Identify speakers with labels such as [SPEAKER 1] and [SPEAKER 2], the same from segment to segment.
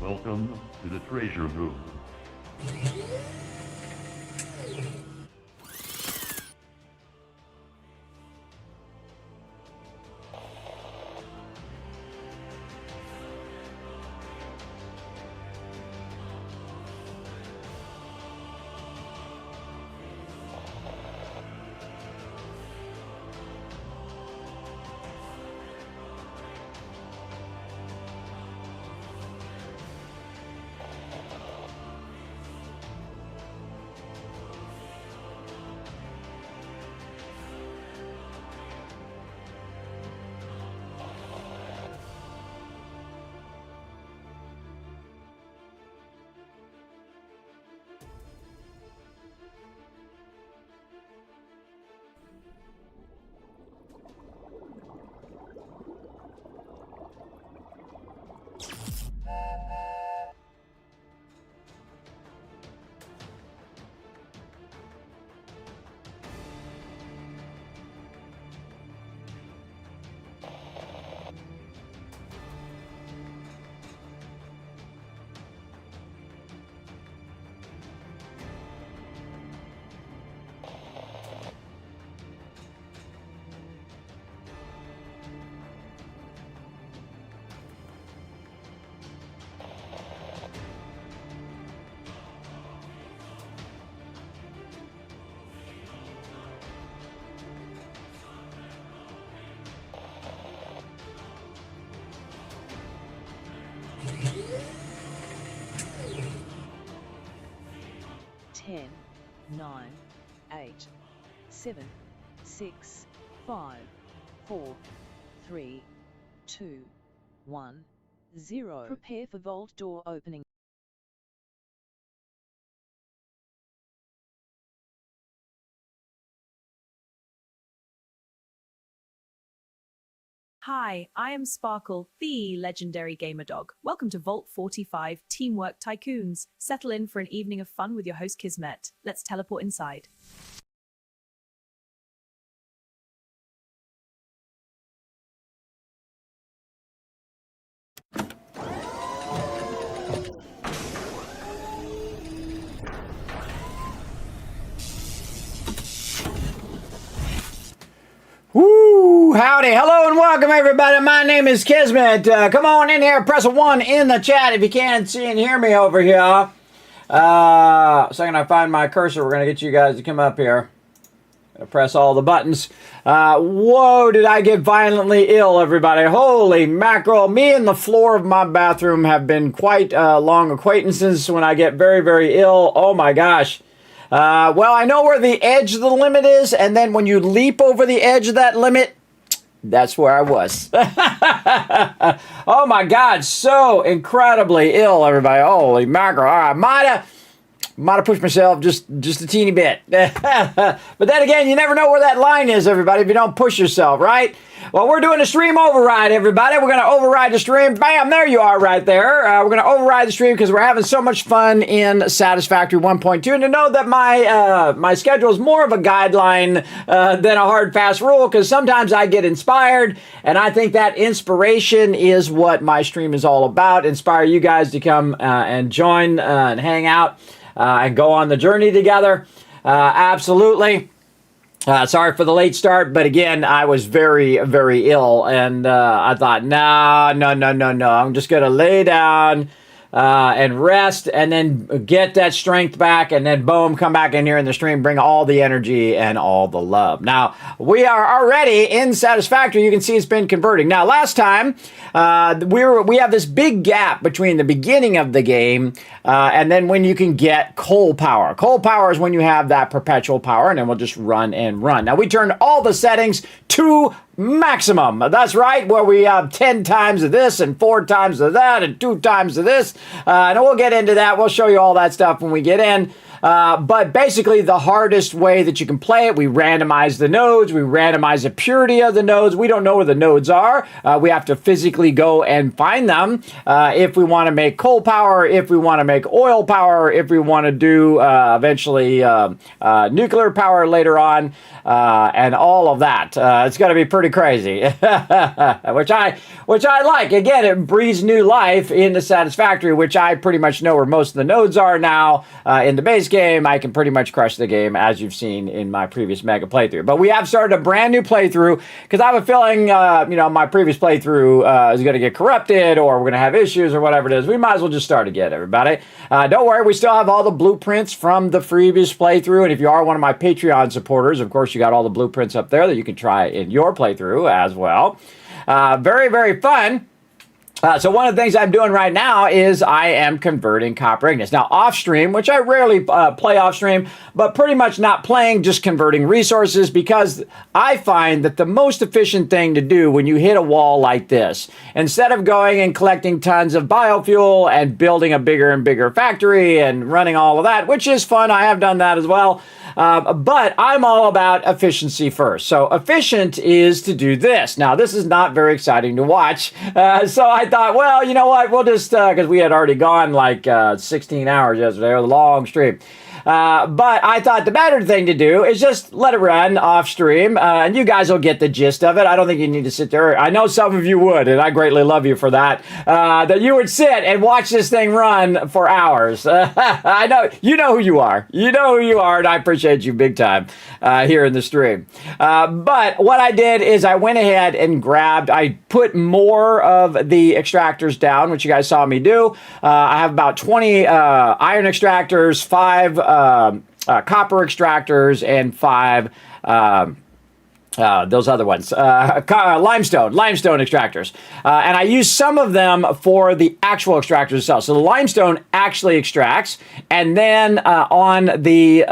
[SPEAKER 1] Welcome to the treasure room.
[SPEAKER 2] Ten, 9, 8, 7, 6, 5, 4, 3, 2, 1, 0. Prepare for vault door opening.
[SPEAKER 3] Hi, I am Sparkle, the legendary gamer dog. Welcome to Vault 45 Teamwork Tycoons. Settle in for an evening of fun with your host Kismet. Let's teleport inside.
[SPEAKER 4] Woo! Howdy, hello and welcome everybody. My name is Kismet. Come on in here, press a 1 in the chat if you can see and hear me over here. Second I find my cursor, we're going to get you guys to come up here. Gonna press all the buttons. Whoa, did I get violently ill, everybody. Holy mackerel. Me and the floor of my bathroom have been quite long acquaintances when I get very, very ill. Oh my gosh. Well, I know where the edge of the limit is, and then when you leap over the edge of that limit, that's where I was. Oh my God, so incredibly ill, everybody. Holy mackerel. All right, might have pushed myself just a teeny bit. But then again, you never know where that line is, everybody, if you don't push yourself, right? Well, we're doing a stream override, everybody. We're going to override the stream. Bam, there you are right there. We're going to override the stream because we're having so much fun in Satisfactory 1.2. And to know that my schedule is more of a guideline than a hard, fast rule, because sometimes I get inspired, and I think that inspiration is what my stream is all about. Inspire you guys to come and join and hang out and go on the journey together. Absolutely. Sorry for the late start, but again, I was very, very ill, and I thought, no. I'm just going to lay down and rest, and then get that strength back, and then boom, come back in here in the stream, bring all the energy and all the love. Now, we are already in Satisfactory. You can see it's been converting. Now, last time, we have this big gap between the beginning of the game and then when you can get coal power. Coal power is when you have that perpetual power, and then we'll just run and run. Now, we turned all the settings to maximum. That's right, where we have 10 times of this and 4 times of that and 2 times of this. And we'll get into that. We'll show you all that stuff when we get in. But basically, the hardest way that you can play it, we randomize the nodes, we randomize the purity of the nodes. We don't know where the nodes are. We have to physically go and find them if we want to make coal power, if we want to make oil power, if we want to do eventually nuclear power later on, and all of that. It's going to be pretty crazy, which I like. Again, it breathes new life into Satisfactory, which I pretty much know where most of the nodes are now. In the base game, I can pretty much crush the game, as you've seen in my previous mega playthrough. But we have started a brand new playthrough because I have a feeling, my previous playthrough is going to get corrupted, or we're going to have issues, or whatever it is. We might as well just start again, everybody. Don't worry, we still have all the blueprints from the previous playthrough, and if you are one of my Patreon supporters, of course, you got all the blueprints up there that you can try in your playthrough as well. Very, very fun. So one of the things I'm doing right now is I am converting copper ingots. Now off stream, which I rarely play off stream, but pretty much not playing, just converting resources, because I find that the most efficient thing to do when you hit a wall like this, instead of going and collecting tons of biofuel and building a bigger and bigger factory and running all of that, which is fun, I have done that as well, but I'm all about efficiency first. So efficient is to do this. Now this is not very exciting to watch, so I thought, well, you know what, we'll just, because we had already gone like 16 hours yesterday, or the long stream. But I thought the better thing to do is just let it run off stream, and you guys will get the gist of it. I don't think you need to sit there. I know some of you would, and I greatly love you for that, that you would sit and watch this thing run for hours. I know, you know who you are. You know who you are, and I appreciate you big time here in the stream. But what I did is I went ahead and I put more of the extractors down, which you guys saw me do. I have about 20 iron extractors, 5 copper extractors, and 5 those other ones, limestone extractors. And I use some of them for the actual extractors themselves. So the limestone actually extracts, and then on the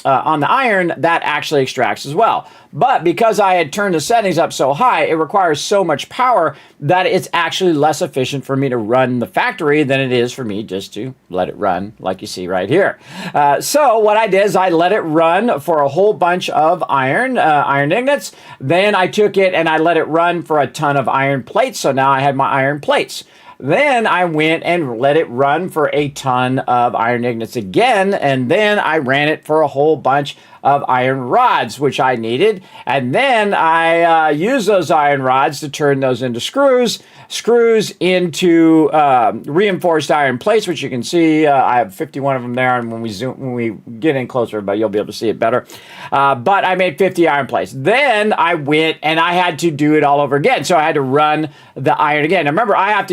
[SPEAKER 4] iron, that actually extracts as well. But because I had turned the settings up so high, it requires so much power that it's actually less efficient for me to run the factory than it is for me just to let it run, like you see right here. So what I did is I let it run for a whole bunch of iron ingots. Then I took it and I let it run for a ton of iron plates. So now I had my iron plates. Then I went and let it run for a ton of iron ingots again, and then I ran it for a whole bunch of iron rods, which I needed. And then I used those iron rods to turn those into screws into reinforced iron plates, which you can see. I have 51 of them there, and when we get in closer, but you'll be able to see it better. But I made 50 iron plates. Then I went and I had to do it all over again. So I had to run the iron again. Now remember, I have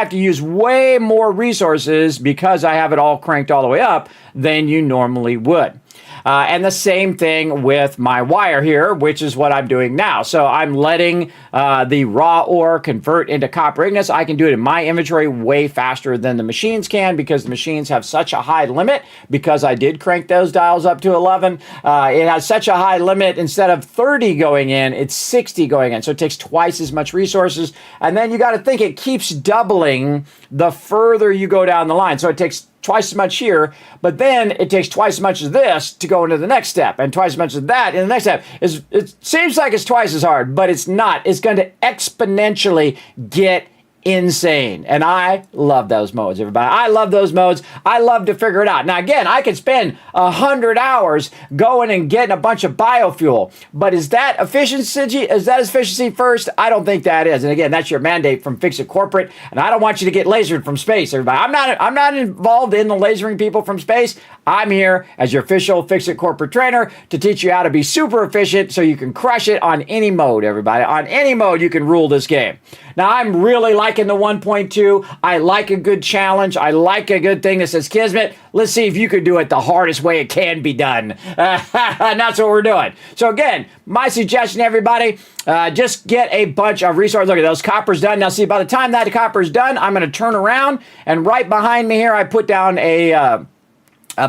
[SPEAKER 4] to use way more resources because I have it all cranked all the way up than you normally would. And the same thing with my wire here, which is what I'm doing now. So I'm letting the raw ore convert into copper ingots. I can do it in my inventory way faster than the machines can, because the machines have such a high limit, because I did crank those dials up to 11. It has such a high limit. Instead of 30 going in, it's 60 going in. So it takes twice as much resources. And then you got to think it keeps doubling the further you go down the line. So it takes twice as much here, but then it takes twice as much as this to go into the next step, and twice as much as that in the next step. It seems like it's twice as hard, but it's not. It's going to exponentially get insane. And I love those modes, everybody. I love those modes. I love to figure it out. Now, again, I could spend 100 hours going and getting a bunch of biofuel, but is that efficiency? Is that efficiency first? I don't think that is. And again, that's your mandate from Fix It Corporate. And I don't want you to get lasered from space, everybody. I'm not involved in the lasering people from space. I'm here as your official Fix It Corporate trainer to teach you how to be super efficient so you can crush it on any mode, everybody. On any mode, you can rule this game. Now, I'm really liking the 1.2. I like a good challenge. I like a good thing that says, Kismet, let's see if you can do it the hardest way it can be done. And that's what we're doing. So again, my suggestion, everybody, just get a bunch of resources. Look at those coppers done. Now, see, by the time that copper's done, I'm going to turn around, and right behind me here, I put down a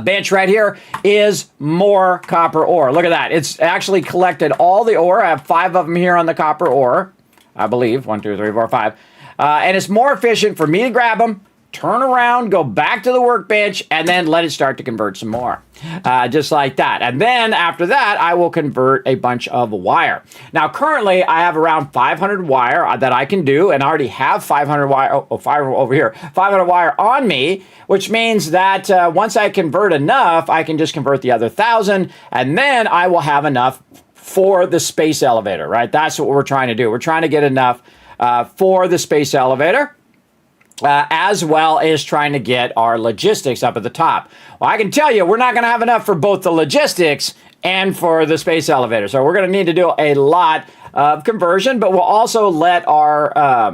[SPEAKER 4] bench right here is more copper ore. Look at that. It's actually collected all the ore. I have 5 of them here on the copper ore, I believe. 1, 2, 3, 4, 5. And it's more efficient for me to grab them, turn around, go back to the workbench, and then let it start to convert some more. Just like that. And then after that, I will convert a bunch of wire. Now, currently, I have around 500 wire that I can do, and I already have 500 wire, 500 over here, 500 wire on me, which means that once I convert enough, I can just convert the other 1,000, and then I will have enough for the space elevator, right? That's what we're trying to do. We're trying to get enough for the space elevator. As well as trying to get our logistics up at the top. Well, I can tell you, we're not going to have enough for both the logistics and for the space elevator. So we're going to need to do a lot of conversion, but we'll also let our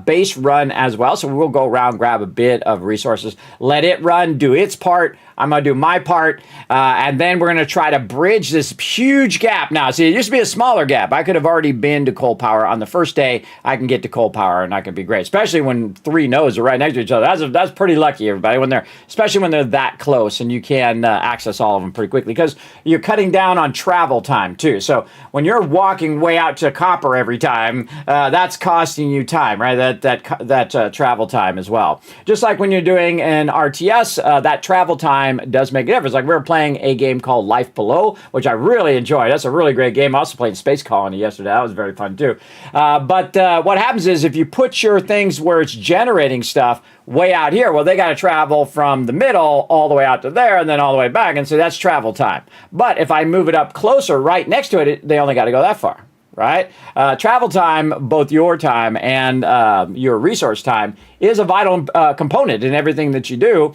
[SPEAKER 4] base run as well. So we'll go around, grab a bit of resources, let it run, do its part. I'm going to do my part, and then we're going to try to bridge this huge gap. Now, see, it used to be a smaller gap. I could have already been to coal power on the first day. I can get to coal power, and that could be great, especially when 3 nodes are right next to each other. That's pretty lucky, everybody, especially when they're that close, and you can access all of them pretty quickly because you're cutting down on travel time, too. So when you're walking way out to copper every time, that's costing you time, right? That travel time as well. Just like when you're doing an RTS, that travel time does make a difference. Like we were playing a game called Life Below, which I really enjoyed. That's a really great game. I also played Space Colony yesterday. That was very fun too. But what happens is if you put your things where it's generating stuff way out here, well, they got to travel from the middle all the way out to there and then all the way back. And so that's travel time. But if I move it up closer right next to it, they only got to go that far. Right? Travel time, both your time and your resource time, is a vital component in everything that you do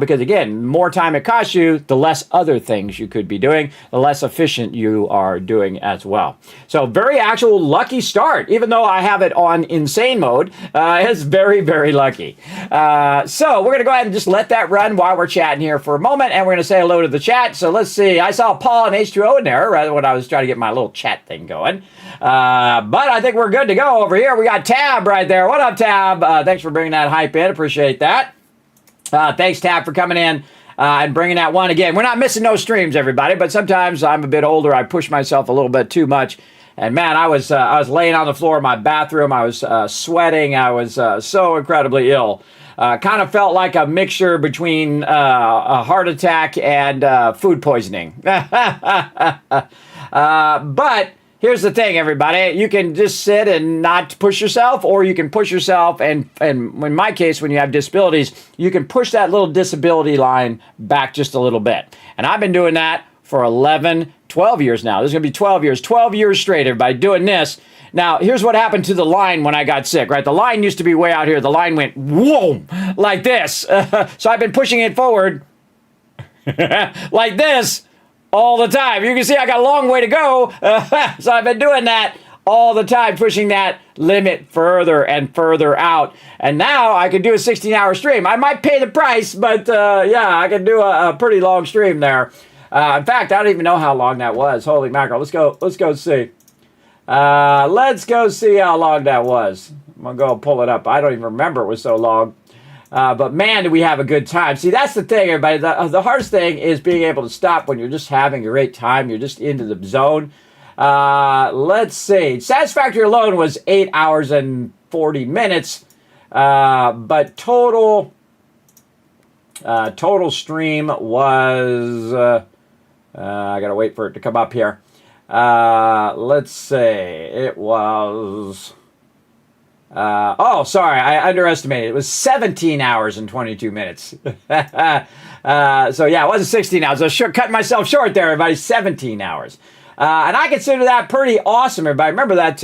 [SPEAKER 4] because, again, the more time it costs you, the less other things you could be doing, the less efficient you are doing as well. So very actual lucky start, even though I have it on insane mode. It's very, very lucky. So we're going to go ahead and just let that run while we're chatting here for a moment, and we're going to say hello to the chat. So let's see. I saw Paul and H2O in there right when I was trying to get my little chat thing going. But I think we're good to go over here. We got Tab right there. What up, Tab? Thanks for bringing that hype in. Appreciate that. Thanks, Tab, for coming in and bringing that one again. We're not missing no streams, everybody, but sometimes I'm a bit older. I push myself a little bit too much. And man, I was laying on the floor in my bathroom. I was sweating. I was so incredibly ill. Kind of felt like a mixture between a heart attack and food poisoning. But here's the thing, everybody. You can just sit and not push yourself, or you can push yourself. And in my case, when you have disabilities, you can push that little disability line back just a little bit. And I've been doing that for 11, 12 years now. This is going to be 12 years straight, everybody, doing this. Now, here's what happened to the line when I got sick, right? The line used to be way out here. The line went, whoa, like this. So I've been pushing it forward like this all the time. You can see I got a long way to go. So I've been doing that all the time, pushing that limit further and further out. And now I can do a 16-hour stream. I might pay the price, but yeah, I can do a pretty long stream there. In fact, I don't even know how long that was. Holy mackerel. Let's go see. Let's go see how long that was. I'm going to go pull it up. I don't even remember it was so long. But man, do we have a good time. See, that's the thing, everybody. The hardest thing is being able to stop when you're just having a great time. You're just into the zone. Let's see. Satisfactory alone was 8 hours and 40 minutes. But total stream was... I got to wait for it to come up here. Let's see. It was... oh, sorry, I underestimated. It was 17 hours and 22 minutes. So yeah, it wasn't 16 hours. I was cutting myself short there, everybody. 17 hours. And I consider that pretty awesome, everybody. I remember that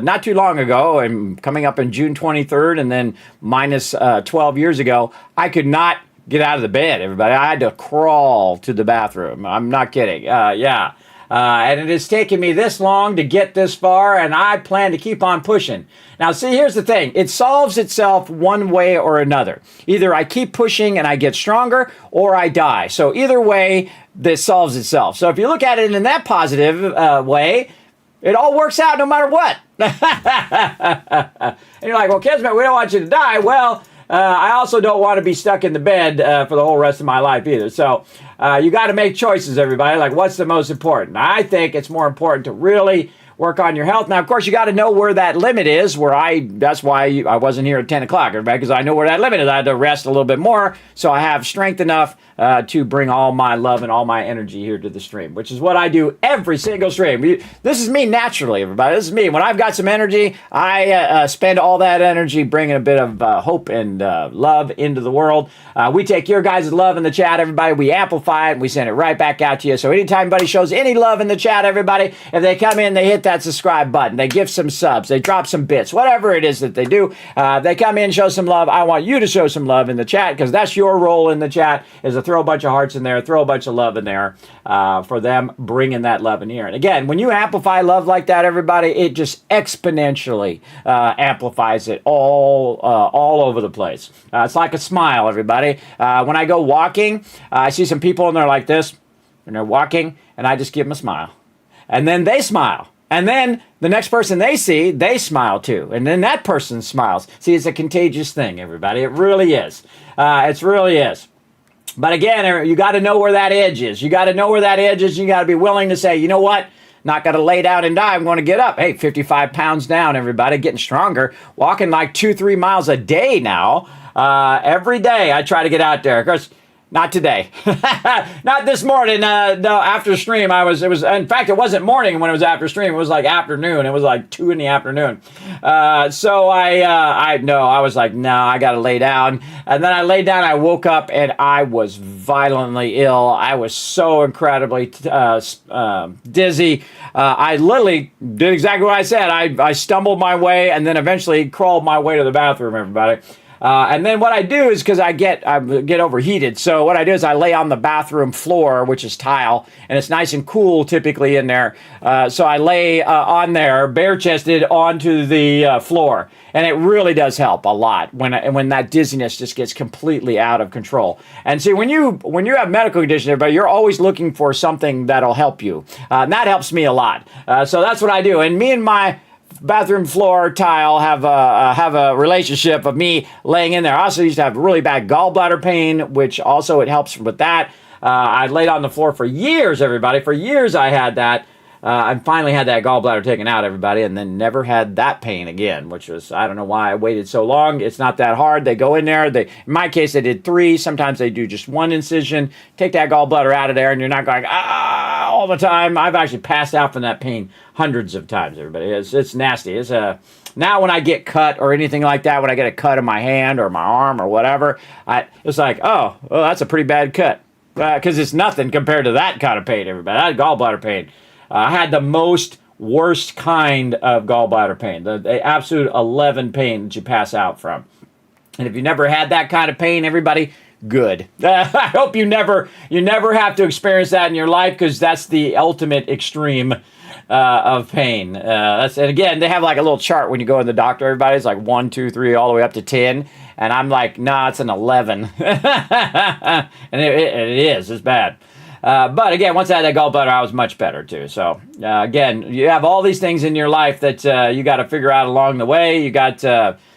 [SPEAKER 4] not too long ago, and coming up in June 23rd, and then minus 12 years ago, I could not get out of the bed, everybody. I had to crawl to the bathroom. I'm not kidding. Yeah. And it has taken me this long to get this far, and I plan to keep on pushing. Now, see, here's the thing. It solves itself one way or another. Either I keep pushing and I get stronger, or I die. So either way, this solves itself. So if you look at it in that positive way, it all works out no matter what. And you're like, well, Kismet, we don't want you to die. Well, I also don't want to be stuck in the bed for the whole rest of my life either. So you got to make choices, everybody. Like, what's the most important? I think it's more important to really work on your health. Now, of course, you got to know where that limit is. That's why I wasn't here at 10 o'clock, everybody, because I know where that limit is. I had to rest a little bit more, so I have strength enough to bring all my love and all my energy here to the stream, which is what I do every single stream. This is me naturally, everybody. This is me. When I've got some energy, I spend all that energy bringing a bit of hope and love into the world. We take your guys' love in the chat, everybody. We amplify it, and we send it right back out to you. So anytime anybody shows any love in the chat, everybody, if they come in, they hit that subscribe button, they give some subs, they drop some bits, whatever it is that they do, they come in, show some love. I want you to show some love in the chat, because that's your role in the chat, is to throw a bunch of hearts in there, throw a bunch of love in there for them, bringing that love in here. And again, when you amplify love like that, everybody, it just exponentially amplifies it all over the place. It's like a smile, everybody. When I go walking, I see some people and they're like this, and they're walking, and I just give them a smile. And then they smile. And then the next person they see, they smile too. And then that person smiles. See, it's a contagious thing, everybody. It really is. It really is. But again, you got to know where that edge is. You got to know where that edge is. You got to be willing to say, you know what? Not going to lay down and die. I'm going to get up. Hey, 55 pounds down, everybody. Getting stronger. Walking like 2-3 miles a day now. Every day I try to get out there. Of course, not today. Not this morning. No, after stream, in fact, it wasn't morning when it was after stream. It was like afternoon. It was like 2 in the afternoon. So I was like, no, I got to lay down. And then I laid down, I woke up, and I was violently ill. I was so incredibly dizzy. I literally did exactly what I said. I stumbled my way and then eventually crawled my way to the bathroom, everybody. And then what I do is, because I get overheated, so what I do is I lay on the bathroom floor, which is tile, and it's nice and cool typically in there. So I lay on there, bare-chested, onto the floor, and it really does help a lot when that dizziness just gets completely out of control. And see, when you have medical conditions, everybody, you're always looking for something that'll help you, and that helps me a lot. So that's what I do, and me and my bathroom floor tile have a relationship of me laying in there. I also used to have really bad gallbladder pain, which also it helps with that. I laid on the floor for years, everybody. For years I had that. I finally had that gallbladder taken out, everybody, and then never had that pain again, which was, I don't know why I waited so long. It's not that hard. They go in there. In my case, they did 3. Sometimes they do just 1 incision. Take that gallbladder out of there, and you're not going, all the time. I've actually passed out from that pain hundreds of times, everybody. It's nasty. Now when I get cut or anything like that, when I get a cut in my hand or my arm or whatever, it's like, oh, well, that's a pretty bad cut. Because it's nothing compared to that kind of pain, everybody. I had gallbladder pain. I had the worst kind of gallbladder pain, the absolute 11 pain that you pass out from. And if you never had that kind of pain, everybody, good. I hope you never have to experience that in your life, because that's the ultimate extreme of pain. And again, they have like a little chart when you go to the doctor. Everybody's like 1, 2, 3, all the way up to 10. And I'm like, nah, it's an 11. And it is. It's bad. But again, once I had that gallbladder, I was much better too. So again, you have all these things in your life that you got to figure out along the way. You got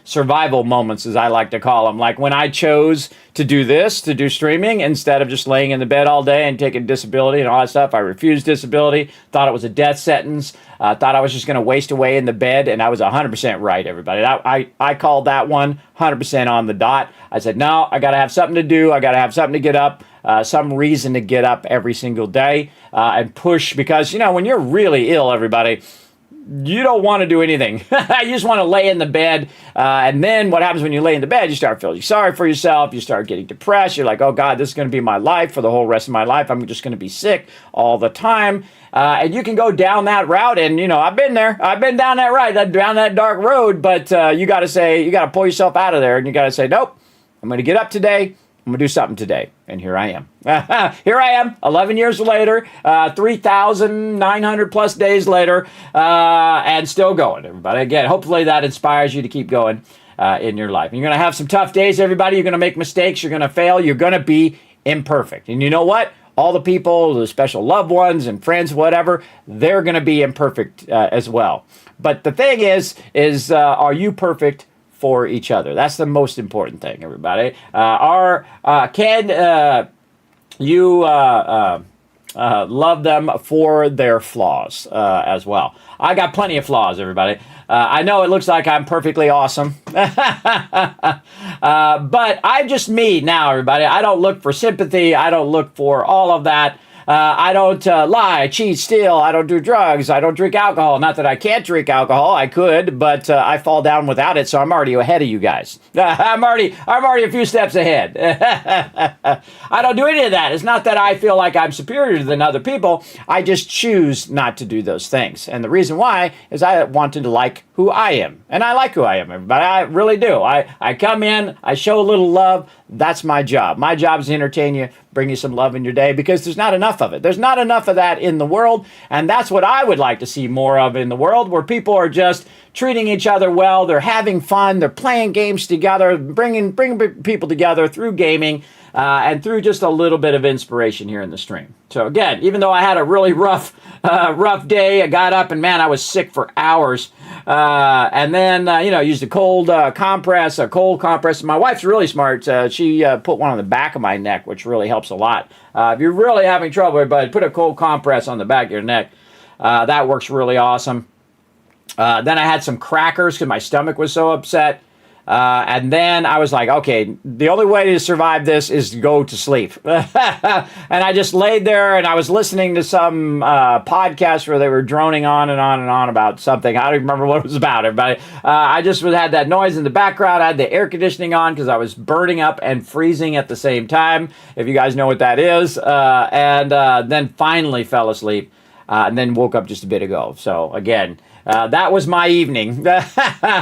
[SPEAKER 4] survival moments, as I like to call them. Like when I chose to do streaming, instead of just laying in the bed all day and taking disability and all that stuff. I refused disability, thought it was a death sentence, thought I was just going to waste away in the bed, and I was 100% right, everybody. I called that one 100% on the dot. I said, no, I got to have something to do. I got to have something to get up. Some reason to get up every single day and push, because, when you're really ill, everybody, you don't want to do anything. You just want to lay in the bed. And then what happens when you lay in the bed, you start feeling sorry for yourself. You start getting depressed. You're like, oh, God, this is going to be my life for the whole rest of my life. I'm just going to be sick all the time. And you can go down that route. And, I've been there. I've been down that road, down that dark road. But you got to pull yourself out of there. And you got to say, nope, I'm going to get up today. I'm going to do something today. And here I am. Here I am, 11 years later, 3,900 plus days later, and still going, everybody. Again, hopefully that inspires you to keep going in your life. You're going to have some tough days, everybody. You're going to make mistakes. You're going to fail. You're going to be imperfect. And you know what? All the people, the special loved ones and friends, whatever, they're going to be imperfect as well. But the thing is are you perfect for each other? That's the most important thing, everybody. Can you Love them for their flaws as well. I got plenty of flaws, everybody. I know it looks like I'm perfectly awesome. But I'm just me now, everybody. I don't look for sympathy. I don't look for all of that. I don't lie, cheat, steal. I don't do drugs. I don't drink alcohol. Not that I can't drink alcohol. I could, but I fall down without it, so I'm already ahead of you guys. I'm already a few steps ahead. I don't do any of that. It's not that I feel like I'm superior than other people. I just choose not to do those things. And the reason why is I wanted to like who I am. And I like who I am, everybody. I really do. I come in, I show a little love. That's my job. My job is to entertain you, bring you some love in your day, because there's not enough of it. There's not enough of that in the world, and that's what I would like to see more of in the world, where people are just treating each other well, they're having fun, they're playing games together, bringing people together through gaming, and through just a little bit of inspiration here in the stream. So again, even though I had a really rough day, I got up and man, I was sick for hours. And then, used a cold compress. My wife's really smart. She put one on the back of my neck, which really helps a lot. If you're really having trouble, everybody, put a cold compress on the back of your neck. That works really awesome. Then I had some crackers because my stomach was so upset. And then I was like, okay, the only way to survive this is to go to sleep. And I just laid there and I was listening to some podcast where they were droning on and on and on about something. I don't even remember what it was about, everybody. I just had that noise in the background. I had the air conditioning on because I was burning up and freezing at the same time, if you guys know what that is. And then finally fell asleep and then woke up just a bit ago. So again, that was my evening,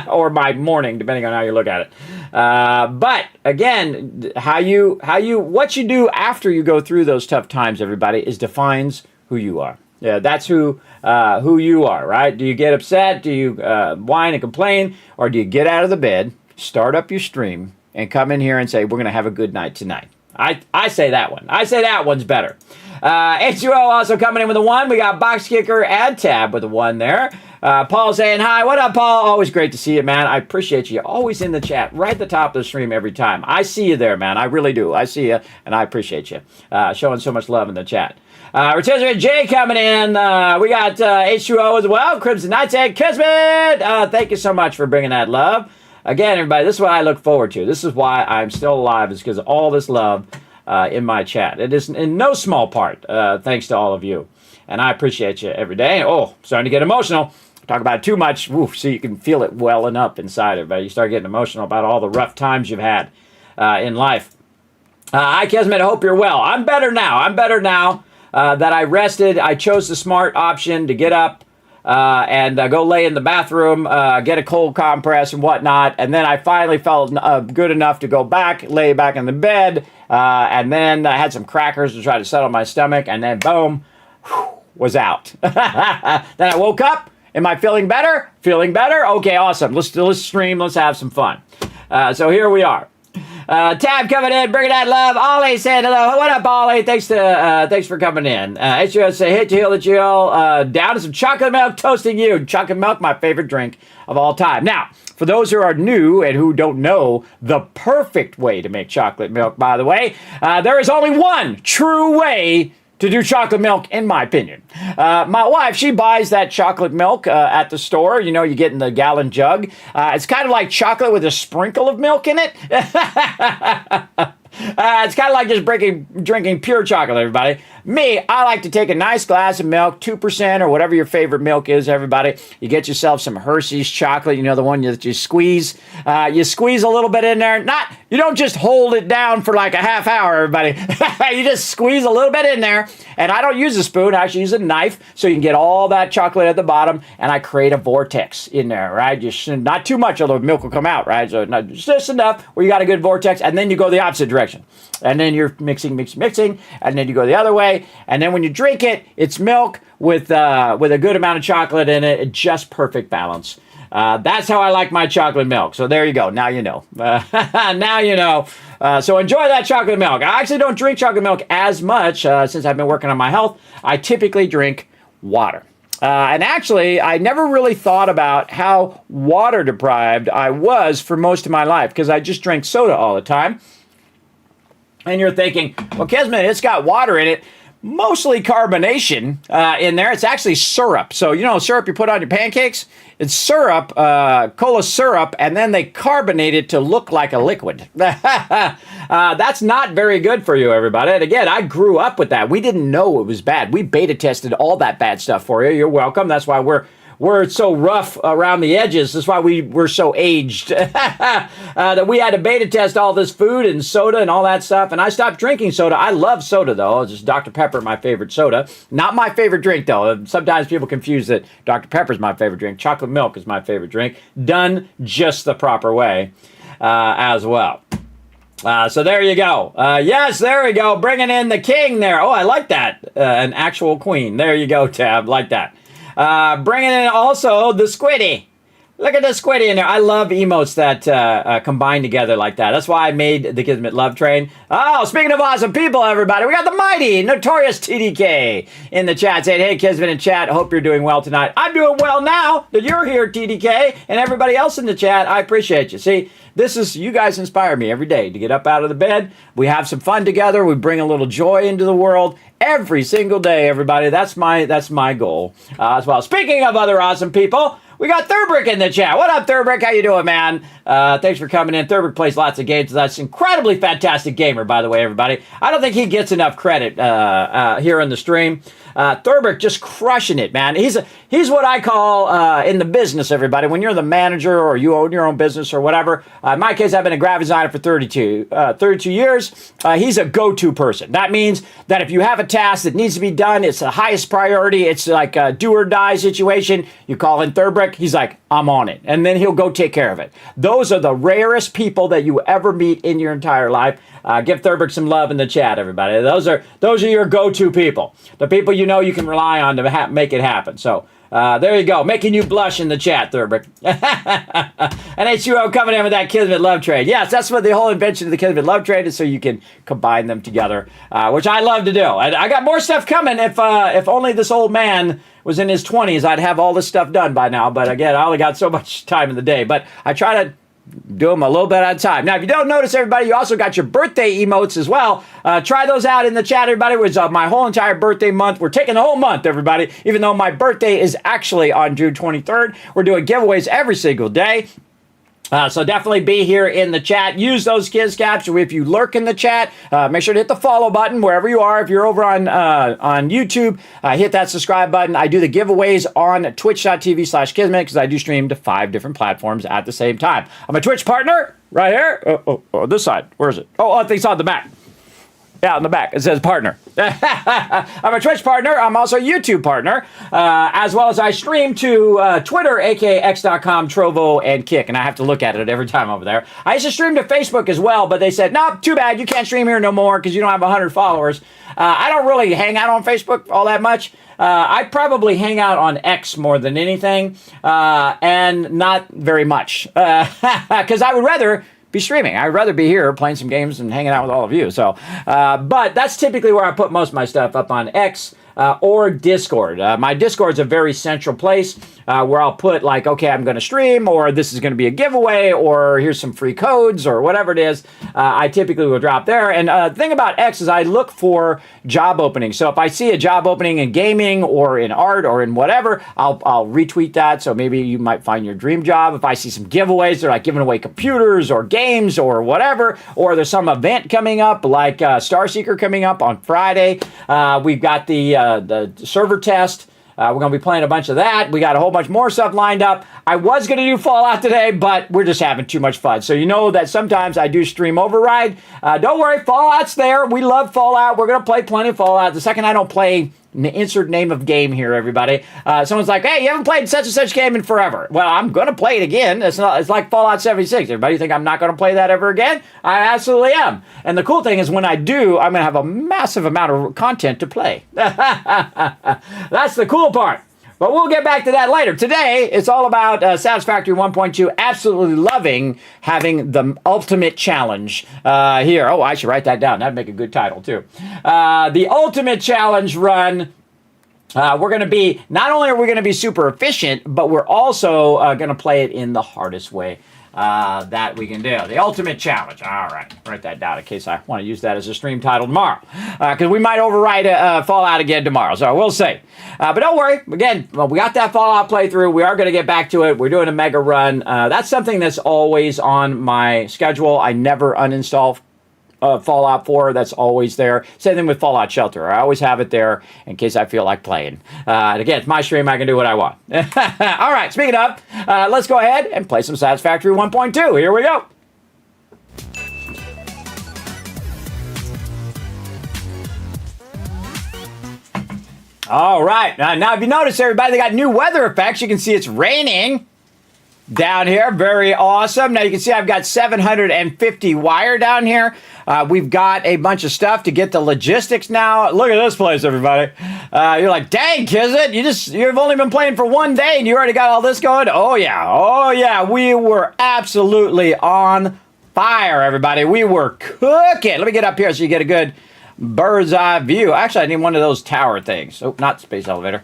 [SPEAKER 4] or my morning, depending on how you look at it. But again, what you do after you go through those tough times, everybody, is defines who you are. Yeah, that's who you are, right? Do you get upset? Do you whine and complain? Or do you get out of the bed, start up your stream, and come in here and say, we're going to have a good night tonight? I say that one. I say that one's better. H2O also coming in with a 1. We got Box Kicker and Tab with a 1 there. Paul saying hi. What up, Paul? Always great to see you, man. I appreciate you. Always in the chat, right at the top of the stream every time. I see you there, man. I really do. I see you, and I appreciate you showing so much love in the chat. Rotisserie J coming in. We got H2O as well. Crimson Knights and Kismet. Thank you so much for bringing that love. Again, everybody, this is what I look forward to. This is why I'm still alive, is because of all this love in my chat. It is in no small part thanks to all of you. And I appreciate you every day. Oh, starting to get emotional. Talk about it too much, so you can feel it welling up inside everybody. You start getting emotional about all the rough times you've had in life. Hi, Kismet. I hope you're well. I'm better now. That I rested. I chose the smart option to get up and go lay in the bathroom, get a cold compress and whatnot. And then I finally felt good enough to go back, lay back in the bed. And then I had some crackers to try to settle my stomach. And then boom, was out. Then I woke up. Am I feeling better? Feeling better? Okay, awesome. Let's stream. Let's have some fun. So here we are. Tab coming in, bringing that love. Ollie said hello. What up, Ollie? Thanks for coming in. HUS say, hate to heal the GL. Down to some chocolate milk, toasting you. Chocolate milk, my favorite drink of all time. Now, for those who are new and who don't know the perfect way to make chocolate milk, by the way, there is only one true way to do chocolate milk, in my opinion. My wife, she buys that chocolate milk at the store. You know, you get in the gallon jug. It's kind of like chocolate with a sprinkle of milk in it. It's kind of like just drinking pure chocolate, everybody. Me, I like to take a nice glass of milk, 2% or whatever your favorite milk is, everybody. You get yourself some Hershey's chocolate, you know, the one that you squeeze. You squeeze a little bit in there. You don't just hold it down for like a half hour, everybody. You just squeeze a little bit in there. And I don't use a spoon. I actually use a knife so you can get all that chocolate at the bottom. And I create a vortex in there, right? Just not too much, although milk will come out, right? So just enough where you got a good vortex. And then you go the opposite direction. And then you're mixing. And then you go the other way. And then when you drink it, it's milk with a good amount of chocolate in it. Just perfect balance. That's how I like my chocolate milk. So there you go. Now you know. Now you know. So enjoy that chocolate milk. I actually don't drink chocolate milk as much since I've been working on my health. I typically drink water. And actually, I never really thought about how water deprived I was for most of my life because I just drank soda all the time. And you're thinking, well, Kismet, it's got water in it. mostly carbonation in there. It's actually syrup. So, you know, syrup you put on your pancakes? It's syrup, cola syrup, and then they carbonate it to look like a liquid. That's not very good for you, everybody. And again, I grew up with that. We didn't know it was bad. We beta tested all that bad stuff for you. You're welcome. That's why we're so rough around the edges. That's why we're so aged that we had to beta test all this food and soda and all that stuff. And I stopped drinking soda. I love soda, though. It's just Dr. Pepper, my favorite soda. Not my favorite drink, though. Sometimes people confuse that Dr. Pepper is my favorite drink. Chocolate milk is my favorite drink. Done just the proper way as well. So there you go. Yes, there we go. Bringing in the king there. Oh, I like that. An actual queen. There you go, Tab. Like that. Bringing in also the Squiddy. Look at the Squiddy in there. I love emotes that combine together like that. That's why I made the Kismet Love Train. Oh, speaking of awesome people, everybody, we got the mighty, notorious TDK in the chat saying, hey, Kismet in chat, hope you're doing well tonight. I'm doing well now that you're here, TDK, and everybody else in the chat. I appreciate you. See, you guys inspire me every day to get up out of the bed. We have some fun together. We bring a little joy into the world every single day, everybody. That's my goal as well. Speaking of other awesome people, we got Thurbrick in the chat. What up, Thurbrick? How you doing, man? Thanks for coming in. Thurbrick plays lots of games. That's an incredibly fantastic gamer, by the way, everybody. I don't think he gets enough credit here in the stream. Thurbrick just crushing it, man. He's what I call in the business, everybody. When you're the manager or you own your own business or whatever. In my case, I've been a graphic designer for 32 years. He's a go-to person. That means that if you have a task that needs to be done, it's the highest priority. It's like a do or die situation. You call in Thurbrick. He's like, I'm on it. And then he'll go take care of it. Those are the rarest people that you ever meet in your entire life. Give Thurbrick some love in the chat, everybody. Those are your go-to people. The people you know you can rely on to make it happen. So there you go. Making you blush in the chat, Thurbrick. And H2O coming in with that Kismet Love Trade. Yes, that's what the whole invention of the Kismet Love Trade is, so you can combine them together, which I love to do. I got more stuff coming. If only this old man was in his 20s, I'd have all this stuff done by now. But again, I only got so much time in the day. But I try to do them a little bit at a time. Now, if you don't notice, everybody, you also got your birthday emotes as well. Try those out in the chat, everybody. It was my whole entire birthday month. We're taking the whole month, everybody, even though my birthday is actually on June 23rd. We're doing giveaways every single day. So definitely be here in the chat. Use those Kiz Caps. If you lurk in the chat, make sure to hit the follow button wherever you are. If you're over on YouTube, hit that subscribe button. I do the giveaways on twitch.tv/Kismet because I do stream to 5 different platforms at the same time. I'm a Twitch partner right here. Oh, this side. Where is it? Oh, I think it's on the back. Yeah, on the back, it says partner. I'm a Twitch partner. I'm also a YouTube partner, as well as I stream to Twitter, aka x.com, Trovo, and Kick, and I have to look at it every time over there. I used to stream to Facebook as well, but they said, no, too bad, you can't stream here no more because you don't have 100 followers. I don't really hang out on Facebook all that much. I probably hang out on X more than anything, and not very much, because I would rather be streaming. I'd rather be here playing some games and hanging out with all of you. So, but that's typically where I put most of my stuff, up on X or Discord. My Discord's a very central place where I'll put like, okay, I'm going to stream, or this is going to be a giveaway, or here's some free codes, or whatever it is. I typically will drop there. And the thing about X is I look for job openings. So if I see a job opening in gaming or in art or in whatever, I'll retweet that. So maybe you might find your dream job. If I see some giveaways, they're like giving away computers or games or whatever, or there's some event coming up like Starseeker coming up on Friday. We've got the server test. We're going to be playing a bunch of that. We got a whole bunch more stuff lined up. I was going to do Fallout today, but we're just having too much fun. So you know that sometimes I do stream override. Don't worry, Fallout's there. We love Fallout. We're going to play plenty of Fallout. The second I don't play, insert name of game here, everybody. Someone's like, hey, you haven't played such and such game in forever. Well, I'm going to play it again. It's like Fallout 76. Everybody think I'm not going to play that ever again? I absolutely am. And the cool thing is when I do, I'm going to have a massive amount of content to play. That's the cool part. But we'll get back to that later. Today, it's all about Satisfactory 1.2. Absolutely loving having the ultimate challenge here. Oh, I should write that down. That'd make a good title, too. The ultimate challenge run. We're going to be, not only are we going to be super efficient, but we're also going to play it in the hardest way. that we can do. The ultimate challenge. All right, write that down in case I want to use that as a stream title tomorrow, because we might overwrite Fallout again tomorrow. So we'll see. But don't worry. Again, we got that Fallout playthrough. We are going to get back to it. We're doing a mega run. That's something that's always on my schedule. I never uninstall Fallout 4, that's always there. Same thing with Fallout Shelter. I always have it there in case I feel like playing. And again, it's my stream. I can do what I want. All right, speaking of, let's go ahead and play some Satisfactory 1.2. Here we go. All right. Now, if you notice, everybody, they got new weather effects. You can see it's raining down here. Very awesome. Now you can see I've got 750 wire down here. We've got a bunch of stuff to get the logistics now. Look at this place, everybody. You're like, dang, Kismet, you've only been playing for 1 day and you already got all this going? Oh yeah. We were absolutely on fire, everybody. We were cooking. Let me get up here so you get a good bird's eye view. Actually, I need one of those tower things. Oh, not space elevator.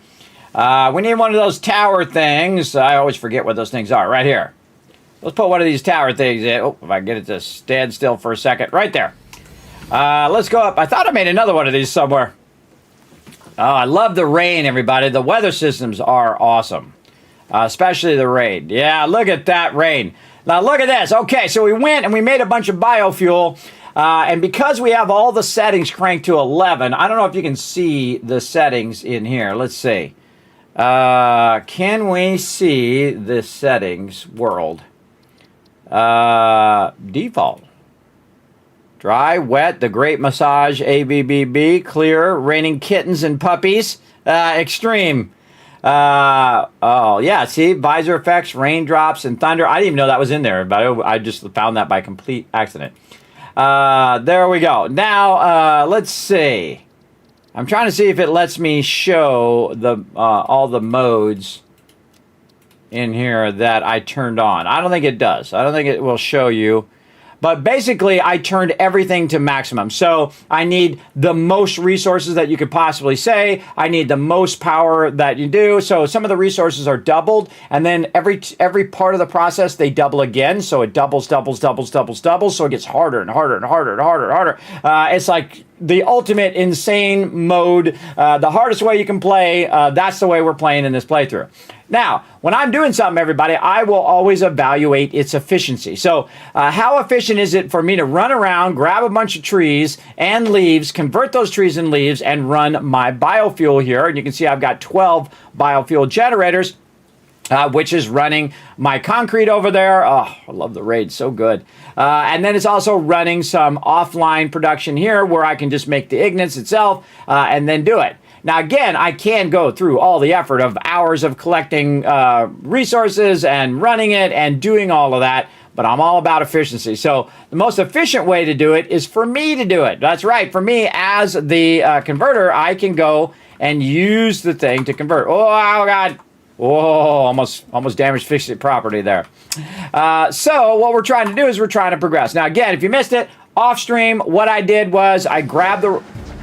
[SPEAKER 4] We need one of those tower things. I always forget what those things are. Right here. Let's put one of these tower things in. Oh, if I can get it to stand still for a second. Right there. Let's go up. I thought I made another one of these somewhere. Oh, I love the rain, everybody. The weather systems are awesome. Especially the rain. Yeah, look at that rain. Now, look at this. Okay, so we went and we made a bunch of biofuel. And because we have all the settings cranked to 11, I don't know if you can see the settings in here. Let's see. Can we see the settings world? Default. Dry, wet, the great massage, ABBB, clear, raining kittens and puppies, extreme. Oh, yeah, see, visor effects, raindrops, and thunder. I didn't even know that was in there, but I just found that by complete accident. There we go. Now, let's see. I'm trying to see if it lets me show the all the modes in here that I turned on. I don't think it does. I don't think it will show you. But basically, I turned everything to maximum. So I need the most resources that you could possibly say. I need the most power that you do. So some of the resources are doubled. And then every part of the process, they double again. So it doubles. So it gets harder and harder and harder and harder and harder. It's like the ultimate insane mode. The hardest way you can play. That's the way we're playing in this playthrough. Now, when I'm doing something, everybody, I will always evaluate its efficiency. So how efficient is it for me to run around, grab a bunch of trees and leaves, convert those trees and leaves, and run my biofuel here? And you can see I've got 12 biofuel generators, which is running my concrete over there. Oh, I love the raid. So good. And then it's also running some offline production here where I can just make the ignits itself and then do it. Now, again, I can go through all the effort of hours of collecting resources and running it and doing all of that, but I'm all about efficiency. So the most efficient way to do it is for me to do it. That's right. For me, as the converter, I can go and use the thing to convert. Oh, God. Oh, almost damaged fixed property there. So what we're trying to do is we're trying to progress. Now, again, if you missed it, off stream, what I did was I grabbed the...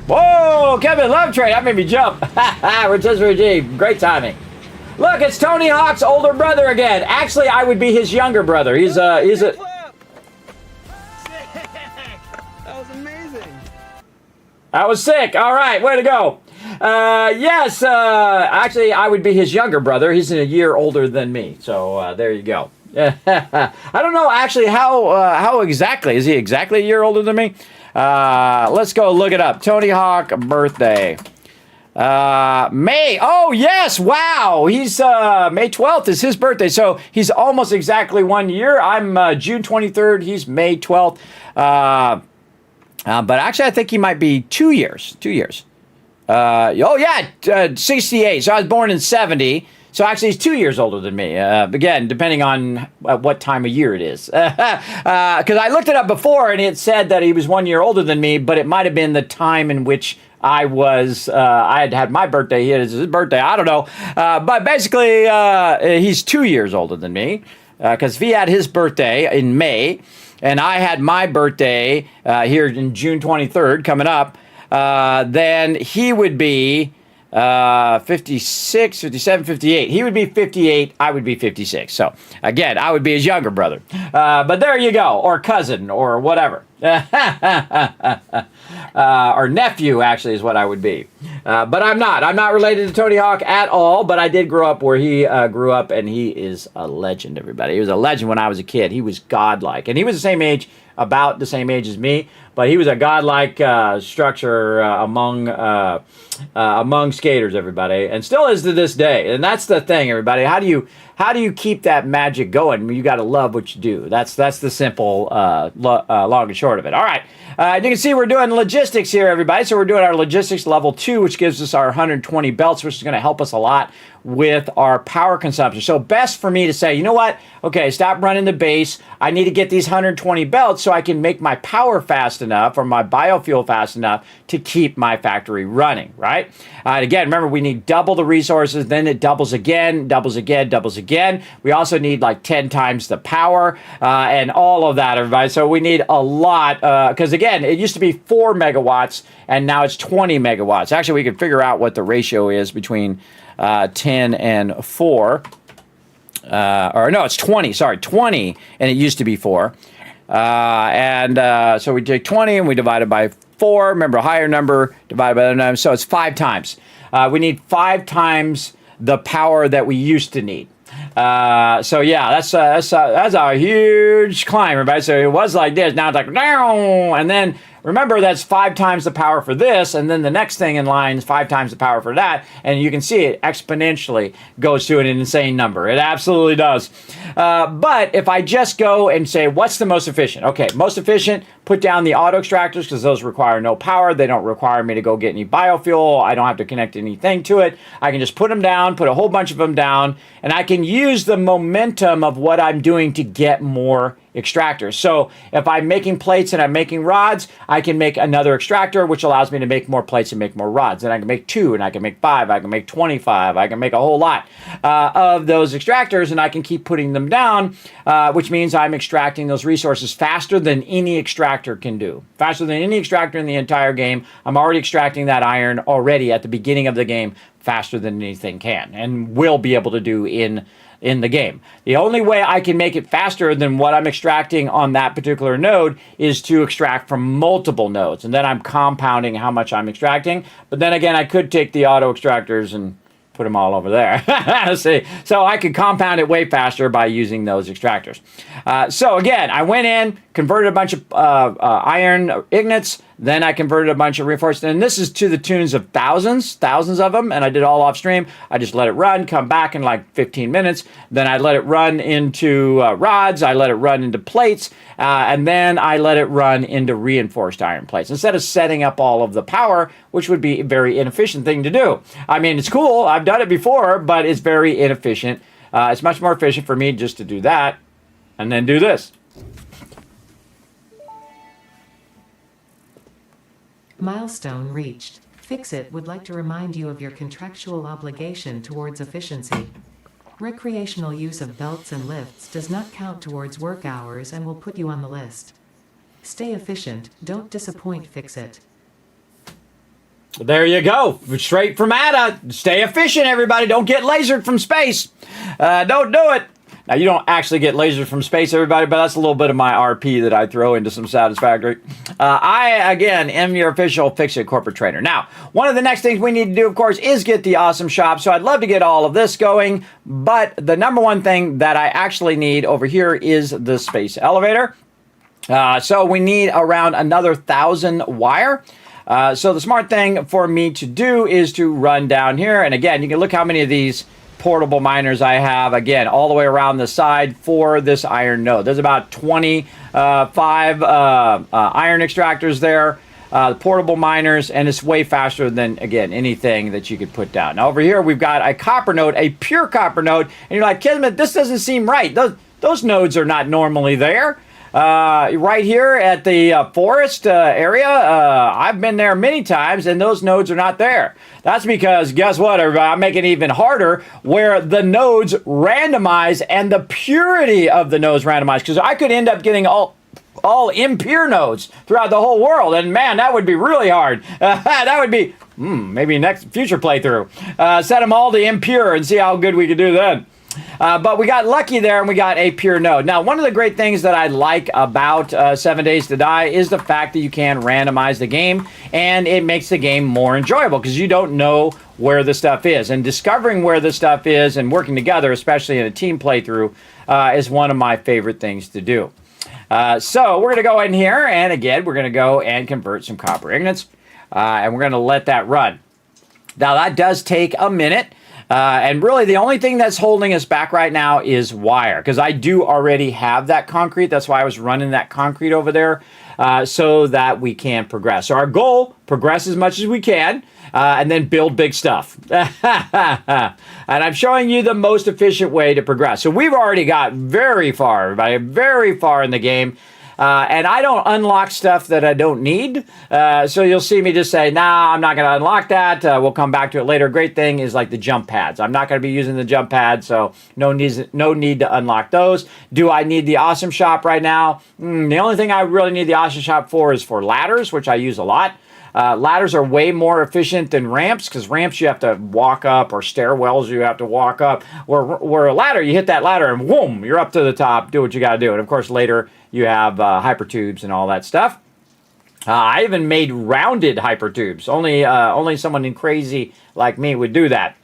[SPEAKER 4] Whoa, Kevin Love Trade, that made me jump. Rotisserie G, great timing. Look, it's Tony Hawk's older brother again. Actually, I would be his younger brother. He's a...
[SPEAKER 5] That was amazing.
[SPEAKER 4] That was sick. All right, way to go. Yes, actually, I would be his younger brother. He's a year older than me. So there you go. I don't know actually how exactly. Is he exactly a year older than me? Let's go look it up. Tony Hawk birthday. May. Oh, yes. Wow. He's May 12th is his birthday. So he's almost exactly 1 year. I'm June 23rd. He's May 12th. But actually, I think he might be 2 years. 2 years. Oh, yeah. 68. So I was born in 70. So actually, he's 2 years older than me. Again, depending on what time of year it is. Because I looked it up before, and it said that he was 1 year older than me, but it might have been the time in which I was, I had had my birthday. He had his birthday. I don't know. But basically, he's 2 years older than me. Because if he had his birthday in May, and I had my birthday here in June 23rd coming up, then he would be... 56, 57, 58. He would be 58. I would be 56. So, again, I would be his younger brother. But there you go. Or cousin or whatever. Or nephew, actually, is what I would be. But I'm not. I'm not related to Tony Hawk at all. But I did grow up where he grew up. And he is a legend, everybody. He was a legend when I was a kid. He was godlike. And he was the same age, about the same age as me. But he was a godlike structure among skaters, everybody, and still is to this day. And that's the thing, everybody. How do you keep that magic going? I mean, you got to love what you do. That's the simple long and short of it. All right. You can see we're doing logistics here, everybody. So we're doing our logistics level 2, which gives us our 120 belts, which is going to help us a lot with our power consumption. So best for me to say, you know what? Okay, stop running the base. I need to get these 120 belts so I can make my power fast enough or my biofuel fast enough to keep my factory running, right? Again, remember, we need double the resources, then it doubles again, doubles again, doubles again. We also need like 10 times the power and all of that, everybody. So we need a lot because, again, it used to be 4 megawatts and now it's 20 megawatts. Actually, we can figure out what the ratio is between 10 and 4. Or no, it's 20. Sorry, 20, and it used to be 4. So we take 20 and we divide it by 4. Remember, a higher number divided by the number. So it's 5 times. We need 5 times the power that we used to need. So yeah, that's a huge climb, everybody. So it was like this. Now it's like, and then remember, that's 5 times the power for this, and then the next thing in line is 5 times the power for that, and you can see it exponentially goes to an insane number. It absolutely does. But if I just go and say, what's the most efficient? Okay, most efficient, put down the auto extractors because those require no power. They don't require me to go get any biofuel. I don't have to connect anything to it. I can just put them down, put a whole bunch of them down, and I can use the momentum of what I'm doing to get more extractors. So if I'm making plates and I'm making rods, I can make another extractor, which allows me to make more plates and make more rods. And I can make 2, and I can make 5, I can make 25, I can make a whole lot of those extractors, and I can keep putting them down, which means I'm extracting those resources faster than any extractor can do. Faster than any extractor in the entire game. I'm already extracting that iron already at the beginning of the game, faster than anything can, and will be able to do in the game. The only way I can make it faster than what I'm extracting on that particular node is to extract from multiple nodes, and then I'm compounding how much I'm extracting. But then again, I could take the auto extractors and put them all over there. See, so I could compound it way faster by using those extractors. So again, I went in, converted a bunch of iron ignits, then I converted a bunch of reinforced, and this is to the tunes of thousands of them, and I did all off stream. I just let it run, come back in like 15 minutes, then I let it run into rods, I let it run into plates, and then I let it run into reinforced iron plates, instead of setting up all of the power, which would be a very inefficient thing to do. I mean, it's cool, I've done it before, but it's very inefficient. It's much more efficient for me just to do that, and then do this.
[SPEAKER 6] Milestone reached. Fixit would like to remind you of your contractual obligation towards efficiency. Recreational use of belts and lifts does not count towards work hours and will put you on the list. Stay efficient, don't disappoint Fixit.
[SPEAKER 4] There you go. Straight from Ada. Stay efficient, everybody. Don't get lasered from space. Don't do it. Now, you don't actually get lasered from space, everybody, but that's a little bit of my RP that I throw into some Satisfactory. I, again, am your official Fixit corporate trainer. Now, one of the next things we need to do, of course, is get the awesome shop. So I'd love to get all of this going, but the number one thing that I actually need over here is the space elevator. So we need around another 1,000 wire. So the smart thing for me to do is to run down here. And again, you can look how many of these portable miners I have, again, all the way around the side for this iron node. There's about 25 iron extractors there, portable miners, and it's way faster than, again, anything that you could put down. Now over here, we've got a copper node, a pure copper node, and you're like, Kismet, this doesn't seem right. Those nodes are not normally there. Right here at the forest area, I've been there many times, and those nodes are not there. That's because, guess what, everybody? I'm making it even harder, where the nodes randomize and the purity of the nodes randomize, because I could end up getting all impure nodes throughout the whole world, and man, that would be really hard. That would be Maybe next future playthrough. Set them all to impure and see how good we can do then. But we got lucky there and we got a pure node. Now, one of the great things that I like about 7 Days to Die is the fact that you can randomize the game, and it makes the game more enjoyable because you don't know where the stuff is. And discovering where the stuff is and working together, especially in a team playthrough, is one of my favorite things to do. So we're going to go in here, and again, we're going to go and convert some copper ingots, and we're going to let that run. Now, that does take a minute. And really, the only thing that's holding us back right now is wire, because I do already have that concrete. That's why I was running that concrete over there, so that we can progress. So our goal, progress as much as we can, and then build big stuff. And I'm showing you the most efficient way to progress. So we've already got very far, everybody, very far in the game. And I don't unlock stuff that I don't need. So you'll see me just say, nah, I'm not going to unlock that. We'll come back to it later. Great thing is like the jump pads. I'm not going to be using the jump pads, so no need to unlock those. Do I need the awesome shop right now? The only thing I really need the awesome shop for is for ladders, which I use a lot. Ladders are way more efficient than ramps, because ramps you have to walk up, or stairwells you have to walk up. Where a ladder, you hit that ladder and boom, you're up to the top, do what you got to do. And of course later you have hypertubes and all that stuff. I even made rounded hypertubes. Only someone crazy like me would do that.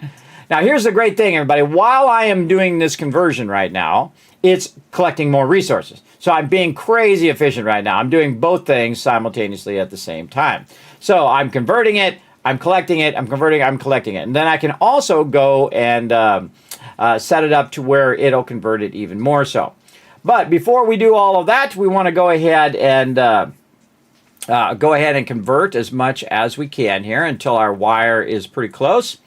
[SPEAKER 4] Now here's the great thing, everybody. While I am doing this conversion right now, it's collecting more resources. So I'm being crazy efficient right now. I'm doing both things simultaneously at the same time. So I'm converting it, I'm collecting it, I'm converting it, I'm collecting it. And then I can also go and set it up to where it'll convert it even more so. But before we do all of that, we want to go ahead and convert as much as we can here until our wire is pretty close.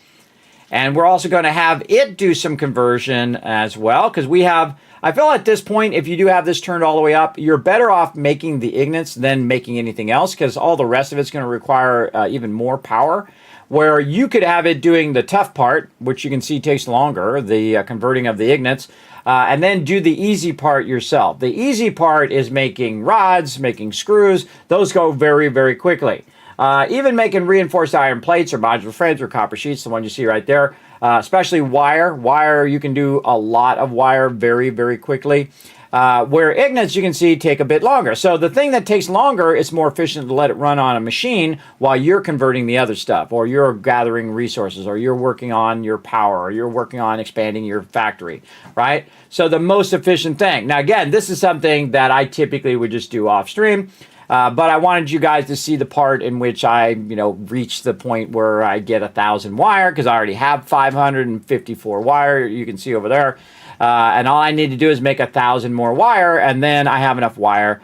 [SPEAKER 4] And we're also going to have it do some conversion as well, because we have, I feel at this point, if you do have this turned all the way up, you're better off making the ignits than making anything else, because all the rest of it's going to require even more power. Where you could have it doing the tough part, which you can see takes longer, the converting of the ignits, and then do the easy part yourself. The easy part is making rods, making screws. Those go very, very quickly. Even making reinforced iron plates or modular frames or copper sheets, the one you see right there, especially wire. Wire, you can do a lot of wire very, very quickly. Where ignits, you can see, take a bit longer. So the thing that takes longer, it's more efficient to let it run on a machine while you're converting the other stuff, or you're gathering resources, or you're working on your power, or you're working on expanding your factory, right? So the most efficient thing. Now again, this is something that I typically would just do off stream. But I wanted you guys to see the part in which I, reach the point where I get 1,000 wire, because I already have 554 wire. You can see over there. And all I need to do is make 1,000 more wire, and then I have enough wire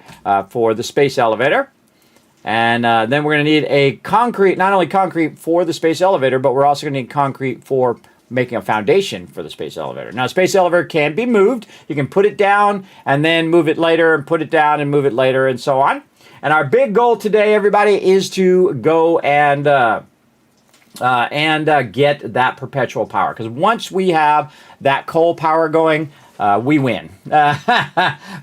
[SPEAKER 4] for the space elevator. And then we're going to need a concrete, not only concrete for the space elevator, but we're also going to need concrete for making a foundation for the space elevator. Now, space elevator can be moved. You can put it down and then move it later, and put it down and move it later, and so on. And our big goal today, everybody, is to go and get that perpetual power. Because once we have that coal power going, we win.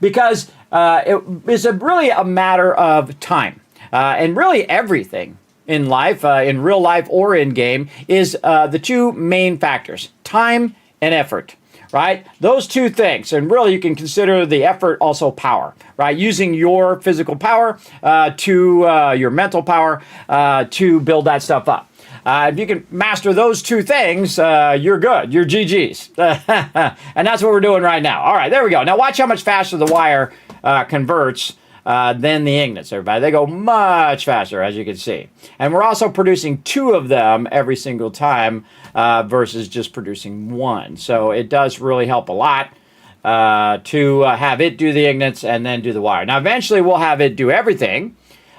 [SPEAKER 4] Because it is really a matter of time. And really everything in life, in real life or in game, is the two main factors: time and effort. Right? Those two things. And really, you can consider the effort also power, right? Using your physical power to your mental power to build that stuff up. If you can master those two things, you're good. You're GG's. And that's what we're doing right now. All right, there we go. Now watch how much faster the wire converts than the ignits, everybody. They go much faster, as you can see. And we're also producing 2 of them every single time versus just producing 1. So it does really help a lot to have it do the ignits and then do the wire. Now, eventually, we'll have it do everything.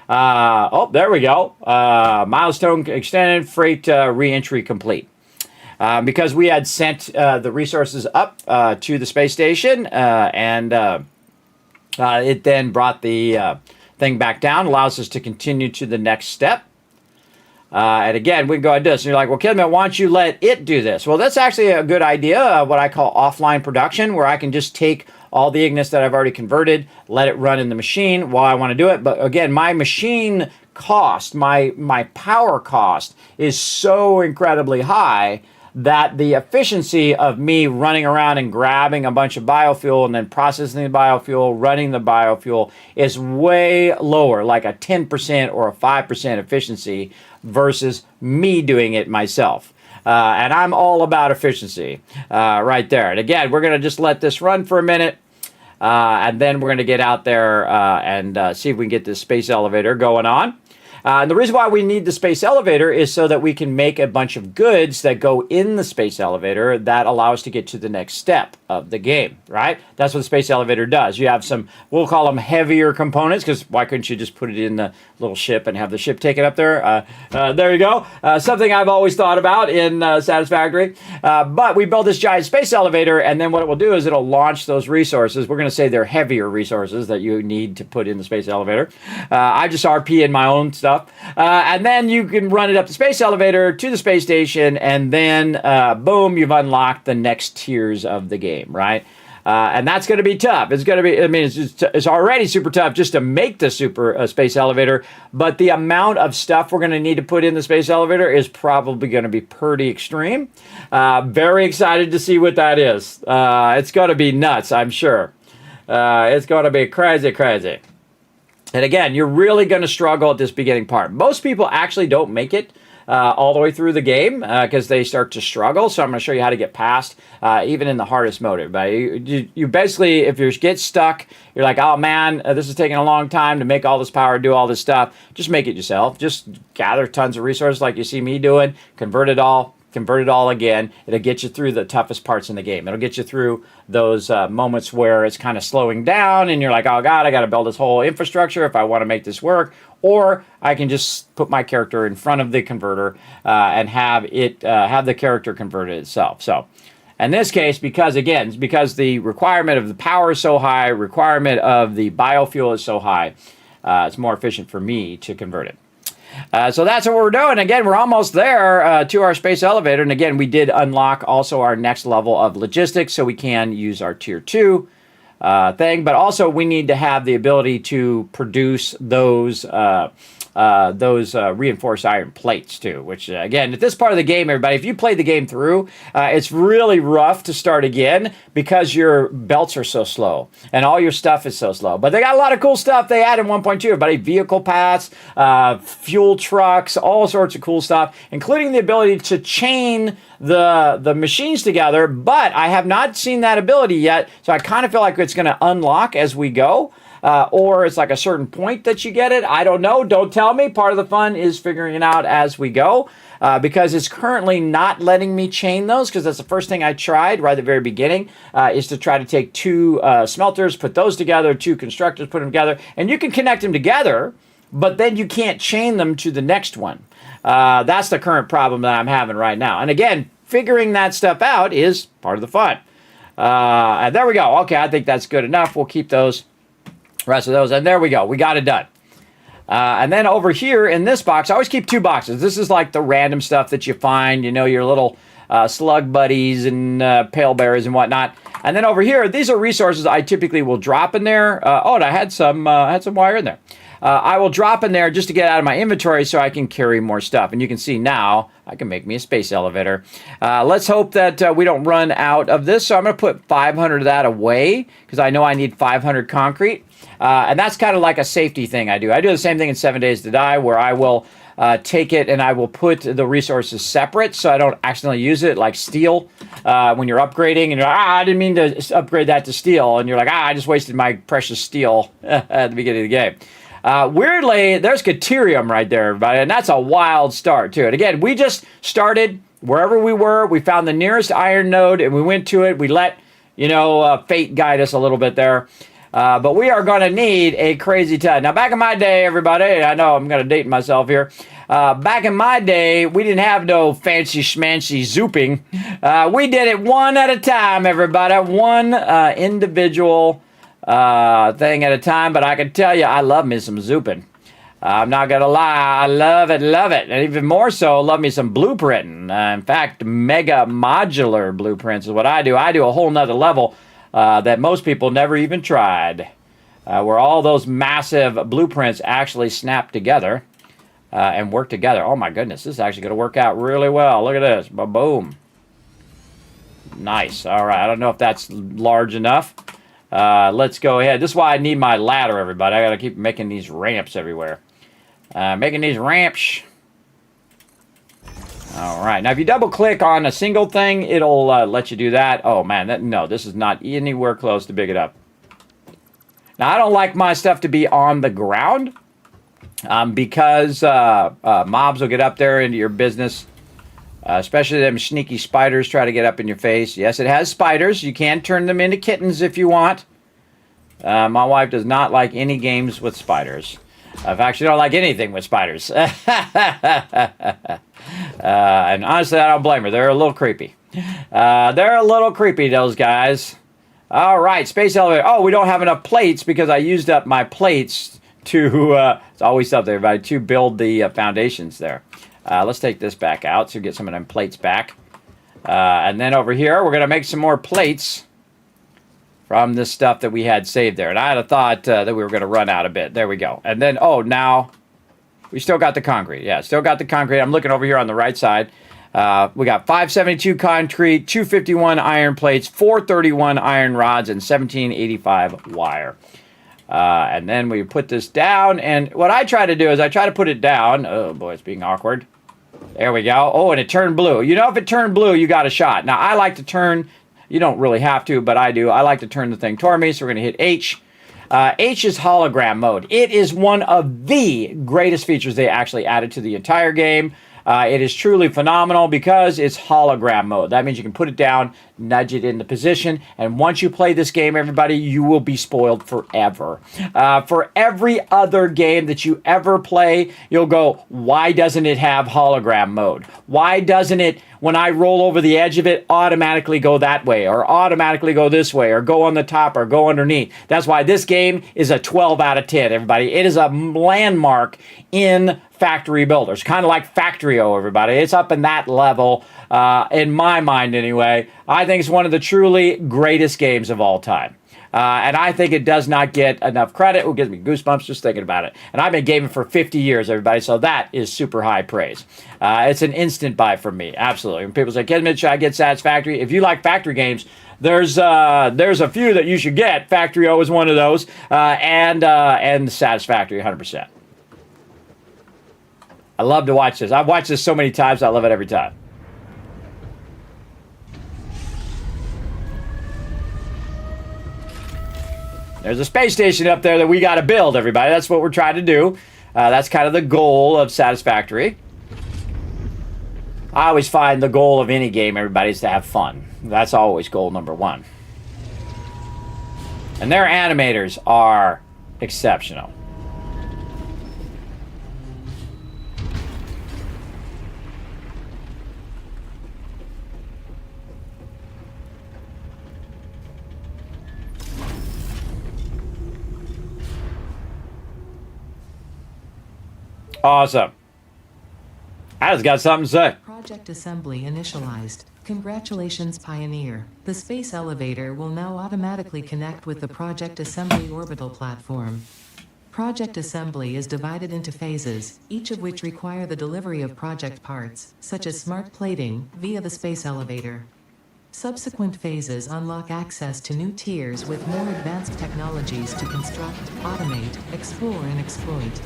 [SPEAKER 4] Oh, there we go. Milestone extended, freight re-entry complete. Because we had sent the resources up to the space station, and it then brought the thing back down, allows us to continue to the next step. And again, we can go ahead and do this. And you're like, well, Kismet, why don't you let it do this? Well, that's actually a good idea, what I call offline production, where I can just take all the ignits that I've already converted, let it run in the machine while I want to do it. But again, my machine cost, my power cost is so incredibly high that the efficiency of me running around and grabbing a bunch of biofuel and then processing the biofuel, running the biofuel is way lower, like a 10% or a 5% efficiency versus me doing it myself. And I'm all about efficiency right there. And again, we're going to just let this run for a minute. And then we're going to get out there and see if we can get this space elevator going on. And the reason why we need the space elevator is so that we can make a bunch of goods that go in the space elevator that allow us to get to the next step of the game, right? That's what the space elevator does. You have some, we'll call them heavier components, because why couldn't you just put it in the little ship and have the ship take it up there? There you go. Something I've always thought about in Satisfactory. But we build this giant space elevator, and then what it will do is it'll launch those resources. We're going to say they're heavier resources that you need to put in the space elevator. I just RP in my own stuff. And then you can run it up the space elevator to the space station, and then boom, you've unlocked the next tiers of the game, right? And that's going to be tough. It's going to be, I mean, it's already super tough just to make the space elevator, but the amount of stuff we're going to need to put in the space elevator is probably going to be pretty extreme. Very excited to see what that is. It's going to be nuts, I'm sure. It's going to be crazy, crazy. And again, you're really going to struggle at this beginning part. Most people actually don't make it all the way through the game because they start to struggle. So I'm going to show you how to get past, even in the hardest mode. Everybody, you basically, if you get stuck, you're like, oh man, this is taking a long time to make all this power, do all this stuff. Just make it yourself. Just gather tons of resources like you see me doing, convert it all again. It'll get you through the toughest parts in the game. It'll get you through those moments where it's kind of slowing down and you're like, oh God, I got to build this whole infrastructure if I want to make this work. Or I can just put my character in front of the converter and have it have the character convert it itself. So in this case, because the requirement of the power is so high, requirement of the biofuel is so high, it's more efficient for me to convert it. So that's what we're doing. Again, we're almost there to our space elevator. And again, we did unlock also our next level of logistics, so we can use our tier 2 thing. But also, we need to have the ability to produce those reinforced iron plates too, which again, at this part of the game, everybody, if you play the game through, it's really rough to start again because your belts are so slow and all your stuff is so slow. But they got a lot of cool stuff they add in 1.2, everybody. Vehicle paths, fuel trucks, all sorts of cool stuff, including the ability to chain the machines together. But I have not seen that ability yet, so I kind of feel like it's going to unlock as we go. Or it's like a certain point that you get it. I don't know. Don't tell me. Part of the fun is figuring it out as we go because it's currently not letting me chain those, because that's the first thing I tried right at the very beginning is to try to take two smelters, put those together, two constructors, put them together, and you can connect them together, but then you can't chain them to the next one. That's the current problem that I'm having right now. And again, figuring that stuff out is part of the fun. And there we go. Okay, I think that's good enough. We'll keep those. Rest of those, and there we go. We got it done. And then over here in this box, I always keep 2 boxes. This is like the random stuff that you find, you know, your little slug buddies and pale berries and whatnot. And then over here, these are resources I typically will drop in there. And I had some wire in there. I will drop in there just to get out of my inventory so I can carry more stuff. And you can see now I can make me a space elevator. Let's hope that we don't run out of this. So I'm going to put 500 of that away because I know I need 500 concrete. And that's kind of like a safety thing I do. I do the same thing in 7 Days to Die, where I will take it and I will put the resources separate so I don't accidentally use it, like steel. When you're upgrading and you're like, I didn't mean to upgrade that to steel. And you're like, I just wasted my precious steel at the beginning of the game. Weirdly, there's Caterium right there, everybody, and that's a wild start to it. Again, we just started wherever we were. We found the nearest iron node, and we went to it. We let, fate guide us a little bit there. But we are going to need a crazy ton. Now, back in my day, everybody, I know I'm going to date myself here. Back in my day, we didn't have no fancy schmancy zooping. We did it one at a time, everybody. One individual thing at a time. But I can tell you, I love me some zooping. I'm not going to lie. I love it, love it. And even more so, love me some blueprinting. In fact, mega modular blueprints is what I do. I do a whole nother level that most people never even tried, where all those massive blueprints actually snap together. and work together. Oh my goodness, this is actually going to work out really well. Look at this. Boom. Nice. All right. I don't know if that's large enough. Let's go ahead. This is why I need my ladder, everybody. I got to keep making these ramps everywhere. Making these ramps. All right. Now, if you double-click on a single thing, it'll let you do that. Oh, man. No, this is not anywhere close to big enough. Now, I don't like my stuff to be on the ground because mobs will get up there into your business. Especially them sneaky spiders try to get up in your face. Yes, it has spiders. You can turn them into kittens if you want. My wife does not like any games with spiders. In fact, she don't like anything with spiders. And honestly, I don't blame her. They're a little creepy. Those guys. All right, space elevator. Oh, we don't have enough plates because I used up my plates to, it's always up there, everybody, to build the foundations there. Let's take this back out so we get some of them plates back. And then over here, we're going to make some more plates from this stuff that we had saved there. And I had a thought that we were going to run out a bit. There we go. And then, oh, now we still got the concrete. Yeah, still got the concrete. I'm looking over here on the right side. We got 572 concrete, 251 iron plates, 431 iron rods, and 1785 wire. And then we put this down. And what I try to do is I try to put it down. Oh, boy, it's being awkward. There we go. Oh, and it turned blue. You know, if it turned blue, you got a shot. Now, I like to turn, you don't really have to, but I do. I like to turn the thing toward me, so we're going to hit H. H is hologram mode. It is one of the greatest features they actually added to the entire game. It is truly phenomenal because it's hologram mode. That means you can put it down, nudge it into position, and once you play this game, everybody, you will be spoiled forever. For every other game that you ever play, you'll go, why doesn't it have hologram mode? Why doesn't it, when I roll over the edge of it, automatically go that way, or automatically go this way, or go on the top, or go underneath? That's why this game is a 12 out of 10, everybody. It is a landmark in factory builders, kind of like Factorio, everybody. It's up in that level, in my mind anyway. I think it's one of the truly greatest games of all time. And I think it does not get enough credit. It gives me goosebumps just thinking about it. And I've been gaming for 50 years, everybody, so that is super high praise. It's an instant buy for me, absolutely. When people say, Kismet, should I get Satisfactory? If you like factory games, there's a few that you should get. Factorio is one of those, and Satisfactory, 100%. I love to watch this. I've watched this so many times, I love it every time. There's a space station up there that we got to build, everybody. That's what we're trying to do. That's kind of the goal of Satisfactory. I always find the goal of any game, everybody, is to have fun. That's always goal number one. And their animators are exceptional. Awesome. I just got something to say.
[SPEAKER 6] Project assembly initialized. Congratulations, Pioneer. The space elevator will now automatically connect with the Project Assembly orbital platform. Project assembly is divided into phases, each of which require the delivery of project parts, such as smart plating, via the space elevator. Subsequent phases unlock access to new tiers with more advanced technologies to construct, automate, explore, and exploit.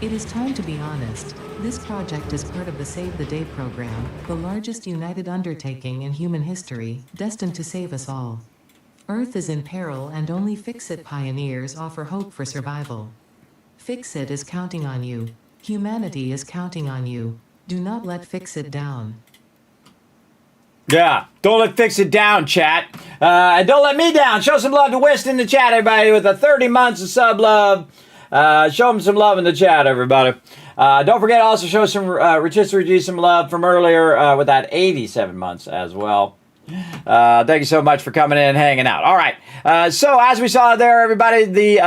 [SPEAKER 6] It is time to be honest. This project is part of the Save the Day program, the largest united undertaking in human history, destined to save us all. Earth is in peril and only Fix-It pioneers offer hope for survival. Fix-It is counting on you. Humanity is counting on you. Do not let Fix-It down.
[SPEAKER 4] Yeah, don't let Fix-It down, chat. And don't let me down. Show some love to West in the chat, everybody, with the 30 months of sub love. Show them some love in the chat, everybody. Don't forget to also show some rotisserie some love from earlier with that 87 months as well. Thank you so much for coming in and hanging out. All right. So as we saw there, everybody, the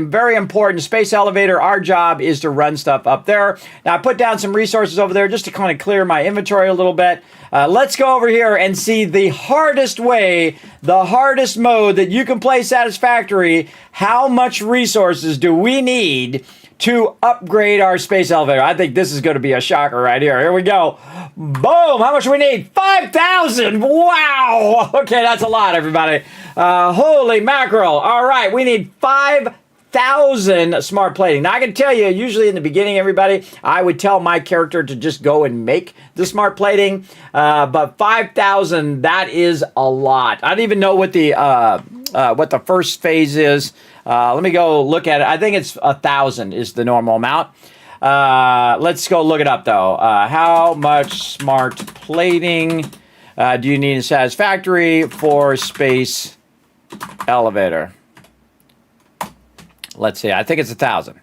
[SPEAKER 4] very important space elevator, our job is to run stuff up there. Now, I put down some resources over there just to kind of clear my inventory a little bit. Let's go over here and see the hardest way, the hardest mode that you can play Satisfactory. How much resources do we need to upgrade our space elevator. I think this is going to be a shocker right here. Here we go. Boom. How much do we need? 5,000. Wow. Okay, that's a lot, everybody. Holy mackerel. All right, we need 5,000 smart plating. Now, I can tell you, usually in the beginning, everybody, I would tell my character to just go and make the smart plating. But 5,000, that is a lot. I don't even know what the first phase is. Let me go look at it. I think it's 1,000 is the normal amount. Let's go look it up, though. How much smart plating do you need in Satisfactory for space elevator? Let's see. I think it's 1,000.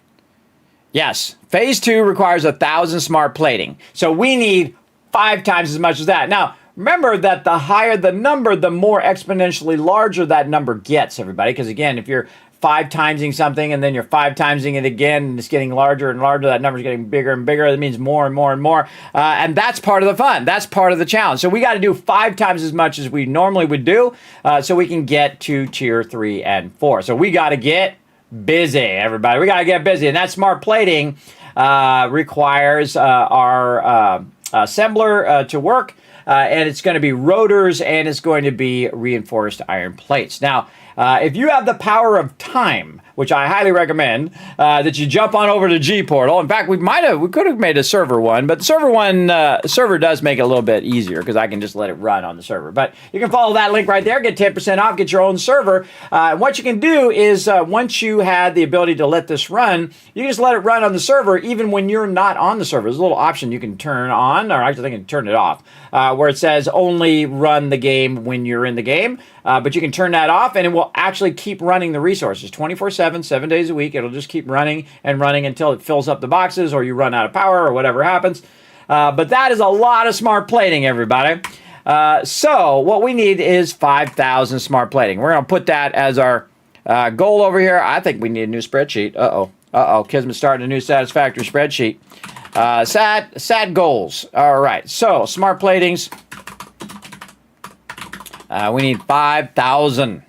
[SPEAKER 4] Yes. Phase 2 requires 1,000 smart plating. So we need 5 times as much as that. Now, remember that the higher the number, the more exponentially larger that number gets, everybody. Because, again, if you're 5 timesing something and then you're 5 timesing it again and it's getting larger and larger, that number's getting bigger and bigger. That means more and more and more. And that's part of the fun. That's part of the challenge. So we got to do 5 times as much as we normally would do so we can get to tier 3 and 4. So we got to get busy, everybody. We got to get busy. And that smart plating requires our assembler to work. And it's going to be rotors and it's going to be reinforced iron plates. Now, if you have the power of time, which I highly recommend, that you jump on over to G Portal. In fact, we could have made a server one, but the server does make it a little bit easier because I can just let it run on the server. But you can follow that link right there, get 10% off, get your own server. What you can do is once you had the ability to let this run, you can just let it run on the server even when you're not on the server. There's a little option you can turn on, or actually I can turn it off, where it says only run the game when you're in the game. But you can turn that off and it will actually keep running the resources 24/7, 7 days a week. It'll just keep running and running until it fills up the boxes or you run out of power or whatever happens. But that is a lot of smart plating, everybody. So what we need is 5,000 smart plating. We're going to put that as our goal over here. I think we need a new spreadsheet. Kismet's starting a new Satisfactory spreadsheet. Sad goals. All right. So smart platings. We need 5,000.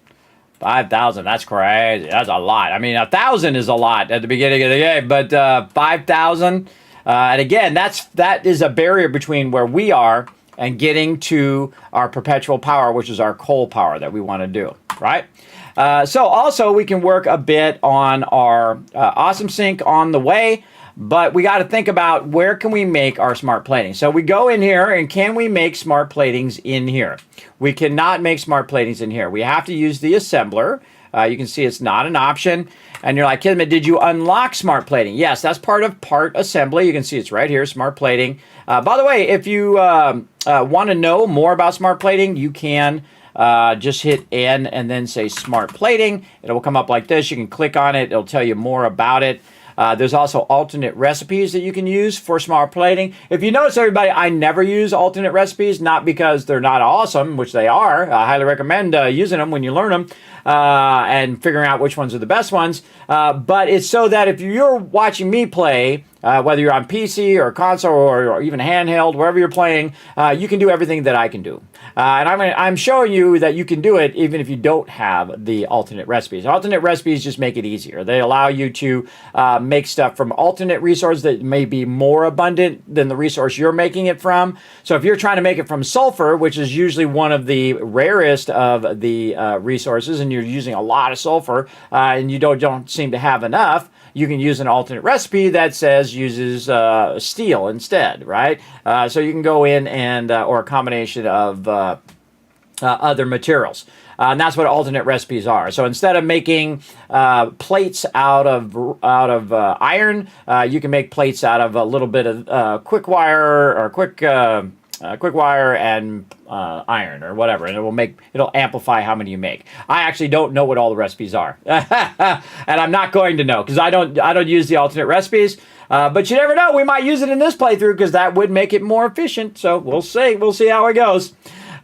[SPEAKER 4] 5,000. That's crazy. That's a lot. I mean, 1,000 is a lot at the beginning of the game, but 5,000. And again, that is a barrier between where we are and getting to our perpetual power, which is our coal power that we want to do, right? So also we can work a bit on our awesome sync on the way. But we got to think about where can we make our smart plating. So we go in here and can we make smart platings in here? We cannot make smart platings in here. We have to use the assembler. You can see it's not an option. And you're like, Kismet, did you unlock smart plating? Yes, that's part of part assembly. You can see it's right here, smart plating. By the way, if you want to know more about smart plating, you can just hit N and then say smart plating. It will come up like this. You can click on it. It'll tell you more about it. There's also alternate recipes that you can use for smart plating. If you notice, everybody, I never use alternate recipes, not because they're not awesome, which they are. I highly recommend using them when you learn them and figuring out which ones are the best ones. But it's so that if you're watching me play, whether you're on PC or console or even handheld, wherever you're playing, you can do everything that I can do. And I'm showing you that you can do it even if you don't have the alternate recipes. Alternate recipes just make it easier. They allow you to make stuff from alternate resources that may be more abundant than the resource you're making it from. So if you're trying to make it from sulfur, which is usually one of the rarest of the resources, and you're using a lot of sulfur and you don't seem to have enough, you can use an alternate recipe that says uses steel instead, right? So you can go in and, or a combination of other materials. And that's what alternate recipes are. So instead of making plates out of iron, you can make plates out of a little bit of quick wire or quick wire and iron or whatever, and it'll amplify how many you make. I actually don't know what all the recipes are, and I'm not going to know because I don't use the alternate recipes. But you never know, we might use it in this playthrough because that would make it more efficient. So we'll see how it goes.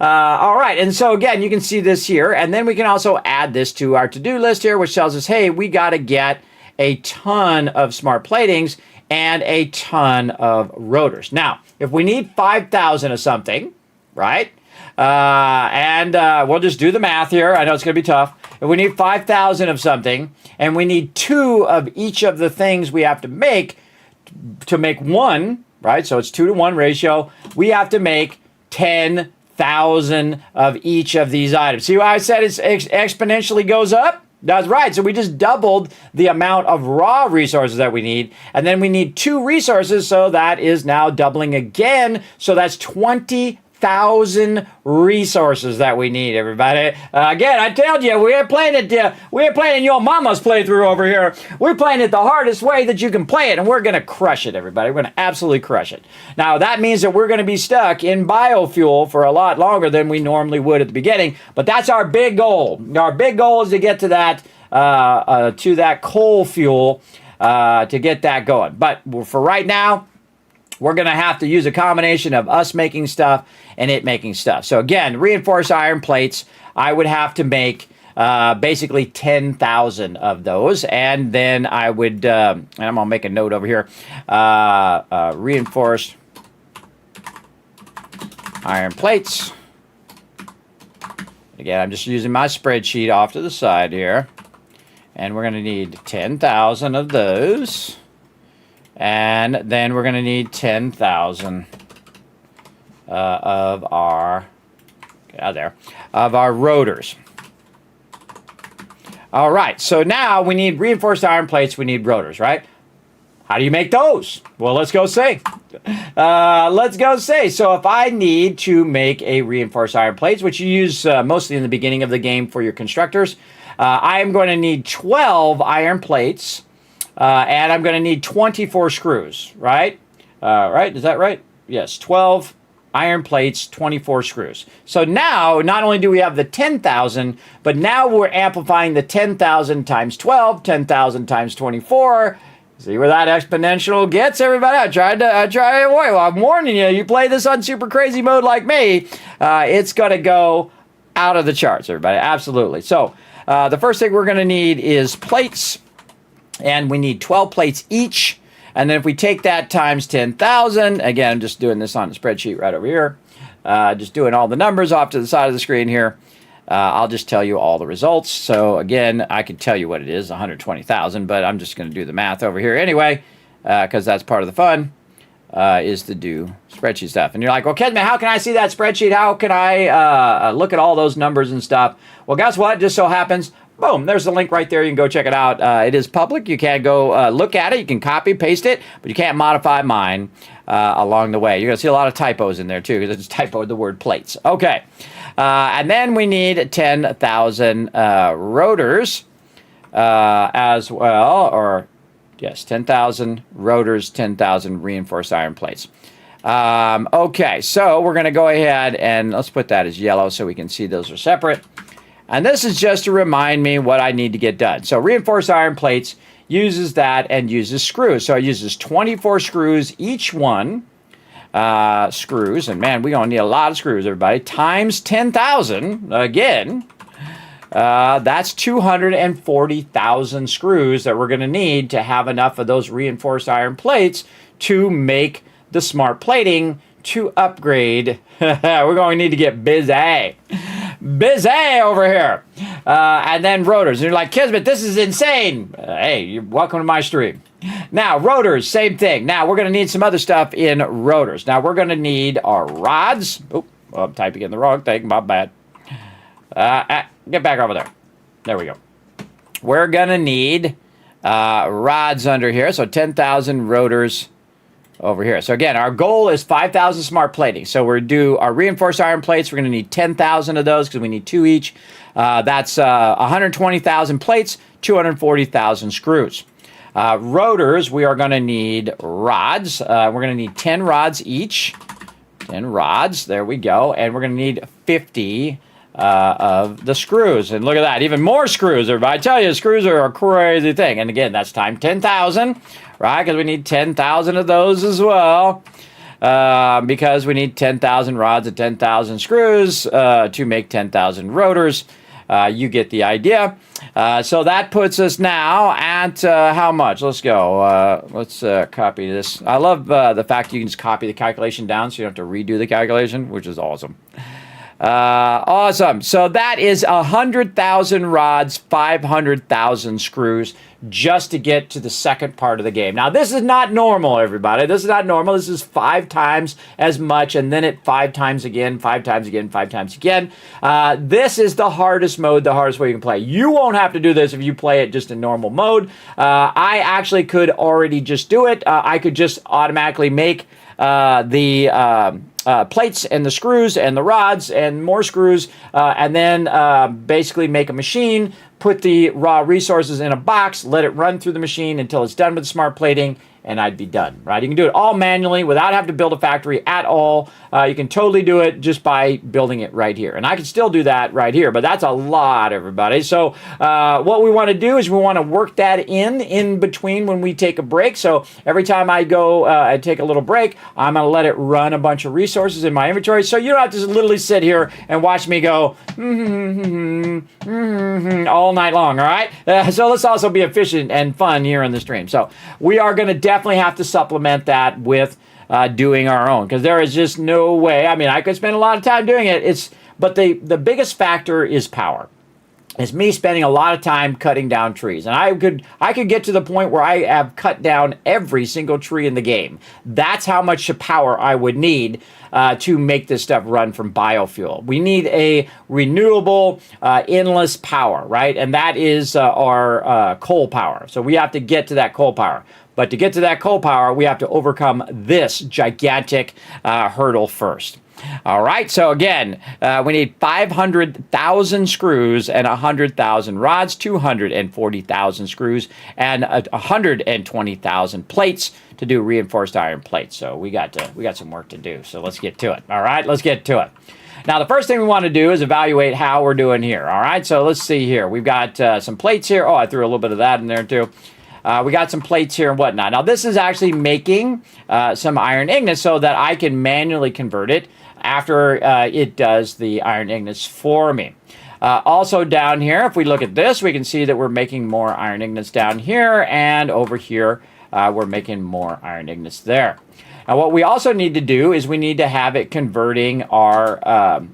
[SPEAKER 4] All right, and so again, you can see this here, and then we can also add this to our to-do list here, which tells us, hey, we got to get a ton of smart platings and a ton of rotors. Now, if we need 5,000 of something, right, And we'll just do the math here. I know it's going to be tough. If we need 5,000 of something, and we need 2 of each of the things we have to make one, right? So it's 2 to 1 ratio. We have to make 10,000 of each of these items. See why I said it exponentially goes up? That's right. So we just doubled the amount of raw resources that we need. And then we need 2 resources. So that is now doubling again. So that's 20,000 resources that we need, everybody. Again, I told you, we ain't playing it. We ain't playing your mama's playthrough over here. We're playing it the hardest way that you can play it, and we're going to crush it, everybody. We're going to absolutely crush it. Now, that means that we're going to be stuck in biofuel for a lot longer than we normally would at the beginning, but that's our big goal. Our big goal is to get to that coal fuel to get that going. But for right now, we're going to have to use a combination of us making stuff and it making stuff. So again, reinforced iron plates, I would have to make basically 10,000 of those. And then I would, and I'm going to make a note over here, reinforced iron plates. Again, I'm just using my spreadsheet off to the side here. And we're going to need 10,000 of those. And then we're going to need 10,000 of our rotors. All right, so now we need reinforced iron plates. We need rotors, right? How do you make those? Well, let's go see. So if I need to make a reinforced iron plates, which you use mostly in the beginning of the game for your constructors, I am going to need 12 iron plates. And I'm going to need 24 screws, right? Right? Is that right? Yes, 12 iron plates, 24 screws. So now, not only do we have the 10,000, but now we're amplifying the 10,000 times 12, 10,000 times 24. See where that exponential gets, everybody? I tried to avoid. Well, I'm warning you, you play this on super crazy mode like me, it's going to go out of the charts, everybody. Absolutely. So the first thing we're going to need is plates. And we need 12 plates each. And then if we take that times 10,000, again, I'm just doing this on the spreadsheet right over here. Just doing all the numbers off to the side of the screen here. I'll just tell you all the results. So again, I can tell you what it is, 120,000, but I'm just going to do the math over here anyway, because that's part of the fun, is to do spreadsheet stuff. And you're like, well, Kismet, how can I see that spreadsheet? How can I look at all those numbers and stuff? Well, guess what? Just so happens, boom, there's the link right there. You can go check it out. It is public. You can go look at it. You can copy, paste it, but you can't modify mine along the way. You're going to see a lot of typos in there, too, because it's typoed the word plates. Okay. And then we need 10,000 rotors as well, or yes, 10,000 rotors, 10,000 reinforced iron plates. Okay, so we're going to go ahead and let's put that as yellow so we can see those are separate. And this is just to remind me what I need to get done. So reinforced iron plates uses that and uses screws. So it uses 24 screws each one. Screws, and man, we're going to need a lot of screws, everybody, times 10,000, again, that's 240,000 screws that we're going to need to have enough of those reinforced iron plates to make the smart plating to upgrade. We're going to need to get busy over here. And then rotors. And you're like, Kismet, this is insane. Hey, you're welcome to my stream. Now, rotors, same thing. Now, we're going to need some other stuff in rotors. Now, we're going to need our rods. Oh, I'm typing in the wrong thing. My bad. Get back over there. There we go. We're going to need rods under here. So 10,000 rotors over here. So again, our goal is 5,000 smart plating. So we're do our reinforced iron plates. We're going to need 10,000 of those because we need 2 each. That's 120,000 plates, 240,000 screws. Rotors, we are going to need rods. We're going to need 10 rods each. 10 rods. There we go. And we're going to need 50 of the screws. And look at that. Even more screws, everybody. I tell you, screws are a crazy thing. And again, that's times 10,000, right? Because we need 10,000 of those as well. Because we need 10,000 rods and 10,000 screws to make 10,000 rotors. You get the idea. So that puts us now at how much? Let's go. Let's copy this. I love the fact you can just copy the calculation down so you don't have to redo the calculation, which is awesome. Awesome. So that is 100,000 rods, 500,000 screws just to get to the second part of the game. Now, this is not normal, everybody. This is not normal. This is 5 times as much, and then it 5 times again, 5 times again, 5 times again. This is the hardest mode, the hardest way you can play. You won't have to do this if you play it just in normal mode. I actually could already just do it. I could just automatically make the plates and the screws and the rods and more screws, and then basically make a machine, put the raw resources in a box, let it run through the machine until it's done with the smart plating, and I'd be done, right? You can do it all manually without having to build a factory at all. You can totally do it just by building it right here. And I can still do that right here, but that's a lot, everybody. So what we want to do is we want to work that in between when we take a break. So every time I go and take a little break, I'm going to let it run a bunch of resources in my inventory. So you don't have to just literally sit here and watch me go all night long, all right? So let's also be efficient and fun here in the stream. So we are going to definitely have to supplement that with doing our own, because there is just no way. I mean, I could spend a lot of time doing it. But the biggest factor is power. It's me spending a lot of time cutting down trees. And I could get to the point where I have cut down every single tree in the game. That's how much power I would need to make this stuff run from biofuel. We need a renewable, endless power, right? And that is our coal power. So we have to get to that coal power. But to get to that coal power, we have to overcome this gigantic hurdle first. All right, so again, we need 500,000 screws and 100,000 rods, 240,000 screws, and 120,000 plates to do reinforced iron plates. So we got some work to do. So let's get to it. All right, let's get to it. Now, the first thing we want to do is evaluate how we're doing here. All right, so let's see here. We've got some plates here. Oh, I threw a little bit of that in there too. We got some plates here and whatnot. Now, this is actually making some iron ingots so that I can manually convert it after it does the iron ingots for me. Also down here, if we look at this, we can see that we're making more iron ingots down here, and over here, we're making more iron ingots there. Now, what we also need to do is we need to have it converting our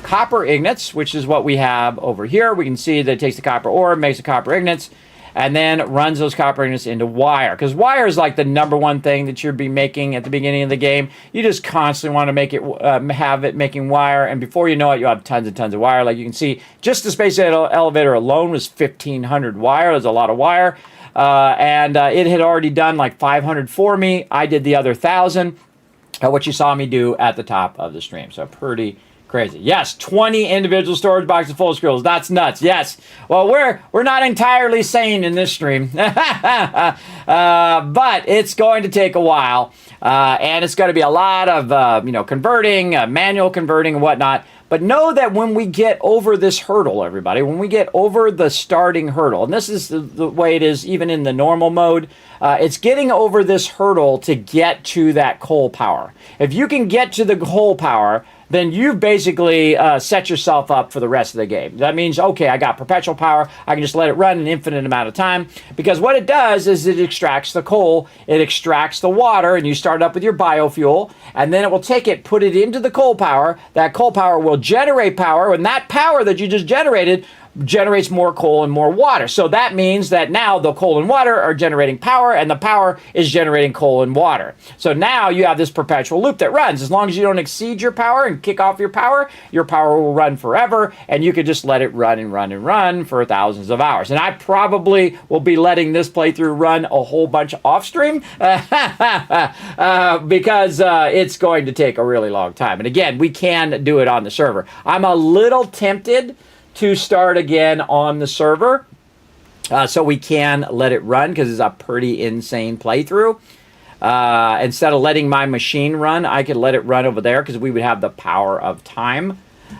[SPEAKER 4] copper ingots, which is what we have over here. We can see that it takes the copper ore, makes the copper ingots, and then runs those copper ingots into wire. Because wire is like the #1 thing that you'd be making at the beginning of the game. You just constantly want to make it, have it making wire, and before you know it, you have tons and tons of wire. Like you can see, just the space elevator alone was 1,500 wire. There's a lot of wire. And it had already done like 500 for me. I did the other 1,000, what you saw me do at the top of the stream. So pretty crazy. Yes, 20 individual storage boxes full of screws. That's nuts. Yes. Well, we're not entirely sane in this stream, but it's going to take a while, and it's going to be a lot of converting, manual converting, and whatnot. But know that when we get over this hurdle, everybody, when we get over the starting hurdle, and this is the way it is even in the normal mode, it's getting over this hurdle to get to that coal power. If you can get to the coal power, then you've basically set yourself up for the rest of the game. That means, okay, I got perpetual power. I can just let it run an infinite amount of time, because what it does is it extracts the coal, it extracts the water, and you start up with your biofuel, and then it will take it, put it into the coal power. That coal power will generate power, and that power that you just generated generates more coal and more water. So that means that now the coal and water are generating power, and the power is generating coal and water. So now you have this perpetual loop that runs. As long as you don't exceed your power and kick off your power will run forever, and you could just let it run and run and run for thousands of hours. And I probably will be letting this playthrough run a whole bunch off stream because it's going to take a really long time. And again, we can do it on the server. I'm a little tempted to start again on the server, so we can let it run, because it's a pretty insane playthrough. Instead of letting my machine run, I could let it run over there, because we would have the power of time.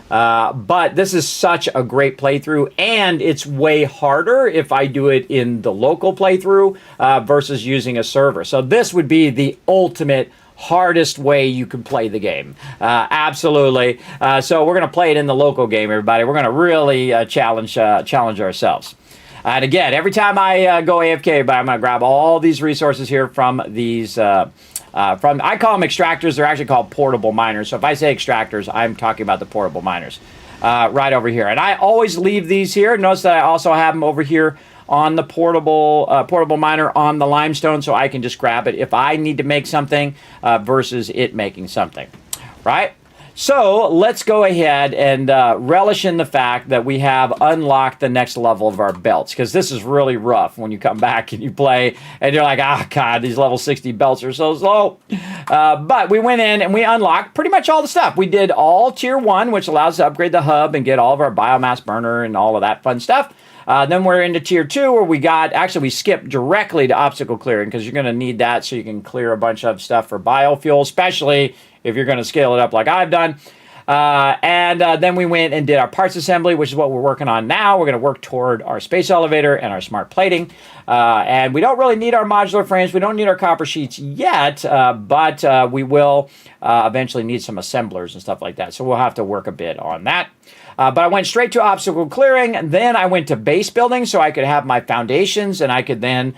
[SPEAKER 4] But this is such a great playthrough, and it's way harder if I do it in the local playthrough versus using a server. So this would be the ultimate hardest way you can play the game. Absolutely. So we're going to play it in the local game, everybody. We're going to really challenge ourselves. And again, every time I go AFK, but I'm going to grab all these resources here from these I call them extractors. They're actually called portable miners. So if I say extractors, I'm talking about the portable miners right over here. And I always leave these here. Notice that I also have them over here on the portable miner on the limestone, so I can just grab it if I need to make something versus it making something, right? So let's go ahead and relish in the fact that we have unlocked the next level of our belts, because this is really rough when you come back and you play and you're like, oh God, these level 60 belts are so slow. But we went in and we unlocked pretty much all the stuff. We did all tier 1, which allows us to upgrade the hub and get all of our biomass burner and all of that fun stuff. Then we're into tier 2 where we skipped directly to obstacle clearing, because you're going to need that so you can clear a bunch of stuff for biofuel, especially if you're going to scale it up like I've done. Then we went and did our parts assembly, which is what we're working on now. We're going to work toward our space elevator and our smart plating. And we don't really need our modular frames. We don't need our copper sheets yet, but we will eventually need some assemblers and stuff like that. So we'll have to work a bit on that. But I went straight to obstacle clearing. Then I went to base building so I could have my foundations, and I could then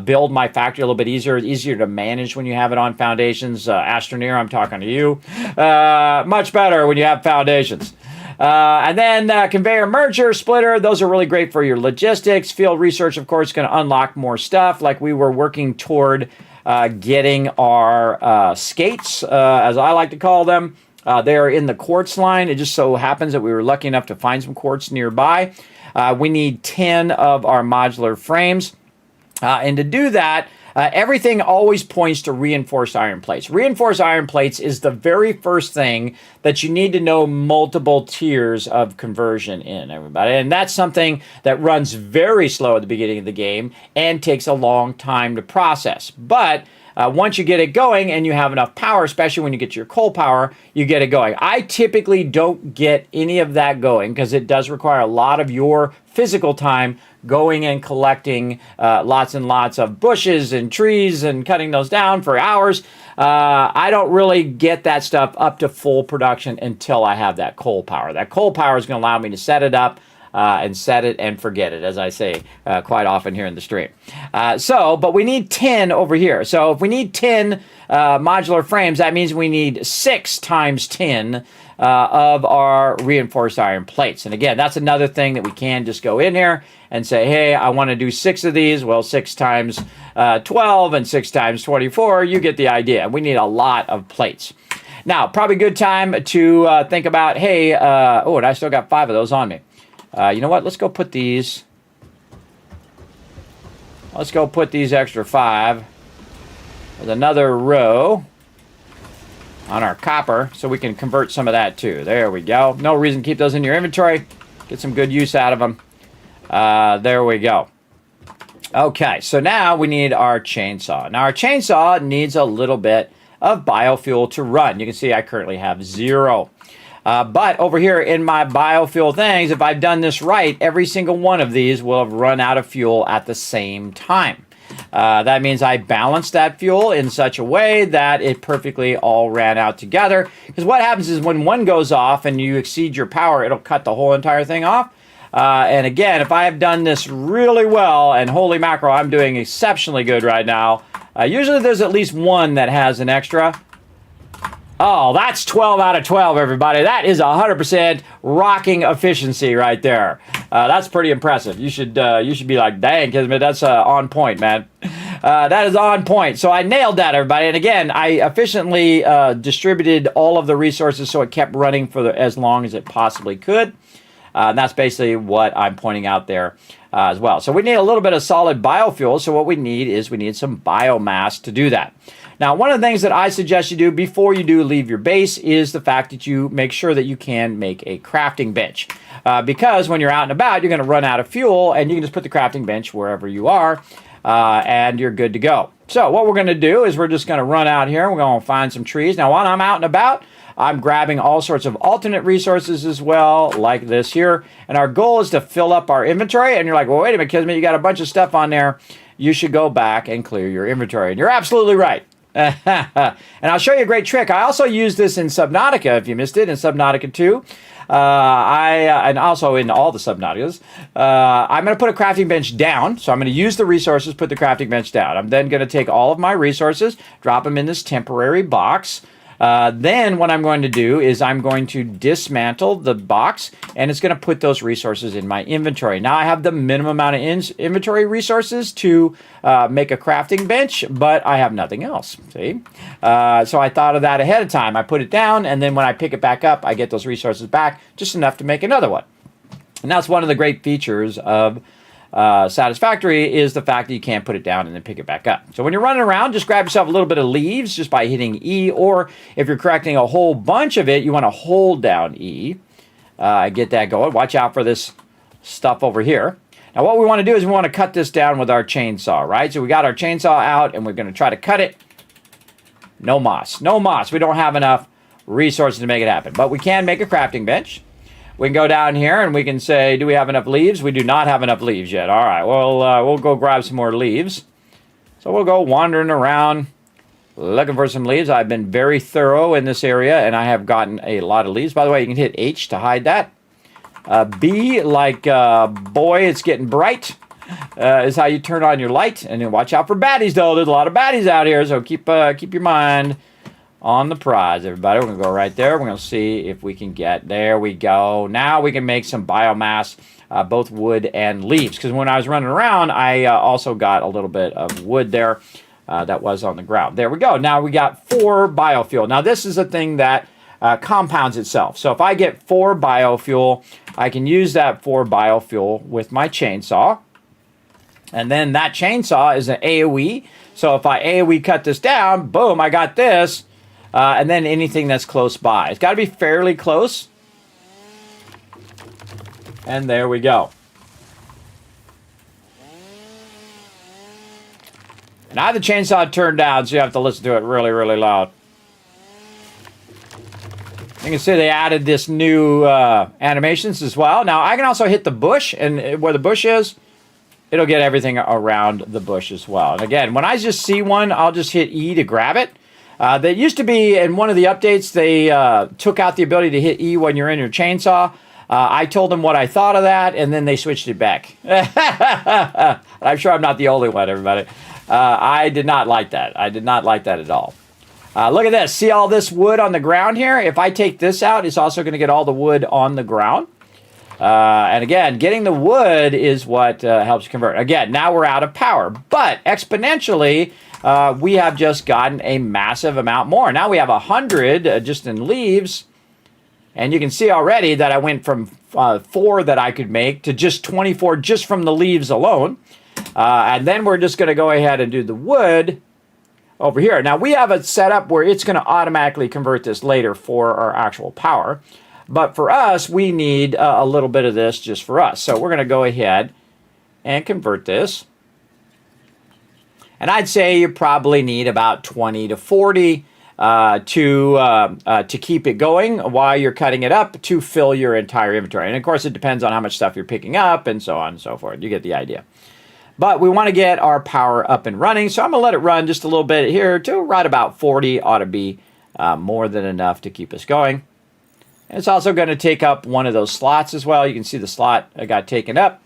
[SPEAKER 4] build my factory a little bit easier. Easier to manage when you have it on foundations. Astroneer, I'm talking to you. Much better when you have foundations. And then conveyor merger, splitter, those are really great for your logistics. Field research, of course, is going to unlock more stuff. Like we were working toward getting our skates, as I like to call them. They're in the quartz line. It just so happens that we were lucky enough to find some quartz nearby. We need 10 of our modular frames. And to do that, everything always points to reinforced iron plates. Reinforced iron plates is the very first thing that you need to know multiple tiers of conversion in, everybody. And that's something that runs very slow at the beginning of the game and takes a long time to process. But once you get it going and you have enough power, especially when you get your coal power, you get it going. I typically don't get any of that going because it does require a lot of your physical time going and collecting lots and lots of bushes and trees and cutting those down for hours. I don't really get that stuff up to full production until I have that coal power. That coal power is going to allow me to set it up and set it and forget it, as I say quite often here in the stream. But we need 10 over here. So if we need 10 modular frames, that means we need 6 times 10 of our reinforced iron plates. And again, that's another thing that we can just go in here and say, hey, I want to do 6 of these. Well, 6 times 12 and 6 times 24, you get the idea. We need a lot of plates. Now, probably a good time to think about, hey, and I still got 5 of those on me. You know what? Let's go put these. Let's go put these extra 5 with another row on our copper so we can convert some of that too. There we go. No reason to keep those in your inventory. Get some good use out of them. There we go. Okay, so now we need our chainsaw. Now our chainsaw needs a little bit of biofuel to run. You can see I currently have 0. But over here in my biofuel things, if I've done this right, every single one of these will have run out of fuel at the same time. That means I balanced that fuel in such a way that it perfectly all ran out together. Because what happens is when one goes off and you exceed your power, it'll cut the whole entire thing off. And again, if I have done this really well, and holy mackerel, I'm doing exceptionally good right now, usually there's at least one that has an extra. Oh, that's 12 out of 12, everybody. That is 100% rocking efficiency right there. That's pretty impressive. You should be like, dang, Kismet, that's on point, man. That is on point. So I nailed that, everybody. And again, I efficiently distributed all of the resources so it kept running for as long as it possibly could. And that's basically what I'm pointing out there as well. So we need a little bit of solid biofuel. So what we need some biomass to do that. Now, one of the things that I suggest you do before you do leave your base is the fact that you make sure that you can make a crafting bench. Because when you're out and about, you're going to run out of fuel, and you can just put the crafting bench wherever you are, and you're good to go. So what we're going to do is we're just going to run out here. We're going to find some trees. Now, while I'm out and about, I'm grabbing all sorts of alternate resources as well, like this here. And our goal is to fill up our inventory. And you're like, well, wait a minute, Kismet, you got a bunch of stuff on there. You should go back and clear your inventory. And you're absolutely right. And I'll show you a great trick. I also use this in Subnautica, if you missed it, in Subnautica 2. And also in all the Subnauticas. I'm going to put a crafting bench down. So I'm going to use the resources, put the crafting bench down. I'm then going to take all of my resources, drop them in this temporary box. Then what I'm going to do is I'm going to dismantle the box, and it's going to put those resources in my inventory. Now I have the minimum amount of inventory resources to make a crafting bench, but I have nothing else, see? So I thought of that ahead of time. I put it down, and then when I pick it back up, I get those resources back, just enough to make another one. And that's one of the great features of Satisfactory, is the fact that you can't put it down and then pick it back up. So when you're running around, just grab yourself a little bit of leaves just by hitting E, or if you're collecting a whole bunch of it, you want to hold down E. Get that going. Watch out for this stuff over here. Now what we want to do is we want to cut this down with our chainsaw, right? So we got our chainsaw out and we're going to try to cut it. No moss. No moss. We don't have enough resources to make it happen, but we can make a crafting bench. We can go down here and we can say, do we have enough leaves? We do not have enough leaves yet. All right, well, we'll go grab some more leaves. So we'll go wandering around looking for some leaves. I've been very thorough in this area, and I have gotten a lot of leaves. By the way, you can hit H to hide that. B, like boy, it's getting bright, is how you turn on your light. And then watch out for baddies, though. There's a lot of baddies out here, so keep your mind on the prize, everybody. We're going to go right there. We're going to see if we can get, there we go. Now we can make some biomass, both wood and leaves. Because when I was running around, I also got a little bit of wood there that was on the ground. There we go. Now we got 4 biofuel. Now this is a thing that compounds itself. So if I get 4 biofuel, I can use that 4 biofuel with my chainsaw. And then that chainsaw is an AoE. So if I AoE cut this down, boom, I got this. And then anything that's close by. It's got to be fairly close. And there we go. And I have the chainsaw turned down, so you have to listen to it really, really loud. You can see they added this new animations as well. Now, I can also hit the bush, and where the bush is, it'll get everything around the bush as well. And again, when I just see one, I'll just hit E to grab it. That used to be, in one of the updates, they took out the ability to hit E when you're in your chainsaw. I told them what I thought of that, and then they switched it back. I'm sure I'm not the only one, everybody. I did not like that. I did not like that at all. Look at this. See all this wood on the ground here? If I take this out, it's also going to get all the wood on the ground. And again, getting the wood is what helps convert. Again, now we're out of power. But exponentially, we have just gotten a massive amount more. Now we have 100 just in leaves. And you can see already that I went from 4 that I could make to just 24 just from the leaves alone. And then we're just going to go ahead and do the wood over here. Now we have it set up where it's going to automatically convert this later for our actual power. But for us, we need a little bit of this just for us. So we're going to go ahead and convert this. And I'd say you probably need about 20 to 40 to keep it going while you're cutting it up to fill your entire inventory. And of course, it depends on how much stuff you're picking up and so on and so forth. You get the idea. But we want to get our power up and running. So I'm going to let it run just a little bit here to right about 40 ought to be more than enough to keep us going. And it's also going to take up one of those slots as well. You can see the slot got taken up.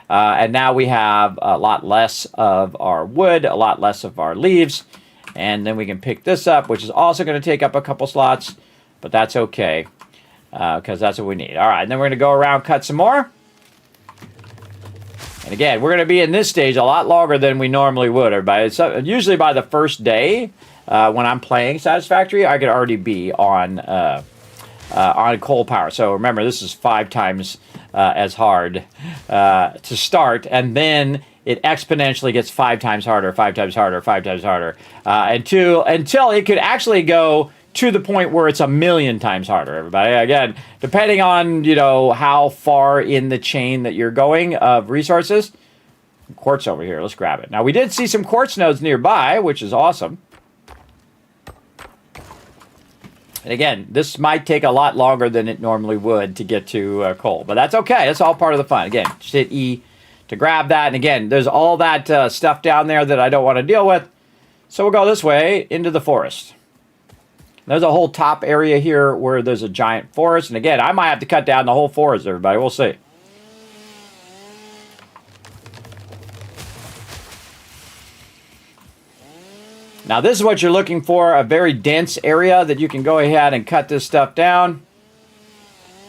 [SPEAKER 4] And now we have a lot less of our wood, a lot less of our leaves. And then we can pick this up, which is also going to take up a couple slots. But that's okay, because that's what we need. All right, and then we're going to go around, cut some more. And again, we're going to be in this stage a lot longer than we normally would, everybody. It's usually by the first day when I'm playing Satisfactory, I could already be on coal power. So remember, this is 5 times as hard to start, and then it exponentially gets 5 times harder, 5 times harder, 5 times harder, until it could actually go to the point where it's 1,000,000 times harder, everybody. Again, depending on, how far in the chain that you're going of resources. Quartz over here, let's grab it. Now, we did see some quartz nodes nearby, which is awesome. And again, this might take a lot longer than it normally would to get to coal, but that's okay. That's all part of the fun. Again, just hit E to grab that. And again, there's all that stuff down there that I don't want to deal with. So we'll go this way into the forest. There's a whole top area here where there's a giant forest. And again, I might have to cut down the whole forest, everybody. We'll see. Now, this is what you're looking for, a very dense area that you can go ahead and cut this stuff down.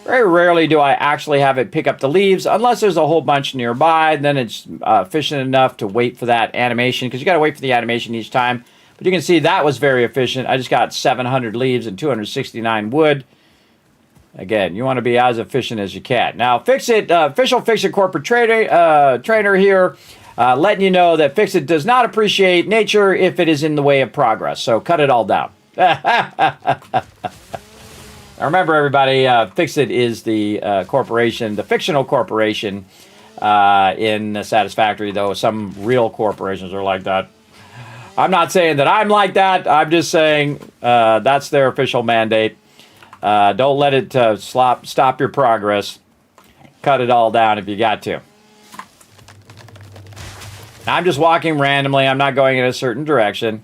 [SPEAKER 4] Very rarely do I actually have it pick up the leaves, unless there's a whole bunch nearby. Then it's efficient enough to wait for that animation, because you got to wait for the animation each time. But you can see that was very efficient. I just got 700 leaves and 269 wood. Again, you want to be as efficient as you can. Now, Fixit, official Fixit corporate trainer here, letting you know that Fixit does not appreciate nature if it is in the way of progress. So cut it all down. Now remember, everybody, Fixit is the corporation, the fictional corporation in Satisfactory, though some real corporations are like that. I'm not saying that I'm like that. I'm just saying that's their official mandate. Don't let it stop your progress. Cut it all down if you got to. I'm just walking randomly. I'm not going in a certain direction.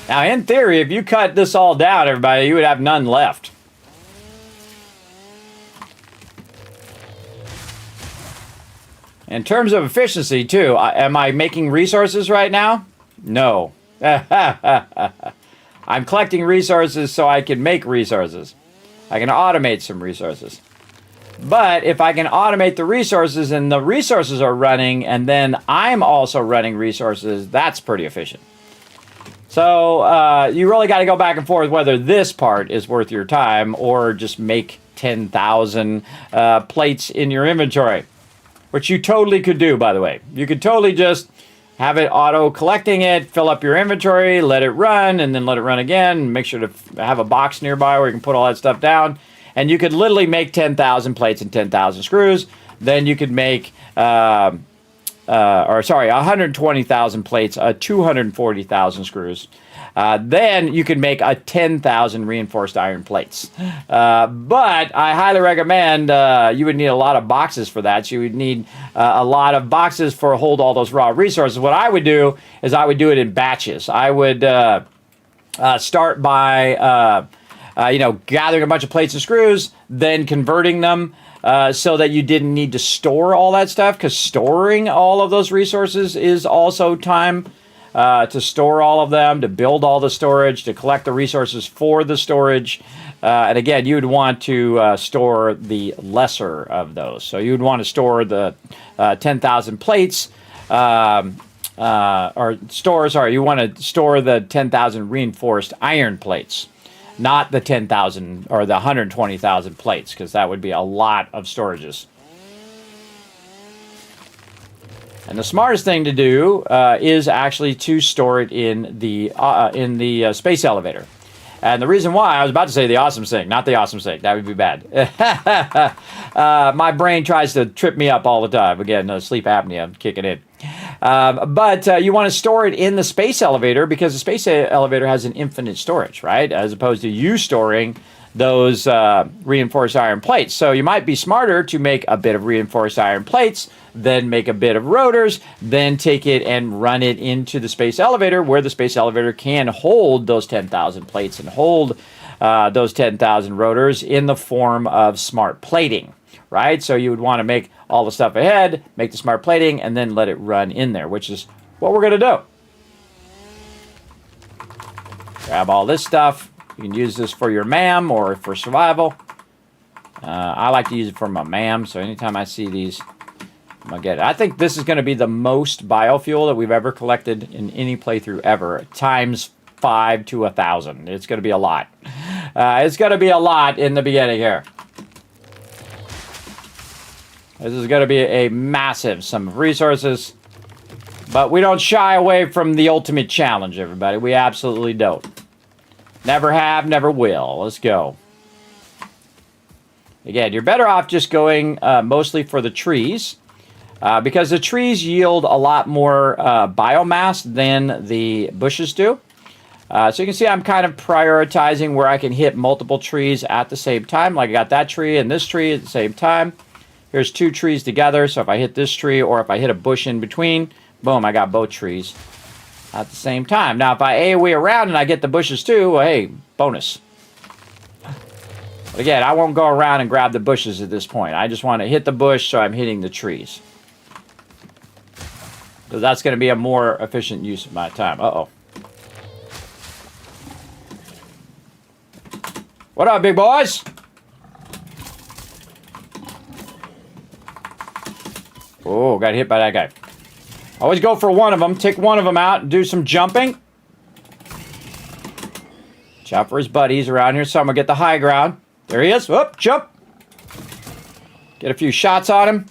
[SPEAKER 4] Now, in theory, if you cut this all down, everybody, you would have none left. In terms of efficiency, too, am I making resources right now? No. I'm collecting resources so I can make resources. I can automate some resources. But if I can automate the resources and the resources are running and then I'm also running resources, that's pretty efficient. So you really got to go back and forth whether this part is worth your time or just make 10,000 plates in your inventory. Which you totally could do, by the way. You could totally just have it auto-collecting it, fill up your inventory, let it run, and then let it run again. Make sure to have a box nearby where you can put all that stuff down. And you could literally make 10,000 plates and 10,000 screws. Then you could make, 120,000 plates, 240,000 screws. Then you can make 10,000 reinforced iron plates. But I highly recommend you would need a lot of boxes for that. So you would need a lot of boxes for hold all those raw resources. What I would do is I would do it in batches. I would start by gathering a bunch of plates and screws, then converting them so that you didn't need to store all that stuff, because storing all of those resources is also time. To store all of them, to build all the storage, to collect the resources for the storage. And again, you would want to store the lesser of those. So you would want to store the 10,000 plates, you want to store the 10,000 reinforced iron plates, not the 10,000 or the 120,000 plates, because that would be a lot of storages. And the smartest thing to do is actually to store it in the space elevator. And the reason why, I was about to say the awesome sink, not the awesome sink. That would be bad. My brain tries to trip me up all the time. Again, sleep apnea kicking in. But you want to store it in the space elevator because the space elevator has an infinite storage, right? As opposed to you storing those reinforced iron plates. So you might be smarter to make a bit of reinforced iron plates, then make a bit of rotors, then take it and run it into the space elevator, where the space elevator can hold those 10,000 plates and hold those 10,000 rotors in the form of smart plating, right? So you would want to make all the stuff ahead, make the smart plating, and then let it run in there, which is what we're going to do. Grab all this stuff. You can use this for your MAM or for survival. I like to use it for my MAM, so anytime I see these, I'm going to get it. I think this is going to be the most biofuel that we've ever collected in any playthrough ever, times 5 to 1,000. It's going to be a lot. It's going to be a lot in the beginning here. This is going to be a massive sum of resources, but we don't shy away from the ultimate challenge, everybody. We absolutely don't. Never have, never will. Let's go. Again, you're better off just going mostly for the trees because the trees yield a lot more biomass than the bushes do. So you can see I'm kind of prioritizing where I can hit multiple trees at the same time. Like I got that tree and this tree at the same time. Here's 2 trees together. So if I hit this tree or if I hit a bush in between, boom, I got both trees at the same time. Now, if I AoE around and I get the bushes too, well, hey, bonus. But again, I won't go around and grab the bushes at this point. I just want to hit the bush so I'm hitting the trees. So that's going to be a more efficient use of my time. Uh-oh. What up, big boys? Oh, got hit by that guy. Always go for one of them. Take one of them out and do some jumping. Watch out for his buddies around here. So I'm going to get the high ground. There he is. Whoop, jump. Get a few shots on him.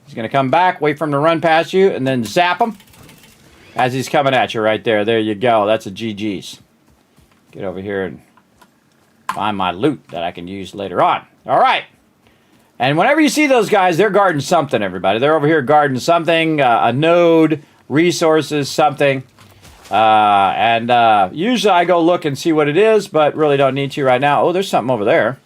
[SPEAKER 4] He's going to come back, wait for him to run past you, and then zap him as he's coming at you right there. There you go. That's a GG's. Get over here and find my loot that I can use later on. All right. And whenever you see those guys, they're guarding something, everybody. They're over here guarding something, a node, resources, something. Usually I go look and see what it is, but really don't need to right now. Oh, there's something over there.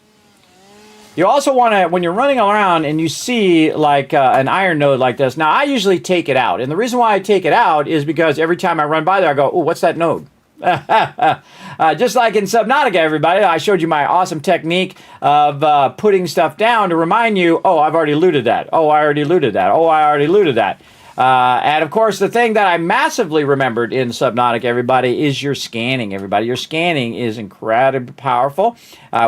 [SPEAKER 4] You also want to, when you're running around and you see like an iron node like this, now I usually take it out. And the reason why I take it out is because every time I run by there, I go, oh, what's that node? Just like in Subnautica, everybody, I showed you my awesome technique of putting stuff down to remind you, oh, I've already looted that. Oh, I already looted that. Oh, I already looted that. And of course, the thing that I massively remembered in Subnautica, everybody, is your scanning, everybody. Your scanning is incredibly powerful.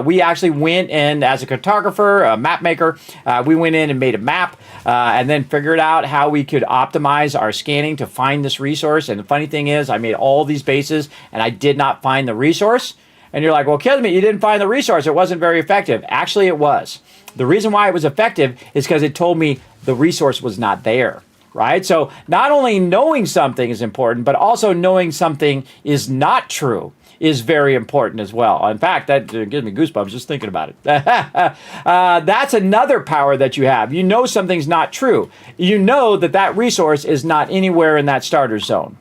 [SPEAKER 4] We actually went in, as a cartographer, a map maker, we went in and made a map and then figured out how we could optimize our scanning to find this resource. And the funny thing is, I made all these bases and I did not find the resource. And you're like, well, Kismet, you didn't find the resource. It wasn't very effective. Actually, it was. The reason why it was effective is because it told me the resource was not there. Right? So not only knowing something is important, but also knowing something is not true is very important as well. In fact, that gives me goosebumps just thinking about it. That's another power that you have. You know something's not true. You know that that resource is not anywhere in that starter zone.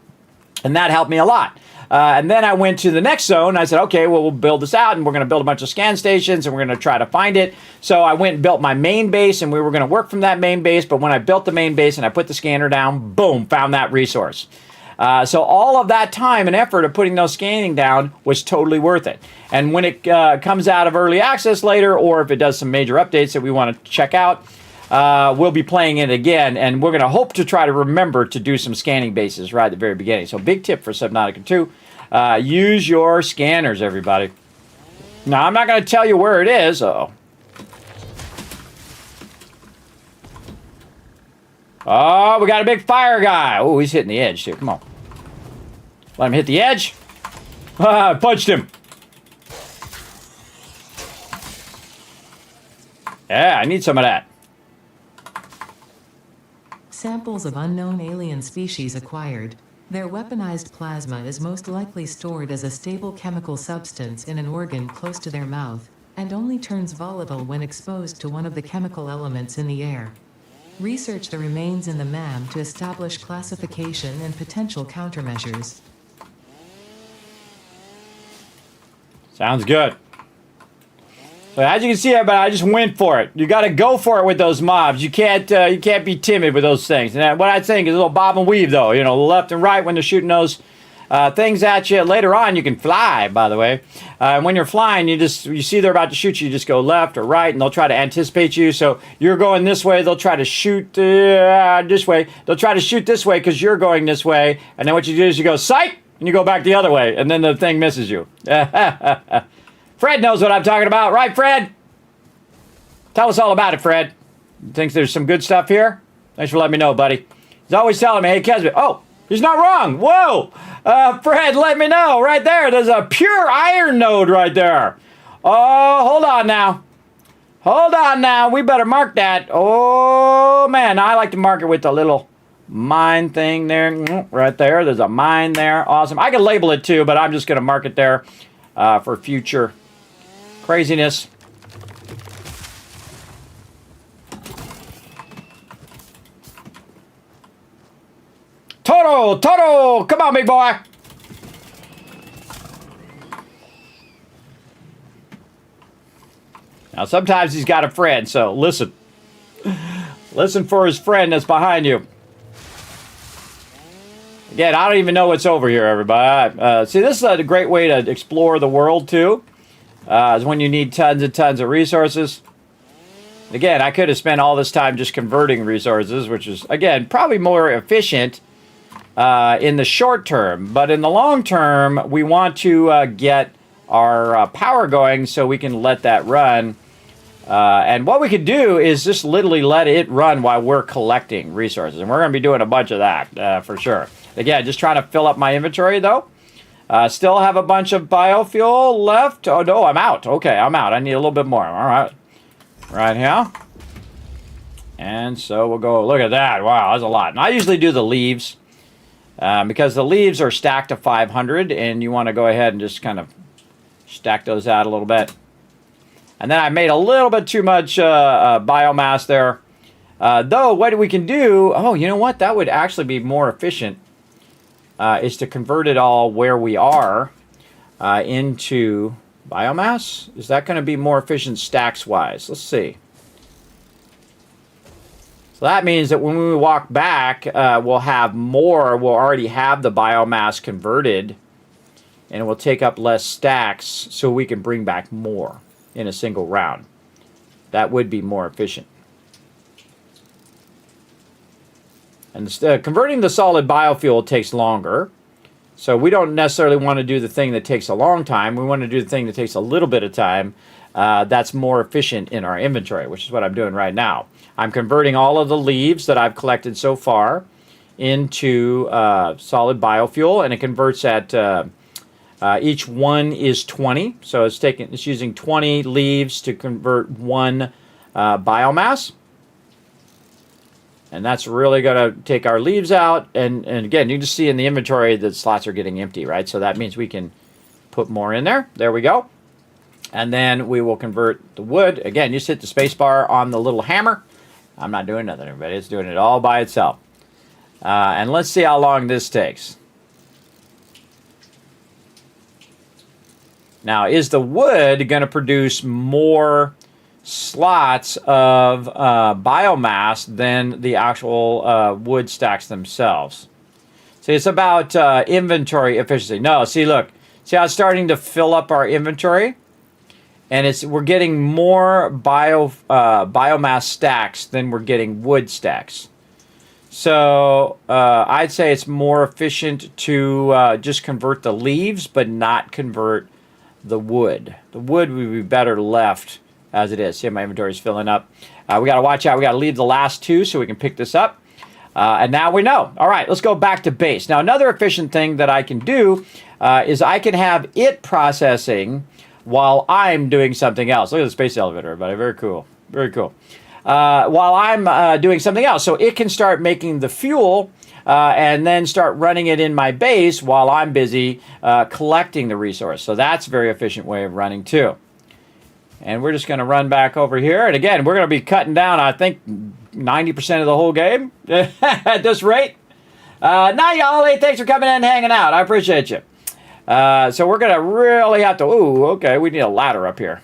[SPEAKER 4] And that helped me a lot. And then I went to the next zone. I said, okay, well, we'll build this out, and we're going to build a bunch of scan stations, and we're going to try to find it. So I went and built my main base, and we were going to work from that main base. But when I built the main base and I put the scanner down, boom, found that resource. So all of that time and effort of putting those scanning down was totally worth it. And when it comes out of early access later, or if it does some major updates that we want to check out, we'll be playing it again, and we're going to hope to try to remember to do some scanning bases right at the very beginning. So big tip for Subnautica 2, use your scanners, everybody. Now, I'm not going to tell you where it is. Oh, we got a big fire guy. Oh, he's hitting the edge, too. Come on. Let him hit the edge. I punched him. Yeah, I need some of that.
[SPEAKER 6] Samples of unknown alien species acquired. Their weaponized plasma is most likely stored as a stable chemical substance in an organ close to their mouth, and only turns volatile when exposed to one of the chemical elements in the air. Research the remains in the MAM to establish classification and potential countermeasures.
[SPEAKER 4] Sounds good. So as you can see, everybody, I just went for it. You got to go for it with those mobs. You can't be timid with those things. And what I think is a little bob and weave, though. You know, left and right when they're shooting those things at you. Later on, you can fly, by the way. When you're flying, you see they're about to shoot you. You just go left or right, and they'll try to anticipate you. So you're going this way. They'll try to shoot this way. They'll try to shoot this way because you're going this way. And then what you do is you go, sight, and you go back the other way. And then the thing misses you. Fred knows what I'm talking about. Right, Fred? Tell us all about it, Fred. You think there's some good stuff here? Thanks for letting me know, buddy. He's always telling me, hey, Kismet. Oh, he's not wrong. Whoa. Fred, let me know. Right there. There's a pure iron node right there. Oh, hold on now. Hold on now. We better mark that. Oh, man. I like to mark it with the little mine thing there. Right there. There's a mine there. Awesome. I can label it, too, but I'm just going to mark it there for future craziness. Toto! Come on, big boy! Now, sometimes he's got a friend, so listen. Listen for his friend that's behind you. Again, I don't even know what's over here, everybody. See, this is a great way to explore the world, too. Is when you need tons and tons of resources. Again, I could have spent all this time just converting resources, which is, again, probably more efficient in the short term. But in the long term, we want to get our power going so we can let that run. And what we could do is just literally let it run while we're collecting resources. And we're going to be doing a bunch of that for sure. Again, just trying to fill up my inventory, though. Still have a bunch of biofuel left. Oh, no, I'm out. Okay, I'm out. I need a little bit more. All right. Right here. And so we'll go, look at that. Wow, that's a lot. And I usually do the leaves because the leaves are stacked to 500, and you want to go ahead and just kind of stack those out a little bit. And then I made a little bit too much biomass there. Though, what we can do, oh, you know what? That would actually be more efficient, is to convert it all where we are into biomass. Is that going to be more efficient stacks-wise? Let's see. So that means that when we walk back, we'll have more. We'll already have the biomass converted, and it will take up less stacks so we can bring back more in a single round. That would be more efficient. And converting the solid biofuel takes longer. So we don't necessarily want to do the thing that takes a long time. We want to do the thing that takes a little bit of time. That's more efficient in our inventory, which is what I'm doing right now. I'm converting all of the leaves that I've collected so far into solid biofuel, and it converts at each one is 20. So it's using 20 leaves to convert one biomass. And that's really going to take our leaves out. And again, you can just see in the inventory that slots are getting empty, right? So that means we can put more in there. There we go. And then we will convert the wood. Again, you just hit the space bar on the little hammer. I'm not doing nothing, everybody. It's doing it all by itself. And let's see how long this takes. Now, is the wood going to produce more slots of biomass than the actual wood stacks themselves? See, it's about inventory efficiency. No, see, look. See how it's starting to fill up our inventory? And we're getting more biomass stacks than we're getting wood stacks. So I'd say it's more efficient to just convert the leaves, but not convert the wood. The wood would be better left as it is. See, my inventory is filling up. We got to watch out. We got to leave the last two so we can pick this up. And now we know. All right, let's go back to base. Now, another efficient thing that I can do is I can have it processing while I'm doing something else. Look at the space elevator, everybody. Very cool. Very cool. While I'm doing something else. So it can start making the fuel and then start running it in my base while I'm busy collecting the resource. So that's a very efficient way of running too. And we're just going to run back over here. And again, we're going to be cutting down, I think, 90% of the whole game at this rate. Night, y'all. Hey, thanks for coming in and hanging out. I appreciate you. So we're going to really have to... Ooh, okay, we need a ladder up here.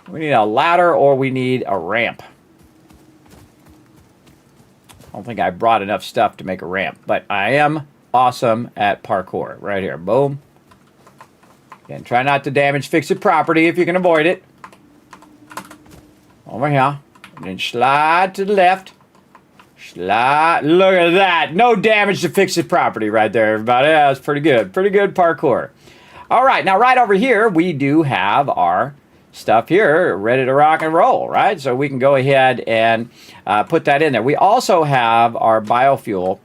[SPEAKER 4] We need a ladder or we need a ramp. I don't think I brought enough stuff to make a ramp, but I am awesome at parkour. Right here. Boom. Again, try not to damage fixed property if you can avoid it. Over here. And then slide to the left. Slide. Look at that. No damage to fixed property right there, everybody. That's pretty good. Pretty good parkour. All right. Now, right over here, we do have our stuff here ready to rock and roll, right? So we can go ahead and put that in there. We also have our biofuel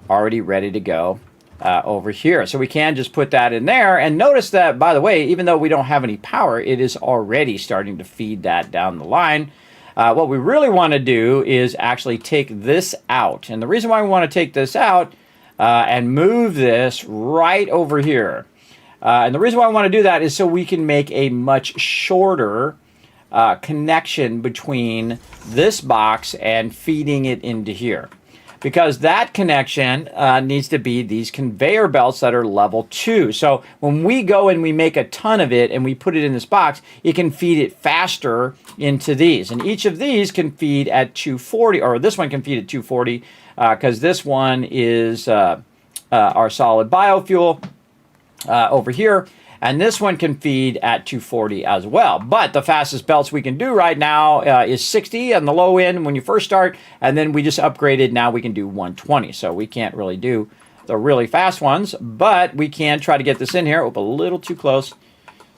[SPEAKER 4] already ready to go over here. So we can just put that in there. And notice that, by the way, even though we don't have any power, it is already starting to feed that down the line. What we really want to do is actually take this out. And the reason why we want to take this out and move this right over here. And the reason why I want to do that is so we can make a much shorter connection between this box and feeding it into here. because that connection needs to be these conveyor belts that are level 2. So when we go and we make a ton of it and we put it in this box, it can feed it faster into these. And each of these can feed at 240, or this one can feed at 240, because this one is our solid biofuel over here. And this one can feed at 240 as well. But the fastest belts we can do right now is 60 on the low end when you first start. And then we just upgraded. Now we can do 120. So we can't really do the really fast ones. But we can try to get this in here. Oh, a little too close.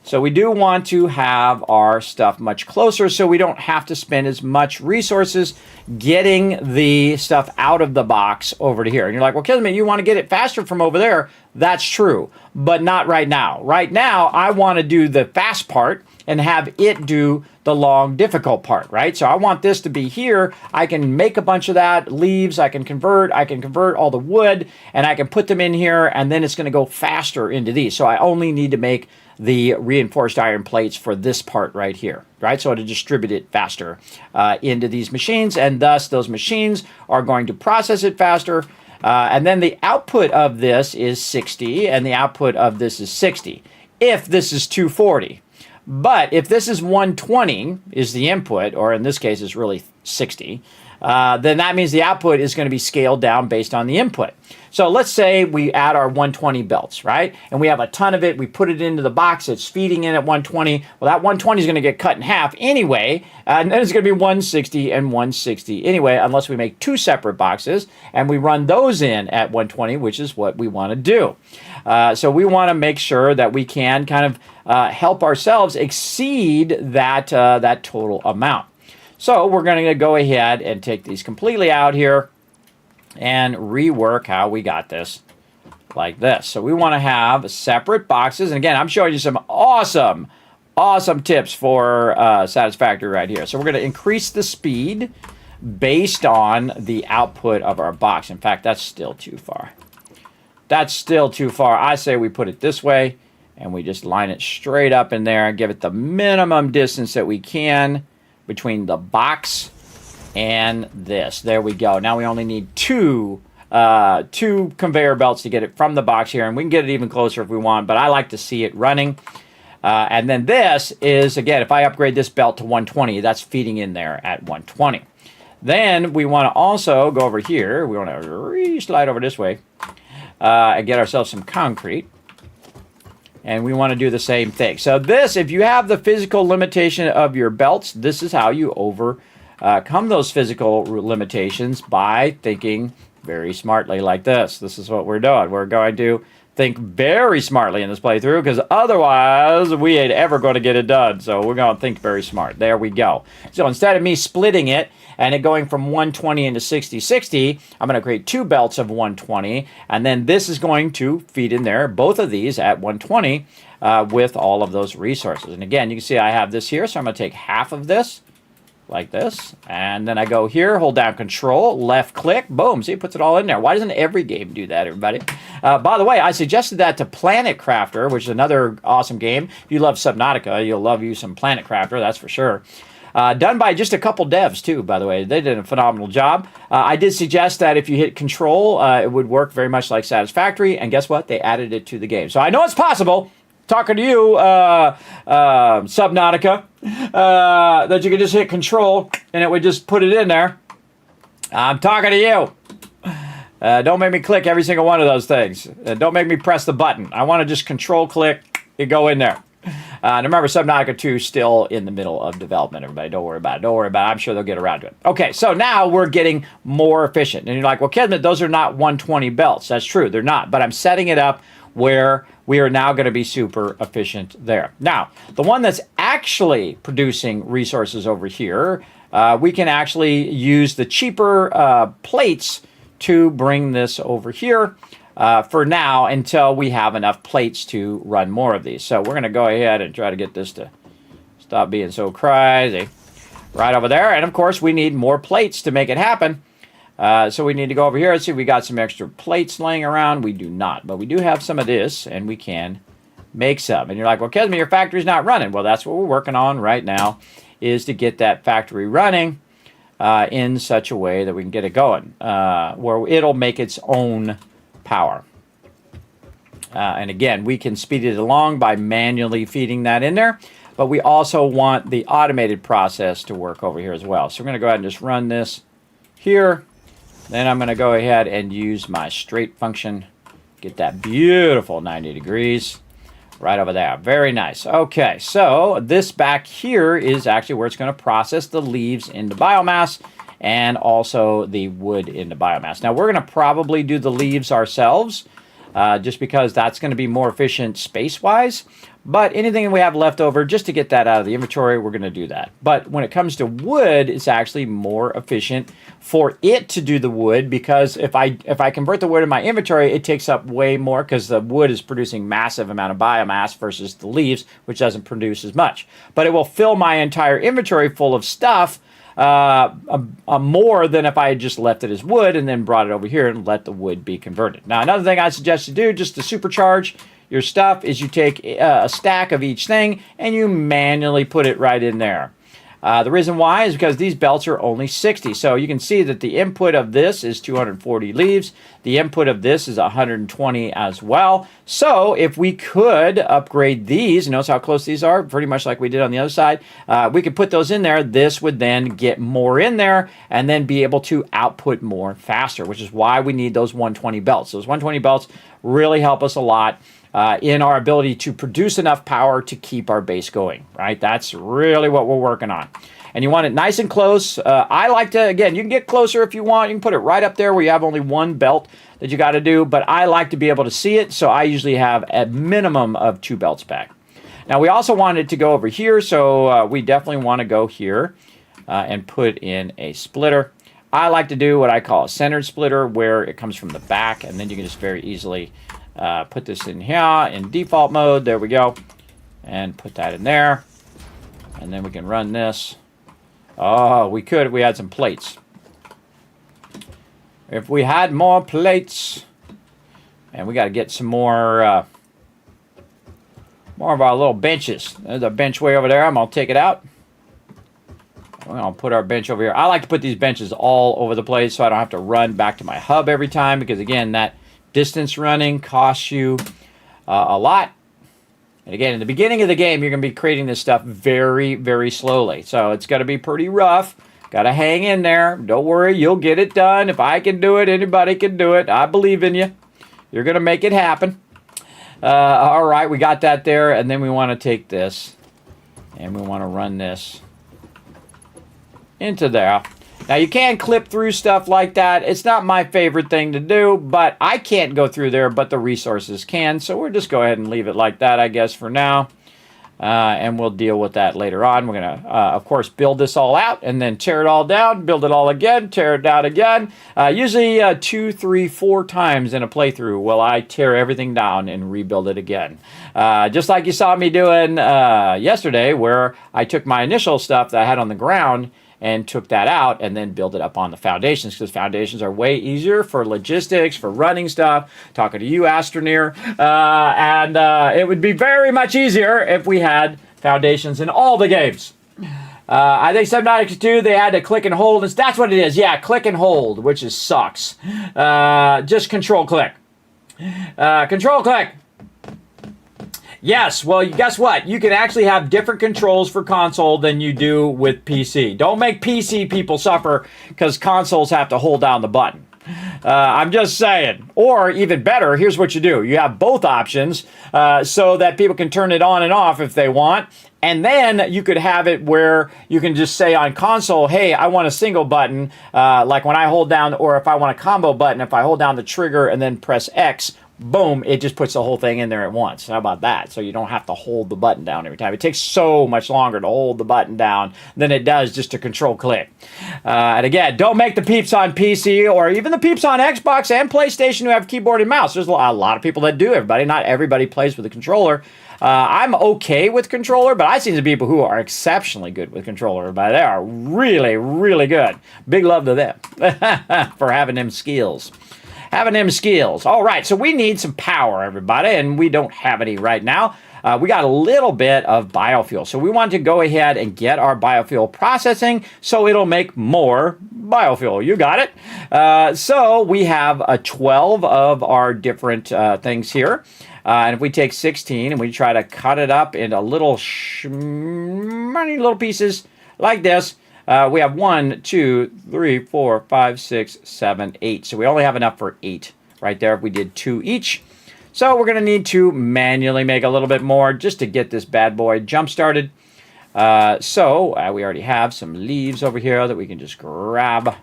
[SPEAKER 4] So we do want to have our stuff much closer so we don't have to spend as much resources getting the stuff out of the box over to here. And you're like, well, Kismet, you want to get it faster from over there. That's true, but not right now. Right now, I want to do the fast part and have it do the long, difficult part, right? So I want this to be here. I can make a bunch of that, leaves, I can convert all the wood, and I can put them in here, and then it's going to go faster into these. So I only need to make the reinforced iron plates for this part right here, right? So to distribute it faster into these machines, and thus those machines are going to process it faster. And then the output of this is 60, and the output of this is 60, if this is 240. But if this is 120 is the input, or in this case it's really 60, then that means the output is going to be scaled down based on the input. So let's say we add our 120 belts, right? And we have a ton of it. We put it into the box. It's feeding in at 120. Well, that 120 is going to get cut in half anyway. And then it's going to be 160 and 160 anyway, unless we make 2 separate boxes and we run those in at 120, which is what we want to do. So we want to make sure that we can kind of help ourselves exceed that, that total amount. So we're going to go ahead and take these completely out here and rework how we got this like this. So we want to have separate boxes. And again, I'm showing you some awesome tips for Satisfactory right here. So we're going to increase the speed based on the output of our box. In fact, that's still too far. That's still too far. I say we put it this way and we just line it straight up in there and give it the minimum distance that we can between the box and this. There we go. Now we only need two conveyor belts to get it from the box here, and we can get it even closer if we want, but I like to see it running. And then this is, again, if I upgrade this belt to 120, that's feeding in there at 120. Then we want to also go over here. We want to slide over this way and get ourselves some concrete. And we want to do the same thing. So this, if you have the physical limitation of your belts, this is how you overcome those physical limitations, by thinking very smartly like this. This is what we're doing. We're going to think very smartly in this playthrough, because otherwise we ain't ever going to get it done. So we're going to think very smart. There we go. So instead of me splitting it and it going from 120 into 60, I'm going to create 2 belts of 120, and then this is going to feed in there, both of these at 120 with all of those resources. And again, you can see I have this here, so I'm going to take half of this like this, and then I go here, hold down Control, left click, boom, see, it puts it all in there. Why doesn't every game do that, everybody? By the way, I suggested that to Planet Crafter, which is another awesome game. If you love Subnautica, you'll love you some Planet Crafter, that's for sure. Done by just a couple devs, too, by the way. They did a phenomenal job. I did suggest that if you hit Control, it would work very much like Satisfactory, and guess what? They added it to the game. So I know it's possible, talking to you, Subnautica, that you could just hit Control and it would just put it in there. I'm talking to you. Don't make me click every single one of those things. Don't make me press the button. I want to just Control click and go in there. And remember, Subnautica 2 is still in the middle of development, everybody. Don't worry about it. Don't worry about it. I'm sure they'll get around to it. Okay, so now we're getting more efficient. And you're like, well, Kismet, those are not 120 belts. That's true. They're not. But I'm setting it up where we are now going to be super efficient there. Now, the one that's actually producing resources over here, we can actually use the cheaper plates to bring this over here for now, until we have enough plates to run more of these. So we're going to go ahead and try to get this to stop being so crazy. Right over there. And of course, we need more plates to make it happen. So we need to go over here and see if we got some extra plates laying around. We do not, but we do have some of this, and we can make some. And you're like, well, Kismet, your factory's not running. Well, that's what we're working on right now, is to get that factory running. in such a way that we can get it going, where it'll make its own power. And again, we can speed it along by manually feeding that in there, but we also want the automated process to work over here as well. So we're going to go ahead and just run this here. Then I'm going to go ahead and use my straight function, get that beautiful 90 degrees right over there. Very nice. Okay, so this back here is actually where it's going to process the leaves into biomass and also the wood into biomass. Now, we're going to probably do the leaves ourselves, just because that's going to be more efficient space-wise. But anything we have left over, just to get that out of the inventory, we're going to do that. But when it comes to wood, it's actually more efficient for it to do the wood, because if I convert the wood in my inventory, it takes up way more, because the wood is producing massive amount of biomass versus the leaves, which doesn't produce as much. But it will fill my entire inventory full of stuff more than if I had just left it as wood and then brought it over here and let the wood be converted. Now, another thing I suggest you do, just to supercharge your stuff, is you take a stack of each thing and you manually put it right in there. The reason why is because these belts are only 60. So you can see that the input of this is 240 leaves. The input of this is 120 as well. So if we could upgrade these, notice how close these are, pretty much like we did on the other side. We could put those in there. This would then get more in there and then be able to output more faster, which is why we need those 120 belts. Those 120 belts really help us a lot in our ability to produce enough power to keep our base going, right? That's really what we're working on. And you want it nice and close. I like to, again, you can get closer if you want. You can put it right up there where you have only one belt that you got to do, but I like to be able to see it, so I usually have a minimum of 2 belts back. Now, we also want it to go over here, so we definitely want to go here and put in a splitter. I like to do what I call a centered splitter, where it comes from the back, and then you can just very easily put this in here in default mode. There we go. And put that in there. And then we can run this. Oh, we could if we had some plates. If we had more plates. And we got to get some more of our little benches. There's a bench way over there. I'm going to take it out. We're going to put our bench over here. I like to put these benches all over the place so I don't have to run back to my hub every time, because again, that distance running costs you a lot. And again, in the beginning of the game, you're going to be creating this stuff very, very slowly. So it's got to be pretty rough. Got to hang in there. Don't worry, you'll get it done. If I can do it, anybody can do it. I believe in you. You're going to make it happen. All right, we got that there. And then we want to take this and we want to run this into there. Now, you can clip through stuff like that. It's not my favorite thing to do, but I can't go through there, but the resources can. So we'll just go ahead and leave it like that, I guess, for now. And we'll deal with that later on. We're going to, of course, build this all out and then tear it all down, build it all again, tear it down again. Usually 2, 3, 4 times in a playthrough will I tear everything down and rebuild it again. Just like you saw me doing yesterday, where I took my initial stuff that I had on the ground and took that out and then build it up on the foundations, because foundations are way easier for logistics, for running stuff, talking to you, Astroneer. And it would be very much easier if we had foundations in all the games. I think Subnautica 2, they had to click and hold. That's what it is. Yeah, click and hold, which is sucks. Just control click. Control click. Yes, well, guess what? You can actually have different controls for console than you do with PC. Don't make PC people suffer because consoles have to hold down the button. I'm just saying. Or even better, here's what you do. You have both options so that people can turn it on and off if they want. And then you could have it where you can just say on console, hey, I want a single button, like when I hold down, or if I want a combo button, if I hold down the trigger and then press X, boom, it just puts the whole thing in there at once. How about that? So you don't have to hold the button down every time. It takes so much longer to hold the button down than it does just to control click. And again, don't make the peeps on PC or even the peeps on Xbox and PlayStation who have keyboard and mouse. There's a lot of people that do, everybody. Not everybody plays with a controller. I'm okay with controller, but I've seen some people who are exceptionally good with controller, but they are really, really good. Big love to them for having them skills. Having them skills. All right, so we need some power, everybody, and we don't have any right now. We got a little bit of biofuel. So we want to go ahead and get our biofuel processing so it'll make more biofuel. You got it. So we have 12 of our different things here. And if we take 16 and we try to cut it up into little little pieces like this, we have 1, 2, 3, 4, 5, 6, 7, 8. So we only have enough for 8 right there if we did 2 each. So we're going to need to manually make a little bit more just to get this bad boy jump started. So we already have some leaves over here that we can just grab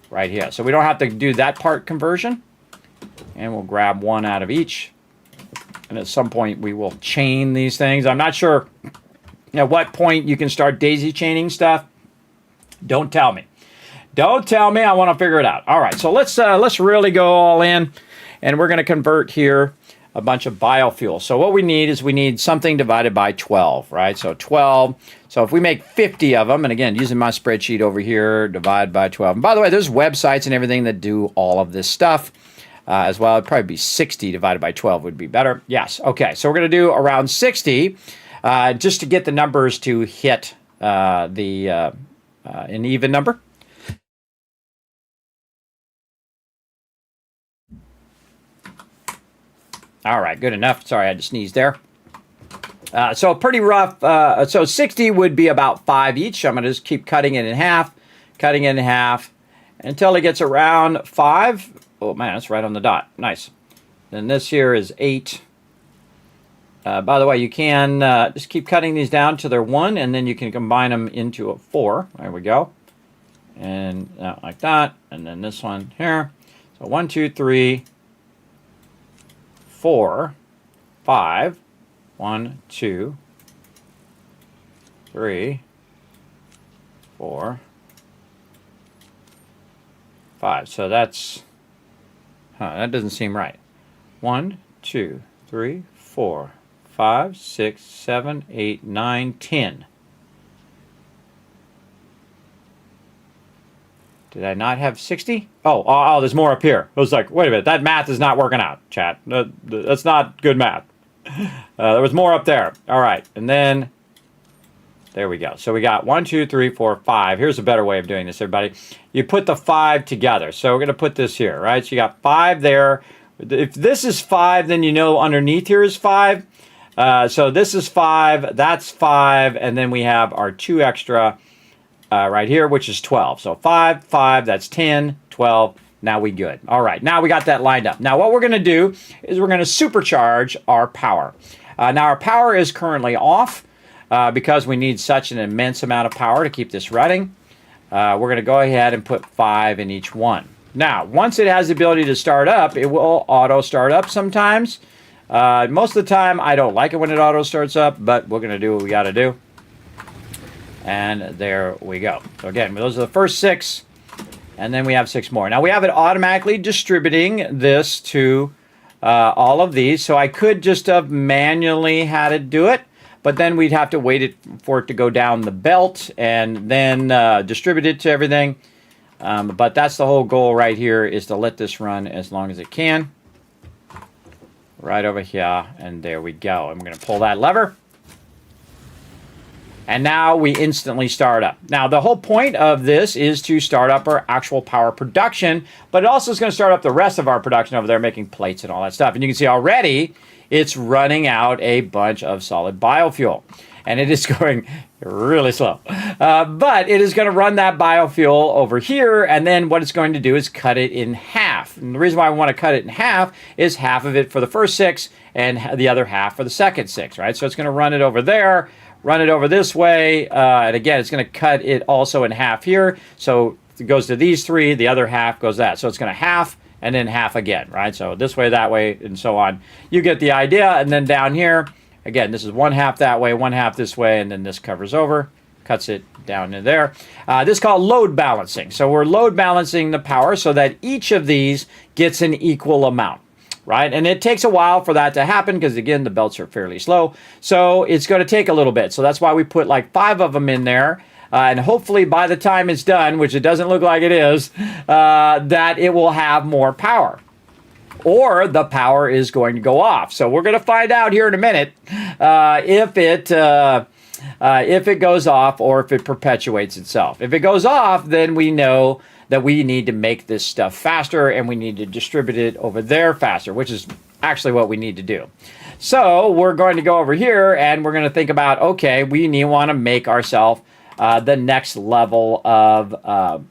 [SPEAKER 4] right here. So we don't have to do that part conversion. And we'll grab 1 out of each. And at some point we will chain these things. I'm not sure at what point you can start daisy chaining stuff. Don't tell me. Don't tell me. I want to figure it out. All right, so let's really go all in. And we're going to convert here a bunch of biofuel. So what we need is we need something divided by 12, right? So 12. So if we make 50 of them, and again, using my spreadsheet over here, divide by 12. And by the way, there's websites and everything that do all of this stuff as well. It'd probably be 60 divided by 12 would be better. Yes. Okay. So we're going to do around 60 just to get the numbers to hit an even number. All right, good enough. Sorry, I had to sneeze there. So pretty rough. So 60 would be about 5 each. I'm going to just keep cutting it in half, until it gets around 5. Oh, man, that's right on the dot. Nice. Then this here is 8. By the way, you can just keep cutting these down to they're 1, and then you can combine them into a 4. There we go. And like that. And then this one here. So 1, 2, 3. 4, 5, 1, 2, 3, 4, 5. So that's, that doesn't seem right. 1, 2, 3, 4, 5, 6, 7, 8, 9, 10. Did I not have 60? Oh, there's more up here. I was like, wait a minute, that math is not working out, chat. That's not good math. There was more up there. All right, and then there we go. So we got 1, 2, 3, 4, 5. Here's a better way of doing this, everybody. You put the 5 together. So we're going to put this here, right? So you got 5 there. If this is 5, then you know underneath here is 5. So this is 5, that's 5, and then we have our 2 extra right here, which is 12. So 5, 5, that's 10, 12. Now we good. All right, now we got that lined up. Now what we're going to do is we're going to supercharge our power. Now our power is currently off because we need such an immense amount of power to keep this running. We're going to go ahead and put 5 in each one. Now, once it has the ability to start up, it will auto start up sometimes. Most of the time, I don't like it when it auto starts up, but we're going to do what we got to do. And there we go. So again, those are the first 6, and then we have 6 more. Now we have it automatically distributing this to all of these, so I could just have manually had it do it, but then we'd have to wait for it to go down the belt and then distribute it to everything. But that's the whole goal right here, is to let this run as long as it can. Right over here, and there we go. I'm going to pull that lever. And now we instantly start up. Now, the whole point of this is to start up our actual power production, but it also is going to start up the rest of our production over there, making plates and all that stuff. And you can see already it's running out a bunch of solid biofuel. And it is going really slow. But it is going to run that biofuel over here, and then what it's going to do is cut it in half. And the reason why I want to cut it in half is half of it for the first 6 and the other half for the second 6, right? So it's going to run it over there, run it over this way, and again, it's going to cut it also in half here. So it goes to these 3, the other half goes that. So it's going to half and then half again, right? So this way, that way, and so on. You get the idea. And then down here, again, this is 1/2 that way, 1/2 this way, and then this covers over, cuts it down to there. This is called load balancing. So we're load balancing the power so that each of these gets an equal amount. Right? And it takes a while for that to happen because, again, the belts are fairly slow. So it's going to take a little bit. So that's why we put like 5 of them in there. And hopefully by the time it's done, which it doesn't look like it is, that it will have more power. or the power is going to go off. So we're going to find out here in a minute if it goes off or if it perpetuates itself. If it goes off, then we know that we need to make this stuff faster and we need to distribute it over there faster, which is actually what we need to do. So we're going to go over here and we're going to think about, okay, we want to make ourselves the next level of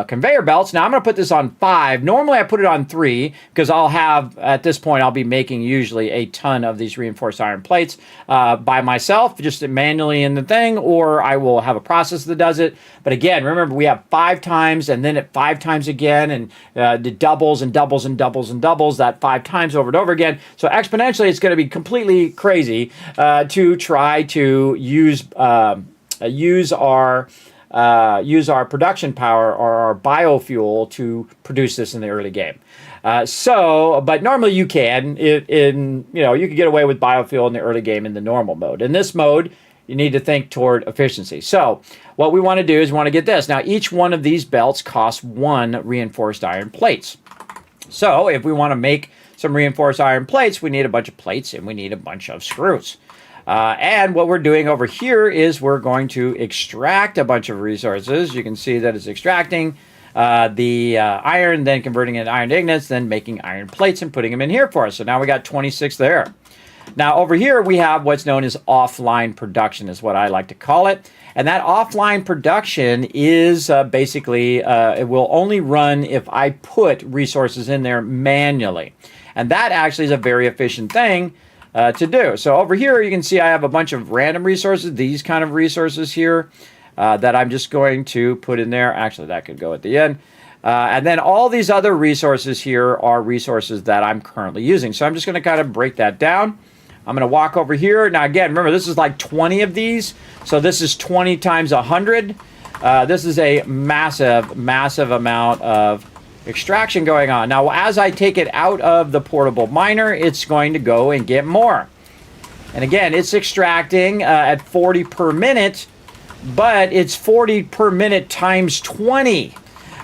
[SPEAKER 4] conveyor belts. Now I'm going to put this on 5. Normally I put it on 3 because I'll have, at this point, I'll be making usually a ton of these reinforced iron plates by myself, just manually in the thing, or I will have a process that does it. But again, remember, we have 5 times and then at 5 times again, and the doubles and doubles and doubles and doubles, that 5 times over and over again. So exponentially, it's going to be completely crazy to try to use our production power or our biofuel to produce this in the early game. But normally you can, you can get away with biofuel in the early game in the normal mode. In this mode, you need to think toward efficiency. So what we want to do is we want to get this. Now, each one of these belts costs 1 reinforced iron plates. So if we want to make some reinforced iron plates, we need a bunch of plates and we need a bunch of screws. And what we're doing over here is we're going to extract a bunch of resources. You can see that it's extracting the iron, then converting it into iron ignites, then making iron plates and putting them in here for us. So now we got 26 there. Now over here we have what's known as offline production, is what I like to call it. And that offline production is basically, it will only run if I put resources in there manually. And that actually is a very efficient thing to do. So over here you can see I have a bunch of random resources, these kind of resources here that I'm just going to put in there. Actually, that could go at the end. And then all these other resources here are resources that I'm currently using. So I'm just going to kind of break that down. I'm going to walk over here. Now again, remember, this is like 20 of these. So this is 20 times 100. This is a massive, massive amount of extraction going on. Now, as I take it out of the portable miner, it's going to go and get more. And again, it's extracting at 40 per minute, but it's 40 per minute times 20.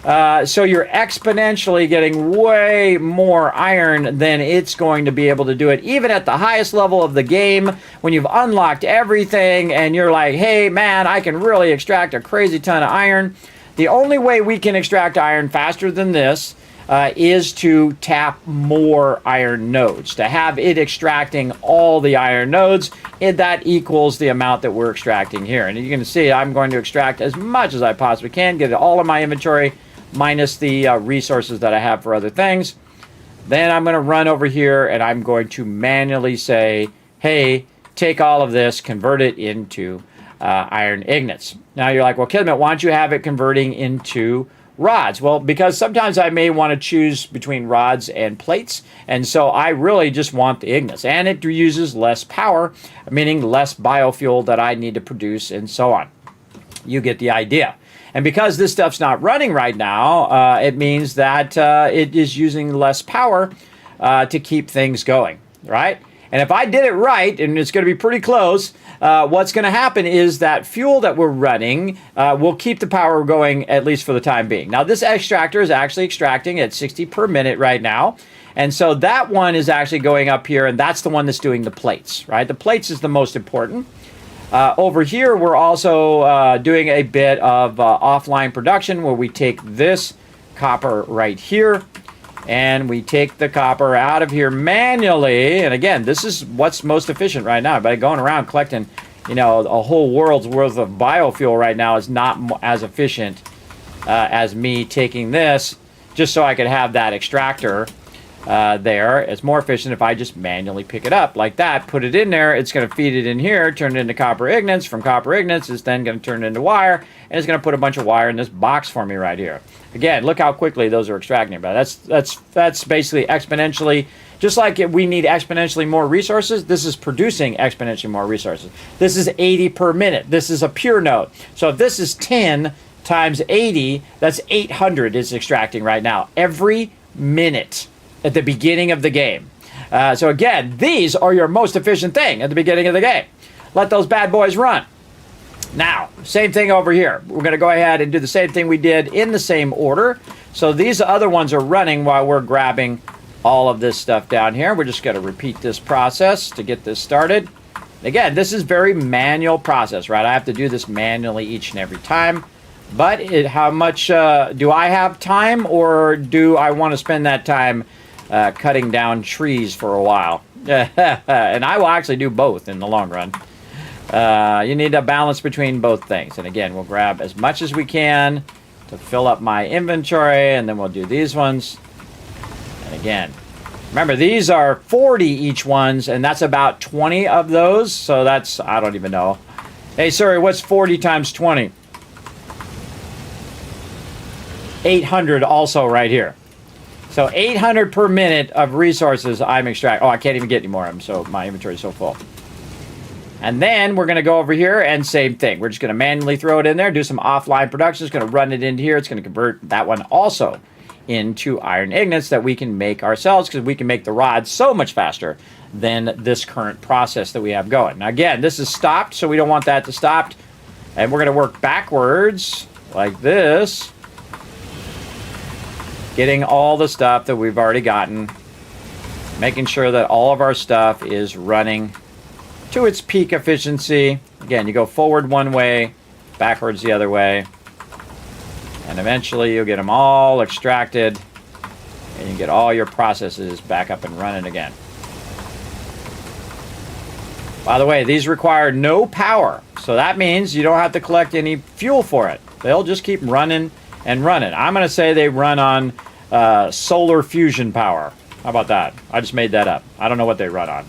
[SPEAKER 4] So you're exponentially getting way more iron than it's going to be able to do it, even at the highest level of the game, when you've unlocked everything and you're like, hey man, I can really extract a crazy ton of iron. The only way we can extract iron faster than this is to tap more iron nodes, to have it extracting all the iron nodes. That equals the amount that we're extracting here. And you can see I'm going to extract as much as I possibly can, get it all in my inventory, minus the resources that I have for other things. Then I'm going to run over here and I'm going to manually say, hey, take all of this, convert it into iron ignites. Now you're like, well, Kismet, why don't you have it converting into rods? Well, because sometimes I may want to choose between rods and plates, and so I really just want the ignites, and it uses less power, meaning less biofuel that I need to produce, and so on. You get the idea. And because this stuff's not running right now, it means that it is using less power to keep things going, right? And if I did it right, and it's going to be pretty close, what's going to happen is that fuel that we're running will keep the power going, at least for the time being. Now, this extractor is actually extracting at 60 per minute right now. And so that one is actually going up here, and that's the one that's doing the plates, right? The plates is the most important. Over here, we're also doing a bit of offline production where we take this copper right here, and we take the copper out of here manually. And again, this is what's most efficient right now. By going around collecting, a whole world's worth of biofuel right now is not as efficient as me taking this just so I could have that extractor there. It's more efficient if I just manually pick it up like that, put it in there. It's going to feed it in here, turn it into copper ignites. From copper ignites, it's then going to turn it into wire, and it's going to put a bunch of wire in this box for me right here. Again, look how quickly those are extracting. But that's basically exponentially. Just like we need exponentially more resources, this is producing exponentially more resources. This is 80 per minute. This is a pure node. So if this is 10 times 80, that's 800 it's extracting right now, every minute at the beginning of the game. So again, these are your most efficient thing at the beginning of the game. Let those bad boys run. Now, same thing over here. We're going to go ahead and do the same thing we did in the same order. So these other ones are running while we're grabbing all of this stuff down here. We're just going to repeat this process to get this started. Again, this is very manual process, right? I have to do this manually each and every time. But how much do I have time, or do I want to spend that time cutting down trees for a while? And I will actually do both in the long run. You need a balance between both things. And again, we'll grab as much as we can to fill up my inventory, and then we'll do these ones. And again, remember, these are 40 each ones, and that's about 20 of those. So that's, I don't even know. Hey, sorry, what's 40 times 20? 800 also right here. So 800 per minute of resources I'm extracting. Oh, I can't even get any more of them, so my inventory is so full. And then we're going to go over here and same thing. We're just going to manually throw it in there, do some offline production. It's going to run it into here. It's going to convert that one also into iron ingots that we can make ourselves, because we can make the rods so much faster than this current process that we have going. Now again, this is stopped, so we don't want that to stop. And we're going to work backwards like this, getting all the stuff that we've already gotten, making sure that all of our stuff is running to its peak efficiency. Again, you go forward one way, backwards the other way, and eventually you'll get them all extracted, and you get all your processes back up and running again. By the way, these require no power, so that means you don't have to collect any fuel for it. They'll just keep running and running. I'm going to say they run on solar fusion power. How about that? I just made that up. I don't know what they run on.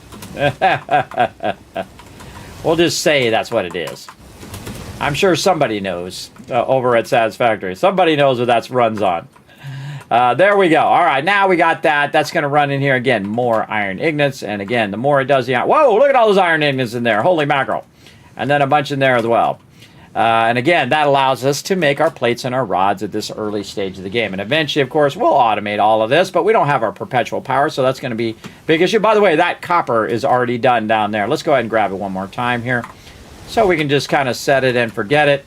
[SPEAKER 4] We'll just say that's what it is. I'm sure somebody knows over at Satisfactory. Somebody knows what that runs on. There we go. All right, now we got that. That's going to run in here again. More iron ingots. And again, the more it does, whoa, look at all those iron ingots in there. Holy mackerel. And then a bunch in there as well. And again, that allows us to make our plates and our rods at this early stage of the game. And eventually, of course, we'll automate all of this, but we don't have our perpetual power, so that's going to be a big issue. By the way, that copper is already done down there. Let's go ahead and grab it one more time here, so we can just kind of set it and forget it.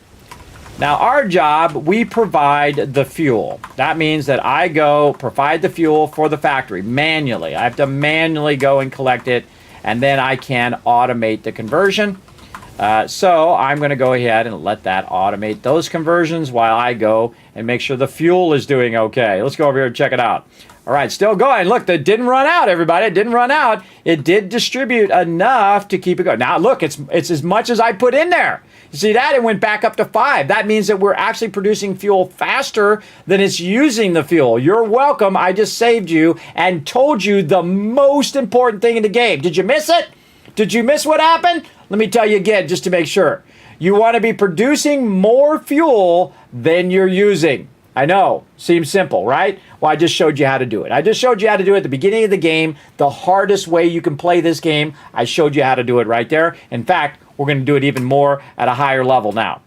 [SPEAKER 4] Now, our job, we provide the fuel. That means that I go provide the fuel for the factory manually. I have to manually go and collect it, and then I can automate the conversion. So I'm going to go ahead and let that automate those conversions while I go and make sure the fuel is doing okay. Let's go over here and check it out. All right, still going. Look, that didn't run out, everybody. It didn't run out. It did distribute enough to keep it going. Now, look, it's as much as I put in there. You see that? It went back up to 5. That means that we're actually producing fuel faster than it's using the fuel. You're welcome. I just saved you and told you the most important thing in the game. Did you miss it? Did you miss what happened? Let me tell you again, just to make sure. You want to be producing more fuel than you're using. I know, seems simple, right? Well, I just showed you how to do it. I just showed you how to do it at the beginning of the game. The hardest way you can play this game, I showed you how to do it right there. In fact, we're going to do it even more at a higher level now.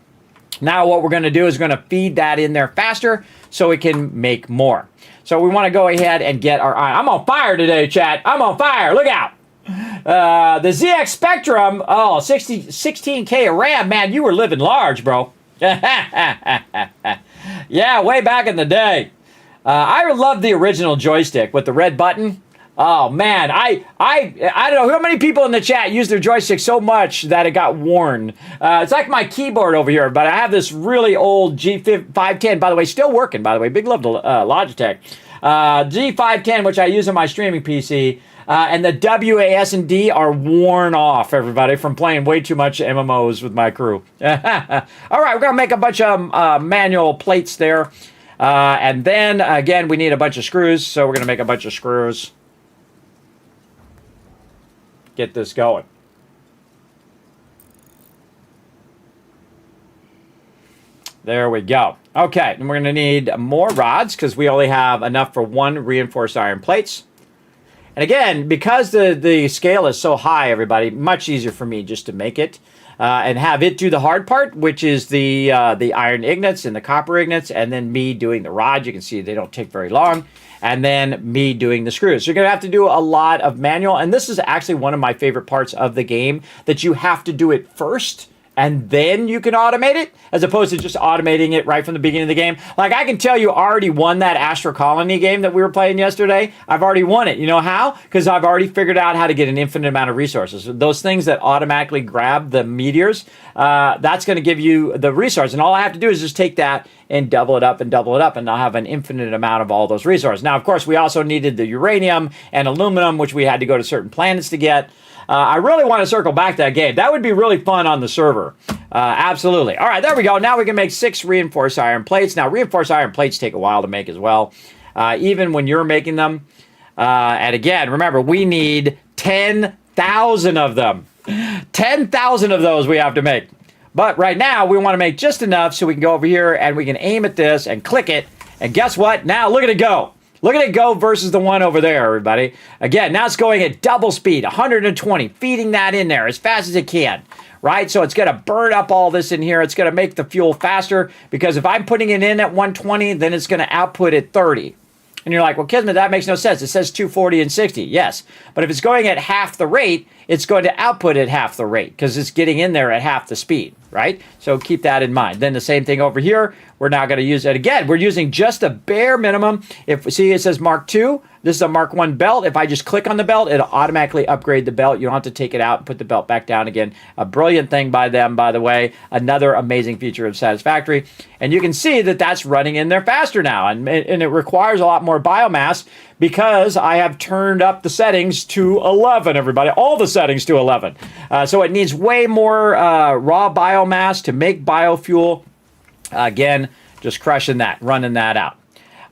[SPEAKER 4] Now what we're going to do is we're going to feed that in there faster so we can make more. So we want to go ahead and get our iron. I'm on fire today, chat. I'm on fire. Look out. The ZX Spectrum, 16K of RAM. Man, you were living large, bro. Yeah, way back in the day. I love the original joystick with the red button. Oh, man, I don't know how many people in the chat use their joystick so much that it got worn. It's like my keyboard over here, but I have this really old G510, by the way, still working, by the way. Big love to Logitech. G510, which I use on my streaming PC. And the WAS and D are worn off, everybody, from playing way too much MMOs with my crew. All right, we're going to make a bunch of manual plates there. And then, again, we need a bunch of screws, so we're going to make a bunch of screws. Get this going. There we go. Okay, and we're going to need more rods because we only have enough for 1 reinforced iron plates. And again, because the scale is so high, everybody, much easier for me just to make it and have it do the hard part, which is the iron ingots and the copper ingots, and then me doing the rod. You can see they don't take very long. And then me doing the screws. So you're going to have to do a lot of manual. And this is actually one of my favorite parts of the game, that you have to do it first and then you can automate it, as opposed to just automating it right from the beginning of the game. Like, I can tell you already won that Astro Colony game that we were playing yesterday. I've already won it. You know how? Because I've already figured out how to get an infinite amount of resources. Those things that automatically grab the meteors, that's going to give you the resource. And all I have to do is just take that and double it up, and I'll have an infinite amount of all those resources. Now, of course, we also needed the uranium and aluminum, which we had to go to certain planets to get. I really want to circle back to that game. That would be really fun on the server. Absolutely. All right, there we go. Now we can make 6 reinforced iron plates. Now, reinforced iron plates take a while to make as well, even when you're making them. And again, remember, we need 10,000 of them. 10,000 of those we have to make. But right now, we want to make just enough so we can go over here and we can aim at this and click it. And guess what? Now, look at it go. Look at it go versus the one over there, everybody. Again, now it's going at double speed, 120, feeding that in there as fast as it can, right? So it's going to burn up all this in here. It's going to make the fuel faster, because if I'm putting it in at 120, then it's going to output at 30. And you're like, well, Kismet, that makes no sense. It says 240 and 60. Yes, but if it's going at half the rate, it's going to output at half the rate because it's getting in there at half the speed, right? So keep that in mind. Then the same thing over here. We're now going to use it again. We're using just a bare minimum. If see, it says Mark II. This is a Mark I belt. If I just click on the belt, it'll automatically upgrade the belt. You don't have to take it out and put the belt back down again. A brilliant thing by them, by the way. Another amazing feature of Satisfactory. And you can see that that's running in there faster now. And it requires a lot more biomass because I have turned up the settings to 11, everybody. All the settings to 11. So it needs way more raw biomass to make biofuel. Again, just crushing that, running that out.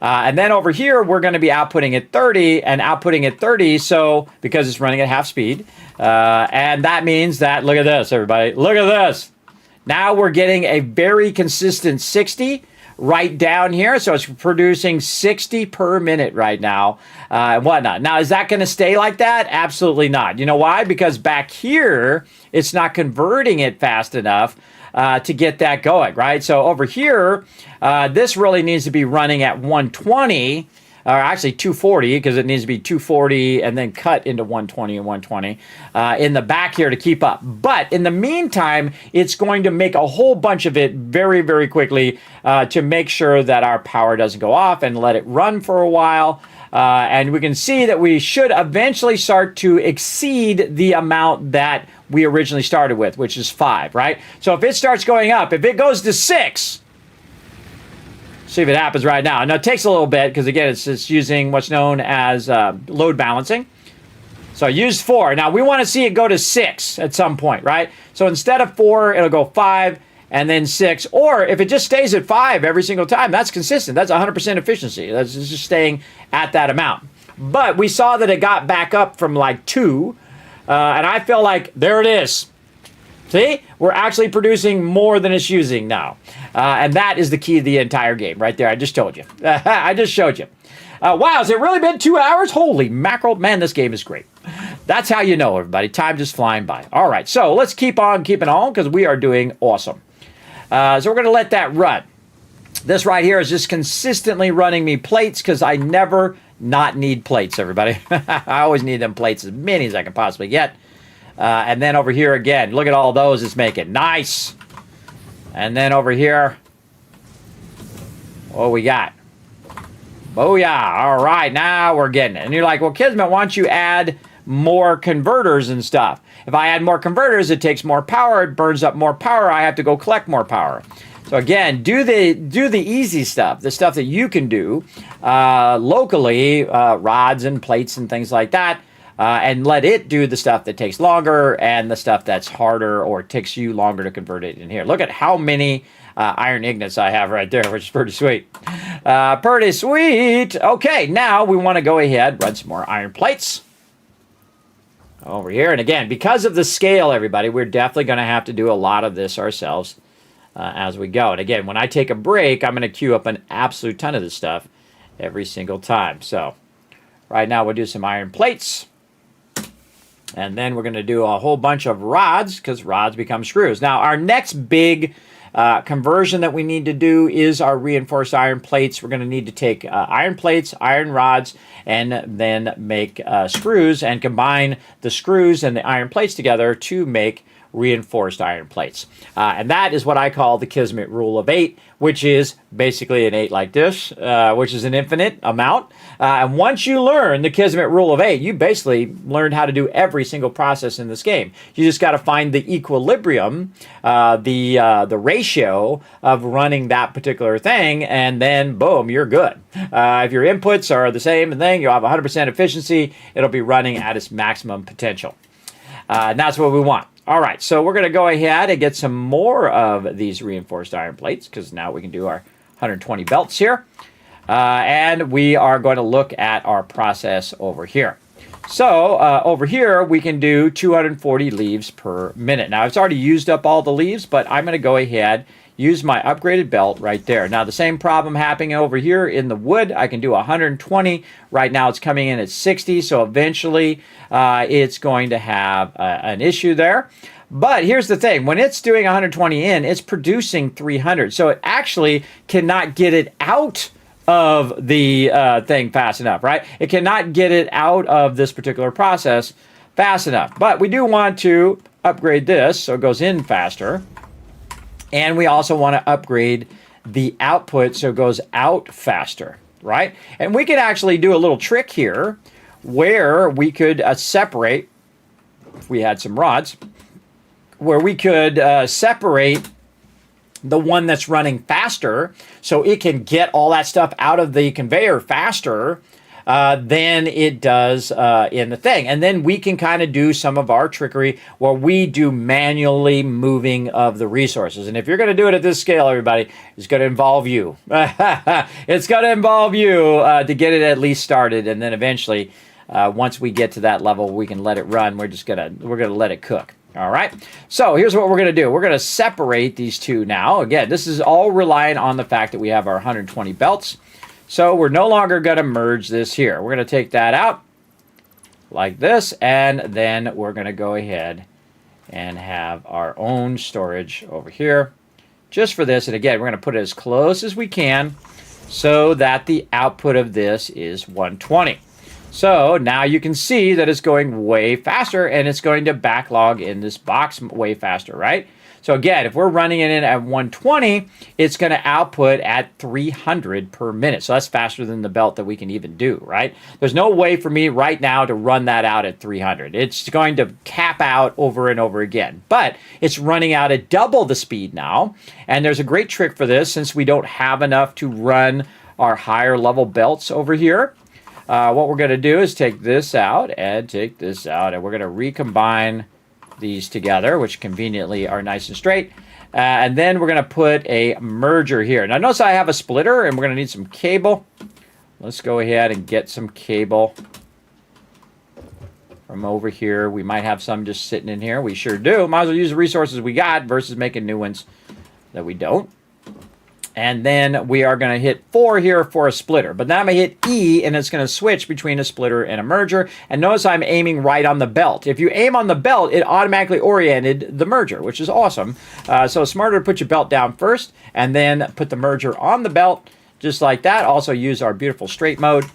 [SPEAKER 4] And then over here, we're going to be outputting at 30 and outputting at 30. So because it's running at half speed. And that means that, look at this, everybody. Look at this. Now we're getting a very consistent 60 right down here. So it's producing 60 per minute right now and whatnot. Now, is that going to stay like that? Absolutely not. You know why? Because back here, it's not converting it fast enough to get that going, right? So over here, this really needs to be running at 120, or actually 240, because it needs to be 240 and then cut into 120 and 120 in the back here to keep up. But in the meantime, it's going to make a whole bunch of it very, very quickly to make sure that our power doesn't go off, and let it run for a while. And we can see that we should eventually start to exceed the amount that we originally started with, which is 5, right? So if it starts going up, if it goes to 6, see if it happens right now. Now, it takes a little bit because, again, it's using what's known as load balancing. So I used 4. Now, we want to see it go to 6 at some point, right? So instead of 4, it'll go 5 and then 6. Or if it just stays at 5 every single time, that's consistent. That's 100% efficiency. That's just staying at that amount. But we saw that it got back up from like 2. And I feel like there it is. See, we're actually producing more than it's using now. And that is the key to the entire game right there. I just told you. I just showed you. Wow, has it really been 2 hours? Holy mackerel. Man, this game is great. That's how you know, everybody. Time just flying by. All right, so let's keep on keeping on because we are doing awesome. So we're going to let that run. This right here is just consistently running me plates because I never not need plates, everybody. I always need them plates, as many as I can possibly get. And then over here again, look at all those it's making. Nice. And then over here, what we got? Booyah. All right, now we're getting it. And you're like, well, Kismet, why don't you add more converters and stuff? If I add more converters, it takes more power. It burns up more power. I have to go collect more power. So again, do the easy stuff, the stuff that you can do locally, rods and plates and things like that, and let it do the stuff that takes longer and the stuff that's harder or takes you longer to convert it in here. Look at how many iron ingots I have right there, which is pretty sweet. Pretty sweet. Okay, now we want to go ahead, run some more iron plates over here. And again, because of the scale, everybody, we're definitely going to have to do a lot of this ourselves. As we go. And again, when I take a break, I'm going to queue up an absolute ton of this stuff every single time. So right now we'll do some iron plates. And then we're going to do a whole bunch of rods because rods become screws. Now our next big conversion that we need to do is our reinforced iron plates. We're going to need to take iron plates, iron rods, and then make screws and combine the screws and the iron plates together to make reinforced iron plates. And that is what I call the Kismet rule of 8, which is basically an 8 like this, which is an infinite amount. And once you learn the Kismet rule of 8, you basically learned how to do every single process in this game. You just got to find the equilibrium, the ratio of running that particular thing, and then boom, you're good. If your inputs are the same thing, you'll have 100% efficiency. It'll be running at its maximum potential. And that's what we want. All right, so we're going to go ahead and get some more of these reinforced iron plates, because now we can do our 120 belts here. And we are going to look at our process over here. So over here, we can do 240 leaves per minute. Now, I've already used up all the leaves, but I'm going to go ahead, use my upgraded belt right there. Now, the same problem happening over here in the wood. I can do 120. Right now, it's coming in at 60, so eventually it's going to have an issue there. But here's the thing. When it's doing 120 in, it's producing 300. So it actually cannot get it out of the thing fast enough, right? It cannot get it out of this particular process fast enough. But we do want to upgrade this so it goes in faster. And we also want to upgrade the output so it goes out faster, right? And we can actually do a little trick here where we could separate, if we had some rods, where we could separate the one that's running faster so it can get all that stuff out of the conveyor faster than it does in the thing. And then we can kind of do some of our trickery where we do manually moving of the resources. And if you're going to do it at this scale, everybody, it's going to involve you. It's going to involve you to get it at least started. And then eventually, once we get to that level, we can let it run. We're going to let it cook. All right, so here's what we're going to do. We're going to separate these two now. Again, this is all relying on the fact that we have our 120 belts. So we're no longer going to merge this here. We're going to take that out like this, and then we're going to go ahead and have our own storage over here just for this. And again, we're going to put it as close as we can so that the output of this is 120. So now you can see that it's going way faster and it's going to backlog in this box way faster, right? So again, if we're running it in at 120, it's going to output at 300 per minute. So that's faster than the belt that we can even do, right? There's no way for me right now to run that out at 300. It's going to cap out over and over again. But it's running out at double the speed now. And there's a great trick for this since we don't have enough to run our higher level belts over here. What we're going to do is take this out and take this out, and we're going to recombine these together, which conveniently are nice and straight. And then we're going to put a merger here. Now notice I have a splitter, and we're going to need some cable. Let's go ahead and get some cable from over here. We might have some just sitting in here. We sure do. Might as well use the resources we got versus making new ones that we don't. And then we are going to hit 4 here for a splitter. But now I'm going to hit E, and it's going to switch between a splitter and a merger. And notice I'm aiming right on the belt. If you aim on the belt, it automatically oriented the merger, which is awesome. So it's smarter to put your belt down first, and then put the merger on the belt, just like that. Also use our beautiful straight mode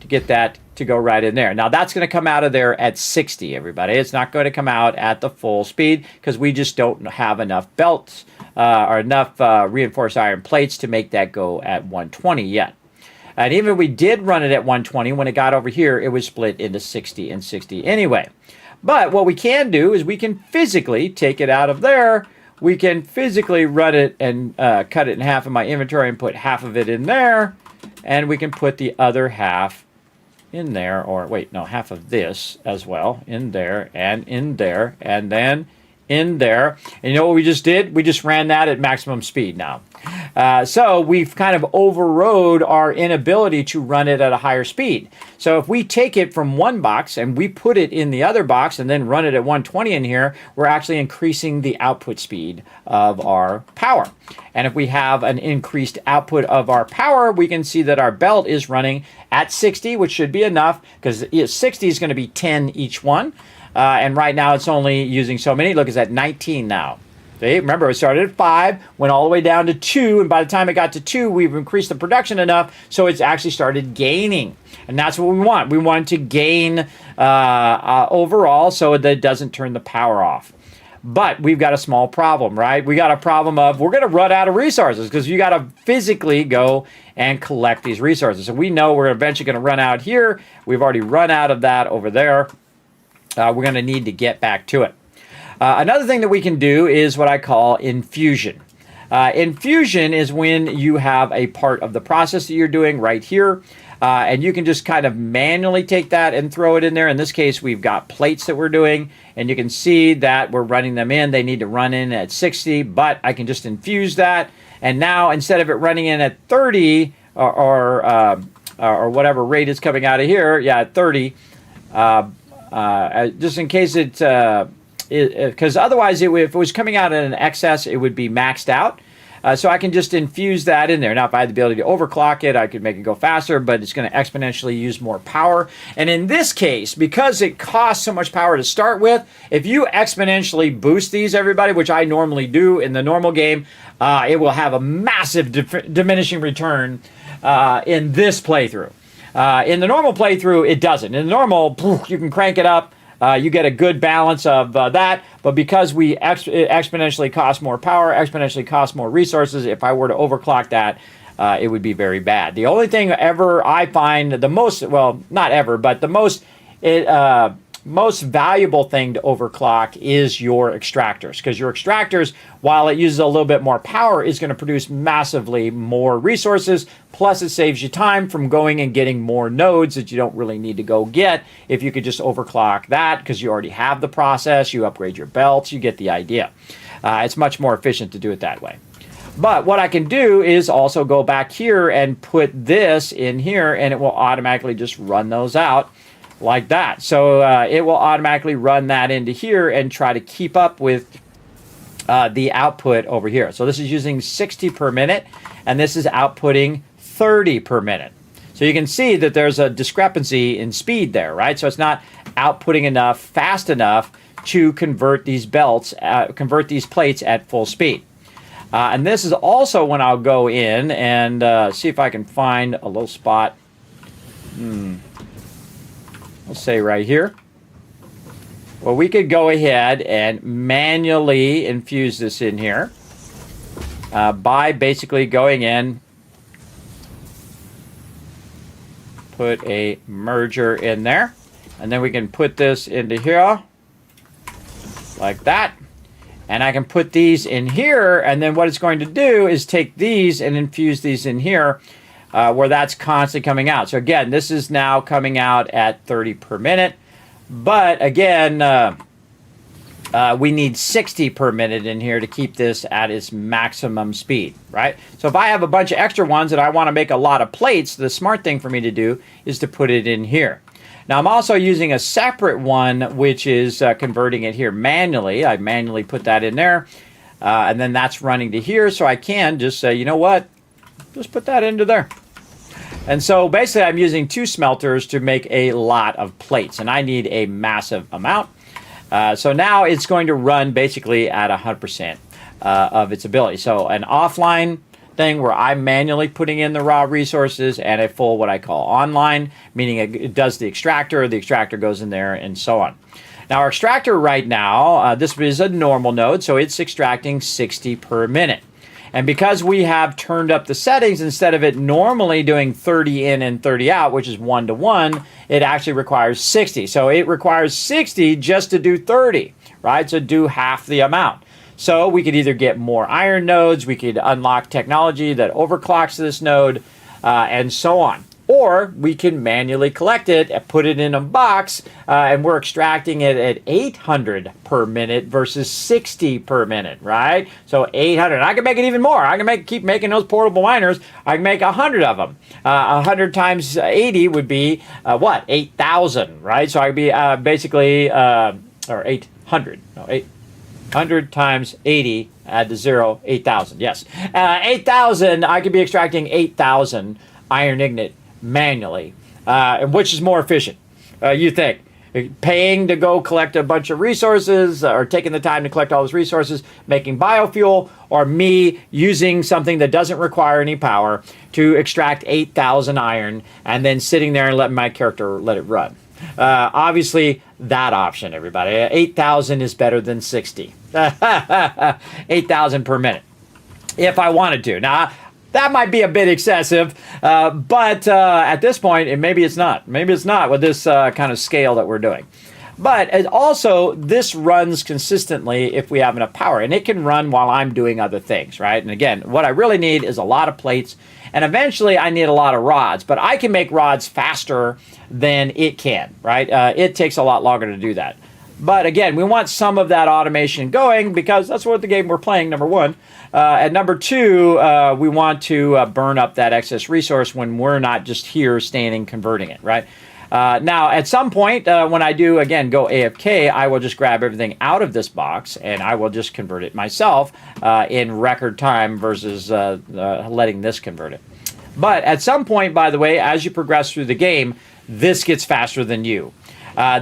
[SPEAKER 4] to get that to go right in there. Now that's going to come out of there at 60, everybody. It's not going to come out at the full speed because we just don't have enough belts or enough reinforced iron plates to make that go at 120 yet. And even if we did run it at 120, when it got over here, it was split into 60 and 60 anyway. But what we can do is we can physically take it out of there. We can physically run it and cut it in half in my inventory and put half of it in there. And we can put the other half in there, or wait, no, half of this as well, in there, and then in there. And you know what we just did? We just ran that at maximum speed now. So we've kind of overrode our inability to run it at a higher speed. So if we take it from one box and we put it in the other box and then run it at 120 in here, we're actually increasing the output speed of our power. And if we have an increased output of our power, we can see that our belt is running at 60, which should be enough because 60 is going to be 10 each one. And right now it's only using so many. Look, it's at 19 now. See, remember, we started at 5, went all the way down to 2, and by the time it got to 2, we've increased the production enough, so it's actually started gaining. And that's what we want. We want to gain overall so that it doesn't turn the power off. But we've got a small problem, right? We got a problem of we're going to run out of resources because you got to physically go and collect these resources. So we know we're eventually going to run out here. We've already run out of that over there. We're going to need to get back to it. Another thing that we can do is what I call infusion. Infusion is when you have a part of the process that you're doing right here. And you can just kind of manually take that and throw it in there. In this case, we've got plates that we're doing, and you can see that we're running them in. They need to run in at 60, but I can just infuse that. And now, instead of it running in at 30 or whatever rate is coming out of here, yeah, at 30, just in case because otherwise, if it was coming out in an excess, it would be maxed out. So I can just infuse that in there. Now, if I had the ability to overclock it, I could make it go faster, but it's going to exponentially use more power. And in this case, because it costs so much power to start with, if you exponentially boost these, everybody, which I normally do in the normal game, it will have a massive diminishing return in this playthrough. In the normal playthrough, it doesn't. In the normal, you can crank it up. You get a good balance of that, but because it exponentially costs more power, exponentially costs more resources, if I were to overclock that, it would be very bad. The only thing ever I find the most, well, not ever, but the most valuable thing to overclock is your extractors, because your extractors, while it uses a little bit more power, is going to produce massively more resources, plus it saves you time from going and getting more nodes that you don't really need to go get. If you could just overclock that, because you already have the process, you upgrade your belts, you get the idea. It's much more efficient to do it that way. But what I can do is also go back here and put this in here, and it will automatically just run those out like that. So it will automatically run that into here and try to keep up with the output over here. So this is using 60 per minute, and this is outputting 30 per minute. So you can see that there's a discrepancy in speed there, right? So it's not outputting enough, fast enough to convert these belts, convert these plates at full speed. And this is also when I'll go in and see if I can find a little spot. Let's say right here. Well, we could go ahead and manually infuse this in here by basically going in, put a merger in there, and then we can put this into here like that. And I can put these in here, and then what it's going to do is take these and infuse these in here where that's constantly coming out. So again, this is now coming out at 30 per minute. But again, we need 60 per minute in here to keep this at its maximum speed, right? So if I have a bunch of extra ones and I want to make a lot of plates, the smart thing for me to do is to put it in here. Now I'm also using a separate one, which is converting it here manually. I manually put that in there, and then that's running to here. So I can just say, you know what, just put that into there. And so basically I'm using 2 smelters to make a lot of plates, and I need a massive amount. So now it's going to run basically at 100% of its ability. So an offline thing where I'm manually putting in the raw resources, and a full what I call online, meaning it does the extractor goes in there, and so on. Now our extractor right now, this is a normal node, so it's extracting 60 per minute. And because we have turned up the settings, instead of it normally doing 30 in and 30 out, which is 1-to-1, it actually requires 60. So it requires 60 just to do 30, right? So do half the amount. So we could either get more iron nodes, we could unlock technology that overclocks this node, and so on. Or we can manually collect it and put it in a box, and we're extracting it at 800 per minute versus 60 per minute, right? So 800. I can make it even more. I can keep making those portable miners. I can make 100 of them. 100 times 80 would be, what? 8,000, right? So I'd be basically, or 800. No, 800 times 80, add the 0, 8,000. Yes. 8,000, I could be extracting 8,000 iron ignite manually, which is more efficient, you think? Paying to go collect a bunch of resources, or taking the time to collect all those resources, making biofuel, or me using something that doesn't require any power to extract 8,000 iron and then sitting there and letting my character let it run. Obviously, that option, everybody. 8,000 is better than 60. 8,000 per minute, if I wanted to. Now, that might be a bit excessive, but at this point, maybe it's not. Maybe it's not with this kind of scale that we're doing. But also, this runs consistently if we have enough power. And it can run while I'm doing other things, right? And again, what I really need is a lot of plates. And eventually, I need a lot of rods. But I can make rods faster than it can, right? It takes a lot longer to do that. But again, we want some of that automation going because that's what the game we're playing, number one. And number two, we want to burn up that excess resource when we're not just here standing converting it, right? Now, at some point, when I do, again, go AFK, I will just grab everything out of this box, and I will just convert it myself in record time versus letting this convert it. But at some point, by the way, as you progress through the game, this gets faster than you.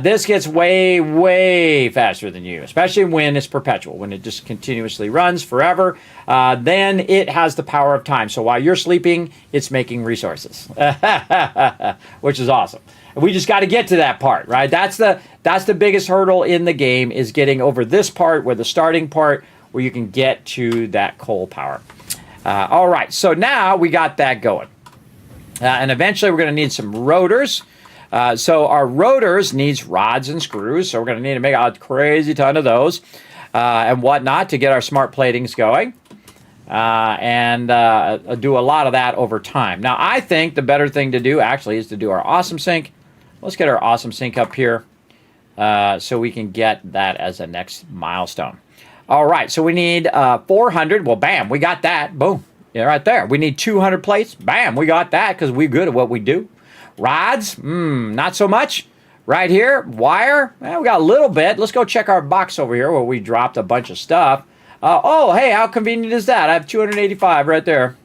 [SPEAKER 4] This gets way, way faster than you, especially when it's perpetual, when it just continuously runs forever. Then it has the power of time. So while you're sleeping, it's making resources, which is awesome. We just got to get to that part, right? That's the biggest hurdle in the game, is getting over this part, where the starting part, where you can get to that coal power. All right, so now we got that going. And eventually we're going to need some rotors. So our rotors needs rods and screws, so we're going to need to make a crazy ton of those and whatnot to get our smart platings going. And do a lot of that over time. Now, I think the better thing to do, actually, is to do our awesome sink. Let's get our awesome sink up here so we can get that as a next milestone. All right, so we need 400. Well, bam, we got that. Boom. Yeah, right there. We need 200 plates. Bam, we got that because we're good at what we do. Rods, not so much. Right here, wire, well, we got a little bit. Let's go check our box over here where we dropped a bunch of stuff. Oh, hey, how convenient is that? I have 285 right there.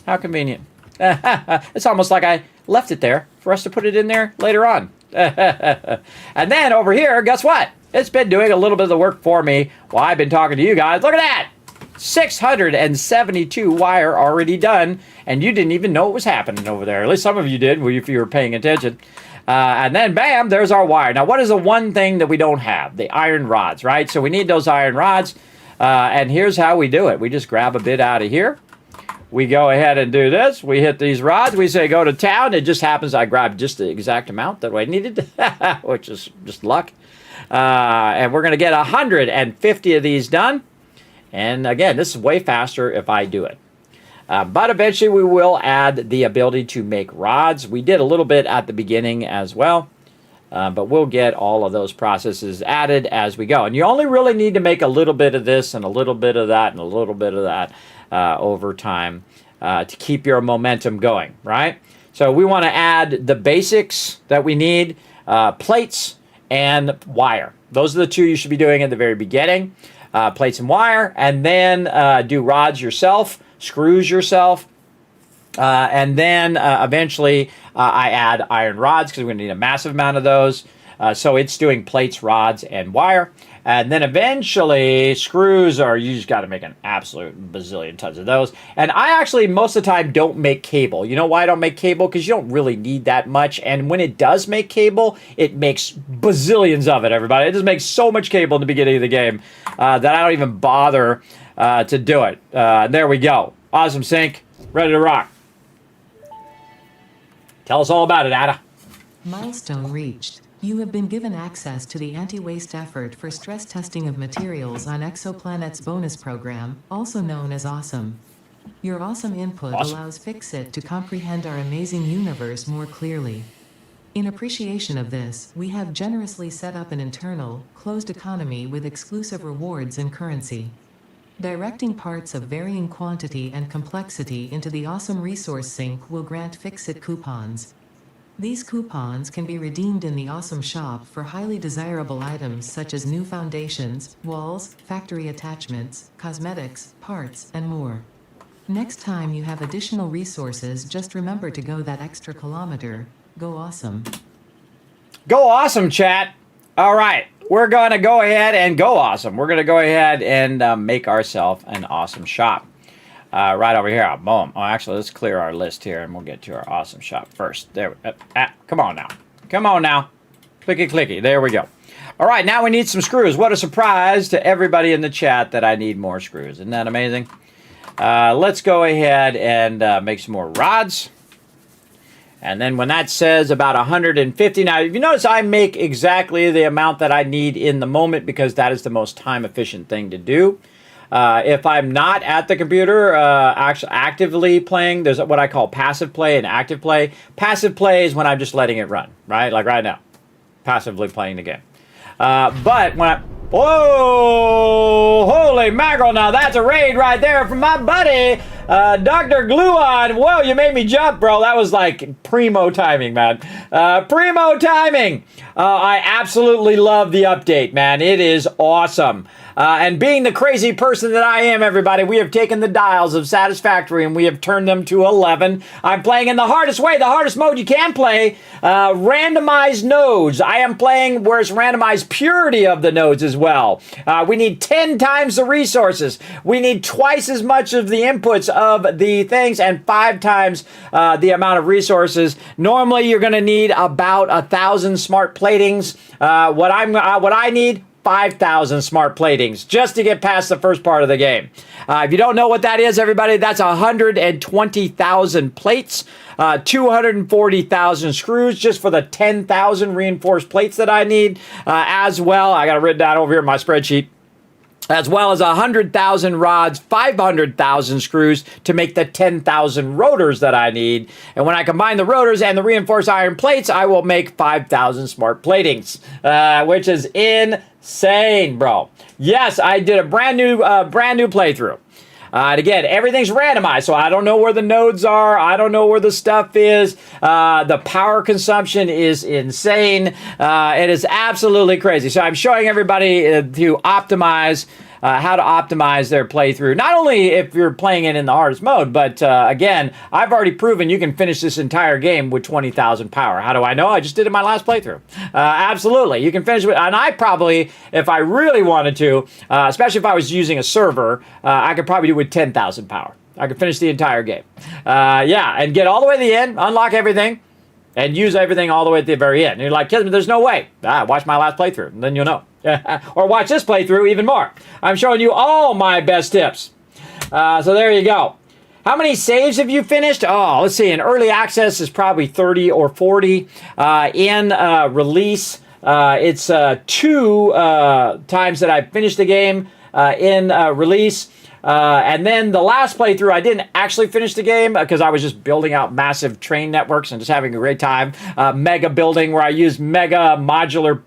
[SPEAKER 4] How convenient. It's almost like I left it there for us to put it in there later on. And then over here, guess what? It's been doing a little bit of the work for me while I've been talking to you guys. Look at that. 672 wire already done, and you didn't even know it was happening over there. At least some of you did if you were paying attention. And then, bam, there's our wire. Now, what is the one thing that we don't have? The iron rods, right? So we need those iron rods. And here's how we do it. We just grab a bit out of here. We go ahead and do this. We hit these rods. We say go to town. It just happens I grabbed just the exact amount that I needed, which is just luck. And we're going to get 150 of these done. And again, this is way faster if I do it. But eventually we will add the ability to make rods. We did a little bit at the beginning as well. But we'll get all of those processes added as we go. And you only really need to make a little bit of this and a little bit of that and a little bit of that over time to keep your momentum going, right? So we want to add the basics that we need, plates and wire. Those are the two you should be doing at the very beginning, plates and wire, and then do rods yourself, screws yourself, and then eventually I add iron rods because we're going to need a massive amount of those. So it's doing plates, rods, and wire. And then eventually screws are, you just got to make an absolute bazillion tons of those. And I actually, most of the time, don't make cable. You know why I don't make cable? Because you don't really need that much. And when it does make cable, it makes bazillions of it, everybody. It just makes so much cable in the beginning of the game that I don't even bother to do it. There we go. Awesome sink. Ready to rock. Tell us all about it, Ada.
[SPEAKER 6] Milestone reached. You have been given access to the anti-waste effort for stress testing of materials on Exoplanet's bonus program, also known as Awesome. Your awesome input allows Fixit to comprehend our amazing universe more clearly. In appreciation of this, we have generously set up an internal, closed economy with exclusive rewards and currency. Directing parts of varying quantity and complexity into the Awesome Resource Sink will grant Fixit coupons. These coupons can be redeemed in the Awesome Shop for highly desirable items such as new foundations, walls, factory attachments, cosmetics, parts, and more. Next time you have additional resources, just remember to go that extra kilometer. Go awesome.
[SPEAKER 4] Go awesome, chat. All right. We're going to go ahead and go awesome. We're going to go ahead and make ourselves an awesome shop. Right over here. Boom. Oh, actually, let's clear our list here, and we'll get to our awesome shop first. There. Come on now. Come on now. Clicky, clicky. There we go. All right, now we need some screws. What a surprise to everybody in the chat that I need more screws. Isn't that amazing? Let's go ahead and make some more rods. And then when that says about 150, now if you notice I make exactly the amount that I need in the moment because that is the most time efficient thing to do. If I'm not at the computer actually actively playing, there's what I call passive play and active play. Passive play is when I'm just letting it run, right? Like right now, passively playing the game. But when I... Whoa! Holy mackerel, now that's a raid right there from my buddy, Dr. Gluon. Whoa, you made me jump, bro. That was like primo timing, man. Primo timing. I absolutely love the update, man. It is awesome. And being the crazy person that I am, everybody, we have taken the dials of Satisfactory and we have turned them to 11. I'm playing in the hardest way, the hardest mode you can play, randomized nodes. I am playing where it's randomized purity of the nodes as well. We need 10 times the resources. We need twice as much of the inputs of the things and 5 times the amount of resources. Normally, you're going to need about 1,000 smart platings. What I need, 5,000 smart platings just to get past the first part of the game. If you don't know what that is, everybody, that's 120,000 plates, 240,000 screws just for the 10,000 reinforced plates that I need. As well, I got it written down over here in my spreadsheet. As well as 100,000 rods, 500,000 screws to make the 10,000 rotors that I need. And when I combine the rotors and the reinforced iron plates, I will make 5,000 smart platings, which is insane, bro. Yes, I did a brand new playthrough. And again, everything's randomized, so I don't know where the nodes are. I don't know where the stuff is. The power consumption is insane. It is absolutely crazy. So I'm showing everybody to optimize how to optimize their playthrough. Not only if you're playing it in the hardest mode, but again, I've already proven you can finish this entire game with 20,000 power. How do I know? I just did it in my last playthrough. Absolutely. You can finish with, and I probably, if I really wanted to, especially if I was using a server, I could probably do it with 10,000 power. I could finish the entire game. Yeah, and get all the way to the end, unlock everything, and use everything all the way at the very end. And you're like, Kismet, there's no way. Watch my last playthrough, and then you'll know. Or watch this playthrough even more. I'm showing you all my best tips. So there you go. How many saves have you finished? Oh, let's see. In early access is probably 30 or 40. In release, it's 2 times that I've finished the game in release. And then the last playthrough, I didn't actually finish the game because I was just building out massive train networks and just having a great time. Mega building where I use mega modular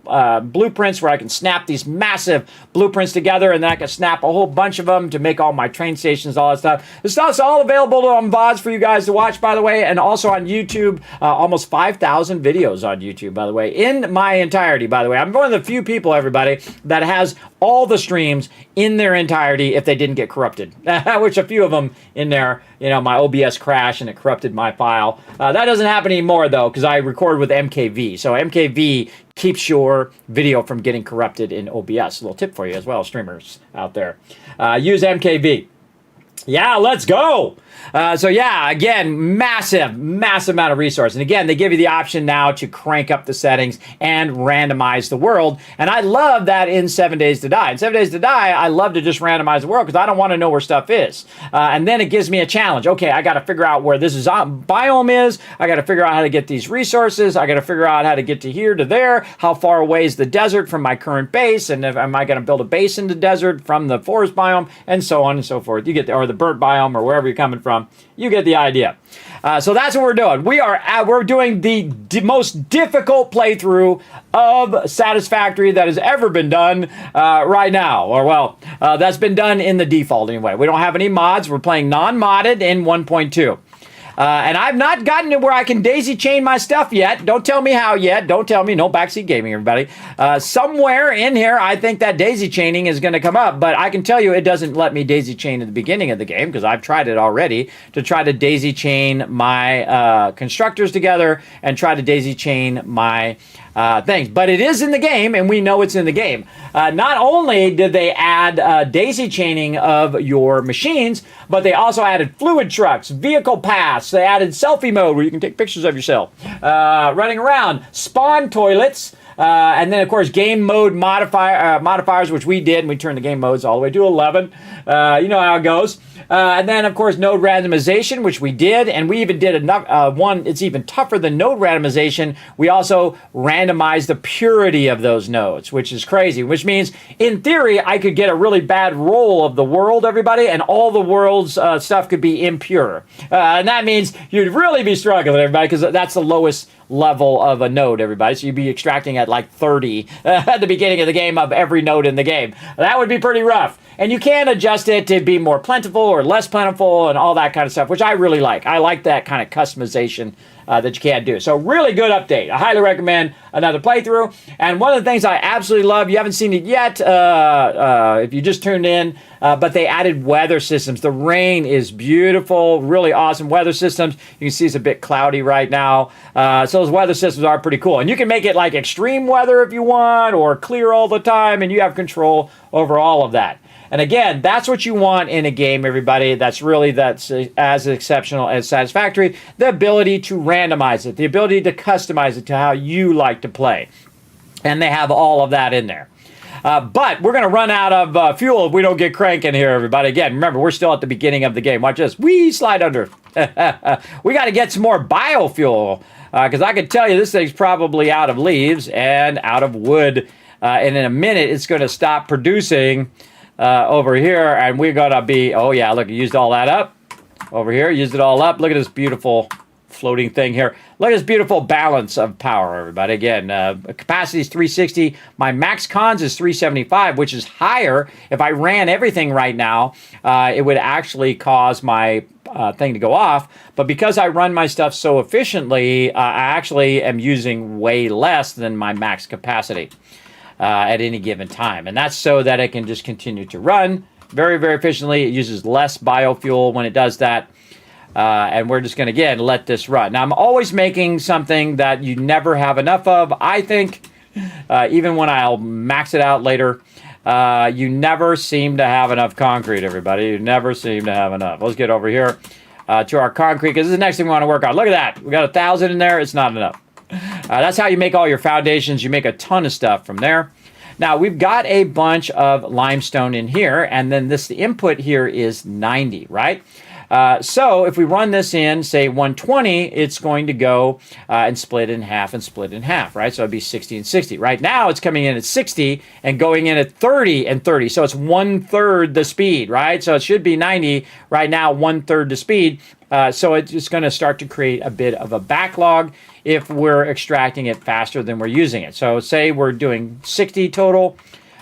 [SPEAKER 4] blueprints where I can snap these massive blueprints together and then I can snap a whole bunch of them to make all my train stations, all that stuff. This stuff's all available on VODs for you guys to watch, by the way, and also on YouTube. Almost 5,000 videos on YouTube, by the way, in my entirety, by the way. I'm one of the few people, everybody, that has all the streams in their entirety if they didn't get corrupted, which a few of them in there, you know, my OBS crashed and it corrupted my file. That doesn't happen anymore, though, because I record with MKV. So MKV keeps your video from getting corrupted in OBS. A little tip for you as well, streamers out there. Use MKV. Yeah, let's go. So yeah, again, massive amount of resource. And again, they give you the option now to crank up the settings and randomize the world. And I love that in 7 Days to Die. In 7 Days to Die, I love to just randomize the world because I don't want to know where stuff is. And then it gives me a challenge. Okay, I got to figure out where this biome is. I got to figure out how to get these resources. I got to figure out how to get to here to there. How far away is the desert from my current base? And am I going to build a base in the desert from the forest biome? And so on and so forth. You get the, or the burnt biome or wherever you're coming from. You get the idea. So that's what we're doing. We're doing the most difficult playthrough of Satisfactory that has ever been done right now. Or well, that's been done in the default anyway. We don't have any mods. We're playing non-modded in 1.2. And I've not gotten to where I can daisy chain my stuff yet. Don't tell me how yet. Don't tell me. No backseat gaming, everybody. Somewhere in here, I think that daisy chaining is going to come up. But I can tell you it doesn't let me daisy chain at the beginning of the game because I've tried it already to try to daisy chain my constructors together and try to daisy chain my things. But it is in the game, and we know it's in the game. Not only did they add daisy chaining of your machines, but they also added fluid trucks, vehicle paths. They added selfie mode where you can take pictures of yourself running around, spawn toilets, And then, of course, game mode modifiers, which we did, and we turned the game modes all the way to 11. You know how it goes. And then, of course, node randomization, which we did, and we even did enough. One, it's even tougher than node randomization. We also randomized the purity of those nodes, which is crazy, which means, in theory, I could get a really bad roll of the world, everybody, and all the world's stuff could be impure. And that means you'd really be struggling, everybody, because that's the lowest level of a node, everybody. So you'd be extracting at like 30 at the beginning of the game of every node in the game. That would be pretty rough. And you can adjust it to be more plentiful or less plentiful and all that kind of stuff, which I really like. I like that kind of customization that you can do. So really good update. I highly recommend another playthrough. And one of the things I absolutely love, you haven't seen it yet if you just tuned in, but they added weather systems. The rain is beautiful, really awesome weather systems. You can see it's a bit cloudy right now. So those weather systems are pretty cool. And you can make it like extreme weather if you want, or clear all the time, and you have control over all of that. And again, that's what you want in a game, everybody. That's as exceptional as Satisfactory. The ability to randomize it, the ability to customize it to how you like to play. And they have all of that in there. But we're going to run out of fuel if we don't get cranking here, everybody. Again, remember, we're still at the beginning of the game. Watch this. We slide under. We got to get some more biofuel, because I can tell you this thing's probably out of leaves and out of wood. And in a minute, it's going to stop producing over here, and we're going to be, oh yeah, look, used all that up. Over here, used it all up. Look at this beautiful floating thing here. Look at this beautiful balance of power, everybody. Again, capacity is 360. My max cons is 375, which is higher. If I ran everything right now, it would actually cause my thing to go off. But because I run my stuff so efficiently, I actually am using way less than my max capacity at any given time. And that's so that it can just continue to run very, very efficiently. It uses less biofuel when it does that. And we're just going to, again, let this run. Now, I'm always making something that you never have enough of. I think, even when I'll max it out later, you never seem to have enough concrete, everybody. You never seem to have enough. Let's get over here to our concrete, because this is the next thing we want to work on. Look at that. We got 1,000 in there. It's not enough. That's how you make all your foundations. You make a ton of stuff from there. Now, we've got a bunch of limestone in here, and then the input here is 90, right? So if we run this in, say, 120, it's going to go and split in half and split in half, right? So it'd be 60 and 60. Right now, it's coming in at 60 and going in at 30 and 30. So it's 1/3 the speed, right? So it should be 90. Right now, 1/3 the speed. So it's going to start to create a bit of a backlog if we're extracting it faster than we're using it. So say we're doing 60 total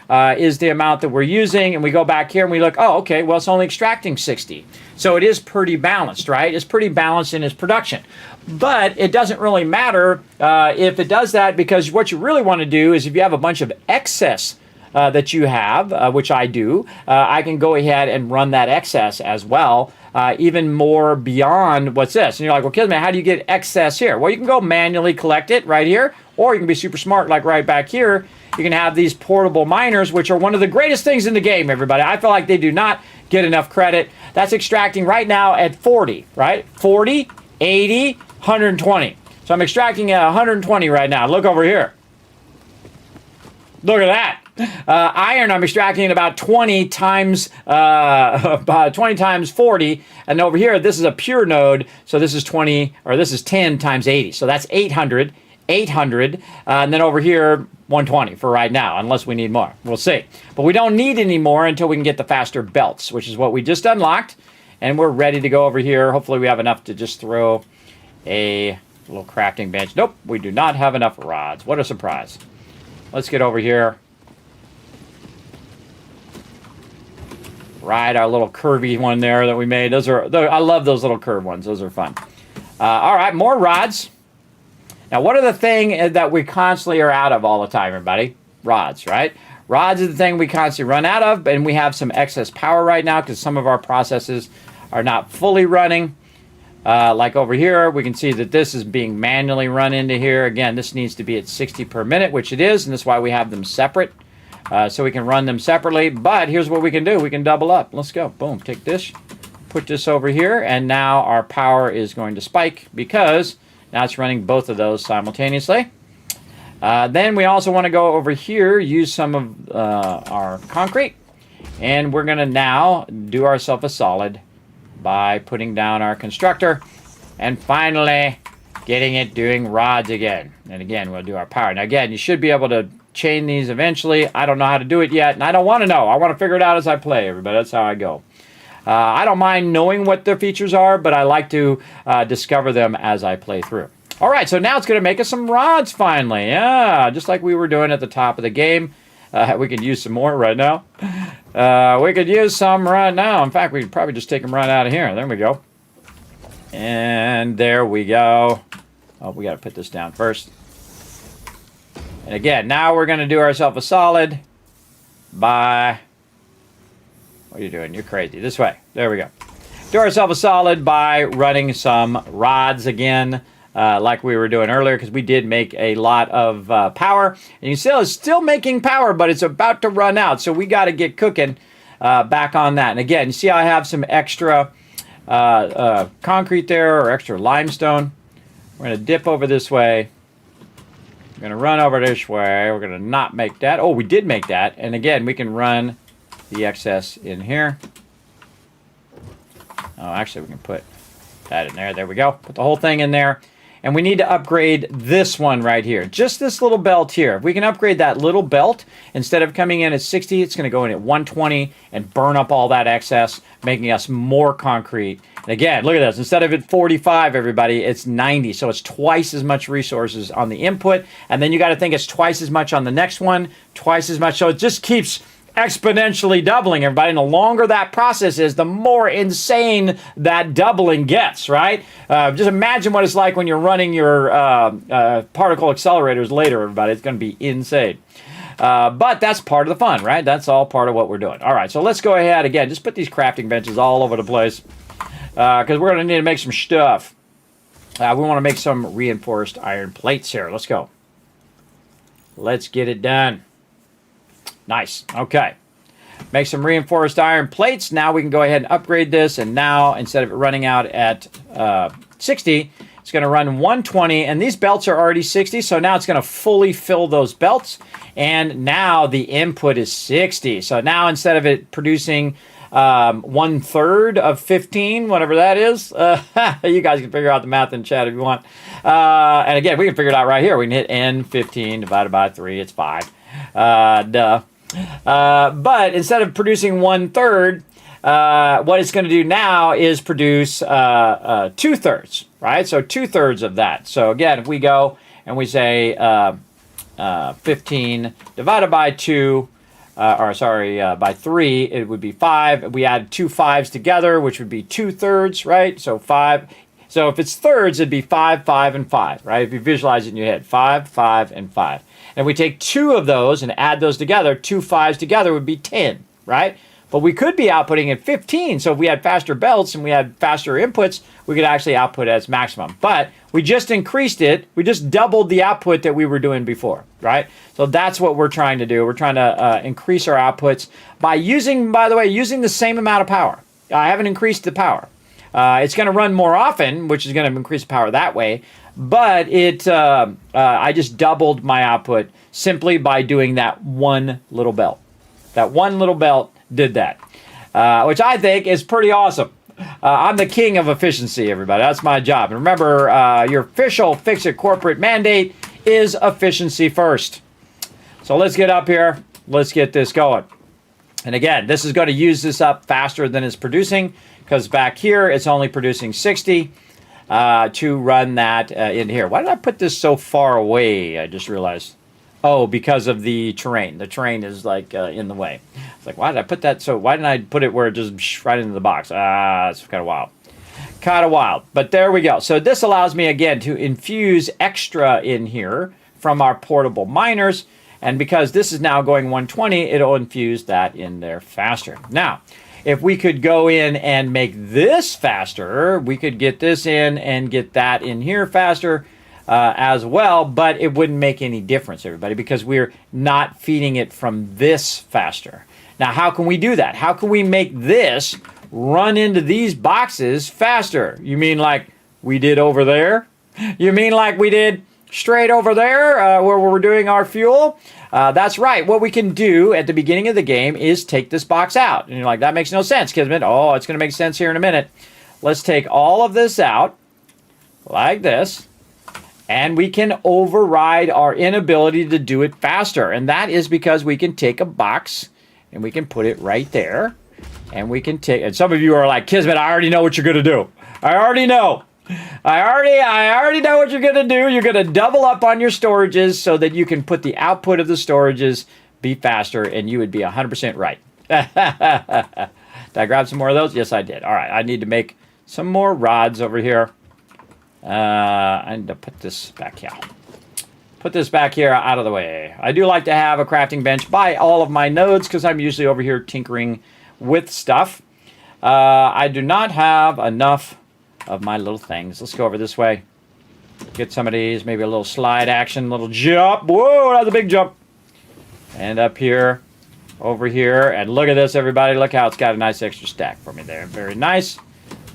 [SPEAKER 4] is the amount that we're using, and we go back here and we look, oh, okay, well, it's only extracting 60. So it is pretty balanced, right? It's pretty balanced in its production. But it doesn't really matter if it does that, because what you really want to do is if you have a bunch of excess that you have, which I do, I can go ahead and run that excess as well, even more beyond what's this. And you're like, well, Kismet, how do you get excess here? Well, you can go manually collect it right here, or you can be super smart like right back here. You can have these portable miners, which are one of the greatest things in the game, everybody. I feel like they do not get enough credit. That's extracting right now at 40, right? 40, 80, 120. So I'm extracting at 120 right now. Look over here. Look at that. Iron, I'm extracting at about 20 times 40. And over here, this is a pure node. So this is 20, or this is 10 times 80. So that's 800. 800, and then over here, 120 for right now, unless we need more. We'll see. But we don't need any more until we can get the faster belts, which is what we just unlocked. And we're ready to go over here. Hopefully we have enough to just throw a little crafting bench. Nope, we do not have enough rods. What a surprise. Let's get over here. Right, our little curvy one there that we made. I love those little curved ones. Those are fun. All right, more rods. Now, what are the thing that we constantly are out of all the time, everybody? Rods, right? Rods is the thing we constantly run out of, and we have some excess power right now because some of our processes are not fully running. Like over here, we can see that this is being manually run into here. Again, this needs to be at 60 per minute, which it is, and that's why we have them separate. So we can run them separately, but here's what we can do. We can double up. Let's go. Boom. Take this, put this over here, and now our power is going to spike because now it's running both of those simultaneously. Then we also want to go over here, use some of our concrete, and we're going to now do ourselves a solid by putting down our constructor, and finally getting it doing rods again. And again, we'll do our power. Now again, you should be able to chain these eventually. I don't know how to do it yet, and I don't want to know. I want to figure it out as I play, everybody. That's how I go. I don't mind knowing what the features are, but I like to discover them as I play through. All right, so now it's going to make us some rods finally. Yeah, just like we were doing at the top of the game. We could use some more right now. We could use some right now. In fact, we could probably just take them right out of here. There we go. And there we go. Oh, we got to put this down first. And again, now we're going to do ourselves a solid by... What are you doing? You're crazy. This way. There we go. Do ourselves a solid by running some rods again, like we were doing earlier, because we did make a lot of power. And you see it's still making power, but it's about to run out. So we got to get cooking back on that. And again, you see how I have some extra concrete there, or extra limestone. We're going to dip over this way. We're going to run over this way. We're going to not make that. Oh, we did make that. And again, we can run the excess in here. Oh, actually, we can put that in there. There we go. Put the whole thing in there. And we need to upgrade this one right here. Just this little belt here. If we can upgrade that little belt, instead of coming in at 60, it's going to go in at 120 and burn up all that excess, making us more concrete. And again, look at this. Instead of at 45, everybody, it's 90. So it's twice as much resources on the input. And then you got to think it's twice as much on the next one, twice as much. So it just keeps exponentially doubling, everybody. And the longer that process is, the more insane that doubling gets, right? Just imagine what it's like when you're running your particle accelerators later, everybody. It's going to be insane. But that's part of the fun, right? That's all part of what we're doing. All right, so let's go ahead again. Just put these crafting benches all over the place, because we're going to need to make some stuff. We want to make some reinforced iron plates here. Let's go. Let's get it done. Nice. Okay. Make some reinforced iron plates. Now we can go ahead and upgrade this. And now, instead of it running out at 60, it's going to run 120. And these belts are already 60. So now it's going to fully fill those belts. And now the input is 60. So now instead of it producing 1/3 of 15, whatever that is, you guys can figure out the math in chat if you want. And again, we can figure it out right here. We can hit N15 divided by 3. It's 5. Duh. But instead of producing 1/3, what it's going to do now is produce 2/3, right? So 2/3 of that. So again, if we go and we say 15 divided by 2, by 3, it would be 5. We add 2 5s together, which would be 2/3, right? So 5. So if it's thirds, it'd be 5, 5, and 5, right? If you visualize it in your head, 5, 5, and 5. And we take 2 of those and add those together, 2 5s together would be 10, right? But we could be outputting at 15. So if we had faster belts and we had faster inputs, we could actually output as maximum. But we just increased it. We just doubled the output that we were doing before, right? So that's what we're trying to do. We're trying to increase our outputs by using, by the way, using the same amount of power. I haven't increased the power. It's going to run more often, which is going to increase power that way. But I just doubled my output simply by doing that one little belt. That one little belt did that, which I think is pretty awesome. I'm the king of efficiency, everybody. That's my job. And remember, your official Fix-It corporate mandate is efficiency first. So let's get up here. Let's get this going. And again, this is going to use this up faster than it's producing, because back here it's only producing 60 to run that in here. Why did I put this so far away? I just realized. Oh, because of the terrain. The terrain is like in the way. It's like, why did I put that? So why didn't I put it where it just right into the box? It's kind of wild. Kind of wild. But there we go. So this allows me again to infuse extra in here from our portable miners. And because this is now going 120, it'll infuse that in there faster. Now, if we could go in and make this faster, we could get this in and get that in here faster as well, but it wouldn't make any difference, everybody, because we're not feeding it from this faster. Now, how can we do that? How can we make this run into these boxes faster? You mean like we did over there? You mean like we did straight over there where we're doing our fuel. That's right. What we can do at the beginning of the game is take this box out. And you're like, that makes no sense, Kismet. Oh, it's going to make sense here in a minute. Let's take all of this out like this. And we can override our inability to do it faster. And that is because we can take a box and we can put it right there. And we can take, and some of you are like, Kismet, I already know what you're going to do. I already know. I already know what you're going to do. You're going to double up on your storages so that you can put the output of the storages be faster, and you would be 100% right. Did I grab some more of those? Yes, I did. All right, I need to make some more rods over here. I need to put this back here. Put this back here out of the way. I do like to have a crafting bench by all of my nodes because I'm usually over here tinkering with stuff. I do not have enough of my little things. Let's go over this way. Get some of these. Maybe a little slide action, little jump. Whoa, that's a big jump. And up here, over here. And look at this, everybody. Look how it's got a nice extra stack for me there. Very nice.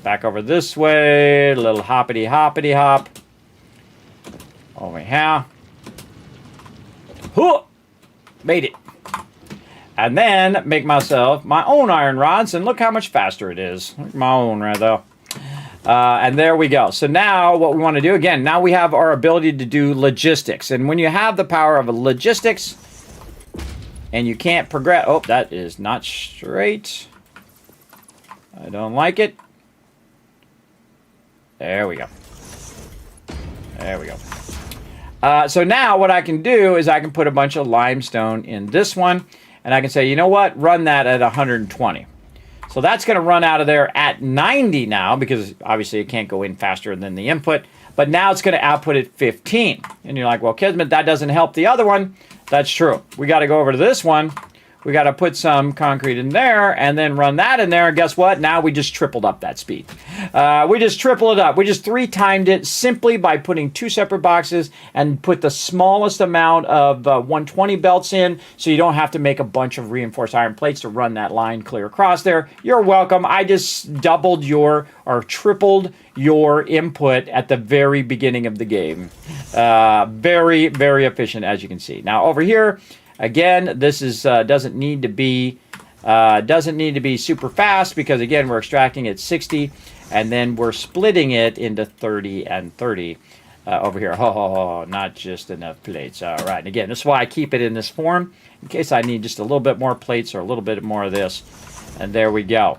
[SPEAKER 4] Back over this way. A little hoppity hoppity hop. Over here. Whoa! Made it. And then make myself my own iron rods. And look how much faster it is. My own right though. And there we go. So now what we want to do, again, now we have our ability to do logistics. And when you have the power of logistics and you can't progress... Oh, that is not straight. I don't like it. There we go. There we go. So now what I can do is I can put a bunch of limestone in this one. And I can say, you know what? Run that at 120. So that's going to run out of there at 90 now because obviously it can't go in faster than the input. But now it's going to output at 15. And you're like, well, Kismet, that doesn't help the other one. That's true. We got to go over to this one. We got to put some concrete in there and then run that in there. And guess what? Now we just tripled up that speed. We just tripled it up. We just 3-timed it simply by putting 2 separate boxes and put the smallest amount of 120 belts in so you don't have to make a bunch of reinforced iron plates to run that line clear across there. You're welcome. I just doubled your or tripled your input at the very beginning of the game. Very, very efficient, as you can see. Now over here, again, this is doesn't need to be super fast because again we're extracting at 60 and then we're splitting it into 30 and 30 over here. Oh, not just enough plates. All right, and again, this is why I keep it in this form in case I need just a little bit more plates or a little bit more of this. And there we go.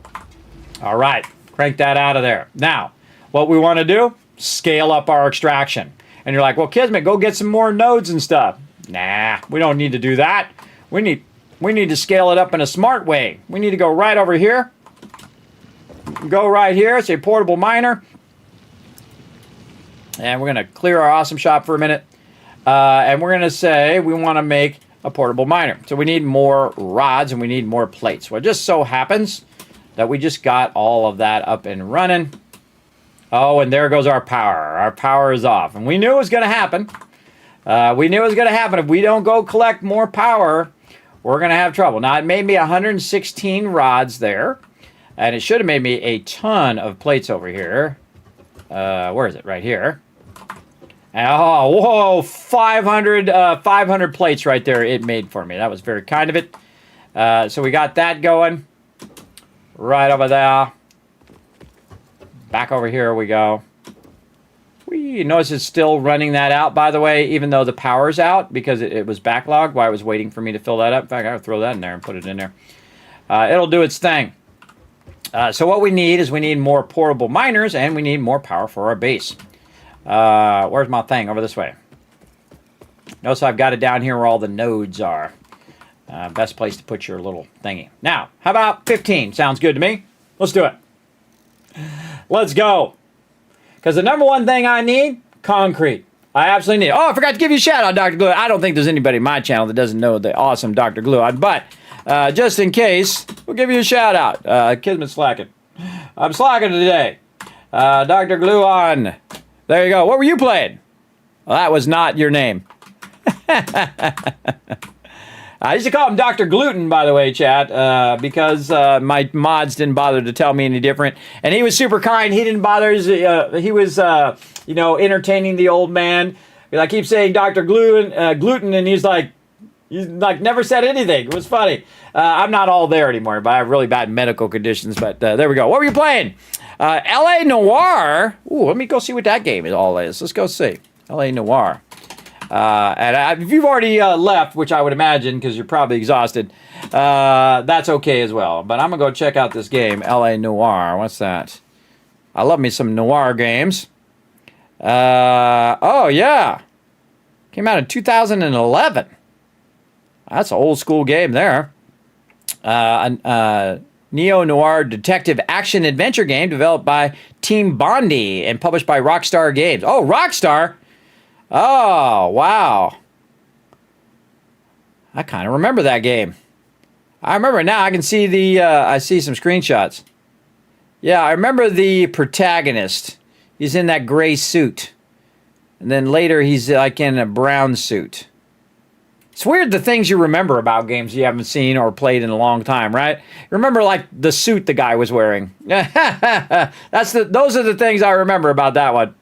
[SPEAKER 4] All right, crank that out of there. Now, what we want to do, scale up our extraction. And you're like, well, Kismet, go get some more nodes and stuff. Nah, we don't need to do that. We need to scale it up in a smart way. We need to go right over here. Go right here. Say portable miner. And we're going to clear our awesome shop for a minute. And we're going to say we want to make a portable miner. So we need more rods and we need more plates. Well, it just so happens that we just got all of that up and running. Oh, and there goes our power. Our power is off. And we knew it was going to happen. We knew it was going to happen. If we don't go collect more power, we're going to have trouble. Now, it made me 116 rods there. And it should have made me a ton of plates over here. Where is it? Right here. Oh, whoa, 500 plates right there it made for me. That was very kind of it. So we got that going. Right over there. Back over here we go. You notice it's still running that out, by the way, even though the power's out, because it was backlogged while I was waiting for me to fill that up. In fact, I would throw that in there and put it in there. It'll do its thing. So what we need is we need more portable miners, and we need more power for our base. Where's my thing? Over this way. Notice I've got it down here where all the nodes are. Best place to put your little thingy. Now, how about 15? Sounds good to me. Let's do it. Let's go. Because the number one thing I need, concrete. I absolutely need it. Oh, I forgot to give you a shout out, Dr. Glue. I don't think there's anybody in my channel that doesn't know the awesome Dr. Glue. But just in case, we'll give you a shout out. Kismet slacking. I'm slacking today. Dr. Glue on. There you go. What were you playing? Well, that was not your name. I used to call him Dr. Gluten, by the way, chat, because my mods didn't bother to tell me any different. And he was super kind. He didn't bother. He was, entertaining the old man. I keep saying Dr. Gluten, and he's like never said anything. It was funny. I'm not all there anymore, but I have really bad medical conditions. But there we go. What were you playing? L.A. Noire. Ooh, let me go see what that game all is. Let's go see. L.A. Noire. And if you've already left, which I would imagine because you're probably exhausted, that's okay as well. But I'm going to go check out this game, L.A. Noire. What's that? I love me some noir games. Oh, yeah. Came out in 2011. That's an old school game there. Neo-noir detective action adventure game developed by Team Bondi and published by Rockstar Games. Oh, Rockstar? Oh, wow. I kind of remember that game. I remember it now. I can see I see some screenshots. Yeah, I remember the protagonist. He's in that gray suit. And then later he's like in a brown suit. It's weird the things you remember about games you haven't seen or played in a long time, right? Remember like the suit the guy was wearing. Those are the things I remember about that one.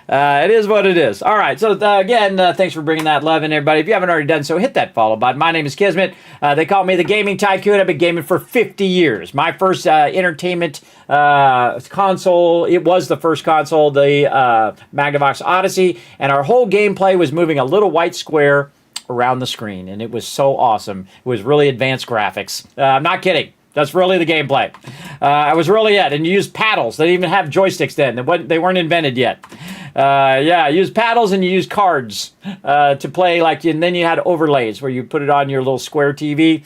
[SPEAKER 4] It is what it is. All right. So again, thanks for bringing that love in, everybody. If you haven't already done so, hit that follow button. My name is Kismet. They call me the Gaming Tycoon. I've been gaming for 50 years. My first entertainment console, it was the first console, the Magnavox Odyssey, and our whole gameplay was moving a little white square around the screen, and it was so awesome. It was really advanced graphics. I'm not kidding. That's really the gameplay. It was really it. And you used paddles. They didn't even have joysticks then. They weren't invented yet. Yeah, you used paddles and you used cards to play. And then you had overlays where you put it on your little square TV.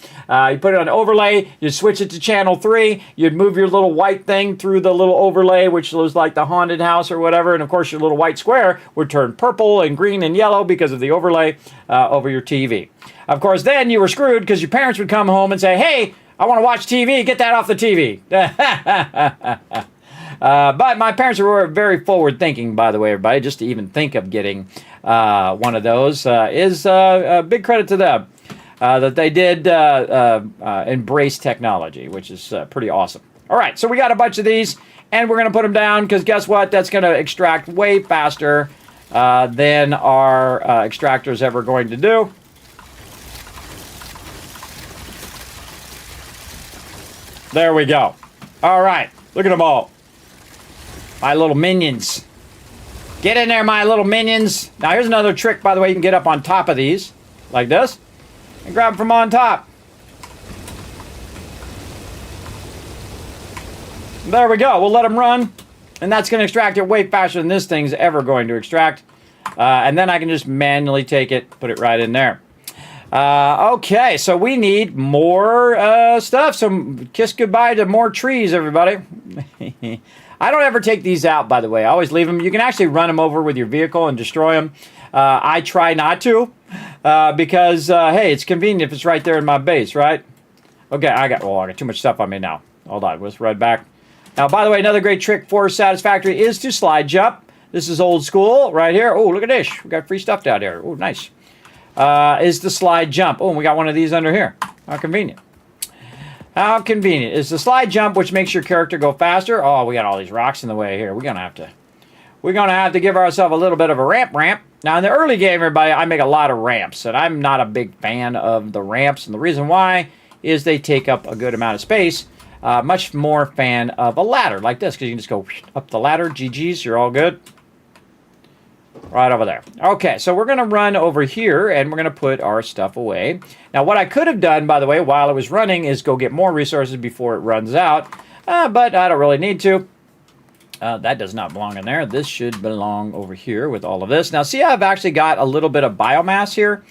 [SPEAKER 4] You put it on overlay. You switch it to channel 3. You'd move your little white thing through the little overlay, which was like the haunted house or whatever. And of course, your little white square would turn purple and green and yellow because of the overlay over your TV. Of course, then you were screwed because your parents would come home and say, "Hey, I want to watch TV. Get that off the TV." But my parents were very forward-thinking, by the way, everybody. Just to even think of getting one of those is a big credit to them. That they did embrace technology, which is pretty awesome. All right, so we got a bunch of these, and we're going to put them down, because guess what? That's going to extract way faster than our extractor's ever going to do. There we go. All right. Look at them all. My little minions. Get in there, my little minions. Now, here's another trick, by the way. You can get up on top of these, like this, and grab them from on top. There we go. We'll let them run, and that's going to extract it way faster than this thing's ever going to extract. And then I can just manually take it, put it right in there. Okay, so we need more stuff. So kiss goodbye to more trees, everybody. I don't ever take these out, by the way. I always leave them. You can actually run them over with your vehicle and destroy them. I try not to because, hey, it's convenient if it's right there in my base, right? Okay, I got too much stuff on me now. Hold on, let's run back. Now, by the way, another great trick for Satisfactory is to slide jump. This is old school right here. Oh, look at this. We got free stuff down here. Oh, nice. Is the slide jump. Oh, and we got one of these under here. How convenient. How convenient. Is the slide jump, which makes your character go faster. Oh, we got all these rocks in the way here. We're gonna have to give ourselves a little bit of a ramp. Now, in the early game, everybody, I make a lot of ramps, and I'm not a big fan of the ramps, and the reason why is they take up a good amount of space. Much more fan of a ladder like this, because you can just go up the ladder. GG's, you're all good. Right over there. Okay, so we're going to run over here, and we're going to put our stuff away. Now, what I could have done, by the way, while it was running, is go get more resources before it runs out. But I don't really need to. That does not belong in there. This should belong over here with all of this. Now, see, I've actually got a little bit of biomass here.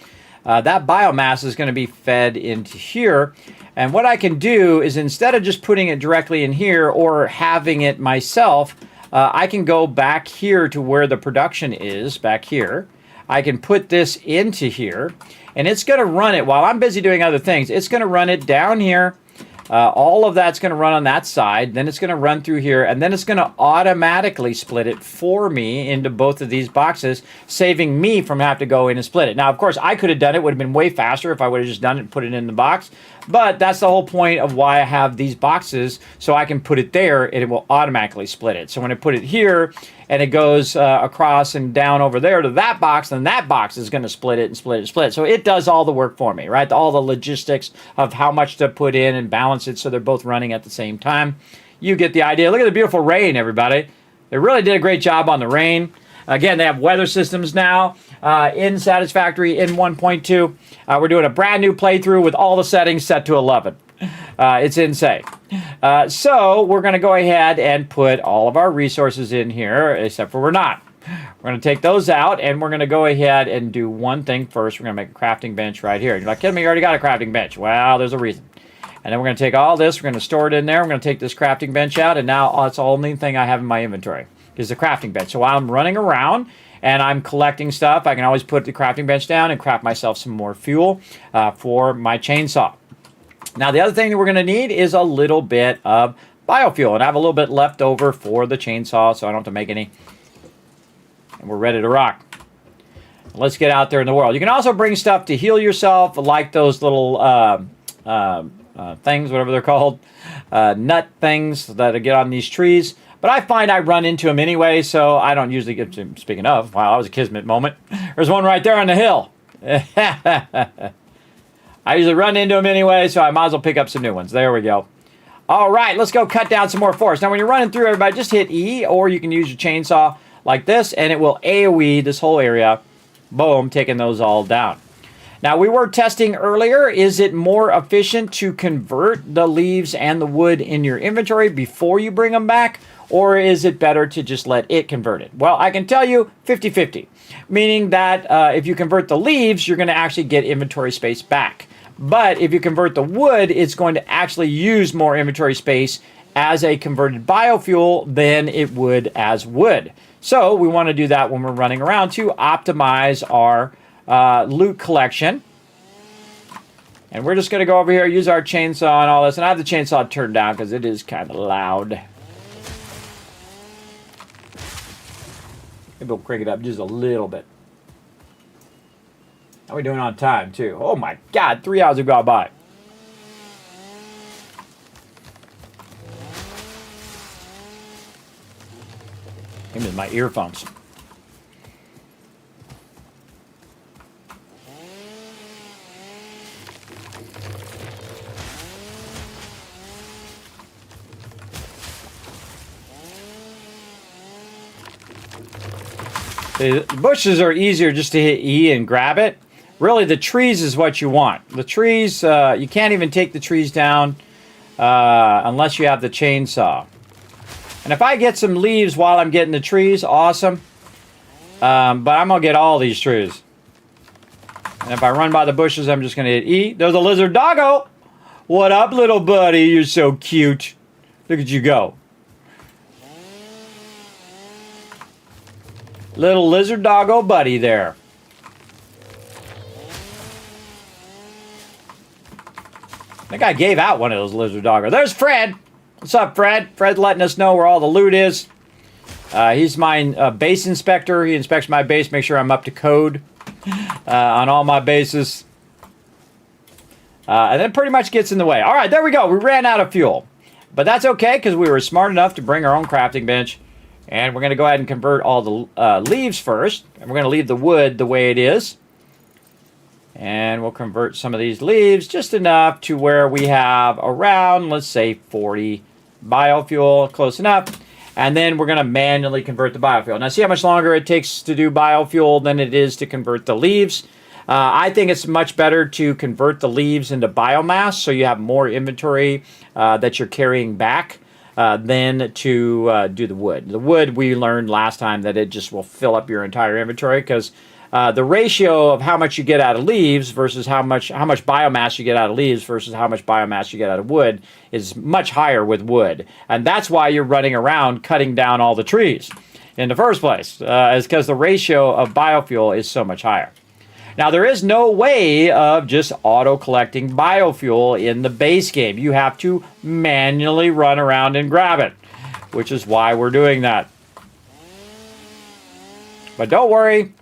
[SPEAKER 4] That biomass is going to be fed into here. And what I can do is, instead of just putting it directly in here or having it myself, I can go back here to where the production is, back here. I can put this into here, and it's going to run it while I'm busy doing other things. It's going to run it down here. All of that's going to run on that side. Then it's going to run through here, and then it's going to automatically split it for me into both of these boxes, saving me from having to go in and split it. Now, of course, I could have done it. It would have been way faster if I would have just done it and put it in the box. But that's the whole point of why I have these boxes, so I can put it there and it will automatically split it. So when I put it here and it goes across and down over there to that box, then that box is going to split it and split it and split it. So it does all the work for me, right? All the logistics of how much to put in and balance it so they're both running at the same time. You get the idea. Look at the beautiful rain, everybody. They really did a great job on the rain. Again, they have weather systems now in Satisfactory in 1.2. We're doing a brand new playthrough with all the settings set to 11. It's insane. So we're going to go ahead and put all of our resources in here, except for we're not. We're going to take those out, and we're going to go ahead and do one thing first. We're going to make a crafting bench right here. You're like, kidding me, you already got a crafting bench. Well, there's a reason. And then we're going to take all this, we're going to store it in there, we're going to take this crafting bench out, and now that's the only thing I have in my inventory is the crafting bench. So while I'm running around and I'm collecting stuff, I can always put the crafting bench down and craft myself some more fuel for my chainsaw. Now, the other thing that we're going to need is a little bit of biofuel, and I have a little bit left over for the chainsaw, so I don't have to make any. And we're ready to rock. Let's get out there in the world. You can also bring stuff to heal yourself, like those little things, whatever they're called, nut things that get on these trees. But I find I run into them anyway, so I don't usually get to. Speaking of, wow, that was a Kismet moment. There's one right there on the hill. I usually run into them anyway, so I might as well pick up some new ones. There we go. All right, let's go cut down some more forest. Now, when you're running through, everybody, just hit E, or you can use your chainsaw like this, and it will AoE this whole area. Boom, taking those all down. Now, we were testing earlier, is it more efficient to convert the leaves and the wood in your inventory before you bring them back? Or is it better to just let it convert it? Well, I can tell you 50-50, meaning that if you convert the leaves, you're going to actually get inventory space back. But if you convert the wood, it's going to actually use more inventory space as a converted biofuel than it would as wood. So we want to do that when we're running around to optimize our loot collection. And we're just going to go over here, use our chainsaw and all this. And I have the chainsaw turned down because it is kind of loud. Maybe we'll crank it up just a little bit. How are we doing on time, too? Oh, my God. 3 hours have gone by. Give me my earphones. The bushes are easier just to hit E and grab it. Really, the trees is what you want. The trees, you can't even take the trees down unless you have the chainsaw. And if I get some leaves while I'm getting the trees, awesome. But I'm going to get all these trees. And if I run by the bushes, I'm just going to hit E. There's a lizard doggo. What up, little buddy? You're so cute. Look at you go. Little lizard doggo buddy there. I think I gave out one of those lizard doggo. There's Fred. What's up, Fred? Fred's letting us know where all the loot is. He's my base inspector. He inspects my base, make sure I'm up to code on all my bases. And then pretty much gets in the way. All right, there we go. We ran out of fuel. But that's okay, because we were smart enough to bring our own crafting bench. And we're going to go ahead and convert all the leaves first. And we're going to leave the wood the way it is. And we'll convert some of these leaves just enough to where we have around, let's say, 40 biofuel. Close enough. And then we're going to manually convert the biofuel. Now, see how much longer it takes to do biofuel than it is to convert the leaves. I think it's much better to convert the leaves into biomass so you have more inventory that you're carrying back. Than to do the wood. The wood, we learned last time that it just will fill up your entire inventory because the ratio of how much you get out of leaves versus how much biomass you get out of leaves versus how much biomass you get out of wood is much higher with wood. And that's why you're running around cutting down all the trees in the first place, is because the ratio of biofuel is so much higher. Now, there is no way of just auto-collecting biofuel in the base game. You have to manually run around and grab it, which is why we're doing that. But don't worry.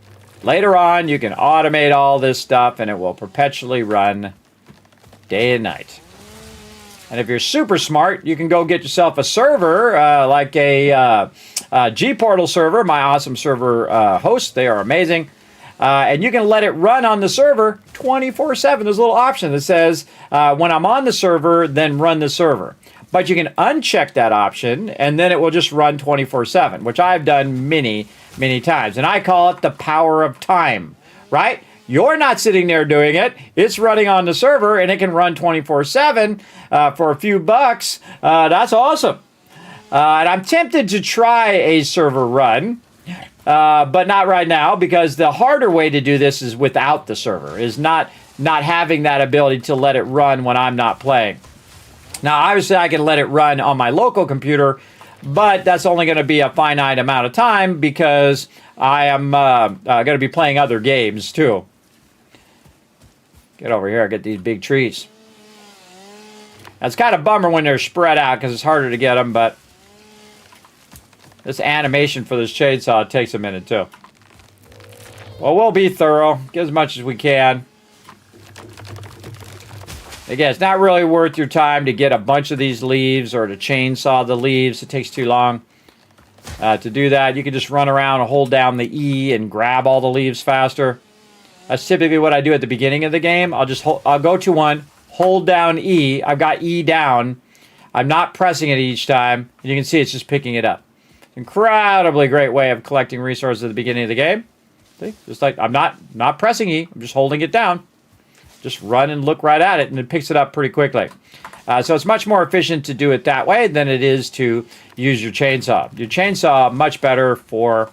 [SPEAKER 4] Later on, you can automate all this stuff, and it will perpetually run day and night. And if you're super smart, you can go get yourself a server, like a G-Portal server, my awesome server host. They are amazing. And you can let it run on the server 24/7. There's a little option that says, when I'm on the server, then run the server. But you can uncheck that option, and then it will just run 24/7, which I've done many, many times. And I call it the power of time, right? You're not sitting there doing it. It's running on the server, and it can run 24/7 for a few bucks. That's awesome. And I'm tempted to try a server run, but not right now, because the harder way to do this is without the server, is not having that ability to let it run when I'm not playing. Now, obviously, I can let it run on my local computer, but that's only going to be a finite amount of time because I am going to be playing other games, too. Get over here, get these big trees. That's kind of a bummer when they're spread out because it's harder to get them, but this animation for this chainsaw takes a minute, too. Well, we'll be thorough, get as much as we can. Again, it's not really worth your time to get a bunch of these leaves or to chainsaw the leaves. It takes too long to do that. You can just run around and hold down the E and grab all the leaves faster. That's typically what I do at the beginning of the game. I'll go to one, hold down E. I've got E down. I'm not pressing it each time. And you can see it's just picking it up. Incredibly great way of collecting resources at the beginning of the game. See? Just like I'm not pressing E. I'm just holding it down. Just run and look right at it, and it picks it up pretty quickly. So it's much more efficient to do it that way than it is to use your chainsaw. Your chainsaw, much better for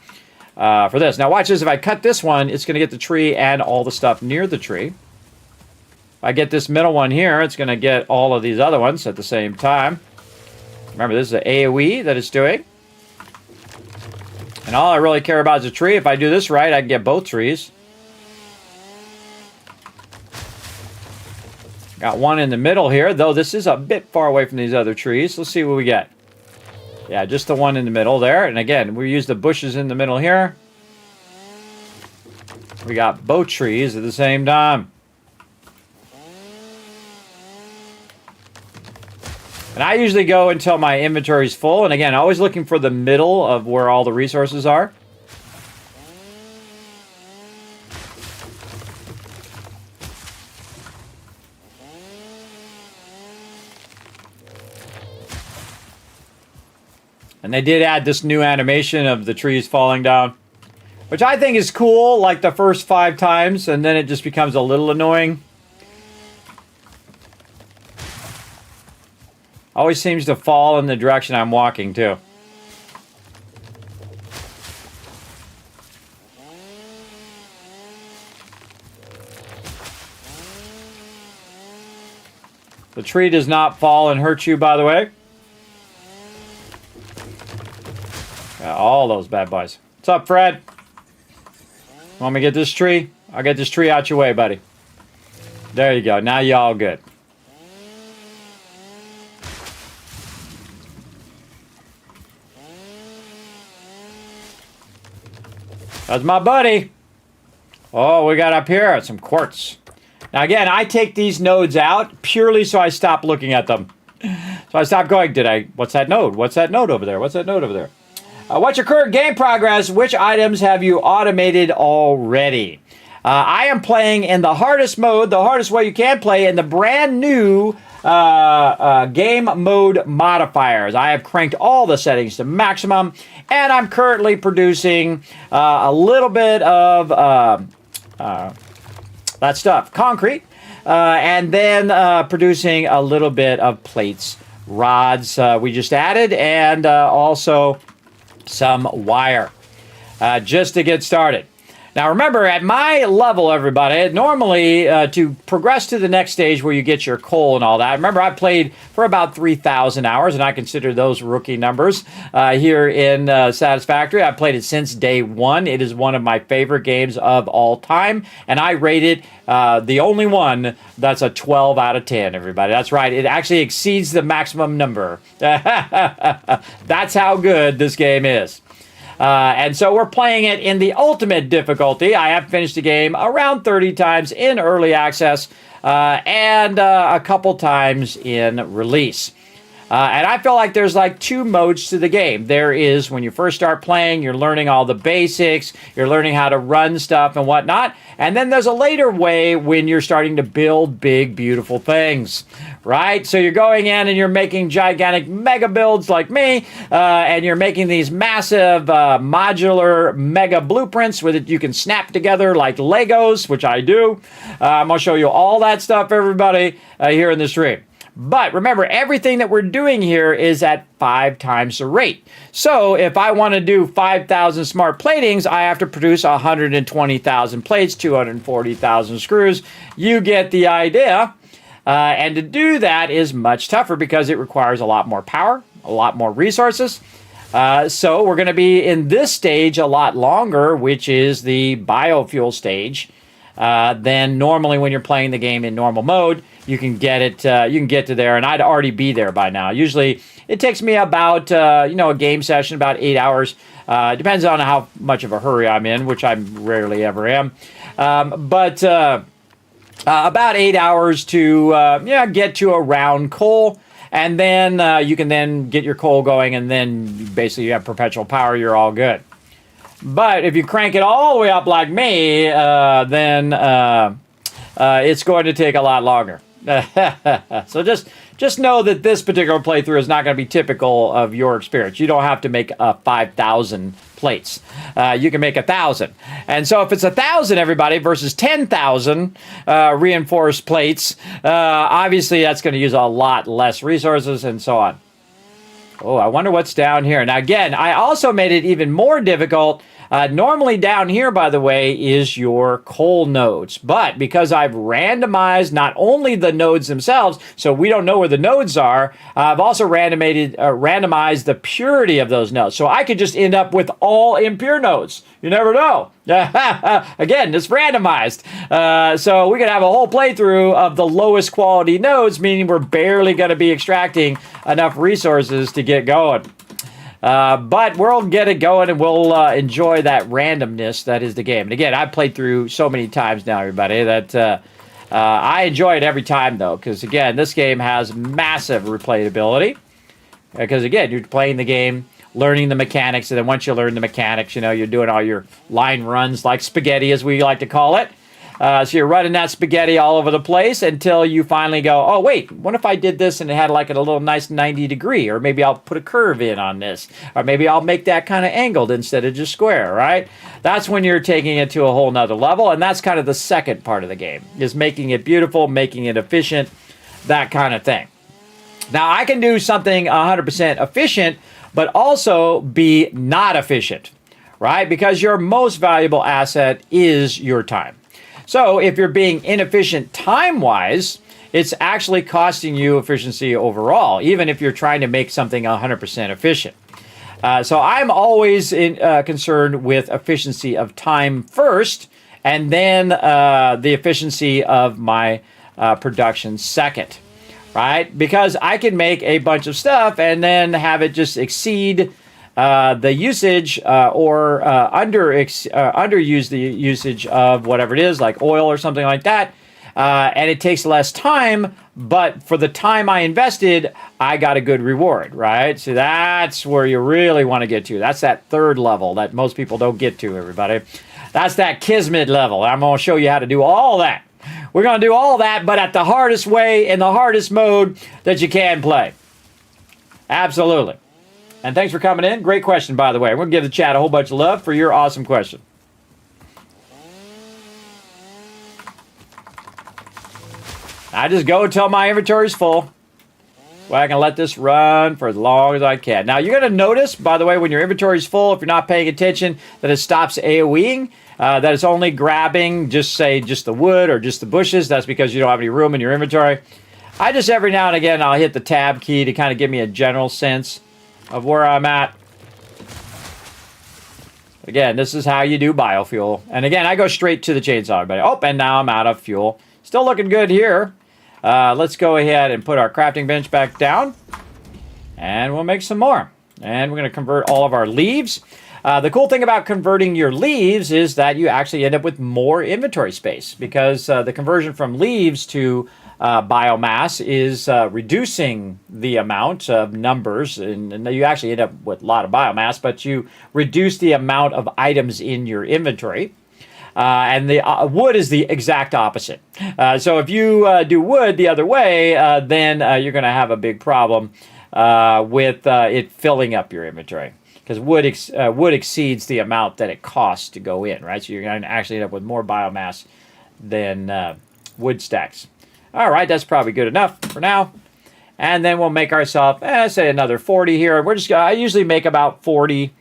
[SPEAKER 4] this. Now watch this. If I cut this one, it's going to get the tree and all the stuff near the tree. If I get this middle one here, it's going to get all of these other ones at the same time. Remember, this is an AoE that it's doing. And all I really care about is a tree. If I do this right, I can get both trees. Got one in the middle here, though this is a bit far away from these other trees. Let's see what we get. Yeah, just the one in the middle there. And again, we use the bushes in the middle here. We got both trees at the same time. And I usually go until my inventory is full. And again, always looking for the middle of where all the resources are. And they did add this new animation of the trees falling down, which I think is cool, like the first 5 times, and then it just becomes a little annoying. Always seems to fall in the direction I'm walking, too. The tree does not fall and hurt you, by the way. Got all those bad boys. What's up, Fred? Want me to get this tree? I'll get this tree out your way, buddy. There you go. Now you all good. That's my buddy. Oh, we got up here some quartz. Now, again, I take these nodes out purely so I stop looking at them. So I stop going, what's that node? What's that node over there? What's that node over there? What's your current game progress? Which items have you automated already? I am playing in the hardest mode, the hardest way you can play, in the brand new game mode modifiers. I have cranked all the settings to maximum, and I'm currently producing a little bit of that stuff, concrete, and then producing a little bit of plates, rods we just added, and also some wire just to get started. Now remember, at my level, everybody, normally to progress to the next stage where you get your coal and all that, remember I played for about 3,000 hours, and I consider those rookie numbers here in Satisfactory. I've played it since day one. It is one of my favorite games of all time, and I rate it the only one that's a 12 out of 10, everybody. That's right. It actually exceeds the maximum number. That's how good this game is. And so we're playing it in the ultimate difficulty. I have finished the game around 30 times in early access and a couple times in release. And I feel like there's like two modes to the game. There is when you first start playing, you're learning all the basics, you're learning how to run stuff and whatnot. And then there's a later way when you're starting to build big, beautiful things, right? So you're going in and you're making gigantic mega builds like me, and you're making these massive modular mega blueprints that you can snap together like Legos, which I do. I'm going to show you all that stuff, everybody, here in the stream. But remember, everything that we're doing here is at 5 times the rate. So if I want to do 5,000 smart platings, I have to produce 120,000 plates, 240,000 screws. You get the idea. And to do that is much tougher because it requires a lot more power, a lot more resources. So we're going to be in this stage a lot longer, which is the biofuel stage, than normally when you're playing the game in normal mode. You can get it. You can get to there, and I'd already be there by now. Usually, it takes me about a game session about 8 hours. Depends on how much of a hurry I'm in, which I rarely ever am. But about 8 hours to get to a round coal, and then you can then get your coal going, and then basically you have perpetual power. You're all good. But if you crank it all the way up like me, then it's going to take a lot longer. So just know that this particular playthrough is not going to be typical of your experience. You don't have to make 5,000 plates. You can make 1,000. And so if it's 1,000, everybody, versus 10,000 reinforced plates, obviously that's going to use a lot less resources and so on. Oh, I wonder what's down here. Now, again, I also made it even more difficult. Normally down here, by the way, is your coal nodes. But because I've randomized not only the nodes themselves, so we don't know where the nodes are, I've also randomized the purity of those nodes. So I could just end up with all impure nodes. You never know. Again, it's randomized. So we could have a whole playthrough of the lowest quality nodes, meaning we're barely going to be extracting enough resources to get going. But we'll get it going and we'll enjoy that randomness that is the game. And again, I've played through so many times now, everybody, that I enjoy it every time, though, because, again, this game has massive replayability. Because, again, you're playing the game, learning the mechanics, and then once you learn the mechanics, you're doing all your line runs like spaghetti, as we like to call it. So you're running that spaghetti all over the place until you finally go, oh, wait, what if I did this and it had like a little nice 90 degree? Or maybe I'll put a curve in on this. Or maybe I'll make that kind of angled instead of just square, right? That's when you're taking it to a whole nother level. And that's kind of the second part of the game, is making it beautiful, making it efficient, that kind of thing. Now, I can do something 100% efficient, but also be not efficient, right? Because your most valuable asset is your time. So if you're being inefficient time-wise, it's actually costing you efficiency overall, even if you're trying to make something 100% efficient. So I'm always concerned with efficiency of time first, and then the efficiency of my production second, right? Because I can make a bunch of stuff and then have it just exceed the usage or underuse the usage of whatever it is, like oil or something like that. And it takes less time, but for the time I invested, I got a good reward, right? So that's where you really want to get to. That's that third level that most people don't get to, everybody. That's that Kismet level. I'm going to show you how to do all that. We're going to do all that, but at the hardest way, in the hardest mode that you can play. Absolutely. And thanks for coming in. Great question, by the way. We're going to give the chat a whole bunch of love for your awesome question. I just go until my inventory is full. Well, I can let this run for as long as I can. Now, you're going to notice, by the way, when your inventory is full, if you're not paying attention, that it stops AoEing, that it's only grabbing, just the wood or just the bushes. That's because you don't have any room in your inventory. I just, every now and again, I'll hit the tab key to kind of give me a general sense of where I'm at. Again, this is how you do biofuel. And again, I go straight to the chainsaw, everybody. Oh, and now I'm out of fuel. Still looking good here. Let's go ahead and put our crafting bench back down. And we'll make some more. And we're going to convert all of our leaves. The cool thing about converting your leaves is that you actually end up with more inventory space, because the conversion from leaves to biomass is reducing the amount of numbers, and you actually end up with a lot of biomass, but you reduce the amount of items in your inventory. And the wood is the exact opposite. So if you do wood the other way, then you're going to have a big problem with it filling up your inventory. Because wood exceeds the amount that it costs to go in, right? So you're going to actually end up with more biomass than wood stacks. All right, that's probably good enough for now. And then we'll make ourselves, say another 40 here. I usually make about 40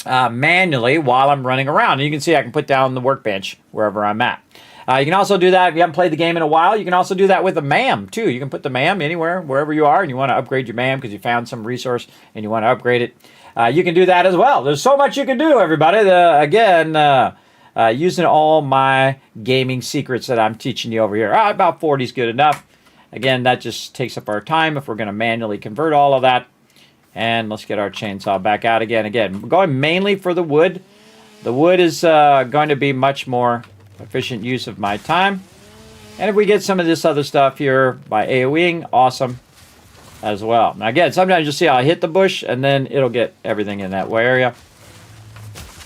[SPEAKER 4] manually while I'm running around. And you can see I can put down the workbench wherever I'm at. You can also do that if you haven't played the game in a while. You can also do that with a MAM too. You can put the MAM anywhere, wherever you are, and you want to upgrade your MAM because you found some resource and you want to upgrade it. You can do that as well. There's so much you can do, everybody. Using all my gaming secrets that I'm teaching you over here. About 40 is good enough. Again, that just takes up our time if we're going to manually convert all of that. And let's get our chainsaw back out again. Again, we're going mainly for the wood. The wood is going to be much more efficient use of my time. And if we get some of this other stuff here by AoEing, awesome as well. Now again, sometimes you'll see I'll hit the bush and then it'll get everything in that area.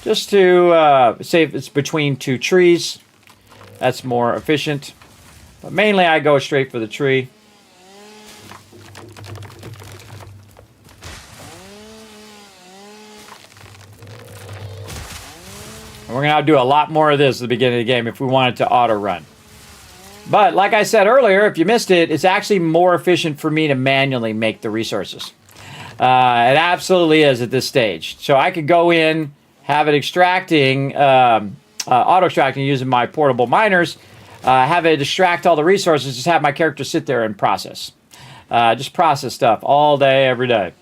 [SPEAKER 4] Just to say if it's between two trees, that's more efficient. But mainly I go straight for the tree. And we're going to do a lot more of this at the beginning of the game if we wanted to auto run. But like I said earlier, if you missed it, it's actually more efficient for me to manually make the resources. It absolutely is at this stage. So I could go in, have it extracting, auto-extracting using my portable miners, have it extract all the resources, just have my character sit there and process. Just process stuff all day, every day.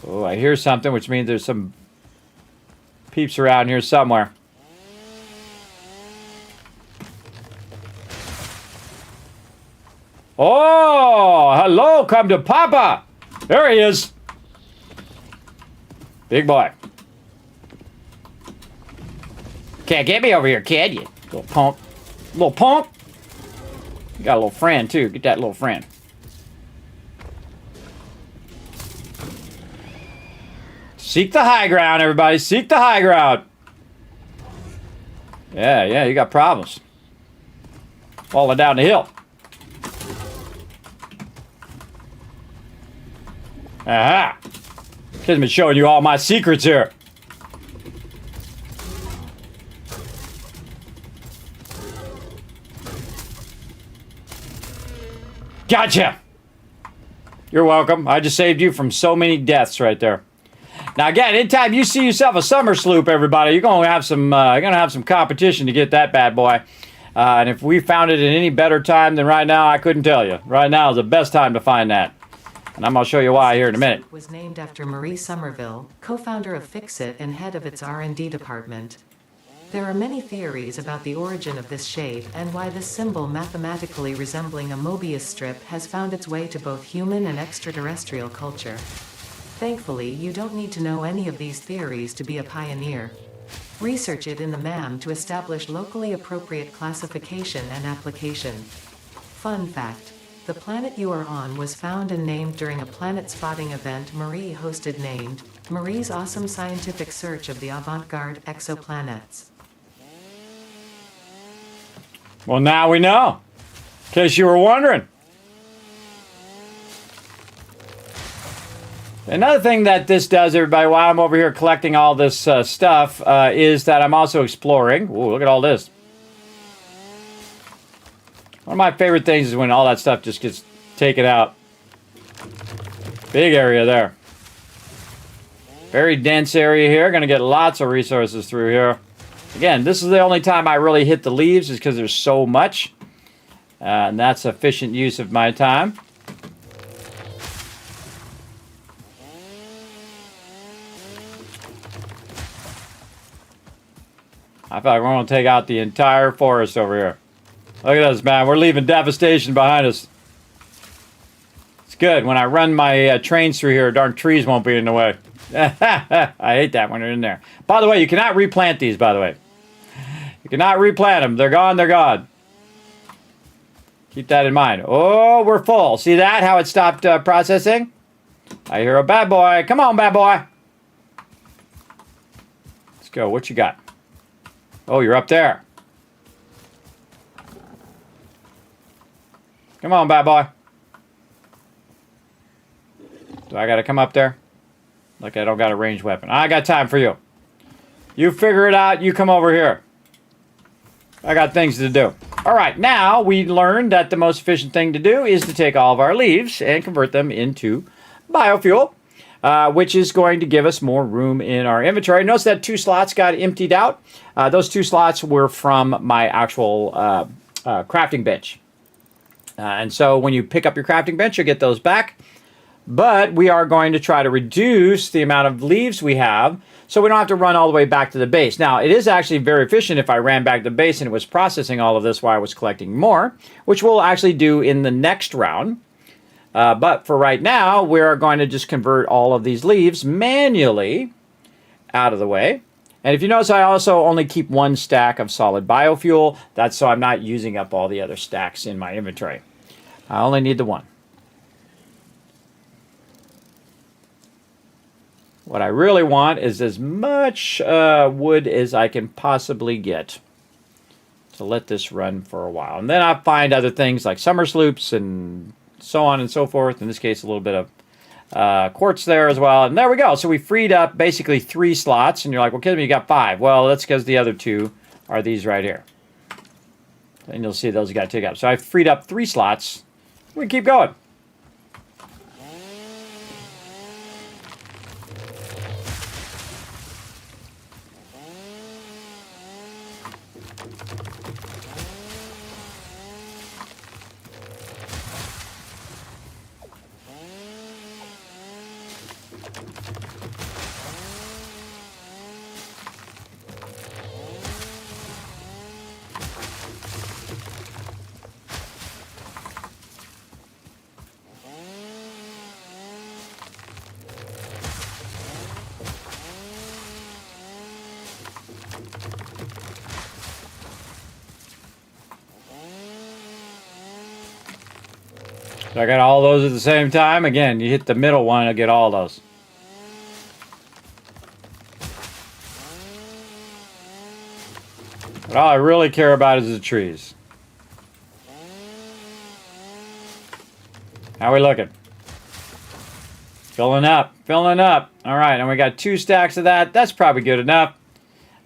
[SPEAKER 4] Oh, I hear something, which means there's some peeps around here somewhere. Oh, hello, come to Papa. There he is. Big boy. Can't get me over here, kid, you little punk. Little punk. You got a little friend, too. Get that little friend. Seek the high ground, everybody. Seek the high ground. Yeah, you got problems. Falling down the hill. Aha! Kid's been showing you all my secrets here. Gotcha! You're welcome. I just saved you from so many deaths right there. Now again, anytime you see yourself a summer sloop, everybody, you're gonna have some competition to get that bad boy. And if we found it in any better time than right now, I couldn't tell you. Right now is the best time to find that. And I'm going to show you why here in a minute.
[SPEAKER 6] Was named after Marie Somerville, co-founder of Fixit and head of its R&D department. There are many theories about the origin of this shape and why this symbol mathematically resembling a Mobius strip has found its way to both human and extraterrestrial culture. Thankfully, you don't need to know any of these theories to be a pioneer. Research it in the MAM to establish locally appropriate classification and application. Fun fact. The planet you are on was found and named during a planet spotting event Marie hosted named Marie's Awesome Scientific Search of the Avant-Garde Exoplanets.
[SPEAKER 4] Well, now we know. In case you were wondering. Another thing that this does, everybody, while I'm over here collecting all this stuff, is that I'm also exploring. Ooh, look at all this. One of my favorite things is when all that stuff just gets taken out. Big area there. Very dense area here. Going to get lots of resources through here. Again, this is the only time I really hit the leaves is because there's so much. And that's efficient use of my time. I feel like we're going to take out the entire forest over here. Look at us, man. We're leaving devastation behind us. good. When I run my trains through here, darn trees won't be in the way. I hate that when they're in there. By the way, you cannot replant these, by the way. You cannot replant them. They're gone, they're gone. Keep that in mind. Oh, we're full. See that? How it stopped processing? I hear a bad boy. Come on, bad boy. Let's go. What you got? Oh, you're up there. Come on, bad boy. Do I got to come up there? Like I don't got a ranged weapon. I got time for you. You figure it out. You come over here. I got things to do. All right, now we learned that the most efficient thing to do is to take all of our leaves and convert them into biofuel, which is going to give us more room in our inventory. Notice that 2 slots got emptied out. Those 2 slots were from my actual crafting bench. And so when you pick up your crafting bench, you'll get those back. But we are going to try to reduce the amount of leaves we have so we don't have to run all the way back to the base. Now, it is actually very efficient if I ran back to the base and it was processing all of this while I was collecting more, which we'll actually do in the next round. But for right now, we're going to just convert all of these leaves manually out of the way. And if you notice, I also only keep 1 stack of solid biofuel. That's so I'm not using up all the other stacks in my inventory. I only need the 1. What I really want is as much wood as I can possibly get to let this run for a while. And then I'll find other things like summer sloops and so on and so forth. In this case, a little bit of quartz there as well. And there we go. So we freed up basically 3 slots. And you're like, well, Kismet, you got 5. Well, that's because the other 2 are these right here. And you'll see those you got to take up. So I freed up 3 slots. We can keep going. So I got all those at the same time. Again, you hit the middle one, I'll get all those. But all I really care about is the trees. How we looking? Filling up, filling up. All right, and we got 2 stacks of that. That's probably good enough.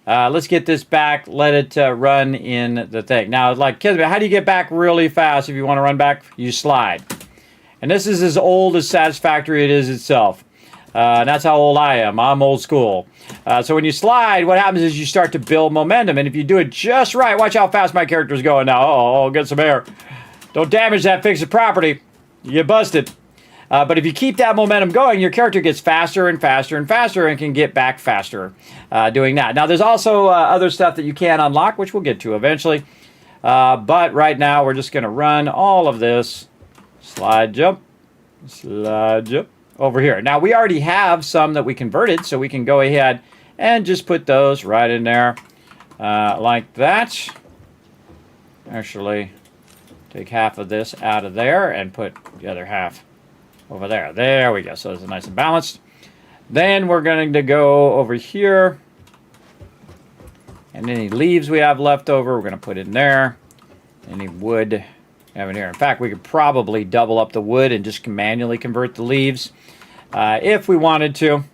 [SPEAKER 4] Let's get this back, let it run in the thing. Now, like Kismet, how do you get back really fast if you want to run back? You slide. And this is as old as Satisfactory it is itself. And that's how old I am. I'm old school. So when you slide, what happens is you start to build momentum. And if you do it just right, watch how fast my character's going now. Oh, get some air. Don't damage that fixed property. You get busted. But if you keep that momentum going, your character gets faster and faster and faster and can get back faster doing that. Now, there's also other stuff that you can unlock, which we'll get to eventually. But right now, we're just going to run all of this. Slide jump over here. Now, we already have some that we converted, so we can go ahead and just put those right in there like that. Actually, take half of this out of there and put the other half over there. There we go. So it's nice and balanced. Then we're going to go over here. And any leaves we have left over, we're going to put in there. Any wood we have in here. In fact, we could probably double up the wood and just manually convert the leaves if we wanted to.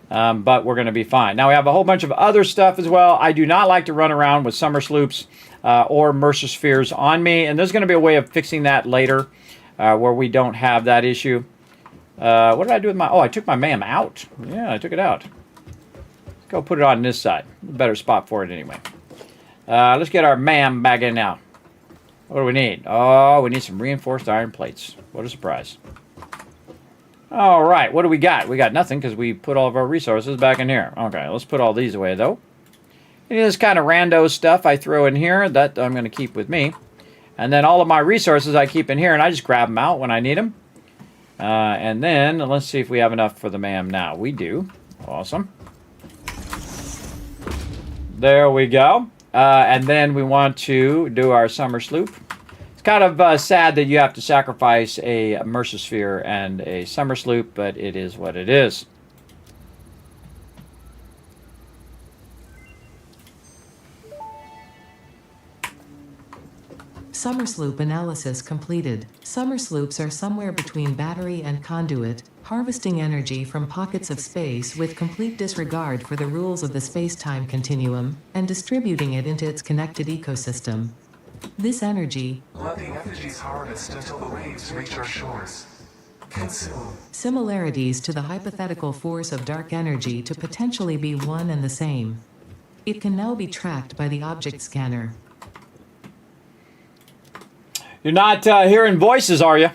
[SPEAKER 4] But we're going to be fine. Now we have a whole bunch of other stuff as well. I do not like to run around with summer sloops or Mercer spheres on me. And there's going to be a way of fixing that later where we don't have that issue. What did I do with my... Oh, I took my MAM out. Yeah, I took it out. Let's go put it on this side. A better spot for it anyway. Let's get our MAM back in now. What do we need? Oh, we need some reinforced iron plates. What a surprise. All right, what do we got? We got nothing because we put all of our resources back in here. Okay, let's put all these away, though. Any of this kind of rando stuff I throw in here, that I'm going to keep with me. And then all of my resources I keep in here, and I just grab them out when I need them. And then let's see if we have enough for the ma'am now. We do. Awesome. There we go. And then we want to do our summer sloop. It's kind of sad that you have to sacrifice a Mercersphere and a summer sloop, but it is what it is.
[SPEAKER 6] Summer sloop analysis completed. Summer sloops are somewhere between battery and conduit, harvesting energy from pockets of space with complete disregard for the rules of the space-time continuum, and distributing it into its connected ecosystem. This energy,
[SPEAKER 7] let the energies harvest until the waves reach our shores. Consume.
[SPEAKER 6] Similarities to the hypothetical force of dark energy to potentially be one and the same. It can now be tracked by the object scanner.
[SPEAKER 4] You're not hearing voices, are you?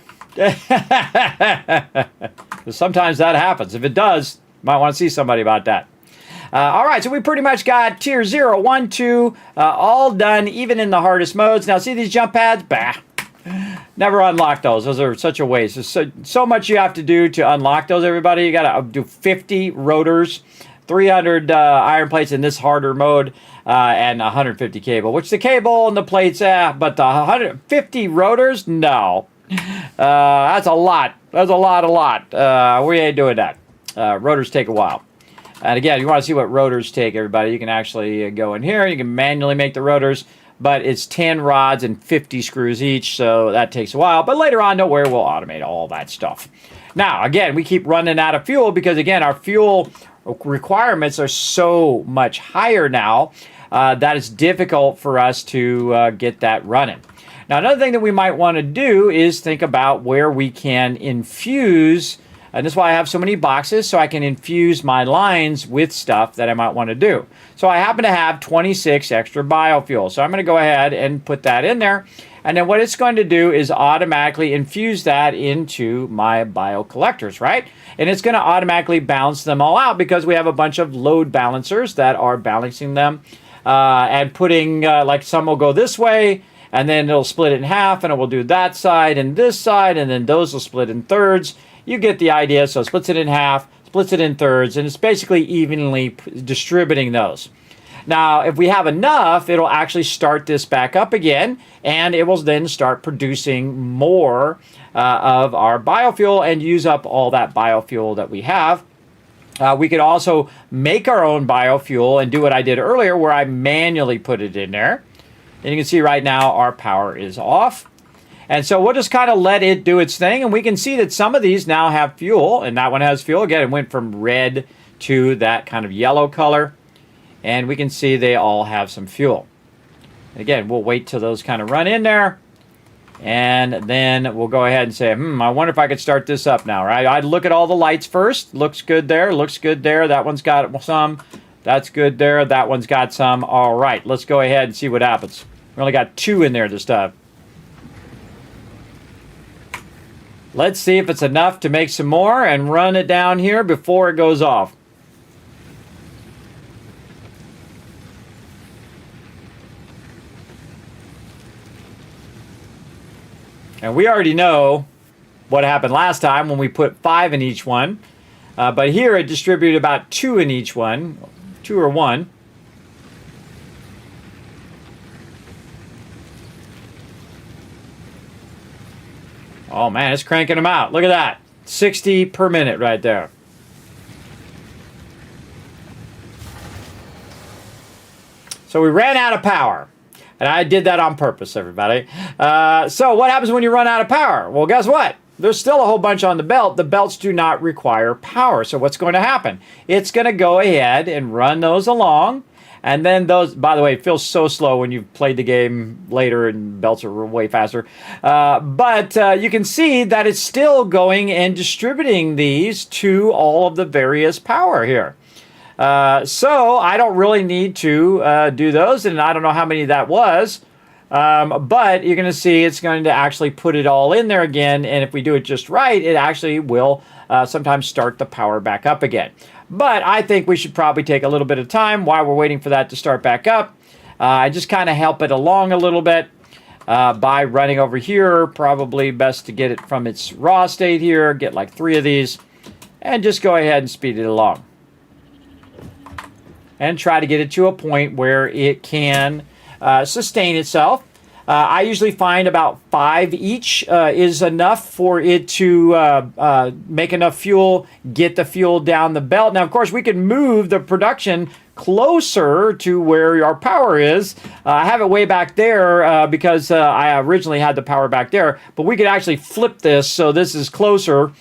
[SPEAKER 4] Sometimes that happens. If it does, you might want to see somebody about that. All right, so we pretty much got tier 0, 1, 2, all done, even in the hardest modes. Now, see these jump pads? Bah. Never unlock those. Those are such a waste. There's so much you have to do to unlock those, everybody. You got to do 50 rotors, 300 iron plates in this harder mode, and 150 cable, which the cable and the plates, but the 150 rotors, no. That's a lot. That's a lot. We ain't doing that. Rotors take a while. And again, you want to see what rotors take, everybody. You can actually go in here. You can manually make the rotors, but it's 10 rods and 50 screws each, so that takes a while. But later on, don't worry, we'll automate all that stuff. Now, again, we keep running out of fuel because, again, our fuel requirements are so much higher now that it's difficult for us to get that running. Now, another thing that we might want to do is think about where we can infuse, and that's why I have so many boxes, so I can infuse my lines with stuff that I might want to do. So I happen to have 26 extra biofuel, so I'm going to go ahead and put that in there. And then what it's going to do is automatically infuse that into my bio collectors, right? And it's going to automatically balance them all out because we have a bunch of load balancers that are balancing them and putting, like some will go this way, and then it'll split it in half, and it will do that side and this side, and then those will split in thirds. You get the idea. So it splits it in half, splits it in thirds, and it's basically evenly distributing those. Now, if we have enough, it'll actually start this back up again, and it will then start producing more of our biofuel and use up all that biofuel that we have. We could also make our own biofuel and do what I did earlier, where I manually put it in there. And you can see right now our power is off. And so we'll just kind of let it do its thing, and we can see that some of these now have fuel, and that one has fuel. Again, it went from red to that kind of yellow color. And we can see they all have some fuel. Again, we'll wait till those kind of run in there. And then we'll go ahead and say, I wonder if I could start this up now, right? I'd look at all the lights first. Looks good there. Looks good there. That one's got some. That's good there. That one's got some. All right, let's go ahead and see what happens. We only got 2 in there this time. Let's see if it's enough to make some more and run it down here before it goes off. And we already know what happened last time when we put 5 in each one. But here it distributed about 2 in each one. 2 or 1. Oh man, it's cranking them out. Look at that. 60 per minute right there. So we ran out of power. And I did that on purpose, everybody. So what happens when you run out of power? Well, guess what? There's still a whole bunch on the belt. The belts do not require power. So what's going to happen? It's going to go ahead and run those along. And then those, by the way, it feels so slow when you've played the game later and belts are way faster. But you can see that it's still going and distributing these to all of the various power here. So I don't really need to do those, and I don't know how many that was. But you're going to see it's going to actually put it all in there again, and if we do it just right, it actually will sometimes start the power back up again. But I think we should probably take a little bit of time while we're waiting for that to start back up and just kind of help it along a little bit. by running over here. Probably best to get it from its raw state here. Get like 3 of these. And just go ahead and speed it along. And try to get it to a point where it can sustain itself. I usually find about 5 each is enough for it to make enough fuel, get the fuel down the belt. Now, of course, we can move the production closer to where our power is. I have it way back there because I originally had the power back there, but we could actually flip this so this is closer,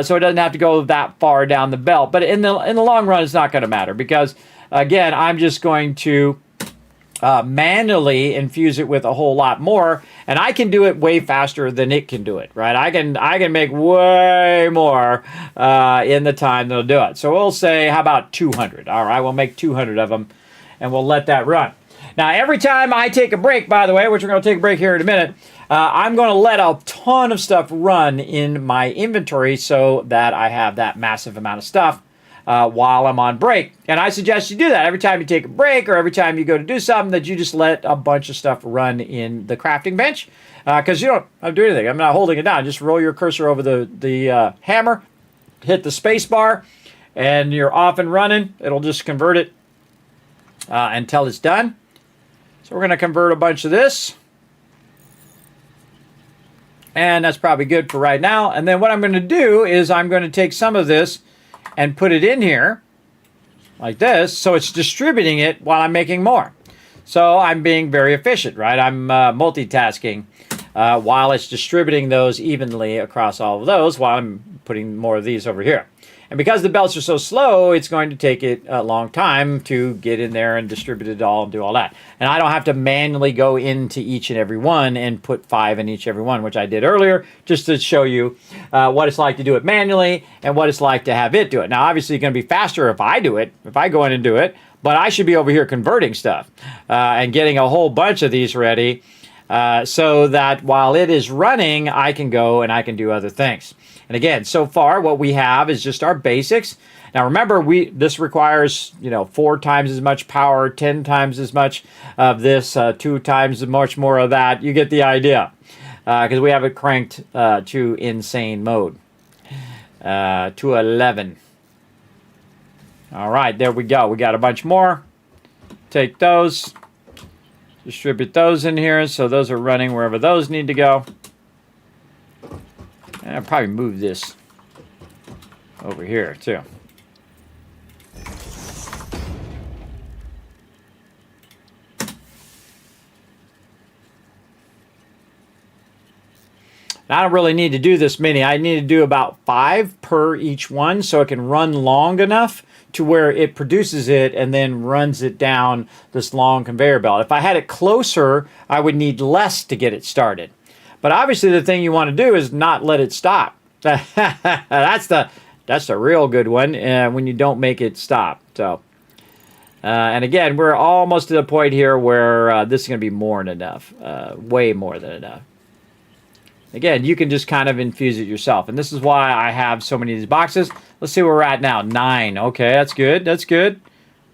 [SPEAKER 4] so it doesn't have to go that far down the belt. But in the long run, it's not going to matter because, again, I'm just going to manually infuse it with a whole lot more, and I can do it way faster than it can do it, right? I can make way more in the time they'll do it. So we'll say, how about 200? All right, we'll make 200 of them, and we'll let that run. Now, every time I take a break, by the way, which we're going to take a break here in a minute, I'm going to let a ton of stuff run in my inventory so that I have that massive amount of stuff while I'm on break. And I suggest you do that every time you take a break or every time you go to do something, that you just let a bunch of stuff run in the crafting bench. Because you don't have to do anything. I'm not holding it down. Just roll your cursor over the hammer, hit the space bar, and you're off and running. It'll just convert it until it's done. So we're going to convert a bunch of this. And that's probably good for right now. And then what I'm going to do is I'm going to take some of this and put it in here like this, so it's distributing it while I'm making more. So I'm being very efficient, right? I'm multitasking while it's distributing those evenly across all of those while I'm putting more of these over here. And because the belts are so slow, it's going to take it a long time to get in there and distribute it all and do all that. And I don't have to manually go into each and every one and put 5 in each every one, which I did earlier, just to show you what it's like to do it manually and what it's like to have it do it. Now, obviously, it's going to be faster if I do it, if I go in and do it, but I should be over here converting stuff and getting a whole bunch of these ready so that while it is running, I can go and I can do other things. And again, so far what we have is just our basics. Now remember, this requires 4 times as much power, 10 times as much of this, 2 times as much more of that. You get the idea, because we have it cranked to insane mode, to 11. All right, there we go. We got a bunch more. Take those, distribute those in here, so those are running wherever those need to go. And I'll probably move this over here, too. I don't really need to do this many. I need to do about 5 per each one so it can run long enough to where it produces it and then runs it down this long conveyor belt. If I had it closer, I would need less to get it started. But obviously the thing you want to do is not let it stop. That's the real good one when you don't make it stop. So, and again, we're almost to the point here where this is going to be more than enough, way more than enough. Again, you can just kind of infuse it yourself. And this is why I have so many of these boxes. Let's see where we're at now. 9. Okay, that's good. That's good.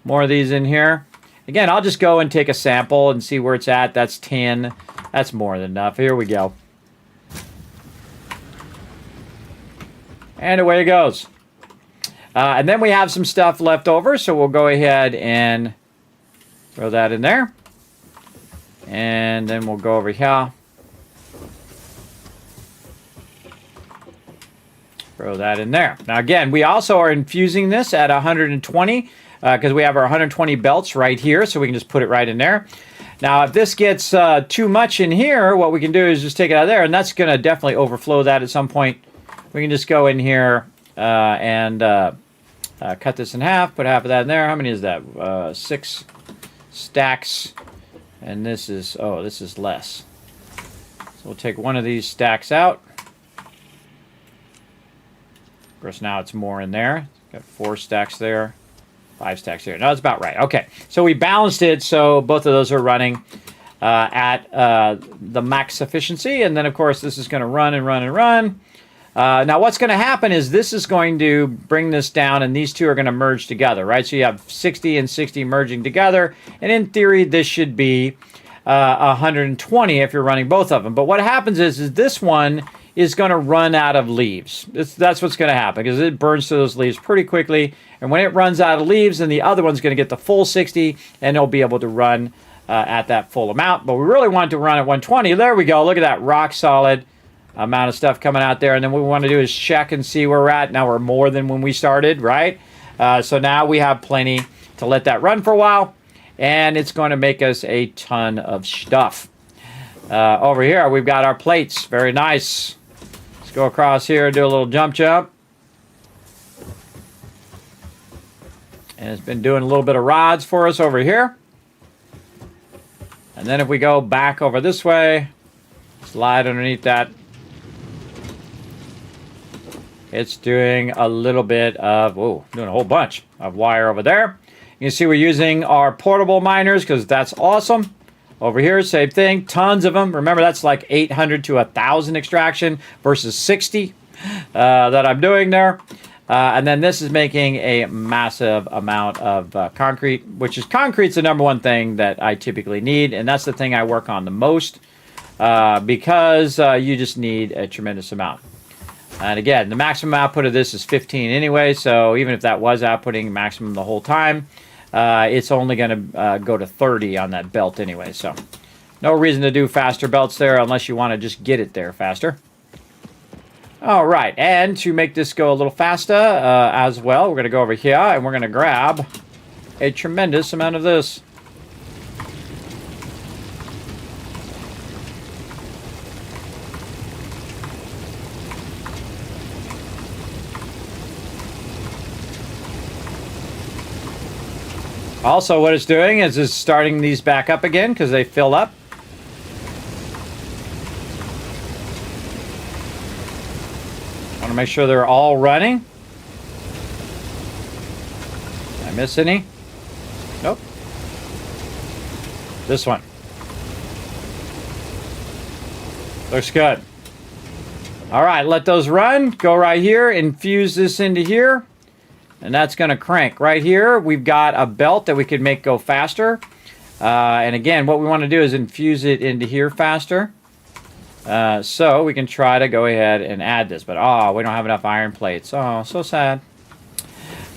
[SPEAKER 4] More of these in here. Again, I'll just go and take a sample and see where it's at. That's 10. That's more than enough. Here we go. And away it goes. And then we have some stuff left over, so we'll go ahead and throw that in there. And then we'll go over here. Throw that in there. Now again, we also are infusing this at 120 because we have our 120 belts right here, so we can just put it right in there. Now, if this gets too much in here, what we can do is just take it out of there, and that's going to definitely overflow that at some point. We can just go in here and cut this in half, put half of that in there. How many is that? 6 stacks, and this is less. So we'll take one of these stacks out. Of course, now it's more in there. Got 4 stacks there, 5 stacks here. No, that's about right. Okay, so we balanced it so both of those are running at the max efficiency, and then of course this is going to run and run and run. Now what's going to happen is this is going to bring this down, and these two are going to merge together, right? So you have 60 and 60 merging together, and in theory this should be 120 if you're running both of them. But what happens is this one is going to run out of leaves. That's what's going to happen because it burns through those leaves pretty quickly. And when it runs out of leaves, then the other one's going to get the full 60 and it'll be able to run at that full amount. But we really want to run at 120. There we go. Look at that rock solid amount of stuff coming out there. And then what we want to do is check and see where we're at. Now we're more than when we started, right? So now we have plenty to let that run for a while. And it's going to make us a ton of stuff. Over here, we've got our plates. Very nice. Let's go across here and do a little jump. And it's been doing a little bit of rods for us over here. And then if we go back over this way, slide underneath that, it's doing a little bit of, doing a whole bunch of wire over there. You can see we're using our portable miners because that's awesome. Over here, same thing, tons of them. Remember, that's like 800 to 1,000 extraction versus 60 that I'm doing there. And then this is making a massive amount of concrete, which is concrete's the number one thing that I typically need. And that's the thing I work on the most because you just need a tremendous amount. And again, the maximum output of this is 15 anyway. So even if that was outputting maximum the whole time, it's only going to go to 30 on that belt anyway. So no reason to do faster belts there unless you want to just get it there faster. All right, and to make this go a little faster as well, we're going to go over here and we're going to grab a tremendous amount of this. Also, what it's doing is it's starting these back up again because they fill up. Want to make sure they're all running. Did I miss any? Nope. This one. Looks good. All right, let those run. Go right here, infuse this into here. And that's going to crank. Right here, we've got a belt that we could make go faster. And again, what we want to do is infuse it into here faster. So we can try to go ahead and add this. But, we don't have enough iron plates. Oh, so sad.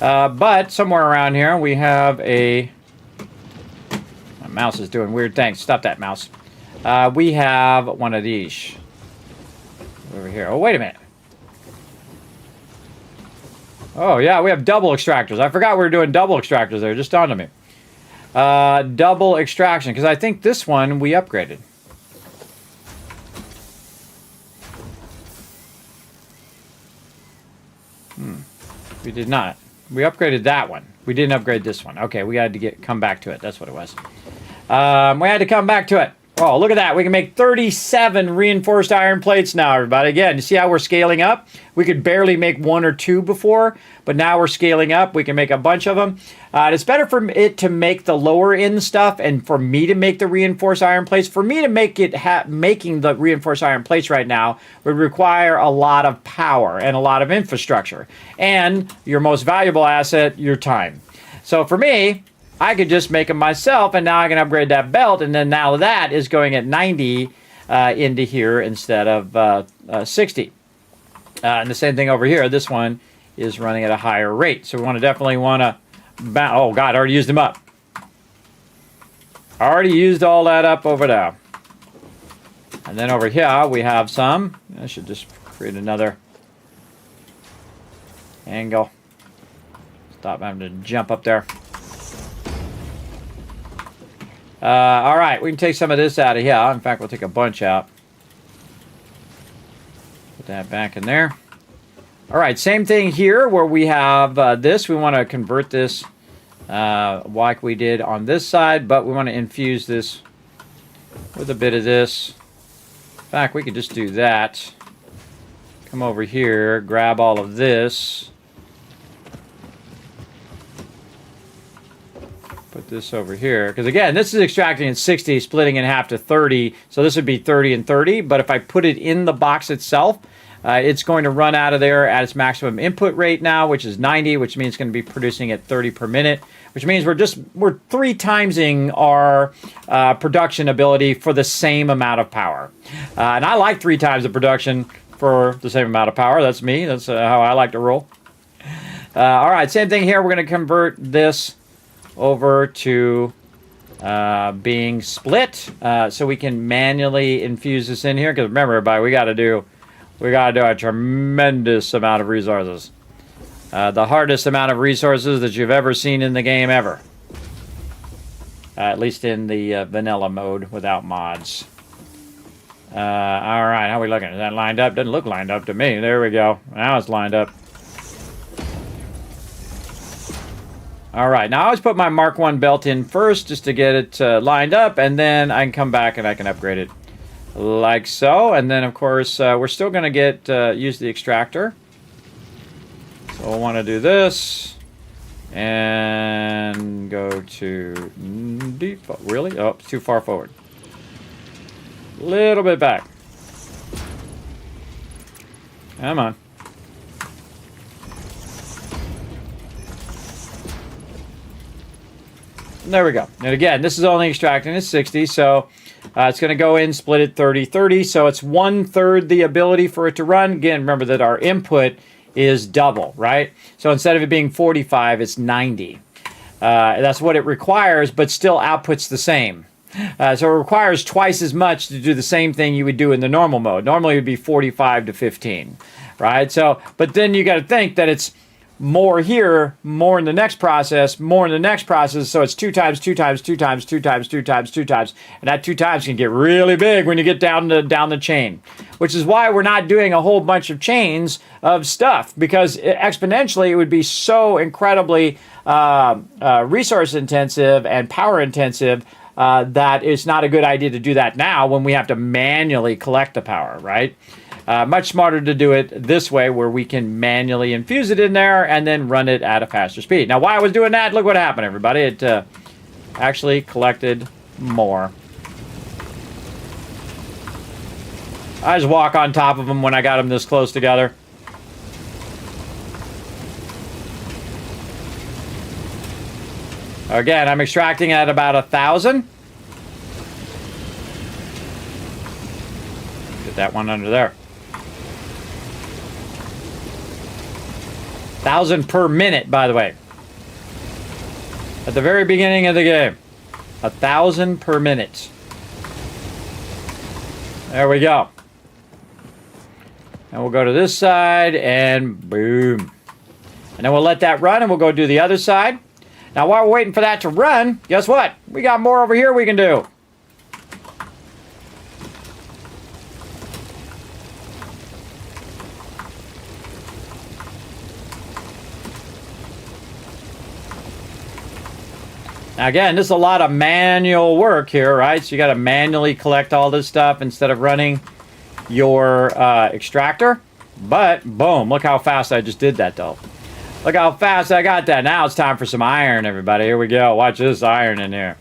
[SPEAKER 4] But somewhere around here, we have a... My mouse is doing weird things. Stop that, mouse. We have one of these. Over here. Oh, wait a minute. Oh, yeah, we have double extractors. I forgot we were doing double extractors there. Just dawned on me. Double extraction, because I think this one we upgraded. We did not. We upgraded that one. We didn't upgrade this one. Okay, we had to come back to it. That's what it was. We had to come back to it. Oh, look at that. We can make 37 reinforced iron plates now, everybody. Again, you see how we're scaling up? We could barely make 1 or 2 before, but now we're scaling up. We can make a bunch of them. It's better for it to make the lower end stuff and for me to make the reinforced iron plates. For me to make it, making the reinforced iron plates right now would require a lot of power and a lot of infrastructure. And your most valuable asset, your time. So for me, I could just make them myself, and now I can upgrade that belt, and then now that is going at 90 into here instead of 60. And the same thing over here. This one is running at a higher rate. So we definitely want to... Oh, God, I already used them up. I already used all that up over there. And then over here, we have some. I should just create another angle. Stop having to jump up there. All right, we can take some of this out of here. In fact, we'll take a bunch out. Put that back in there. All right, same thing here where we have this. We want to convert this like we did on this side, but we want to infuse this with a bit of this. In fact, we could just do that. Come over here, grab all of this. Put this over here, because again, this is extracting at 60, splitting in half to 30, so this would be 30 and 30, but if I put it in the box itself, it's going to run out of there at its maximum input rate now, which is 90, which means it's going to be producing at 30 per minute, which means we're 3 timesing our production ability for the same amount of power. And I like 3 times the production for the same amount of power. That's me. That's how I like to roll. All right, same thing here. We're going to convert this over to being split, so we can manually infuse this in here. Because remember, everybody, we got to do a tremendous amount of resources. The hardest amount of resources that you've ever seen in the game ever. At least in the vanilla mode without mods. All right, how are we looking? Is that lined up? Doesn't look lined up to me. There we go. Now it's lined up. All right, now I always put my Mark 1 belt in first just to get it lined up, and then I can come back and I can upgrade it like so. And then, of course, we're still going to use the extractor. So we'll want to do this and go to default. Really? Oh, it's too far forward. A little bit back. Come on. There we go. And again, this is only extracting at 60, so it's going to go in, split it 30-30, so it's 1/3 the ability for it to run. Again, remember that our input is double, right? So instead of it being 45, it's 90. That's what it requires, but still outputs the same. So it requires twice as much to do the same thing you would do in the normal mode. Normally it would be 45 to 15, right? So, but then you got to think that it's more here, more in the next process, more in the next process. So it's 2 times, 2 times, 2 times, 2 times, 2 times, 2 times. And that 2 times can get really big when you get down the chain, which is why we're not doing a whole bunch of chains of stuff, because exponentially it would be so incredibly resource intensive and power intensive that it's not a good idea to do that now when we have to manually collect the power, right? Much smarter to do it this way, where we can manually infuse it in there and then run it at a faster speed. Now, while I was doing that, look what happened, everybody. It actually collected more. I just walk on top of them when I got them this close together. Again, I'm extracting at about 1,000. Get that one under there. 1,000 per minute, by the way. At the very beginning of the game. 1,000 per minute. There we go. And we'll go to this side and boom. And then we'll let that run and we'll go do the other side. Now while we're waiting for that to run, guess what? We got more over here we can do. Now again, this is a lot of manual work here, right? So you got to manually collect all this stuff instead of running your extractor. But boom, look how fast I just did that though. Look how fast I got that. Now it's time for some iron, everybody. Here we go. Watch this iron in here.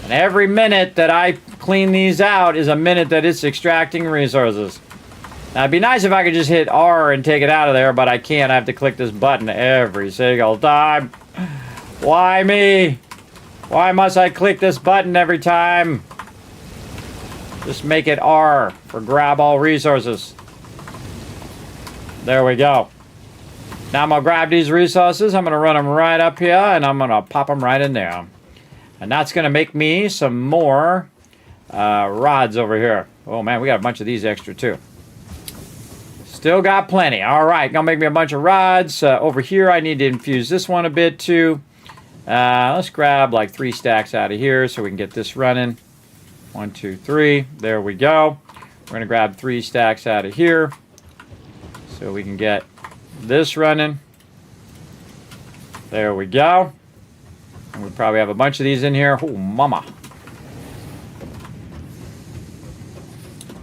[SPEAKER 4] And every minute that I clean these out is a minute that it's extracting resources. Now it'd be nice if I could just hit R and take it out of there, but I can't. I have to click this button every single time. Why me? Why must I click this button every time? Just make it R for grab all resources. There we go. Now I'm going to grab these resources. I'm going to run them right up here, and I'm going to pop them right in there. And that's going to make me some more rods over here. Oh, man, we got a bunch of these extra, too. Still got plenty. All right, going to make me a bunch of rods. Over here, I need to infuse this one a bit, too. Let's grab like 3 stacks out of here so we can get this running. 1, 2, 3. There we go. We're going to grab 3 stacks out of here so we can get this running. There we go. And we probably have a bunch of these in here. Oh, mama.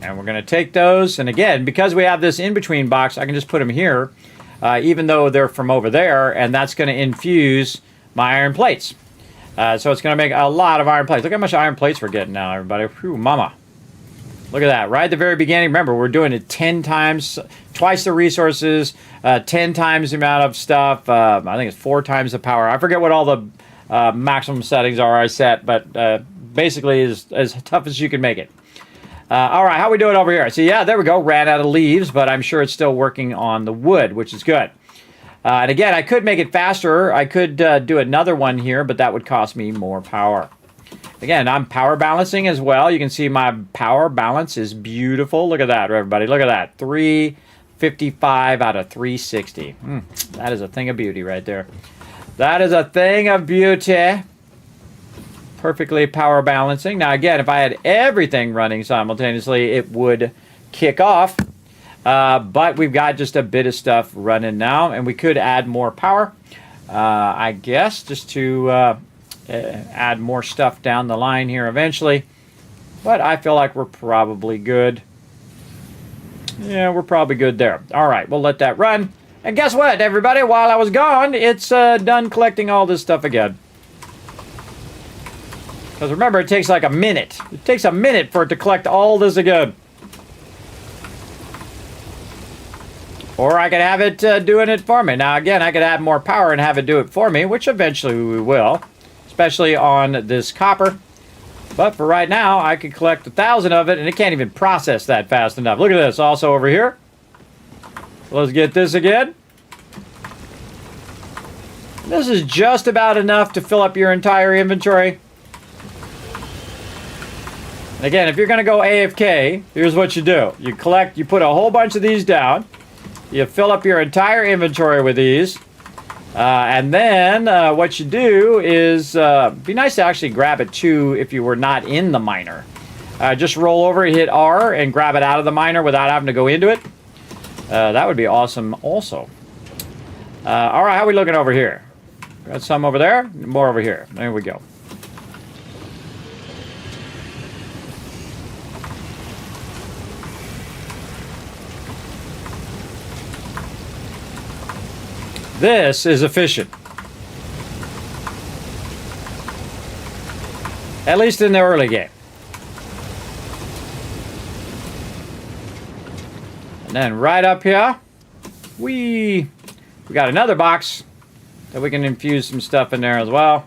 [SPEAKER 4] And we're going to take those. And again, because we have this in-between box, I can just put them here, even though they're from over there. And that's going to infuse my iron plates. So it's going to make a lot of iron plates. Look how much iron plates we're getting now, everybody. Whew, mama. Look at that, right at the very beginning. Remember, we're doing it 10 times, twice the resources, 10 times the amount of stuff. I think it's 4 times the power. I forget what all the maximum settings are I set, but basically as tough as you can make it. All right, how we doing over here? So yeah, there we go. Ran out of leaves, but I'm sure it's still working on the wood, which is good. And again, I could make it faster. I could do another one here, but that would cost me more power. Again, I'm power balancing as well. You can see my power balance is beautiful. Look at that, everybody. Look at that. 355 out of 360. That is a thing of beauty right there. That is a thing of beauty. Perfectly power balancing. Now, again, if I had everything running simultaneously, it would kick off. But we've got just a bit of stuff running now, and we could add more power, I guess, just to add more stuff down the line here eventually. But I feel like we're probably good. Yeah, we're probably good there. All right, we'll let that run. And guess what, everybody? While I was gone, it's done collecting all this stuff again. Because remember, it takes like a minute. It takes a minute for it to collect all this again. Or I could have it doing it for me. Now, again, I could add more power and have it do it for me, which eventually we will. Especially on this copper. But for right now, I could collect 1,000 of it, and it can't even process that fast enough. Look at this, also over here. Let's get this again. This is just about enough to fill up your entire inventory. Again, if you're going to go AFK, here's what you do. You collect, you put a whole bunch of these down. You fill up your entire inventory with these. And then what you do is, be nice to actually grab it too if you were not in the miner. Just roll over, hit R, and grab it out of the miner without having to go into it. That would be awesome also. All right, how are we looking over here? Got some over there, more over here. There we go. This is efficient. At least in the early game. And then right up here, we got another box that we can infuse some stuff in there as well.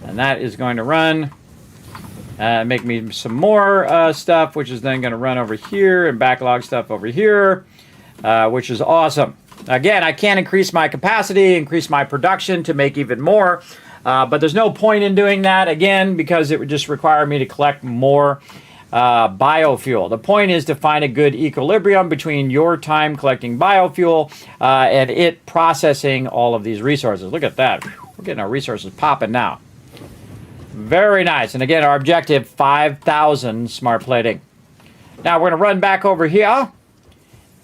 [SPEAKER 4] And that is going to run, make me some more stuff, which is then going to run over here and backlog stuff over here, which is awesome. Again, I can increase my capacity, increase my production to make even more, but there's no point in doing that, again, because it would just require me to collect more biofuel. The point is to find a good equilibrium between your time collecting biofuel and it processing all of these resources. Look at that. We're getting our resources popping now. Very nice. And again, our objective, 5,000 smart plating. Now, we're going to run back over here.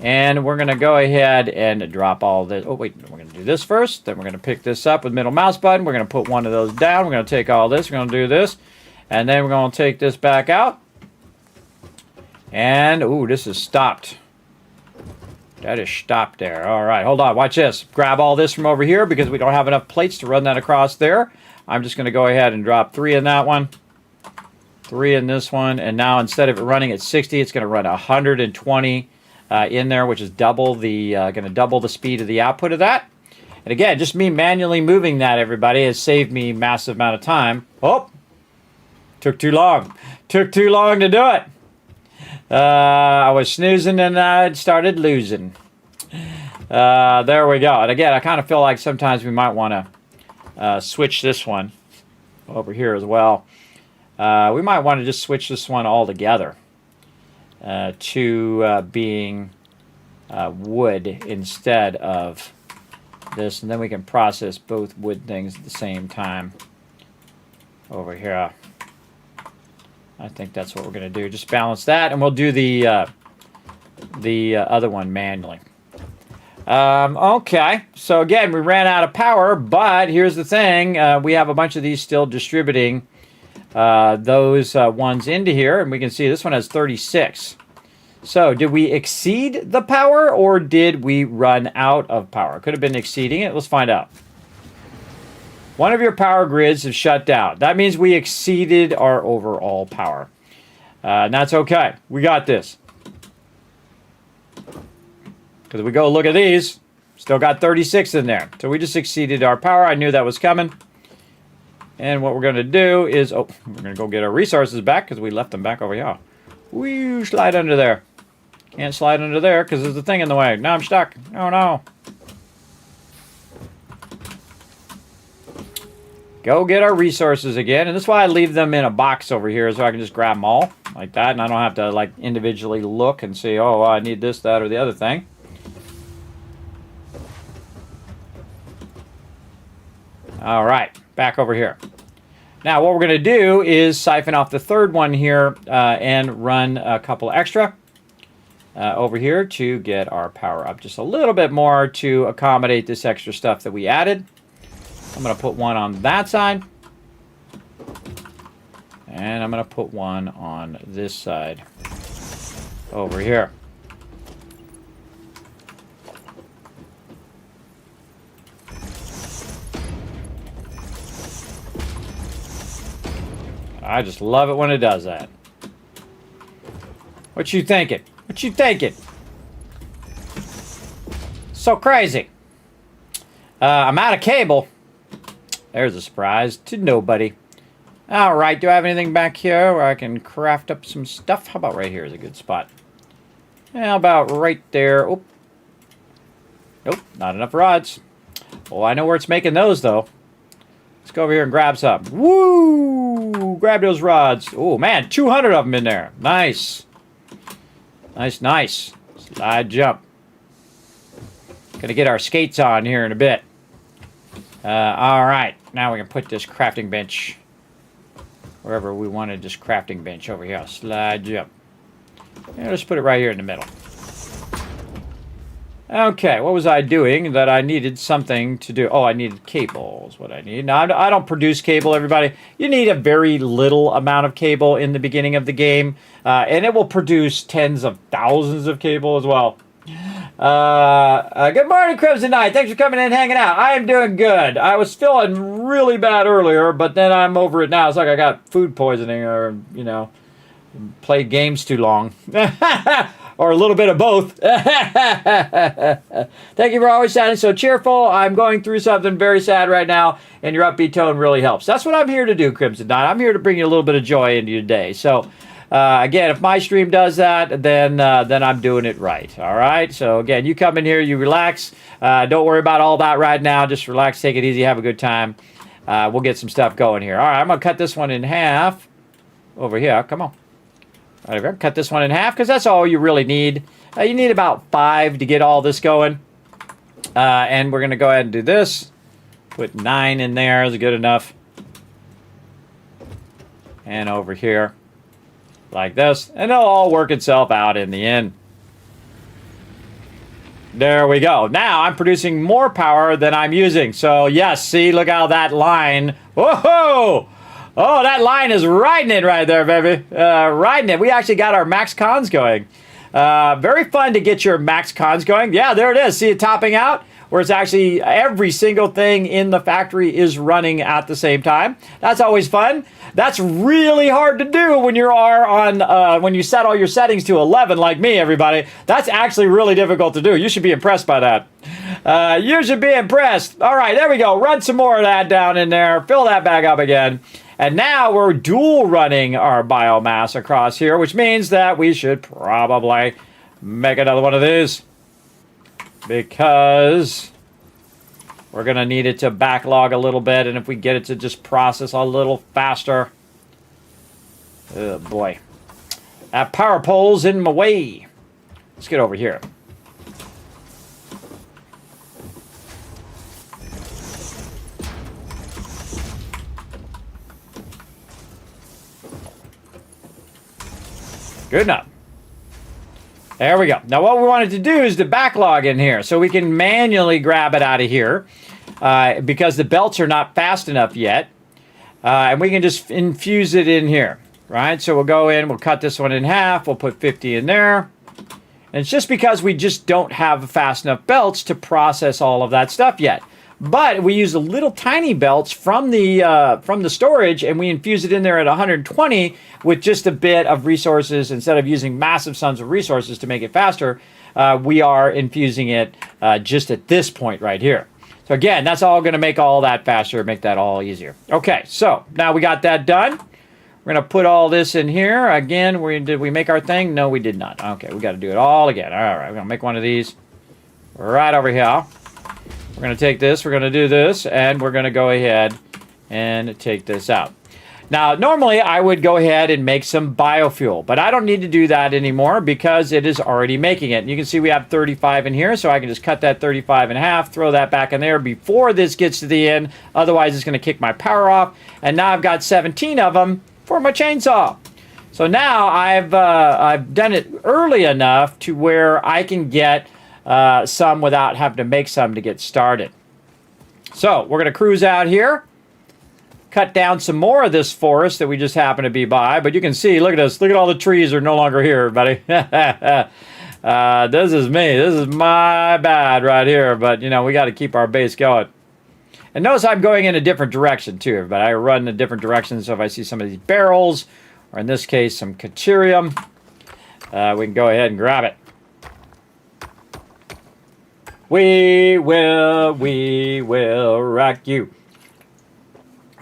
[SPEAKER 4] And we're going to go ahead and drop all this. Oh, wait. We're going to do this first. Then we're going to pick this up with middle mouse button. We're going to put one of those down. We're going to take all this. We're going to do this. And then we're going to take this back out. And, ooh, this is stopped. That is stopped there. All right. Hold on. Watch this. Grab all this from over here because we don't have enough plates to run that across there. I'm just going to go ahead and drop 3 in that one. 3 in this one. And now instead of it running at 60, it's going to run 120 in there, which is double the going to double the speed of the output of that. And again, just me manually moving that, everybody, has saved me a massive amount of time. Oh, took too long. Took too long to do it. I was snoozing and I started losing. There we go. And again, I kind of feel like sometimes we might want to switch this one over here as well. We might want to just switch this one altogether. To being wood instead of this, and then we can process both wood things at the same time over here. I think that's what we're going to do. Just balance that, and we'll do the other one manually. Okay, so again, we ran out of power, but here's the thing. We have a bunch of these still distributing those ones into here, and we can see this one has 36. So, did we exceed the power, or did we run out of power? Could have been exceeding it. Let's find out. One of your power grids is shut down. That means we exceeded our overall power. And that's okay. We got this. Because we go look at these, still got 36 in there. So we just exceeded our power. I knew that was coming. And what we're going to do is, we're going to go get our resources back because we left them back over here. Whee, slide under there. Can't slide under there because there's a thing in the way. Now I'm stuck. Oh no. Go get our resources again. And that's why I leave them in a box over here so I can just grab them all like that. And I don't have to like individually look and see, oh, I need this, that, or the other thing. All right, back over here. Now what we're going to do is siphon off the third one here and run a couple extra over here to get our power up just a little bit more to accommodate this extra stuff that we added. I'm going to put one on that side. And I'm going to put one on this side over here. I just love it when it does that. What you thinking? What you thinking? So crazy. I'm out of cable. There's a surprise to nobody. All right, do I have anything back here where I can craft up some stuff? How about right here is a good spot? How about right there? Oh. Nope, not enough rods. Oh, I know where it's making those, though. Let's go over here and grab some. Woo! Grab those rods. Oh, man, 200 of them in there. Nice. Nice, nice. Slide jump. Gonna get our skates on here in a bit. All right, now we can put this crafting bench wherever we wanted this crafting bench over here. Slide jump. And let's put it right here in the middle. Okay, what was I doing that I needed something to do? Oh, I needed cable is what I need. Now, I don't produce cable, everybody. You need a very little amount of cable in the beginning of the game, and it will produce tens of thousands of cable as well. Good morning, Crimson Knight. Thanks for coming in and hanging out. I am doing good. I was feeling really bad earlier, but then I'm over it now. It's like I got food poisoning or, you know, played games too long. Or a little bit of both. Thank you for always sounding so cheerful. I'm going through something very sad right now, and your upbeat tone really helps. That's what I'm here to do, Crimson Knight. I'm here to bring you a little bit of joy into your day. So, again, if my stream does that, then I'm doing it right. All right? So, again, you come in here, you relax. Don't worry about all that right now. Just relax, take it easy, have a good time. We'll get some stuff going here. All right, I'm going to cut this one in half over here. Come on. All right, cut this one in half because that's all you really need. You need about 5 to get all this going. And we're going to go ahead and do this. Put 9 in there is good enough. And over here, like this. And it'll all work itself out in the end. There we go. Now I'm producing more power than I'm using. So, yes, see, look how that line. Whoa! Oh, that line is riding it right there, baby. Riding it. We actually got our max cons going. Very fun to get your max cons going. Yeah, there it is. See it topping out? Where it's actually every single thing in the factory is running at the same time. That's always fun. That's really hard to do when you are on, when you set all your settings to 11 like me, everybody. That's actually really difficult to do. You should be impressed by that. You should be impressed. All right, there we go. Run some more of that down in there. Fill that back up again. And now we're dual running our biomass across here, which means that we should probably make another one of these. Because we're going to need it to backlog a little bit. And if we get it to just process a little faster. Oh boy. That power pole's in my way. Let's get over here. Good enough. There we go. Now what we wanted to do is the backlog in here so we can manually grab it out of here because the belts are not fast enough yet. And we can just infuse it in here, right? So we'll go in, we'll cut this one in half, we'll put 50 in there. And it's just because we just don't have fast enough belts to process all of that stuff yet. But we use the little tiny belts from the storage, and we infuse it in there at 120 with just a bit of resources. Instead of using massive sums of resources to make it faster, we are infusing it just at this point right here. So again, that's all going to make all that faster, make that all easier. Okay, so now we got that done. We're going to put all this in here. Again, did we make our thing? No, we did not. Okay, we got to do it all again. All right, we're going to make one of these right over here. We're going to take this, we're going to do this, and we're going to go ahead and take this out. Now, normally I would go ahead and make some biofuel, but I don't need to do that anymore because it is already making it. And you can see we have 35 in here, so I can just cut that 35 in half, throw that back in there before this gets to the end. Otherwise, it's going to kick my power off. And now I've got 17 of them for my chainsaw. So now I've done it early enough to where I can get some without having to make some to get started. So we're going to cruise out here. Cut down some more of this forest that we just happen to be by. But you can see, look at this. Look at all the trees are no longer here, everybody. This is me. This is my bad right here. But, you know, we got to keep our base going. And notice I'm going in a different direction, too, everybody. I run in a different direction. So if I see some of these barrels, or in this case, some Caterium, we can go ahead and grab it. We will rock you.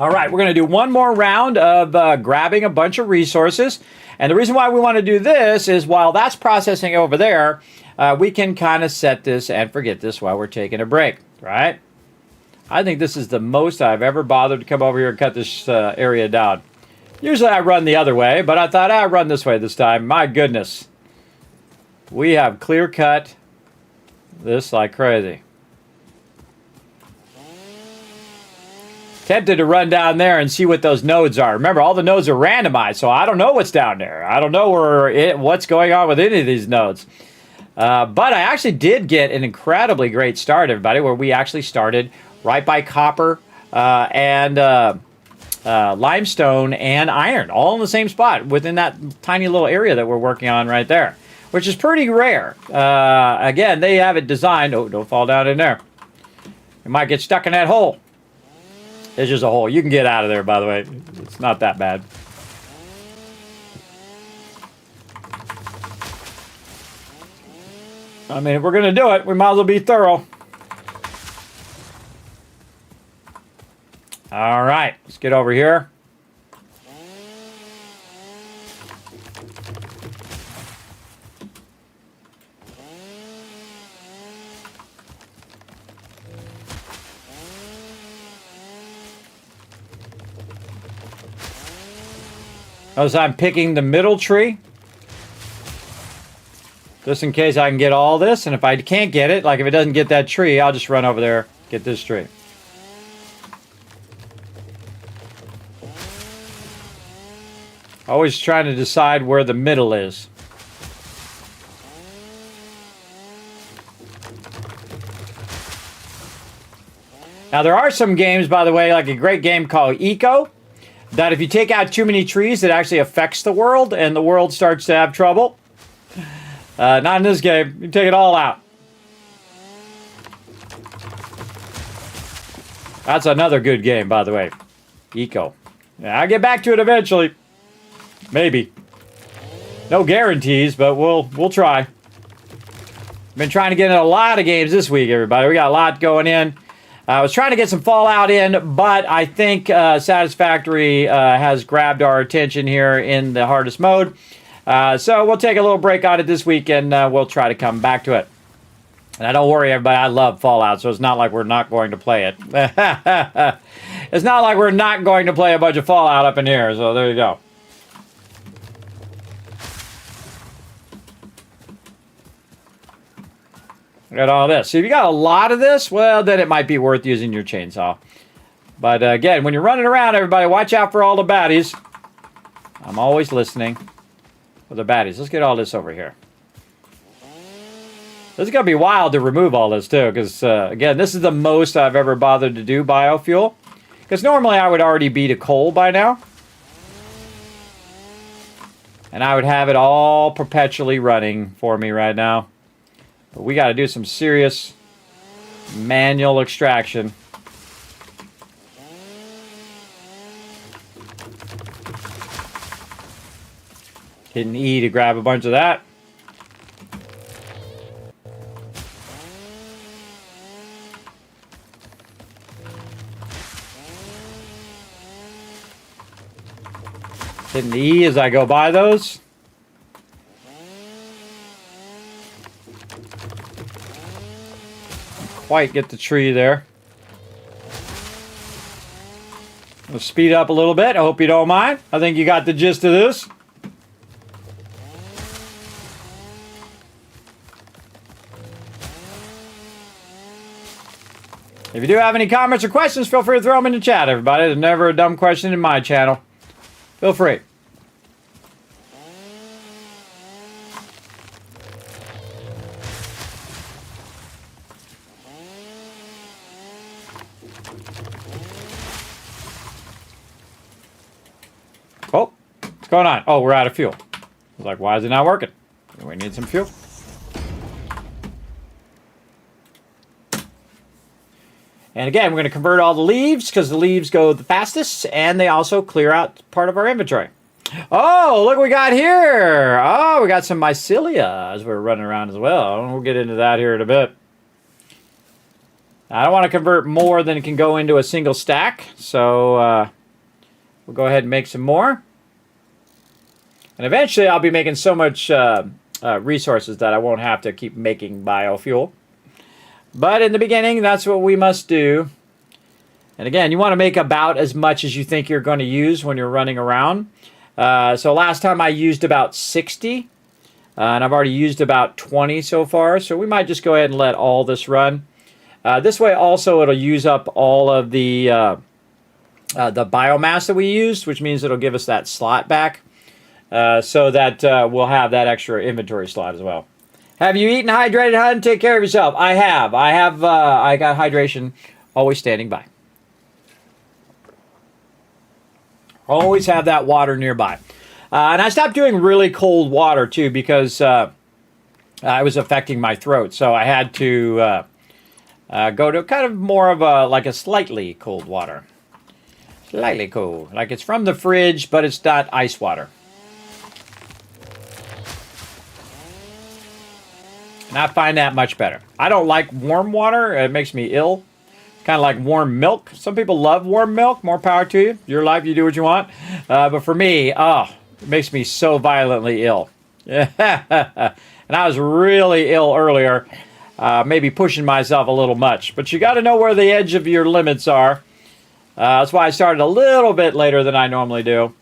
[SPEAKER 4] All right, we're going to do one more round of grabbing a bunch of resources. And the reason why we want to do this is while that's processing over there, we can kind of set this and forget this while we're taking a break, right? I think this is the most I've ever bothered to come over here and cut this area down. Usually I run the other way, but I thought I'd run this way this time. My goodness. We have clear cut this like crazy. Tempted to run down there and see what those nodes are. Remember, all the nodes are randomized, so I don't know what's down there. I don't know what's going on with any of these nodes. But I actually did get an incredibly great start, everybody, where we actually started right by copper and limestone and iron, all in the same spot within that tiny little area that we're working on right there, which is pretty rare. Again, they have it designed. Oh, don't fall down in there. You might get stuck in that hole. It's just a hole. You can get out of there, by the way. It's not that bad. I mean, if we're going to do it, we might as well be thorough. All right. Let's get over here. Notice I'm picking the middle tree. Just in case I can get all this. And if I can't get it, like if it doesn't get that tree, I'll just run over there, get this tree. Always trying to decide where the middle is. Now there are some games, by the way, like a great game called Eco, that if you take out too many trees, it actually affects the world, and the world starts to have trouble. Not in this game. You take it all out. That's another good game, by the way. Eco. Yeah, I'll get back to it eventually. Maybe. No guarantees, but we'll try. Been trying to get in a lot of games this week, everybody. We got a lot going in. I was trying to get some Fallout in, but I think Satisfactory has grabbed our attention here in the hardest mode. So we'll take a little break on it this week, and we'll try to come back to it. And don't worry, everybody, I love Fallout, so it's not like we're not going to play it. It's not like we're not going to play a bunch of Fallout up in here, so there you go. Got all this. So if you got a lot of this, well, then it might be worth using your chainsaw. But again, when you're running around, everybody, watch out for all the baddies. I'm always listening for the baddies. Let's get all this over here. This is going to be wild to remove all this, too, because, again, this is the most I've ever bothered to do biofuel. Because normally I would already be to coal by now. And I would have it all perpetually running for me right now. But we got to do some serious manual extraction. Hitting E to grab a bunch of that. Hitting E as I go by those. Quite get the tree there. We'll speed up a little bit. I hope you don't mind. I think you got the gist of this. If you do have any comments or questions, feel free to throw them in the chat, everybody. There's never a dumb question in my channel. Feel free. Oh, what's going on? Oh, we're out of fuel. I was like, why is it not working? We need some fuel. And again, we're going to convert all the leaves because the leaves go the fastest and they also clear out part of our inventory. Oh, look what we got here. Oh, we got some mycelia as we're running around as well. We'll get into that here in a bit. I don't want to convert more than it can go into a single stack. So we'll go ahead and make some more. And eventually I'll be making so much resources that I won't have to keep making biofuel. But in the beginning, that's what we must do. And again, you want to make about as much as you think you're going to use when you're running around. So last time I used about 60. And I've already used about 20 so far. So we might just go ahead and let all this run. This way also it'll use up all of the biomass that we used, which means it'll give us that slot back. So that we'll have that extra inventory slot as well. Have you eaten hydrated, hun? Take care of yourself. I have. I got hydration always standing by. Always have that water nearby. And I stopped doing really cold water too because it was affecting my throat. So I had to go to kind of more of a slightly cold water. Slightly cold. Like it's from the fridge, but it's not ice water. And I find that much better. I don't like warm water. It makes me ill. Kind of like warm milk. Some people love warm milk. More power to you. Your life, you do what you want. But for me, it makes me so violently ill. And I was really ill earlier. Maybe pushing myself a little much. But you got to know where the edge of your limits are. That's why I started a little bit later than I normally do.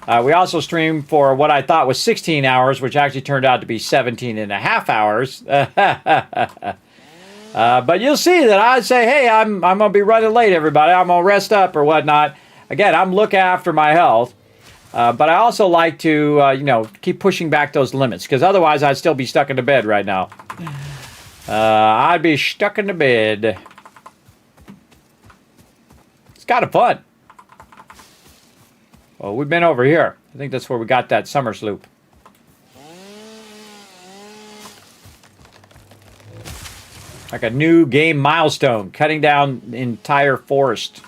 [SPEAKER 4] We also streamed for what I thought was 16 hours, which actually turned out to be 17 and a half hours. But you'll see that I say, hey, I'm going to be running late, everybody. I'm going to rest up or whatnot. Again, I'm looking after my health. But I also like to, keep pushing back those limits, because otherwise I'd still be stuck in the bed right now. I'd be stuck in the bed. It's kind of fun. Well, we've been over here. I think that's where we got that summer sloop. Like a new game milestone, cutting down the entire forest.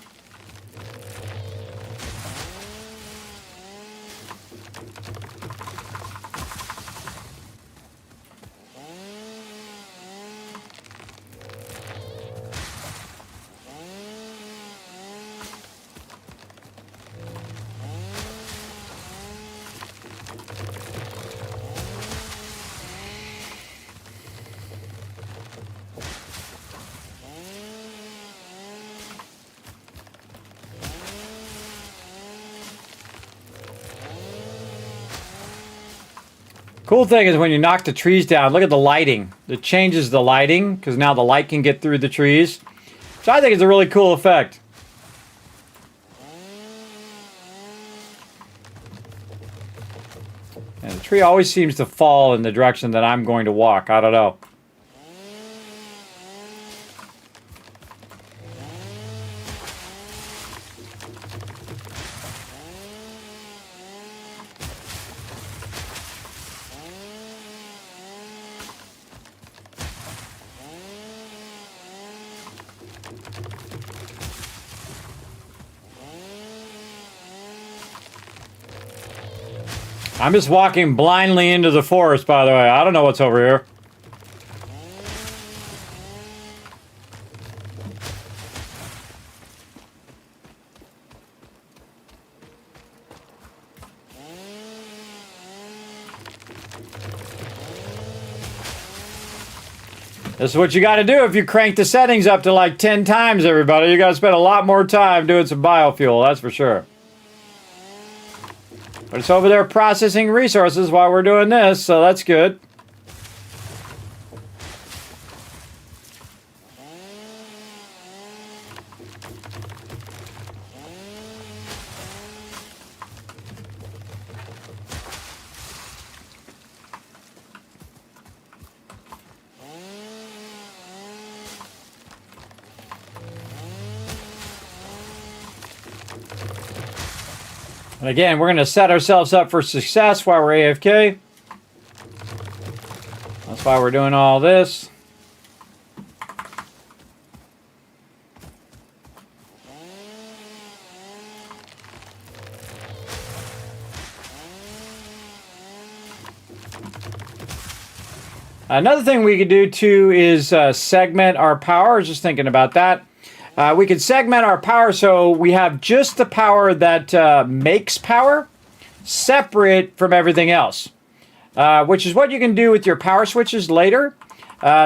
[SPEAKER 4] Cool thing is when you knock the trees down, look at the lighting. It changes the lighting because now the light can get through the trees. So I think it's a really cool effect. And the tree always seems to fall in the direction that I'm going to walk. I don't know. I'm just walking blindly into the forest, by the way. I don't know what's over here. This is what you got to do if you crank the settings up to like 10 times, everybody. You got to spend a lot more time doing some biofuel, that's for sure. But it's over there processing resources while we're doing this, so that's good. And again, we're going to set ourselves up for success while we're AFK. That's why we're doing all this. Another thing we could do too is segment our power. I was just thinking about that. We could segment our power so we have just the power that makes power separate from everything else, which is what you can do with your power switches later.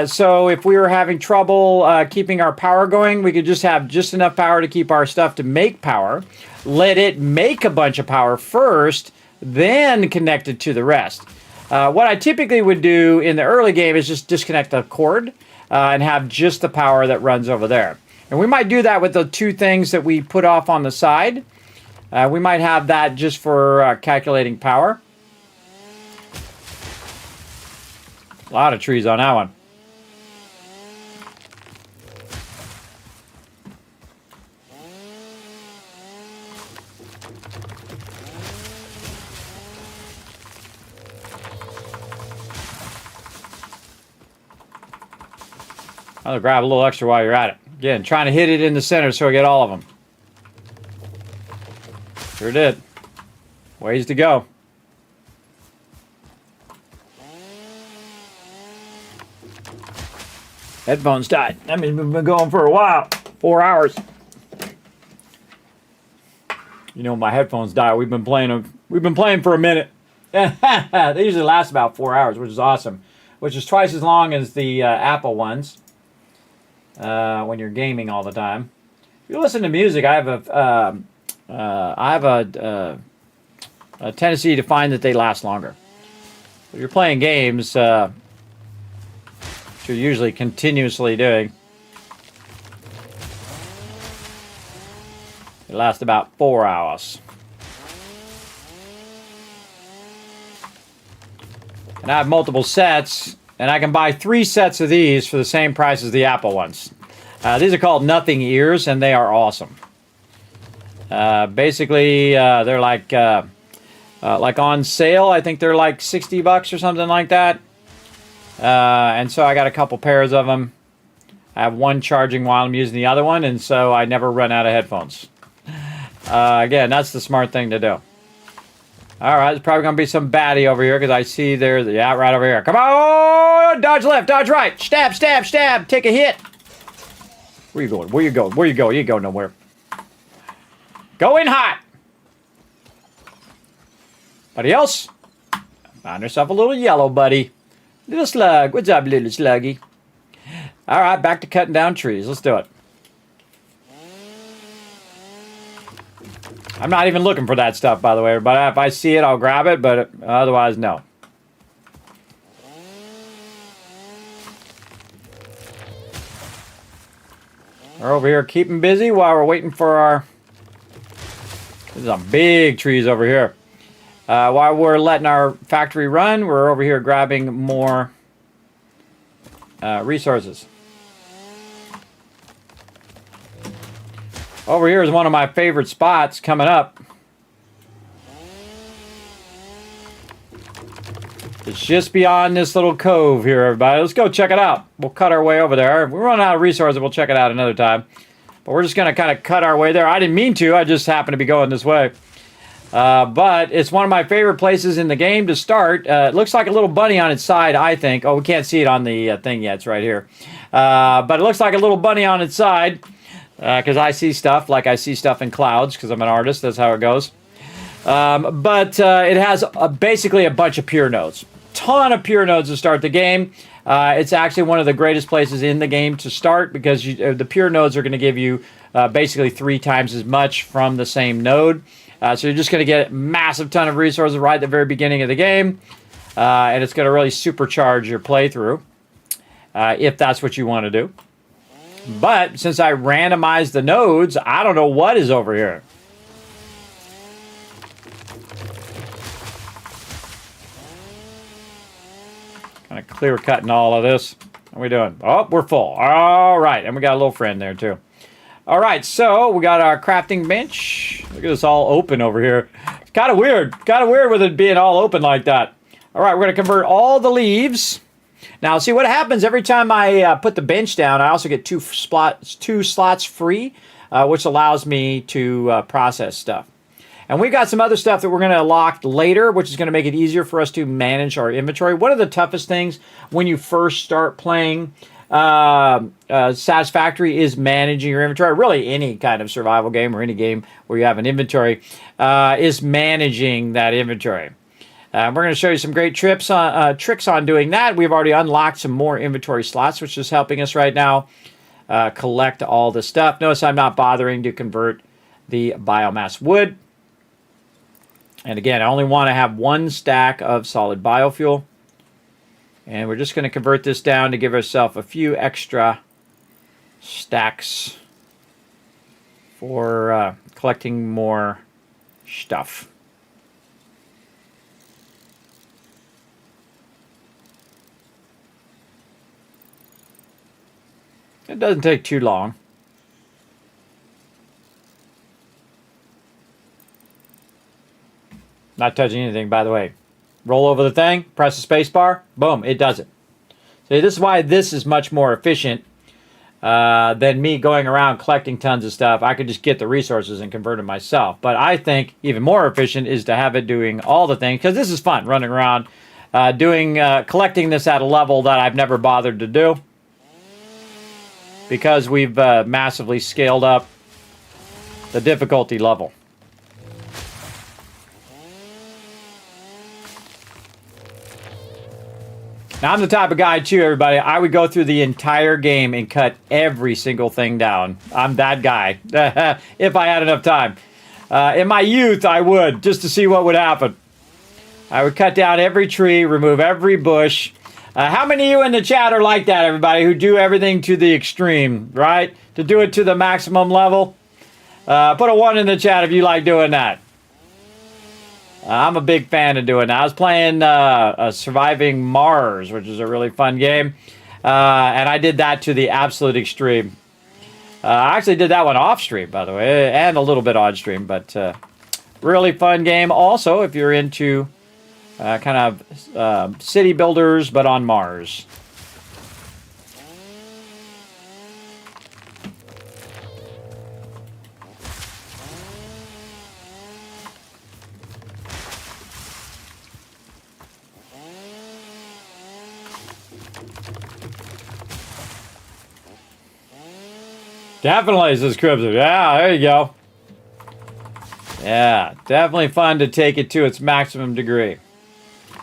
[SPEAKER 4] So if we were having trouble keeping our power going, we could just have just enough power to keep our stuff to make power, let it make a bunch of power first, then connect it to the rest. What I typically would do in the early game is just disconnect the cord and have just the power that runs over there. And we might do that with the two things that we put off on the side. We might have that just for calculating power. A lot of trees on that one. I'll grab a little extra while you're at it. Again, trying to hit it in the center so I get all of them. Sure did. Ways to go. Headphones died. That means we've been going for a while. 4 hours. You know, my headphones die. We've been playing for a minute. They usually last about 4 hours, which is awesome. Which is twice as long as the Apple ones. When you're gaming all the time. If you listen to music, I have a tendency to find that they last longer. If you're playing games, which you're usually continuously doing, they last about 4 hours. And I have multiple sets. And I can buy 3 sets of these for the same price as the Apple ones. These are called Nothing Ears, and they are awesome. Basically, they're like on sale. I think they're like $60 or something like that. And so I got a couple pairs of them. I have one charging while I'm using the other one, and so I never run out of headphones. Again, that's the smart thing to do. Alright, there's probably going to be some baddie over here because I see there's... Yeah, right over here. Come on! Dodge left, dodge right. Stab, stab, stab. Take a hit. Where you going? Where you going? Where you going? You go nowhere. Go in hot. Buddy else? Find yourself a little yellow buddy. Little slug. What's up, little sluggy? Alright, back to cutting down trees. Let's do it. I'm not even looking for that stuff, by the way, but if I see it, I'll grab it, but otherwise, no. We're over here keeping busy while we're waiting for our... There's some big trees over here. While we're letting our factory run, we're over here grabbing more resources. Over here is one of my favorite spots coming up. It's just beyond this little cove here, everybody. Let's go check it out. We'll cut our way over there. If we run out of resources, we'll check it out another time. But we're just going to kind of cut our way there. I didn't mean to. I just happened to be going this way. But it's one of my favorite places in the game to start. It looks like a little bunny on its side, I think. Oh, we can't see it on the thing yet. It's right here. But it looks like a little bunny on its side because I see stuff like I see stuff in clouds because I'm an artist. That's how it goes. But it has basically a bunch of pure nodes. Ton of pure nodes to start the game. It's actually one of the greatest places in the game to start because the pure nodes are going to give you basically 3 times as much from the same node. So you're just going to get a massive ton of resources right at the very beginning of the game. And it's going to really supercharge your playthrough if that's what you want to do. But since I randomized the nodes, I don't know what is over here. Kind of clear cutting all of this. How are we doing? Oh, we're full. All right. And we got a little friend there too. All right. So we got our crafting bench. Look at this all open over here. It's kind of weird. Kind of weird with it being all open like that. All right. We're going to convert all the leaves. Now, see what happens every time I put the bench down. I also get two slots free, which allows me to process stuff. And we got some other stuff that we're going to unlock later, which is going to make it easier for us to manage our inventory. One of the toughest things when you first start playing Satisfactory is managing your inventory. Really, any kind of survival game or any game where you have an inventory is managing that inventory. We're going to show you some great tricks on doing that. We've already unlocked some more inventory slots, which is helping us right now collect all the stuff. Notice I'm not bothering to convert the biomass wood. And again, I only want to have 1 stack of solid biofuel. And we're just going to convert this down to give ourselves a few extra stacks for collecting more stuff. It doesn't take too long. Not touching anything, by the way. Roll over the thing, press the space bar, boom, it does it. See, this is why this is much more efficient than me going around collecting tons of stuff. I could just get the resources and convert them myself. But I think even more efficient is to have it doing all the things, because this is fun, running around, collecting this at a level that I've never bothered to do. Because we've massively scaled up the difficulty level. Now, I'm the type of guy, too, everybody. I would go through the entire game and cut every single thing down. I'm that guy, if I had enough time. In my youth, I would, just to see what would happen. I would cut down every tree, remove every bush. How many of you in the chat are like that, everybody, who do everything to the extreme, right? To do it to the maximum level? Put a 1 in the chat if you like doing that. I'm a big fan of doing that. I was playing Surviving Mars, which is a really fun game. And I did that to the absolute extreme. I actually did that one off stream, by the way, and a little bit on stream. But really fun game. Also, if you're into kind of city builders, but on Mars. Definitely, says Crimson. Yeah, there you go. Yeah, definitely fun to take it to its maximum degree.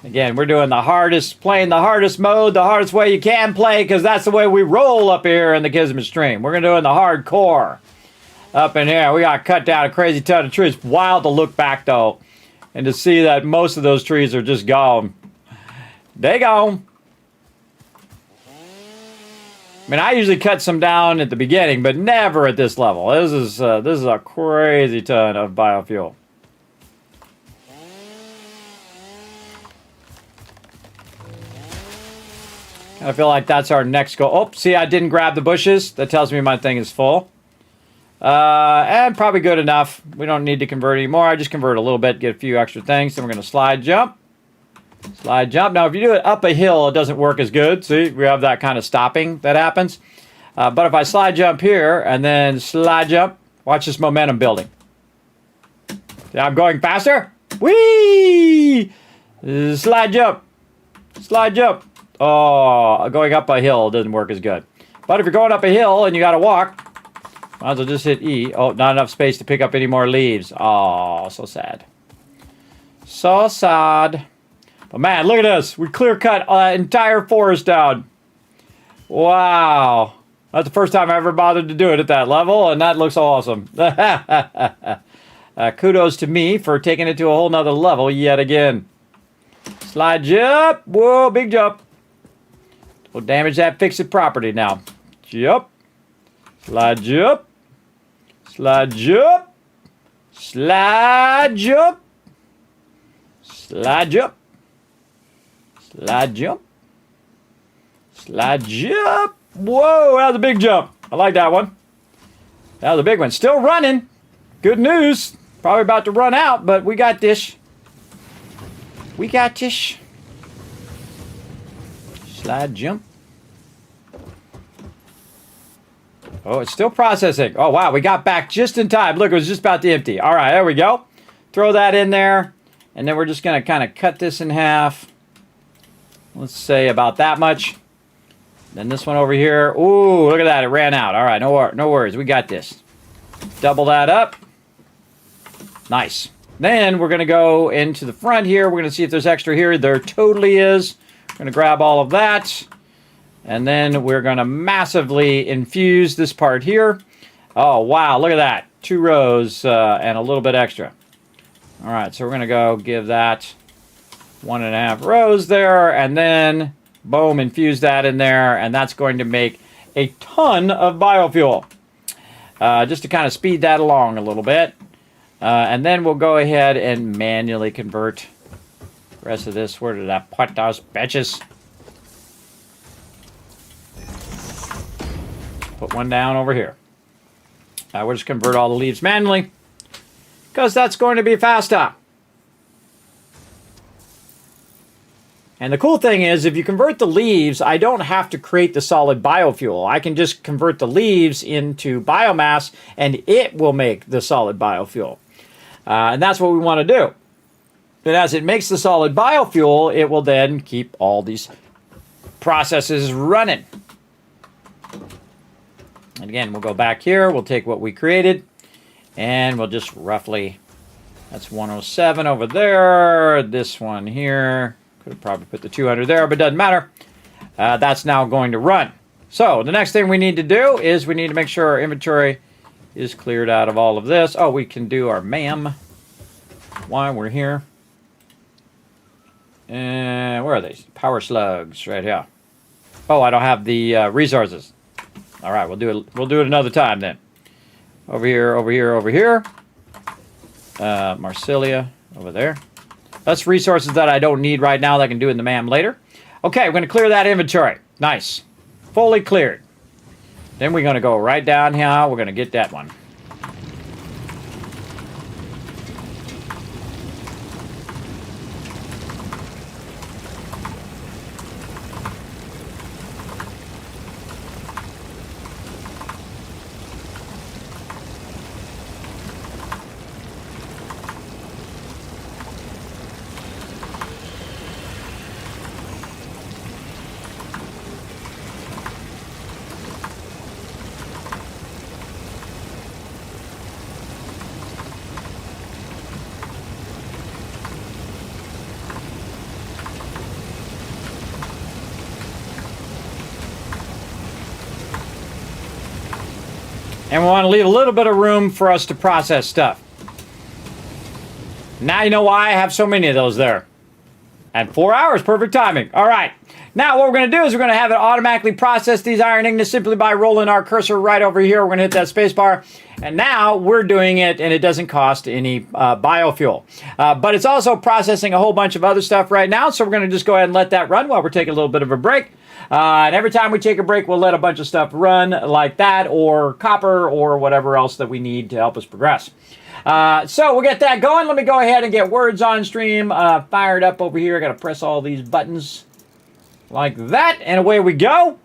[SPEAKER 4] Again, we're doing the hardest, playing the hardest mode, the hardest way you can play, because that's the way we roll up here in the Kismet stream. We're going to do it in the hardcore up in here. We got cut down a crazy ton of trees. Wild to look back, though, and to see that most of those trees are just gone. They gone. I mean, I usually cut some down at the beginning, but never at this level. This is a crazy ton of biofuel. I feel like that's our next goal. Oh, see, I didn't grab the bushes. That tells me my thing is full. And probably good enough. We don't need to convert anymore. I just convert a little bit, get a few extra things. Then we're going to slide jump. Slide jump. Now, if you do it up a hill, it doesn't work as good. See, we have that kind of stopping that happens. But if I slide jump here and then slide jump, watch this momentum building. Yeah, I'm going faster. Whee! Slide jump. Slide jump. Oh, going up a hill doesn't work as good. But if you're going up a hill and you got to walk, might as well just hit E. Oh, not enough space to pick up any more leaves. Oh, so sad. So sad. But man, look at this. We clear cut an entire forest down. Wow. That's the first time I ever bothered to do it at that level, and that looks awesome. Kudos to me for taking it to a whole nother level yet again. Slide jump. Whoa, big jump. We'll damage that fix-it property now. Jump. Slide jump. Slide jump. Slide jump. Slide jump. Slide jump. Slide jump. Whoa, that was a big jump. I like that one. That was a big one. Still running. Good news. Probably about to run out, but we got this. We got this. Slide jump. Oh, it's still processing. Oh, wow. We got back just in time. Look, it was just about to empty. All right, there we go. Throw that in there. And then we're just going to kind of cut this in half. Let's say about that much. Then this one over here. Ooh, look at that. It ran out. All right, no worries. We got this. Double that up. Nice. Then we're going to go into the front here. We're going to see if there's extra here. There totally is. We're going to grab all of that. And then we're going to massively infuse this part here. Oh, wow. Look at that. 2 rows and a little bit extra. All right, so we're going to go give that 1.5 rows there. And then, boom, infuse that in there. And that's going to make a ton of biofuel. Just to kind of speed that along a little bit. And then we'll go ahead and manually convert the rest of this. Where did I put those bitches? Put one down over here. We'll just convert all the leaves manually, because that's going to be faster. And the cool thing is, if you convert the leaves, I don't have to create the solid biofuel. I can just convert the leaves into biomass, and it will make the solid biofuel. And that's what we want to do. And as it makes the solid biofuel, it will then keep all these processes running. And again, we'll go back here. We'll take what we created, and we'll just roughly, that's 107 over there. This one here, could have probably put the 200 there, but it doesn't matter. That's now going to run. So the next thing we need to do is we need to make sure our inventory is cleared out of all of this. Oh, we can do our MAM while we're here. And where are these? Power slugs right here. Oh, I don't have the resources. All right, we'll do it another time then. Over here, over here, over here. Marsilia over there. That's resources that I don't need right now that I can do in the MAM later. Okay, we're going to clear that inventory. Nice. Fully cleared. Then we're going to go right down here. We're going to get that one. And we want to leave a little bit of room for us to process stuff. Now you know why I have so many of those there. And 4 hours, perfect timing. All right. Now what we're going to do is we're going to have it automatically process these iron ingots simply by rolling our cursor right over here. We're going to hit that space bar. And now we're doing it, and it doesn't cost any biofuel. But it's also processing a whole bunch of other stuff right now. So we're going to just go ahead and let that run while we're taking a little bit of a break. And every time we take a break, we'll let a bunch of stuff run like that, or copper, or whatever else that we need to help us progress. So we'll get that going. Let me go ahead and get words on stream fired up over here. I got to press all these buttons like that, and away we go.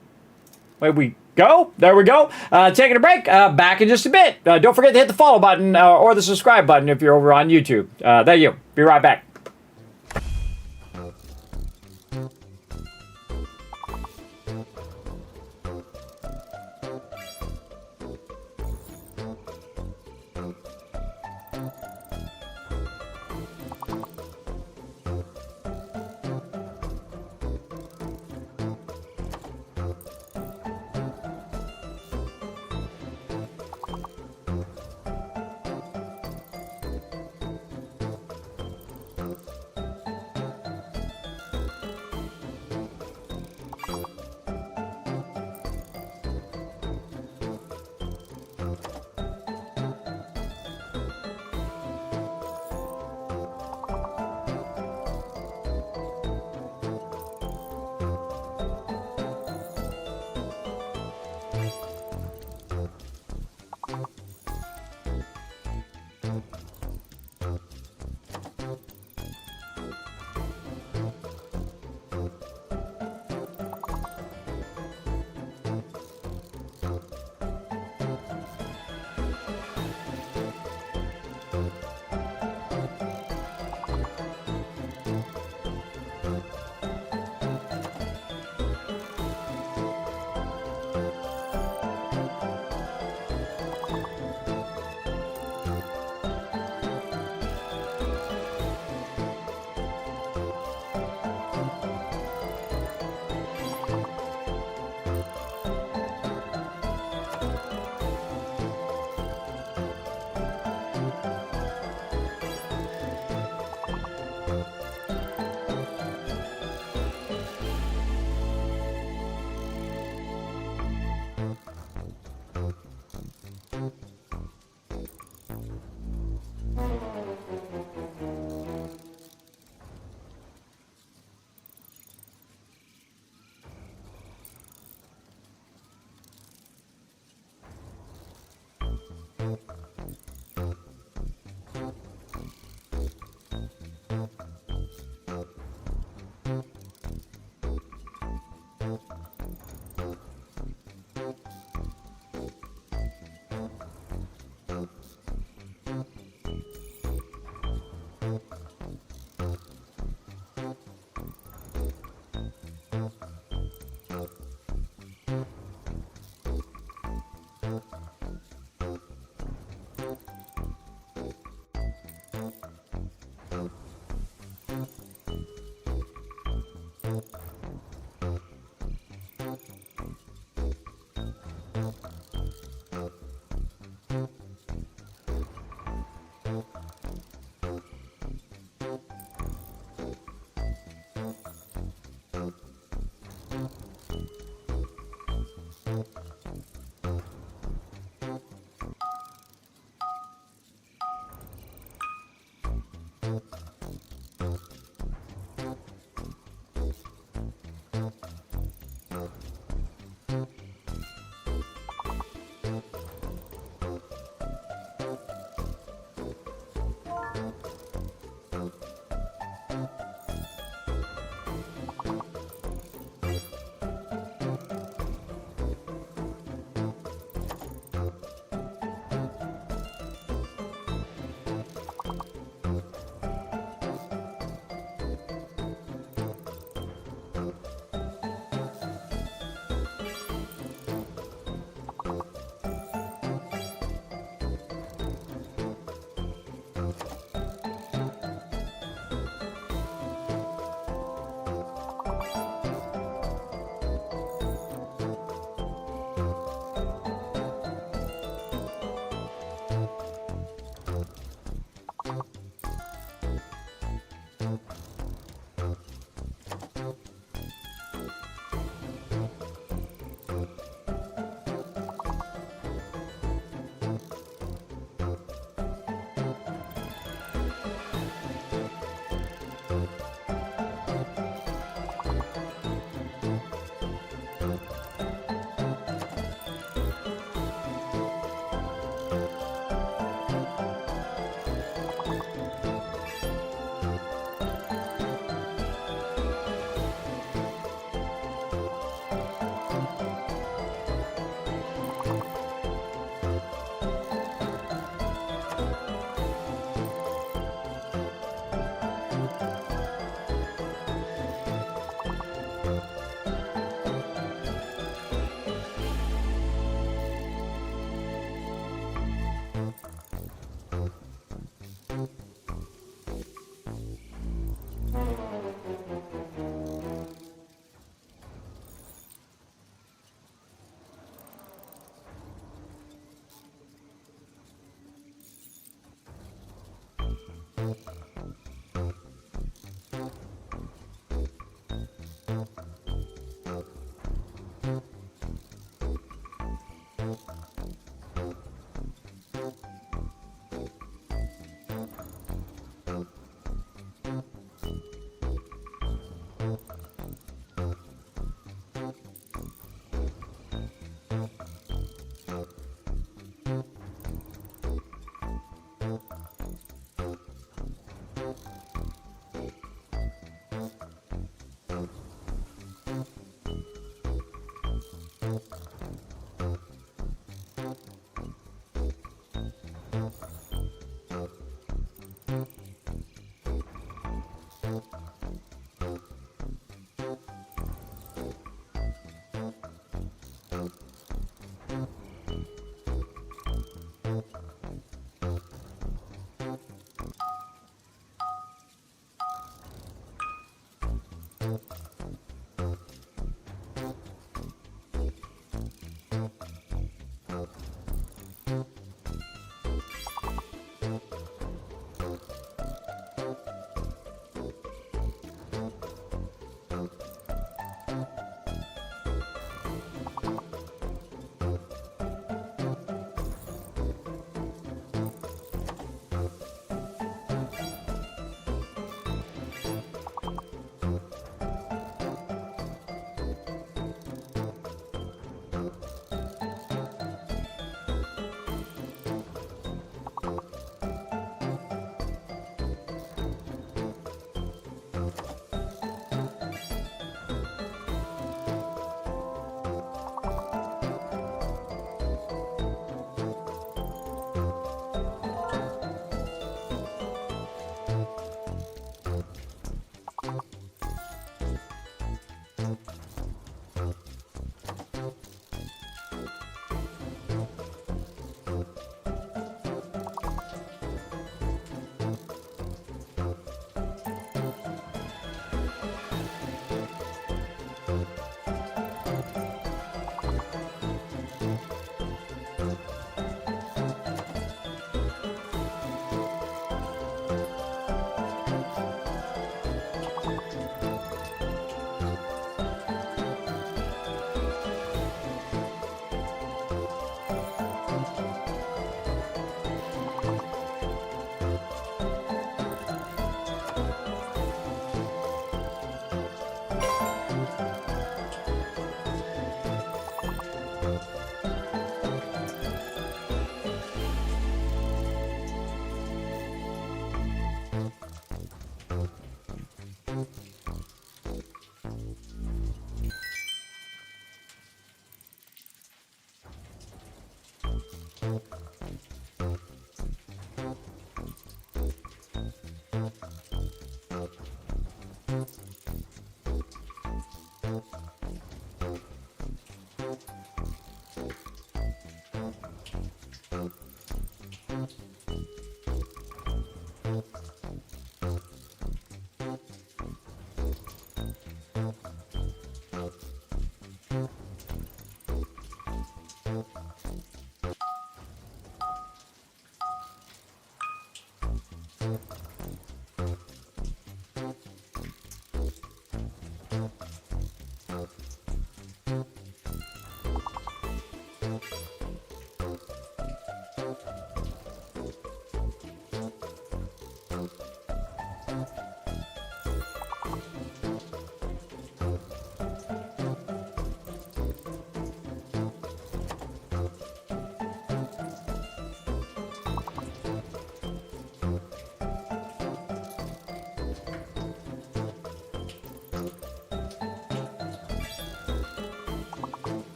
[SPEAKER 4] Away we go. There we go. Taking a break. Back in just a bit. Don't forget to hit the follow button or the subscribe button if you're over on YouTube. Thank you. Be right back.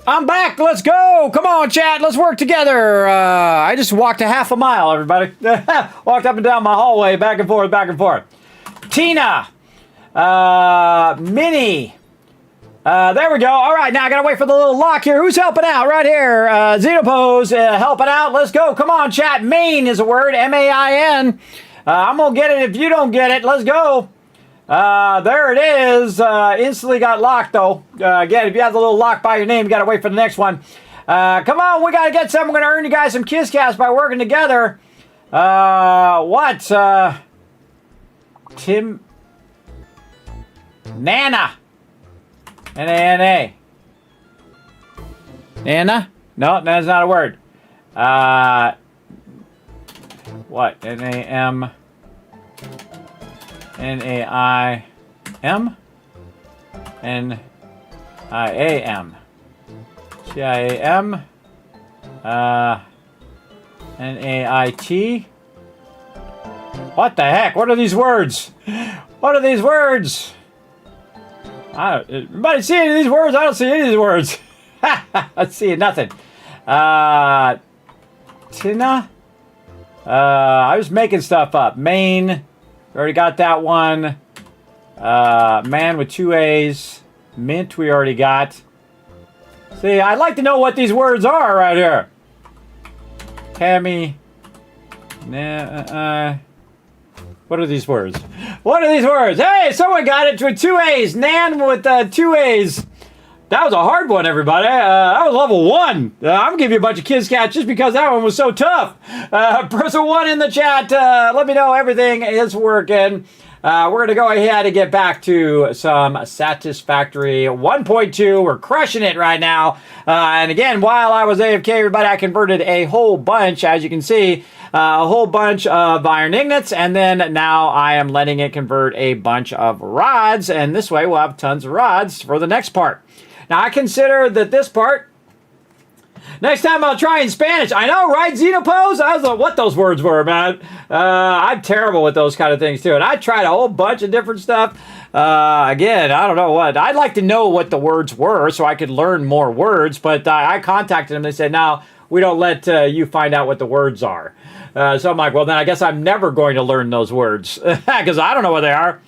[SPEAKER 4] I'm back. Let's go. Come on, chat. Let's work together. I just walked a half a mile, everybody. Walked up and down my hallway, back and forth, back and forth. Tina. Minnie. There we go. All right, now I got to wait for the little lock here. Who's helping out? Right here. Xenopose helping out. Let's go. Come on, chat. Main is a word. M-A-I-N. I'm going to get it if you don't get it. Let's go. There it is. Instantly got locked, though. Again, if you have the little lock by your name, you got to wait for the next one. Come on, we got to get some. We're going to earn you guys some KissCast by working together. What? Tim... Nana. N-A-N-A. Nana? No, that's not a word. What? N-A-M. N-A-I-M? N-I-A-M. C-I-A-M. N-A-I-T. What the heck? What are these words? What are these words? Anybody see any of these words? I don't see any of these words. I see nothing. Tina? I was making stuff up. Maine. Already got that one. Man with 2 A's. Mint we already got. See, I'd like to know what these words are right here. Cammy. What are these words? What are these words? Hey, someone got it with 2 A's. Nan with 2 A's. That was a hard one, everybody. That was level 1. I'm going to give you a bunch of Kismets just because that one was so tough. Press a 1 in the chat. Let me know everything is working. We're going to go ahead and get back to some Satisfactory 1.2. We're crushing it right now. And again, while I was AFK, everybody, I converted a whole bunch, as you can see, a whole bunch of iron ingots. And then now I am letting it convert a bunch of rods. And this way we'll have tons of rods for the next part. Now, I consider that this part, next time I'll try in Spanish. I know, right, Xenopose? I don't know what those words were, man. I'm terrible with those kind of things, too. And I tried a whole bunch of different stuff. Again, I don't know what. I'd like to know what the words were so I could learn more words. But I contacted them. They said, no, we don't let you find out what the words are. So I'm like, well, then I guess I'm never going to learn those words because I don't know what they are.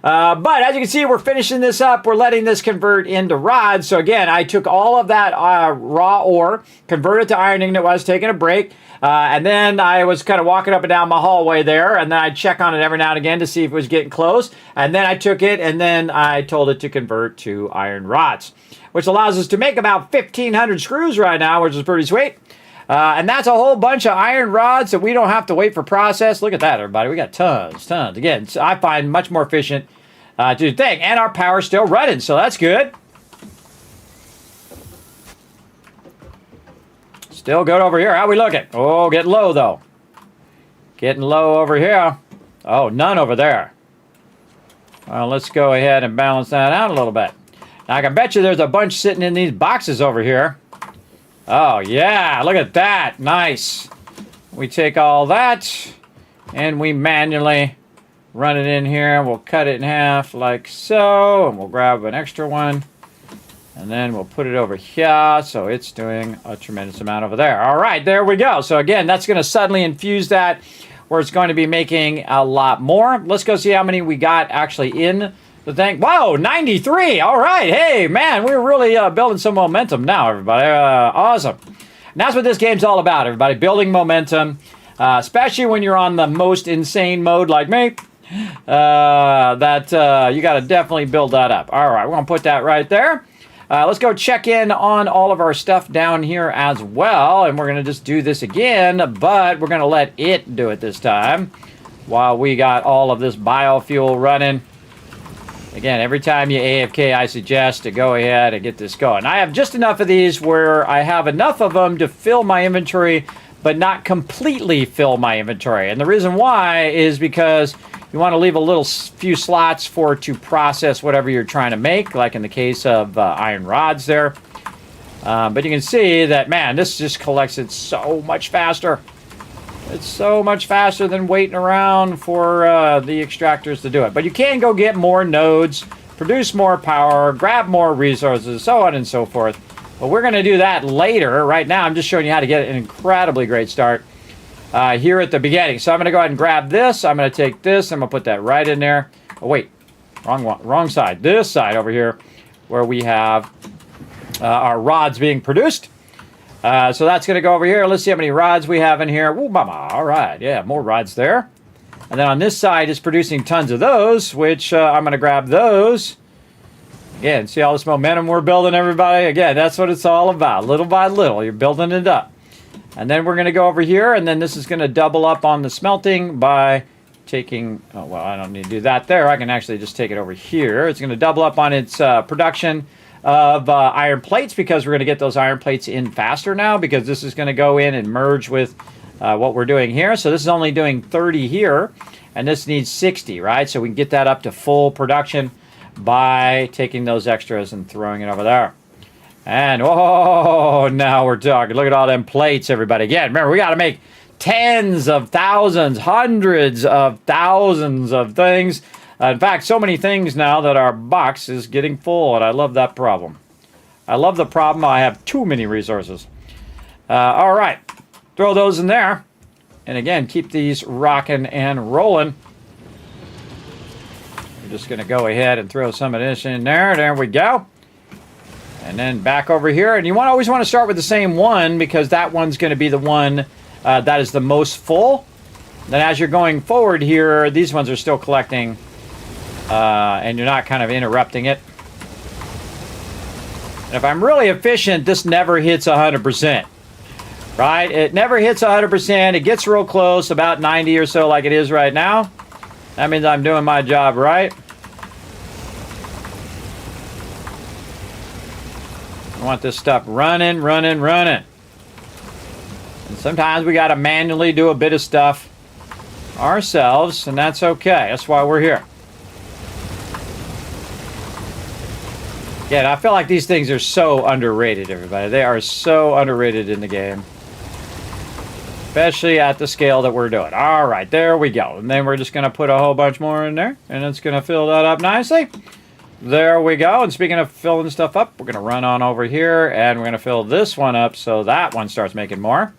[SPEAKER 4] But as you can see, we're finishing this up. We're letting this convert into rods. So again, I took all of that raw ore, converted to iron ingot while I was taking a break. And then I was kind of walking up and down my hallway there. And then I'd check on it every now and again to see if it was getting close. And then I took it and then I told it to convert to iron rods, which allows us to make about 1,500 screws right now, which is pretty sweet. And that's a whole bunch of iron rods that we don't have to wait for process. Look at that, everybody. We got tons. Again, I find much more efficient to do the thing. And our power's still running, so that's good. Still good over here. How we looking? Oh, getting low, though. Getting low over here. Oh, none over there. Well, let's go ahead and balance that out a little bit. Now, I can bet you there's a bunch sitting in these boxes over here. Oh, yeah, look at that. Nice. We take all that, and we manually run it in here. We'll cut it in half like so, and we'll grab an extra one, and then we'll put it over here, so it's doing a tremendous amount over there. All right, there we go. So, again, that's going to suddenly infuse that where it's going to be making a lot more. Let's go see how many we got actually in the thing. Whoa, 93. All right. Hey, man, we're really building some momentum now, everybody. Awesome. And that's what this game's all about, everybody. Building momentum, especially when you're on the most insane mode like me. You got to definitely build that up. All right, we're going to put that right there. Let's go check in on all of our stuff down here as well. And we're going to just do this again, but we're going to let it do it this time while we got all of this biofuel running. Again, every time you AFK, I suggest to go ahead and get this going. I have just enough of these where I have enough of them to fill my inventory, but not completely fill my inventory. And the reason why is because you want to leave a few slots to process whatever you're trying to make, like in the case of iron rods there. But you can see that, man, this just collects it so much faster. It's so much faster than waiting around for the extractors to do it. But you can go get more nodes, produce more power, grab more resources, so on and so forth. But we're going to do that later. Right now, I'm just showing you how to get an incredibly great start here at the beginning. So I'm going to go ahead and grab this. I'm going to take this. I'm going to put that right in there. Oh, wait. Wrong side. This side over here where we have our rods being produced. So that's going to go over here. Let's see how many rods we have in here. Ooh, mama. All right. Yeah, more rods there. And then on this side is producing tons of those, which I'm going to grab those. Again, see all this momentum we're building, everybody? Again, that's what it's all about. Little by little, you're building it up. And then we're going to go over here, and then this is going to double up on the smelting by taking... Oh, well, I don't need to do that there. I can actually just take it over here. It's going to double up on its production of iron plates because we're going to get those iron plates in faster now because this is going to go in and merge with what we're doing here. So this is only doing 30 here, and this needs 60, right? So we can get that up to full production by taking those extras and throwing it over there. And, oh, now we're talking. Look at all them plates, everybody. Again, remember, we got to make tens of thousands, hundreds of thousands of things. In fact, so many things now that our box is getting full, and I love that problem. I love the problem. I have too many resources. All right. Throw those in there. And again, keep these rocking and rolling. We're just going to go ahead and throw some of this in there. There we go. And then back over here. And you always want to start with the same one because that one's going to be the one that is the most full. Then as you're going forward here, these ones are still collecting and you're not kind of interrupting it. And if I'm really efficient, this never hits 100%. Right? It never hits 100%. It gets real close, about 90 or so like it is right now. That means I'm doing my job right. I want this stuff running, running, running. And sometimes we got to manually do a bit of stuff ourselves, and that's okay. That's why we're here. Yeah, I feel like these things are so underrated, everybody. They are so underrated in the game. Especially at the scale that we're doing. All right, there we go. And then we're just going to put a whole bunch more in there, and it's going to fill that up nicely. There we go. And speaking of filling stuff up, we're going to run on over here, and we're going to fill this one up so that one starts making more.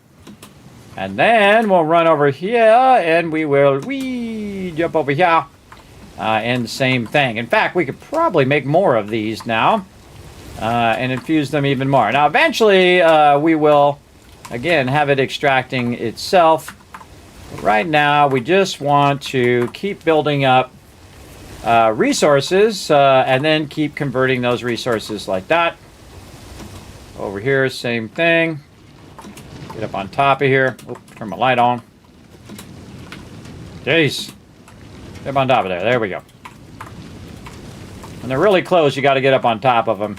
[SPEAKER 4] And then we'll run over here, and we will jump over here. And the same thing. In fact, we could probably make more of these now and infuse them even more. Now, eventually, we will, again, have it extracting itself. Right now, we just want to keep building up resources and then keep converting those resources like that. Over here, same thing. Get up on top of here. Oop, turn my light on. Jeez. Get up on top of there. There we go. When they're really close, you got to get up on top of them.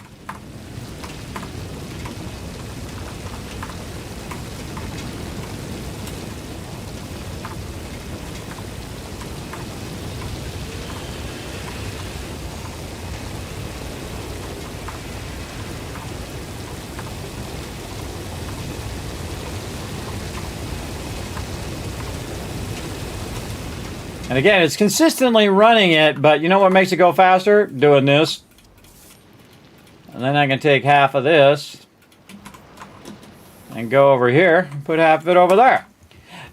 [SPEAKER 4] And again, it's consistently running it, but you know what makes it go faster? Doing this. And then I can take half of this and go over here and put half of it over there.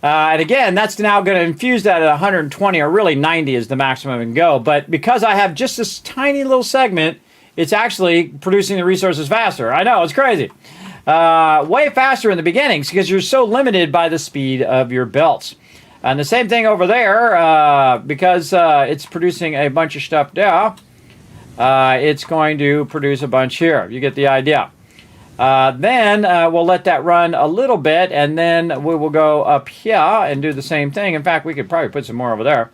[SPEAKER 4] And again, that's now going to infuse that at 120, or really 90 is the maximum it can go. But because I have just this tiny little segment, it's actually producing the resources faster. I know, it's crazy. Way faster in the beginnings because you're so limited by the speed of your belts. And the same thing over there, because it's producing a bunch of stuff there, it's going to produce a bunch here. You get the idea. Then we'll let that run a little bit, and then we will go up here and do the same thing. In fact, we could probably put some more over there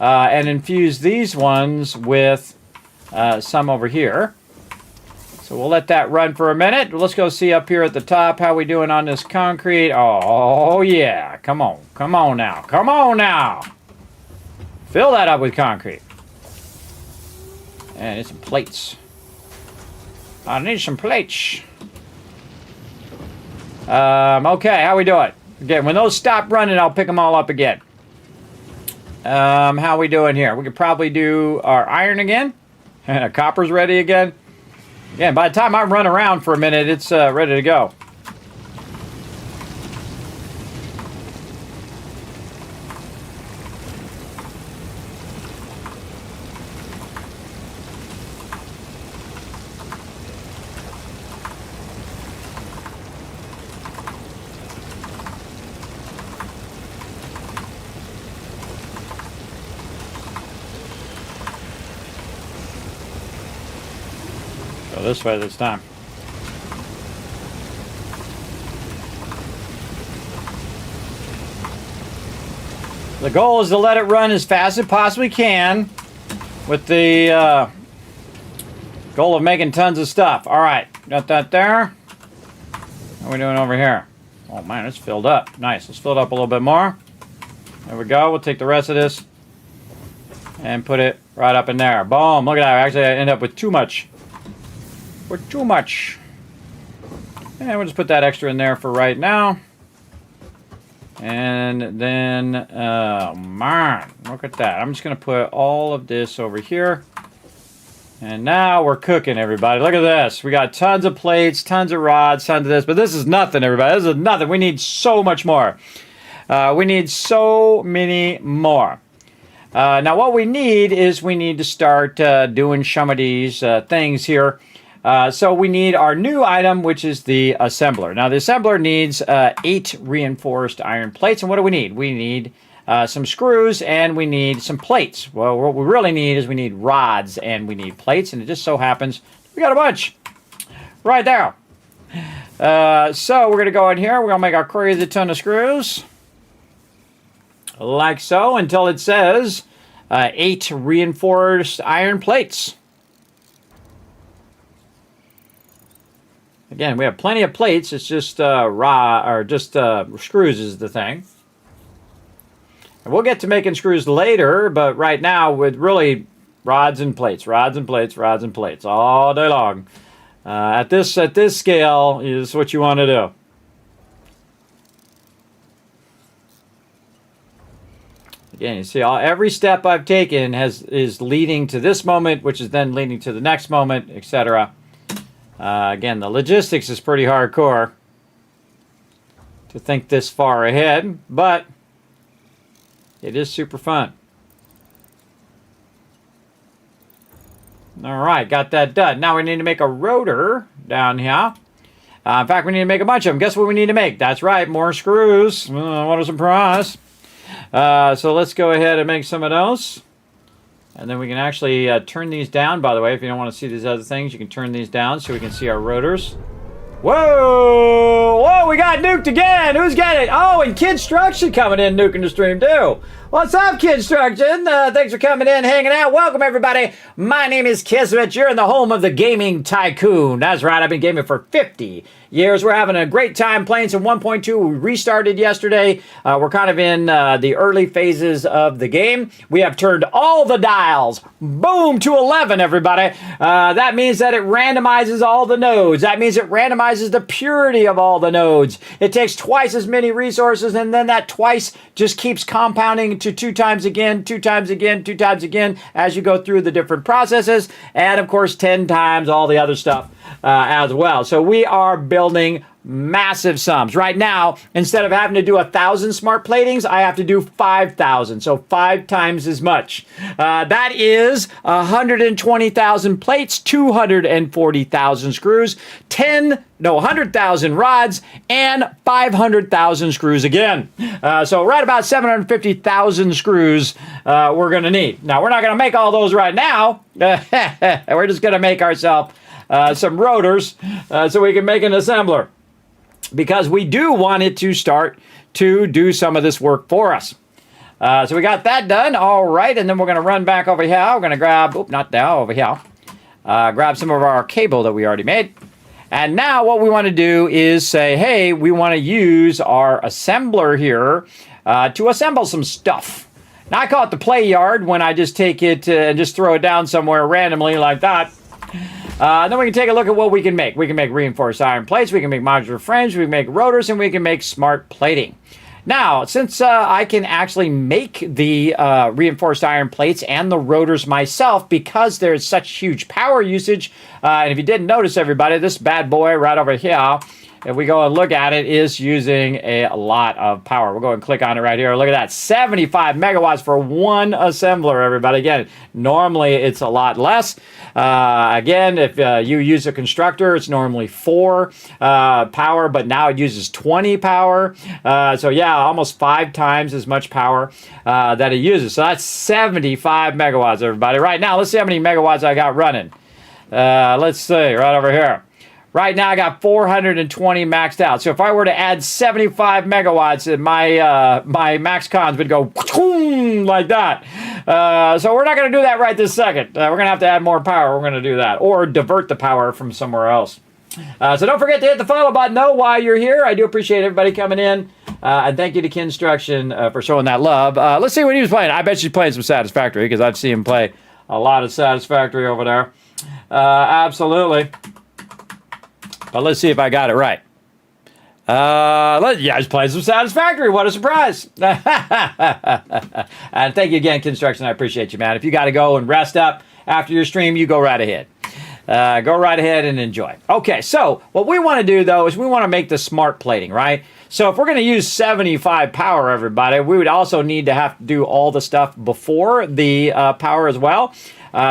[SPEAKER 4] and infuse these ones with some over here. So we'll let that run for a minute. Let's go see up here at the top how we doing on this concrete. Oh, yeah. Come on. Come on now. Come on now. Fill that up with concrete. And it's some plates. I need some plates. Okay, how we doing? Again, when those stop running, I'll pick them all up again. How we doing here? We could probably do our iron again. And our copper's ready again. Yeah, by the time I run around for a minute, it's ready to go. Go this way this time. The goal is to let it run as fast as it possibly can with the Goal of making tons of stuff. All right, got that there. What are we doing over here? Oh man, it's filled up. Nice. Let's fill it up a little bit more. There we go. We'll take the rest of this and put it right up in there. Boom. Look at that. Actually, I end up with too much. With too much. And we'll just put that extra in there for right now. And then, man, look at that. I'm just going to put all of this over here. And now we're cooking, everybody. Look at this. We got tons of plates, tons of rods, tons of this. But this is nothing, everybody. This is nothing. We need so much more. We need so many more. Now, what we need is we need to start doing some of these things here. So we need our new item, which is the assembler. Now, the assembler needs 8 reinforced iron plates. And what do we need? We need some screws and we need some plates. Well, what we really need is we need rods and we need plates. And it just so happens we got a bunch right there. So we're going to go in here. We're going to make our crazy ton of screws. Like so, until it says 8 reinforced iron plates. Again, we have plenty of plates. It's just screws is the thing. And we'll get to making screws later, but right now with really rods and plates, rods and plates, rods and plates all day long. At this scale is what you want to do. Again, you see every step I've taken is leading to this moment, which is then leading to the next moment, etc. Again, the logistics is pretty hardcore to think this far ahead, but it is super fun. All right, got that done. Now we need to make a rotor down here. In fact, we need to make a bunch of them. Guess what we need to make? That's right, more screws. What a surprise. So let's go ahead and make some of those. And then we can actually turn these down. By the way, if you don't want to see these other things, you can turn these down so we can see our rotors. Whoa! Whoa, we got nuked again! Who's getting it? Oh, and Kidstruction coming in, nuking the stream too. What's up, Kidstruction? Thanks for coming in, hanging out. Welcome, everybody. My name is Kismet. You're in the home of the gaming tycoon. That's right, I've been gaming for 50 years. We're having a great time playing some 1.2. We restarted yesterday. We're kind of in the early phases of the game. We have turned all the dials, boom, to 11, everybody. That means that it randomizes all the nodes. That means it randomizes the purity of all the nodes. It takes twice as many resources, and then that twice just keeps compounding to 2 times again, 2 times again, 2 times again as you go through the different processes, and of course 10 times all the other stuff as well. So we are building massive sums. Right now, instead of having to do 1,000 smart platings, I have to do 5,000. So 5 times as much. That is 120,000 plates, 240,000 screws, 100,000 rods, and 500,000 screws again. So right about 750,000 screws we're going to need. Now, we're not going to make all those right now. We're just going to make ourselves some rotors so we can make an assembler, because we do want it to start to do some of this work for us. So we got that done. All right, and then we're going to run back over here. We're going to grab, not now, over here. Grab some of our cable that we already made. And now what we want to do is say, hey, we want to use our assembler here to assemble some stuff. Now, I call it the play yard when I just take it and just throw it down somewhere randomly like that. Then we can take a look at what we can make. We can make reinforced iron plates, we can make modular frames, we can make rotors, and we can make smart plating. Now, since I can actually make the reinforced iron plates and the rotors myself, because there's such huge power usage, and if you didn't notice, everybody, this bad boy right over here, if we go and look at it, is using a lot of power. We'll go and click on it right here. Look at that, 75 megawatts for one assembler, everybody. Again, normally it's a lot less. Again, if you use a constructor, it's normally 4 power, but now it uses 20 power. So yeah, almost 5 times as much power that it uses. So that's 75 megawatts, everybody. Right now, let's see how many megawatts I got running. Let's see, right over here. Right now, I got 420 maxed out. So if I were to add 75 megawatts, my max cons would go like that. So we're not going to do that right this second. We're going to have to add more power. We're going to do that. Or divert the power from somewhere else. So don't forget to hit the follow button, though, while you're here. I do appreciate everybody coming in. And thank you to Construction for showing that love. Let's see what he was playing. I bet she's playing some Satisfactory because I've seen him play a lot of Satisfactory over there. Absolutely. But let's see if I got it right. Yeah, he's playing some Satisfactory. What a surprise. And thank you again, Construction. I appreciate you, man. If you got to go and rest up after your stream, you go right ahead. Go right ahead and enjoy. Okay, so what we want to do, though, is we want to make the smart plating, right? So if we're going to use 75 power, everybody, we would also need to have to do all the stuff before the power as well.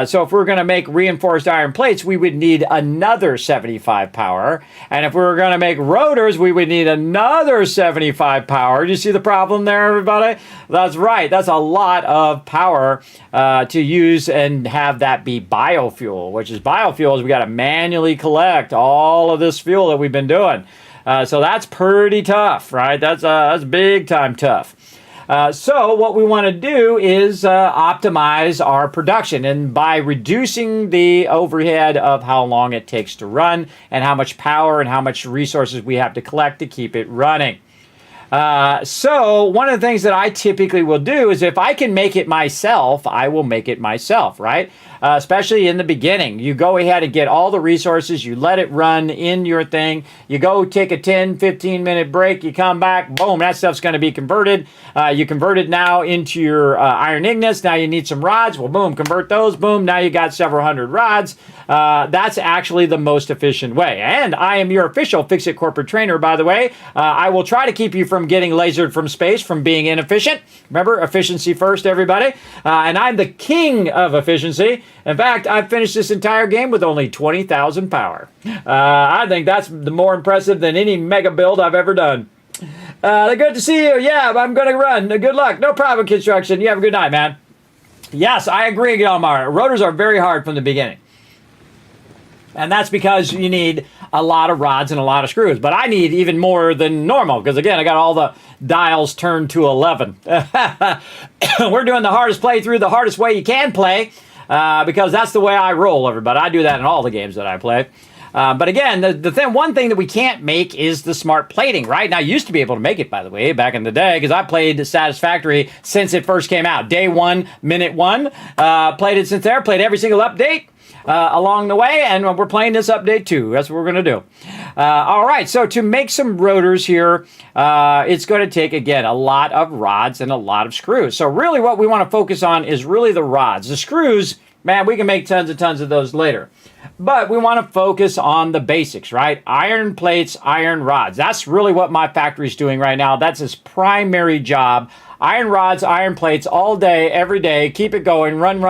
[SPEAKER 4] So if we're going to make reinforced iron plates, we would need another 75 power. And if we were going to make rotors, we would need another 75 power. Do you see the problem there, everybody? That's right. That's a lot of power to use and have that be biofuel, which is biofuels. We got to manually collect all of this fuel that we've been doing. So that's pretty tough, right? That's big time tough. So what we want to do is optimize our production, and by reducing the overhead of how long it takes to run and how much power and how much resources we have to collect to keep it running. So one of the things that I typically will do is if I can make it myself, I will make it myself, right? Especially in the beginning. You go ahead and get all the resources, you let it run in your thing, you go take a 10, 15 minute break, you come back, boom, that stuff's going to be converted. You convert it now into your iron ingots. Now you need some rods. Well, boom, convert those, boom, now you got several hundred rods. That's actually the most efficient way. And I am your official Fix-It corporate trainer, by the way. I will try to keep you from getting lasered from space, from being inefficient. Remember, efficiency first, everybody. And I'm the king of efficiency. In fact, I've finished this entire game with only 20,000 power. I think that's more impressive than any mega build I've ever done. Good to see you. Yeah, I'm going to run. Good luck. No problem, Construction. You have a good night, man. Yes, I agree, Gilmar. Rotors are very hard from the beginning. And that's because you need a lot of rods and a lot of screws. But I need even more than normal because, again, I got all the dials turned to 11. We're doing the hardest playthrough the hardest way you can play because that's the way I roll, everybody. I do that in all the games that I play. But again, one thing that we can't make is the smart plating, right? Now, I used to be able to make it, by the way, back in the day, because I played Satisfactory since it first came out. Day one, minute one. Played it since there, played every single update along the way, and we're playing this update too. That's what we're going to do. All right, so to make some rotors here, it's going to take, again, a lot of rods and a lot of screws. So really what we want to focus on is really the rods. The screws, man, we can make tons of those later. But we want to focus on the basics, right? Iron plates, iron rods. That's really what my factory's doing right now. That's its primary job. Iron rods, iron plates all day, every day. Keep it going. Run,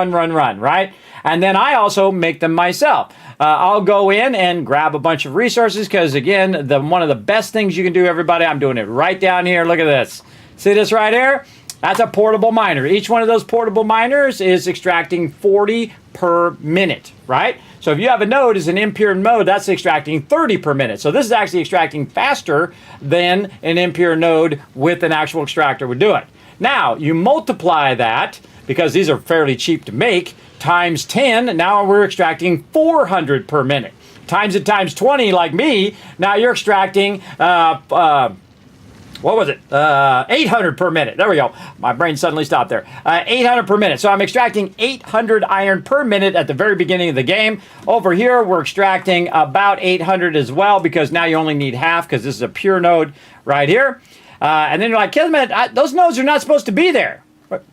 [SPEAKER 4] right? And then I also make them myself. I'll go in and grab a bunch of resources because, again, one of the best things you can do, everybody, I'm doing it right down here. Look at this. See this right here? That's a portable miner. Each one of those portable miners is extracting 40 per minute, right? So if you have a node as an impure node, that's extracting 30 per minute. So this is actually extracting faster than an impure node with an actual extractor would do it. Now, you multiply that, because these are fairly cheap to make, times 10, now we're extracting 400 per minute. Times it times 20, like me, now you're extracting, 800 per minute. There we go. My brain suddenly stopped there. 800 per minute. So I'm extracting 800 iron per minute at the very beginning of the game. Over here, we're extracting about 800 as well, because now you only need half, because this is a pure node right here. And then you're like, Kismet, those nodes are not supposed to be there.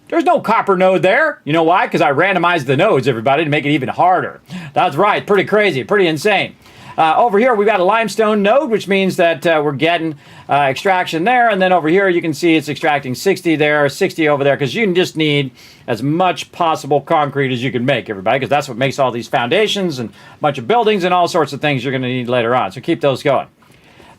[SPEAKER 4] There's no copper node there. You know why? Because I randomized the nodes, everybody, to make it even harder. That's right. Pretty crazy. Pretty insane. Over here, we've got a limestone node, which means that we're getting extraction there. And then over here, you can see it's extracting 60 there, 60 over there, because you can just need as much possible concrete as you can make, everybody, because that's what makes all these foundations and a bunch of buildings and all sorts of things you're going to need later on. So keep those going.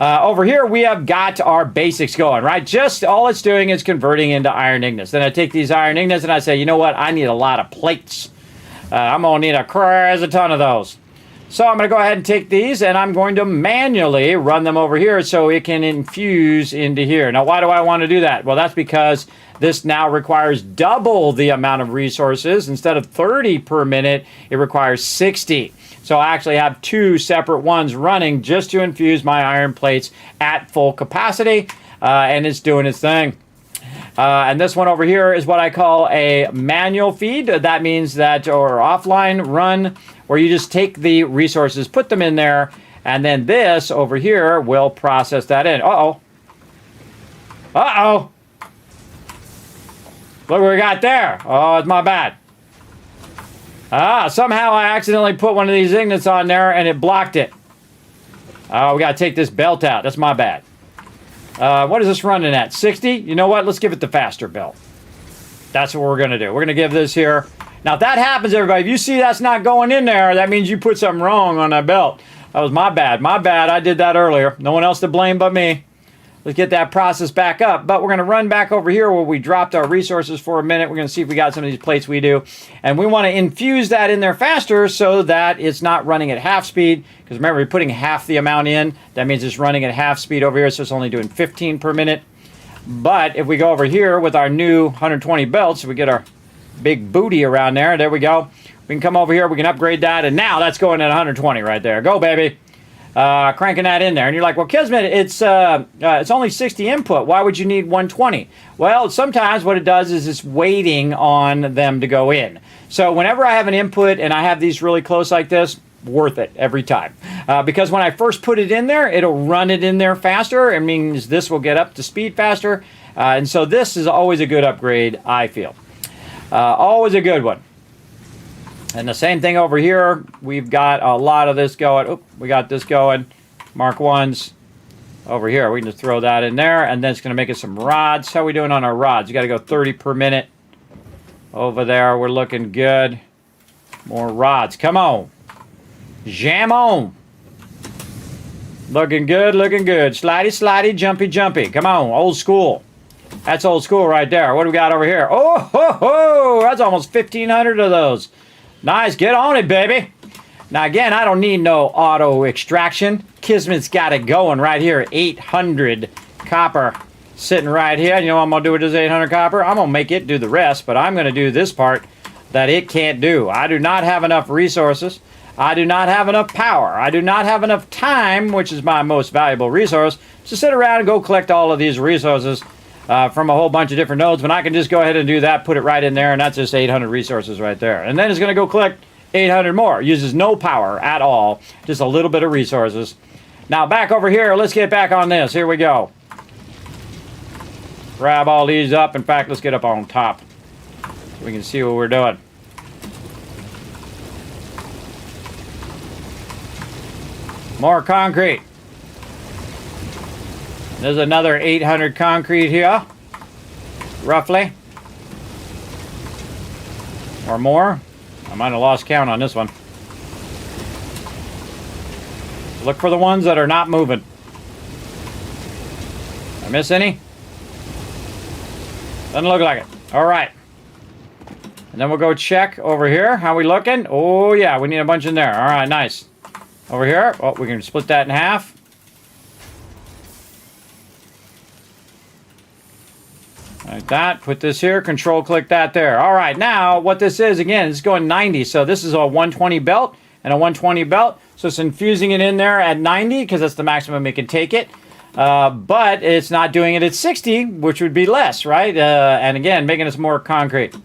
[SPEAKER 4] Over here, we have got our basics going, right? Just all it's doing is converting into iron ingots. Then I take these iron ingots and I say, you know what? I need a lot of plates. I'm going to need a crazy ton of those. So I'm going to go ahead and take these and I'm going to manually run them over here so it can infuse into here. Now, why do I want to do that? Well, that's because this now requires double the amount of resources. Instead of 30 per minute, it requires 60. So I actually have two separate ones running just to infuse my iron plates at full capacity, and it's doing its thing. And this one over here is what I call a manual feed. That means that, or offline run, where you just take the resources, put them in there, and then this over here will process that in. Uh-oh. Uh-oh. Look what we got there. Oh, it's my bad. Somehow I accidentally put one of these ignits on there and it blocked it. Oh, we got to take this belt out. That's my bad. What is this running at? 60? You know what? Let's give it the faster belt. That's what we're going to do. We're going to give this here. Now, if that happens, everybody, if you see that's not going in there, that means you put something wrong on that belt. That was my bad. My bad. I did that earlier. No one else to blame but me. Let's get that process back up. But we're going to run back over here where we dropped our resources for a minute. We're going to see if we got some of these plates we do. And we want to infuse that in there faster so that it's not running at half speed. Because remember, we're putting half the amount in. That means it's running at half speed over here, so it's only doing 15 per minute. But if we go over here with our new 120 belts, we get our big booty around there. There we go. We can come over here. We can upgrade that. And now that's going at 120 right there. Go, baby. Cranking that in there. And you're like, well, Kismet, it's only 60 input. Why would you need 120? Well, sometimes what it does is it's waiting on them to go in. So whenever I have an input and I have these really close like this, worth it every time. Because when I first put it in there, it'll run it in there faster. It means this will get up to speed faster. And so this is always a good upgrade, I feel. Always a good one. And the same thing over here. We've got a lot of this going. Oop, we got this going. Mark 1s over here. We can just throw that in there. And then it's going to make us some rods. How are we doing on our rods? You got to go 30 per minute. Over there, we're looking good. More rods. Come on. Jam on. Looking good, looking good. Slidey, slidey, jumpy, jumpy. Come on, old school. That's old school right there. What do we got over here? Oh, ho, ho. That's almost 1,500 of those. Nice, get on it, baby. Now, again, I don't need no auto extraction. Kismet's got it going right here. 800 copper sitting right here. You know what I'm going to do with this 800 copper? I'm going to make it do the rest, but I'm going to do this part that it can't do. I do not have enough resources. I do not have enough power. I do not have enough time, which is my most valuable resource, to sit around and go collect all of these resources from a whole bunch of different nodes. When I can just go ahead and do that, put it right in there, and that's just 800 resources right there. And then it's going to go collect 800 more. Uses no power at all, just a little bit of resources. Now back over here, let's get back on this. Here we go. Grab all these up. In fact, let's get up on top so we can see what we're doing. More concrete. There's another 800 concrete here, roughly. Or more. I might have lost count on this one. Look for the ones that are not moving. Did I miss any? Doesn't look like it. All right. And then we'll go check over here. How we looking? Oh, yeah, we need a bunch in there. All right, nice. Over here. Oh, we can split that in half. Like that. Put this here. Control click that there. All right. Now, what this is, again, it's going 90. So this is a 120 belt and a 120 belt. So it's infusing it in there at 90 because that's the maximum it can take it. But it's not doing it at 60, which would be less, right? And again, making us more concrete.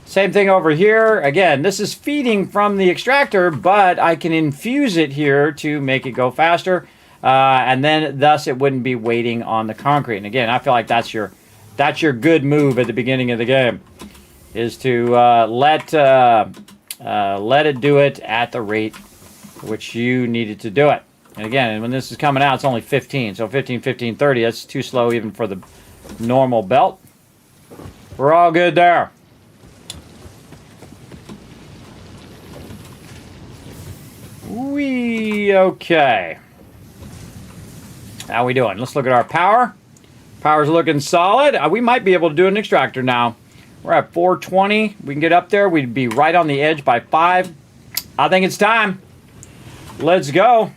[SPEAKER 4] Same thing over here. Again, this is feeding from the extractor, but I can infuse it here to make it go faster. And then thus it wouldn't be waiting on the concrete. And again, I feel like that's your good move at the beginning of the game, is to let it do it at the rate which you needed to do it. And again, when this is coming out, it's only 15. So 15, 15, 30, that's too slow even for the normal belt. We're all good there. Okay. How we doing? Let's look at our power. Power's looking solid. We might be able to do an extractor now. We're at 420. We can get up there. We'd be right on the edge by 5. I think it's time. let's go.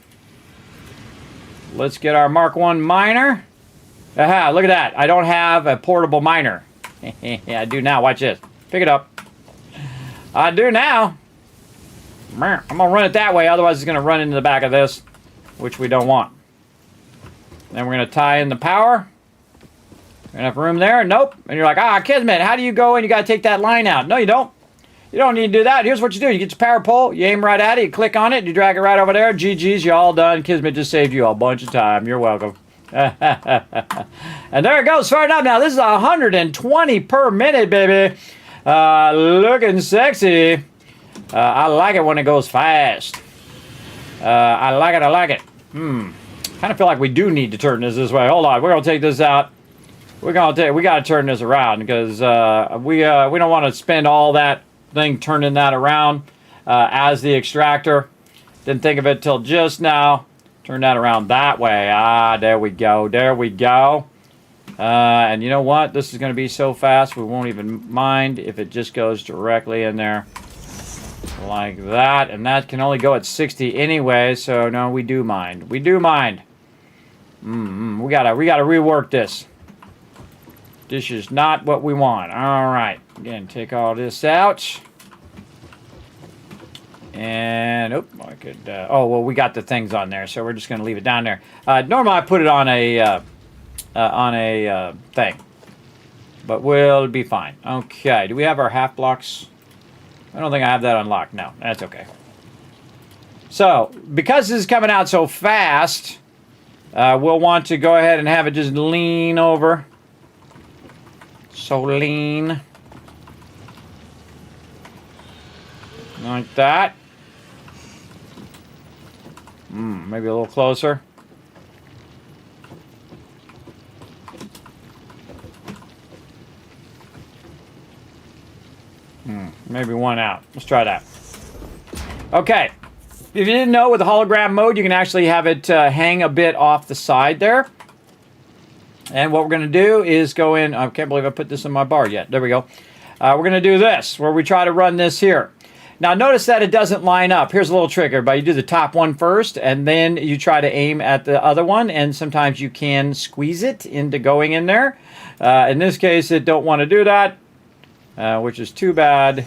[SPEAKER 4] Let's get our Mark 1 miner. Aha, look at that. I don't have a portable miner. Yeah, I do now. Watch this. Pick it up. I do now. I'm going to run it that way. Otherwise, it's going to run into the back of this, which we don't want. Then we're going to tie in the power. Enough room there? Nope. And you're like, Kismet, how do you go and you got to take that line out? No, you don't. You don't need to do that. Here's what you do. You get your power pole, you aim right at it, you click on it, you drag it right over there. GG's, you're all done. Kismet just saved you a bunch of time. You're welcome. And there it goes, fired up now. This is 120 per minute, baby. Looking sexy. I like it when it goes fast. I like it. Kind of feel like we do need to turn this way. Hold on, we're gonna take this out. We got to turn this around because we don't want to spend all that thing turning that around as the extractor. Didn't think of it till just now. Turn that around that way. There we go. There we go. And you know what? This is going to be so fast we won't even mind if it just goes directly in there like that. And that can only go at 60 anyway, so no, we do mind. We do mind. We gotta rework this. This is not what we want. All right. Again, take all this out. And, I could, well, we got the things on there, so we're just going to leave it down there. Normally I put it on a thing. But we'll be fine. Okay. Do we have our half blocks? I don't think I have that unlocked. No, that's okay. So, because this is coming out so fast, we'll want to go ahead and have it just lean over. So lean. Like that. Maybe a little closer. Maybe one out. Let's try that. Okay. If you didn't know, with the hologram mode, you can actually have it hang a bit off the side there. And what we're going to do is go in. I can't believe I put this in my bar yet. There we go. We're going to do this, where we try to run this here. Now, notice that it doesn't line up. Here's a little trick, everybody. You do the top one first, and then you try to aim at the other one, and sometimes you can squeeze it into going in there. In this case, it don't want to do that, which is too bad,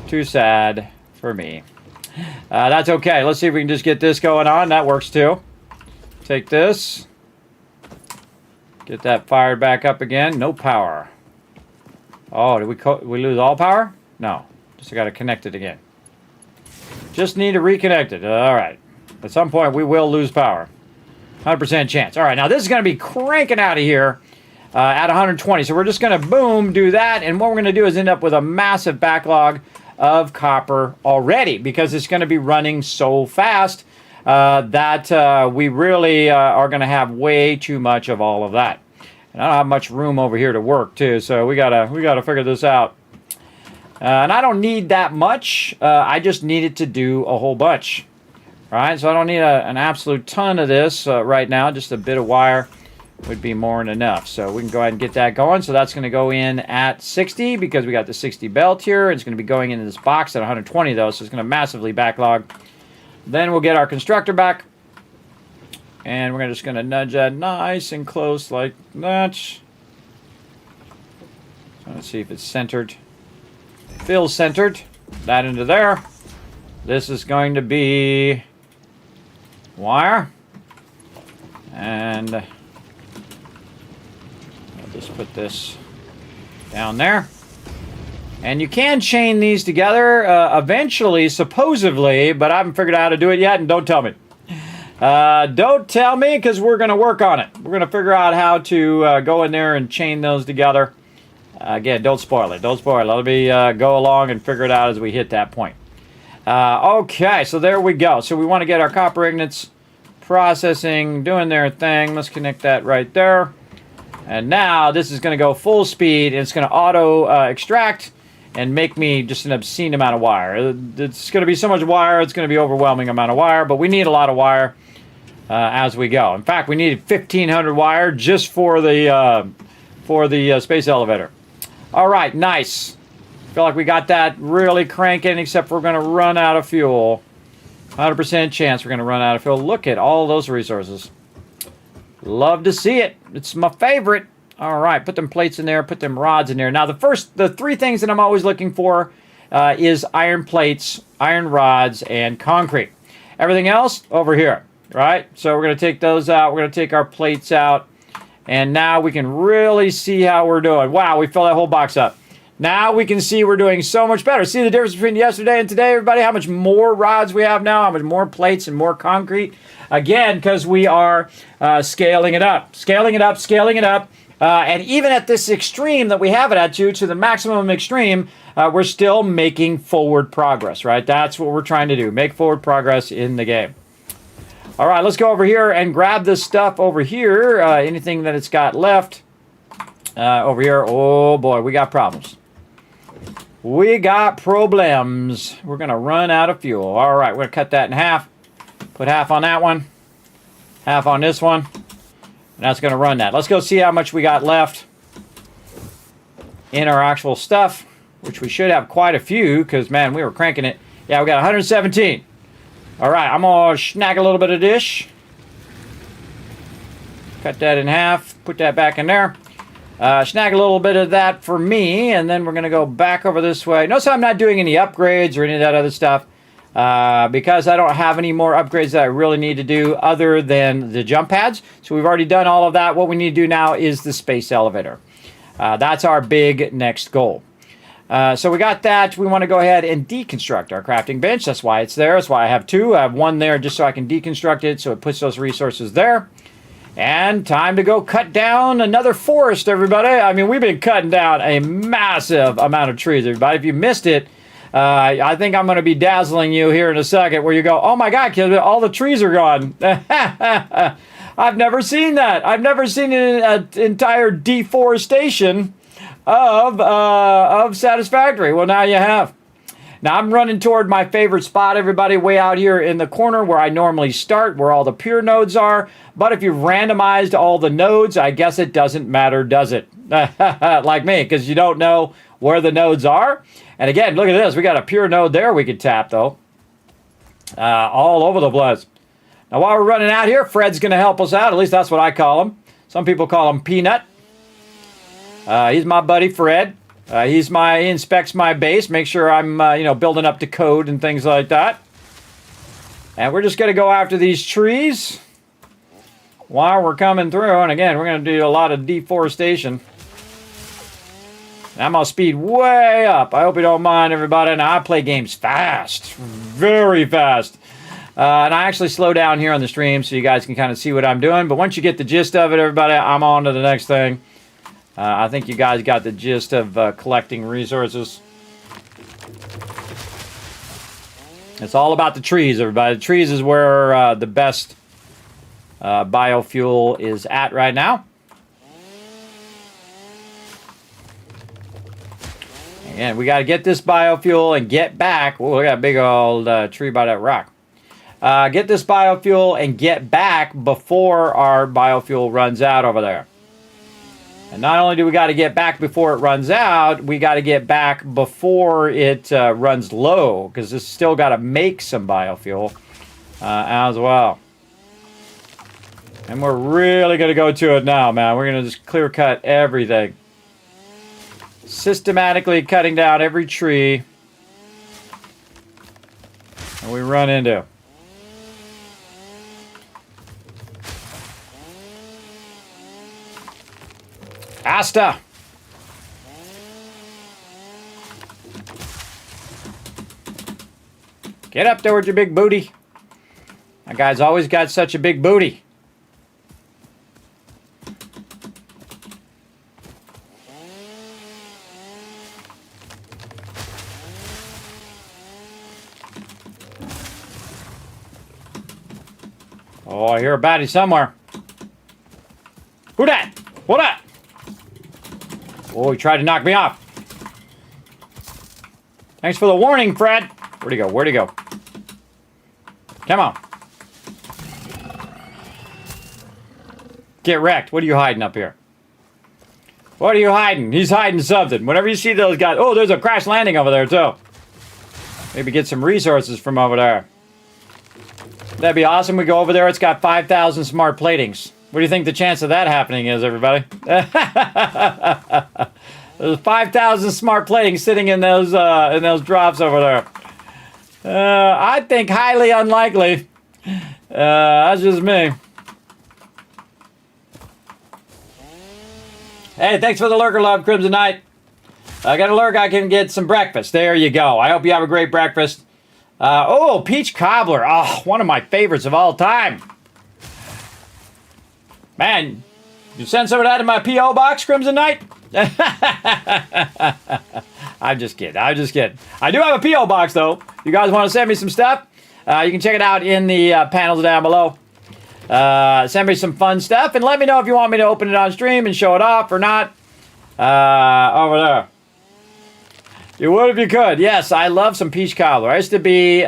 [SPEAKER 4] too sad for me. That's okay. Let's see if we can just get this going on. That works, too. Take this. Get that fired back up again. No power. Oh, did we lose all power? No. Just got to connect it again. Just need to reconnect it. All right. At some point, we will lose power. 100% chance. All right. Now, this is going to be cranking out of here at 120. So we're just going to, boom, do that. And what we're going to do is end up with a massive backlog of copper already because it's going to be running so fast that we really are going to have way too much of all of that. And I don't have much room over here to work too, so we gotta figure this out. And I don't need that much. I just need it to do a whole bunch. All right, so I don't need an absolute ton of this right now. Just a bit of wire would be more than enough. So we can go ahead and get that going. So that's going to go in at 60 because we got the 60 belt here. It's going to be going into this box at 120 though, so it's going to massively backlog. Then we'll get our constructor back. And we're just going to nudge that nice and close like that. So let's see if it's centered. Feels centered. That into there. This is going to be wire. And I'll just put this down there. And you can chain these together eventually, supposedly, but I haven't figured out how to do it yet, and don't tell me. Don't tell me, because we're going to work on it. We're going to figure out how to go in there and chain those together. Again, don't spoil it. Don't spoil it. Let me go along and figure it out as we hit that point. Okay, so there we go. So we want to get our copper ingots processing, doing their thing. Let's connect that right there. And now this is going to go full speed, and it's going to auto extract and make me just an obscene amount of wire. It's going to be so much wire, it's going to be overwhelming amount of wire, but we need a lot of wire as we go. In fact, we needed 1,500 wire just for the space elevator. All right, nice. Feel like we got that really cranking, except we're going to run out of fuel. 100% chance we're going to run out of fuel. Look at all those resources. Love to see it. It's my favorite. All right, put them plates in there, put them rods in there. Now, the three things that I'm always looking for is iron plates, iron rods, and concrete. Everything else over here, right? So we're going to take those out. We're going to take our plates out. And now we can really see how we're doing. Wow, we filled that whole box up. Now we can see we're doing so much better. See the difference between yesterday and today, everybody? How much more rods we have now, how much more plates and more concrete. Again, because we are scaling it up. Scaling it up, scaling it up. And even at this extreme that we have it at, to the maximum extreme, we're still making forward progress, right? That's what we're trying to do, make forward progress in the game. All right, let's go over here and grab this stuff over here. Anything that it's got left over here. Oh, boy, we got problems. We got problems. We're going to run out of fuel. All right, we're going to cut that in half. Put half on that one, half on this one. And that's going to run that. Let's go see how much we got left in our actual stuff, which we should have quite a few because, man, we were cranking it. Yeah, we got 117. All right, I'm going to snag a little bit of dish. Cut that in half. Put that back in there. Snag a little bit of that for me, and then we're going to go back over this way. Notice I'm not doing any upgrades or any of that other stuff because I don't have any more upgrades that I really need to do other than the jump pads. So we've already done all of that. What we need to do now is the space elevator. That's our big next goal. So we got that. We want to go ahead and deconstruct our crafting bench. That's why it's there. That's why I have two. I have one there just so I can deconstruct it, so it puts those resources there. And time to go cut down another forest, everybody. I mean, we've been cutting down a massive amount of trees, everybody. If you missed it, I think I'm going to be dazzling you here in a second where you go, oh my God, kid, all the trees are gone. I've never seen that. I've never seen an entire deforestation of Satisfactory. Well, now you have. Now I'm running toward my favorite spot, everybody, way out here in the corner where I normally start, where all the pure nodes are. But if you've randomized all the nodes, I guess it doesn't matter, does it? Like me, because you don't know where the nodes are. And again, look at this. We got a pure node there we could tap, though. All over the place. Now, while we're running out here, Fred's going to help us out. At least that's what I call him. Some people call him Peanut. He's my buddy, Fred. He inspects my base, make sure I'm, building up to code and things like that. And we're just going to go after these trees while we're coming through. And again, we're going to do a lot of deforestation. And I'm going to speed way up. I hope you don't mind, everybody. Now, I play games fast, very fast. And I actually slow down here on the stream so you guys can kind of see what I'm doing. But once you get the gist of it, everybody, I'm on to the next thing. I think you guys got the gist of collecting resources. It's all about the trees, everybody. The trees is where the best biofuel is at right now. And we got to get this biofuel and get back. Oh, we got a big old tree by that rock. Get this biofuel and get back before our biofuel runs out over there. And not only do we got to get back before it runs out, we got to get back before it runs low, because it's still got to make some biofuel as well. And we're really going to go to it now, man. We're going to just clear cut everything. Systematically cutting down every tree that we run into. Asta! Get up there with your big booty. That guy's always got such a big booty. Oh, I hear a baddie somewhere. Who that? What that? Oh, he tried to knock me off. Thanks for the warning, Fred. Where'd he go? Where'd he go? Come on. Get wrecked. What are you hiding up here? What are you hiding? He's hiding something. Whenever you see those guys... Oh, there's a crash landing over there, too. Maybe get some resources from over there. That'd be awesome. We go over there. It's got 5,000 smart platings. What do you think the chance of that happening is, everybody? There's 5,000 smart platings sitting in those drops over there. I think highly unlikely. That's just me. Hey, thanks for the lurker love, Crimson Knight. I got a lurk. I can get some breakfast. There you go. I hope you have a great breakfast. Oh, peach cobbler. Oh, one of my favorites of all time. Man, you send some of that in my P.O. box, Crimson Knight? I'm just kidding. I'm just kidding. I do have a P.O. box, though. You guys want to send me some stuff? You can check it out in the panels down below. Send me some fun stuff, and let me know if you want me to open it on stream and show it off or not. Over there. You would if you could. Yes, I love some peach cobbler. I used to be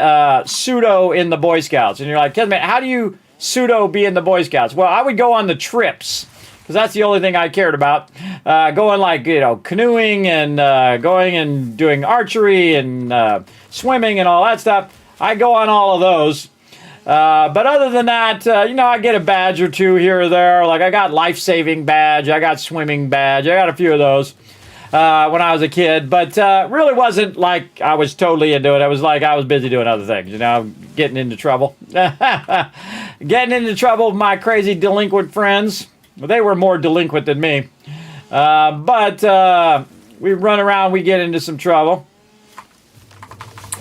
[SPEAKER 4] pseudo in the Boy Scouts. And you're like, Kismet, how do you pseudo be in the Boy Scouts? Well, I would go on the trips, because that's the only thing I cared about. Going like, canoeing and going and doing archery and swimming and all that stuff. I go on all of those. But other than that, I get a badge or two here or there. Like I got life-saving badge. I got swimming badge. I got a few of those when I was a kid. But really wasn't like I was totally into it. It was like I was busy doing other things, getting into trouble. Getting into trouble with my crazy delinquent friends. Well, they were more delinquent than me. But we run around, we get into some trouble.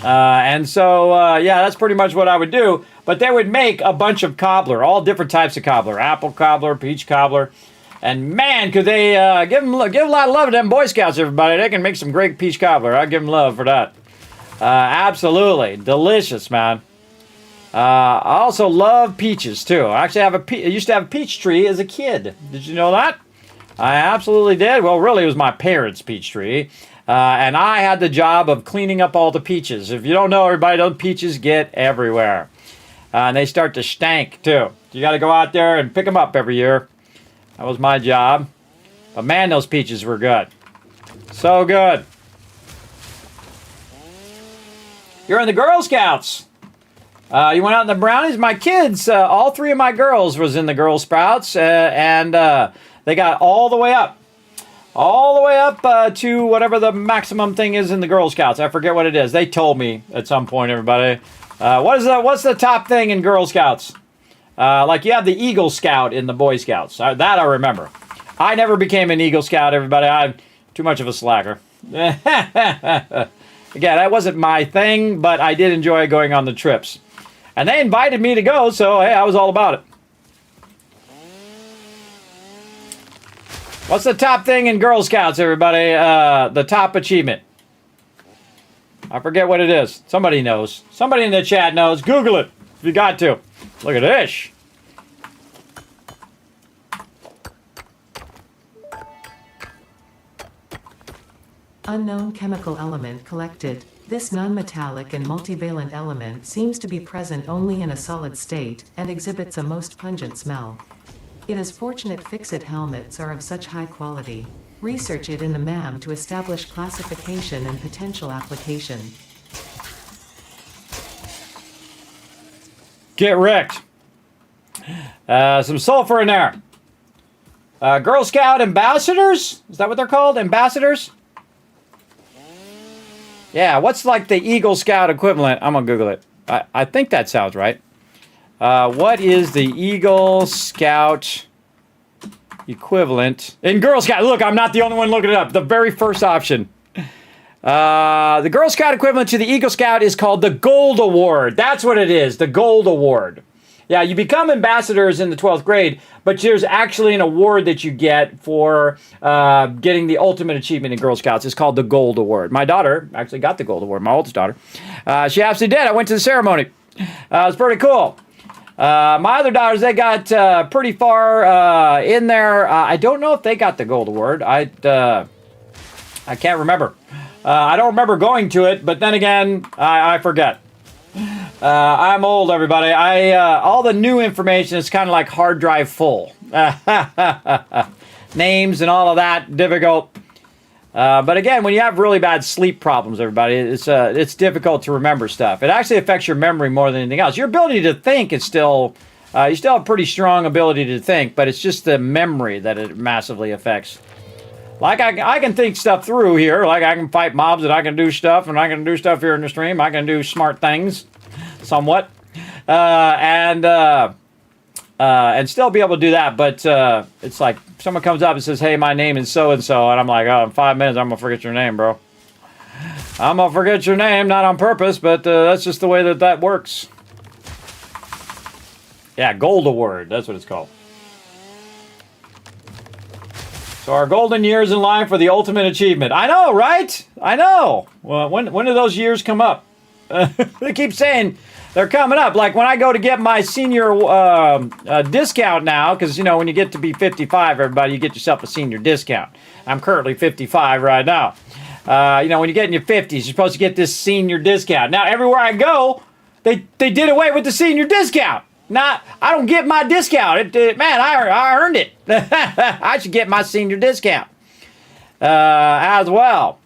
[SPEAKER 4] And so, that's pretty much what I would do. But they would make a bunch of cobbler, all different types of cobbler. Apple cobbler, peach cobbler. And man, could they give a lot of love to them Boy Scouts, everybody. They can make some great peach cobbler. I give them love for that. Absolutely. Delicious, man. I also love peaches, too. I actually used to have a peach tree as a kid. Did you know that? I absolutely did. Well, really, it was my parents' peach tree. And I had the job of cleaning up all the peaches. If you don't know, everybody, those peaches get everywhere. And they start to stank, too. You got to go out there and pick them up every year. That was my job. But man, those peaches were good. So good. You're in the Girl Scouts. You went out in the brownies. My kids, all three of my girls was in the Girl Scouts. And they got all the way up. All the way up to whatever the maximum thing is in the Girl Scouts. I forget what it is. They told me at some point, everybody. What's the top thing in Girl Scouts? Like you have the Eagle Scout in the Boy Scouts. That I remember. I never became an Eagle Scout, everybody. I'm too much of a slacker. Again, that wasn't my thing, but I did enjoy going on the trips. And they invited me to go, so hey, I was all about it. What's the top thing in Girl Scouts, everybody? The top achievement. I forget what it is. Somebody knows. Somebody in the chat knows. Google it if you got to. Look at this.
[SPEAKER 6] Unknown chemical element collected. This non-metallic and multivalent element seems to be present only in a solid state and exhibits a most pungent smell. It is fortunate fix-it helmets are of such high quality. Research it in the MAM to establish classification and potential application.
[SPEAKER 4] Get wrecked. Some sulfur in there. Girl Scout ambassadors? Is that what they're called? Ambassadors? Yeah, what's like the Eagle Scout equivalent? I'm going to Google it. I think that sounds right. What is the Eagle Scout equivalent in Girl Scout? Look, I'm not the only one looking it up. The very first option. The Girl Scout equivalent to the Eagle Scout is called the Gold Award. That's what it is, the Gold Award. Yeah, you become ambassadors in the 12th grade, but there's actually an award that you get for getting the ultimate achievement in Girl Scouts. It's called the Gold Award. My daughter actually got the Gold Award, my oldest daughter. She absolutely did. I went to the ceremony. It was pretty cool. My other daughters, they got pretty far in there. I don't know if they got the Gold Award. I can't remember. I don't remember going to it, but then again, I forget. I'm old, everybody. All the new information is kind of like hard drive full. Names and all of that, difficult. But again, when you have really bad sleep problems, everybody, it's difficult to remember stuff. It actually affects your memory more than anything else. Your ability to think is still, you still have a pretty strong ability to think, but it's just the memory that it massively affects. Like, I can think stuff through here. Like, I can fight mobs and I can do stuff, and I can do stuff here in the stream. I can do smart things, somewhat. And still be able to do that, but it's like someone comes up and says, hey, my name is so-and-so, and I'm like, oh, in 5 minutes, I'm going to forget your name, bro. I'm going to forget your name, not on purpose, but that's just the way that works. Yeah, Gold Award, that's what it's called. So our golden years in line for the ultimate achievement. I know, right? I know. Well, when do those years come up? They keep saying they're coming up. Like when I go to get my senior discount now, because, you know, when you get to be 55, everybody, you get yourself a senior discount. I'm currently 55 right now. You know, when you get in your 50s, you're supposed to get this senior discount. Now, everywhere I go, they did away with the senior discount. Now, I don't get my discount. Man, I earned it. I should get my senior discount as well.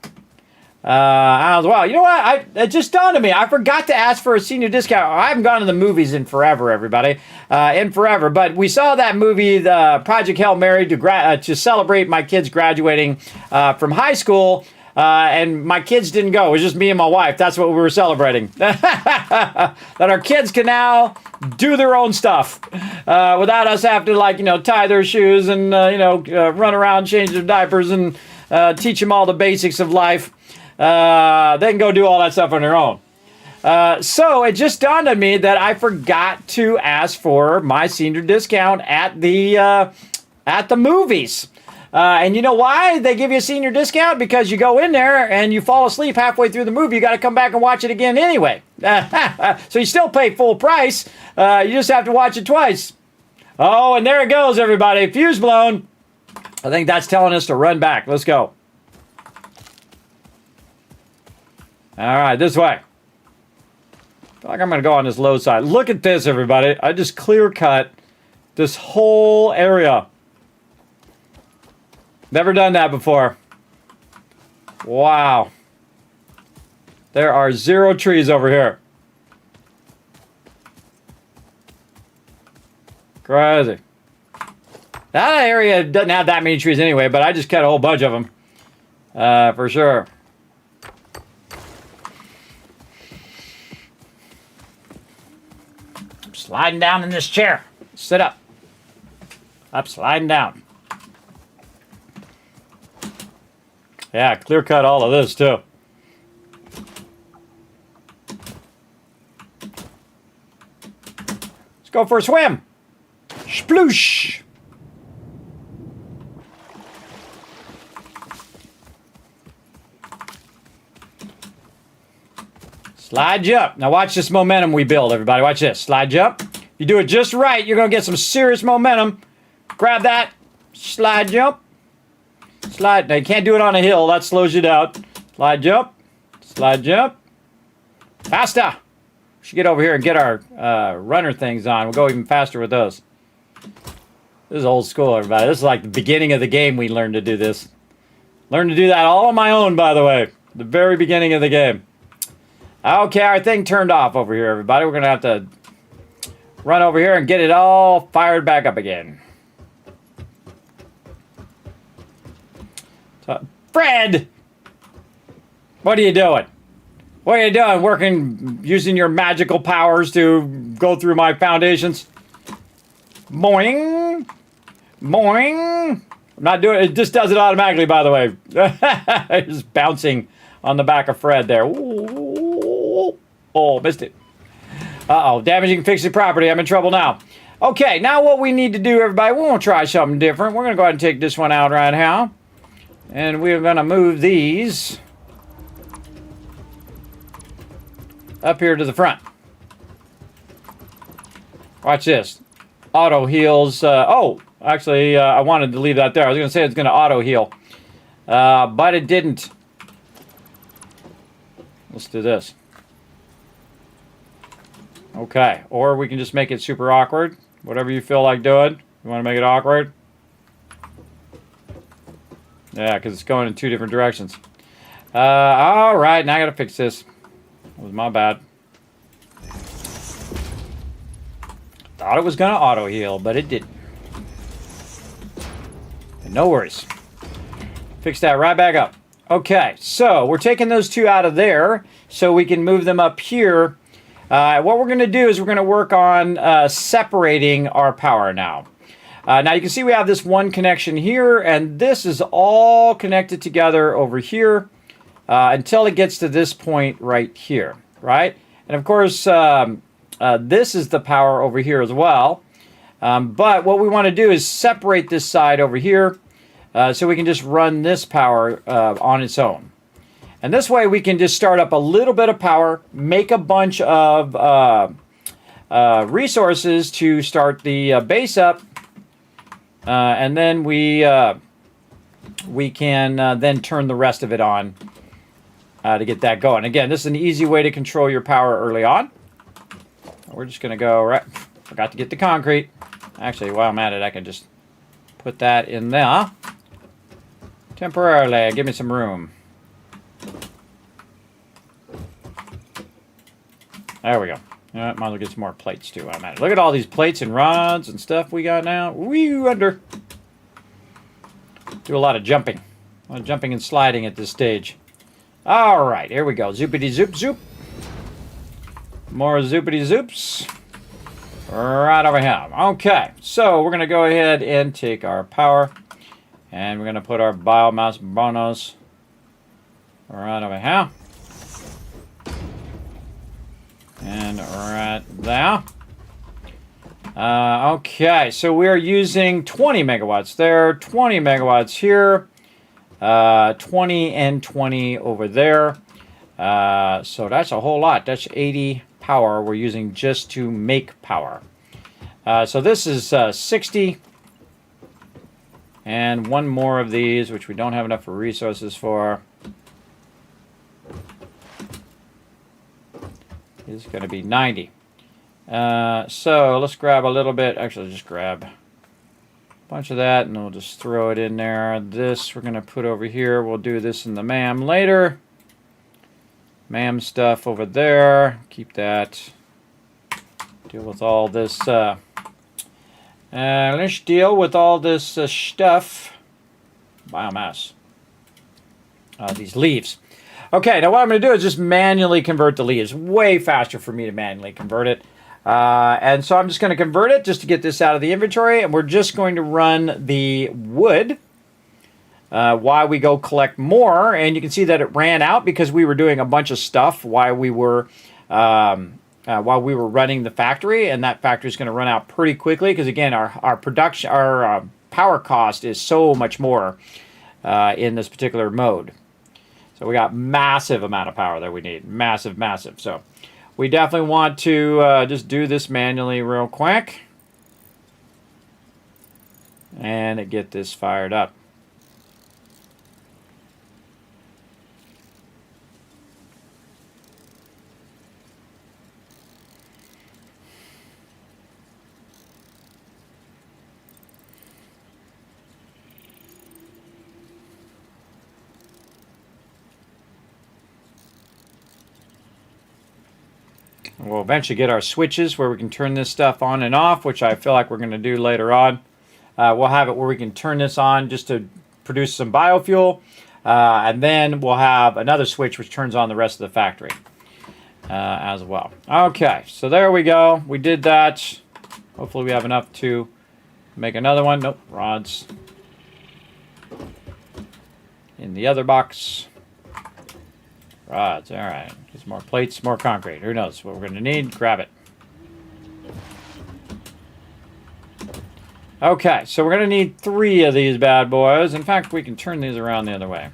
[SPEAKER 4] You know what? It just dawned on me. I forgot to ask for a senior discount. I haven't gone to the movies in forever, everybody. In forever. But we saw that movie, the Project Hail Mary, to celebrate my kids graduating from high school. And my kids didn't go. It was just me and my wife. That's what we were celebrating. That our kids can now do their own stuff without us having to, like, you know, tie their shoes and, run around, change their diapers and teach them all the basics of life. They can go do all that stuff on their own. So it just dawned on me that I forgot to ask for my senior discount at the movies. And you know why they give you a senior discount? Because you go in there and you fall asleep halfway through the movie. You got to come back and watch it again anyway. So you still pay full price. You just have to watch it twice. Oh, and there it goes, everybody. Fuse blown. I think that's telling us to run back. Let's go. All right, this way. I feel like I'm going to go on this low side. Look at this, everybody. I just clear cut this whole area. Never done that before. Wow. There are 0 trees over here. Crazy. That area doesn't have that many trees anyway, but I just cut a whole bunch of them. For sure. I'm sliding down in this chair. Sit up. I'm sliding down. Yeah, clear cut all of this too. Let's go for a swim. Sploosh. Slide jump. Now watch this momentum we build, everybody. Watch this. Slide jump. You do it just right, you're going to get some serious momentum. Grab that. Slide jump. Slide. Now, you can't do it on a hill. That slows you down. Slide jump. Slide jump. Faster. We should get over here and get our runner things on. We'll go even faster with those. This is old school, everybody. This is like the beginning of the game we learned to do this. Learned to do that all on my own, by the way. The very beginning of the game. Okay, our thing turned off over here, everybody. We're going to have to run over here and get it all fired back up again. Fred! What are you doing? What are you doing? Working, using your magical powers to go through my foundations? Boing! Boing! I'm not doing it. It just does it automatically, by the way. Just bouncing on the back of Fred there. Ooh. Oh, missed it. Uh-oh. Damaging fixed property. I'm in trouble now. Okay, now what we need to do, everybody, we're going to try something different. We're going to go ahead and take this one out right now. And we're going to move these up here to the front. Watch this. Auto heals. Actually, I wanted to leave that there. I was going to say it's going to auto heal. But it didn't. Let's do this. Okay. Or we can just make it super awkward. Whatever you feel like doing. You want to make it awkward? Yeah, because it's going in 2 different directions. All right, now I got to fix this. That was my bad. Thought it was going to auto-heal, but it didn't. No worries. Fix that right back up. Okay, so we're taking those 2 out of there so we can move them up here. What we're going to do is we're going to work on separating our power now. Now you can see we have this one connection here, and this is all connected together over here until it gets to this point right here, right? And of course, this is the power over here as well. But what we want to do is separate this side over here so we can just run this power on its own. And this way we can just start up a little bit of power, make a bunch of resources to start the base up, and then we can then turn the rest of it on to get that going. Again, this is an easy way to control your power early on. We're just going to go right. Forgot to get the concrete. Actually, while I'm at it, I can just put that in there temporarily. Give me some room. There we go. Might as well get some more plates too while I'm at it. Look at all these plates and rods and stuff we got now. Wee under. Do a lot of jumping. A lot of jumping and sliding at this stage. All right, here we go. Zoopity zoop zoop. More zoopity zoops. Right over here. Okay, so we're going to go ahead and take our power. And we're going to put our biomass bonus right over here. And right there. Okay, so we're using 20 megawatts there, 20 megawatts here, 20 and 20 over there. So that's a whole lot. That's 80 power we're using just to make power. So this is 60. And one more of these, which we don't have enough resources for, is going to be 90. So let's grab a little bit. Actually, just grab a bunch of that, and we'll just throw it in there. This we're going to put over here. We'll do this in the MAM later. MAM stuff over there. Keep that. Deal with all this. Let's deal with all this stuff. Biomass. These leaves. Okay, now what I'm going to do is just manually convert the leaves. Way faster for me to manually convert it. And so I'm just going to convert it just to get this out of the inventory. And we're just going to run the wood while we go collect more. And you can see that it ran out because we were doing a bunch of stuff while we were running the factory. And that factory is going to run out pretty quickly because, again, our production, our power cost is so much more in this particular mode. So we got massive amount of power that we need. Massive, massive. So we definitely want to just do this manually real quick. And get this fired up. We'll eventually get our switches where we can turn this stuff on and off, which I feel like we're going to do later on. We'll have it where we can turn this on just to produce some biofuel. And then we'll have another switch which turns on the rest of the factory as well. Okay, so there we go. We did that. Hopefully we have enough to make another one. Nope, rods in the other box. Rods, all right. Get some more plates, more concrete. Who knows what we're going to need? Grab it. Okay, so we're going to need 3 of these bad boys. In fact, we can turn these around the other way.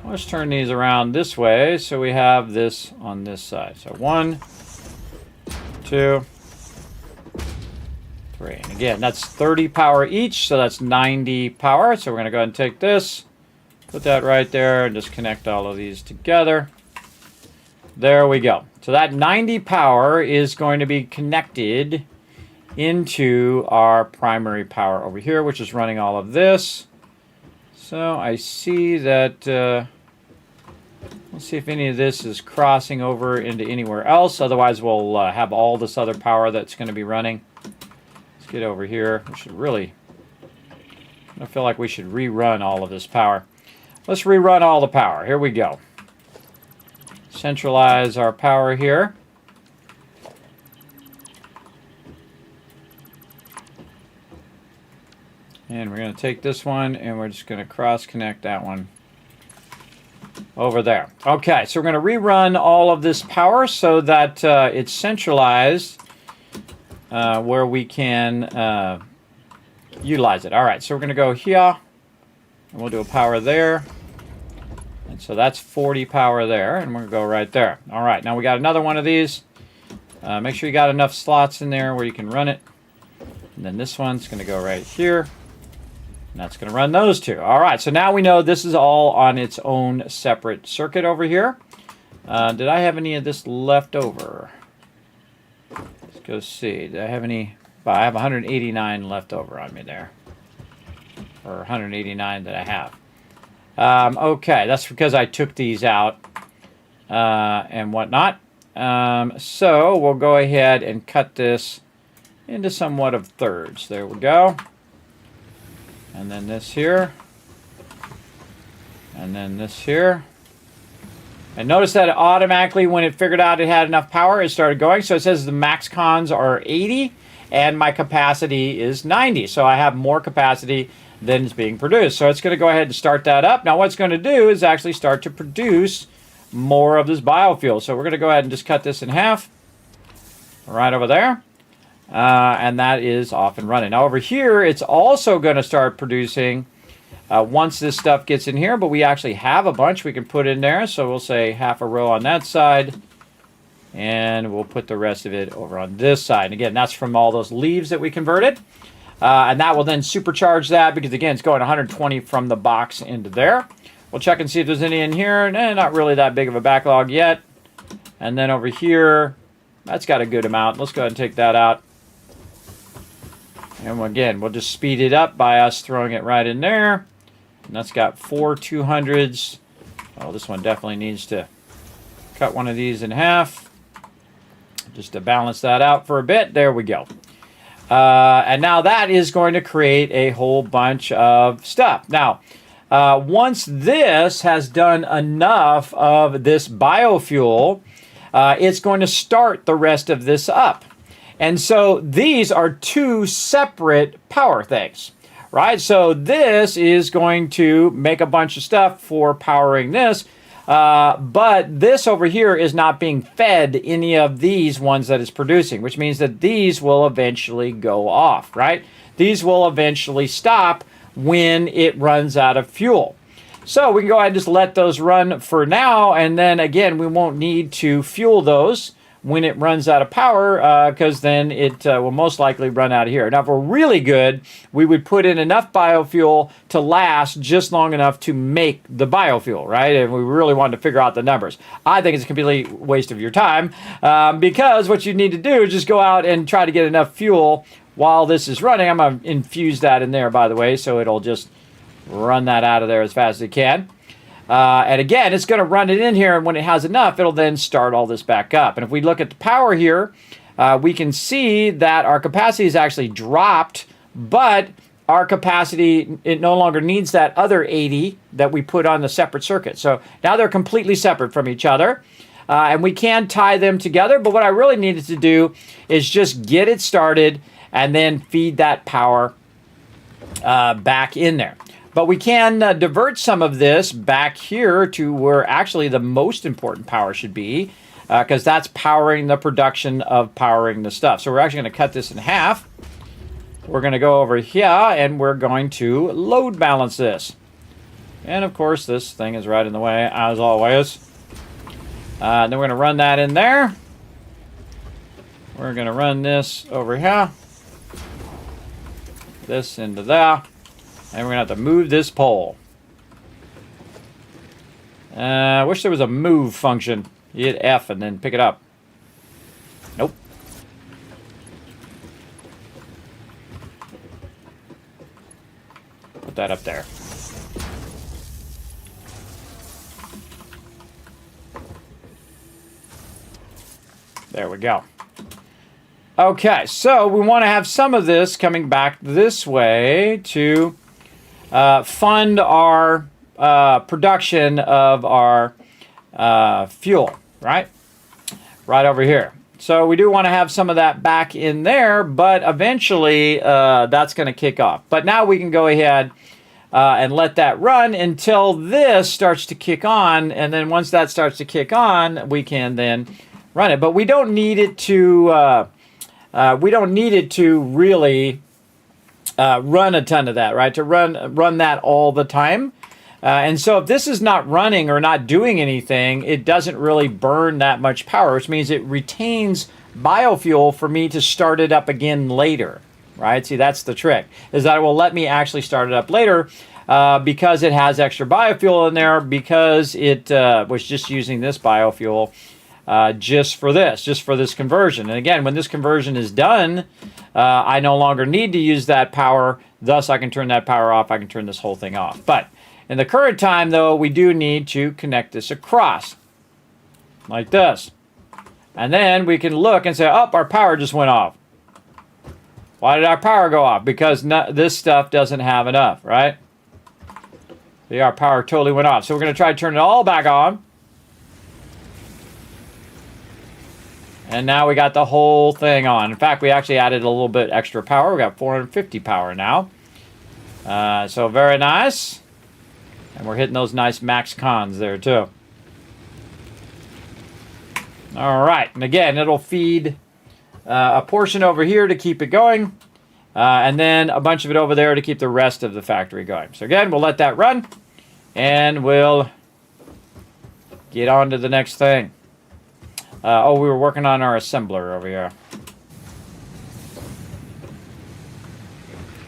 [SPEAKER 4] Let's turn these around this way so we have this on this side. So 1, 2, 3. And again, that's 30 power each, so that's 90 power. So we're going to go ahead and take this. Put that right there and just connect all of these together. There we go. So that 90 power is going to be connected into our primary power over here, which is running all of this. So I see that, let's see if any of this is crossing over into anywhere else. Otherwise, we'll have all this other power that's going to be running. Let's get over here. We should really, I feel like we should rerun all of this power. Let's rerun all the power. Here we go. Centralize our power here. And we're going to take this one and we're just going to cross connect that one over there. Okay, so we're going to rerun all of this power so that it's centralized where we can utilize it. All right, so we're going to go here and we'll do a power there. And so that's 40 power there, and we're going to go right there. All right, now we got another one of these. Make sure you got enough slots in there where you can run it. And then this one's going to go right here. And that's going to run those two. All right, so now we know this is all on its own separate circuit over here. Did I have any of this left over? Let's go see. Did I have any? Well, I have 189 left over on me there. Or 189 that I have. Okay, that's because I took these out and whatnot. So we'll go ahead and cut this into somewhat of thirds. There we go. And then this here. And then this here. And notice that automatically, when it figured out it had enough power, it started going. So it says the max cons are 80 and my capacity is 90. So I have more capacity than is being produced. So it's going to go ahead and start that up. Now what it's going to do is actually start to produce more of this biofuel. So we're going to go ahead and just cut this in half. Right over there. And that is off and running. Now over here, it's also going to start producing once this stuff gets in here, but we actually have a bunch we can put in there. So we'll say half a row on that side, and we'll put the rest of it over on this side. And again, that's from all those leaves that we converted. And that will then supercharge that because, again, it's going 120 from the box into there. We'll check and see if there's any in here. Not really that big of a backlog yet. And then over here, that's got a good amount. Let's go ahead and take that out. And again, we'll just speed it up by us throwing it right in there. And that's got 4 200s. Oh, this one definitely needs to cut one of these in half. Just to balance that out for a bit. There we go. And now that is going to create a whole bunch of stuff. Now, once this has done enough of this biofuel, it's going to start the rest of this up. And so these are two separate power things, right? So this is going to make a bunch of stuff for powering this, but this over here is not being fed any of these ones that it's producing, which means that these will eventually go off, right? These will eventually stop when it runs out of fuel. So we can go ahead and just let those run for now, and then again, we won't need to fuel those when it runs out of power, because then it will most likely run out of here. Now, if we're really good, we would put in enough biofuel to last just long enough to make the biofuel, right? And we really wanted to figure out the numbers. I think it's a complete waste of your time, because what you need to do is just go out and try to get enough fuel while this is running. I'm going to infuse that in there, by the way, so it'll just run that out of there as fast as it can. And again, it's going to run it in here, and when it has enough, it'll then start all this back up. And if we look at the power here, we can see that our capacity is actually dropped, but our capacity, it no longer needs that other 80 that we put on the separate circuit. So now they're completely separate from each other, and we can tie them together. But what I really needed to do is just get it started and then feed that power back in there. But we can divert some of this back here to where actually the most important power should be, because that's powering the production of powering the stuff. So we're actually going to cut this in half. We're going to go over here, and we're going to load balance this. And of course, this thing is right in the way, as always. Then we're going to run that in there. We're going to run this over here. This into there. And we're going to have to move this pole. I wish there was a move function. You hit F and then pick it up. Nope. Put that up there. There we go. Okay, so we want to have some of this coming back this way to fund our production of our fuel, right? Right over here. So we do want to have some of that back in there, but eventually that's going to kick off. But now we can go ahead and let that run until this starts to kick on, and then once that starts to kick on, we can then run it. But we don't need it to really run a ton of that, right? To run that all the time. And so if this is not running or not doing anything, it doesn't really burn that much power, which means it retains biofuel for me to start it up again later, right? See, that's the trick, is that it will let me actually start it up later because it has extra biofuel in there, because it was just using this biofuel just for this conversion. And again, when this conversion is done, I no longer need to use that power. Thus, I can turn that power off. I can turn this whole thing off. But in the current time, though, we do need to connect this across like this. And then we can look and say, oh, our power just went off. Why did our power go off? Because this stuff doesn't have enough, right? See, our power totally went off. So we're going to try to turn it all back on. And now we got the whole thing on. In fact, we actually added a little bit extra power. We got 450 power now. So very nice. And we're hitting those nice max cons there too. All right. And again, it'll feed a portion over here to keep it going. And then a bunch of it over there to keep the rest of the factory going. So again, we'll let that run. And we'll get on to the next thing. Oh, we were working on our assembler over here.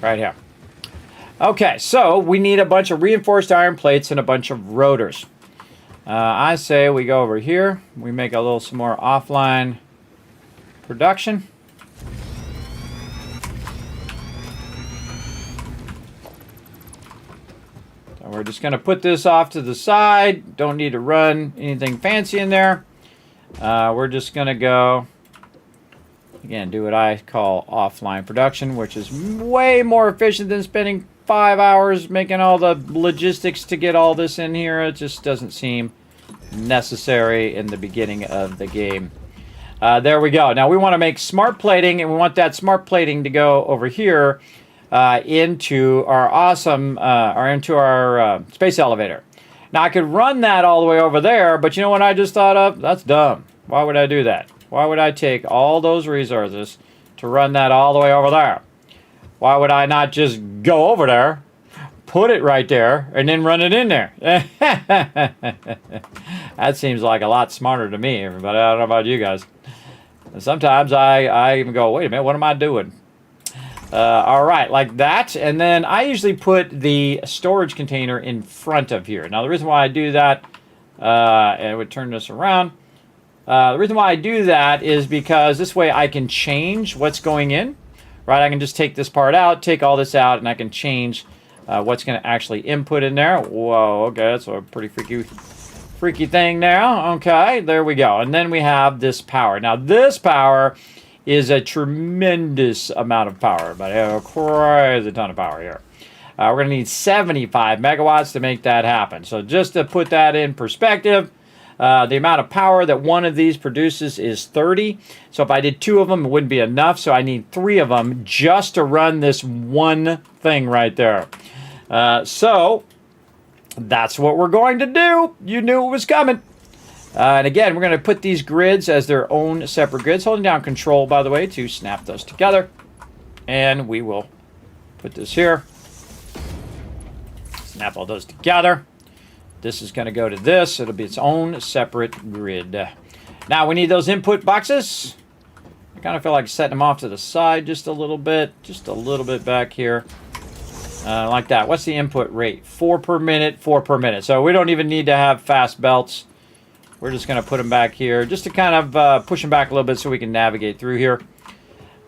[SPEAKER 4] Right here. Okay, so we need a bunch of reinforced iron plates and a bunch of rotors. I say we go over here. We make some more offline production. So we're just going to put this off to the side. Don't need to run anything fancy in there. We're just going to go, again, do what I call offline production, which is way more efficient than spending 5 hours making all the logistics to get all this in here. It just doesn't seem necessary in the beginning of the game. There we go. Now we want to make smart plating, and we want that smart plating to go over here into our awesome, into our space elevator. Now, I could run that all the way over there, but you know what I just thought of? That's dumb. Why would I do that? Why would I take all those resources to run that all the way over there? Why would I not just go over there, put it right there, and then run it in there? That seems like a lot smarter to me, everybody. I don't know about you guys. And sometimes I even go, wait a minute, what am I doing? All right, like that. And then I usually put the storage container in front of here. Now, the reason why I do that, and it would turn this around. The reason why I do that is because this way I can change what's going in. Right, I can just take this part out, take all this out, and I can change what's going to actually input in there. Whoa, okay, that's a pretty freaky thing now. Okay, there we go. And then we have this power. Now, this power is a tremendous amount of power, but a crazy ton of power here. We're going to need 75 megawatts to make that happen. So just to put that in perspective, the amount of power that one of these produces is 30. So if I did 2 of them, it wouldn't be enough. So I need 3 of them just to run this one thing right there. So that's what we're going to do. You knew it was coming. And again, we're going to put these grids as their own separate grids. Holding down Control, by the way, to snap those together. And we will put this here. Snap all those together. This is going to go to this. It'll be its own separate grid. Now, we need those input boxes. I kind of feel like setting them off to the side just a little bit. Just a little bit back here. Like that. What's the input rate? 4 per minute, 4 per minute. So we don't even need to have fast belts. We're just going to put them back here just to kind of push them back a little bit so we can navigate through here.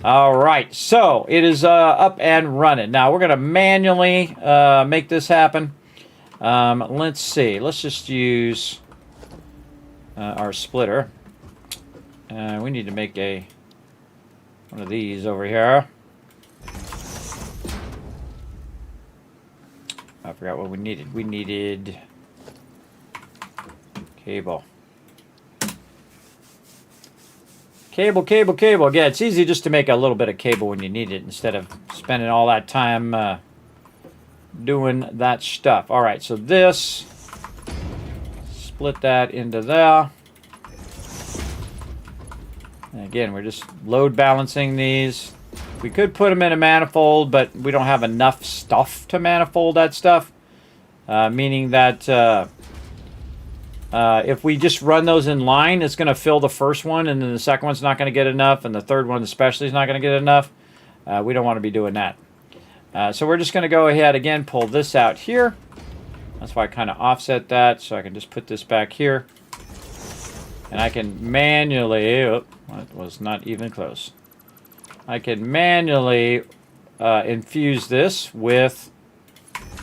[SPEAKER 4] All right. So it is up and running. Now, we're going to manually make this happen. Let's see. Let's just use our splitter. We need to make one of these over here. I forgot what we needed. We needed cable. Cable. Yeah, it's easy just to make a little bit of cable when you need it instead of spending all that time doing that stuff. All right, so this, split that into there. And again, we're just load balancing these. We could put them in a manifold, but we don't have enough stuff to manifold that stuff. Meaning that if we just run those in line, it's going to fill the first one, and then the second one's not going to get enough, and the third one especially is not going to get enough. We don't want to be doing that. So we're just going to go ahead again, pull this out here. That's why I kind of offset that, so I can just put this back here. And I can manually, oh, that was not even close. I can manually infuse this with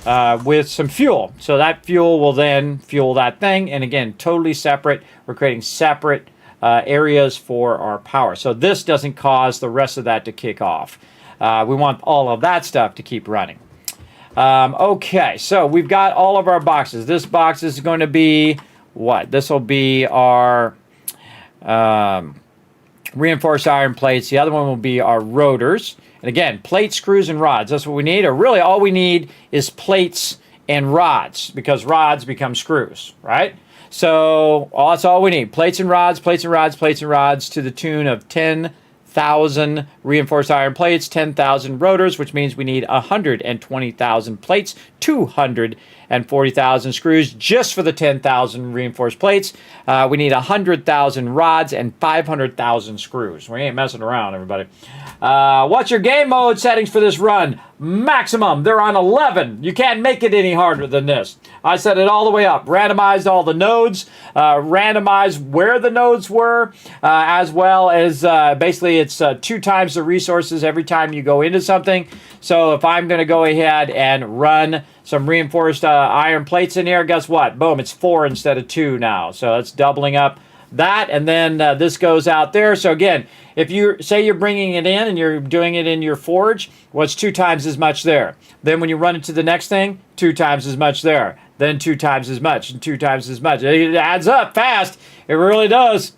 [SPEAKER 4] some fuel. So that fuel will then fuel that thing. And again, totally separate. We're creating separate areas for our power. So this doesn't cause the rest of that to kick off. We want all of that stuff to keep running. Okay, so we've got all of our boxes. This box is going to be what? This will be our reinforced iron plates. The other one will be our rotors. And again, plates, screws, and rods. That's what we need. Or really all we need is plates and rods, because rods become screws, right? So that's all we need. Plates and rods, plates and rods, plates and rods, to the tune of 10,000 reinforced iron plates, 10,000 rotors, which means we need 120,000 plates, 240,000 screws just for the 10,000 reinforced plates. We need 100,000 rods and 500,000 screws. We ain't messing around, everybody. What's your game mode settings for this run? Maximum. They're on 11. You can't make it any harder than this. I set it all the way up. Randomized all the nodes. Randomized where the nodes were, as well as basically it's 2 times the resources every time you go into something. So if I'm going to go ahead and run some reinforced iron plates in here, guess what? Boom, it's 4 instead of 2 now. So that's doubling up that, and then this goes out there. So again, if you say you're bringing it in and you're doing it in your forge, well, it's 2 times as much there. Then when you run it to the next thing, 2 times as much there. Then 2 times as much, and 2 times as much. It adds up fast. It really does.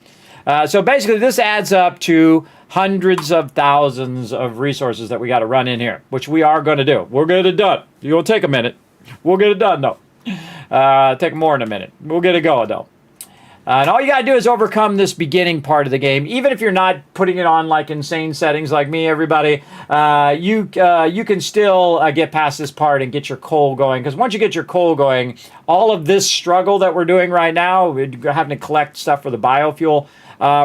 [SPEAKER 4] So basically, this adds up to hundreds of thousands of resources that we got to run in here, which we are going to do. We're going to get it done. It's going to take a minute. We'll get it done, though. Take more than a minute. We'll get it going, though. And all you got to do is overcome this beginning part of the game. Even if you're not putting it on like insane settings like me, everybody, you can still get past this part and get your coal going. Because once you get your coal going, all of this struggle that we're doing right now, we're having to collect stuff for the biofuel,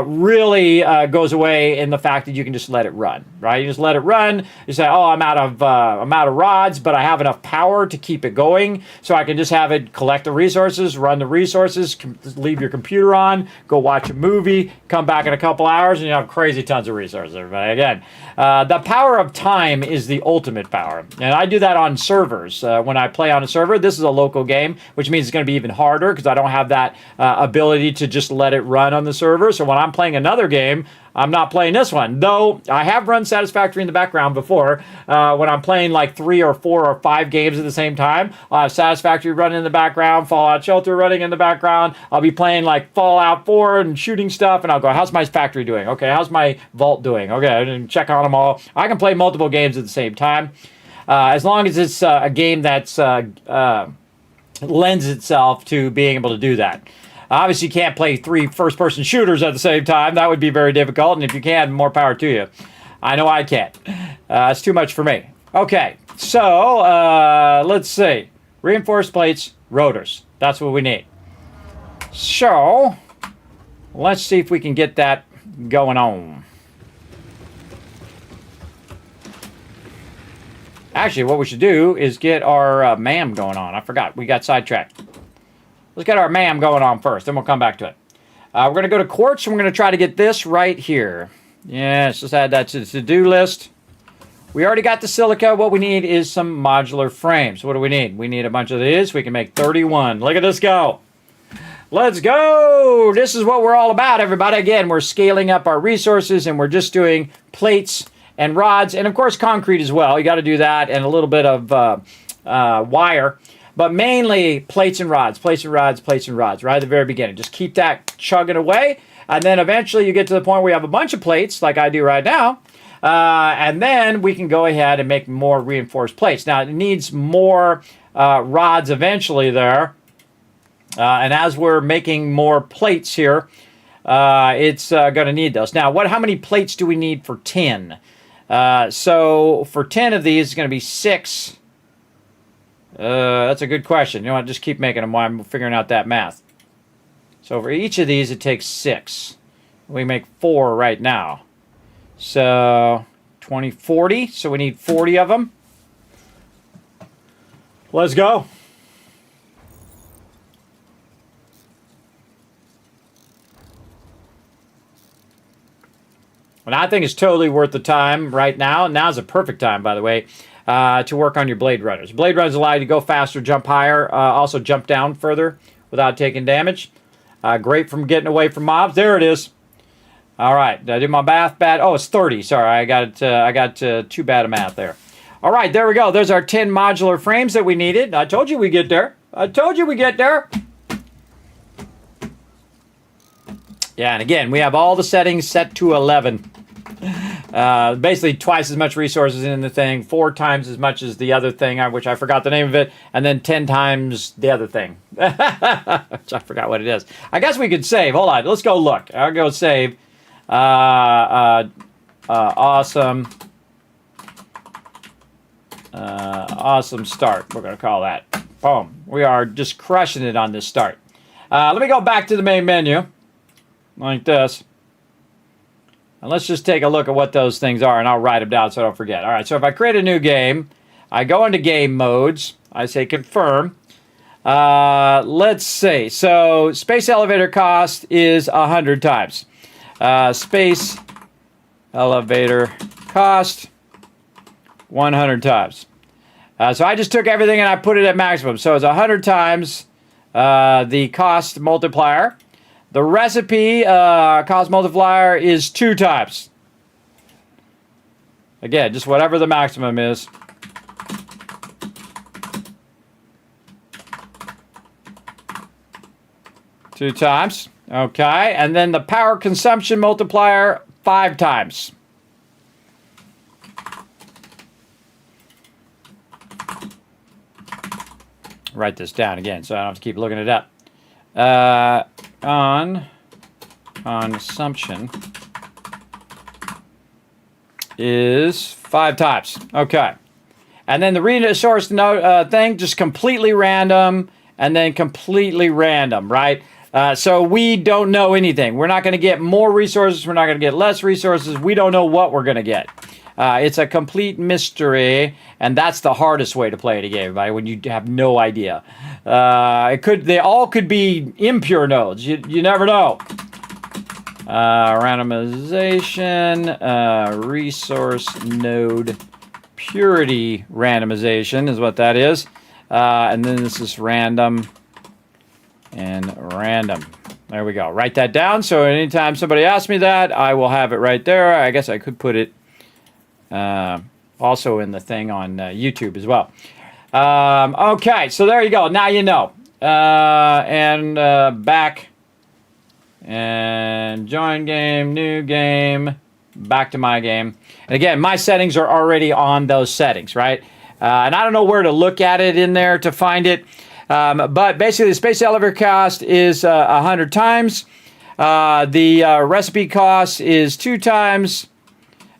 [SPEAKER 4] really goes away in the fact that you can just let it run, right? You just let it run. You say, oh, I'm out of rods, but I have enough power to keep it going, so I can just have it collect the resources, run the resources, leave your computer on, go watch a movie, come back in a couple hours, and you have crazy tons of resources, everybody. Again, the power of time is the ultimate power, and I do that on servers. When I play on a server, this is a local game, which means it's going to be even harder because I don't have that ability to just let it run on the server. So when I'm playing another game, I'm not playing this one. Though I have run Satisfactory in the background before. When I'm playing like 3 or 4 or 5 games at the same time, I'll have Satisfactory running in the background, Fallout Shelter running in the background. I'll be playing like Fallout 4 and shooting stuff, and I'll go, how's my factory doing? Okay, how's my vault doing? Okay, and check on them all. I can play multiple games at the same time. As long as it's a game that's lends itself to being able to do that. Obviously, you can't play 3 first-person shooters at the same time. That would be very difficult, and if you can, more power to you. I know I can't. It's too much for me. Okay, so let's see. Reinforced plates, rotors. That's what we need. So, let's see if we can get that going on. Actually, what we should do is get our MAM going on. I forgot. We got sidetracked. Let's get our MAM going on first, then we'll come back to it. We're going to go to quartz, and we're going to try to get this right here. Yes, let's add that to the to-do list. We already got the silica. What we need is some modular frames. What do we need? We need a bunch of these. We can make 31. Look at this go. Let's go! This is what we're all about, everybody. Again, we're scaling up our resources, and we're just doing plates and rods, and of course concrete as well. You got to do that, and a little bit of wire, but mainly plates and rods, plates and rods, plates and rods, right at the very beginning. Just keep that chugging away, and then eventually you get to the point where you have a bunch of plates, like I do right now, and then we can go ahead and make more reinforced plates. Now, it needs more rods eventually there. And as we're making more plates here, it's going to need those. Now, how many plates do we need for 10? So for 10 of these, it's going to be 6. That's a good question. You know what? Just keep making them while I'm figuring out that math. So for each of these, it takes 6. We make 4 right now. So 20, 40. So we need 40 of them. Let's go. And I think it's totally worth the time right now. Now's a perfect time, by the way, to work on your blade runners. Blade runners allow you to go faster, jump higher, also jump down further without taking damage. Great from getting away from mobs. There it is. All right, did I do my math bad? Oh, it's 30. Sorry, I got too bad a math there. All right, there we go. There's our 10 modular frames that we needed. I told you we get there. I told you we get there. Yeah, and again, we have all the settings set to 11. Basically twice as much resources in the thing, 4 times as much as the other thing, which I forgot the name of it, and then 10 times the other thing, which I forgot what it is. I guess we could save. Hold on, let's go look. I'll go save. Awesome. Awesome start, we're going to call that. Boom. We are just crushing it on this start. Let me go back to the main menu. Like this. And let's just take a look at what those things are, and I'll write them down so I don't forget. All right, so if I create a new game, I go into game modes. I say confirm. Let's see. So space elevator cost is 100 times. Space elevator cost 100 times. So I just took everything and I put it at maximum. So it's 100 times the cost multiplier. The recipe cost multiplier is 2 times. Again, just whatever the maximum is. Two times. Okay. And then the power consumption multiplier, 5 times. Write this down again so I don't have to keep looking it up. On consumption is 5 times. Okay. And then the resource node thing, just completely random and then completely random, right? So we don't know anything. We're not going to get more resources. We're not going to get less resources. We don't know what we're going to get. It's a complete mystery, and that's the hardest way to play the game, everybody, when you have no idea. They all could be impure nodes. You never know. Randomization, resource node purity randomization is what that is. And then this is random and random. There we go. Write that down. So anytime somebody asks me that, I will have it right there. I guess I could put it also in the thing on YouTube as well. Okay, so there you go. Now you know. Back. And join game, new game, back to my game. And again, my settings are already on those settings, right? And I don't know where to look at it in there to find it. But basically, the space elevator cost is 100 times. The recipe cost is 2 times.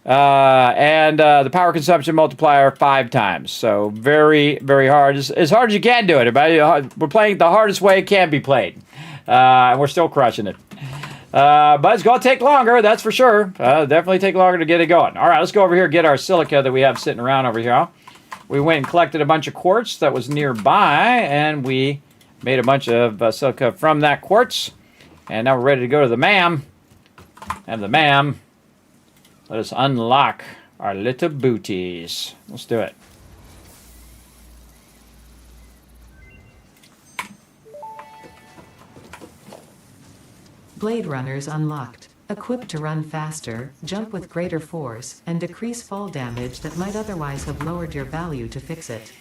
[SPEAKER 4] And the power consumption multiplier 5 times. So very, very hard. As hard as you can do it. We're playing the hardest way it can be played. And we're still crushing it. But it's going to take longer, that's for sure. Definitely take longer to get it going. All right, let's go over here and get our silica that we have sitting around over here. We went and collected a bunch of quartz that was nearby, and we made a bunch of silica from that quartz. And now we're ready to go to the MAM. And the MAM, let us unlock our little booties. Let's do it.
[SPEAKER 6] Blade runners unlocked. Equipped to run faster, jump with greater force, and decrease fall damage that might otherwise have lowered your value to fix it.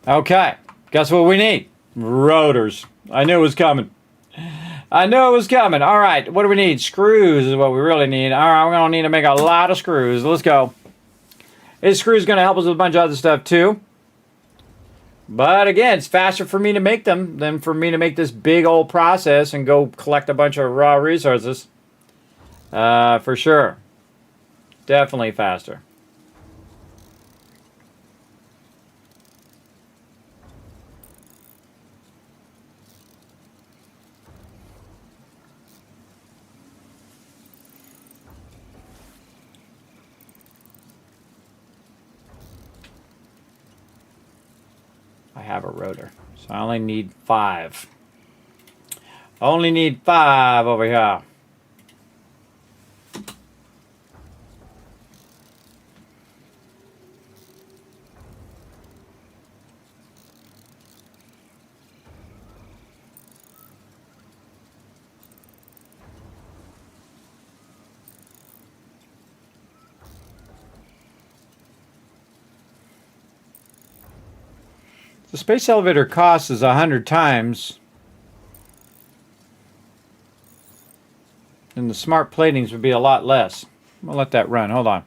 [SPEAKER 4] Okay, guess what we need? Rotors. I knew it was coming. I knew it was coming. All right, what do we need? Screws is what we really need. All right, we're going to need to make a lot of screws. Let's go. This screw is going to help us with a bunch of other stuff too. But again, it's faster for me to make them than for me to make this big old process and go collect a bunch of raw resources. For sure. Definitely faster. I have a rotor, so I only need 5. Only need 5 over here. The space elevator cost is 100 times. And the smart platings would be a lot less. I'm going to let that run. Hold on.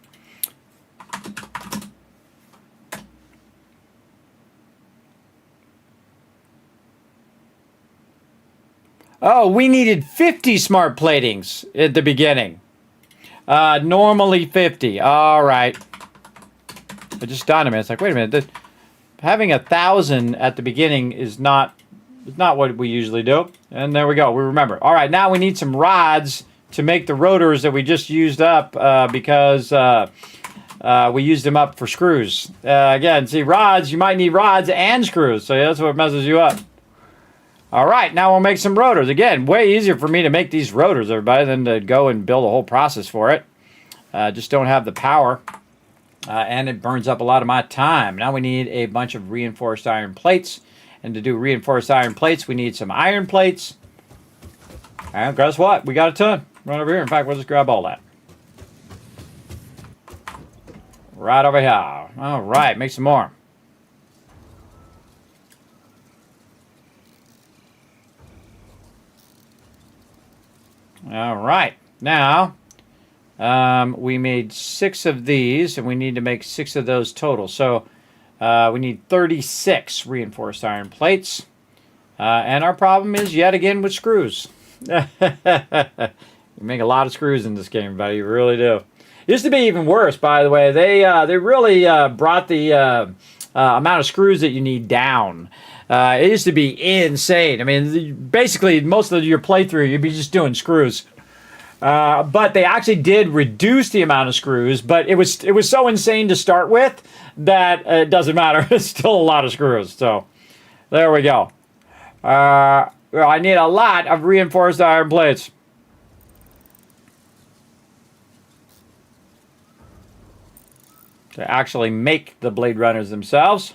[SPEAKER 4] Oh, we needed 50 smart platings at the beginning. Normally 50. All right. It just dawned on me. It's like, wait a minute. Having 1,000 at the beginning is not what we usually do. And there we go. We remember. All right, now we need some rods to make the rotors that we just used up because we used them up for screws. Again, see, rods, you might need rods and screws. So that's what messes you up. All right, now we'll make some rotors. Again, way easier for me to make these rotors, everybody, than to go and build a whole process for it. Just don't have the power. And it burns up a lot of my time. Now we need a bunch of reinforced iron plates. And to do reinforced iron plates, we need some iron plates. And guess what? We got a ton right over here. In fact, we'll just grab all that. Right over here. All right, make some more. All right, now we made 6 of these, and we need to make 6 of those total. So we need 36 reinforced iron plates. And our problem is, yet again, with screws. You make a lot of screws in this game, buddy. You really do. It used to be even worse, by the way. They really brought the amount of screws that you need down. It used to be insane. I mean, basically, most of your playthrough, you'd be just doing screws. But they actually did reduce the amount of screws, but it was so insane to start with that it doesn't matter. It's still a lot of screws. So there we go. Well, I need a lot of reinforced iron plates. To actually make the Blade Runners themselves.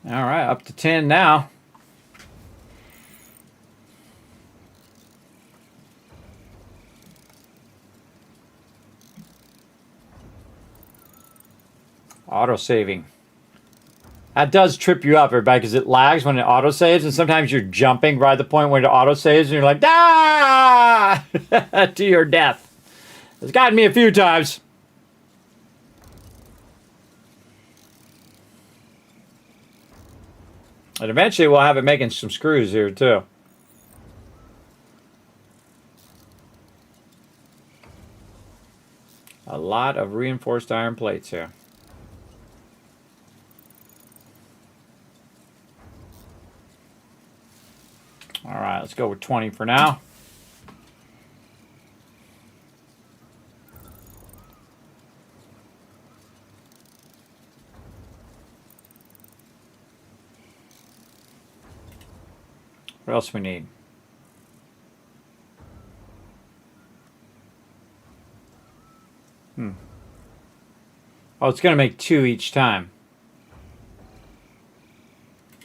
[SPEAKER 4] All right, up to 10 now. Auto-saving. That does trip you up, everybody, because it lags when it auto-saves, and sometimes you're jumping right at the point when it auto-saves, and you're like, ah! To your death. It's gotten me a few times. And eventually we'll have it making some screws here, too. A lot of reinforced iron plates here. All right, let's go with 20 for now. What else we need? Oh, it's going to make 2 each time.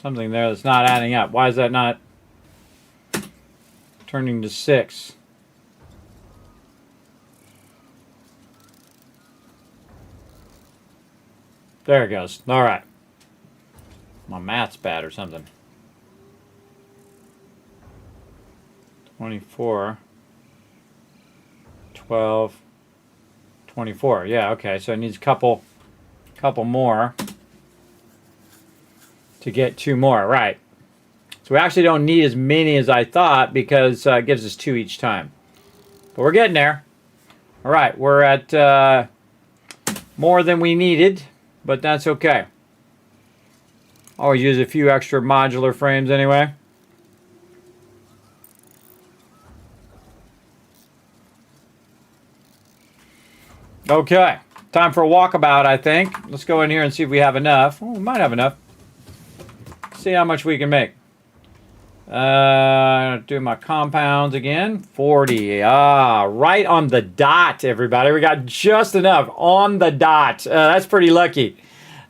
[SPEAKER 4] Something there that's not adding up. Why is that not turning to 6? There it goes. All right. My math's bad or something. 24, 12, 24. Yeah, okay. So it needs a couple more to get 2 more. Right. So we actually don't need as many as I thought because it gives us 2 each time. But we're getting there. All right. We're at more than we needed, but that's okay. Always use a few extra modular frames anyway. Okay, time for a walkabout, I think. Let's go in here and see if we have enough. Oh, we might have enough. See how much we can make. Do my compounds again. 40. Ah, right on the dot, everybody. We got just enough on the dot. That's pretty lucky.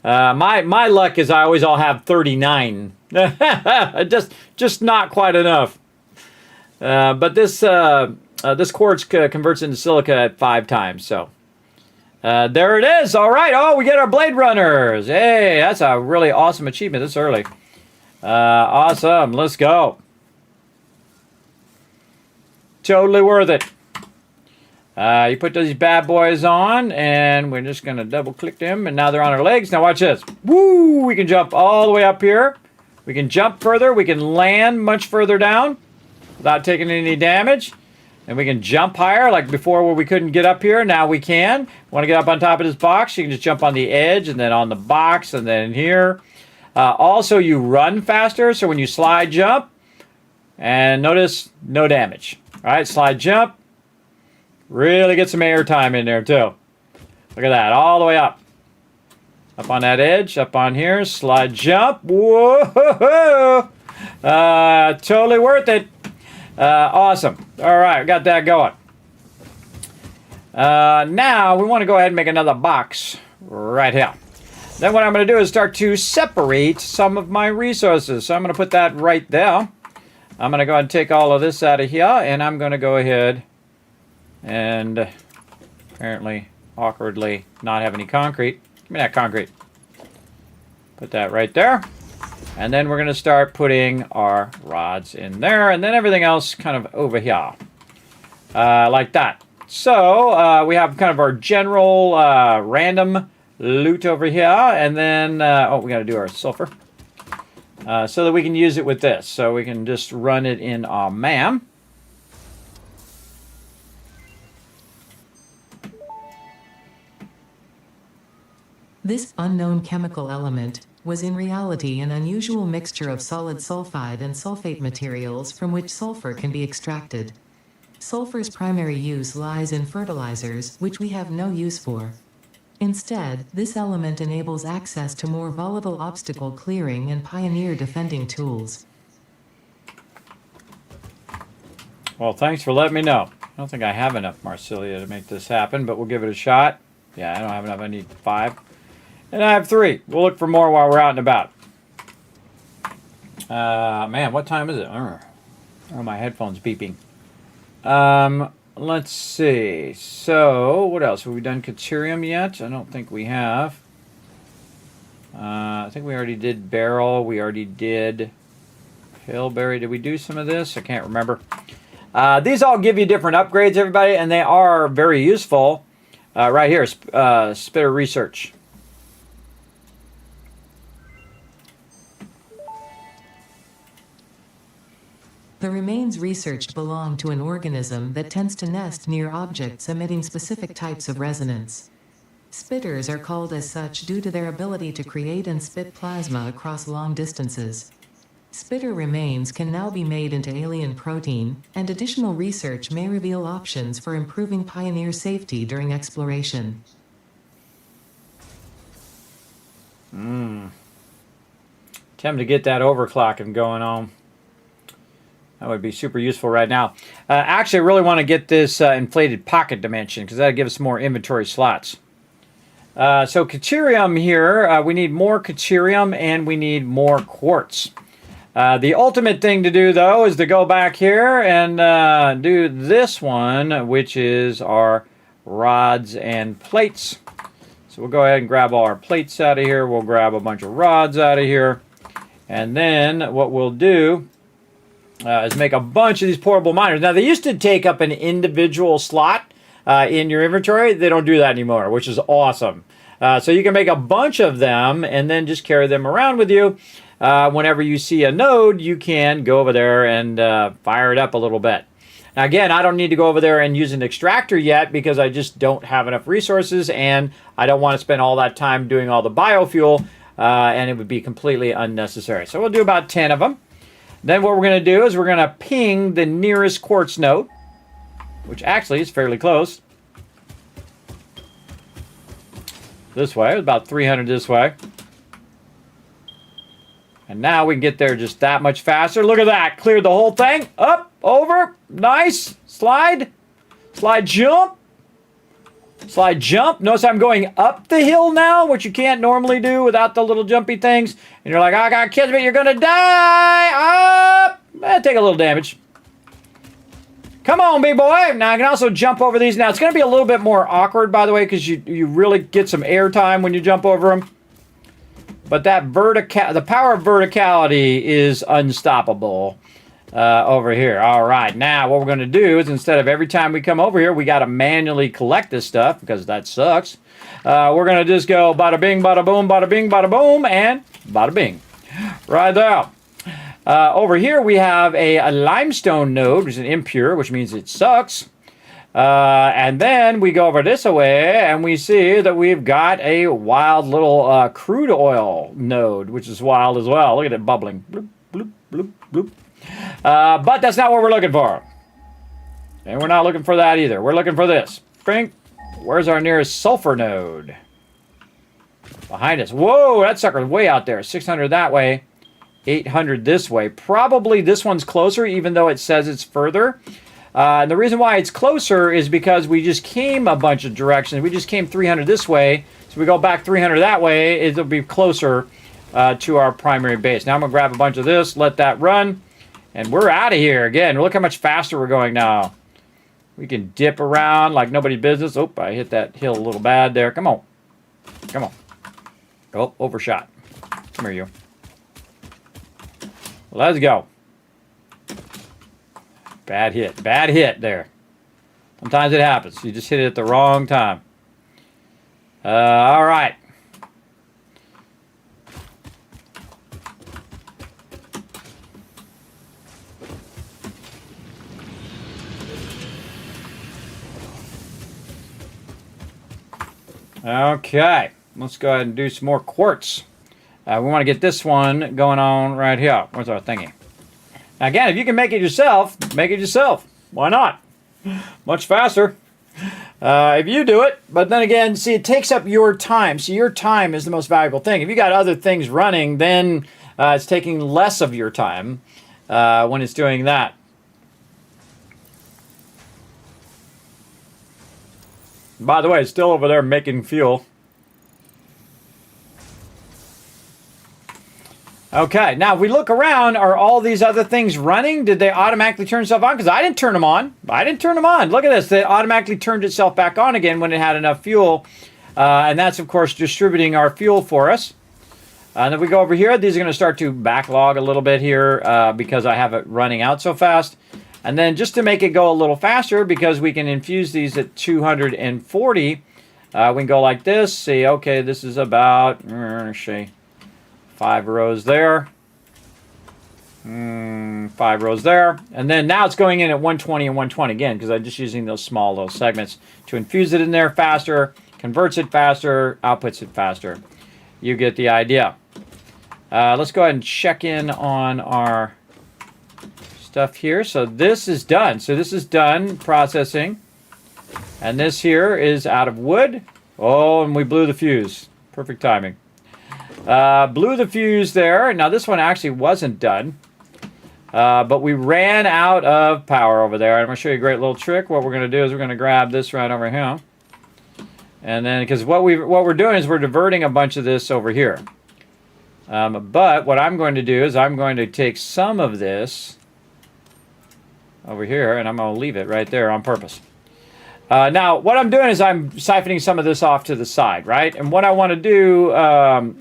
[SPEAKER 4] My luck is I always all have 39. just not quite enough. But this quartz converts into silica at 5 times, so. There it is. All right. Oh, we get our Blade Runners. Hey, that's a really awesome achievement this early. Awesome. Let's go. Totally worth it. You put these bad boys on, and we're just going to double-click them, and now they're on our legs. Now watch this. Woo! We can jump all the way up here. We can jump further. We can land much further down without taking any damage. And we can jump higher, like before where we couldn't get up here. Now we can. Want to get up on top of this box, you can just jump on the edge and then on the box and then here. Also, you run faster, so when you slide jump, and notice, no damage. All right, slide jump. Really get some air time in there, too. Look at that, all the way up. Up on that edge, up on here, slide jump. Whoa! Totally worth it. Awesome. All right, we got that going. Now, we want to go ahead and make another box right here. Then what I'm going to do is start to separate some of my resources. So I'm going to put that right there. I'm going to go ahead and take all of this out of here, and I'm going to go ahead and apparently, awkwardly, not have any concrete. Give me that concrete. Put that right there. And then we're going to start putting our rods in there, and then everything else kind of over here, like that. So we have kind of our general random loot over here, and then, oh, we got to do our sulfur, so that we can use it with this. So we can just run it in our MAM.
[SPEAKER 6] This unknown chemical element was in reality an unusual mixture of solid sulfide and sulfate materials from which sulfur can be extracted. Sulfur's primary use lies in fertilizers, which we have no use for. Instead, this element enables access to more volatile obstacle clearing and pioneer defending tools.
[SPEAKER 4] Well, thanks for letting me know. I don't think I have enough Marsilia to make this happen, but we'll give it a shot. Yeah, I don't have enough. I need 5. And I have 3. We'll look for more while we're out and about. Man, what time is it? Oh, my headphone's beeping. Let's see. So, what else? Have we done Caterium yet? I don't think we have. I think we already did Beryl. We already did Paleberry. Did we do some of this? I can't remember. These all give you different upgrades, everybody, and they are very useful. Right here, Spitter Research.
[SPEAKER 6] The remains researched belong to an organism that tends to nest near objects emitting specific types of resonance. Spitters are called as such due to their ability to create and spit plasma across long distances. Spitter remains can now be made into alien protein, and additional research may reveal options for improving pioneer safety during exploration.
[SPEAKER 4] Time to get that overclocking going on. That would be super useful right now. Actually, I really want to get this inflated pocket dimension because that'll give us more inventory slots. So Caterium here, we need more Caterium and we need more quartz. The ultimate thing to do, though, is to go back here and do this one, which is our rods and plates. So we'll go ahead and grab all our plates out of here. We'll grab a bunch of rods out of here. And then what we'll do is make a bunch of these portable miners. Now, they used to take up an individual slot in your inventory. They don't do that anymore, which is awesome. So you can make a bunch of them and then just carry them around with you. Whenever you see a node, you can go over there and fire it up a little bit. Now, again, I don't need to go over there and use an extractor yet because I just don't have enough resources and I don't want to spend all that time doing all the biofuel and it would be completely unnecessary. So we'll do about 10 of them. Then what we're going to do is we're going to ping the nearest quartz node, which actually is fairly close. This way, about 300 this way. And now we can get there just that much faster. Look at that. Cleared the whole thing. Up, over. Nice. Slide. Slide, jump. Slide, jump. Notice I'm going up the hill now, which you can't normally do without the little jumpy things. And you're like, I got kids, but you're going to die. Up. Take a little damage. Come on, big boy. Now I can also jump over these. Now it's going to be a little bit more awkward, by the way, because you really get some air time when you jump over them. But that the power of verticality is unstoppable over here. All right, now what we're going to do is instead of every time we come over here, we got to manually collect this stuff because that sucks. We're going to just go bada bing, bada boom, and bada bing. Right there. Over here we have a limestone node, which is an impure, which means it sucks. And then we go over this way and we see that we've got a wild little crude oil node, which is wild as well. Look at it bubbling. Bloop, bloop, bloop, bloop. But that's not what we're looking for. And we're not looking for that either. We're looking for this. Bing. Where's our nearest sulfur node? Behind us. Whoa, that sucker's way out there. 600 that way. 800 this way. Probably this one's closer, even though it says it's further. And the reason why it's closer is because we just came a bunch of directions. We just came 300 this way. So we go back 300 that way. It'll be closer to our primary base. Now I'm going to grab a bunch of this, let that run. And we're out of here. Again, look how much faster we're going now. We can dip around like nobody's business. Oh, I hit that hill a little bad there. Come on. Come on. Oh, overshot. Come here, you. Let's go. Bad hit. Bad hit there. Sometimes it happens. You just hit it at the wrong time. All right. Okay. Let's go ahead and do some more quartz. We want to get this one going on right here. Where's our thingy? Now again, if you can make it yourself, make it yourself. Why not? Much faster if you do it. But then again, see, it takes up your time. So your time is the most valuable thing. If you got other things running, then it's taking less of your time when it's doing that. By the way, it's still over there making fuel. Okay, now if we look around, are all these other things running? Did they automatically turn themselves on? Because I didn't turn them on. I didn't turn them on. Look at this. It automatically turned itself back on again when it had enough fuel. And that's, of course, distributing our fuel for us. And if we go over here, these are going to start to backlog a little bit here because I have it running out so fast. And then just to make it go a little faster, because we can infuse these at 240, we can go like this. See, okay, this is about, let's see, 5 rows there. 5 rows there. And then now it's going in at 120 and 120 again, because I'm just using those small little segments to infuse it in there faster, converts it faster, outputs it faster. You get the idea. Let's go ahead and check in on our stuff here. So this is done. So this is done processing. And this here is out of wood. Oh, and we blew the fuse. Perfect timing. Blew the fuse there. Now this one actually wasn't done. But we ran out of power over there. I'm going to show you a great little trick. What we're going to do is we're going to grab this right over here. And then, because what we're doing is we're diverting a bunch of this over here. But what I'm going to do is I'm going to take some of this over here, and I'm going to leave it right there on purpose. Now, what I'm doing is I'm siphoning some of this off to the side, right? And what I want to do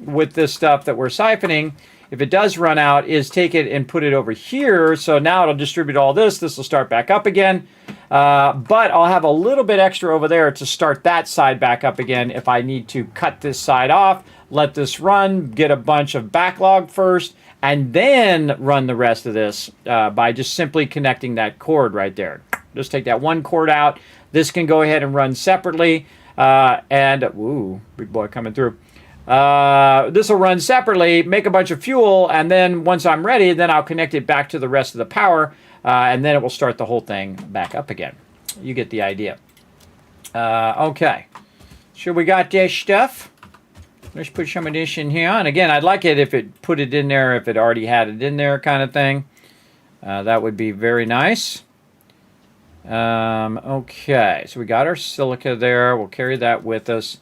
[SPEAKER 4] with this stuff that we're siphoning, if it does run out, is take it and put it over here. So now it'll distribute all this. This will start back up again. But I'll have a little bit extra over there to start that side back up again if I need to cut this side off, let this run, get a bunch of backlog first, and then run the rest of this by just simply connecting that cord right there. Just take that one cord out. This can go ahead and run separately. Ooh, big boy coming through. This will run separately, make a bunch of fuel, and then once I'm ready, then I'll connect it back to the rest of the power, and then it will start the whole thing back up again. You get the idea. Okay. So we got this stuff. Let's put some of this in here. And again, I'd like it if it put it in there, if it already had it in there kind of thing. That would be very nice. Okay, so we got our silica there. We'll carry that with us.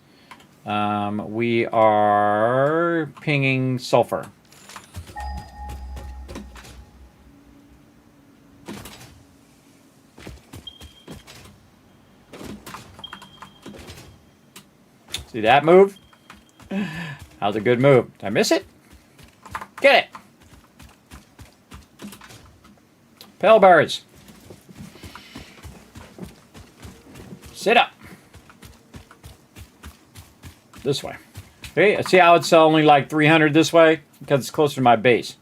[SPEAKER 4] We are pinging sulfur. See that move? That was a good move. Did I miss it? Get it! Pillbirds. Sit up. This way. Okay, see how it's only like 300 this way? Because it's closer to my base.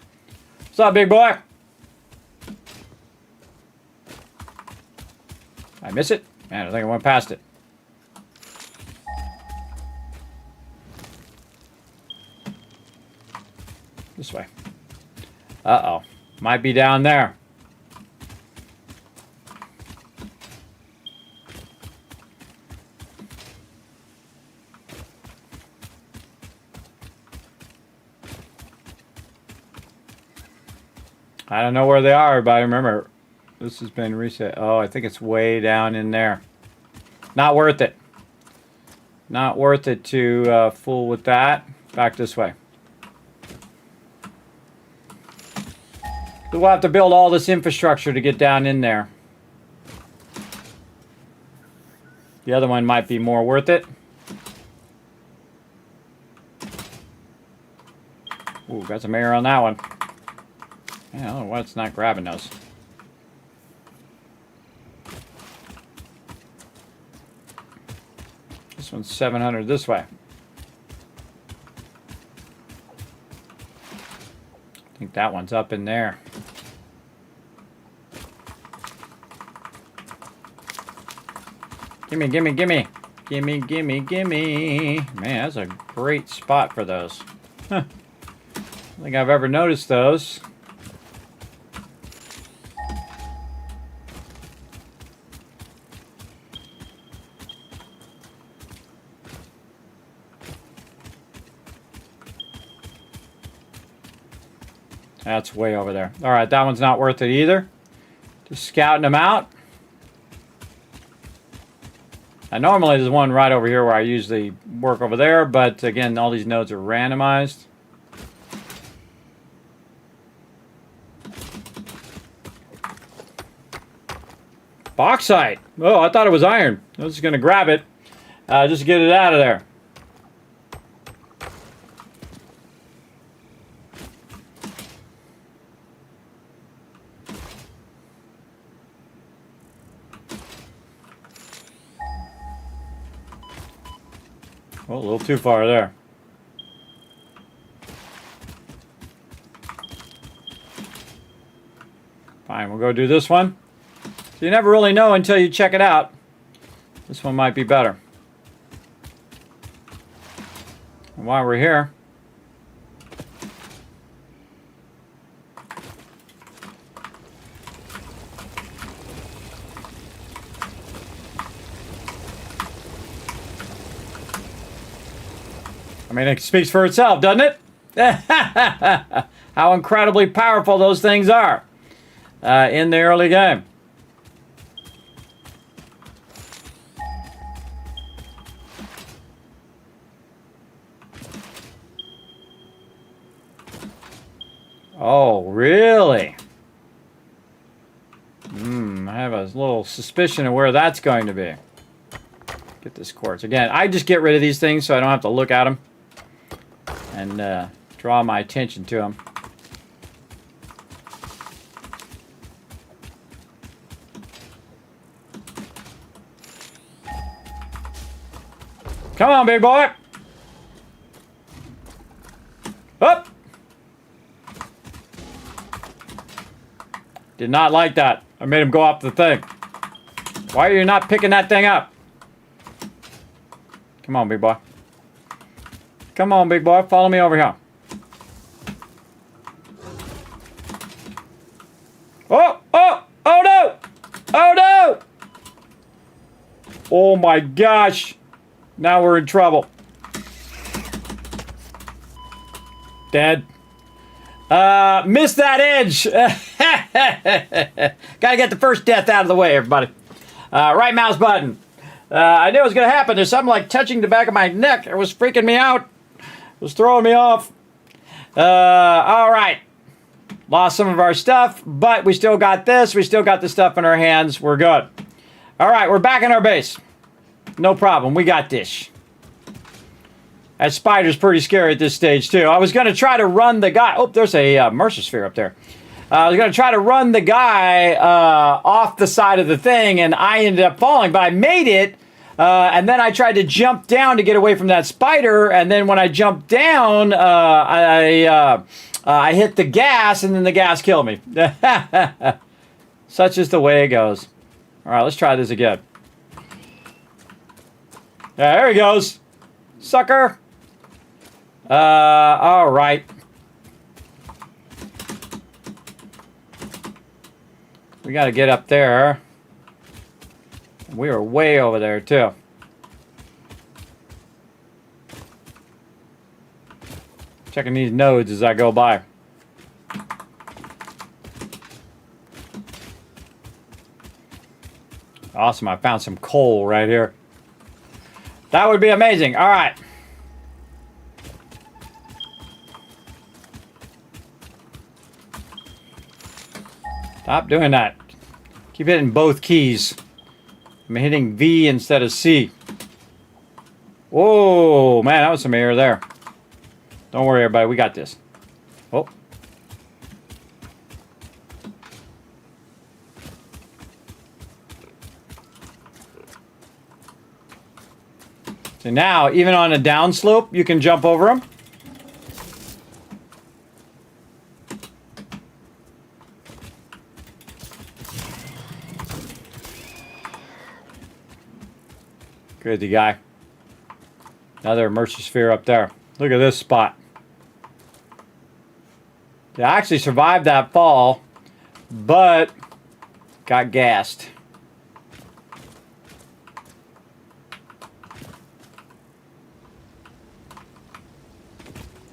[SPEAKER 4] What's up, big boy? I miss it? Man, I think I went past it. This way. Uh-oh. Might be down there. I don't know where they are, but I remember this has been reset. Oh, I think it's way down in there. Not worth it. Not worth it to fool with that. Back this way. We'll have to build all this infrastructure to get down in there. The other one might be more worth it. Ooh, got some air on that one. I don't know why it's not grabbing those. This one's 700 this way. I think that one's up in there. Gimme, gimme, gimme. Gimme, gimme, gimme. Man, that's a great spot for those. Huh. I don't think I've ever noticed those. That's way over there. All right, that one's not worth it either. Just scouting them out. And normally there's one right over here where I usually work over there, but again, all these nodes are randomized. Bauxite. Oh, I thought it was iron. I was just going to grab it. Just to get it out of there. Oh, a little too far there. Fine, we'll go do this one. So you never really know until you check it out. This one might be better. And while we're here, I mean, it speaks for itself, doesn't it? How incredibly powerful those things are in the early game. Oh, really? I have a little suspicion of where that's going to be. Get this quartz. Again, I just get rid of these things so I don't have to look at them and draw my attention to them. Come on, big boy. Up. Did not like that. I made him go up the thing. Why are you not picking that thing up? Come on, big boy. Come on, big boy. Follow me over here. Oh, oh, oh no! Oh no! Oh my gosh. Now we're in trouble. Dead. Missed that edge. Gotta get the first death out of the way, everybody. Right mouse button. I knew it was gonna happen. There's something like touching the back of my neck. It was freaking me out. It was throwing me off. All right. Lost some of our stuff, but we still got this. We still got the stuff in our hands. We're good. All right, we're back in our base. No problem. We got this. That spider's pretty scary at this stage, too. I was going to try to run the guy. Oh, there's a Mercer sphere up there. I was going to try to run the guy off the side of the thing, and I ended up falling. But I made it, and then I tried to jump down to get away from that spider. And then when I jumped down, I hit the gas, and then the gas killed me. Such is the way it goes. All right, let's try this again. Yeah, there he goes. Sucker. All right. We got to get up there. We are way over there, too. Checking these nodes as I go by. Awesome, I found some coal right here. That would be amazing. All right. Stop doing that. Keep hitting both keys. I'm hitting V instead of C. Whoa, man, that was some air there. Don't worry, everybody. We got this. Oh. So now, even on a downslope, you can jump over them. Good, the guy. Another Mercer sphere up there. Look at this spot. I actually survived that fall, but got gassed.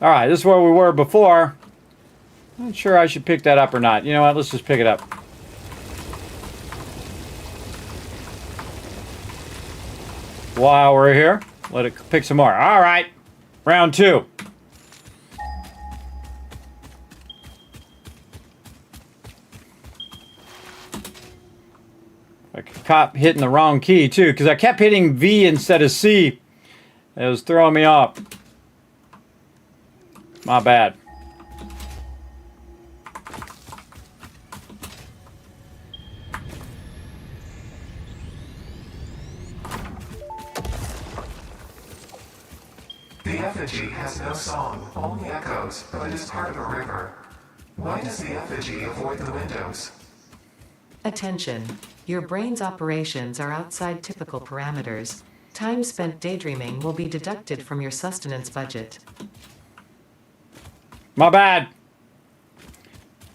[SPEAKER 4] All right, this is where we were before. Not sure I should pick that up or not. You know what? Let's just pick it up. While we're here, let it pick some more. All right, round two. I kept hitting the wrong key too, because I kept hitting V instead of C. It was throwing me off. My bad.
[SPEAKER 7] The effigy has no song, only echoes, but is part of a river. Why does the effigy avoid the windows?
[SPEAKER 6] Attention. Your brain's operations are outside typical parameters. Time spent daydreaming will be deducted from your sustenance budget.
[SPEAKER 4] My bad.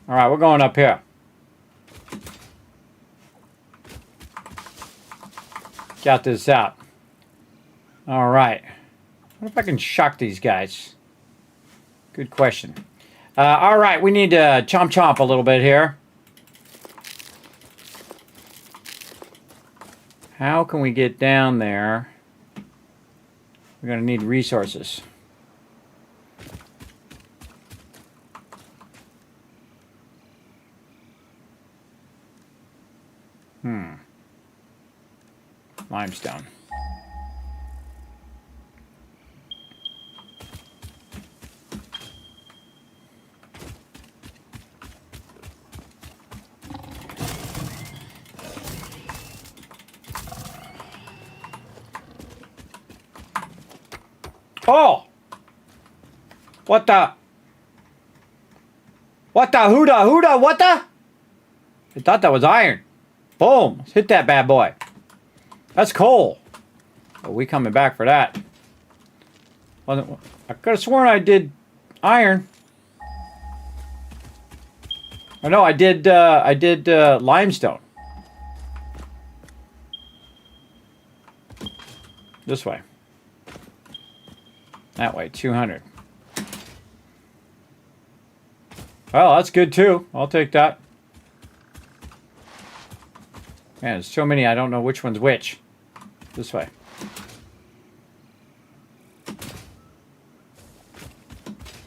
[SPEAKER 4] All right, we're going up here. Got this out. All right. What if I can shock these guys? Good question. All right, we need to chomp chomp a little bit here. How can we get down there? We're going to need resources. Limestone. Oh! What the? What the? Who the? Who the? What the? I thought that was iron. Boom. Let's hit that bad boy. That's coal. Oh, we coming back for that. I could have sworn I did iron. Oh no, I did limestone. This way. That way, 200. Well, that's good too. I'll take that. Man, there's so many, I don't know which one's which. This way.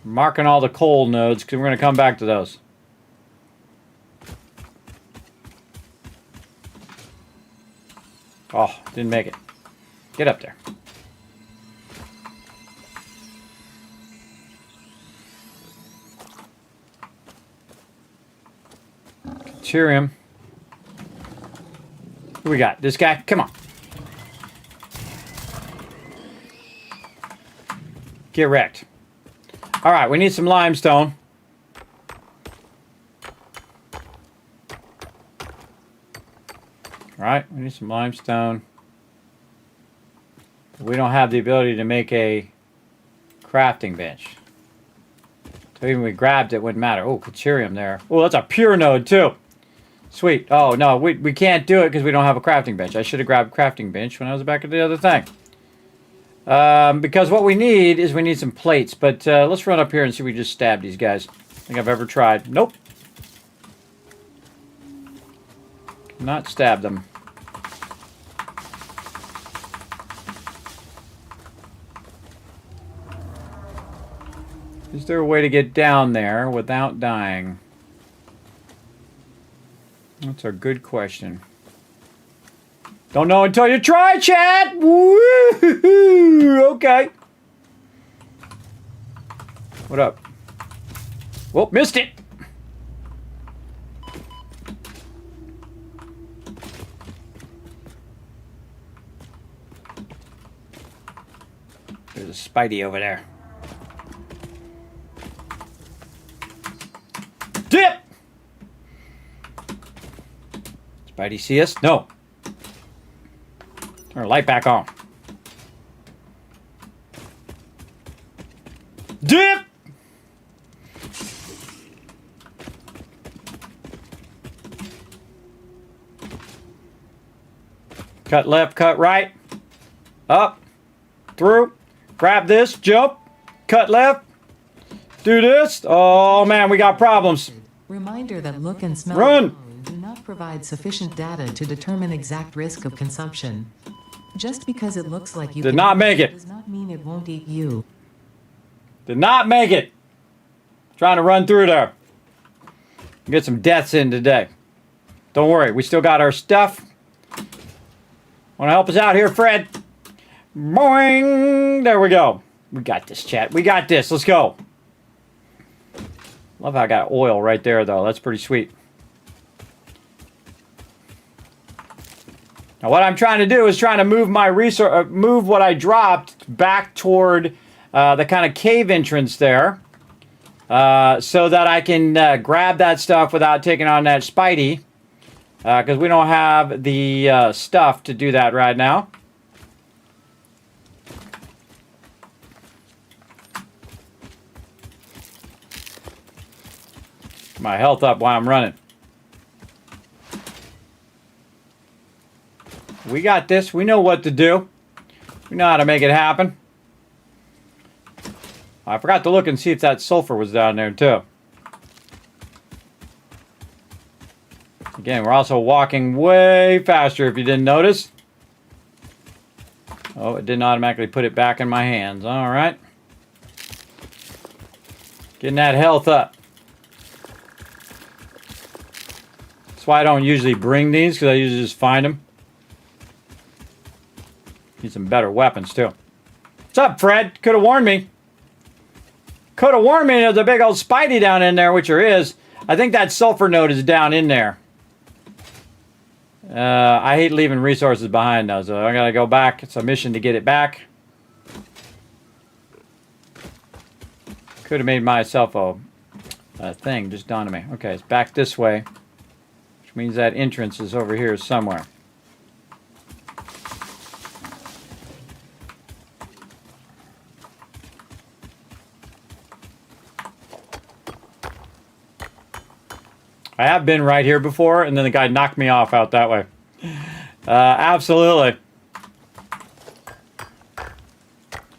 [SPEAKER 4] Marking all the coal nodes because we're going to come back to those. Oh, didn't make it. Get up there. Deuterium. Who we got? This guy? Come on. Get wrecked. All right, we need some limestone. All right, we need some limestone. We don't have the ability to make a crafting bench. So even if we grabbed it, wouldn't matter. Oh, Deuterium there. Oh, that's a pure node too. Sweet. Oh, no, we can't do it because we don't have a crafting bench. I should have grabbed a crafting bench when I was back at the other thing. Because what we need is we need some plates. But let's run up here and see if we just stab these guys. I think I've ever tried. Nope. Not stab them. Is there a way to get down there without dying? That's a good question. Don't know until you try, chat! Woo-hoo-hoo! Okay. What up? Whoa, missed it! There's a Spidey over there. Dip! Spidey see us? No. Turn the light back on. Dip! Cut left, cut right. Up. Through. Grab this. Jump. Cut left. Do this. Oh man, we got problems.
[SPEAKER 6] Reminder that look and smell
[SPEAKER 4] Run!
[SPEAKER 6] alone do not provide sufficient data to determine exact risk of consumption. Just because it looks like you
[SPEAKER 4] Did
[SPEAKER 6] can
[SPEAKER 4] not
[SPEAKER 6] eat
[SPEAKER 4] make it.
[SPEAKER 6] does not mean it won't eat you.
[SPEAKER 4] Did not make it. Trying to run through there. Get some deaths in today. Don't worry, we still got our stuff. Want to help us out here, Fred? Boing! There we go. We got this, chat. We got this. Let's go. Love how I got oil right there, though. That's pretty sweet. Now, what I'm trying to do is trying to move my move what I dropped back toward the kind of cave entrance there, so that I can grab that stuff without taking on that Spidey, because we don't have the stuff to do that right now. My health up while I'm running. We got this. We know what to do. We know how to make it happen. I forgot to look and see if that sulfur was down there too. Again, we're also walking way faster if you didn't notice. Oh, it didn't automatically put it back in my hands. All right. Getting that health up. That's why I don't usually bring these, because I usually just find them. Need some better weapons, too. What's up, Fred? Could have warned me. Could have warned me there's a big old Spidey down in there, which there is. I think that sulfur node is down in there. I hate leaving resources behind, though, so I gotta go back. It's a mission to get it back. Could have made myself a thing, just dawned on me. Okay, it's back this way, which means that entrance is over here somewhere. I have been right here before, and then the guy knocked me off out that way. Absolutely.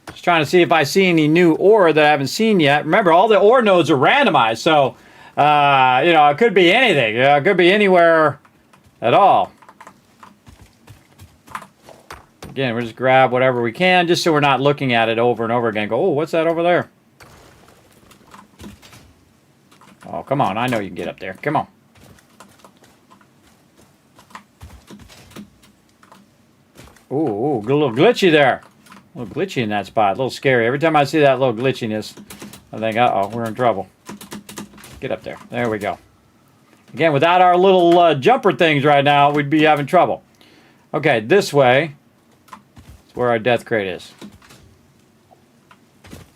[SPEAKER 4] Just trying to see if I see any new ore that I haven't seen yet. Remember, all the ore nodes are randomized, so, you know, it could be anything. It could be anywhere at all. Again, we'll just grab whatever we can, just so we're not looking at it over and over again. Go, oh, what's that over there? Oh, come on. I know you can get up there. Come on. Ooh, a little glitchy there. A little glitchy in that spot. A little scary. Every time I see that little glitchiness, I think, uh-oh, we're in trouble. Get up there. There we go. Again, without our little jumper things right now, we'd be having trouble. Okay, this way is where our death crate is.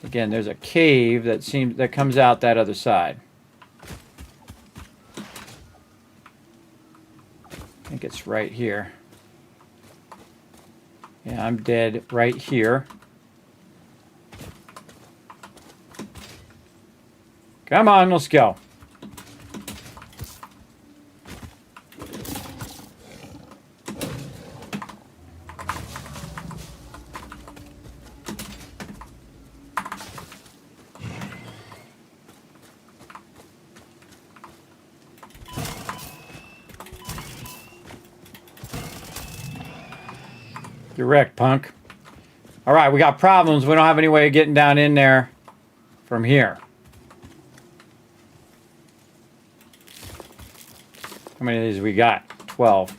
[SPEAKER 4] Again, there's a cave that comes out that other side. I think it's right here. Yeah, I'm dead right here. Come on, let's go. You're wrecked, punk. All right, we got problems. We don't have any way of getting down in there from here. How many of these we got? 12.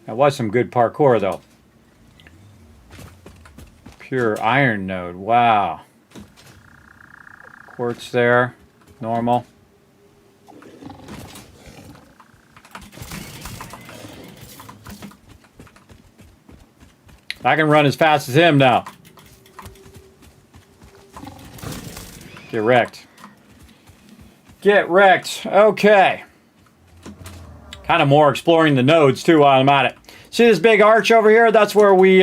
[SPEAKER 4] That was some good parkour, though. Pure iron node. Wow. Quartz there. Normal. I can run as fast as him now. Get wrecked. Get wrecked. Okay. Kind of more exploring the nodes too while I'm at it. See this big arch over here? That's where we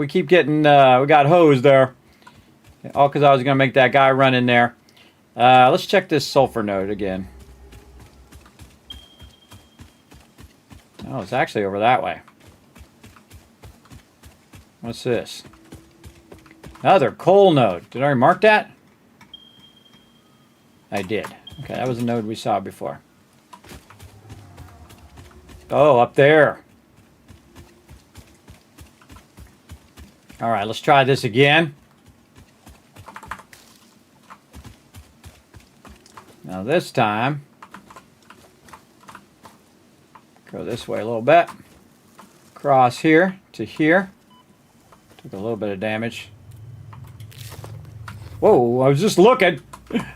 [SPEAKER 4] keep getting, we got hosed there. All because I was going to make that guy run in there. Let's check this sulfur node again. Oh, it's actually over that way. What's this? Another coal node. Did I already mark that? I did. Okay, that was a node we saw before. Oh, up there. All right, let's try this again. Now this time, go this way a little bit. Cross here to here. Took a little bit of damage. Whoa, I was just looking.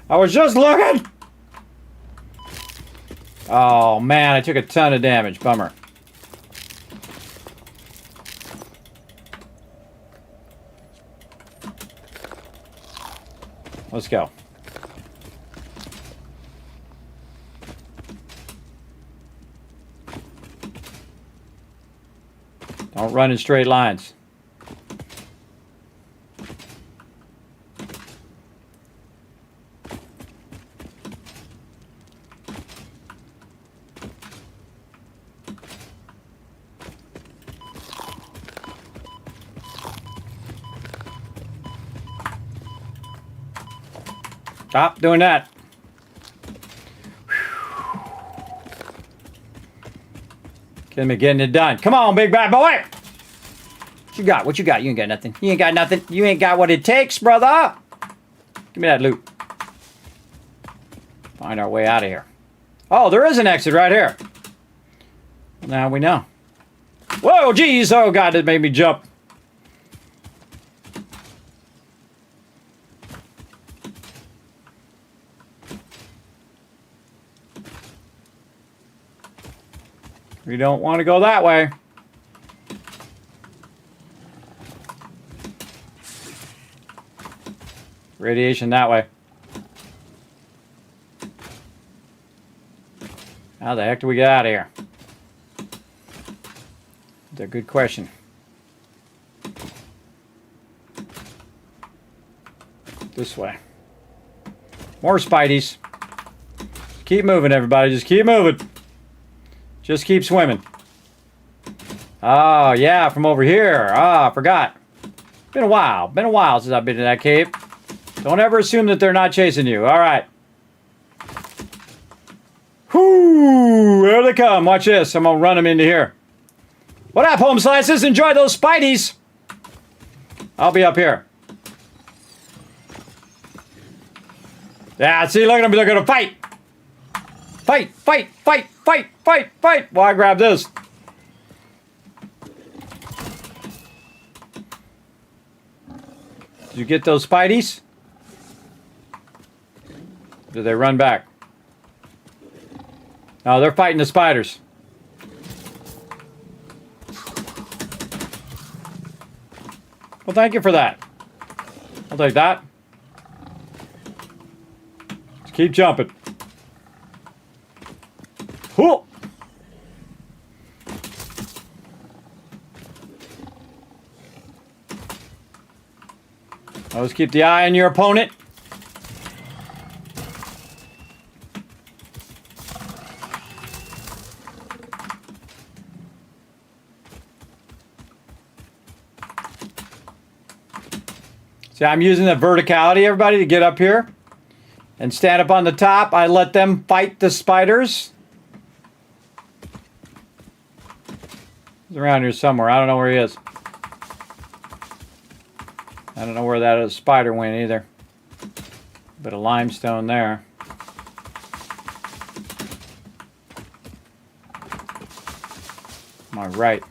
[SPEAKER 4] I was just looking. Oh man, I took a ton of damage. Bummer. Let's go. Don't run in straight lines. Stop doing that. Kismet getting it done. Come on, big bad boy. What you got? What you got? You ain't got nothing. You ain't got nothing. You ain't got what it takes, brother. Give me that loot. Find our way out of here. Oh, there is an exit right here. Now we know. Whoa, geez. Oh, God, that made me jump. We don't want to go that way. Radiation that way. How the heck do we get out of here? That's a good question. This way. More Spideys. Keep moving, everybody. Just keep moving. Just keep swimming. Oh, yeah, from over here. Ah, I forgot. Been a while. Been a while since I've been in that cave. Don't ever assume that they're not chasing you. All right. Whoo! There they come. Watch this. I'm going to run them into here. What up, home slices? Enjoy those Spideys. I'll be up here. Yeah, see, look at them. They're going to fight. Fight, fight, fight, fight, fight, fight. Well, I grab this. Did you get those Spideys? Did they run back? No, they're fighting the spiders. Well, thank you for that. I'll take that. Let's keep jumping. Whoa. Always keep the eye on your opponent. See, I'm using the verticality, everybody, to get up here and stand up on the top. I let them fight the spiders. He's around here somewhere. I don't know where he is. I don't know where that other spider went either. Bit of limestone there. My right.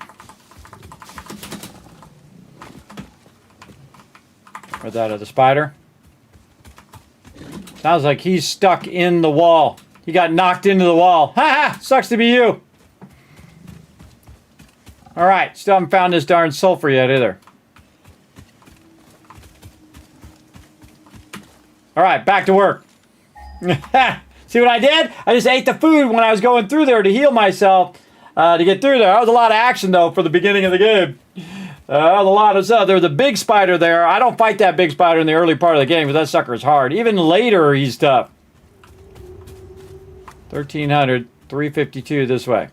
[SPEAKER 4] Where's that other spider? Sounds like he's stuck in the wall. He got knocked into the wall. Ha ha! Sucks to be you. Alright, still haven't found this darn sulfur yet either. Alright, back to work. See what I did? I just ate the food when I was going through there to heal myself to get through there. That was a lot of action though for the beginning of the game. A lot of stuff. There was a big spider there. I don't fight that big spider in the early part of the game because that sucker is hard. Even later, he's tough. 1300, 352 this way.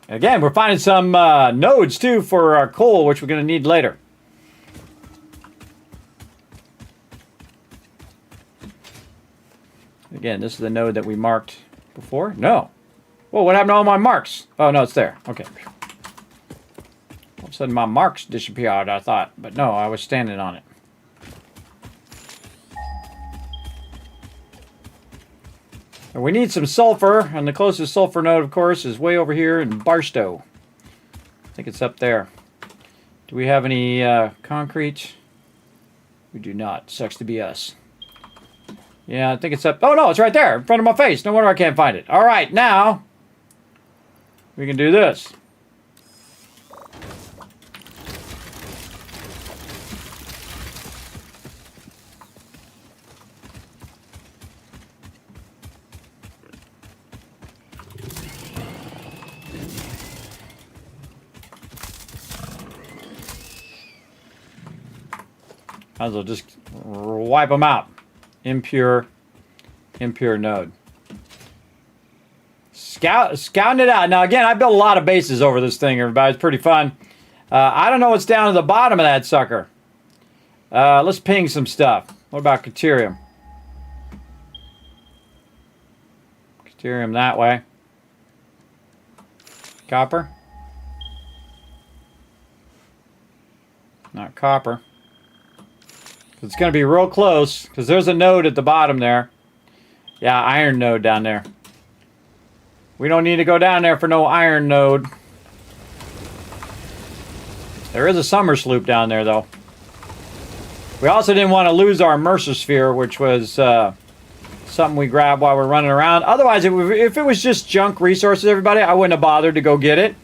[SPEAKER 4] Again, we're finding some nodes too for our coal, which we're going to need later. Again, this is the node that we marked before. No. Whoa, what happened to all my marks? Oh, no, it's there. Okay. All of a sudden, my marks disappeared, I thought. But no, I was standing on it. And we need some sulfur. And the closest sulfur node, of course, is way over here in Barstow. I think it's up there. Do we have any concrete? We do not. Sucks to be us. Yeah, I think it's up. Oh, no, it's right there in front of my face. No wonder I can't find it. All right, now we can do this. Might as well just wipe them out. Impure node. Scouting it out. Now, again, I built a lot of bases over this thing, everybody. It's pretty fun. I don't know what's down at the bottom of that sucker. Let's ping some stuff. What about Caterium? Caterium that way. Copper? Not copper. It's going to be real close, because there's a node at the bottom there. Yeah, iron node down there. We don't need to go down there for no iron node. There is a summer sloop down there, though. We also didn't want to lose our Mercer Sphere, which was something we grabbed while we're running around. Otherwise, if it was just junk resources, everybody, I wouldn't have bothered to go get it.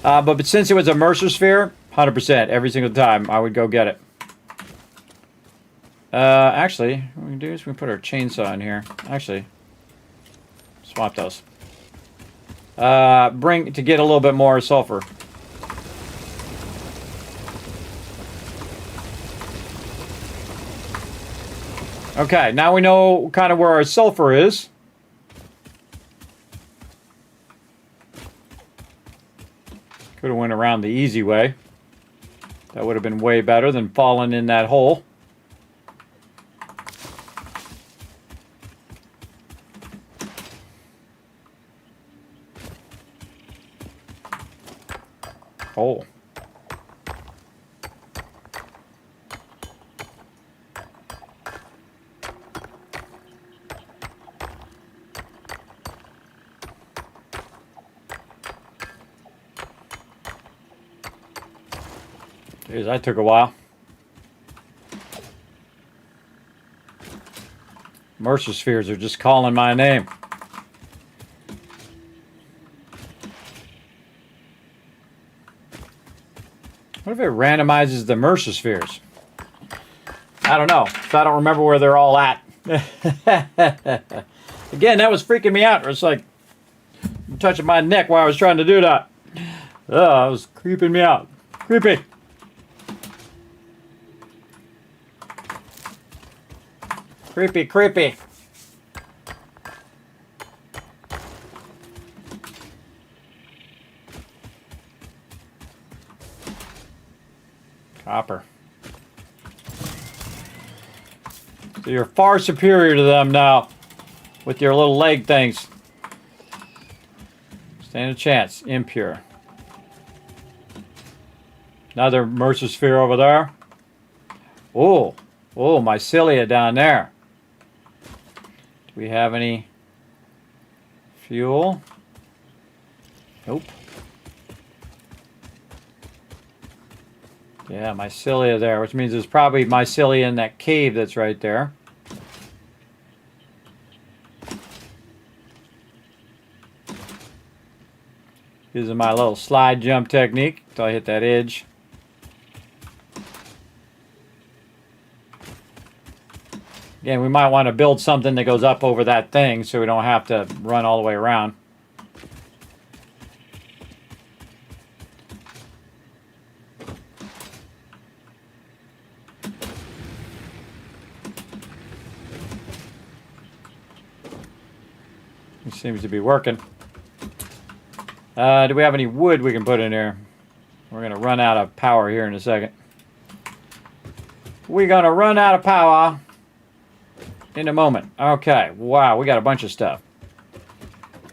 [SPEAKER 4] But since it was a Mercer Sphere, 100%, every single time, I would go get it. Actually, what we can do is we can put our chainsaw in here. Actually, swap those. To get a little bit more sulfur. Okay, now we know kind of where our sulfur is. Could have went around the easy way. That would have been way better than falling in that hole. Oh. Jeez, that took a while. Mercer spheres are just calling my name. What if it randomizes the Mercer spheres? I don't know. I don't remember where they're all at. Again, that was freaking me out. It was like touching my neck while I was trying to do that. Oh, it was creeping me out. Creepy. Creepy, creepy. Copper. So you're far superior to them now with your little leg things. Stand a chance. Impure. Another Mercer sphere over there. Oh, oh, mycelia down there. Do we have any fuel? Nope. Yeah, mycelia there, which means there's probably mycelia in that cave that's right there. Using my little slide jump technique until I hit that edge. Again, we might want to build something that goes up over that thing so we don't have to run all the way around. It seems to be working. Do we have any wood we can put in here? We're going to run out of power here in a second. We're going to run out of power in a moment. Okay, wow, we got a bunch of stuff.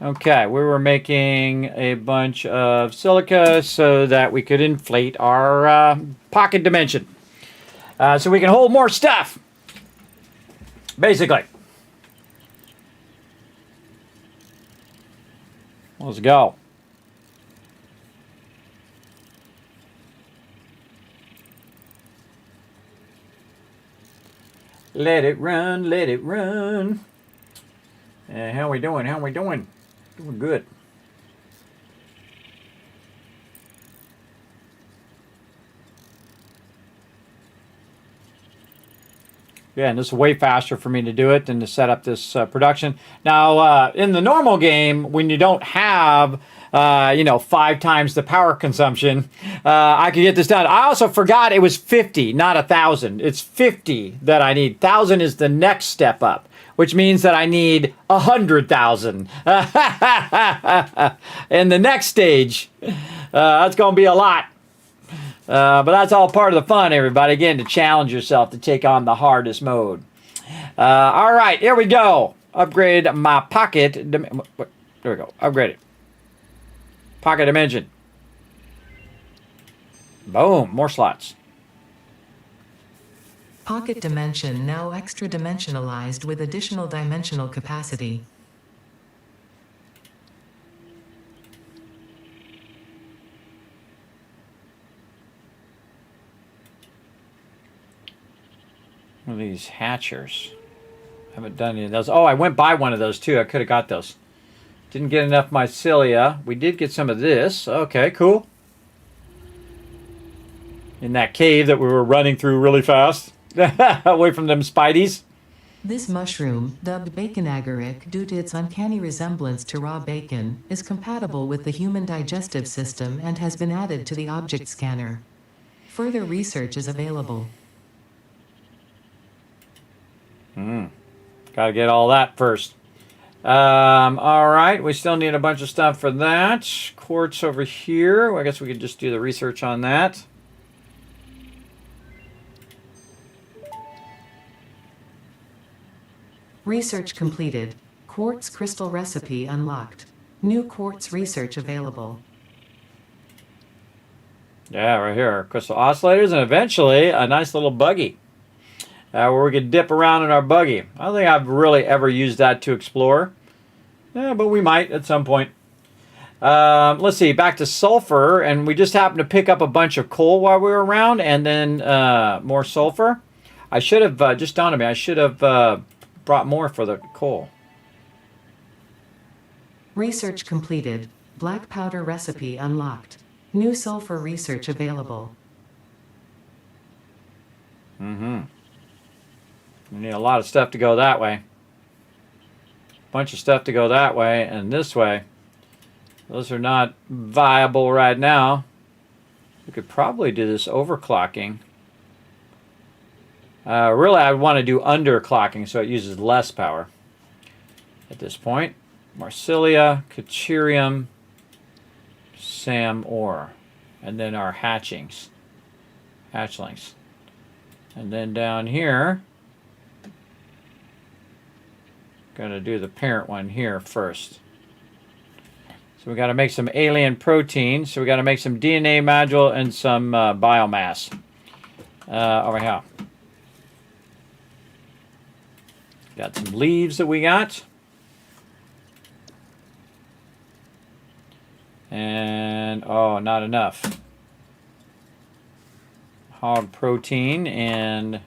[SPEAKER 4] Okay, we were making a bunch of silica so that we could inflate our pocket dimension. So we can hold more stuff. Basically. Let's go. Let it run, let it run. How we doing? How we doing? Doing good. Yeah, and this is way faster for me to do it than to set up this production. Now, in the normal game, when you don't have, 5 times the power consumption, I could get this done. I also forgot it was 50, not 1,000. It's 50 that I need. 1,000 is the next step up, which means that I need 100,000. In the next stage, that's going to be a lot. But that's all part of the fun, everybody. Again, to challenge yourself to take on the hardest mode. All right, here we go. Upgrade my pocket. There we go. Upgrade it. Pocket dimension. Boom, more slots.
[SPEAKER 6] Pocket dimension now extra dimensionalized with additional dimensional capacity.
[SPEAKER 4] What are these hatchers? Haven't done any of those. Oh, I went by one of those too. I could have got those. Didn't get enough mycelia. We did get some of this. Okay, cool. In that cave that we were running through really fast. Away from them spideys.
[SPEAKER 6] This mushroom, dubbed bacon agaric due to its uncanny resemblance to raw bacon, is compatible with the human digestive system and has been added to the object scanner. Further research is available.
[SPEAKER 4] Gotta get all that first. Alright, we still need a bunch of stuff for that. Quartz over here. Well, I guess we could just do the research on that.
[SPEAKER 6] Research completed. Quartz crystal recipe unlocked. New quartz research available.
[SPEAKER 4] Yeah, right here. Crystal oscillators and eventually a nice little buggy. Where we could dip around in our buggy. I don't think I've really ever used that to explore. Yeah, but we might at some point. Let's see, back to sulfur, and we just happened to pick up a bunch of coal while we were around, and then more sulfur. I should have, just dawned on me, I should have brought more for the coal.
[SPEAKER 6] Research completed. Black powder recipe unlocked. New sulfur research available.
[SPEAKER 4] We need a lot of stuff to go that way. Bunch of stuff to go that way and this way. Those are not viable right now. We could probably do this overclocking. Really, I want to do underclocking so it uses less power at this point. Marsilia, Caterium, Sam ore. And then our hatchlings. And then down here, gonna do the parent one here first. So we got to make some alien protein. So we got to make some DNA module and some biomass over here. Got some leaves that we got. And, oh, not enough. Hog protein, and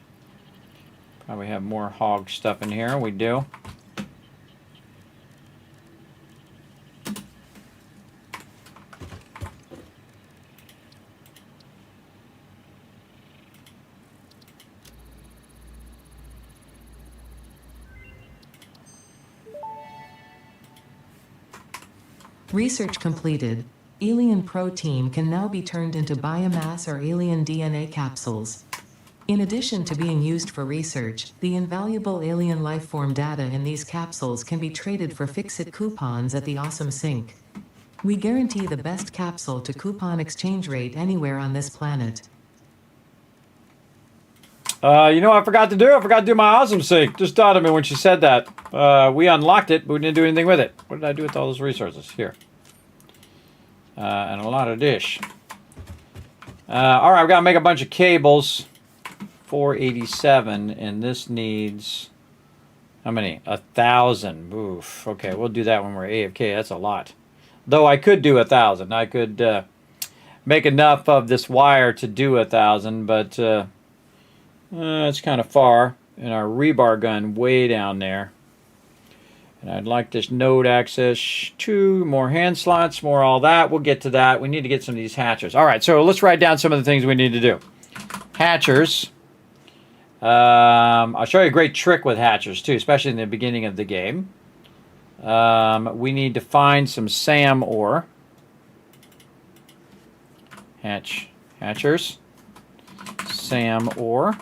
[SPEAKER 4] probably have more hog stuff in here. We do.
[SPEAKER 6] Research completed. Alien protein can now be turned into biomass or alien DNA capsules. In addition to being used for research, the invaluable alien lifeform data in these capsules can be traded for fix-it coupons at the Awesome Sink. We guarantee the best capsule to coupon exchange rate anywhere on this planet.
[SPEAKER 4] You know what I forgot to do? I forgot to do my awesome sync. Just dawned on me when she said that. We unlocked it, but we didn't do anything with it. What did I do with all those resources? Here. And a lot of dish. All right, I've got to make a bunch of cables. 487, and this needs... how many? 1,000. Oof. Okay, we'll do that when we're AFK. That's a lot. Though I could do 1,000. I could make enough of this wire to do 1,000, but... it's kind of far, and our rebar gun way down there. And I'd like this node access, 2 more hand slots, more all that. We'll get to that. We need to get some of these hatchers. All right, so let's write down some of the things we need to do. Hatchers. I'll show you a great trick with hatchers too, especially in the beginning of the game. We need to find some SAM ore. Hatchers. SAM ore.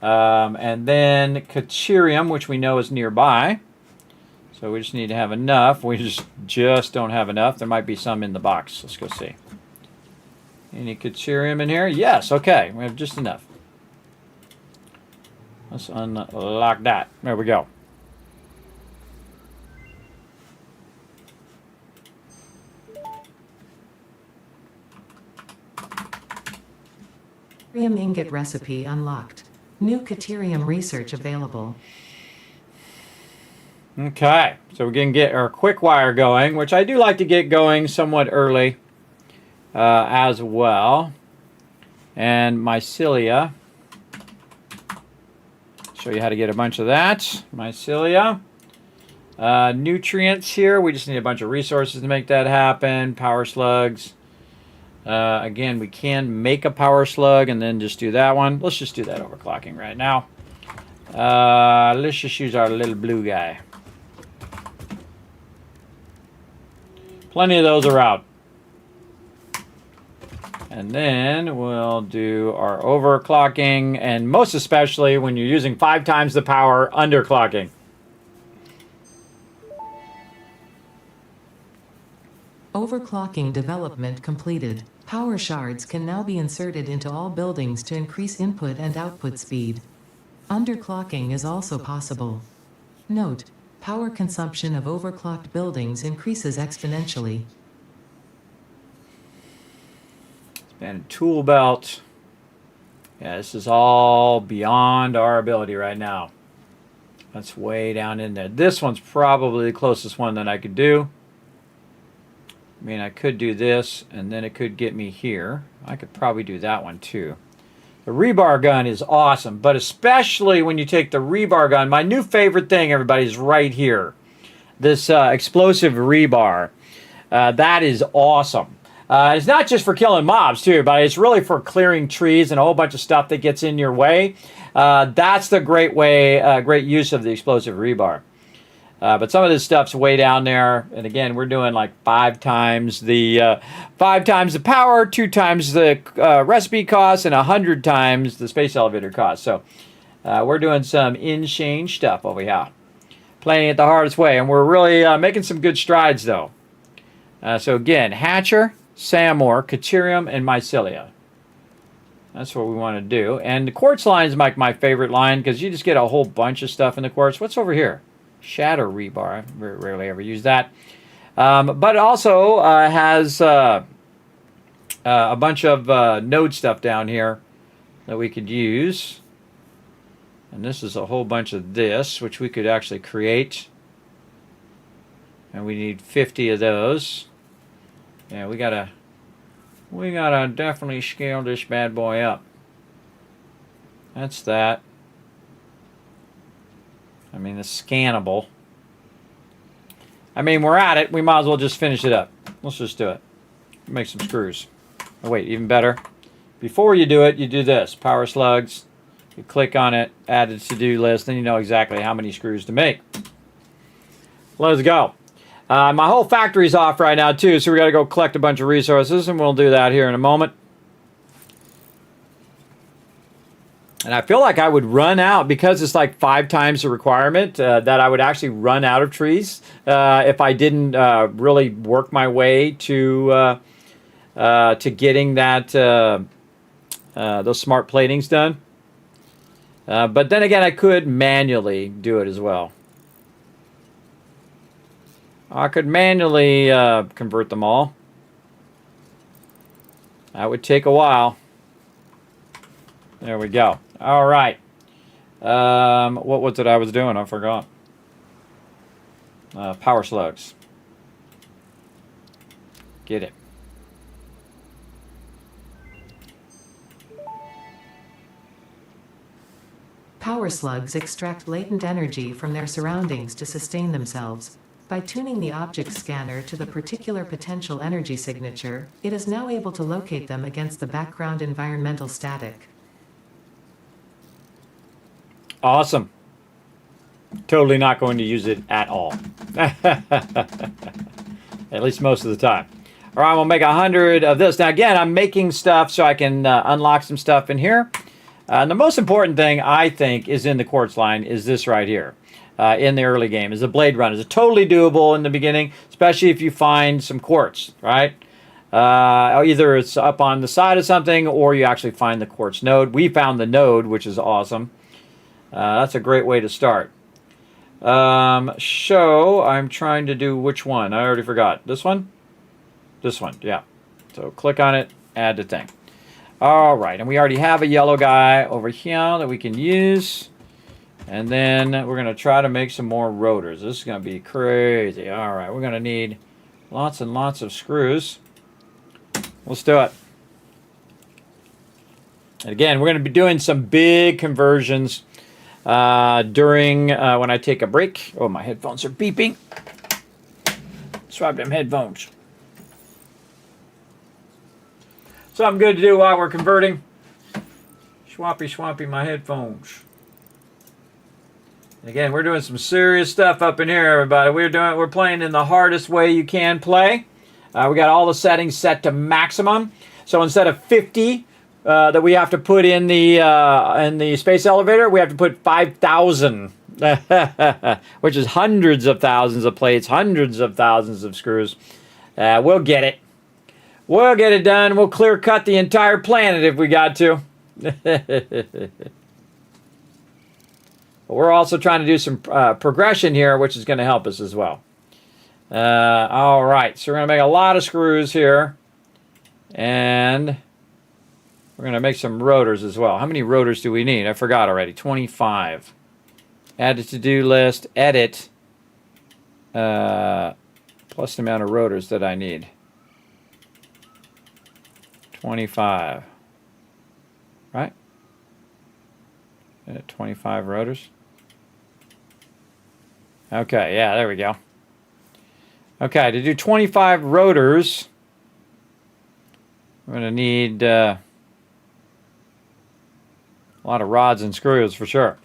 [SPEAKER 4] And then Caterium, which we know is nearby. So we just need to have enough. We just don't have enough. There might be some in the box. Let's go see. Any Caterium in here? Yes, okay. We have just enough. Let's unlock that. There we go.
[SPEAKER 6] Deuterium ingot recipe unlocked. New Deuterium research available.
[SPEAKER 4] Okay, so we can get our quick wire going, which I do like to get going somewhat early as well. And mycelia. Show you how to get a bunch of that. Mycelia. Nutrients here. We just need a bunch of resources to make that happen. Power slugs. Again, we can make a power slug and then just do that one. Let's just do that overclocking right now. Let's just use our little blue guy. Plenty of those are out. And then we'll do our overclocking, and most especially when you're using 5 times the power underclocking.
[SPEAKER 6] Overclocking development completed. Power shards can now be inserted into all buildings to increase input and output speed. Underclocking is also possible. Note: power consumption of overclocked buildings increases exponentially.
[SPEAKER 4] And tool belt. Yeah, this is all beyond our ability right now. That's way down in there. This one's probably the closest one that I could do. I mean, I could do this, and then it could get me here. I could probably do that one too. The rebar gun is awesome, but especially when you take the rebar gun, my new favorite thing, everybody, is right here. This explosive rebar. That is awesome. It's not just for killing mobs too, but it's really for clearing trees and a whole bunch of stuff that gets in your way. That's the great way, great use of the explosive rebar. But some of this stuff's way down there, and again, we're doing like 5 times the power, 2 times the recipe cost, and 100 times the space elevator cost. So we're doing some insane stuff over here, playing it the hardest way, and we're really making some good strides though. So again, Hatcher, Samor, Deuterium, and Mycelia. That's what we want to do. And the quartz line is like my favorite line because you just get a whole bunch of stuff in the quartz. What's over here? Shatter rebar. I very rarely ever use that. But it also has a bunch of node stuff down here that we could use. And this is a whole bunch of this, which we could actually create. And we need 50 of those. Yeah, we gotta definitely scale this bad boy up. That's that. I mean, it's scannable. I mean, we're at it. We might as well just finish it up. Let's just do it. Make some screws. Oh, wait, even better. Before you do it, you do this. Power slugs. You click on it, add a to-do list, then you know exactly how many screws to make. Let's go. My whole factory's off right now, too, so we got to go collect a bunch of resources, and we'll do that here in a moment. And I feel like I would run out, because it's like 5 times the requirement, that I would actually run out of trees if I didn't really work my way to getting that those smart platings done. But then again, I could manually do it as well. I could manually convert them all. That would take a while. There we go. All right. What was it I was doing? I forgot. Power slugs. Get it.
[SPEAKER 6] Power slugs extract latent energy from their surroundings to sustain themselves. By tuning the object scanner to the particular potential energy signature, it is now able to locate them against the background environmental static.
[SPEAKER 4] Awesome. Totally not going to use it at all. At least most of the time. All right, we'll make 100 of this. Now, again, I'm making stuff so I can unlock some stuff in here. And the most important thing, I think, is in the quartz line is this right here. In the early game is a blade run. It's totally doable in the beginning, especially if you find some quartz, right? Either it's up on the side of something or you actually find the quartz node. We found the node, which is awesome. That's a great way to start. Show, I'm trying to do which one? I already forgot. This one? This one, yeah. So click on it, add the thing. All right, and we already have a yellow guy over here that we can use. And then we're going to try to make some more rotors. This is going to be crazy. All right, we're going to need lots and lots of screws. Let's do it. And again, we're going to be doing some big conversions during when I take a break. Oh, my headphones are beeping. Swap them headphones. Something good to do while we're converting. Swappy my headphones. Again, we're doing some serious stuff up in here, everybody. We're playing in the hardest way you can play. We got all the settings set to maximum. So instead of 50 that we have to put in the space elevator, we have to put 5,000, which is hundreds of thousands of plates, hundreds of thousands of screws. We'll get it. We'll get it done. We'll clear cut the entire planet if we got to. But we're also trying to do some progression here, which is going to help us as well. All right, so we're going to make a lot of screws here. And we're going to make some rotors as well. How many rotors do we need? I forgot already. 25. Add to to-do list. Edit. Plus the amount of rotors that I need. 25. Right? 25 rotors. Okay, yeah, there we go. Okay, to do 25 rotors, we're going to need a lot of rods and screws for sure.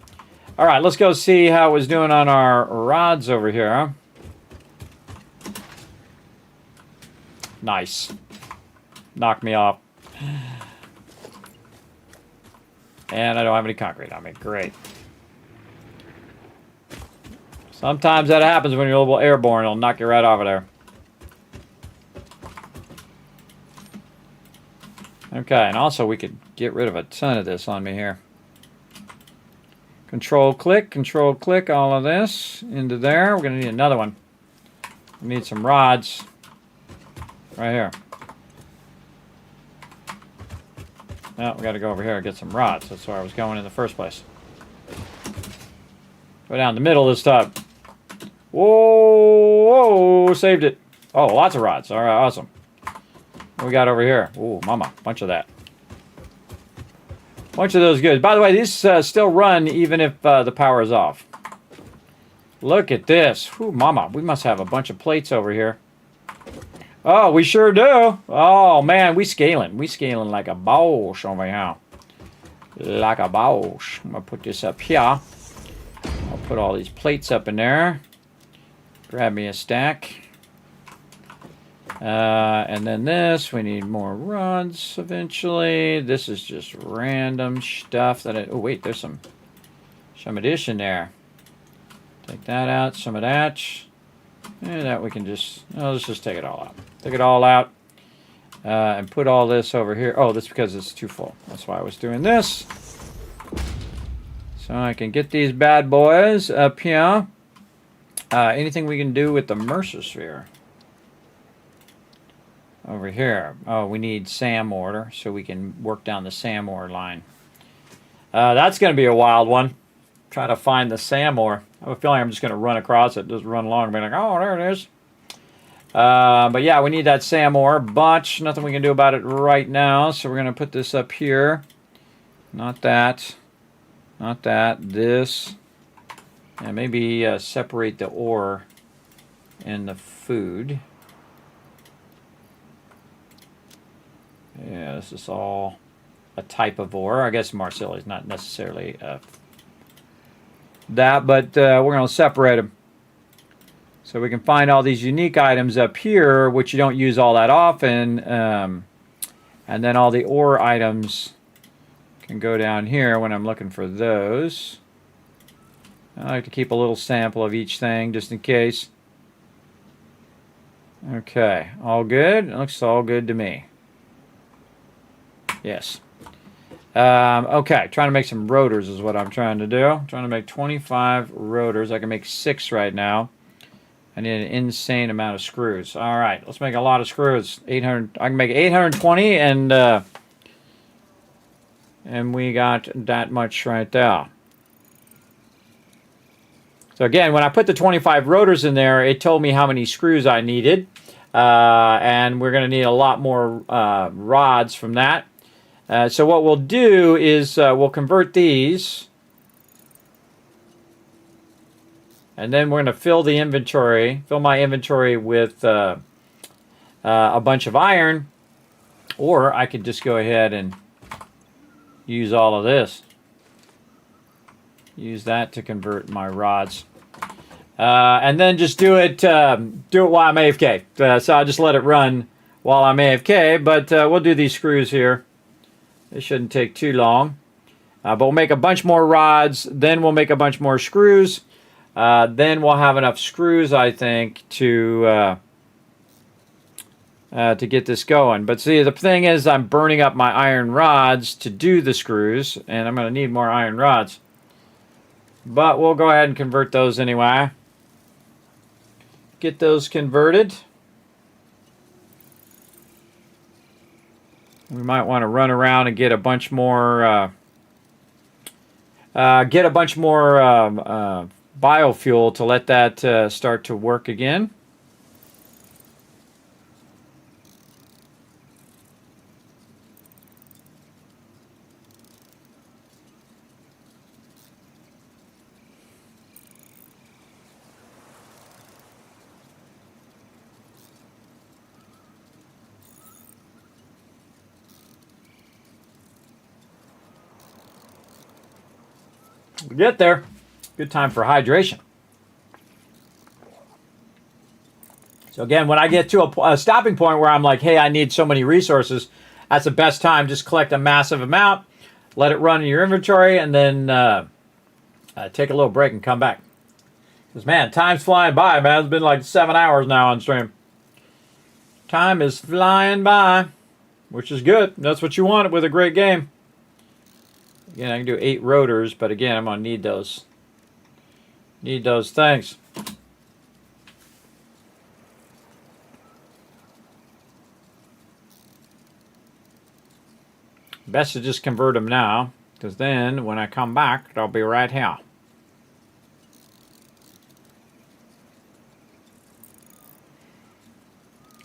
[SPEAKER 4] All right, let's go see how it was doing on our rods over here. Nice. Knocked me off. And I don't have any concrete on me. Great. Sometimes that happens when you're a little airborne. It'll knock you right off of there. Okay, and also we could get rid of a ton of this on me here. Control click, all of this into there. We're going to need another one. We need some rods right here. Now we got to go over here and get some rods. That's where I was going in the first place. Go down the middle this time. Whoa, saved it. Oh, lots of rods. All right, awesome. What we got over here? Ooh, mama, bunch of that. Bunch of those good. By the way, these still run even if the power is off. Look at this. Ooh, mama, we must have a bunch of plates over here. Oh, we sure do. Oh, man, we scaling. We scaling like a boss over here. Like a boss. I'm going to put this up here. I'll put all these plates up in there. Grab me a stack. And then this, we need more rods eventually. This is just random stuff that oh, wait, there's some addition there. Take that out, some of that. And that we can just, let's just take it all out. Take it all out and put all this over here. Oh, that's because it's too full. That's why I was doing this. So I can get these bad boys up here. Anything we can do with the Mercer sphere? Over here. Oh, we need SAM order so we can work down the SAM ore line. That's going to be a wild one. Try to find the SAM ore. I have a feeling I'm just going to run across it, just run along and be like, oh, there it is. But yeah, we need that SAM ore bunch. Nothing we can do about it right now, so we're going to put this up here. Not that. Not that. This. And maybe separate the ore and the food. Yeah, this is all a type of ore. I guess Marcilli is not necessarily that, but we're going to separate them. So we can find all these unique items up here, which you don't use all that often. And then all the ore items can go down here when I'm looking for those. I like to keep a little sample of each thing just in case. Okay, all good? It looks all good to me. Yes. Okay, trying to make some rotors is what I'm trying to do. I'm trying to make 25 rotors. I can make 6 right now. I need an insane amount of screws. All right, let's make a lot of screws. 800. I can make 820 and And we got that much right there. So again, when I put the 25 rotors in there, it told me how many screws I needed. And we're going to need a lot more rods from that. So what we'll do is we'll convert these. And then we're going to fill my inventory with a bunch of iron. Or I could just go ahead and use all of this. Use that to convert my rods. And then just do it while I'm AFK. So I'll just let it run while I'm AFK. But we'll do these screws here. It shouldn't take too long. But we'll make a bunch more rods. Then we'll make a bunch more screws. Then we'll have enough screws, I think, to get this going. But see, the thing is, I'm burning up my iron rods to do the screws. And I'm going to need more iron rods. But we'll go ahead and convert those anyway. Get those converted. We might want to run around and get a bunch more biofuel to let that start to work again. Get there. Good time for hydration. So again, when I get to a stopping point where I'm like, hey, I need so many resources, that's the best time. Just collect a massive amount, let it run in your inventory, and then take a little break and come back. Because, man, time's flying by, man. It's been like 7 hours now on stream. Time is flying by, which is good. That's what you want with a great game. Again, I can do 8 rotors, but again, I'm going to need those. Need those things. Best to just convert them now, because then when I come back, they'll be right here.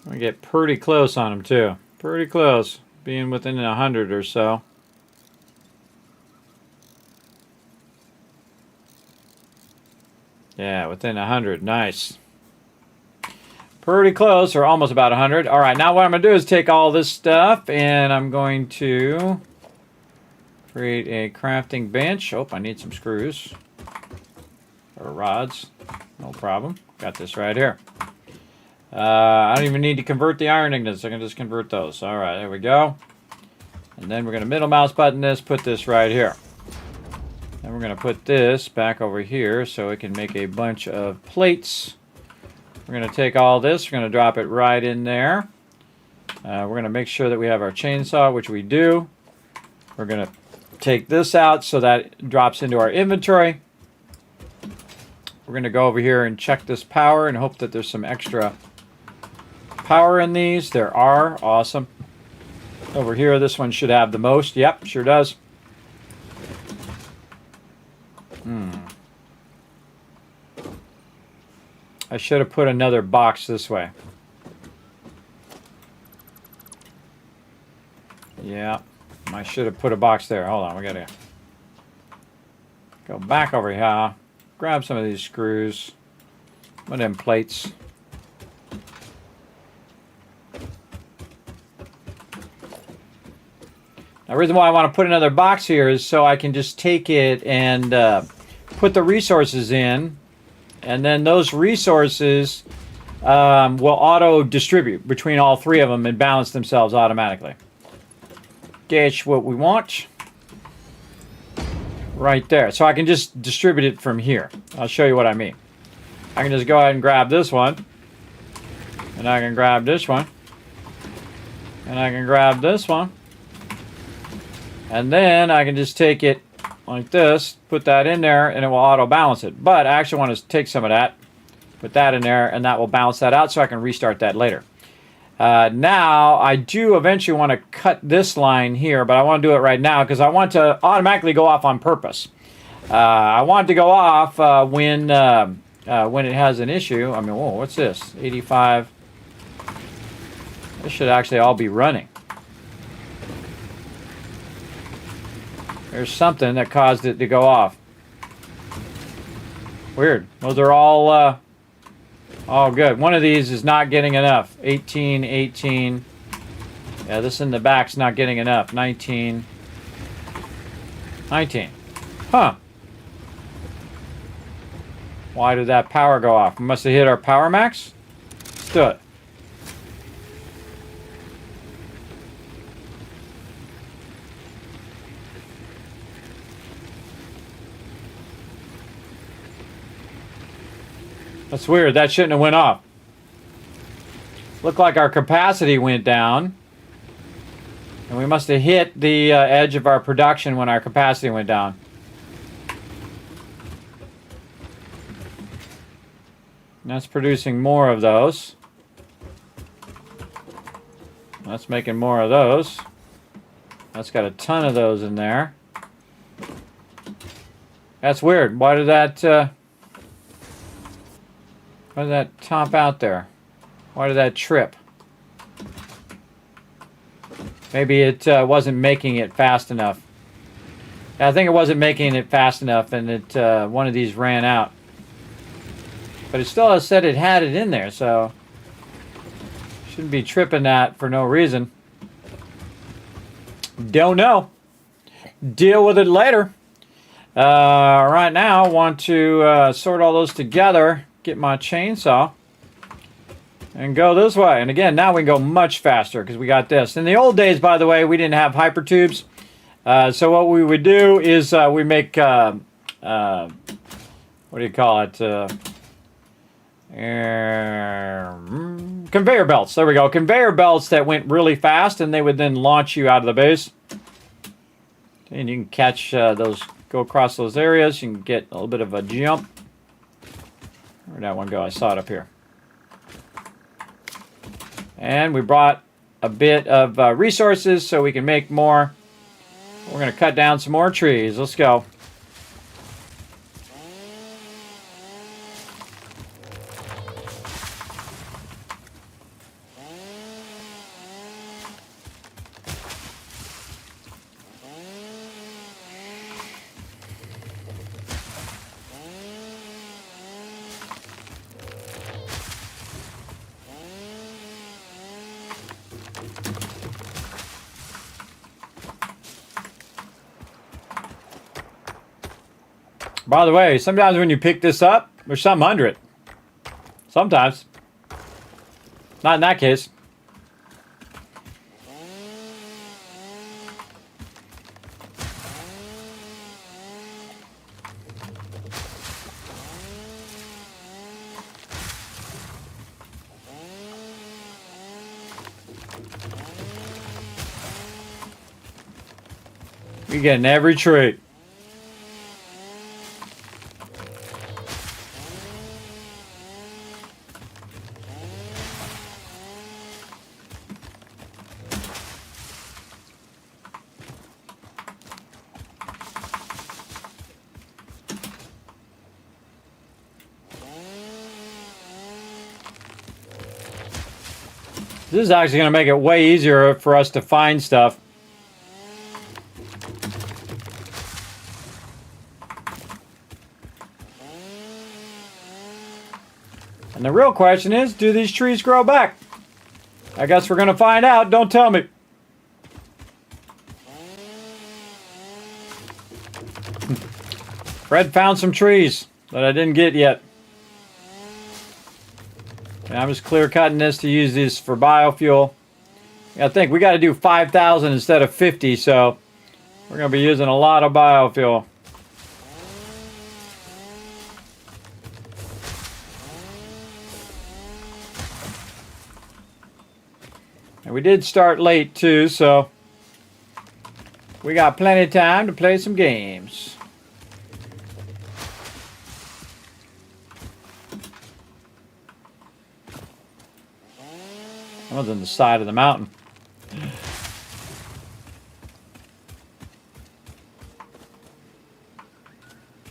[SPEAKER 4] I get pretty close on them too. Pretty close, being within 100 or so. Yeah, within 100. Nice. Pretty close, or almost about 100. All right, now what I'm going to do is take all this stuff, and I'm going to create a crafting bench. Oh, I need some screws. Or rods. No problem. Got this right here. I don't even need to convert the iron ingots. I can just convert those. All right, there we go. And then we're going to middle mouse button this, put this right here. Then we're going to put this back over here so it can make a bunch of plates. We're going to take all this, we're going to drop it right in there. We're going to make sure that we have our chainsaw, which we do. We're going to take this out so that it drops into our inventory. We're going to go over here and check this power and hope that there's some extra power in these. There are. Awesome. Over here, this one should have the most. Yep, sure does. I should have put another box this way. Yeah, I should have put a box there. Hold on, we gotta go back over here. Grab some of these screws. One of them plates. Now, the reason why I want to put another box here is so I can just take it and put the resources in, and then those resources will auto-distribute between all 3 of them and balance themselves automatically. That's what we want. Right there. So I can just distribute it from here. I'll show you what I mean. I can just go ahead and grab this one. And I can grab this one. And I can grab this one. And then I can just take it like this, put that in there, and it will auto-balance it. But I actually want to take some of that, put that in there, and that will balance that out so I can restart that later. Now, I do eventually want to cut this line here, but I want to do it right now because I want to automatically go off on purpose. I want it to go off when it has an issue. I mean, whoa, what's this? 85. This should actually all be running. There's something that caused it to go off. Weird. Those are all good. One of these is not getting enough. 18, 18. Yeah, this in the back's not getting enough. 19. 19. Huh. Why did that power go off? We must have hit our power max? Let's do it. That's weird. That shouldn't have went off. Looked like our capacity went down. And we must have hit the edge of our production when our capacity went down. And that's producing more of those. That's making more of those. That's got a ton of those in there. That's weird. Why did that top out there? Why did that trip? Maybe it wasn't making it fast enough. I think it wasn't making it fast enough, and it one of these ran out. But it still has said it had it in there, so shouldn't be tripping that for no reason. Don't know. Deal with it later. Right now, I want to sort all those together, get my chainsaw, and go this way. And again, now we can go much faster because we got this. In the old days, by the way, we didn't have hypertubes. So what we would do is we make, what do you call it? Conveyor belts. There we go. Conveyor belts that went really fast, and they would then launch you out of the base. And you can catch those, go across those areas. You can get a little bit of a jump. Where'd that one go? I saw it up here. And we brought a bit of resources so we can make more. We're going to cut down some more trees. Let's go. By the way, sometimes when you pick this up, there's something under it. Sometimes. Not in that case. You're getting every trait. This is actually going to make it way easier for us to find stuff. And the real question is, do these trees grow back? I guess we're going to find out. Don't tell me. Fred found some trees that I didn't get yet. And I'm just clear cutting this to use this for biofuel. I think we got to do 5,000 instead of 50, so we're going to be using a lot of biofuel. And we did start late too, so we got plenty of time to play some games. one's on the side of the mountain.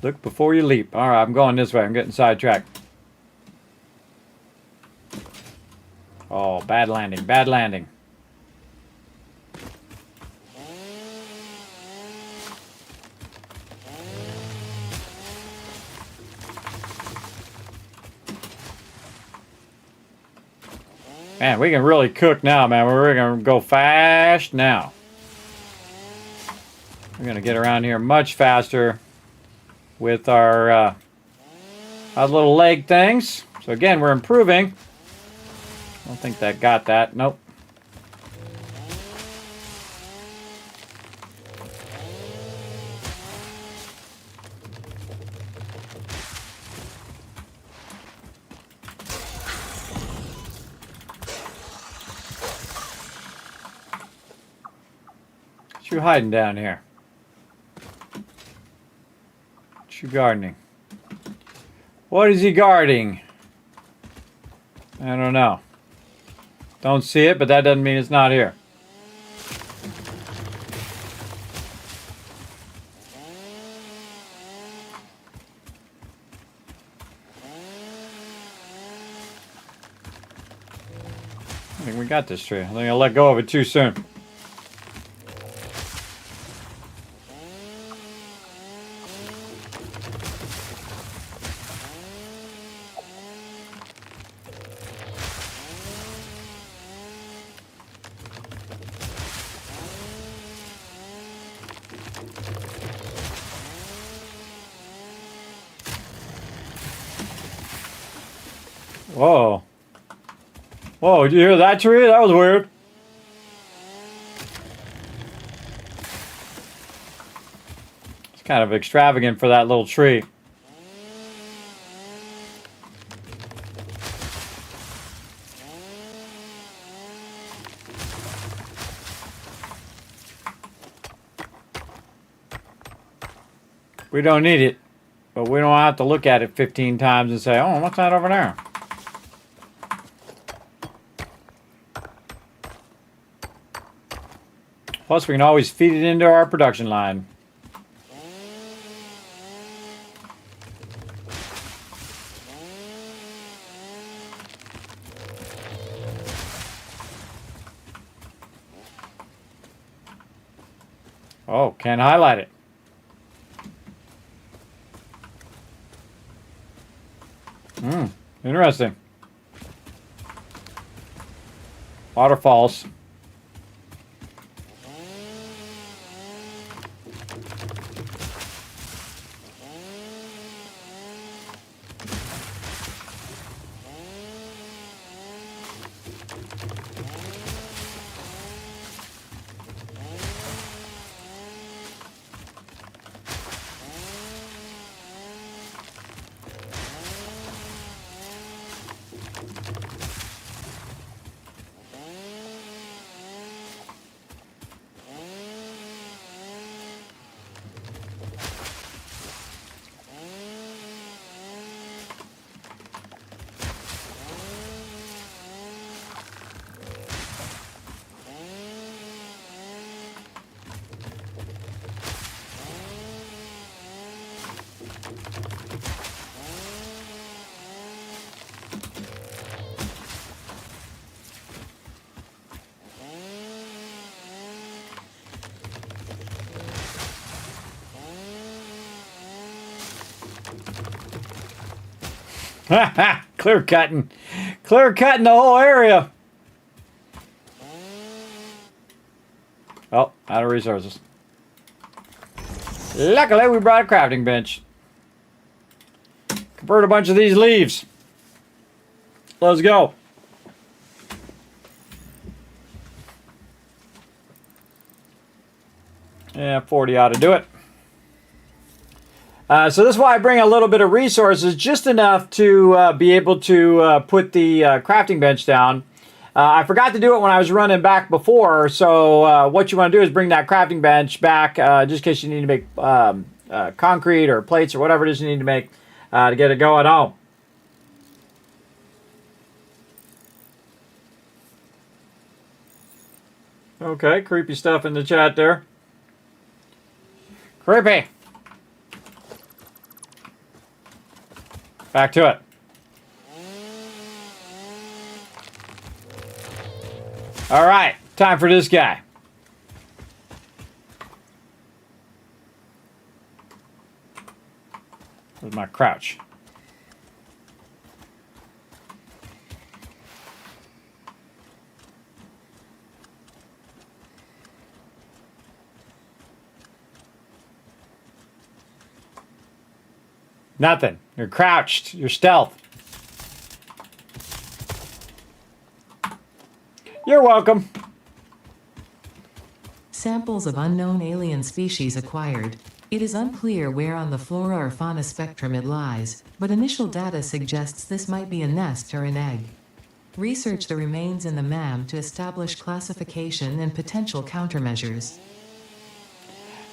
[SPEAKER 4] Look before you leap. All right, I'm going this way. I'm getting sidetracked. Oh, bad landing. Bad landing. Man, we can really cook now, man. We're going to go fast now. We're going to get around here much faster with our little leg things. So again, we're improving. I don't think that got that. Nope. What you hiding down here? What you gardening? What is he guarding? I don't know. Don't see it, but that doesn't mean it's not here. I think we got this tree. I think I let go of it too soon. Whoa. Whoa, did you hear that tree? That was weird. It's kind of extravagant for that little tree. We don't need it, but we don't have to look at it 15 times and say, oh, what's that over there? Plus, we can always feed it into our production line. Oh, can't highlight it. Interesting. Waterfalls. Clear cutting the whole area. Oh, out of resources. Luckily, we brought a crafting bench. Convert a bunch of these leaves. Let's go. Yeah, 40 ought to do it. So this is why I bring a little bit of resources, just enough to be able to put the crafting bench down. I forgot to do it when I was running back before, so what you want to do is bring that crafting bench back just in case you need to make concrete or plates or whatever it is you need to make to get it going home. Okay, creepy stuff in the chat there. Creepy. Back to it. All right, time for this guy. Where's my crouch? Nothing. You're crouched. You're stealth. You're welcome.
[SPEAKER 6] Samples of unknown alien species acquired. It is unclear where on the flora or fauna spectrum it lies, but initial data suggests this might be a nest or an egg. Research the remains in the MAM to establish classification and potential countermeasures.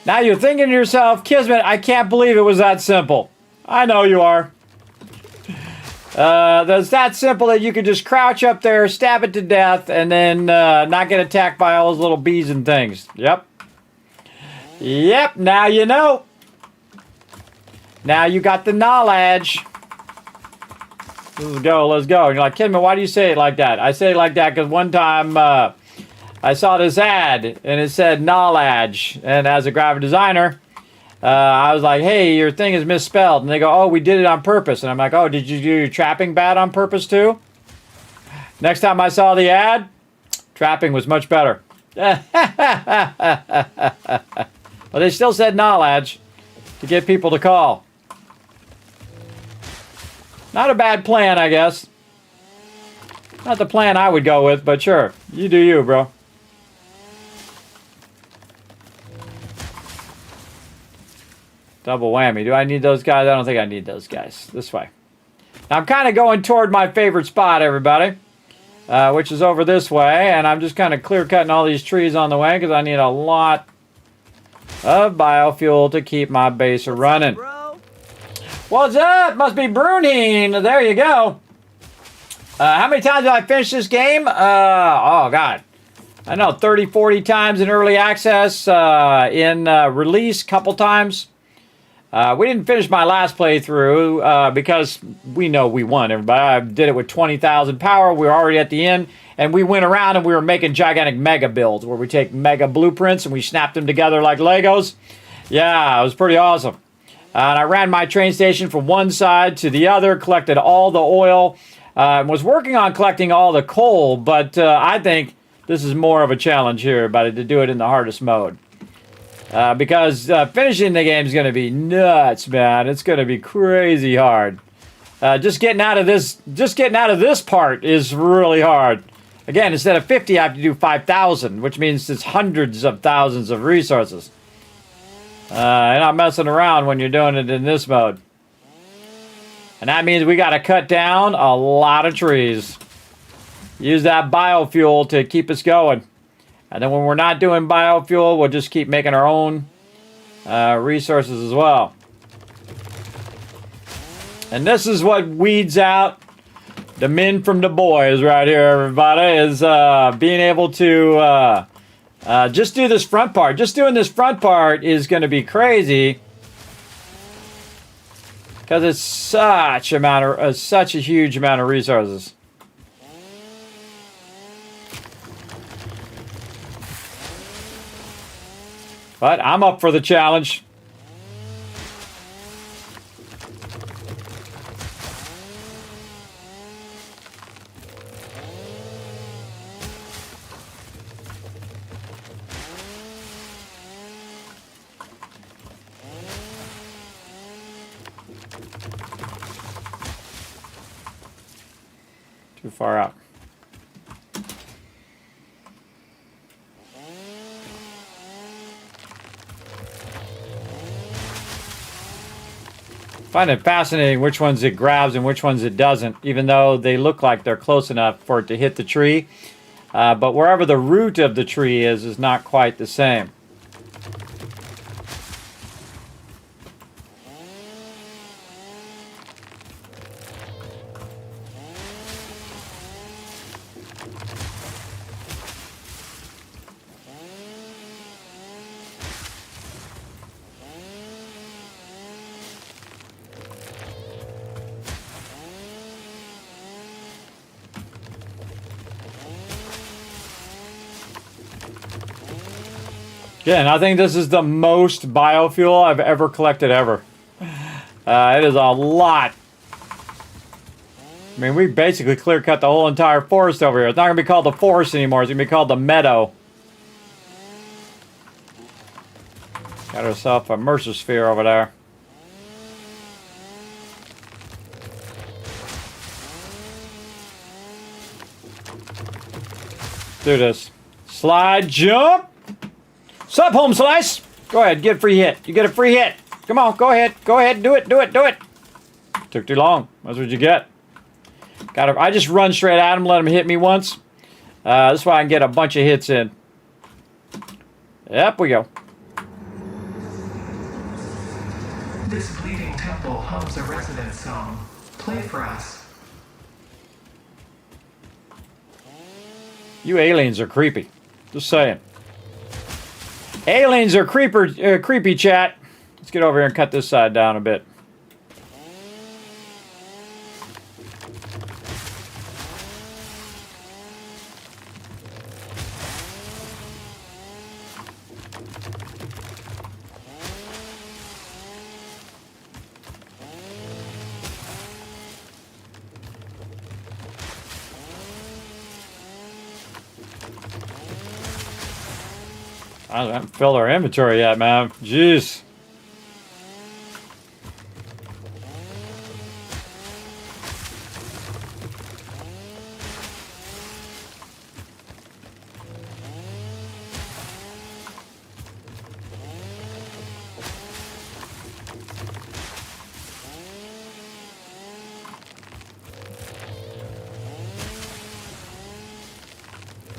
[SPEAKER 4] Now you're thinking to yourself, Kismet, I can't believe it was that simple. I know you are. That's that simple that you could just crouch up there, stab it to death, and then not get attacked by all those little bees and things. Yep. Yep, now you know. Now you got the knowledge. Let's go, let's go. And you're like, Kismet, why do you say it like that? I say it like that because one time I saw this ad, and it said knowledge. And as a graphic designer, I was like, hey, your thing is misspelled. And they go, oh, we did it on purpose. And I'm like, oh, did you do your trapping bad on purpose too? Next time I saw the ad, trapping was much better. Well, they still said knowledge to get people to call. Not a bad plan, I guess. Not the plan I would go with, but sure. You do you, bro. Double whammy. Do I need those guys? I don't think I need those guys. This way. Now, I'm kind of going toward my favorite spot, everybody, which is over this way. And I'm just kind of clear-cutting all these trees on the way because I need a lot of biofuel to keep my base running. What's up? Must be Brunine. There you go. How many times did I finish this game? Oh, God. I know, 30, 40 times in early access, in release, couple times. We didn't finish my last playthrough because we know we won, everybody. I did it with 20,000 power. We were already at the end, and we went around and we were making gigantic mega builds where we take mega blueprints and we snapped them together like Legos. Yeah, it was pretty awesome. And I ran my train station from one side to the other, collected all the oil, was working on collecting all the coal, but I think this is more of a challenge here, but to do it in the hardest mode. Because finishing the game is going to be nuts, man. It's going to be crazy hard. Just getting out of this part is really hard. Again, instead of 50, I have to do 5,000, which means it's hundreds of thousands of resources. You're not messing around when you're doing it in this mode. And that means we got to cut down a lot of trees. Use that biofuel to keep us going. And then when we're not doing biofuel, we'll just keep making our own resources as well. And this is what weeds out the men from the boys right here, everybody, is being able to just do this front part. Just doing this front part is going to be crazy. Because it's such a huge amount of resources. But I'm up for the challenge. Too far out. I find it fascinating which ones it grabs and which ones it doesn't, even though they look like they're close enough for it to hit the tree. But wherever the root of the tree is not quite the same. Again, I think this is the most biofuel I've ever collected ever. It is a lot. I mean, we basically clear-cut the whole entire forest over here. It's not going to be called the forest anymore. It's going to be called the meadow. Got herself a Mercer sphere over there. Do this. Slide, jump. Sup, home slice. Go ahead, get a free hit. You get a free hit. Come on, go ahead. Go ahead, do it, do it, do it. Took too long. That's what you get. I just run straight at him, let him hit me once. This way I can get a bunch of hits in. Yep, we go.
[SPEAKER 7] This bleeding temple hums a resident song. Play for us.
[SPEAKER 4] You aliens are creepy. Just saying. Aliens are creepy, chat. Let's get over here and cut this side down a bit. I haven't filled our inventory yet, man. Jeez.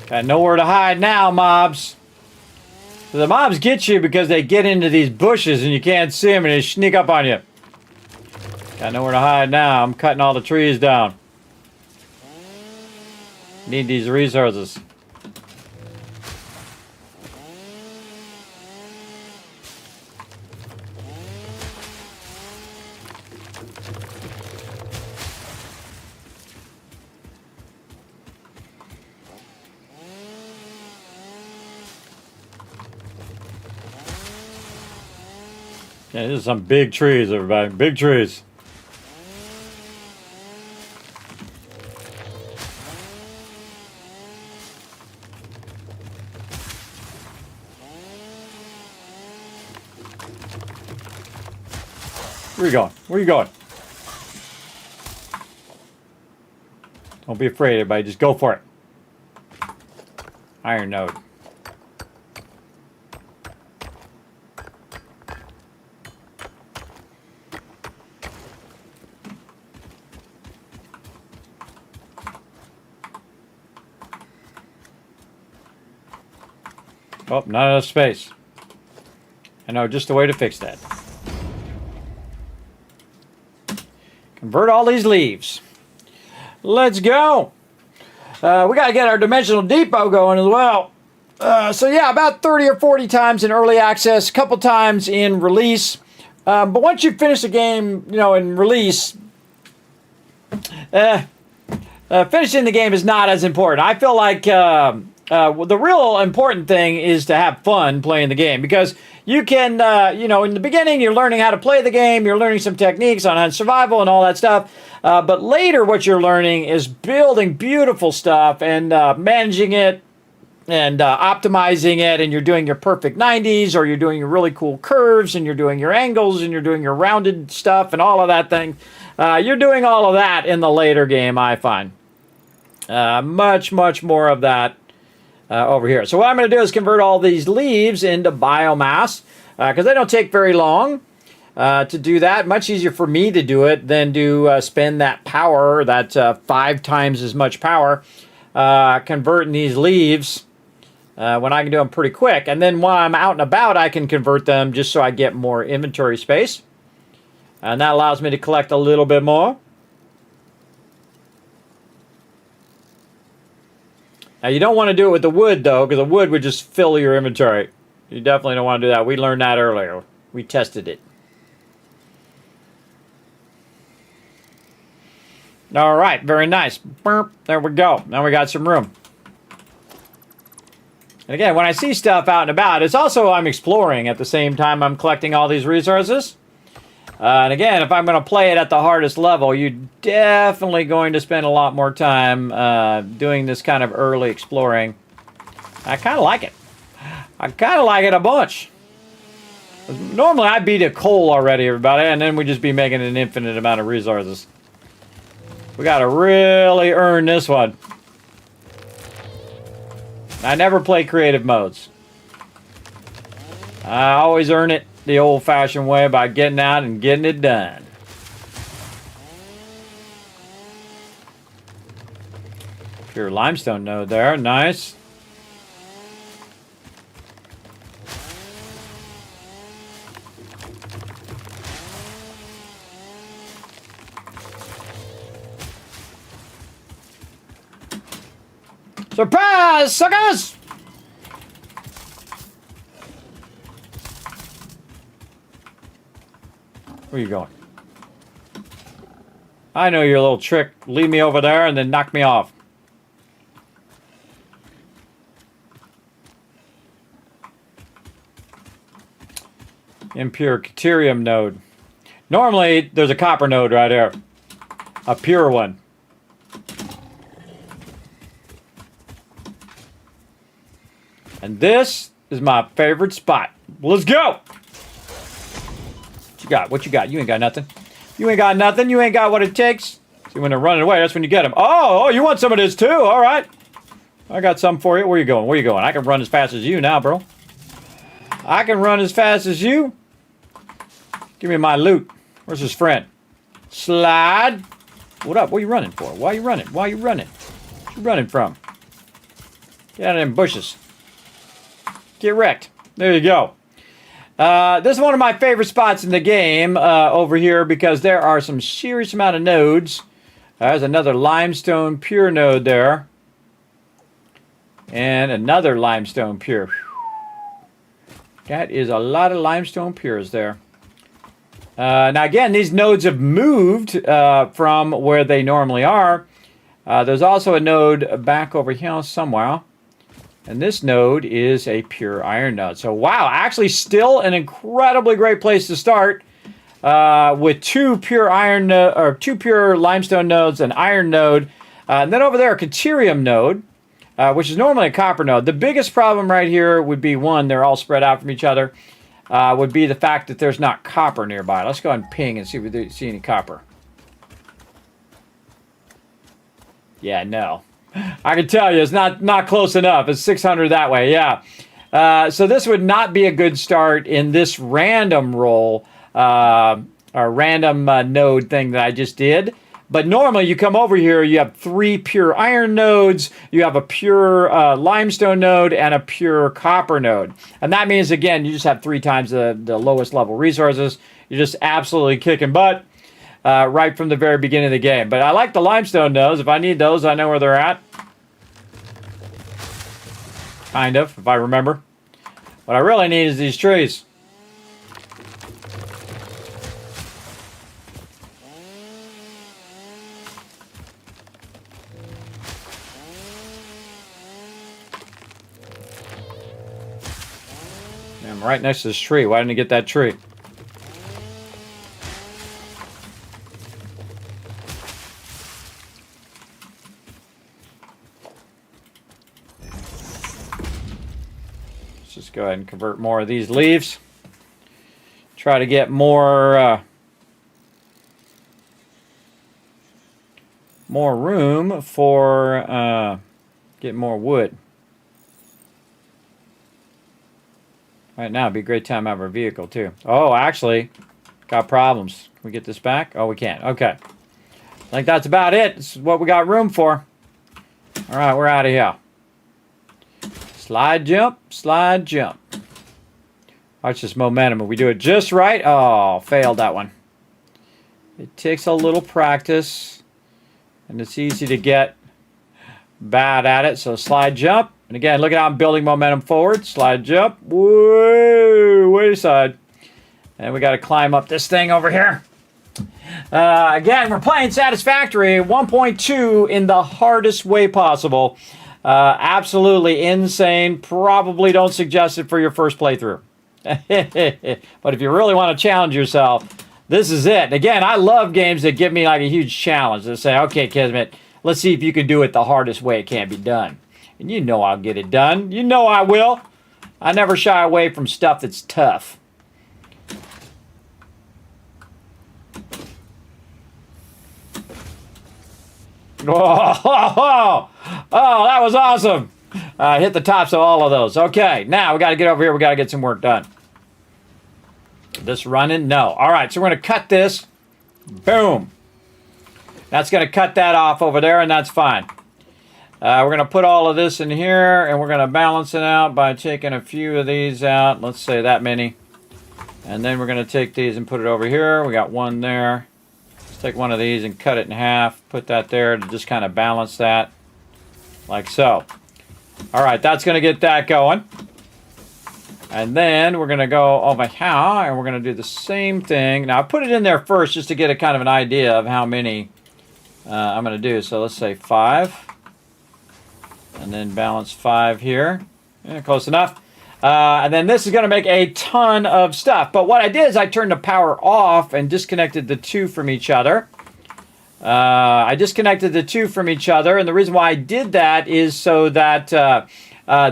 [SPEAKER 4] Got nowhere to hide now, mobs. The mobs get you because they get into these bushes and you can't see them and they sneak up on you. Got nowhere to hide now. I'm cutting all the trees down. Need these resources. Yeah, these are some big trees, everybody. Big trees. Where you going? Where you going? Don't be afraid, everybody. Just go for it. Iron node. Oh, not enough space. I know just a way to fix that. Convert all these leaves. Let's go. We got to get our dimensional depot going as well. So yeah, about 30 or 40 times in early access, a couple times in release. But once you finish the game, you know, in release, finishing the game is not as important. I feel like the real important thing is to have fun playing the game, because you can, you know, in the beginning you're learning how to play the game, you're learning some techniques on survival and all that stuff, but later what you're learning is building beautiful stuff and managing it and optimizing it, and you're doing your perfect 90s, or you're doing your really cool curves, and you're doing your angles, and you're doing your rounded stuff and all of that thing. You're doing all of that in the later game, I find. Much more of that over here. So what I'm going to do is convert all these leaves into biomass, because they don't take very long to do that. Much easier for me to do it than to spend that power, that 5 times as much power, converting these leaves when I can do them pretty quick. And then while I'm out and about, I can convert them just so I get more inventory space. And that allows me to collect a little bit more. Now, you don't want to do it with the wood, though, because the wood would just fill your inventory. You definitely don't want to do that. We learned that earlier. We tested it. All right, very nice. Burp. There we go. Now we got some room. And again, when I see stuff out and about, it's also I'm exploring at the same time I'm collecting all these resources. And again, if I'm going to play it at the hardest level, you're definitely going to spend a lot more time doing this kind of early exploring. I kind of like it. I kind of like it a bunch. Normally, I'd beat a coal already, everybody, and then we'd just be making an infinite amount of resources. We got to really earn this one. I never play creative modes. I always earn it the old-fashioned way by getting out and getting it done. Pure limestone node there. Nice. Surprise, suckers! Where are you going? I know your little trick. Leave me over there and then knock me off. Impure deuterium node. Normally, there's a copper node right here. A pure one. And this is my favorite spot. Let's go! What you got? What you got? You ain't got nothing. You ain't got nothing. You ain't got what it takes. See, when they're running away, that's when you get them. Oh, you want some of this too? All right. I got some for you. Where you going? Where you going? I can run as fast as you now, bro. I can run as fast as you. Give me my loot. Where's his friend? Slide. What up? What are you running for? Why are you running? Why are you running? What you running from? Get out of them bushes. Get wrecked. There you go. This is one of my favorite spots in the game over here because there are some serious amount of nodes. There's another limestone pure node there. And another limestone pure. That is a lot of limestone pures there. Now again, these nodes have moved from where they normally are. There's also a node back over here somewhere. And this node is a pure iron node. So wow, actually still an incredibly great place to start with two pure limestone nodes, an iron node, and then over there a deuterium node, which is normally a copper node. The biggest problem right here would be one, they're all spread out from each other, would be the fact that there's not copper nearby. Let's go ahead and ping and see if we see any copper. Yeah, no. I can tell you, it's not close enough. It's 600 that way, yeah. So this would not be a good start in this random roll, or random node thing that I just did. But normally you come over here, you have 3 pure iron nodes, you have a pure limestone node, and a pure copper node. And that means, again, you just have 3 times the lowest level resources. You're just absolutely kicking butt. Right from the very beginning of the game. But I like the limestone nodes. If I need those, I know where they're at. Kind of, if I remember. What I really need is these trees. I'm right next to this tree. Why didn't I get that tree? Go ahead and convert more of these leaves. Try to get more room for getting more wood. Right now, it'd be a great time to have our vehicle too. Oh, actually, got problems. Can we get this back? Oh, we can't. Okay. I think that's about it. This is what we got room for. All right, we're out of here. Slide jump, slide jump. Watch this momentum. If we do it just right. Oh, failed that one. It takes a little practice. And it's easy to get bad at it. So slide jump. And again, look at how I'm building momentum forward. Slide jump. Whoa, way side. And we got to climb up this thing over here. Again, we're playing Satisfactory 1.2 in the hardest way possible. Absolutely insane. Probably don't suggest it for your first playthrough. But if you really want to challenge yourself, this is it. Again, I love games that give me like a huge challenge. That say, okay, Kismet, let's see if you can do it the hardest way it can be done. And you know I'll get it done. You know I will. I never shy away from stuff that's tough. Oh, that was awesome. Hit the tops of all of those. Okay, now we got to get over here. We got to get some work done. This running? No. All right, so we're going to cut this. Boom. That's going to cut that off over there, and that's fine. We're going to put all of this in here, and we're going to balance it out by taking a few of these out. Let's say that many. And then we're going to take these and put it over here. We got one there. Let's take one of these and cut it in half. Put that there to just kind of balance that. Like so. All right, that's going to get that going. And then we're going to go over here, and we're going to do the same thing. Now, I put it in there first just to get a kind of an idea of how many I'm going to do. So let's say 5. And then balance 5 here. Yeah, close enough. And then this is going to make a ton of stuff. But what I did is I turned the power off and disconnected the two from each other. I disconnected the two from each other. And the reason why I did that is so that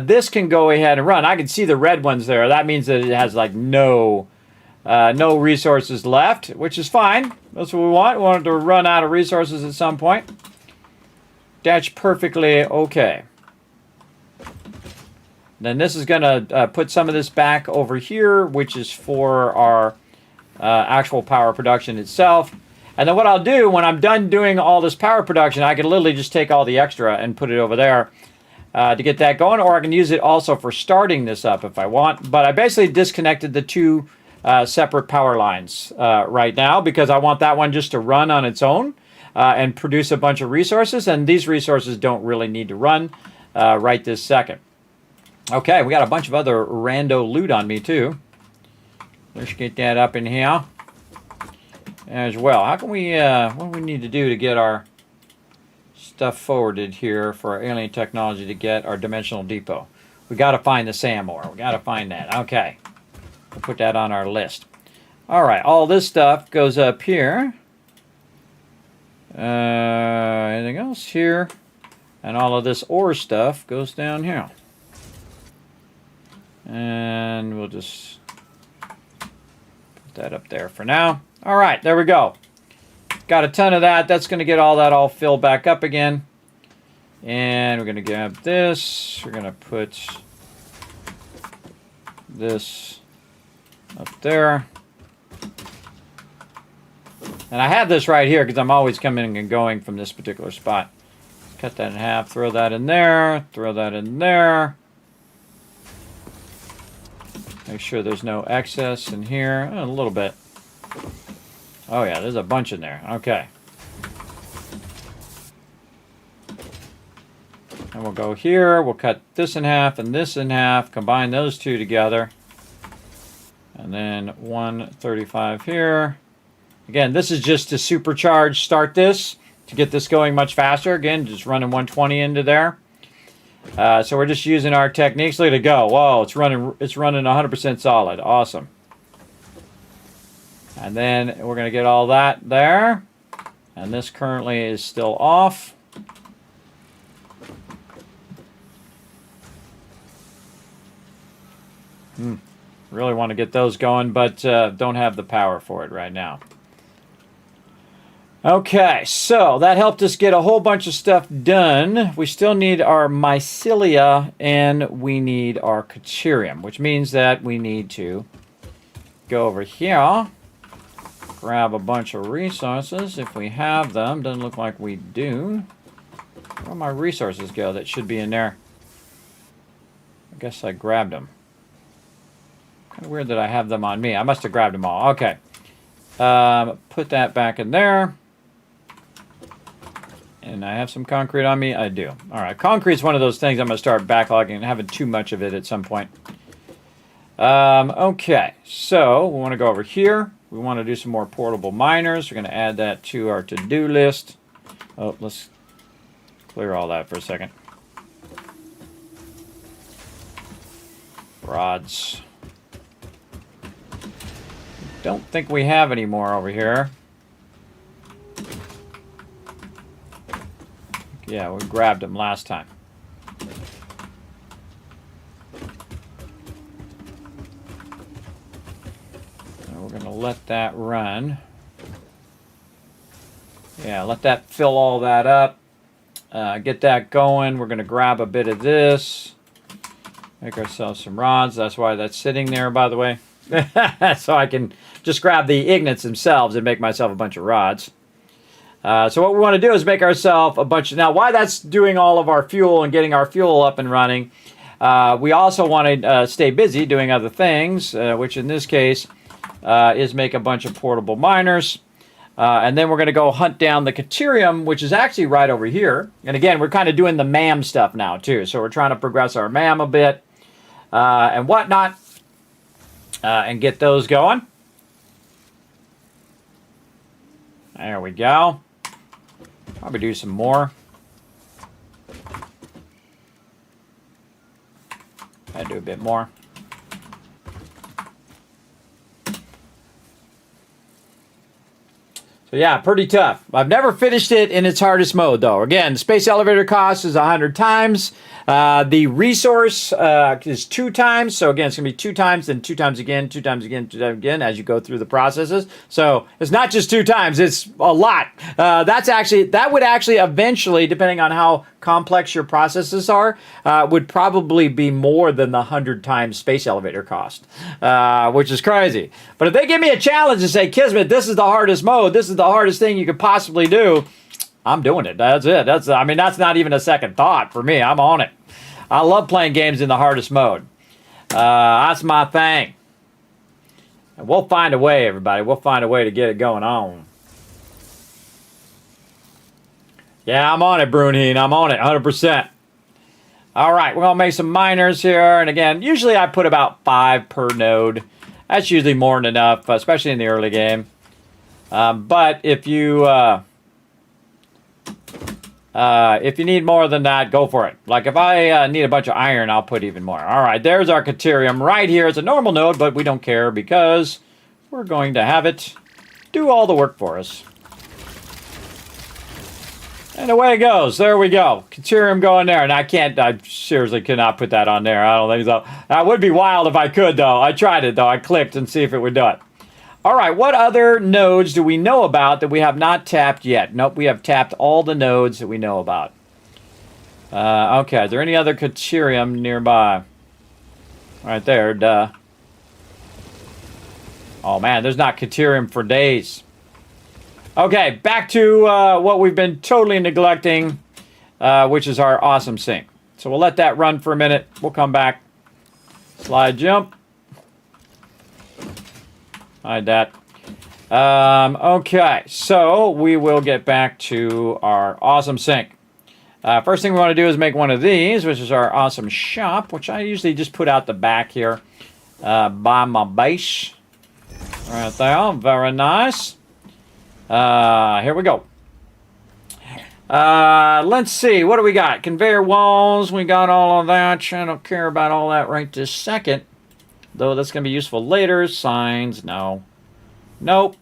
[SPEAKER 4] this can go ahead and run. I can see the red ones there. That means that it has like no resources left, which is fine. That's what we want. We want it to run out of resources at some point. That's perfectly okay. Then this is going to put some of this back over here, which is for our actual power production itself. And then what I'll do when I'm done doing all this power production, I can literally just take all the extra and put it over there to get that going. Or I can use it also for starting this up if I want. But I basically disconnected the two separate power lines right now because I want that one just to run on its own and produce a bunch of resources. And these resources don't really need to run right this second. Okay, we got a bunch of other rando loot on me too. Let's get that up in here as well. How can we, what do we need to do to get our stuff forwarded here for our alien technology to get our dimensional depot? We got to find the SAM ore. We got to find that. Okay, we'll put that on our list. All right, all this stuff goes up here. Anything else here? And all of this ore stuff goes down here. And we'll just put that up there for now. All right, there we go. Got a ton of that. That's going to get all that all filled back up again. And we're going to grab this. We're going to put this up there. And I have this right here because I'm always coming and going from this particular spot. Cut that in half. Throw that in there. Throw that in there. Make sure there's no excess in here. Oh, a little bit. Oh yeah, there's a bunch in there. Okay. And we'll go here. We'll cut this in half and this in half. Combine those two together. And then 135 here. Again, this is just to supercharge, start this, to get this going much faster. Again, just running 120 into there. So we're just using our techniques. Look at it go. Whoa, it's running 100% solid. Awesome. And then we're going to get all that there. And this currently is still off. Really want to get those going, but don't have the power for it right now. Okay, so that helped us get a whole bunch of stuff done. We still need our mycelia and we need our deuterium, which means that we need to go over here, grab a bunch of resources if we have them. Doesn't look like we do. Where my resources go? That should be in there. I guess I grabbed them. Kind of weird that I have them on me. I must have grabbed them all. Okay. Put that back in there. And I have some concrete on me? I do. All right. Concrete is one of those things I'm going to start backlogging and having too much of it at some point. Okay. So we want to go over here. We want to do some more portable miners. We're going to add that to our to-do list. Oh, let's clear all that for a second. rods. Don't think we have any more over here. Yeah, we grabbed them last time. So we're going to let that run. Yeah, let that fill all that up. Get that going. We're going to grab a bit of this. Make ourselves some rods. That's why that's sitting there, by the way. So I can just grab the ignits themselves and make myself a bunch of rods. So what we want to do is make ourselves a bunch of... Now, while that's doing all of our fuel and getting our fuel up and running, we also want to stay busy doing other things, which in this case is make a bunch of portable miners. And then we're going to go hunt down the Caterium, which is actually right over here. And again, we're kind of doing the MAM stuff now, too. So we're trying to progress our MAM a bit and whatnot and get those going. There we go. Probably do some more. I'd do a bit more. So yeah, pretty tough. I've never finished it in its hardest mode, though. Again, the space elevator cost is 100 times. The resource is 2 times. So again, it's going to be 2 times, then 2 times again, 2 times again, 2 times again as you go through the processes. So it's not just 2 times, it's a lot. That would actually eventually, depending on how complex your processes are, would probably be more than the 100 times space elevator cost, which is crazy. But if they give me a challenge and say, Kismet, this is the hardest mode, this is the hardest thing you could possibly do, I'm doing it. That's it. That's not even a second thought for me. I'm on it. I love playing games in the hardest mode. That's my thing. And we'll find a way, everybody. We'll find a way to get it going on. Yeah, I'm on it, Brunheen. I'm on it, 100%. All right, we're going to make some miners here. And again, usually I put about 5 per node. That's usually more than enough, especially in the early game. But if you need more than that, go for it. Like if I need a bunch of iron, I'll put even more. All right, there's our Caterium right here. It's a normal node, but we don't care because we're going to have it do all the work for us. And away it goes. There we go. Caterium going there. And I seriously cannot put that on there. I don't think so. That would be wild if I could, though. I tried it, though. I clicked and see if it would do it. All right, what other nodes do we know about that we have not tapped yet? Nope, we have tapped all the nodes that we know about. Okay, is there any other Caterium nearby? Right there, duh. Oh, man, there's not Caterium for days. Okay, back to what we've been totally neglecting, which is our awesome sink. So we'll let that run for a minute. We'll come back. Slide jump. Hide that. Okay, so we will get back to our awesome sink. First thing we want to do is make one of these, which is our awesome shop, which I usually just put out the back here by my base. Right there, very nice. Here we go. Let's see, what do we got? Conveyor walls, we got all of that. I don't care about all that right this second. Though that's going to be useful later. Signs, no. Nope.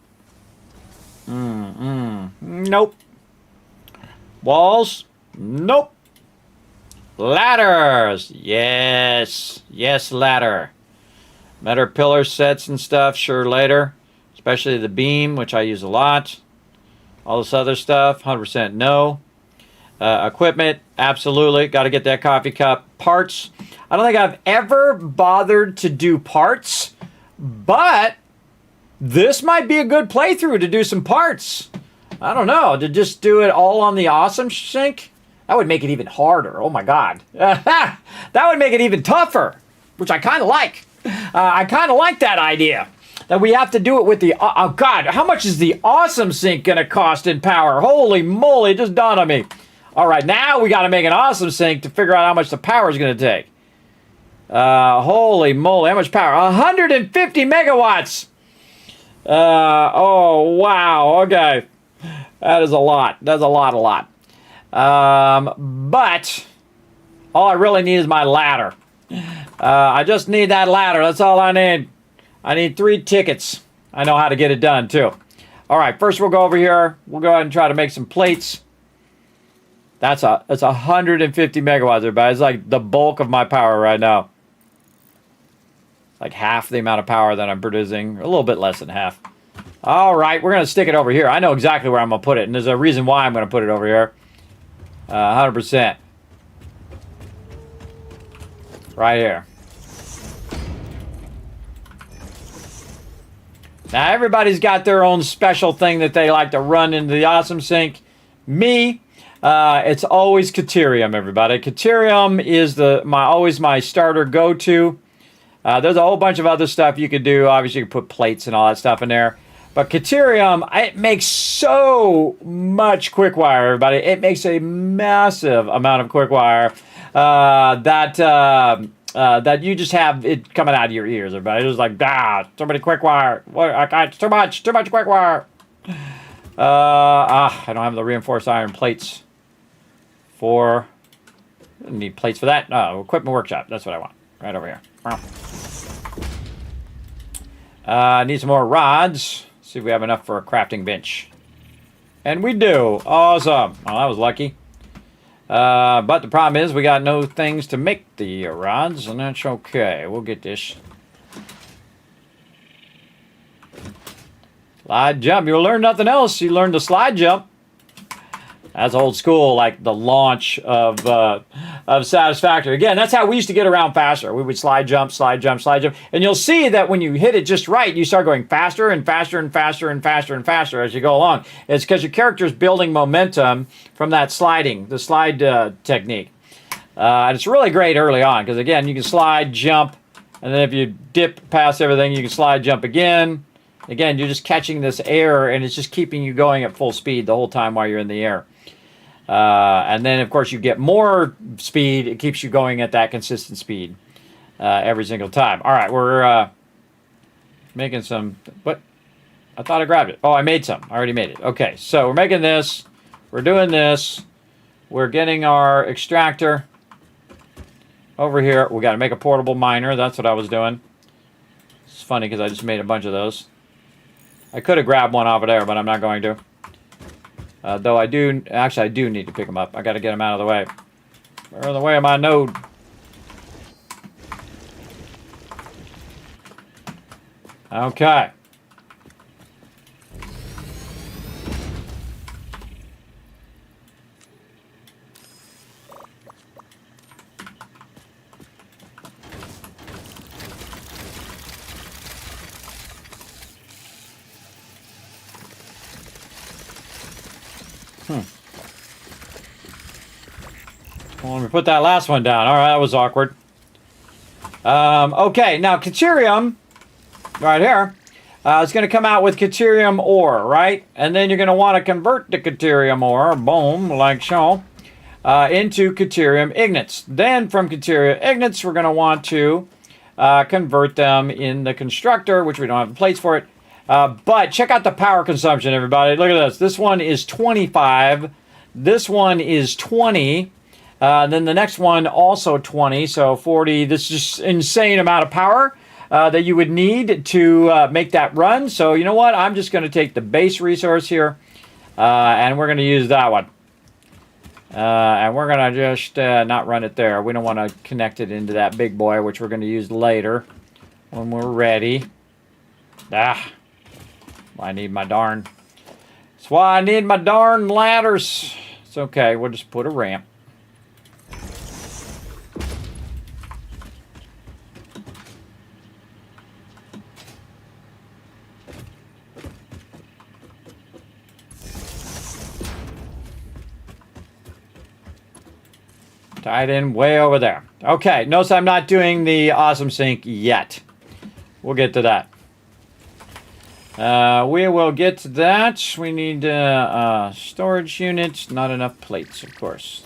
[SPEAKER 4] Nope. Walls, nope. Ladders, yes. Yes, ladder. Better pillar sets and stuff, sure, later. Especially the beam, which I use a lot. All this other stuff, 100% no. Equipment, absolutely. Got to get that coffee cup. Parts, I don't think I've ever bothered to do parts, but this might be a good playthrough to do some parts. I don't know, to just do it all on the awesome sink? That would make it even harder. Oh my God. That would make it even tougher, which I kind of like. I kind of like that idea. That we have to do it with the... Oh God, how much is the awesome sink going to cost in power? Holy moly, it just dawned on me. All right, now we got to make an awesome sink to figure out how much the power is going to take. Holy moly, how much power? 150 megawatts. Oh, wow, okay. That is a lot. That's a lot. But all I really need is my ladder. I just need that ladder. That's all I need. I need 3 tickets. I know how to get it done, too. All right, first we'll go over here. We'll go ahead and try to make some plates. That's 150 megawatts, everybody. It's like the bulk of my power right now. Like half the amount of power that I'm producing. A little bit less than half. All right, we're going to stick it over here. I know exactly where I'm going to put it, and there's a reason why I'm going to put it over here. 100%. Right here. Now, everybody's got their own special thing that they like to run into the Awesome Sink. Me, it's always Caterium, everybody. Caterium is always my starter go-to. There's a whole bunch of other stuff you could do. Obviously, you can put plates and all that stuff in there. But Caterium, it makes so much quick wire, everybody. It makes a massive amount of quick wire that you just have it coming out of your ears, everybody. It's just like, so many quick wire. It's too much quick wire. I don't have the reinforced iron plates for. I need plates for that. No, equipment workshop. That's what I want. Right over here. I need some more rods. See if we have enough for a crafting bench. And we do. Awesome. Well, that was lucky. But the problem is we got no things to make the rods, and that's okay. We'll get this. Slide jump. You'll learn nothing else. You learn to slide jump. That's old school, like the launch of Satisfactory. Again, that's how we used to get around faster. We would slide jump, slide jump, slide jump. And you'll see that when you hit it just right, you start going faster and faster and faster and faster and faster as you go along. It's because your character is building momentum from that sliding, the slide technique. And it's really great early on because, again, you can slide, jump, and then if you dip past everything, you can slide, jump again. Again, you're just catching this air, and it's just keeping you going at full speed the whole time while you're in the air. And then, of course, you get more speed. It keeps you going at that consistent speed every single time. All right, we're making some... What? I thought I grabbed it. Oh, I made some. I already made it. Okay, so we're making this. We're doing this. We're getting our extractor over here. We got to make a portable miner. That's what I was doing. It's funny because I just made a bunch of those. I could have grabbed one over there, but I'm not going to. Though I do need to pick them up. I got to get them out of the way. They're in the way of my node. Okay. Well, let me put that last one down. All right, that was awkward. Okay, now Caterium, right here, is going to come out with Caterium ore, right? And then you're going to want to convert the Caterium ore, boom, like so, into Caterium ignites. Then from Caterium ignites, we're going to want to convert them in the constructor, which we don't have the plates for it. But check out the power consumption, everybody. Look at this. This one is 25. This one is 20. Then the next one also 20, so 40. This is just insane amount of power that you would need to make that run. So you know what? I'm just going to take the base resource here, and we're going to use that one. And we're going to just not run it there. We don't want to connect it into that big boy, which we're going to use later when we're ready. I need my darn... That's why I need my darn ladders. It's okay. We'll just put a ramp. Tied in way over there. Okay, notice I'm not doing the awesome sink yet. We'll get to that. We will get to that. We need storage units. Not enough plates, of course.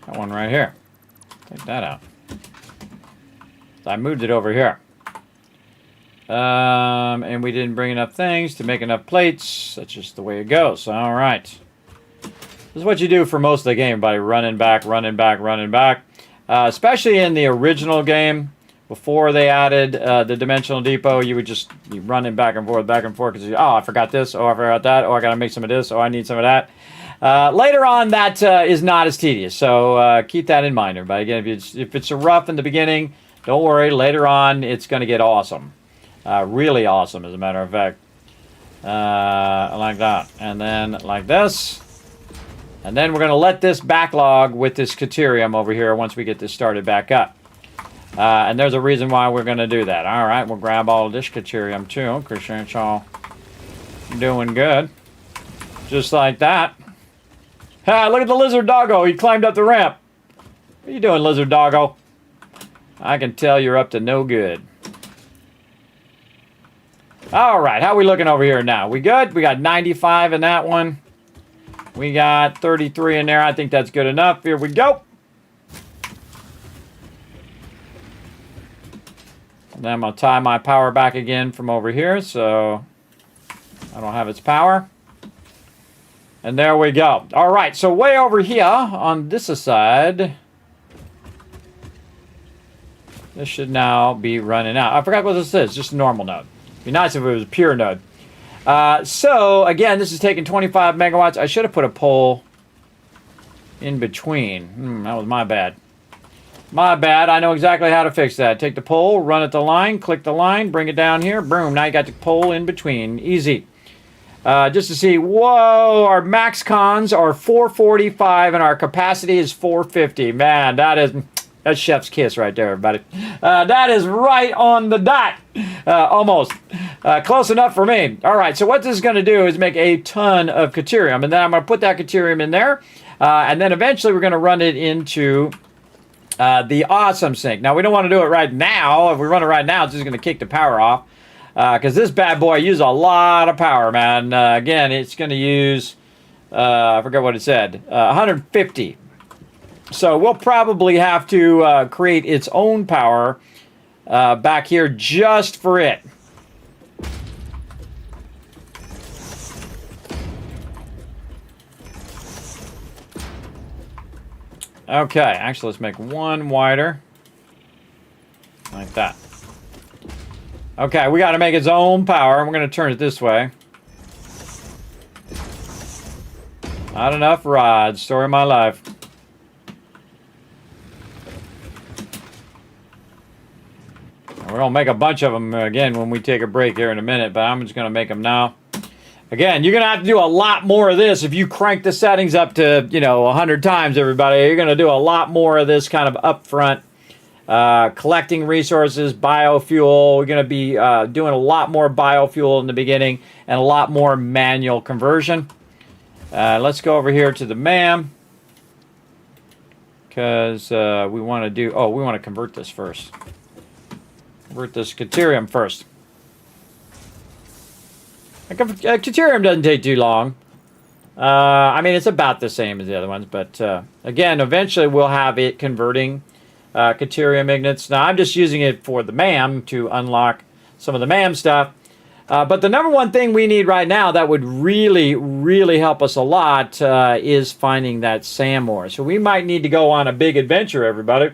[SPEAKER 4] That one right here. Take that out. I moved it over here. And we didn't bring enough things to make enough plates. That's just the way it goes. All right. This is what you do for most of the game, buddy. Running back, running back, running back. Especially in the original game, before they added the Dimensional Depot, you would just be running back and forth, because oh, I forgot this, oh, I forgot that, oh, I gotta make some of this, oh, I need some of that. Later on, that is not as tedious, so keep that in mind, everybody. Again, if it's rough in the beginning, don't worry. Later on, it's going to get awesome. Really awesome, as a matter of fact. Like that. And then like this. And then we're going to let this backlog with this Caterium over here once we get this started back up. And there's a reason why we're going to do that. All right, we'll grab all of this Caterium too, because it's all doing good. Just like that. Ha, look at the lizard doggo. He climbed up the ramp. What are you doing, lizard doggo? I can tell you're up to no good. All right, how are we looking over here now? We good? We got 95 in that one. We got 33 in there. I think that's good enough. Here we go. And then I'm going to tie my power back again from over here so I don't have its power. And there we go. All right, so way over here on this side, this should now be running out. I forgot what this is, just a normal node. It'd be nice if it was a pure node. So, again, this is taking 25 megawatts. I should have put a pole in between. That was my bad. My bad. I know exactly how to fix that. Take the pole, run it the line, click the line, bring it down here. Boom, now you got the pole in between. Easy. Just to see, whoa, our max cons are 445 and our capacity is 450. Man, that's chef's kiss right there, everybody. That is right on the dot. Almost. Close enough for me. All right, so what this is going to do is make a ton of Caterium, and then I'm going to put that Caterium in there, and then eventually we're going to run it into the awesome sink. Now, we don't want to do it right now. If we run it right now, it's just going to kick the power off. Because this bad boy uses a lot of power, man. Again, it's going to use, I forget what it said, 150. So we'll probably have to create its own power back here just for it. Okay, actually, let's make one wider. Like that. Okay, we got to make its own power. We're going to turn it this way. Not enough rods. Story of my life. We're going to make a bunch of them again when we take a break here in a minute, but I'm just going to make them now. Again, you're going to have to do a lot more of this. If you crank the settings up to, 100 times, everybody, you're going to do a lot more of this kind of upfront. Collecting resources, biofuel. We're going to be doing a lot more biofuel in the beginning and a lot more manual conversion. Let's go over here to the MAM because we want to convert this first. Convert this Caterium first. Caterium doesn't take too long. I mean, it's about the same as the other ones, but again, eventually we'll have it converting Caterium ignits. Now, I'm just using it for the MAM to unlock some of the MAM stuff. But the number one thing we need right now that would really, really help us a lot is finding that sand ore. So we might need to go on a big adventure, everybody.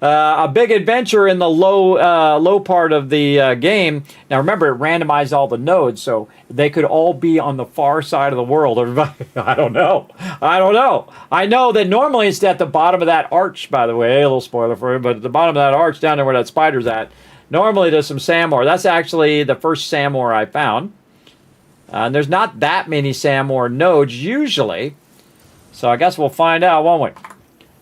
[SPEAKER 4] A big adventure in the low part of the game. Now, remember, it randomized all the nodes, so they could all be on the far side of the world, everybody. I don't know. I know that normally it's at the bottom of that arch, by the way. A little spoiler for you, but at the bottom of that arch, down there where that spider's at, normally there's some sand ore. That's actually the first sand ore I found. And there's not that many sand ore nodes usually. So I guess we'll find out, won't we?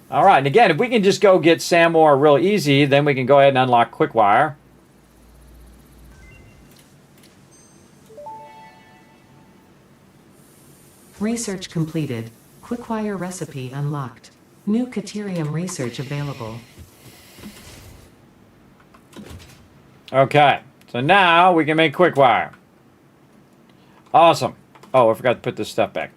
[SPEAKER 4] All right, and again, if we can just go get sand ore real easy, then we can go ahead and unlock Quickwire.
[SPEAKER 6] Research completed. Quickwire recipe unlocked. New Caterium research available.
[SPEAKER 4] Okay, so now we can make Quickwire. Awesome. Oh, I forgot to put this stuff back.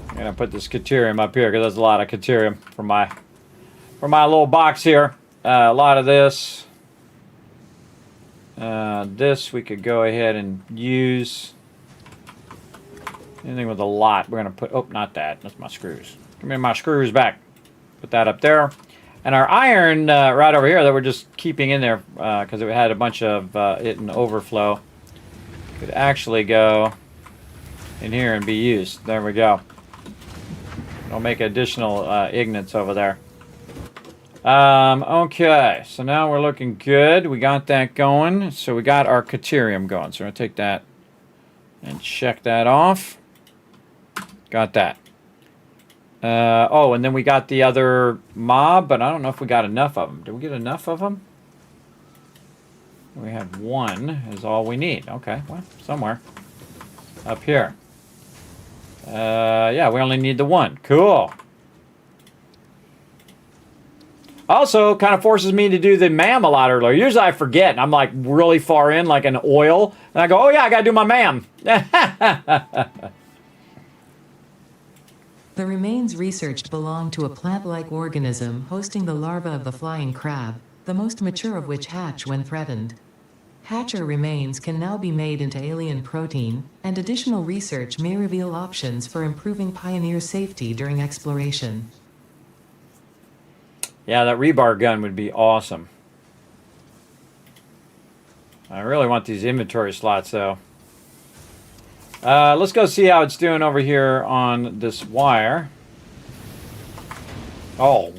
[SPEAKER 4] I'm going to put this Caterium up here because there's a lot of Caterium for my for my little box here. A lot of this. This we could go ahead and use. Anything with a lot, we're going to put... Oh, not that. That's my screws. Give me my screws back. Put that up there. And our iron right over here that we're just keeping in there because it had a bunch of it in overflow could actually go in here and be used. There we go. I'll make additional ignits over there. Okay, so now we're looking good. We got that going. So we got our Caterium going. So we're going to take that and check that off. Got that. Oh, and then we got the other mob, but I don't know if we got enough of them. Did we get enough of them? We have one is all we need. Okay, well, somewhere. Up here. Yeah, we only need the one. Cool. Also, kind of forces me to do the MAM a lot earlier. Usually I forget, and I'm like really far in, like an oil, and I go, oh yeah, I gotta do my MAM.
[SPEAKER 6] The remains researched belong to a plant-like organism hosting the larva of the flying crab, the most mature of which hatch when threatened. Hatcher remains can now be made into alien protein, and additional research may reveal options for improving Pioneer safety during exploration.
[SPEAKER 4] Yeah, that rebar gun would be awesome. I really want these inventory slots, though. Let's go see how it's doing over here on this wire. Oh,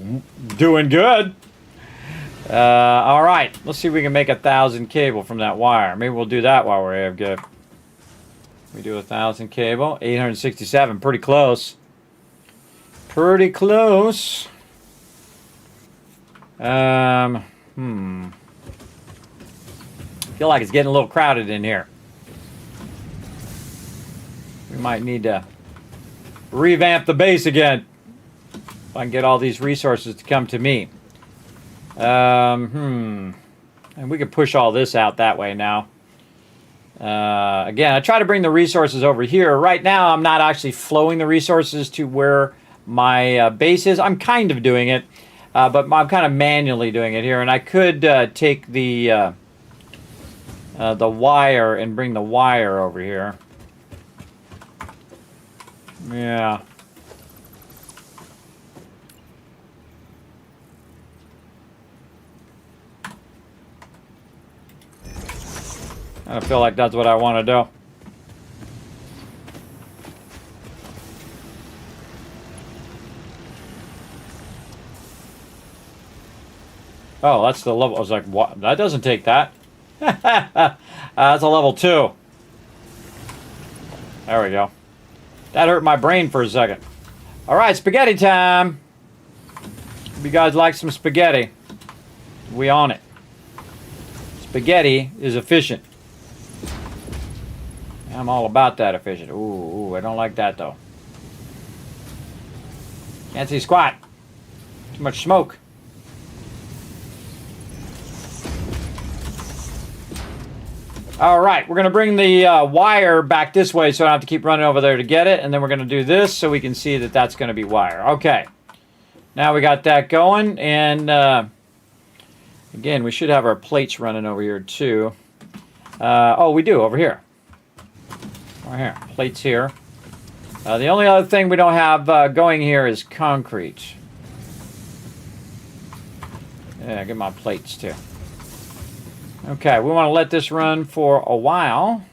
[SPEAKER 4] doing good. All right, let's see if we can make 1,000 cable from that wire. Maybe we'll do that while we're good. We do 1,000 cable, 867, pretty close. Pretty close. I feel like it's getting a little crowded in here. We might need to revamp the base again. If I can get all these resources to come to me. And we could push all this out that way now. Again, I try to bring the resources over here. Right now, I'm not actually flowing the resources to where my base is. I'm kind of doing it, but I'm kind of manually doing it here. And I could take the wire and bring the wire over here. Yeah. I feel like that's what I want to do. Oh, that's the level. I was like, what? That doesn't take that. That's a level 2. There we go. That hurt my brain for a second. All right, spaghetti time. If you guys like some spaghetti, we on it. Spaghetti is efficient. I'm all about that efficient. Ooh, I don't like that though. Can't see squat. Too much smoke. All right, we're going to bring the wire back this way so I don't have to keep running over there to get it. And then we're going to do this so we can see that that's going to be wire. Okay. Now we got that going. And again, we should have our plates running over here too. Oh, we do over here. Over here. Plates here. The only other thing we don't have going here is concrete. Yeah, get my plates too. Okay, we want to let this run for a while.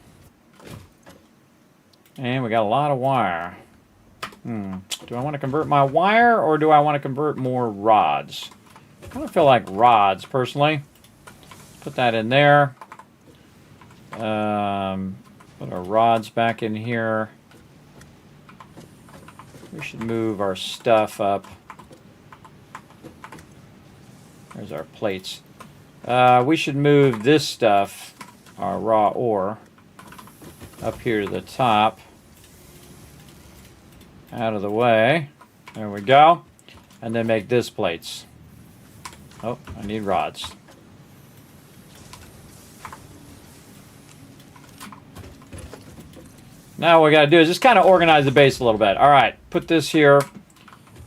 [SPEAKER 4] And we got a lot of wire. Do I want to convert my wire or do I want to convert more rods? I kind of feel like rods, personally. Put that in there. Put our rods back in here. We should move our stuff up. There's our plates. We should move this stuff, our raw ore, up here to the top. Out of the way. There we go. And then make this plates. Oh, I need rods. Now what we got to do is just kind of organize the base a little bit. All right, put this here.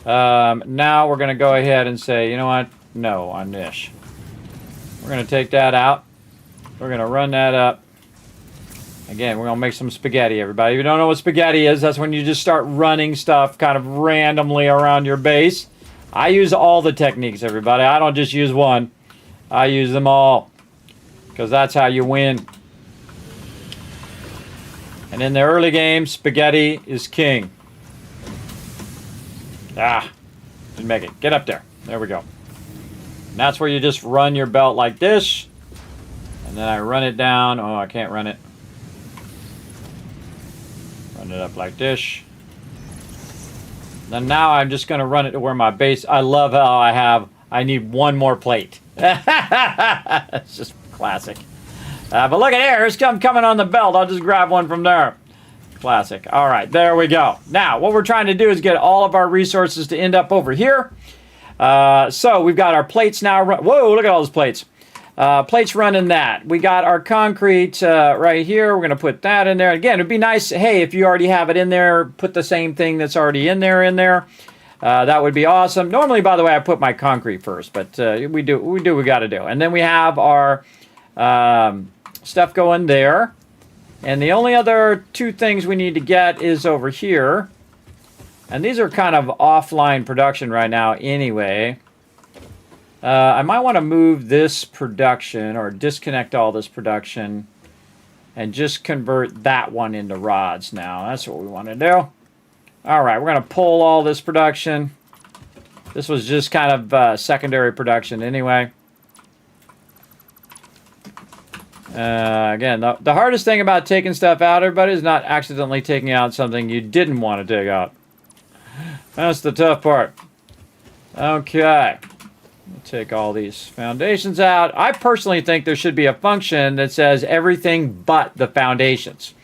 [SPEAKER 4] Now we're going to go ahead and say, you know what? No on this. We're going to take that out. We're going to run that up. Again, we're going to make some spaghetti, everybody. If you don't know what spaghetti is, that's when you just start running stuff kind of randomly around your base. I use all the techniques, everybody. I don't just use one. I use them all. Because that's how you win. And in the early game, spaghetti is king. Ah, didn't make it. Get up there. There we go. And that's where you just run your belt like this. And then I run it down. Oh, I can't run it. Run it up like this. Then now I'm just going to run it to where my base... I love how I need one more plate. It's just classic. But look at here. Here's coming on the belt. I'll just grab one from there. Classic. All right, there we go. Now, what we're trying to do is get all of our resources to end up over here. So we've got our plates now. Whoa, look at all those plates. Plates running that. We got our concrete right here. We're going to put that in there. Again, it'd be nice, hey, if you already have it in there, put the same thing that's already in there. That would be awesome. Normally, by the way, I put my concrete first, but we do what we got to do. And then we have our stuff going there. And the only other two things we need to get is over here. And these are kind of offline production right now anyway. I might want to move this production or disconnect all this production and just convert that one into rods now. That's what we want to do. All right, we're going to pull all this production. This was just kind of secondary production anyway. Again, the hardest thing about taking stuff out, everybody, is not accidentally taking out something you didn't want to take out. That's the tough part. Okay. Take all these foundations out. I personally think there should be a function that says everything but the foundations.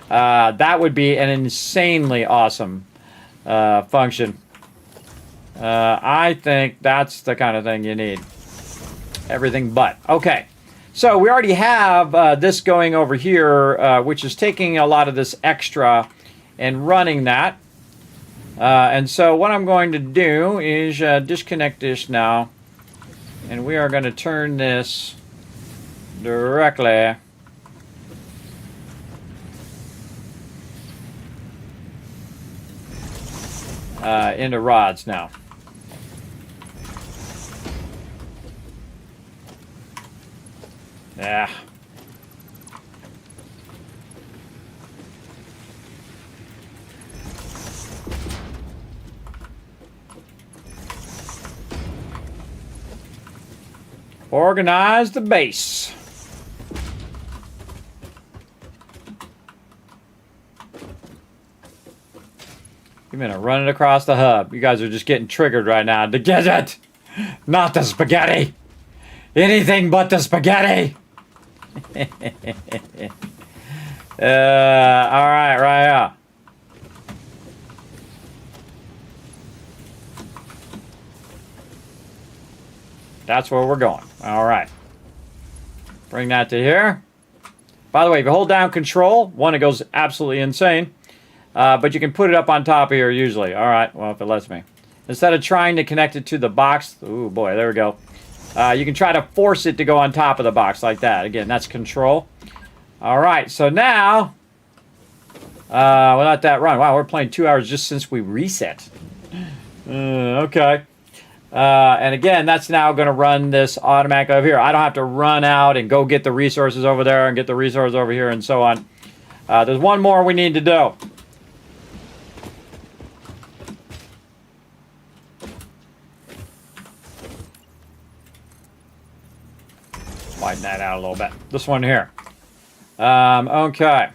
[SPEAKER 4] That would be an insanely awesome function. I think that's the kind of thing you need. Everything but. Okay. So we already have this going over here, which is taking a lot of this extra and running that. And so what I'm going to do is disconnect this now. And we are going to turn this directly into rods now. Yeah. Organize the base. You're gonna run it across the hub. You guys are just getting triggered right now to get it. Not the spaghetti. Anything but the spaghetti. All right, right here. That's where we're going. All right. Bring that to here. By the way, if you hold down control, one, it goes absolutely insane. But you can put it up on top of here usually. All right, well, if it lets me. Instead of trying to connect it to the box, ooh, boy, there we go. You can try to force it to go on top of the box like that. Again, that's control. All right, so now, we'll let that run. Wow, we're playing 2 hours just since we reset. Okay. And again, that's now going to run this automatic over here. I don't have to run out and go get the resources over there and get the resources over here and so on. There's one more we need to do. Widen that out a little bit. This one here. Okay.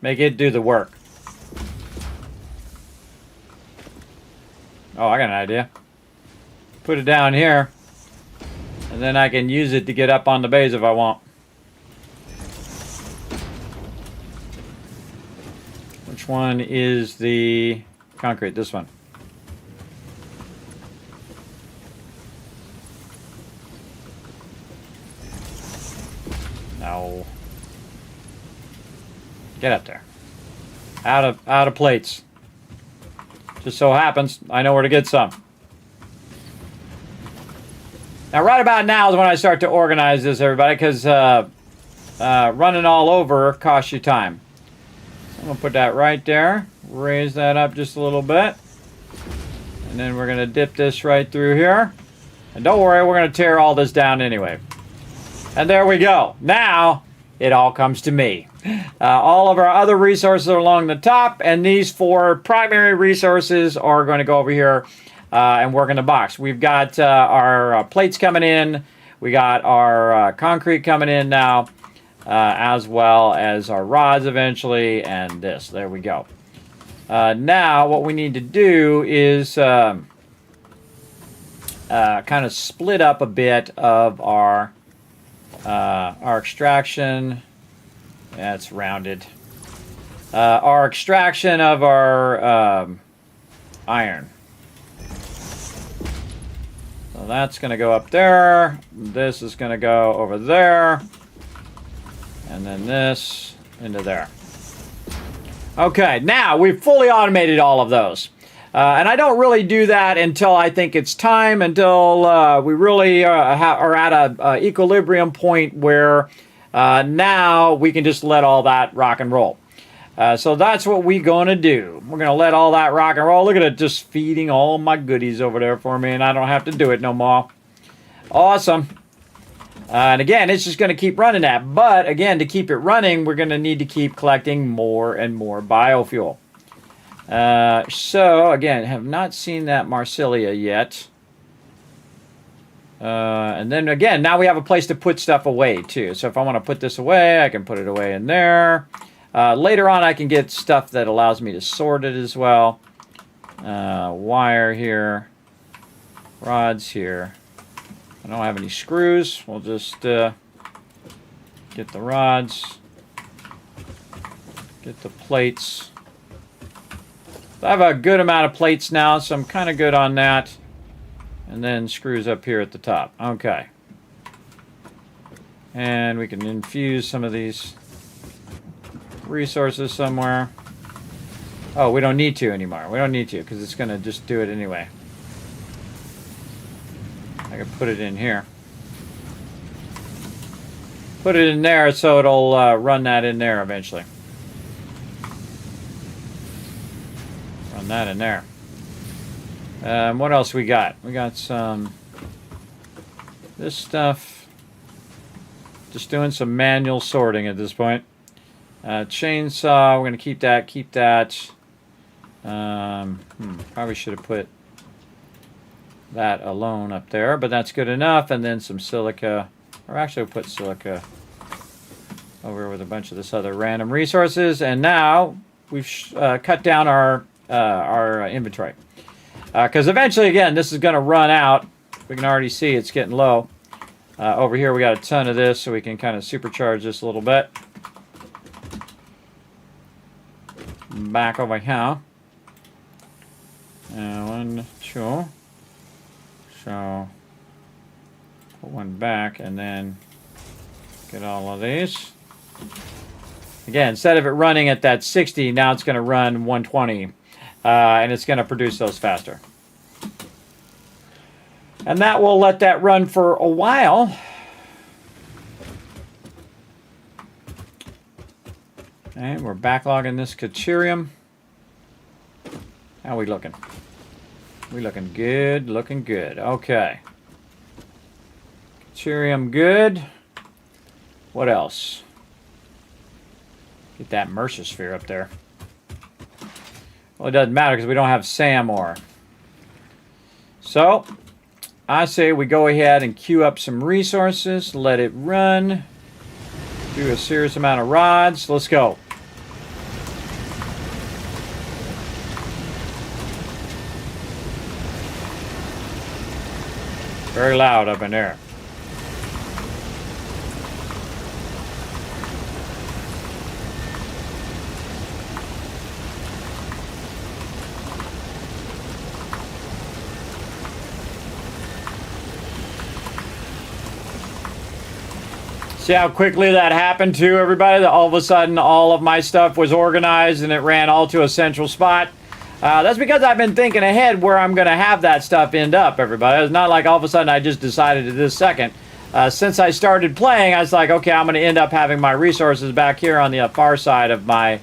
[SPEAKER 4] Make it do the work. Oh, I got an idea. Put it down here. And then I can use it to get up on the base if I want. Which one is the concrete? This one. No. Get up there. Out of plates. Just so happens, I know where to get some. Now, right about now is when I start to organize this, everybody, because running all over costs you time. So I'm going to put that right there. Raise that up just a little bit. And then we're going to dip this right through here. And don't worry, we're going to tear all this down anyway. And there we go. Now, it all comes to me. All of our other resources are along the top, and these 4 primary resources are going to go over here and work in the box. We've got our plates coming in. We got our concrete coming in now, as well as our rods eventually, and this. There we go. Now, what we need to do is kind of split up a bit of our extraction. That's rounded. Our extraction of our iron. So that's going to go up there. This is going to go over there. And then this into there. Okay, now we've fully automated all of those. And I don't really do that until I think it's time, until we really are at a equilibrium point where now we can just let all that rock and roll. So that's what we're going to do. We're going to let all that rock and roll. Look at it just feeding all my goodies over there for me, and I don't have to do it no more. Awesome. And again, it's just going to keep running that. But again, to keep it running, we're going to need to keep collecting more and more biofuel. So, again, have not seen that Marsilia yet. And then, again, now we have a place to put stuff away, too. So if I want to put this away, I can put it away in there. Later on, I can get stuff that allows me to sort it as well. Wire here. Rods here. I don't have any screws. We'll just get the rods. Get the plates. I have a good amount of plates now, so I'm kind of good on that. And then screws up here at the top. Okay. And we can infuse some of these resources somewhere. Oh, we don't need to anymore. We don't need to because it's going to just do it anyway. I can put it in here. Put it in there so it'll run that in there eventually. Run that in there. What else we got? We got some this stuff. Just doing some manual sorting at this point. Chainsaw, we're going to keep that. Keep that. Probably should have put that alone up there, but that's good enough. And then some silica, or actually we'll put silica over with a bunch of this other random resources. And now we've cut down our inventory. Because eventually, again, this is going to run out. We can already see it's getting low. Over here, we got a ton of this, so we can kind of supercharge this a little bit. Back over here. 1, 2. So, put one back, and then get all of these. Again, instead of it running at that 60, now it's going to run 120. And it's going to produce those faster. And that will let that run for a while. And we're backlogging this Caterium. How are we looking? We looking good, looking good. Okay. Caterium good. What else? Get that Mercersphere up there. Well, it doesn't matter because we don't have SAM ore. So, I say we go ahead and queue up some resources, let it run, do a serious amount of rods. Let's go. Very loud up in there. See how quickly that happened too, everybody? That all of a sudden all of my stuff was organized and it ran all to a central spot. That's because I've been thinking ahead where I'm going to have that stuff end up, everybody. It's not like all of a sudden I just decided at this second. Since I started playing, I was like, okay, I'm going to end up having my resources back here on the far side of my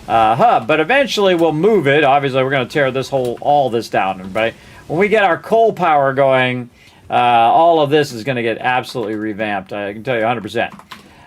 [SPEAKER 4] hub. But eventually we'll move it. Obviously, we're going to tear all this down, everybody. When we get our coal power going, all of this is going to get absolutely revamped. I can tell you 100%.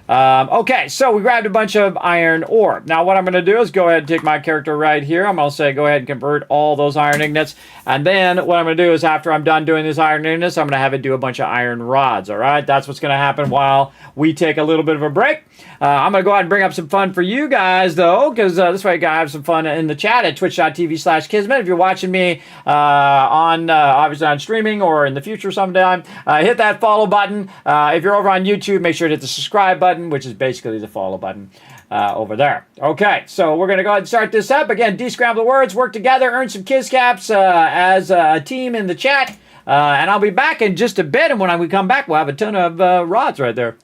[SPEAKER 4] Okay, so we grabbed a bunch of iron ore. Now what I'm going to do is go ahead and take my character right here. I'm going to say go ahead and convert all those iron ingots. And then what I'm going to do is after I'm done doing this iron ingots, I'm going to have it do a bunch of iron rods, all right? That's what's going to happen while we take a little bit of a break. I'm going to go ahead and bring up some fun for you guys, though, because this way you can have some fun in the chat at twitch.tv/Kismet. If you're watching me obviously on streaming or in the future sometime, hit that follow button. If you're over on YouTube, make sure to hit the subscribe button, which is basically the follow button over there. Okay, so we're going to go ahead and start this up. Again, descramble the words, work together, earn some Kiz Caps as a team in the chat. And I'll be back in just a bit, and when we come back, we'll have a ton of rods right there.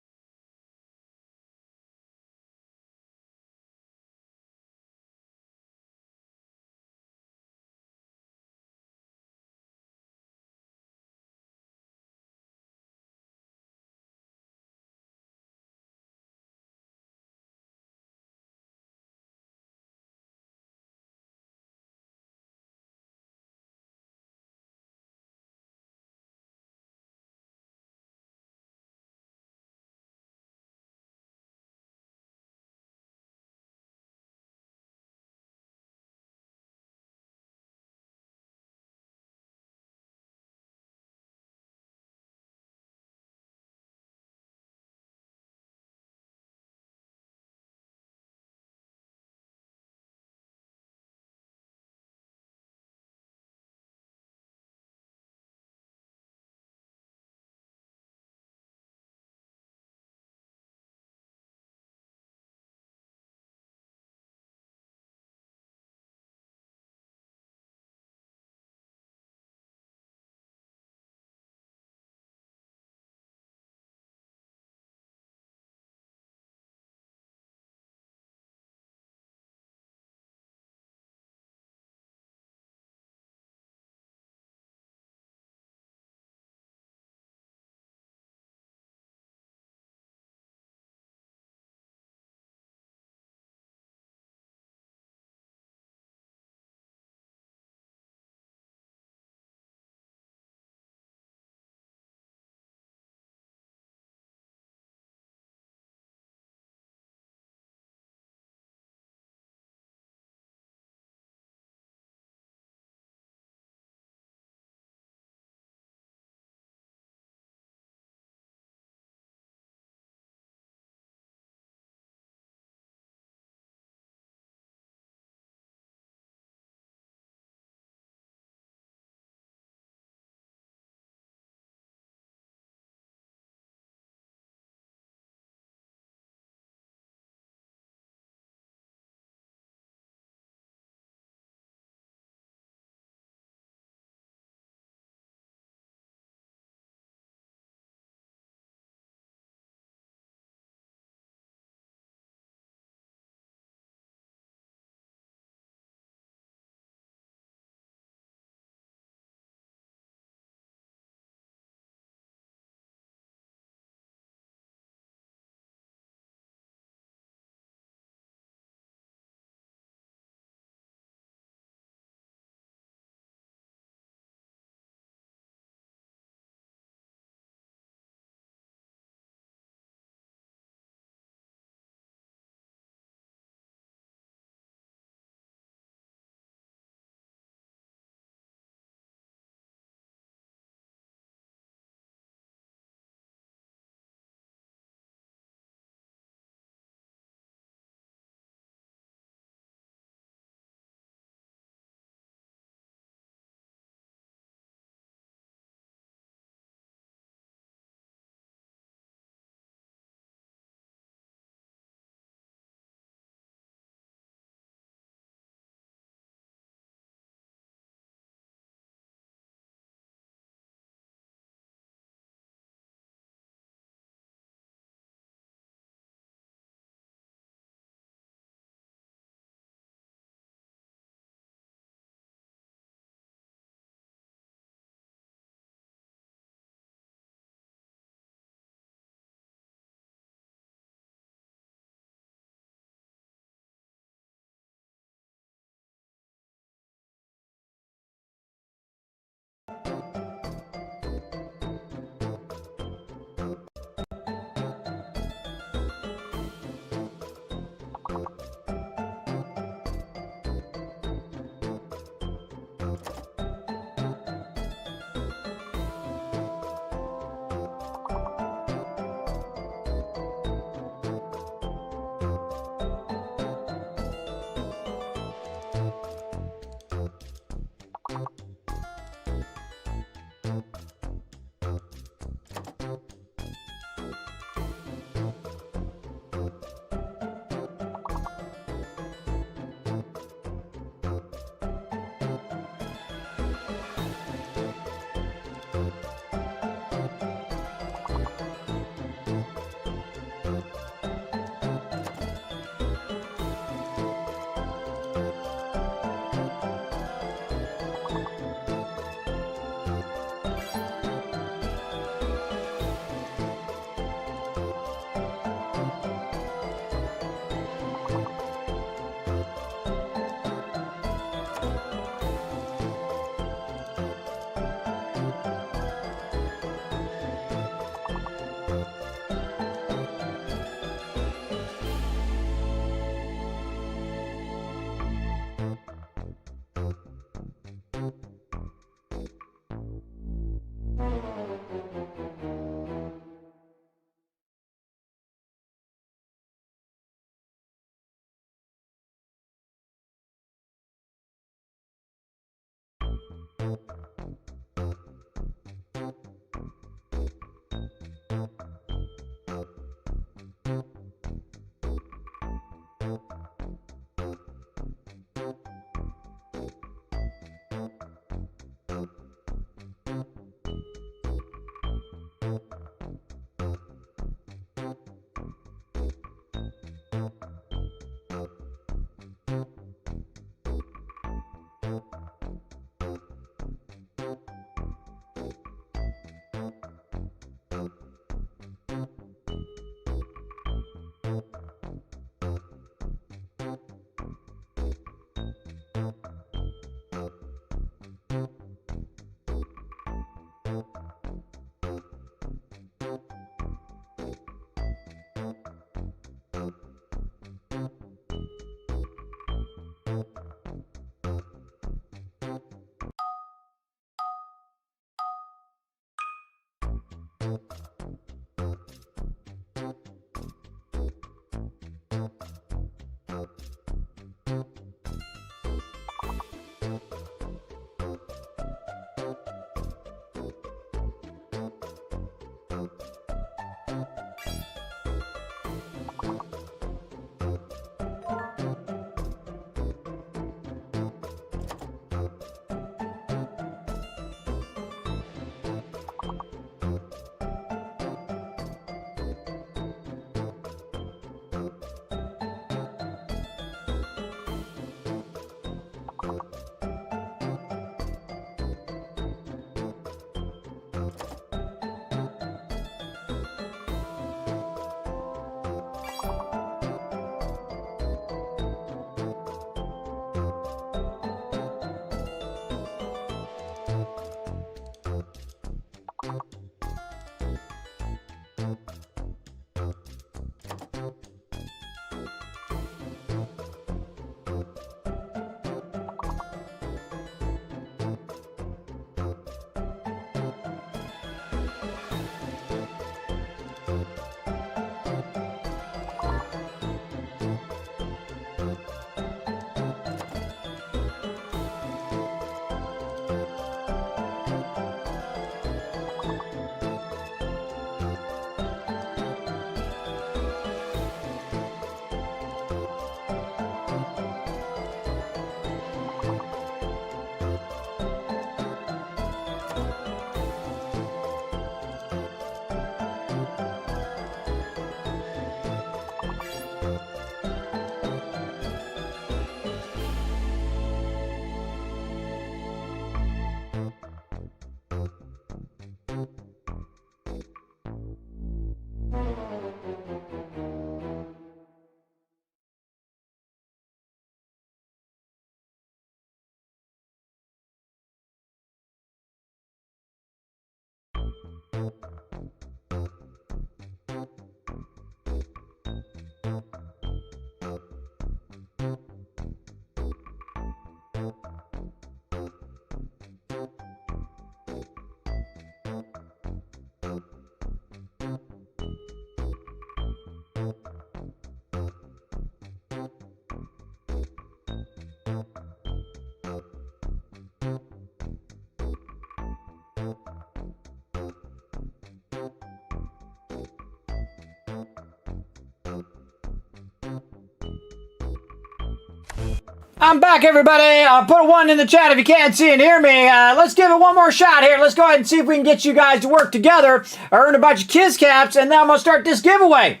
[SPEAKER 4] I'm back, everybody. I'll put a 1 in the chat if you can't see and hear me. Let's give it one more shot here. Let's go ahead and see if we can get you guys to work together, earn a bunch of Kiz Caps, and then I'm going to start this giveaway.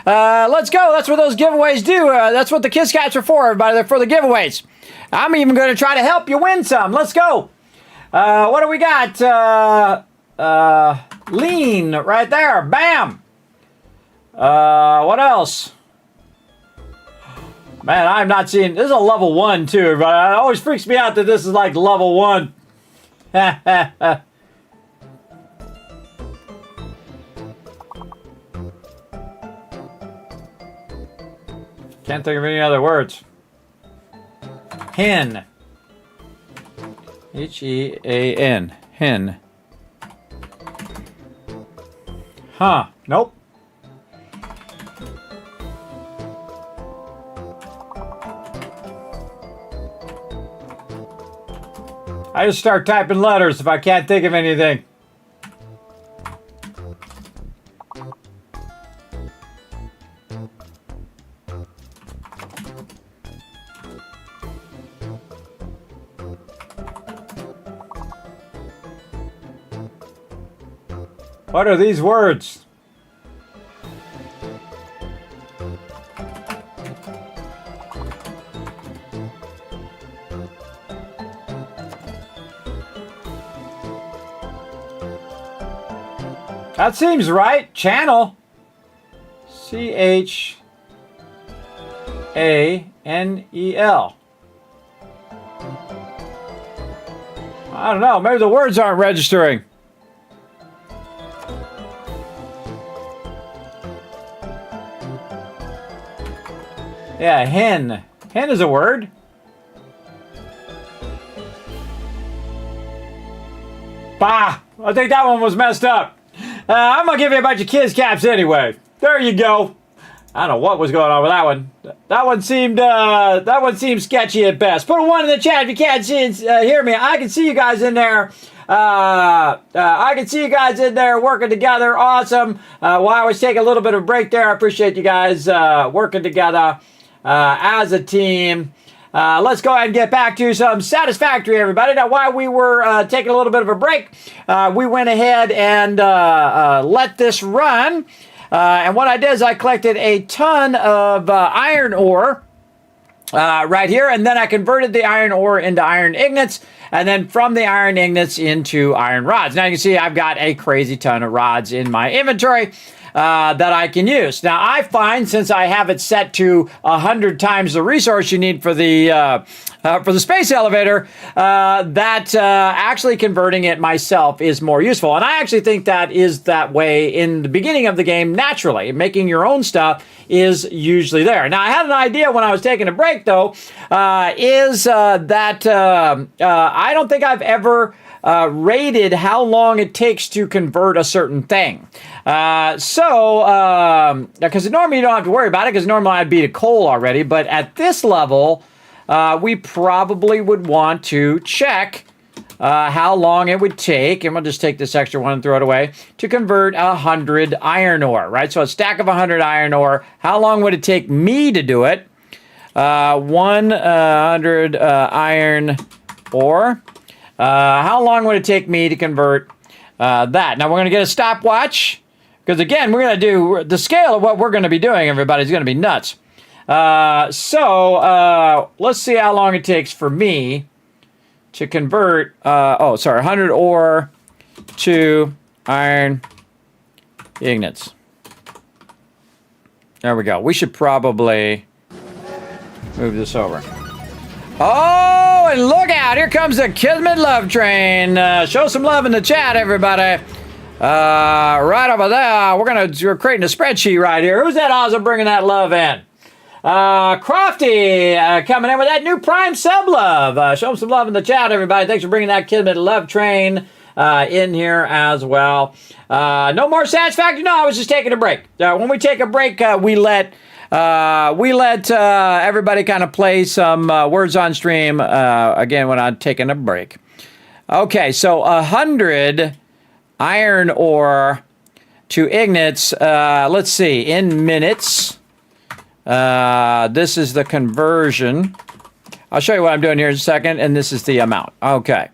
[SPEAKER 4] Let's go. That's what those giveaways do. That's what the Kiz Caps are for, everybody. They're for the giveaways. I'm even going to try to help you win some. Let's go. What do we got? Lean right there. Bam. What else? Man, I'm not seeing... This is a level 1, too, but it always freaks me out that this is like level 1. Can't think of any other words. Hen. H-E-A-N. Hen. Huh. Nope. I just start typing letters if I can't think of anything. What are these words? That seems right. Channel. C-H-A-N-E-L. I don't know. Maybe the words aren't registering. Yeah, hen. Hen is a word. Bah! I think that one was messed up. I'm gonna give you a bunch of kids caps anyway. There you go. I don't know what was going on with that one. That one seemed sketchy at best. Put a 1 in the chat if you can't see and hear me. I can see you guys in there. I can see you guys in there working together. Awesome. While I was taking a little bit of a break there, I appreciate you guys working together as a team. Let's go ahead and get back to some Satisfactory, everybody. Now, while we were taking a little bit of a break, we went ahead and let this run. And what I did is I collected a ton of iron ore right here, and then I converted the iron ore into iron ingots, and then from the iron ingots into iron rods. Now you can see I've got a crazy ton of rods in my inventory that I can use. Now I find, since I have it set to 100 times the resource you need for the space elevator, that actually converting it myself is more useful. And I actually think that is that way in the beginning of the game naturally. Making your own stuff is usually there. Now I had an idea when I was taking a break though, that I don't think I've ever rated how long it takes to convert a certain thing. Because normally you don't have to worry about it, because normally I'd be to coal already, but at this level, we probably would want to check how long it would take, and we'll just take this extra one and throw it away, to convert 100 iron ore, right? So a stack of 100 iron ore, how long would it take me to do it? 100 iron ore. How long would it take me to convert that? Now we're going to get a stopwatch, because again, we're going to do the scale of what we're going to be doing. Everybody's going to be nuts. So let's see how long it takes for me to convert. 100 ore to iron ingots. There we go. We should probably move this over. Oh, and look out! Here comes the Kismet love train. Show some love in the chat, everybody. Right over there, we're creating a spreadsheet right here. Who's that awesome bringing that love in? Crofty coming in with that new Prime sub love. Show him some love in the chat, everybody. Thanks for bringing that Kismet love train in here as well. No more Satisfactory. No, I was just taking a break. When we take a break, we let everybody kind of play some words on stream again when I'm taking a break. Okay, so 100 iron ore to ingots. Let's see, in minutes. This is the conversion. I'll show you what I'm doing here in a second, and this is the amount. Okay,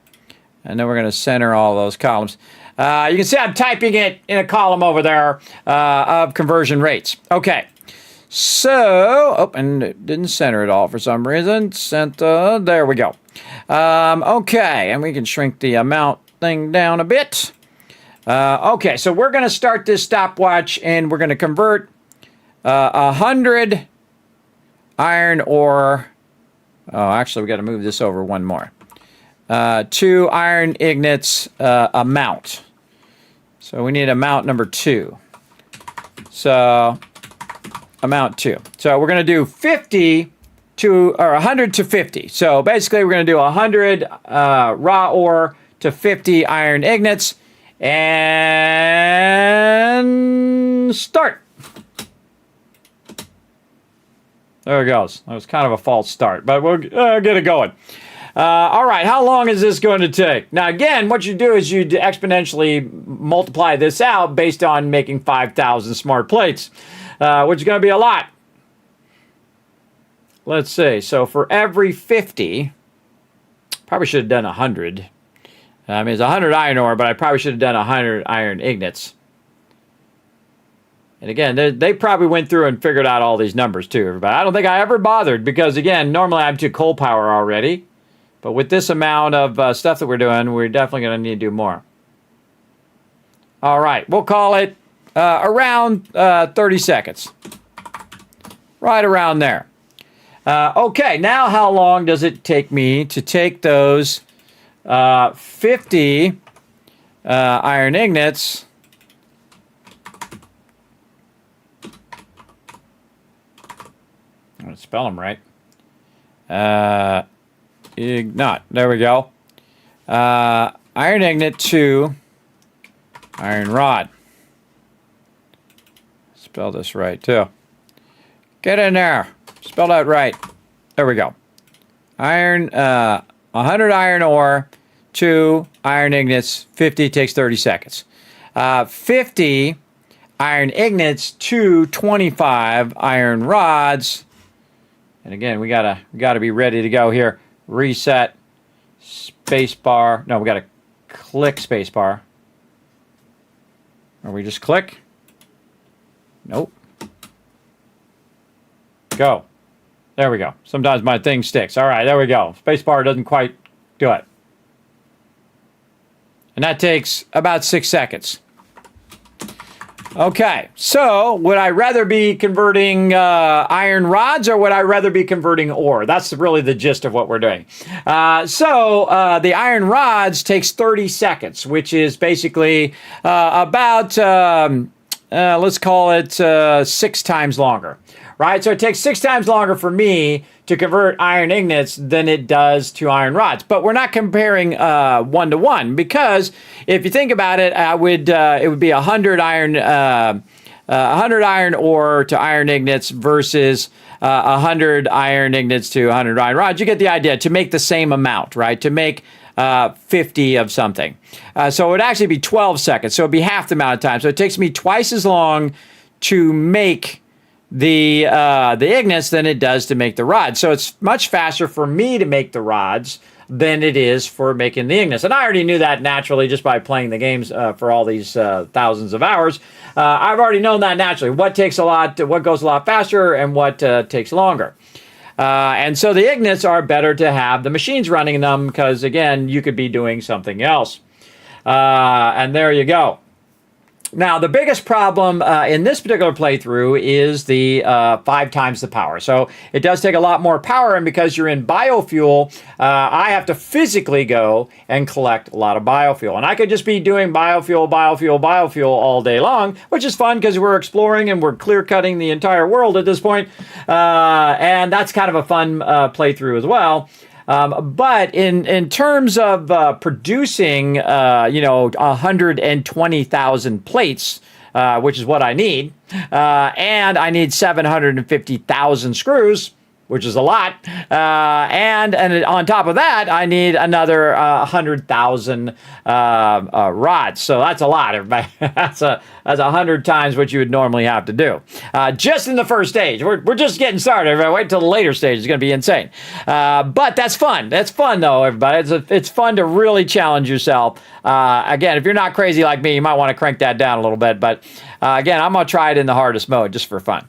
[SPEAKER 4] and then we're going to center all those columns. You can see I'm typing it in a column over there of conversion rates. Okay. So, and it didn't center it all for some reason. Center, there we go. Okay, and we can shrink the amount thing down a bit. Okay, so we're going to start this stopwatch, and we're going to convert 100 iron ore. Oh, actually, we got to move this over one more. To iron ingots amount. So we need amount number 2. So amount 2. So we're going to do 100 to 50. So basically, we're going to do 100 raw ore to 50 iron ingots, and start. There it goes. That was kind of a false start, but we'll get it going. All right, how long is this going to take? Now, again, what you do is you exponentially multiply this out based on making 5,000 smart plates, which is going to be a lot. Let's see. So for every 50, probably should have done 100. I mean, it's 100 iron ore, but I probably should have done 100 iron ingots. And again, they probably went through and figured out all these numbers too, everybody. I don't think I ever bothered because, again, normally I'm to coal power already. But with this amount of stuff that we're doing, we're definitely going to need to do more. All right, we'll call it around 30 seconds. Right around there. Okay, now how long does it take me to take those 50 iron ingots I'm going to spell them right. Ignot. There we go. Iron ingot to iron rod. Spell this right, too. Get in there. Spell that right. There we go. 100 iron ore, 2 iron ingots, 50 takes 30 seconds. 50 iron ingots to 25 iron rods. And again, we gotta be ready to go here. Reset, space bar. No, we gotta click space bar. Or we just click? Nope. Go. There we go. Sometimes my thing sticks. All right, there we go. Space bar doesn't quite do it. And that takes about 6 seconds. Okay, so would I rather be converting iron rods or would I rather be converting ore? That's really the gist of what we're doing. So the iron rods takes 30 seconds, which is basically about, let's call it 6 times longer. Right, so it takes 6 times longer for me to convert iron ingots than it does to iron rods. But we're not comparing 1 to 1 because if you think about it, it would be 100 iron ore to iron ingots versus 100 iron ingots to 100 iron rods. You get the idea. To make the same amount, right? To make 50 of something. So it would actually be 12 seconds. So it'd be half the amount of time. So it takes me twice as long to make the ingots than it does to make the rods. So it's much faster for me to make the rods than it is for making the ingots. And I already knew that naturally just by playing the games for all these thousands of hours. I've already known that naturally. What goes a lot faster and what takes longer. And so the ingots are better to have the machines running them because, again, you could be doing something else. And there you go. Now, the biggest problem in this particular playthrough is the 5 times the power. So it does take a lot more power, and because you're in biofuel, I have to physically go and collect a lot of biofuel. And I could just be doing biofuel all day long, which is fun because we're exploring and we're clear-cutting the entire world at this point. And that's kind of a fun playthrough as well. But in terms of producing, 120,000 plates, which is what I need, and I need 750,000 screws, which is a lot, and on top of that, I need another 100,000 rods. So that's a lot, everybody. That's 100 times what you would normally have to do. Just in the first stage. We're just getting started, everybody. Wait till the later stage. It's going to be insane. But that's fun. That's fun, though, everybody. It's fun to really challenge yourself. Again, if you're not crazy like me, you might want to crank that down a little bit. But again, I'm going to try it in the hardest mode just for fun.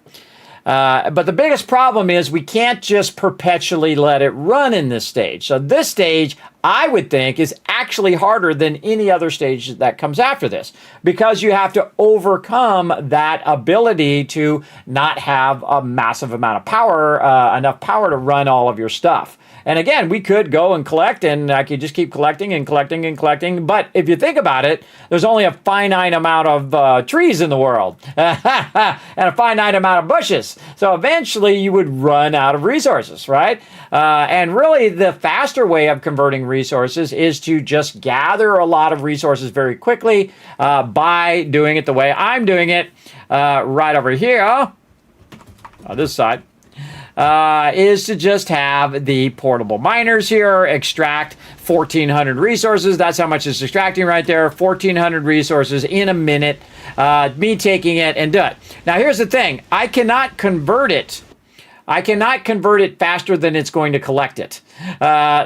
[SPEAKER 4] But the biggest problem is we can't just perpetually let it run in this stage. So this stage, I would think, is actually harder than any other stage that comes after this because you have to overcome that ability to not have a massive amount of power, enough power to run all of your stuff. And again, we could go and collect, and I could just keep collecting and collecting and collecting. But if you think about it, there's only a finite amount of trees in the world and a finite amount of bushes. So eventually you would run out of resources, right? And really the faster way of converting resources is to just gather a lot of resources very quickly by doing it the way I'm doing it right over here on this side. is to just have the portable miners here extract 1,400 resources. That's how much it's extracting right there, 1,400 resources in a minute. Me taking it and do it. Now, here's the thing. I cannot convert it. I cannot convert it faster than it's going to collect it.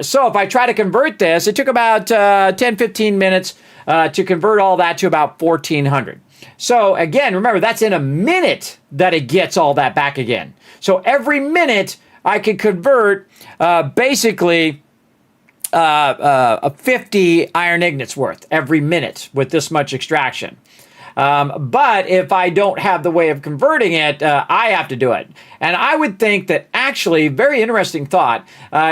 [SPEAKER 4] So if I try to convert this, it took about 10, 15 minutes to convert all that to about 1,400. So again, remember, that's in a minute that it gets all that back again. So every minute I can convert basically 50 iron ingots worth every minute with this much extraction. But if I don't have the way of converting it, I have to do it. And I would think that actually, very interesting thought,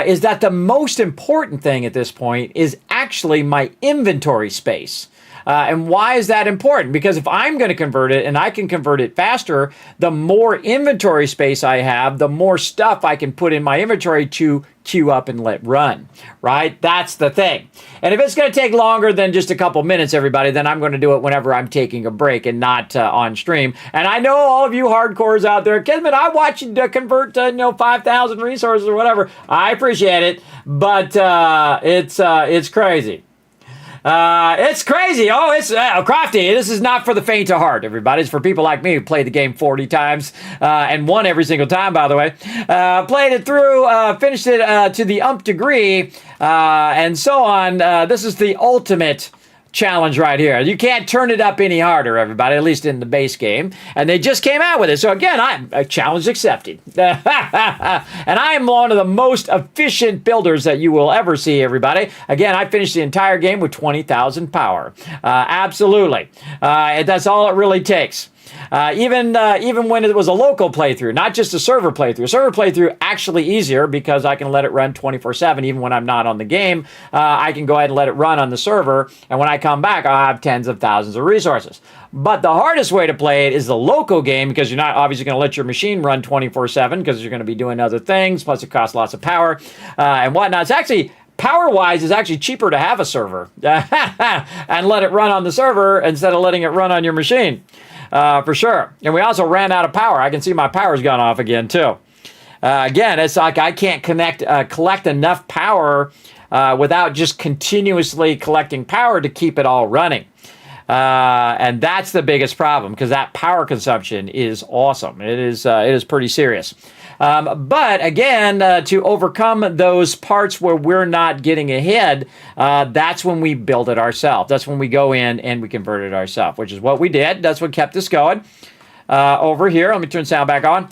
[SPEAKER 4] is that the most important thing at this point is actually my inventory space. And why is that important? Because if I'm going to convert it and I can convert it faster, the more inventory space I have, the more stuff I can put in my inventory to queue up and let run, right? That's the thing. And if it's going to take longer than just a couple minutes, everybody, then I'm going to do it whenever I'm taking a break and not on stream. And I know all of you hardcores out there, Kismet, I watch you convert 5,000 resources or whatever. I appreciate it, but it's crazy. It's crazy. Oh, it's crafty. This is not for the faint of heart, everybody. It's for people like me who played the game 40 times and won every single time, by the way. Played it through, finished it to the umph degree, and so on. This is the ultimate challenge right here. You can't turn it up any harder, everybody, at least in the base game. And they just came out with it. So again, I'm a challenge accepted. And I am one of the most efficient builders that you will ever see, everybody. Again, I finished the entire game with 20,000 power. Absolutely. That's all it really takes. Even when it was a local playthrough, not just a server playthrough. Server playthrough actually easier because I can let it run 24/7 even when I'm not on the game. I can go ahead and let it run on the server, and when I come back, I'll have tens of thousands of resources. But the hardest way to play it is the local game because you're not obviously going to let your machine run 24/7 because you're going to be doing other things, plus it costs lots of power and whatnot. It's actually power-wise, it's actually cheaper to have a server and let it run on the server instead of letting it run on your machine. For sure. And we also ran out of power. I can see my power's gone off again, too. Again, it's like I can't collect enough power without just continuously collecting power to keep it all running. And that's the biggest problem because that power consumption is awesome. It is pretty serious. But again, to overcome those parts where we're not getting ahead, that's when we build it ourselves. That's when we go in and we convert it ourselves, which is what we did. That's what kept us going. Over here, let me turn sound back on.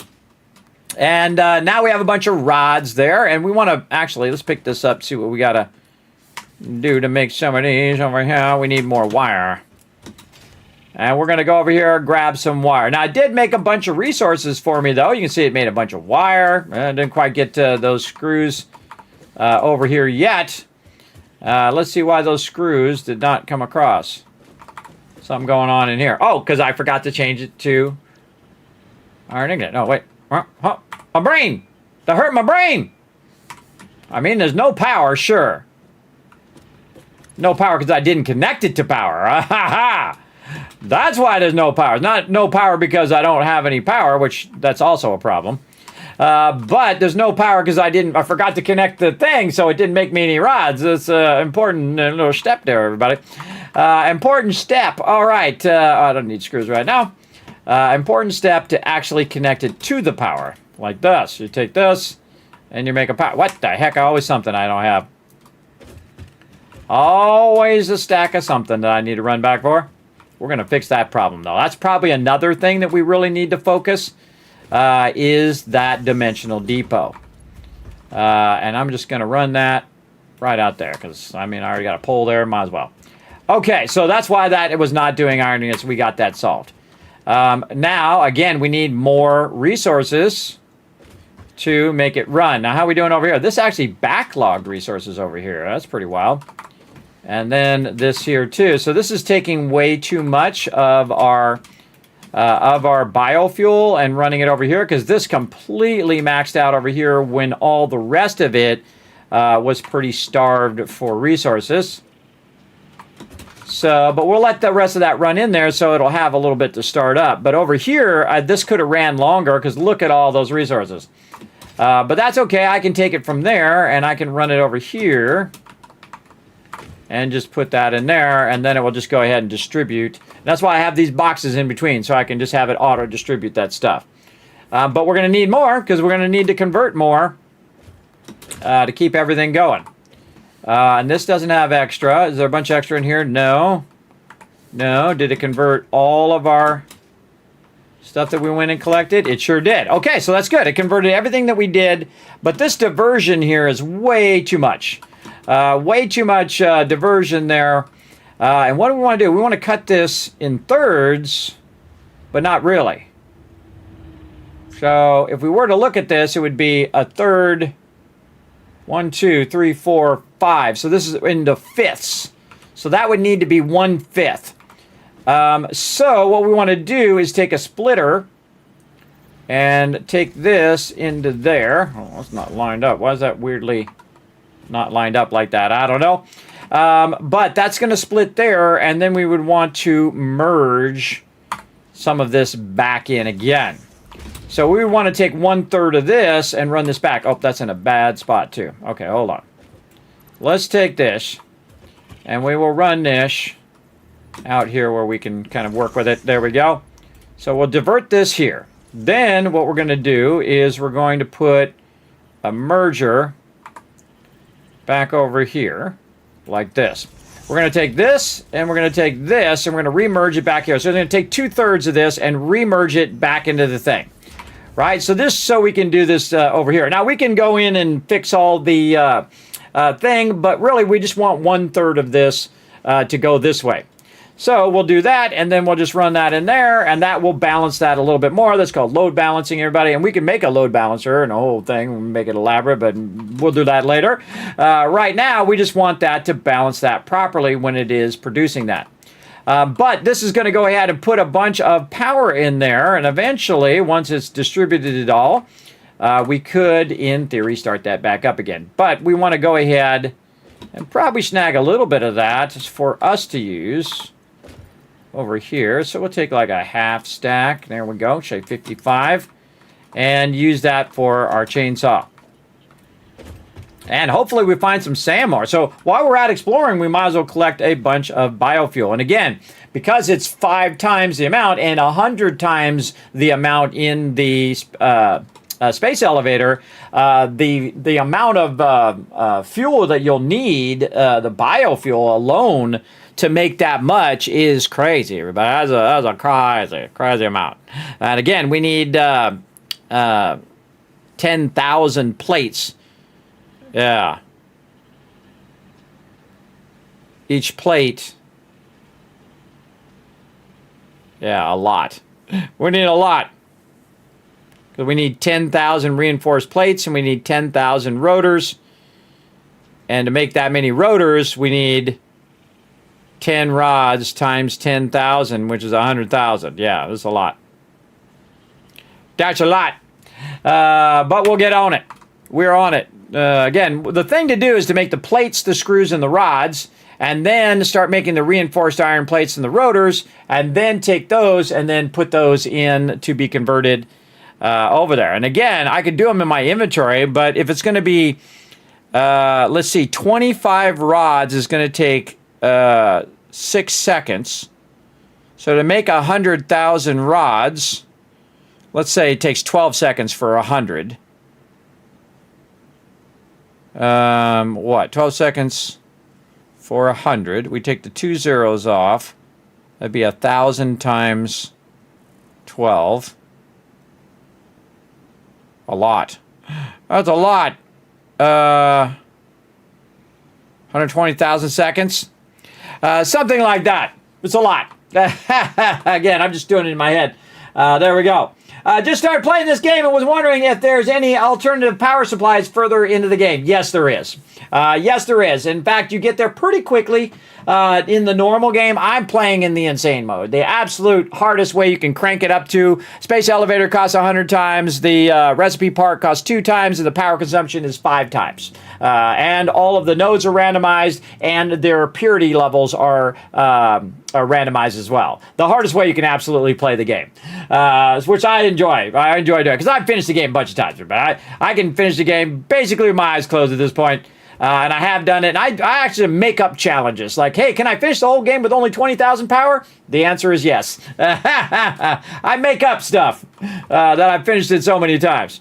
[SPEAKER 4] And now we have a bunch of rods there, and we want to actually, let's pick this up, see what we got to do to make some of these over here. We need more wire. And we're going to go over here and grab some wire. Now, it did make a bunch of resources for me, though. You can see it made a bunch of wire. I didn't quite get to those screws over here yet. Let's see why those screws did not come across. Something going on in here. Oh, because I forgot to change it to iron ingot. No, wait. My brain! That hurt my brain! I mean, there's no power, sure. No power because I didn't connect it to power. Ha ha! That's why there's no power. It's not no power because I don't have any power, which that's also a problem. But there's no power because I forgot to connect the thing, so it didn't make me any rods. It's an important little step there, everybody. Important step. All right. I don't need screws right now. Important step to actually connect it to the power, like this. You take this, and you make a power. What the heck? Always something I don't have. Always a stack of something that I need to run back for. We're going to fix that problem, though. That's probably another thing that we really need to focus is that dimensional depot. And I'm just going to run that right out there because, I mean, I already got a pole there. Might as well. Okay, so that's why it was not doing iron ingots. We got that solved. Now, again, we need more resources to make it run. Now, how are we doing over here? This actually backlogged resources over here. That's pretty wild. And then this here too. So this is taking way too much of our biofuel and running it over here because this completely maxed out over here when all the rest of it was pretty starved for resources. So, but we'll let the rest of that run in there so it'll have a little bit to start up. But over here, this could have ran longer because look at all those resources. But that's okay. I can take it from there, and I can run it over here. And just put that in there, and then it will just go ahead and distribute. That's why I have these boxes in between, so I can just have it auto-distribute that stuff. But we're going to need more, because we're going to need to convert more to keep everything going. And this doesn't have extra. Is there a bunch of extra in here? No. No. Did it convert all of our stuff that we went and collected? It sure did. Okay, so that's good. It converted everything that we did, but this diversion here is way too much. Way too much diversion there. And what do we want to do? We want to cut this in thirds, but not really. So if we were to look at this, it would be a third. 1, 2, 3, 4, 5. So this is into fifths. So that would need to be 1/5. So what we want to do is take a splitter and take this into there. Oh, it's not lined up. Why is that weirdly not lined up like that? I don't know. But that's going to split there, and then we would want to merge some of this back in again. So we want to take 1/3 of this and run this back. Oh, that's in a bad spot too. Okay, hold on. Let's take this, and we will run this out here where we can kind of work with it. There we go. So we'll divert this here. Then what we're going to do is we're going to put a merger back over here like this. We're going to take this, and we're going to take this, and we're going to remerge it back here. So we're going to take 2/3 of this and remerge it back into the thing. Right? So this, so we can do this over here. Now we can go in and fix all the thing, but really we just want 1/3 of this to go this way. So we'll do that, and then we'll just run that in there, and that will balance that a little bit more. That's called load balancing, everybody. And we can make a load balancer and a whole thing, make it elaborate, but we'll do that later. Right now, we just want that to balance that properly when it is producing that. But this is going to go ahead and put a bunch of power in there, and eventually, once it's distributed it all, we could, in theory, start that back up again. But we want to go ahead and probably snag a little bit of that for us to use over here. So we'll take like a half stack. There we go, say 55. And use that for our chainsaw. And hopefully we find some sand more. So while we're out exploring, we might as well collect a bunch of biofuel. And again, because it's 5 times the amount and 100 times the amount in the space elevator, the amount of fuel that you'll need, the biofuel alone, to make that much is crazy, everybody. That's a crazy amount. And again, we need 10,000 plates. Yeah. Each plate. Yeah, a lot. We need a lot. Because we need 10,000 reinforced plates, and we need 10,000 rotors. And to make that many rotors, we need 10 rods times 10,000, which is 100,000. Yeah, that's a lot. That's a lot. But we'll get on it. We're on it. Again, the thing to do is to make the plates, the screws, and the rods, and then start making the reinforced iron plates and the rotors, and then take those and then put those in to be converted over there. And again, I could do them in my inventory, but if it's going to be, let's see, 25 rods is going to take 6 seconds. So to make 100,000 rods, let's say it takes 12 seconds for 100. 12 seconds for 100. We take the 2 zeros off. That'd be 1,000 times 12. A lot. That's a lot. 120,000 seconds. Something like that. It's a lot. Again, I'm just doing it in my head. There we go. Just started playing this game and was wondering if there's any alternative power supplies further into the game. Yes, there is. Yes, there is. In fact, you get there pretty quickly. In the normal game, I'm playing in the insane mode. The absolute hardest way you can crank it up to. Space elevator costs 100 times. The recipe part costs 2 times. And the power consumption is 5 times. And all of the nodes are randomized, and their purity levels are randomized as well. The hardest way you can absolutely play the game, which I enjoy. I enjoy doing because I've finished the game a bunch of times. But I can finish the game basically with my eyes closed at this point. And I have done it. And I actually make up challenges. Like, hey, can I finish the whole game with only 20,000 power? The answer is yes. I make up stuff that I've finished it so many times.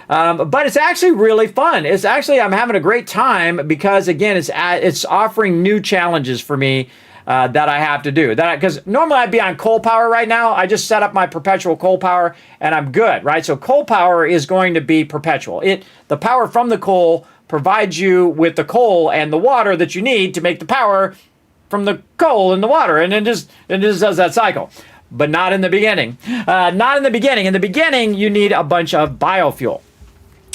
[SPEAKER 4] But it's actually really fun. It's actually, I'm having a great time because, again, it's offering new challenges for me that I have to do. Because normally I'd be on coal power right now. I just set up my perpetual coal power and I'm good, right? So coal power is going to be perpetual. The power from the coal provides you with the coal and the water that you need to make the power from the coal and the water. And it just does that cycle. But not in the beginning. Not in the beginning. In the beginning, you need a bunch of biofuel.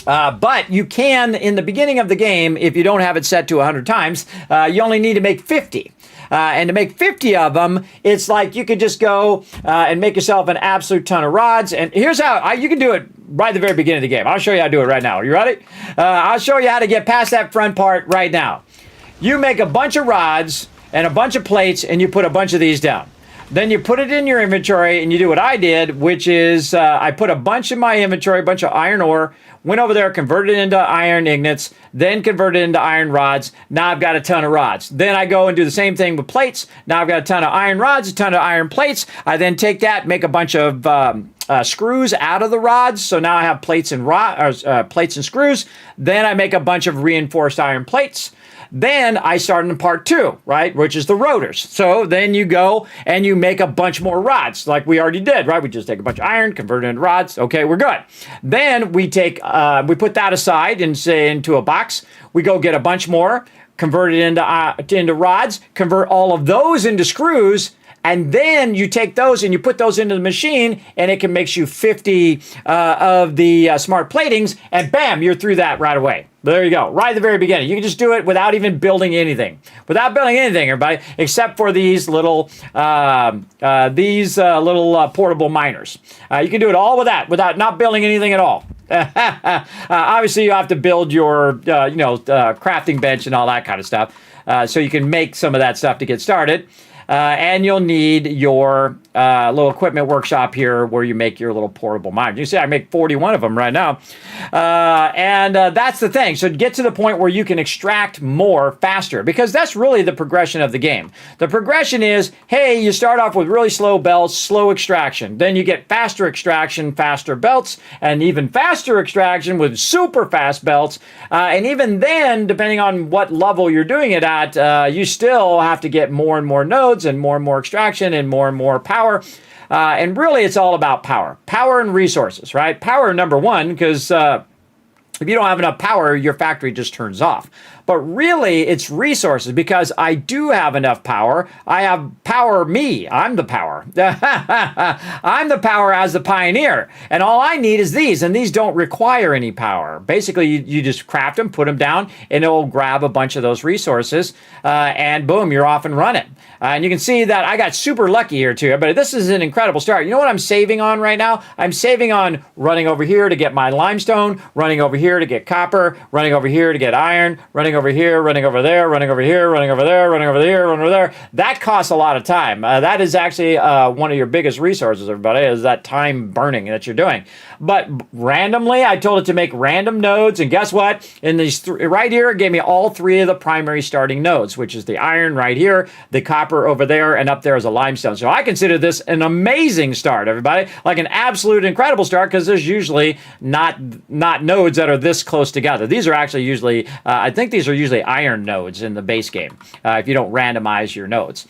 [SPEAKER 4] But you can, in the beginning of the game, if you don't have it set to 100 times, you only need to make 50. And to make 50 of them, it's like you could just go and make yourself an absolute ton of rods. And here's how you can do it right at the very beginning of the game. I'll show you how to do it right now. Are you ready? I'll show you how to get past that front part right now. You make a bunch of rods and a bunch of plates, and you put a bunch of these down. Then you put it in your inventory, and you do what I did, which is I put a bunch in my inventory, a bunch of iron ore, went over there, converted it into iron ingots, then converted it into iron rods. Now I've got a ton of rods. Then I go and do the same thing with plates. Now I've got a ton of iron rods, a ton of iron plates. I then take that, make a bunch of screws out of the rods. So now I have plates and plates and screws. Then I make a bunch of reinforced iron plates. Then I start in part 2, right, which is the rotors. So then you go and you make a bunch more rods like we already did, right? We just take a bunch of iron, convert it into rods. Okay, we're good. Then we we put that aside and say into a box. We go get a bunch more, convert it into rods, convert all of those into screws. And then you take those and you put those into the machine, and it makes you 50 of the smart platings, and bam, you're through that right away. There you go, right at the very beginning. You can just do it without even building anything. Without building anything, everybody, except for these little portable miners. You can do it all with that, without not building anything at all. Obviously, you have to build your crafting bench and all that kind of stuff, so you can make some of that stuff to get started. And you'll need your little equipment workshop here where you make your little portable miners. You see, I make 41 of them right now. And that's the thing. So get to the point where you can extract more faster, because that's really the progression of the game. The progression is, hey, you start off with really slow belts, slow extraction. Then you get faster extraction, faster belts, and even faster extraction with super fast belts. And even then, depending on what level you're doing it at, you still have to get more and more nodes and more extraction and more power. And really, it's all about power. Power and resources, right? Power, number one, because if you don't have enough power, your factory just turns off. But really, it's resources, because I do have enough power. I have power me. I'm the power. I'm the power as the pioneer. And all I need is these, and these don't require any power. Basically, you just craft them, put them down, and it'll grab a bunch of those resources, and boom, you're off and running. And you can see that I got super lucky here too, but this is an incredible start. You know what I'm saving on right now? I'm saving on running over here to get my limestone, running over here to get copper, running over here to get iron, running over here, running over there, running over here, running over there, running over here, running over there. That costs a lot of time. That is actually one of your biggest resources, everybody, is that time burning that you're doing. But randomly, I told it to make random nodes, and guess what? In these right here, it gave me all 3 of the primary starting nodes, which is the iron right here, the copper over there, and up there is a limestone. So I consider this an amazing start, everybody, like an absolute incredible start, because there's usually not nodes that are this close together. These are actually usually, I think these are usually iron nodes in the base game, if you don't randomize your nodes.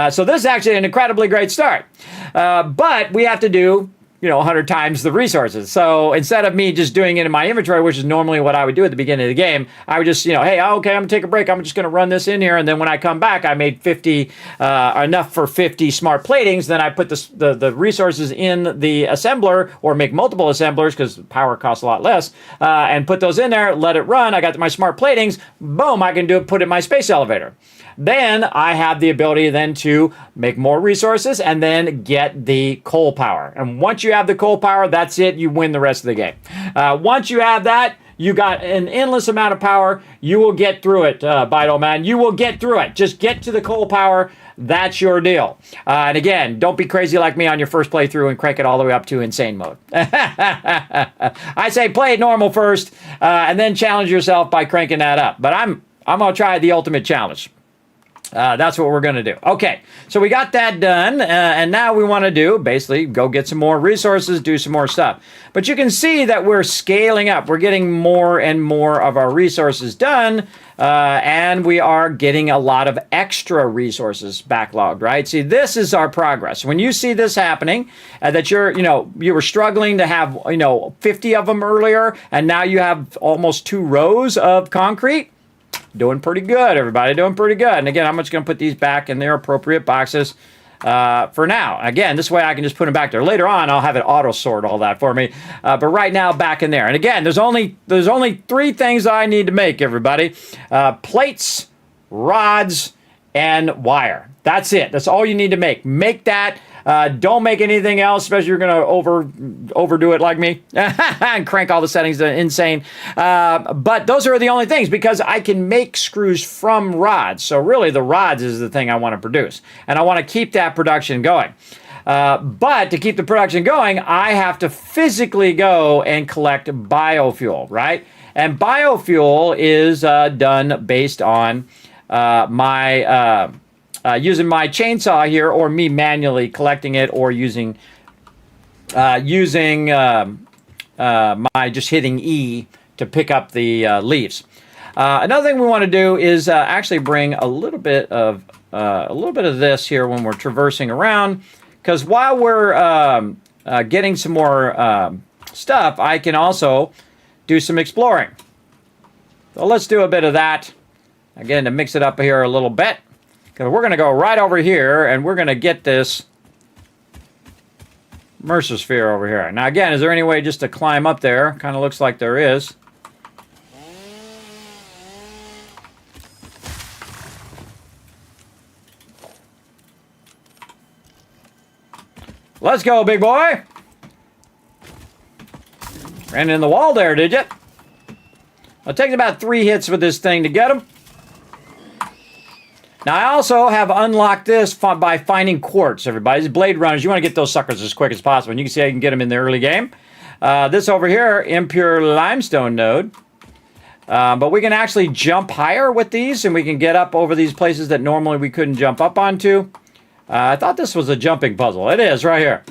[SPEAKER 4] So this is actually an incredibly great start. But we have to do 100 times the resources. So instead of me just doing it in my inventory, which is normally what I would do at the beginning of the game, I would just, hey, okay, I'm gonna take a break. I'm just gonna run this in here. And then when I come back, I made 50, enough for 50 smart platings. Then I put the resources in the assembler, or make multiple assemblers because power costs a lot less, and put those in there, let it run. I got my smart platings. Boom, I can put it in my space elevator. Then I have the ability then to make more resources and then get the coal power. And once you have the coal power, that's it. You win the rest of the game. Once you have that, you got an endless amount of power. You will get through it, Bido Man. You will get through it. Just get to the coal power. That's your deal. And again, don't be crazy like me on your first playthrough and crank it all the way up to insane mode. I say play it normal first, and then challenge yourself by cranking that up. But I'm going to try the ultimate challenge. That's what we're going to do. Okay, so we got that done, and now we want to do, basically, go get some more resources, do some more stuff. But you can see that we're scaling up. We're getting more and more of our resources done, and we are getting a lot of extra resources backlogged, right? See, this is our progress. When you see this happening, that you were struggling to have, 50 of them earlier, and now you have almost 2 rows of concrete, doing pretty good, everybody. Doing pretty good. And again, I'm just going to put these back in their appropriate boxes for now. Again, this way I can just put them back there. Later on, I'll have it auto-sort all that for me. But right now, back in there. And again, there's only 3 things I need to make, everybody. Plates, rods, and wire. That's it. That's all you need to make. Make that. Don't make anything else, especially if you're going to overdo it like me and crank all the settings to insane. But those are the only things, because I can make screws from rods. So really the rods is the thing I want to produce. And I want to keep that production going. But to keep the production going, I have to physically go and collect biofuel, right? And biofuel is done based on using my chainsaw here, or me manually collecting it, or using my just hitting E to pick up the leaves. Another thing we want to do is actually bring a little bit of this here when we're traversing around, because while we're getting some more stuff, I can also do some exploring. So let's do a bit of that again to mix it up here a little bit. We're going to go right over here, and we're going to get this Mercer sphere over here. Now, again, is there any way just to climb up there? Kind of looks like there is. Let's go, big boy. Ran in the wall there, did you? It takes about 3 hits with this thing to get him. Now, I also have unlocked this by finding quartz, everybody. These blade runners, you want to get those suckers as quick as possible. And you can see I can get them in the early game. This over here, impure limestone node. But we can actually jump higher with these, and we can get up over these places that normally we couldn't jump up onto. I thought this was a jumping puzzle. It is, right here.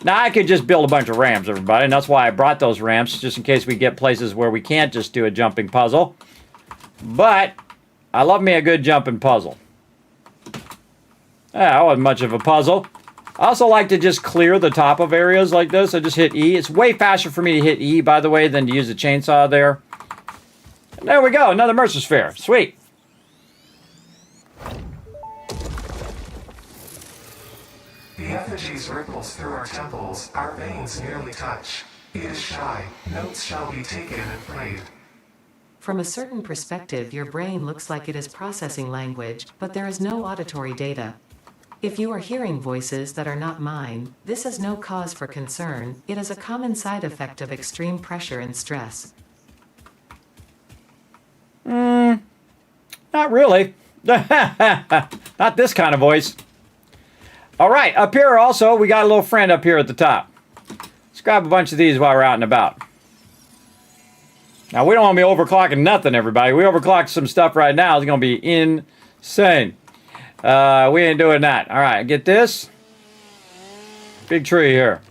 [SPEAKER 4] Now, I could just build a bunch of ramps, everybody, and that's why I brought those ramps, just in case we get places where we can't just do a jumping puzzle. But I love me a good jumping puzzle. That wasn't much of a puzzle. I also like to just clear the top of areas like this. I just hit E. It's way faster for me to hit E, by the way, than to use a chainsaw there. And there we go, another Mercer sphere. Sweet.
[SPEAKER 7] The effigies ripples through our temples, our veins nearly touch. He is shy, notes shall be taken and played.
[SPEAKER 6] From a certain perspective, your brain looks like it is processing language, but there is no auditory data. If you are hearing voices that are not mine, this is no cause for concern. It is a common side effect of extreme pressure and stress.
[SPEAKER 4] Not really. Not this kind of voice. All right, up here also, we got a little friend up here at the top. Let's grab a bunch of these while we're out and about. Now, we don't want to be overclocking nothing, everybody. We overclocked some stuff right now. It's going to be insane. We ain't doing that. All right, get this. Big tree here.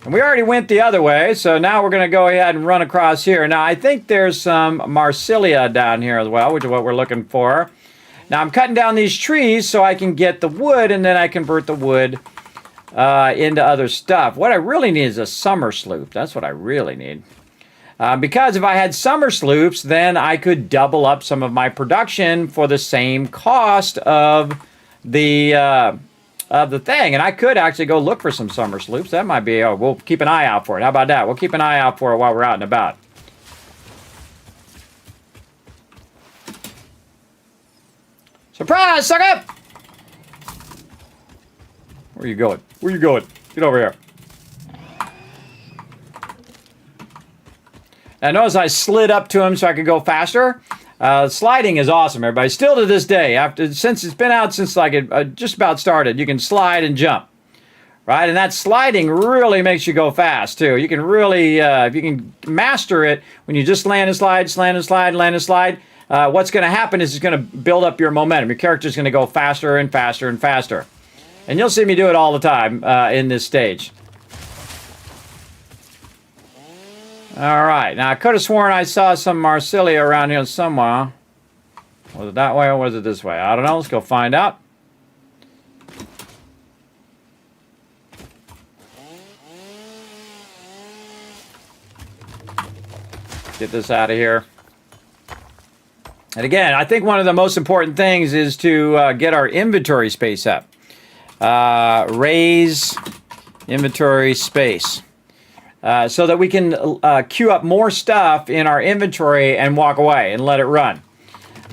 [SPEAKER 4] And we already went the other way, so now we're going to go ahead and run across here. Now, I think there's some Marsilia down here as well, which is what we're looking for. Now I'm cutting down these trees so I can get the wood, and then I convert the wood into other stuff. What I really need is a summer sloop. That's what I really need. Because if I had summer sloops, then I could double up some of my production for the same cost of the thing. And I could actually go look for some summer sloops. That might be, we'll keep an eye out for it. How about that? We'll keep an eye out for it while we're out and about. Surprise, sucker! Where you going? Where you going? Get over here. Now notice I slid up to him so I could go faster. Sliding is awesome, everybody. Still to this day, since it's been out since like it just about started, you can slide and jump, right? And that sliding really makes you go fast too. You can really, if you can master it, when you just land and slide, land and slide, land and slide, what's going to happen is it's going to build up your momentum. Your character's going to go faster and faster and faster. And you'll see me do it all the time in this stage. All right. Now, I could have sworn I saw some Marsilia around here somewhere. Was it that way or was it this way? I don't know. Let's go find out. Get this out of here. And again, I think one of the most important things is to get our inventory space up. Raise inventory space. So that we can queue up more stuff in our inventory and walk away and let it run.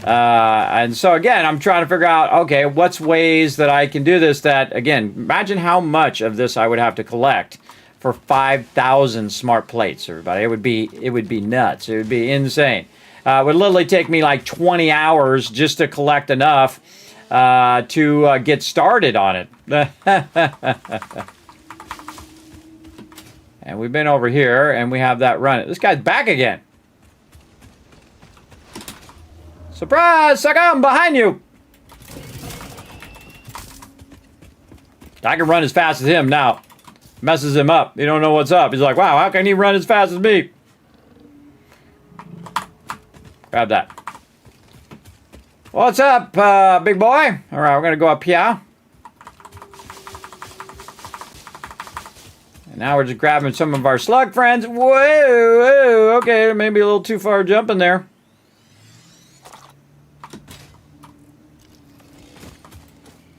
[SPEAKER 4] And so again, I'm trying to figure out, okay, what's ways that I can do this that, again, imagine how much of this I would have to collect for 5,000 smart plates, everybody. It would be nuts. It would be insane. It would literally take me like 20 hours just to collect enough to get started on it. And we've been over here, and we have that running. This guy's back again. Surprise, sucker, I'm behind you. I can run as fast as him now. Messes him up. You don't know what's up. He's like, wow, how can he run as fast as me? Grab that. What's up, big boy? All right, we're going to go up here. And now we're just grabbing some of our slug friends. Whoa, okay, maybe a little too far jumping there.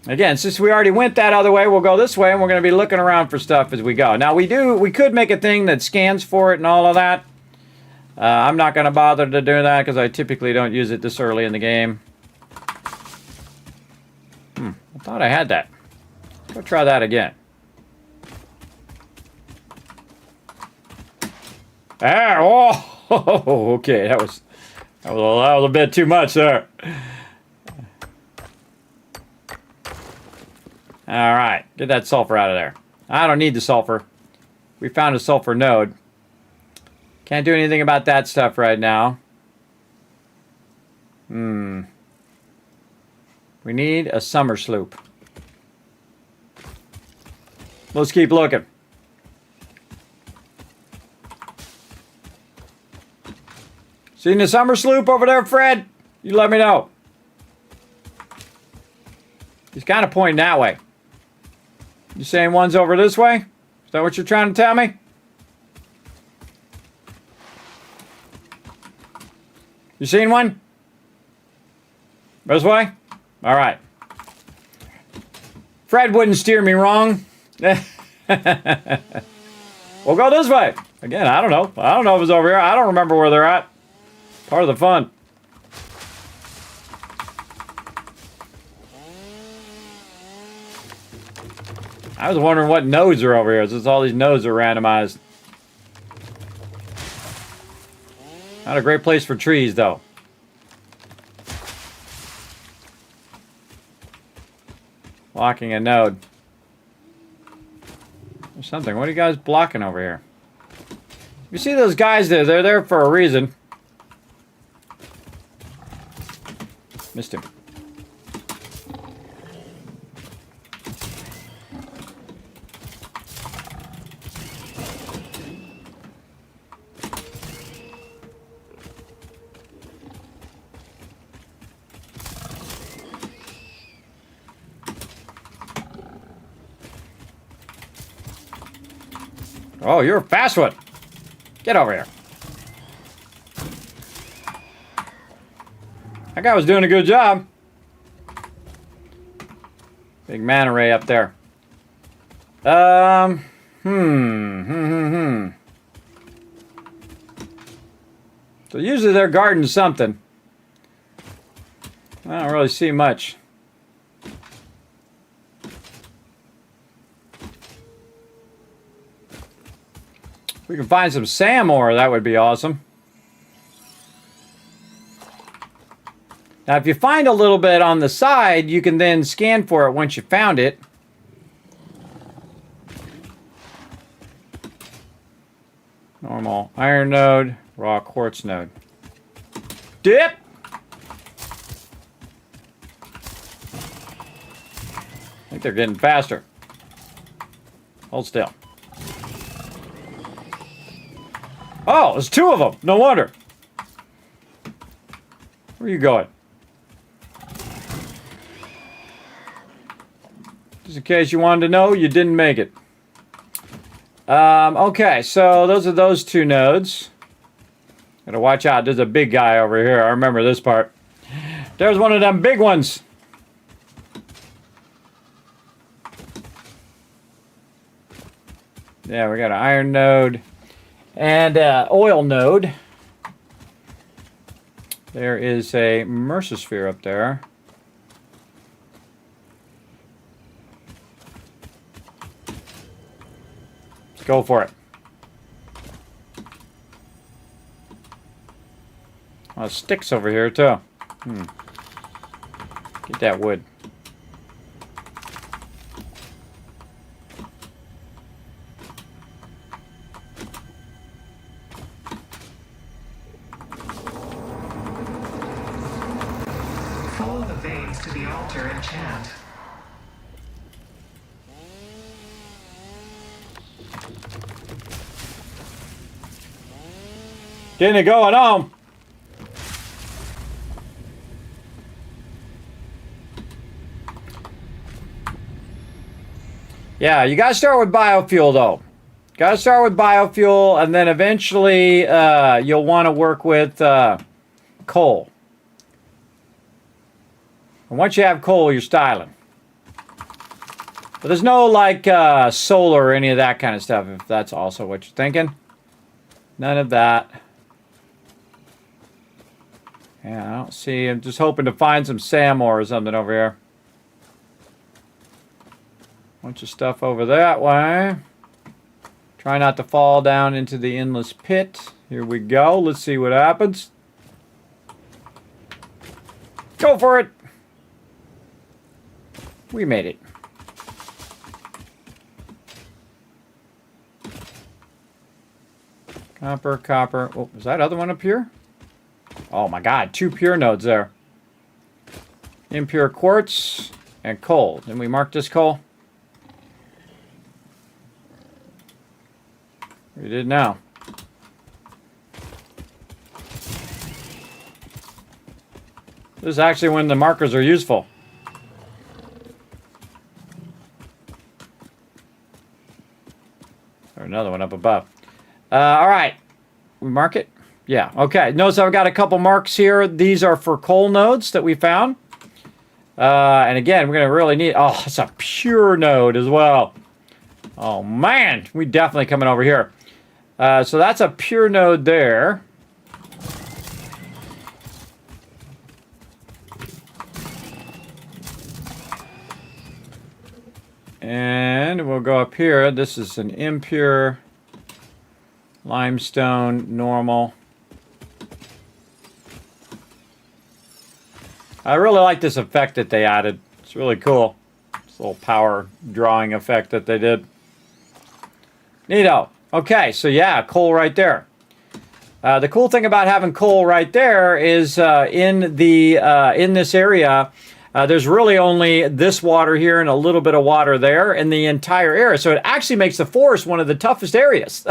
[SPEAKER 4] Again, since we already went that other way, we'll go this way, and we're going to be looking around for stuff as we go. Now, we could make a thing that scans for it and all of that. I'm not going to bother to do that because I typically don't use it this early in the game. I thought I had that. Let's go try that again. Ah, oh, okay, that was a bit too much there. All right, get that sulfur out of there. I don't need the sulfur. We found a sulfur node. Can't do anything about that stuff right now. We need a summer sloop. Let's keep looking. Seen the summer sloop over there, Fred? You let me know. He's kind of pointing that way. You saying one's over this way? Is that what you're trying to tell me? You seen one? This way? All right. Fred wouldn't steer me wrong. We'll go this way. Again, I don't know. I don't know if it's over here. I don't remember where they're at. Part of the fun. I was wondering what nodes are over here, since all these nodes are randomized. Not a great place for trees, though. Blocking a node. There's something. What are you guys blocking over here? You see those guys there? They're there for a reason. Missed him. Oh, you're a fast one. Get over here. That guy was doing a good job. Big manta ray up there. So usually they're guarding something. I don't really see much. If we can find some SAM ore, that would be awesome. Now, if you find a little bit on the side, you can then scan for it once you found it. Normal iron node, raw quartz node. Dip! I think they're getting faster. Hold still. Oh, there's two of them. No wonder. Where are you going? Just in case you wanted to know, you didn't make it. Okay, so those are those two nodes. Gotta watch out. There's a big guy over here. I remember this part. There's one of them big ones. Yeah, we got an iron node and oil node. There is a Mercersphere up there. Let's go for it. Oh, sticks over here too. Get that wood.
[SPEAKER 7] Follow the veins to the altar and chant.
[SPEAKER 4] Getting it going on. Yeah, you gotta start with biofuel though. Gotta start with biofuel, and then eventually you'll want to work with coal. And once you have coal, you're styling. But there's no like solar or any of that kind of stuff, if that's also what you're thinking. None of that. Yeah, I don't see. I'm just hoping to find some SAM ore or something over here. Bunch of stuff over that way. Try not to fall down into the endless pit. Here we go. Let's see what happens. Go for it. We made it. Copper, copper. Oh, is that other one up here? Oh my god, 2 pure nodes there. Impure quartz and coal. Didn't we mark this coal? We did now. This is actually when the markers are useful. There's another one up above. All right. We mark it? Yeah. Okay. Notice I've got a couple marks here. These are for coal nodes that we found. And again, we're going to really need... Oh, it's a pure node as well. Oh, man. We definitely coming over here. So that's a pure node there. And we'll go up here. This is an impure limestone normal. I really like this effect that they added. It's really cool. This little power drawing effect that they did. Neato. Okay, so yeah, coal right there. The cool thing about having coal right there is in this area, there's really only this water here and a little bit of water there in the entire area. So it actually makes the forest one of the toughest areas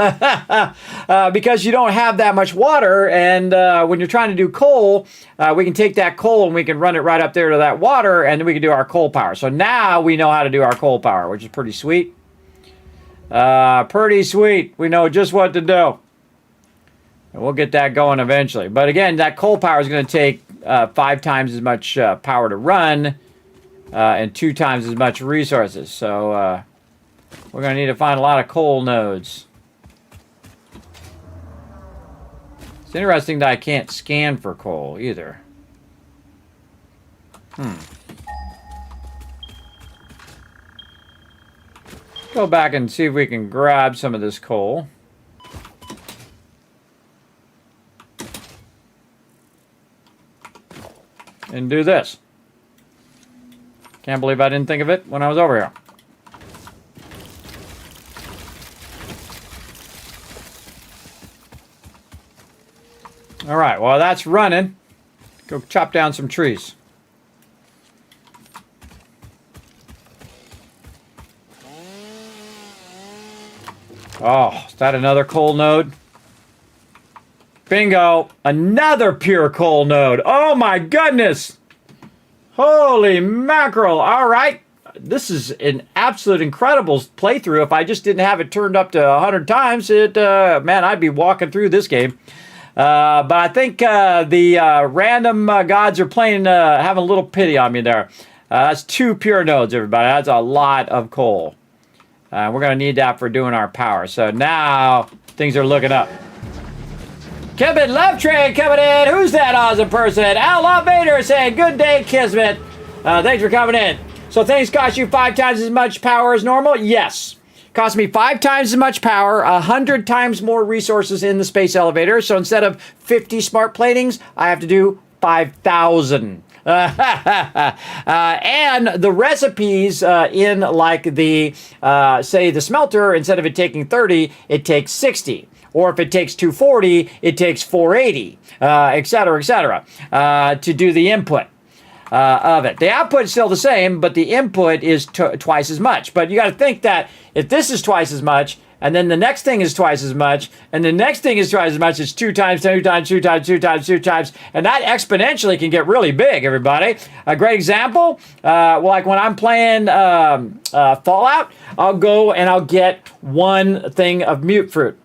[SPEAKER 4] because you don't have that much water. And when you're trying to do coal, we can take that coal and we can run it right up there to that water, and then we can do our coal power. So now we know how to do our coal power, which is pretty sweet. Pretty sweet. We know just what to do. And we'll get that going eventually. But again, that coal power is going to take 5 times as much power to run and 2 times as much resources. So we're going to need to find a lot of coal nodes. It's interesting that I can't scan for coal either. Go back and see if we can grab some of this coal. And do this. Can't believe I didn't think of it when I was over here. All right, well, that's running. Go chop down some trees. Oh, is that another coal node? Bingo. Another pure coal node. Oh, my goodness. Holy mackerel. All right. This is an absolute incredible playthrough. If I just didn't have it turned up to 100 times, man, I'd be walking through this game. But I think the random gods are having a little pity on me there. That's 2 pure nodes, everybody. That's a lot of coal. We're going to need that for doing our power. So now things are looking up. Kismet Love Train coming in. Who's that awesome person? Outlaw Vader saying, good day, Kismet. Thanks for coming in. So things cost you 5 times as much power as normal? Yes. Cost me 5 times as much power, 100 times more resources in the space elevator. So instead of 50 smart platings, I have to do 5,000. And the recipes in like the, say the smelter, instead of it taking 30, it takes 60. Or if it takes 240, it takes 480, et cetera, to do the input of it. The output is still the same, but the input is twice as much. But you got to think that if this is twice as much, and then the next thing is twice as much, and the next thing is twice as much, it's 2 times, 2 times, 2 times, 2 times, 2 times, and that exponentially can get really big, everybody. A great example, like when I'm playing Fallout, I'll go and I'll get 1 thing of mute fruit,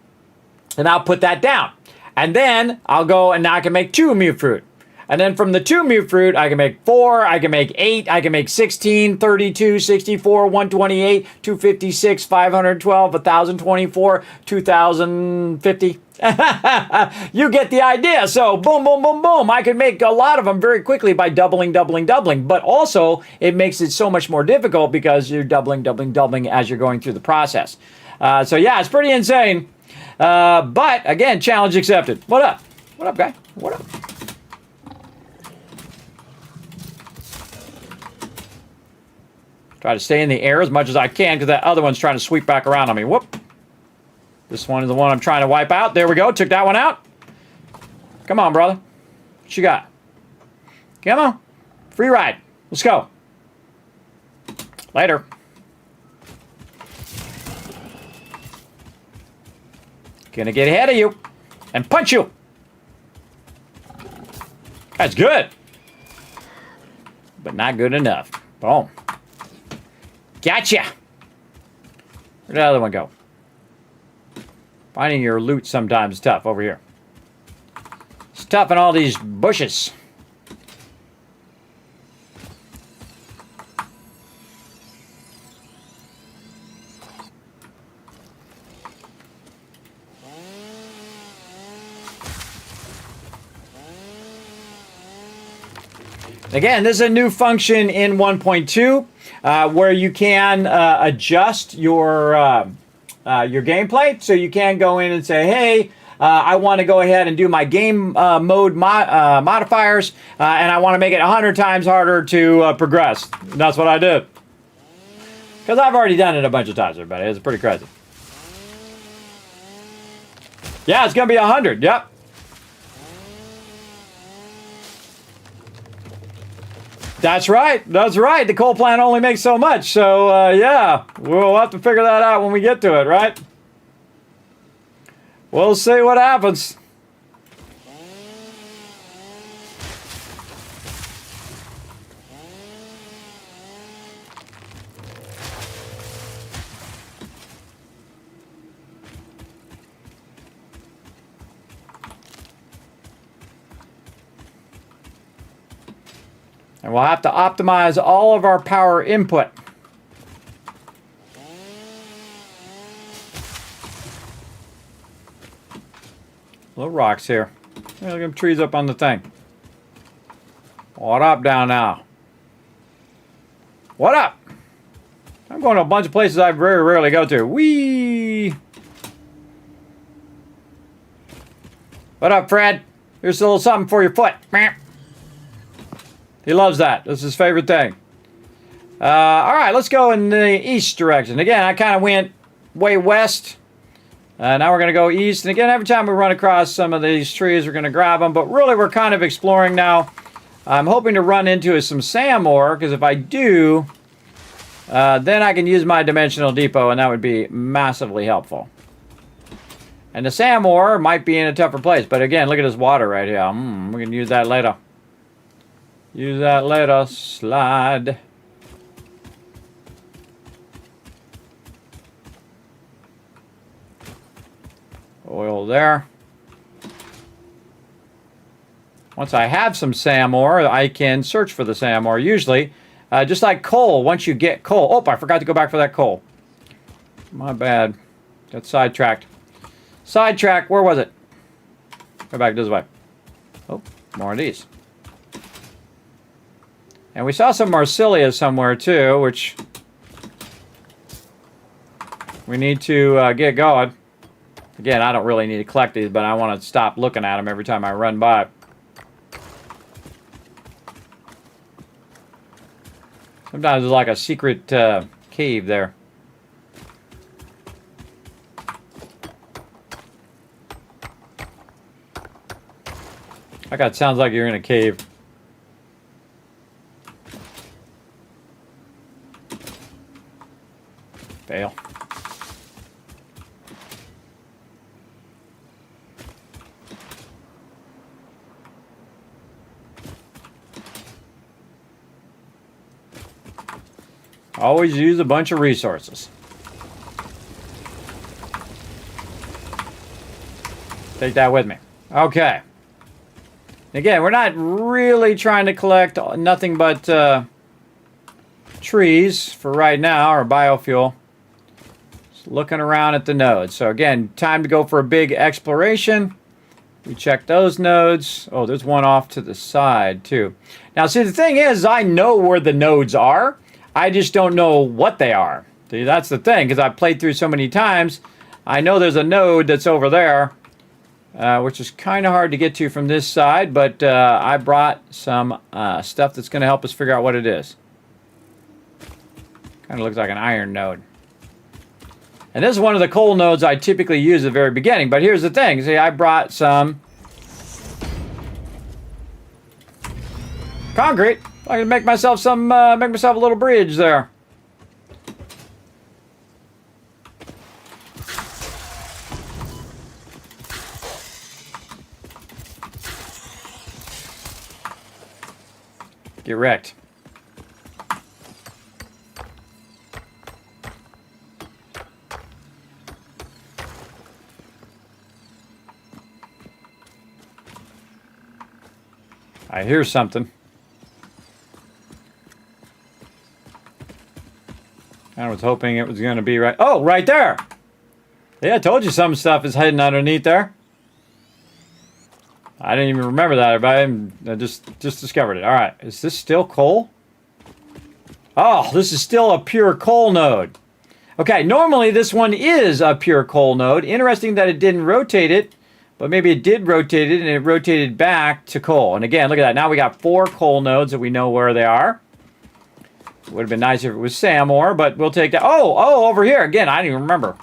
[SPEAKER 4] and I'll put that down. And then I'll go and now I can make 2 mute fruit. And then from the 2 mute fruit, I can make 4, I can make 8, I can make 16, 32, 64, 128, 256, 512, 1024, 2050. You get the idea. So boom, boom, boom, boom. I can make a lot of them very quickly by doubling. But also, it makes it so much more difficult because you're doubling as you're going through the process. So yeah, it's pretty insane. But again, challenge accepted. What up? What up, guy? What up? Try to stay in the air as much as I can because that other one's trying to sweep back around on me. Whoop. This one is the one I'm trying to wipe out. There we go. Took that one out. Come on, brother. What you got? Come on. Free ride. Let's go. Later. Gonna get ahead of you and punch you. That's good. But not good enough. Boom. Gotcha. Where'd the other one go? Finding your loot sometimes is tough over here. It's tough in all these bushes. Again, this is a new function in 1.2 where you can adjust your gameplay. So you can go in and say, hey, I want to go ahead and do my game mode modifiers, and I want to make it 100 times harder to progress. And that's what I did. Because I've already done it a bunch of times, everybody. It's pretty crazy. Yeah, it's going to be 100. Yep. That's right. That's right. The coal plant only makes so much. So, yeah, we'll have to figure that out when we get to it, right? We'll see what happens. And we'll have to optimize all of our power input. Little rocks here. Hey, look at them trees up on the thing. What up down now? What up? I'm going to a bunch of places I very rarely go to. Whee! What up, Fred? Here's a little something for your foot. He loves that. That's his favorite thing. All right, let's go in the east direction. Again, I kind of went way west. Now we're going to go east. And again, every time we run across some of these trees, we're going to grab them. But really, we're kind of exploring now. I'm hoping to run into some sand ore, because if I do, then I can use my dimensional depot, and that would be massively helpful. And the sand ore might be in a tougher place. But again, look at this water right here. We can use that later. Use that later. Slide. Oil there. Once I have some SAM ore, I can search for the SAM ore. Usually, just like coal, once you get coal... Oh, I forgot to go back for that coal. My bad. Got sidetracked. Sidetrack, where was it? Go back this way. Oh, more of these. And we saw some Marsilia somewhere too, which we need to get going. Again, I don't really need to collect these, but I want to stop looking at them every time I run by. Sometimes there's like a secret cave there. That guy sounds like you're in a cave. Fail. Always use a bunch of resources. Take that with me. Okay. Again, we're not really trying to collect nothing but trees for right now, or biofuel. Just looking around at the nodes. So again, time to go for a big exploration. We check those nodes. Oh, there's one off to the side too. Now, see, the thing is, I know where the nodes are. I just don't know what they are. See, that's the thing, because I've played through so many times. I know there's a node that's over there, which is kind of hard to get to from this side, but I brought some stuff that's going to help us figure out what it is. Kind of looks like an iron node. And this is one of the coal nodes I typically use at the very beginning, but here's the thing. See, I brought some concrete. I can make myself some, make myself a little bridge there. Get wrecked. I hear something. I was hoping it was going to be right. Oh, right there. Yeah, I told you some stuff is hidden underneath there. I didn't even remember that, but I just discovered it. All right, is this still coal? Oh, this is still a pure coal node. Okay, normally this one is a pure coal node. Interesting that it didn't rotate it, but maybe it did rotate it and it rotated back to coal. And again, look at that. Now we got 4 coal nodes that we know where they are. Would have been nice if it was SAM ore, but we'll take that. Oh, over here. Again, I didn't even remember.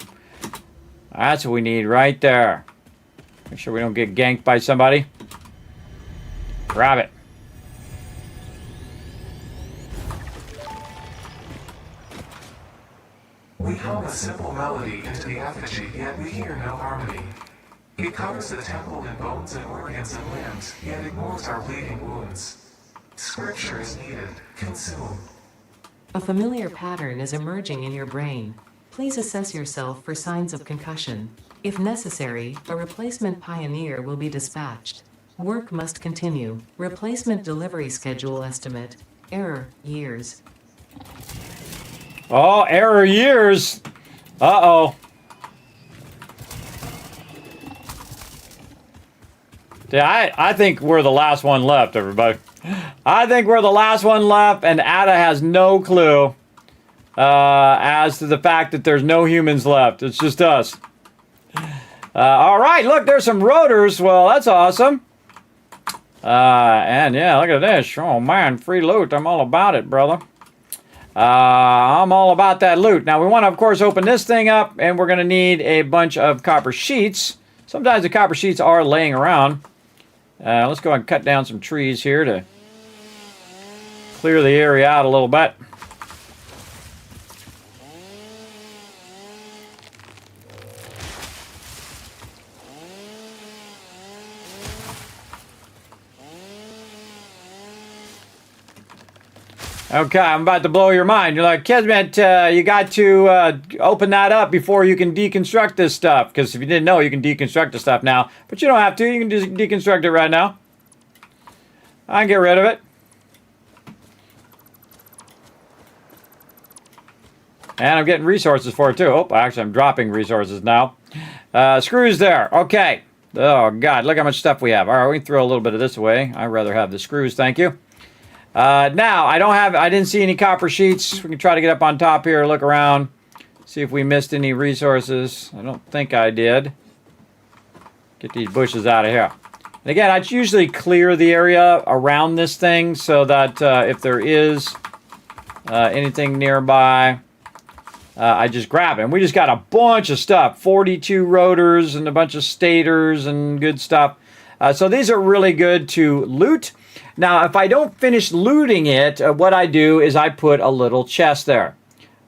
[SPEAKER 4] That's what we need right there. Make sure we don't get ganked by somebody. Grab it.
[SPEAKER 7] We hum a simple melody into the effigy, yet we hear no harmony. It covers the temple in bones and organs and limbs, yet ignores our bleeding wounds. Scripture is needed. Consume.
[SPEAKER 6] A familiar pattern is emerging in your brain. Please assess yourself for signs of concussion. If necessary, a replacement pioneer will be dispatched. Work must continue. Replacement delivery schedule estimate. Error, years.
[SPEAKER 4] Oh, error years. Uh-oh. Yeah, I think we're the last one left, everybody. I think we're the last one left, and Ada has no clue as to the fact that there's no humans left. It's just us. All right, look, there's some rotors. Well, that's awesome. And yeah, look at this. Oh, man, free loot. I'm all about it, brother. I'm all about that loot. Now, we want to, of course, open this thing up, and we're going to need a bunch of copper sheets. Sometimes the copper sheets are laying around. Let's go ahead and cut down some trees here to clear the area out a little bit. Okay, I'm about to blow your mind. You're like, Kismet, you got to open that up before you can deconstruct this stuff. Because if you didn't know, you can deconstruct the stuff now. But you don't have to. You can just deconstruct it right now. I can get rid of it. And I'm getting resources for it, too. Oh, actually, I'm dropping resources now. Screws there. Okay. Oh, God, look how much stuff we have. All right, we can throw a little bit of this away. I'd rather have the screws, thank you. Now, I didn't see any copper sheets. We can try to get up on top here, look around, see if we missed any resources. I don't think I did. Get these bushes out of here. And again, I usually clear the area around this thing so that if there is anything nearby, I just grab it. And we just got a bunch of stuff, 42 rotors and a bunch of stators and good stuff. So these are really good to loot. Now, if I don't finish looting it, what I do is I put a little chest there.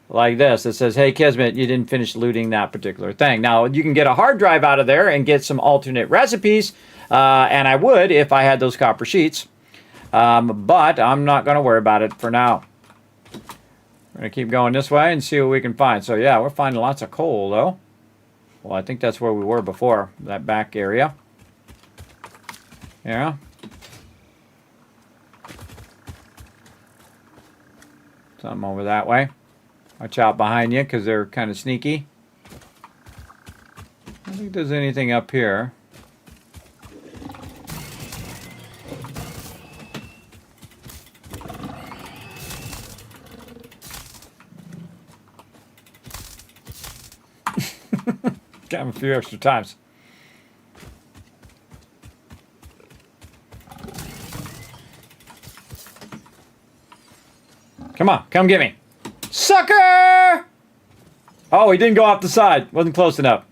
[SPEAKER 4] Like this. It says, hey, Kismet, you didn't finish looting that particular thing. Now, you can get a hard drive out of there and get some alternate recipes. And I would if I had those copper sheets. But I'm not going to worry about it for now. We're going to keep going this way and see what we can find. So, yeah, we're finding lots of coal, though. Well, I think that's where we were before, that back area. Yeah. Something over that way. Watch out behind you because they're kind of sneaky. I don't think there's anything up here. Got him a few extra times. Come on, come get me. Sucker! Oh, he didn't go off the side. Wasn't close enough.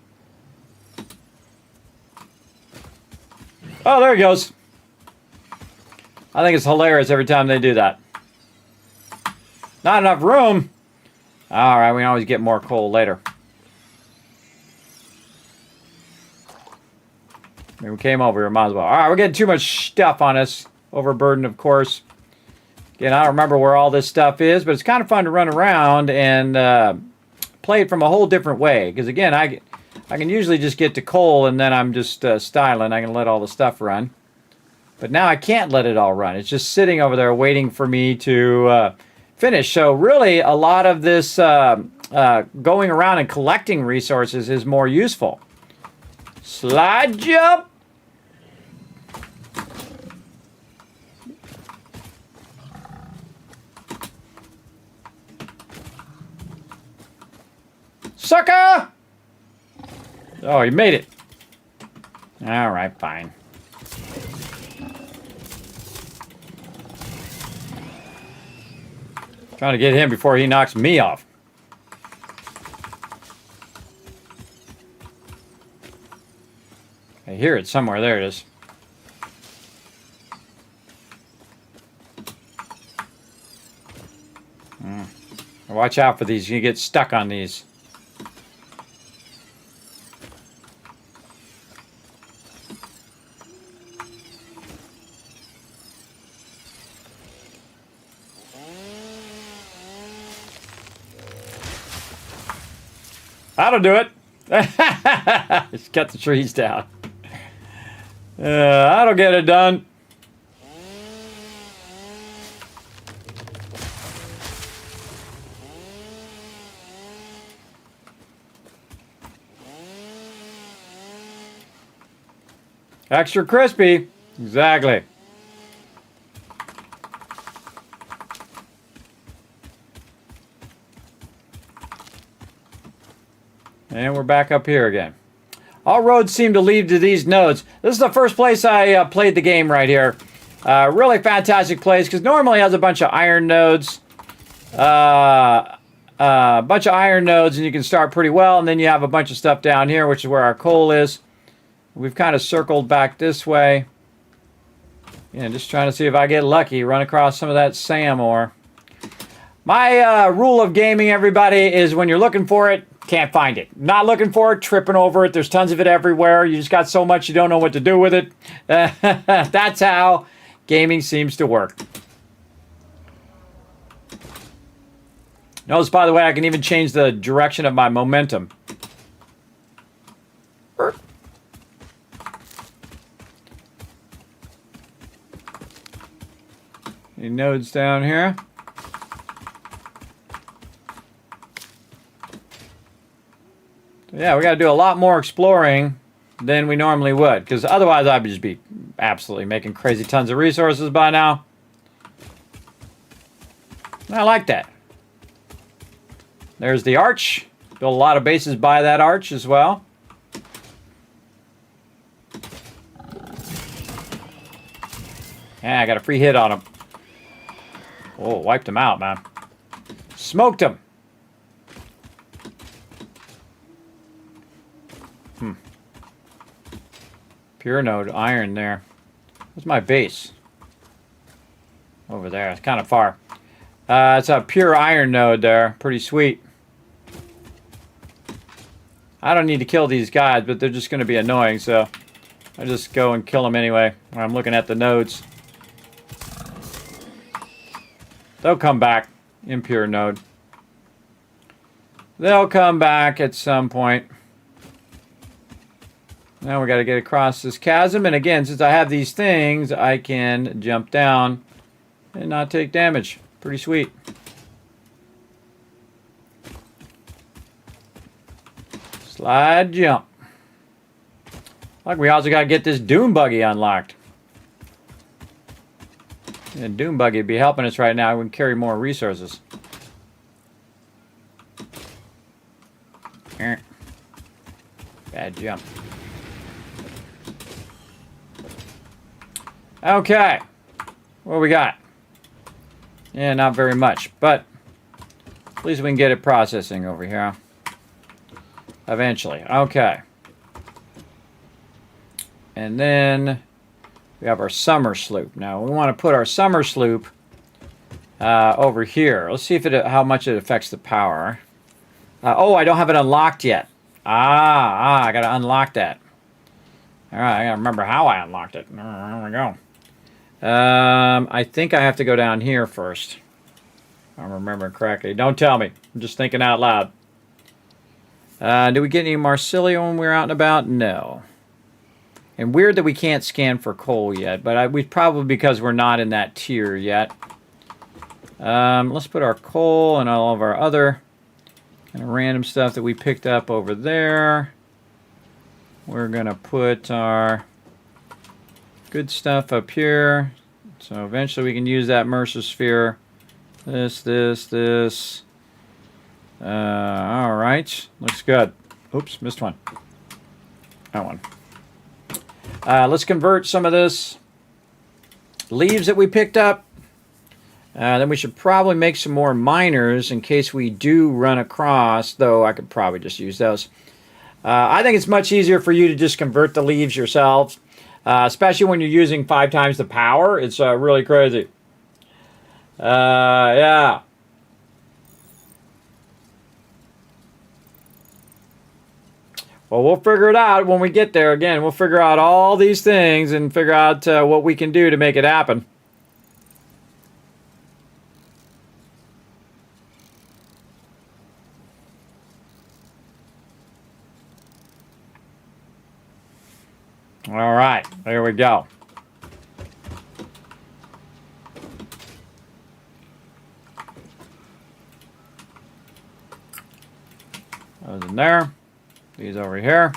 [SPEAKER 4] Oh, there he goes. I think it's hilarious every time they do that. Not enough room. All right, we can always get more coal later. I mean, we came over here, might as well. All right, we're getting too much stuff on us. Overburdened, of course. Again, I don't remember where all this stuff is, but it's kind of fun to run around and play it from a whole different way. Because, again, I can usually just get to coal and then I'm just styling. I can let all the stuff run. But now I can't let it all run. It's just sitting over there waiting for me to finish. So, really, a lot of this going around and collecting resources is more useful. Slide jump! Sucker! Oh, you made it. All right, fine. Trying to get him before he knocks me off. I hear it somewhere. There it is. Watch out for these. You get stuck on these. That'll do it. Just cut the trees down. That'll get it done. Extra crispy. Exactly. And we're back up here again. All roads seem to lead to these nodes. This is the first place I played the game right here. Really fantastic place because normally it has a bunch of iron nodes. Bunch of iron nodes, and you can start pretty well. And then you have a bunch of stuff down here, which is where our coal is. We've kind of circled back this way. Yeah, just trying to see if I get lucky, run across some of that SAM ore. My rule of gaming, everybody, is when you're looking for it, can't find it. Not looking for it, tripping over it. There's tons of it everywhere. You just got so much you don't know what to do with it. That's how gaming seems to work. Notice, by the way, I can even change the direction of my momentum. Any nodes down here? Yeah, we got to do a lot more exploring than we normally would, because otherwise I'd just be absolutely making crazy tons of resources by now. I like that. There's the arch. Built a lot of bases by that arch as well. Yeah, I got a free hit on him. Oh, wiped him out, man. Smoked him. Pure node iron there. What's my base? Over there. It's kind of far. It's a pure iron node there. Pretty sweet. I don't need to kill these guys, but they're just going to be annoying, so I just go and kill them anyway when I'm looking at the nodes. They'll come back. Impure node. They'll come back at some point. Now we got to get across this chasm, and again, since I have these things, I can jump down and not take damage. Pretty sweet. Slide jump. Like, we also got to get this Doom Buggy unlocked. And Doom Buggy would be helping us right now. We can carry more resources. Bad jump. Okay. What we got? Yeah, not very much, but at least we can get it processing over here. Eventually. Okay. And then we have our summer sloop. Now, we want to put our summer sloop over here. Let's see if how much it affects the power. Oh, I don't have it unlocked yet. I got to unlock that. All right, I got to remember how I unlocked it. There we go. I think I have to go down here first. If I'm remembering correctly. Don't tell me. I'm just thinking out loud. Did we get any Marsilia when we were out and about? No. And weird that we can't scan for coal yet, but we probably because we're not in that tier yet. Let's put our coal and all of our other kind of random stuff that we picked up over there. We're going to put our good stuff up here. So eventually we can use that Mercer Sphere. This. All right. Looks good. Oops, missed one. That one. Let's convert some of this leaves that we picked up. Then we should probably make some more miners in case we do run across, though I could probably just use those. I think it's much easier for you to just convert the leaves yourselves, especially when you're using 5 times the power. It's really crazy. Yeah. Well, we'll figure it out when we get there. Again, we'll figure out all these things and figure out what we can do to make it happen. All right, there we go. Those in there. These over here.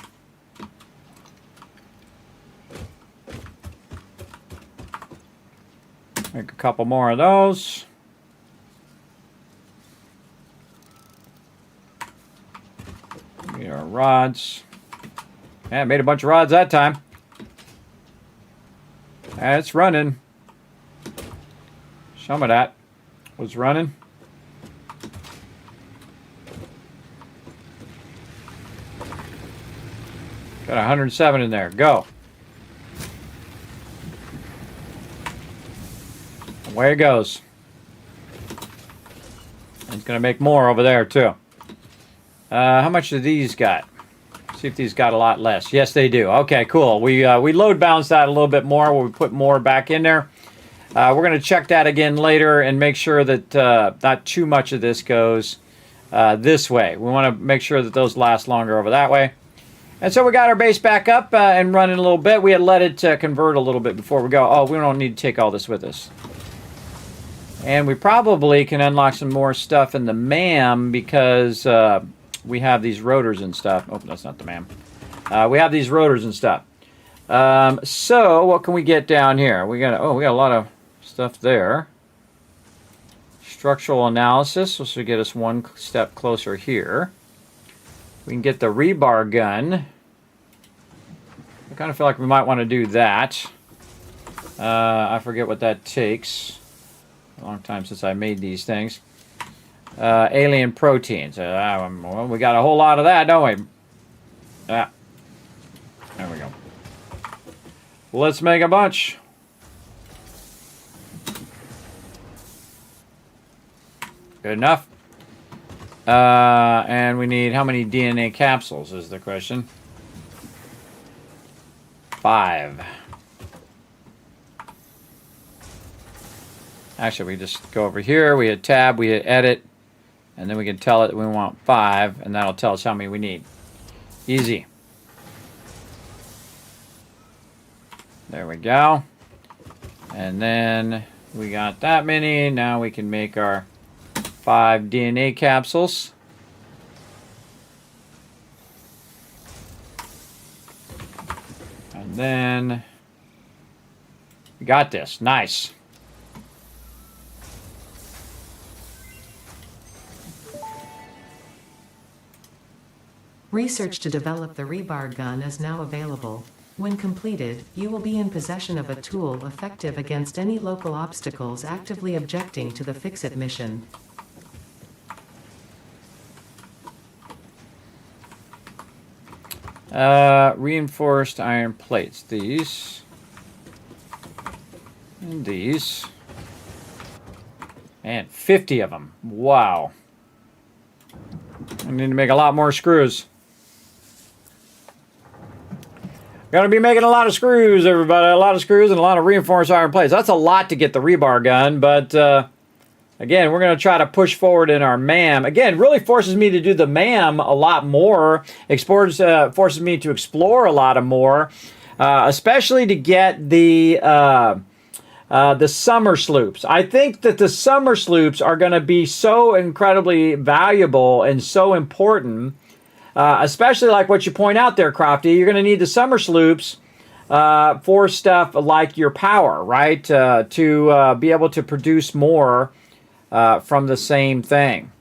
[SPEAKER 4] Make a couple more of those. Get our rods. Yeah, made a bunch of rods that time. It's running. Some of that was running. Got 107 in there. Go. Away it goes. It's going to make more over there, too. How much do these got? See if these got a lot less. Yes, they do. Okay, cool. We load balance that a little bit more where we put more back in there. We're going to check that again later and make sure that not too much of this goes this way. We want to make sure that those last longer over that way. And so we got our base back up and running a little bit. We had let it convert a little bit before we go. Oh, we don't need to take all this with us. And we probably can unlock some more stuff in the MAM because we have these rotors and stuff. Oh, that's not the MAM. We have these rotors and stuff. So what can we get down here? We got a lot of stuff there. Structural analysis. This will get us one step closer here. We can get the rebar gun. I kind of feel like we might want to do that. I forget what that takes. A long time since I made these things. Alien proteins. Well, we got a whole lot of that, don't we? There we go. Let's make a bunch. Good enough. And we need how many DNA capsules is the question? 5. Actually, we just go over here, we hit tab, we hit edit, and then we can tell it that we want 5, and that'll tell us how many we need. Easy. There we go. And then we got that many. Now we can make our 5 DNA capsules. And then we got this. Nice.
[SPEAKER 6] Research to develop the rebar gun is now available. When completed, you will be in possession of a tool effective against any local obstacles actively objecting to the Fix-It mission.
[SPEAKER 4] Reinforced iron plates. These. And these. And 50 of them. Wow. I need to make a lot more screws. Gonna be making a lot of screws, everybody. A lot of screws and a lot of reinforced iron plates. That's a lot to get the rebar gun, but again, we're gonna try to push forward in our MAM. Again, really forces me to do the MAM a lot more. Forces me to explore a lot more, especially to get the summer sloops. I think that the summer sloops are gonna be so incredibly valuable and so important. Especially like what you point out there, Crofty. You're going to need the summer sloops for stuff like your power, right? To be able to produce more from the same thing.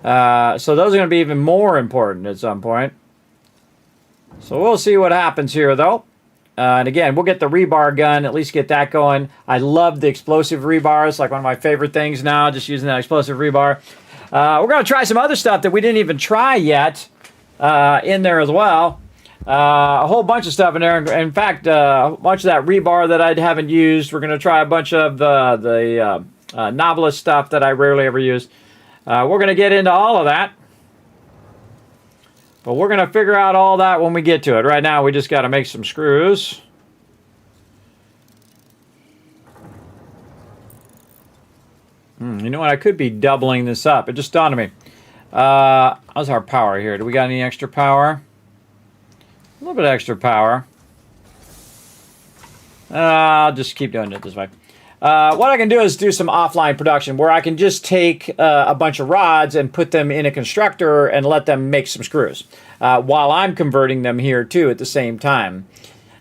[SPEAKER 4] So those are going to be even more important at some point. So we'll see what happens here, though. And again, we'll get the rebar gun, at least get that going. I love the explosive rebar. It's like one of my favorite things now, just using that explosive rebar. We're going to try some other stuff that we didn't even try yet in there as well. A whole bunch of stuff in there. In fact, a bunch of that rebar that I haven't used. We're going to try a bunch of the novelist stuff that I rarely ever use. We're going to get into all of that. But we're going to figure out all that when we get to it. Right now, we just got to make some screws. You know what? I could be doubling this up. It just dawned on me. How's our power here? Do we got any extra power? A little bit of extra power. I'll just keep doing it this way. What I can do is do some offline production where I can just take a bunch of rods and put them in a constructor and let them make some screws while I'm converting them here too at the same time.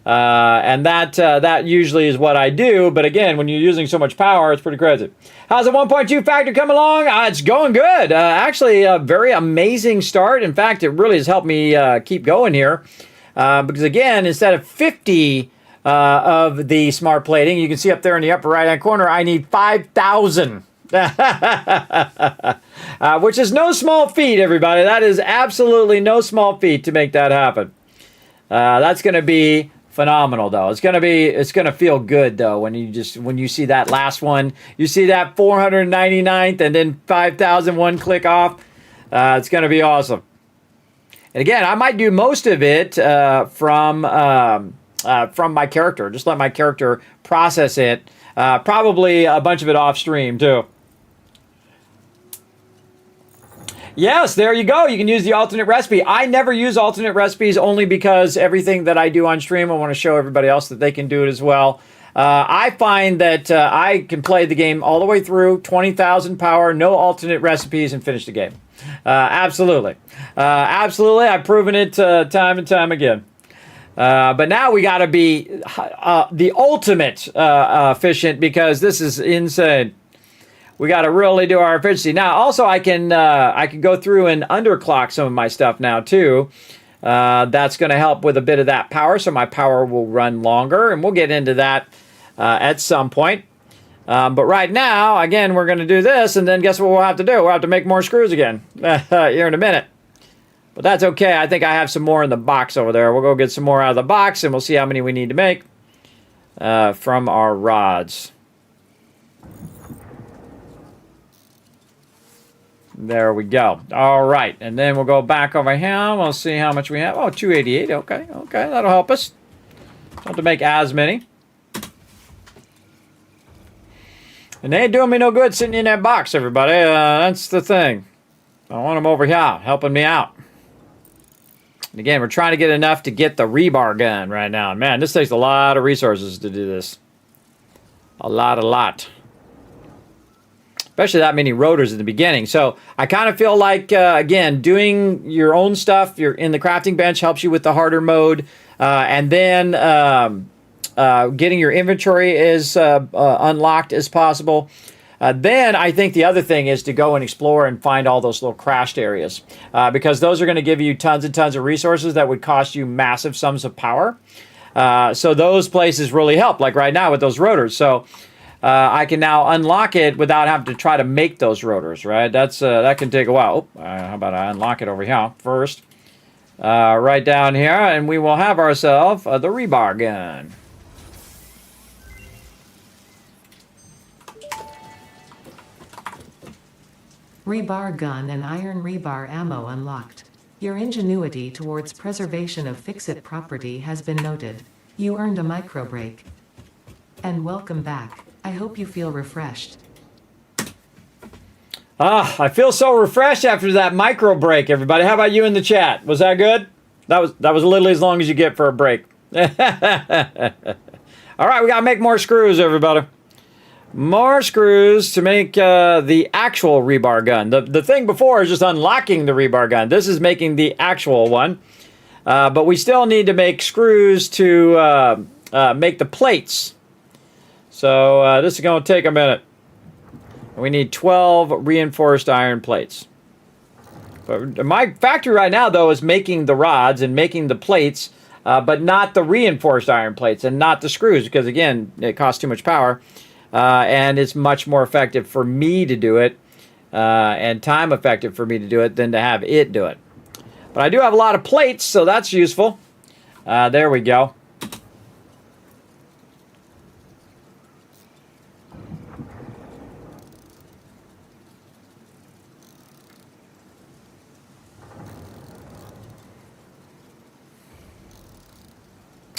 [SPEAKER 4] And that usually is what I do. But again, when you're using so much power, it's pretty crazy. How's the 1.2 factor coming along? It's going good. Actually, a very amazing start. In fact, it really has helped me keep going here. Because again, instead of 50 of the smart plating, you can see up there in the upper right-hand corner, I need 5,000. Which is no small feat, everybody. That is absolutely no small feat to make that happen. That's going to be phenomenal, though. It's going to feel good, though, when you see that last one. You see that 499th and then 5,000 one click off. It's going to be awesome. And again, I might do most of it from my character. Just let my character process it. Probably a bunch of it off stream, too. Yes, there you go. You can use the alternate recipe. I never use alternate recipes only because everything that I do on stream, I want to show everybody else that they can do it as well. I find that I can play the game all the way through, 20,000 power, no alternate recipes, and finish the game. Absolutely. Absolutely. I've proven it time and time again. But now we got to be the ultimate efficient because this is insane. We got to really do our efficiency. Now, also, I can go through and underclock some of my stuff now, too. That's going to help with a bit of that power, so my power will run longer, and we'll get into that at some point. But right now, again, we're going to do this, and then guess what we'll have to do? We'll have to make more screws again here in a minute. But that's okay. I think I have some more in the box over there. We'll go get some more out of the box, and we'll see how many we need to make from our rods. There we go. All right. And then we'll go back over here. We'll see how much we have. Oh, 288. Okay. Okay. That'll help us. Don't have to make as many. And they ain't doing me no good sitting in that box, everybody. That's the thing. I want them over here helping me out. And again, we're trying to get enough to get the rebar gun right now. Man, this takes a lot of resources to do this. A lot. Especially that many rotors in the beginning. So I kind of feel like, again, doing your own stuff you're in the crafting bench helps you with the harder mode. And then getting your inventory as unlocked as possible. Then I think the other thing is to go and explore and find all those little crashed areas. Because those are going to give you tons and tons of resources that would cost you massive sums of power. So those places really help, like right now with those rotors. So I can now unlock it without having to try to make those rotors, right? That can take a while. How about I unlock it over here first? Right down here, and we will have ourselves the rebar gun.
[SPEAKER 6] Rebar gun and iron rebar ammo unlocked. Your ingenuity towards preservation of fix-it property has been noted. You earned a micro break. And welcome back. I hope you feel refreshed.
[SPEAKER 4] I feel so refreshed after that micro break, everybody. How about you in the chat? Was that good? That was literally as long as you get for a break. All right, we got to make more screws, everybody. More screws to make the actual rebar gun. The thing before is just unlocking the rebar gun. This is making the actual one. But we still need to make screws to make the plates. So this is going to take a minute. We need 12 reinforced iron plates. But my factory right now, though, is making the rods and making the plates, but not the reinforced iron plates and not the screws because, again, it costs too much power. And it's much more effective for me to do it and time effective for me to do it than to have it do it. But I do have a lot of plates, so that's useful. There we go.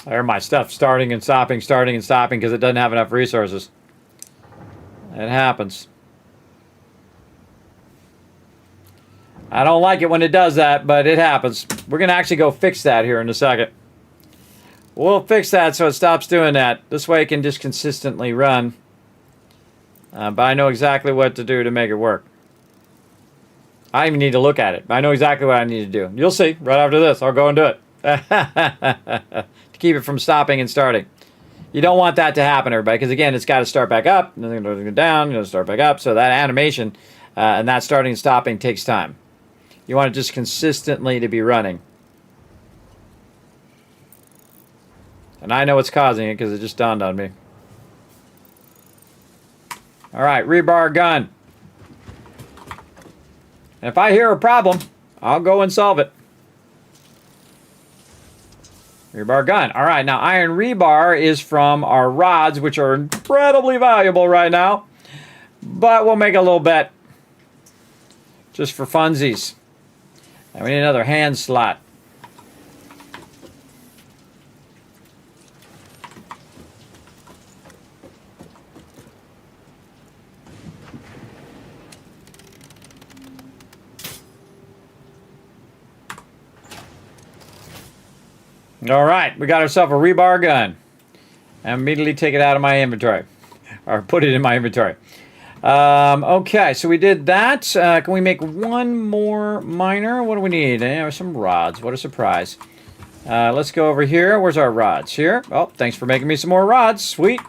[SPEAKER 4] There my stuff starting and stopping because it doesn't have enough resources. It happens. I don't like it when it does that, but it happens. We're going to actually go fix that here in a second. We'll fix that so it stops doing that. This way it can just consistently run. But I know exactly what to do to make it work. I even need to look at it. I know exactly what I need to do. You'll see right after this. I'll go and do it. To keep it from stopping and starting. You don't want that to happen, everybody, because again, it's got to start back up, and then it's going to go down, start back up. So that animation and that starting and stopping takes time. You want it just consistently to be running. And I know what's causing it because it just dawned on me. All right, rebar gun. And if I hear a problem, I'll go and solve it. Rebar gun. All right, now iron rebar is from our rods, which are incredibly valuable right now. But we'll make a little bet just for funsies. And we need another hand slot. All right, we got ourselves a rebar gun. And immediately take it out of my inventory. Or put it in my inventory. Okay, so we did that. Can we make one more miner? What do we need? Some rods. What a surprise. Let's go over here. Where's our rods? Here. Oh, thanks for making me some more rods. Sweet.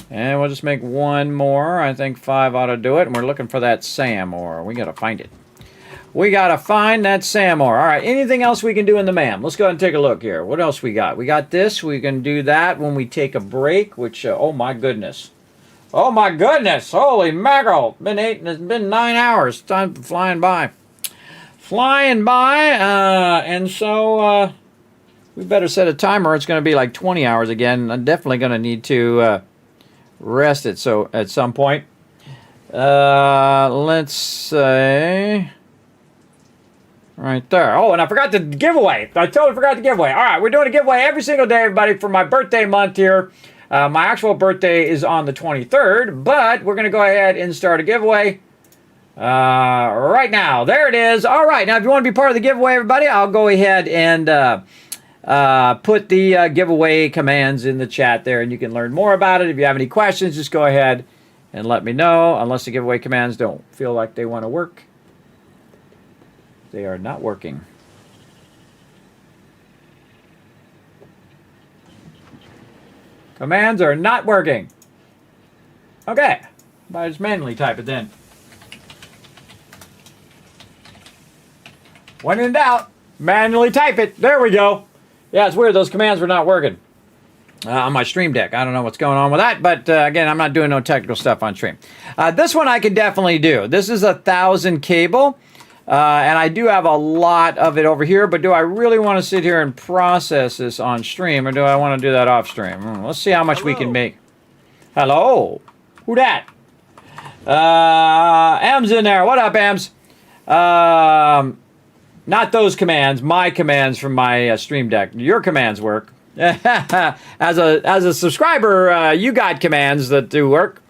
[SPEAKER 4] And we'll just make one more. I think 5 ought to do it. And we're looking for that SAM ore. We got to find it. We got to find that SAM ore. All right, anything else we can do in the MAM? Let's go ahead and take a look here. What else we got? We got this. We can do that when we take a break, which, oh my goodness. Oh my goodness! Holy mackerel! It's been 9 hours. Time flying by. Flying by, and so we better set a timer. It's going to be like 20 hours again. I'm definitely going to need to rest it so at some point. Let's say right there. Oh, and I forgot the giveaway. I totally forgot the giveaway. All right, we're doing a giveaway every single day, everybody, for my birthday month here. My actual birthday is on the 23rd, but we're going to go ahead and start a giveaway right now. There it is. All right, now if you want to be part of the giveaway, everybody, I'll go ahead and put the giveaway commands in the chat there, and you can learn more about it. If you have any questions, just go ahead and let me know, unless the giveaway commands don't feel like they want to work. They are not working. Commands are not working. Okay. I just manually type it then. When in doubt, manually type it. There we go. Yeah, it's weird. Those commands were not working on my stream deck. I don't know what's going on with that, but again, I'm not doing no technical stuff on stream. This one I can definitely do. This is 1,000 cable. And I do have a lot of it over here, but do I really want to sit here and process this on stream, or do I want to do that off stream? Let's see how much we can make. Hello? Who dat? M's in there. What up, M's? Not those commands. My commands from my stream deck. Your commands work. As a subscriber, you got commands that do work.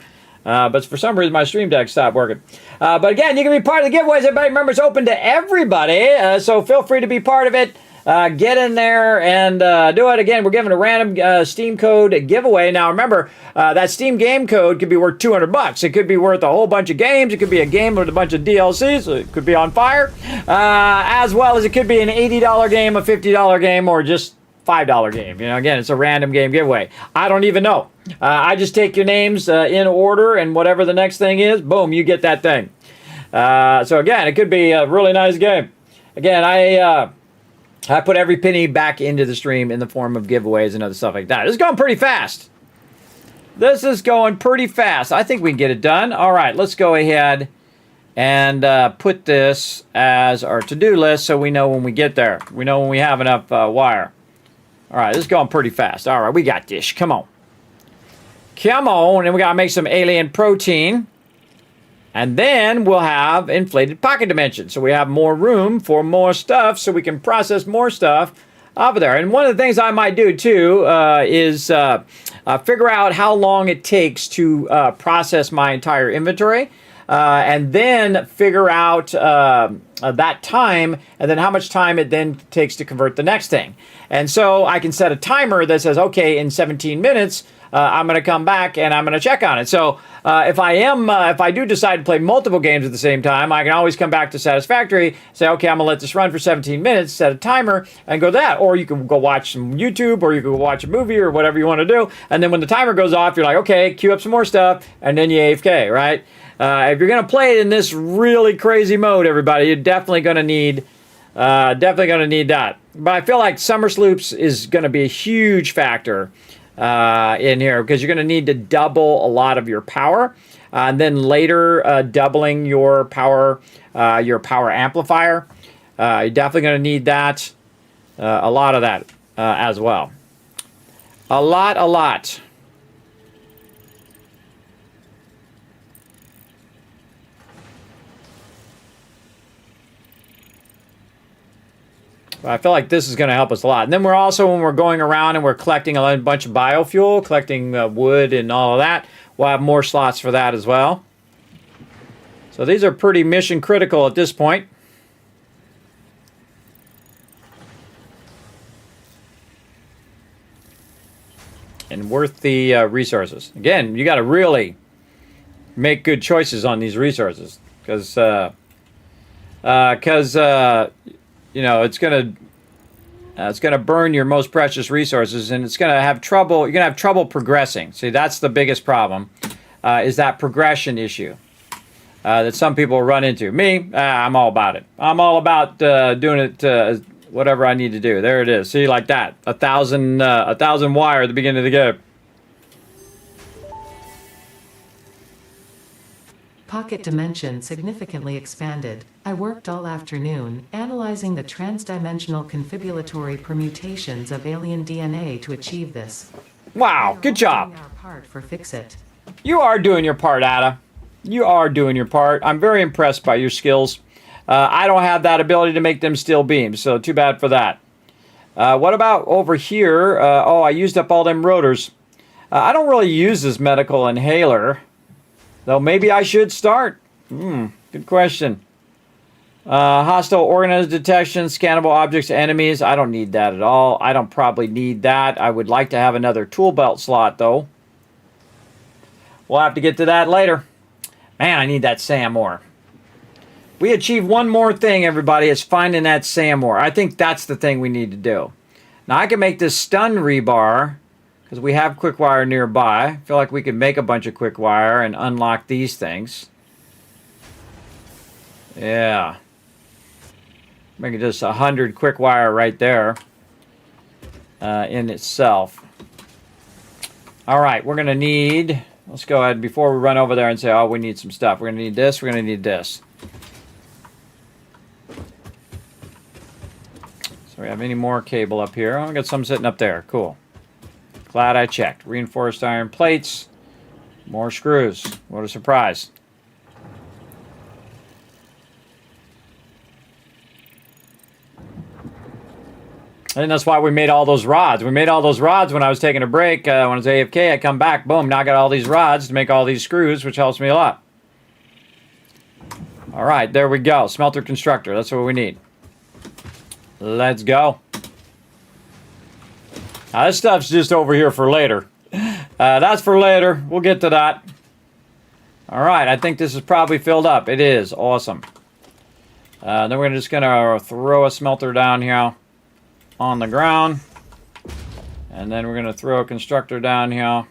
[SPEAKER 4] But for some reason, my stream deck stopped working. But again, you can be part of the giveaways. Everybody, remember, it's open to everybody. So feel free to be part of it. Get in there and do it. Again, we're giving a random Steam code giveaway. Now, remember, that Steam game code could be worth $200. It could be worth a whole bunch of games. It could be a game with a bunch of DLCs. It could be on fire. As well as it could be an $80 game, a $50 game, or just $5 game. You know, again, it's a random game giveaway. I don't even know. I just take your names in order, and whatever the next thing is, boom, you get that thing. So again, it could be a really nice game. Again, I put every penny back into the stream in the form of giveaways and other stuff like that. This is going pretty fast. This is going pretty fast. I think we can get it done. All right, let's go ahead and put this as our to-do list so we know when we get there. We know when we have enough wire. All right, this is going pretty fast. All right, we got this. Come on. Come on. And we got to make some alien protein. And then we'll have inflated pocket dimensions. So we have more room for more stuff so we can process more stuff over there. And one of the things I might do, too, is figure out how long it takes to process my entire inventory. And then figure out that time, and then how much time it then takes to convert the next thing. And so I can set a timer that says, okay, in 17 minutes, I'm going to come back and I'm going to check on it. So if I do decide to play multiple games at the same time, I can always come back to Satisfactory, say, okay, I'm going to let this run for 17 minutes, set a timer, and go that. Or you can go watch some YouTube, or you can go watch a movie, or whatever you want to do. And then when the timer goes off, you're like, okay, queue up some more stuff, and then you AFK, right? If you're going to play it in this really crazy mode, everybody, you're definitely going to need that. But I feel like Summer Sloops is going to be a huge factor in here, because you're going to need to double a lot of your power, and then later doubling your power amplifier. You're definitely going to need that, a lot of that as well. A lot. I feel like this is going to help us a lot. And then we're also, when we're going around and we're collecting a bunch of biofuel, collecting wood and all of that, we'll have more slots for that as well. So these are pretty mission critical at this point. And worth the resources. Again, you got to really make good choices on these resources, because you know, it's gonna burn your most precious resources, and it's gonna have trouble. You're gonna have trouble progressing. See, that's the biggest problem, is that progression issue that some people run into. Me, I'm all about it. I'm all about doing it, whatever I need to do. There it is. See, like that, 1,000 wire at the beginning of the game.
[SPEAKER 6] Pocket dimension significantly expanded. I worked all afternoon, analyzing the transdimensional confibulatory permutations of alien DNA to achieve this.
[SPEAKER 4] Wow, good job.
[SPEAKER 6] Our part for Fix-It.
[SPEAKER 4] You are doing your part, Ada. You are doing your part. I'm very impressed by your skills. I don't have that ability to make them steel beams, so too bad for that. What about over here? Oh, I used up all them rotors. I don't really use this medical inhaler, though maybe I should start. Good question. Hostile organism detection, scannable objects, enemies. I don't need that at all. I don't probably need that. I would like to have another tool belt slot, though. We'll have to get to that later. Man, I need that SAM ore. We achieved one more thing, everybody. It's finding that SAM ore. I think that's the thing we need to do. Now, I can make this stun rebar, because we have quick wire nearby. I feel like we could make a bunch of quick wire and unlock these things. Yeah. Make it just 100 quick wire right there in itself. All right, we're going to need... Let's go ahead before we run over there and say, oh, we need some stuff. We're going to need this. We're going to need this. So we have any more cable up here? Oh, I got some sitting up there. Cool. Glad I checked. Reinforced iron plates. More screws. What a surprise. And that's why we made all those rods. We made all those rods when I was taking a break. When I was AFK, I come back. Boom. Now I got all these rods to make all these screws, which helps me a lot. All right. There we go. Smelter constructor. That's what we need. Let's go. Now, this stuff's just over here for later. That's for later. We'll get to that. All right. I think this is probably filled up. It is. Awesome. Then we're just going to throw a smelter down here on the ground. And then we're going to throw a constructor down here.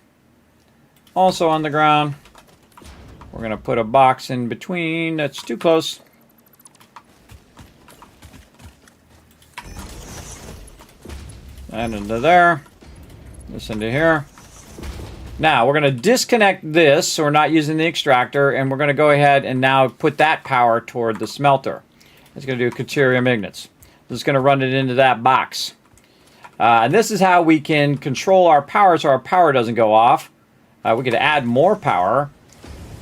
[SPEAKER 4] Also on the ground. We're going to put a box in between. That's too close. And into there. This into here. Now, we're going to disconnect this, so we're not using the extractor, and we're going to go ahead and now put that power toward the smelter. It's going to do deuterium magnets. Just going to run it into that box. And this is how we can control our power so our power doesn't go off. We could add more power,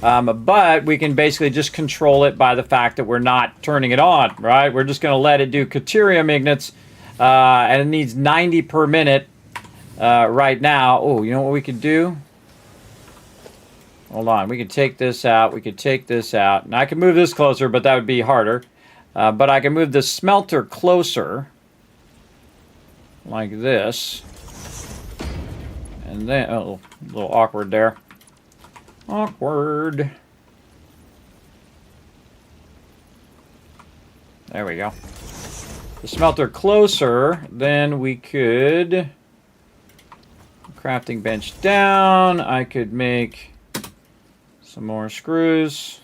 [SPEAKER 4] but we can basically just control it by the fact that we're not turning it on, right? We're just going to let it do deuterium magnets, and it needs 90 per minute right now. Oh, you know what we could do? Hold on. We could take this out. We could take this out. And I could move this closer, but that would be harder. But I can move the smelter closer, like this. And then, oh, a little awkward there. Awkward. There we go. The smelter closer, then we could... Crafting bench down. I could make some more screws.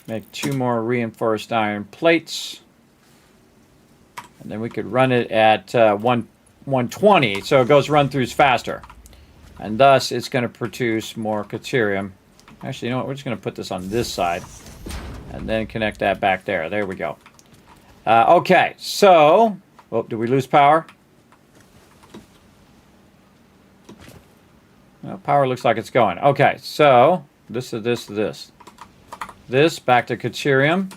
[SPEAKER 4] Make 2 more reinforced iron plates. And then we could run it at 120, so it goes run-throughs faster. And thus, it's going to produce more caterium. Actually, you know what? We're just going to put this on this side. And then connect that back there. There we go. Okay, so... Oh, did we lose power? Well, power looks like it's going. Okay, so... This to this to this. This back to caterium.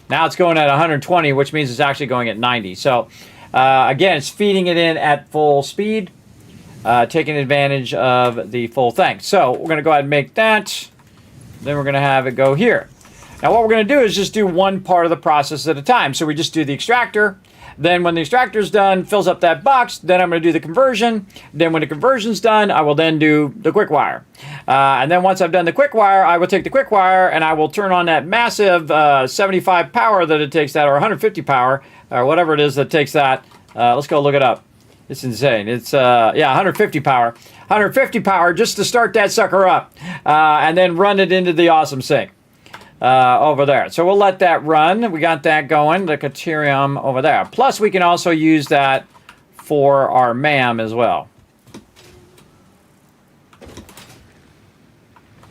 [SPEAKER 4] Now it's going at 120, which means it's actually going at 90. So, again, it's feeding it in at full speed. Taking advantage of the full thing. So, we're going to go ahead and make that. Then we're going to have it go here. Now what we're going to do is just do one part of the process at a time. So we just do the extractor. Then when the extractor's done, fills up that box, then I'm going to do the conversion. Then when the conversion's done, I will then do the quick wire. And then once I've done the quick wire, I will take the quick wire and I will turn on that massive 75 power that it takes that, or 150 power, or whatever it is that takes that. Let's go look it up. It's insane. It's, yeah, 150 power. 150 power just to start that sucker up. And then run it into the awesome sink. Over there. So we'll let that run. We got that going, the caterium over there. Plus we can also use that for our MAM as well.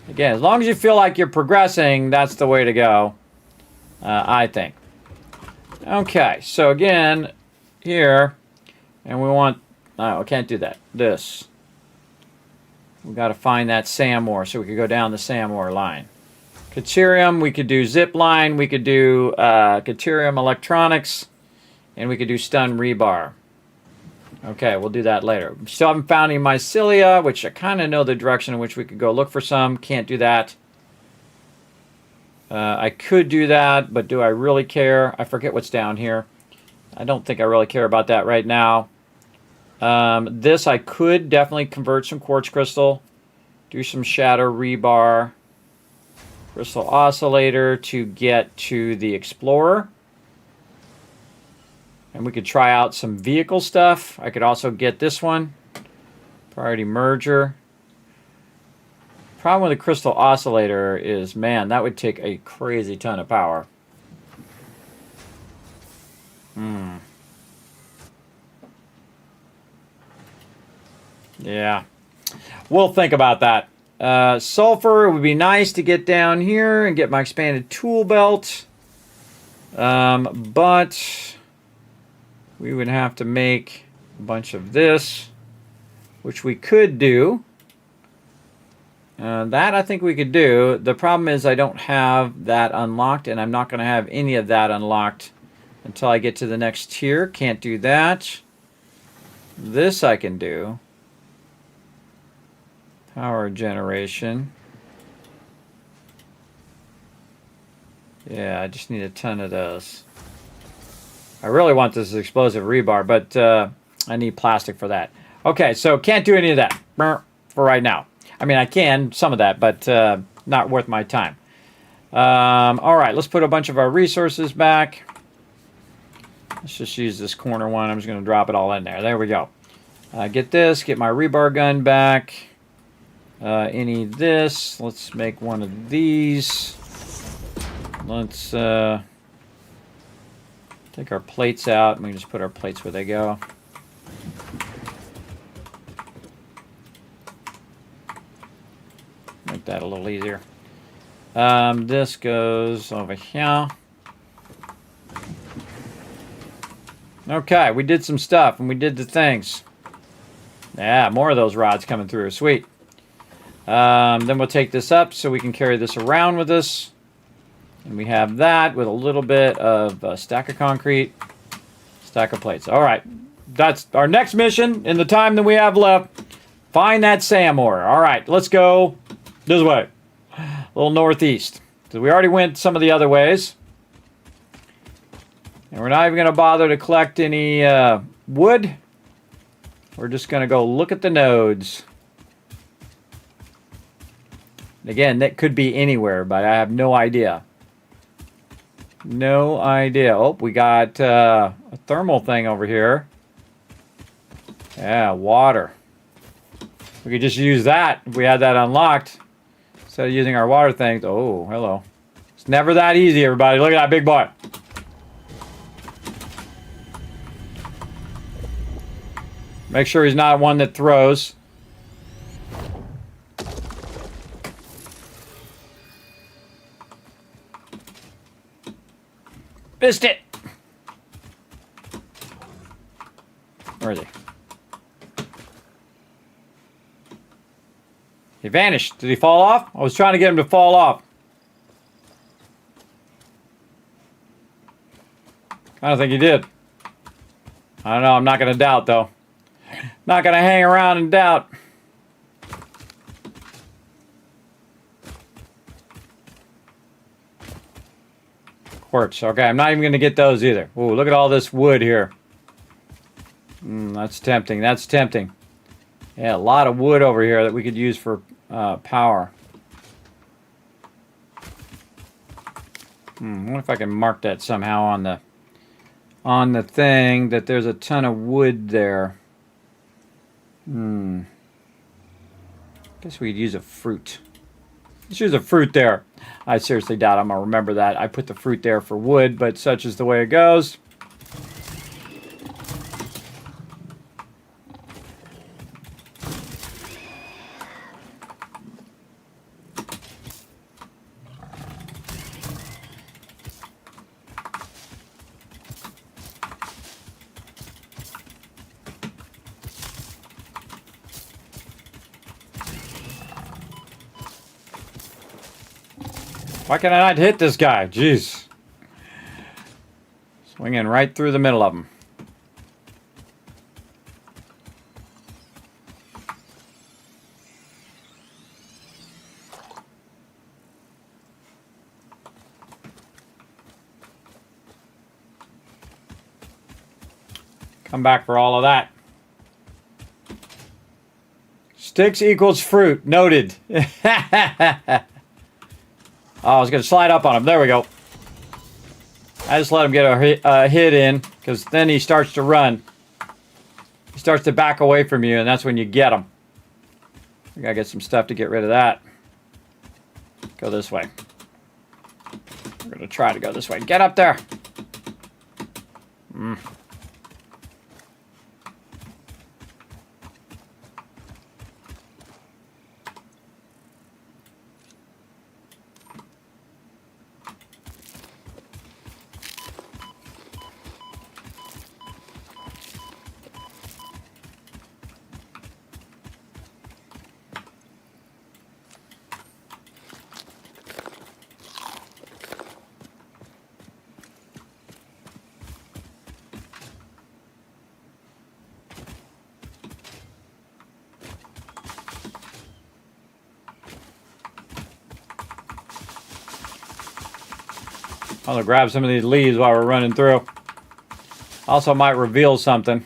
[SPEAKER 4] Again, as long as you feel like you're progressing, that's the way to go, I think. Okay, so again, here, and we want, no, I can't do that. This. We got to find that SAM ore so we could go down the SAM ore line. Caterium, we could do zip line, we could do caterium electronics, and we could do stun rebar. Okay, we'll do that later. Still haven't found any mycelia, which I kind of know the direction in which we could go look for some. Can't do that. I could do that, but do I really care? I forget what's down here. I don't think I really care about that right now. This I could definitely convert some quartz crystal, do some shadow rebar. Crystal oscillator to get to the Explorer. And we could try out some vehicle stuff. I could also get this one. Priority merger. Problem with the crystal oscillator is, man, that would take a crazy ton of power. Yeah. We'll think about that. Sulfur would be nice to get down here and get my expanded tool belt. But we would have to make a bunch of this, which we could do. That I think we could do. The problem is I don't have that unlocked, and I'm not going to have any of that unlocked until I get to the next tier. Can't do that. This I can do. Power generation. Yeah, I just need a ton of those. I really want this explosive rebar, but I need plastic for that. Okay, so can't do any of that for right now. I mean, I can, some of that, but not worth my time. All right, let's put a bunch of our resources back. Let's just use this corner one. I'm just going to drop it all in there. There we go. Get this, get my rebar gun back. Any of this. Let's make one of these. Let's take our plates out, and we can just put our plates where they go. Make that a little easier. This goes over here. Okay, we did some stuff, and we did the things. Yeah, more of those rods coming through. Sweet. Then we'll take this up so we can carry this around with us. And we have that with a little bit of a stack of concrete, stack of plates. All right, that's our next mission in the time that we have left. Find that SAM ore. All right, let's go this way. A little northeast. So we already went some of the other ways. And we're not even going to bother to collect any wood. We're just going to go look at the nodes. Again, that could be anywhere, but I have no idea. No idea. Oh, we got a thermal thing over here. Yeah, water. We could just use that if we had that unlocked. Instead of using our water things. Oh, hello. It's never that easy, everybody. Look at that big boy. Make sure he's not one that throws. Missed it. Where is he? He vanished. Did he fall off? I was trying to get him to fall off. I don't think he did. I don't know. I'm not going to doubt, though. Not going to hang around and doubt. Quartz. Okay, I'm not even going to get those either. Ooh, look at all this wood here. That's tempting. That's tempting. Yeah, a lot of wood over here that we could use for power. I wonder if I can mark that somehow on the thing that there's a ton of wood there. Guess we could use a fruit. Let's use a fruit there. I seriously doubt I'm going to remember that. I put the fruit there for wood, but such is the way it goes. Why can I not hit this guy? Jeez. Swinging right through the middle of him. Come back for all of that. Sticks equals fruit. Noted. Oh, I was going to slide up on him. There we go. I just let him get a hit in, because then he starts to run. He starts to back away from you, and that's when you get him. We got to get some stuff to get rid of that. Go this way. We're going to try to go this way. Get up there. I'm going to grab some of these leaves while we're running through. Also might reveal something.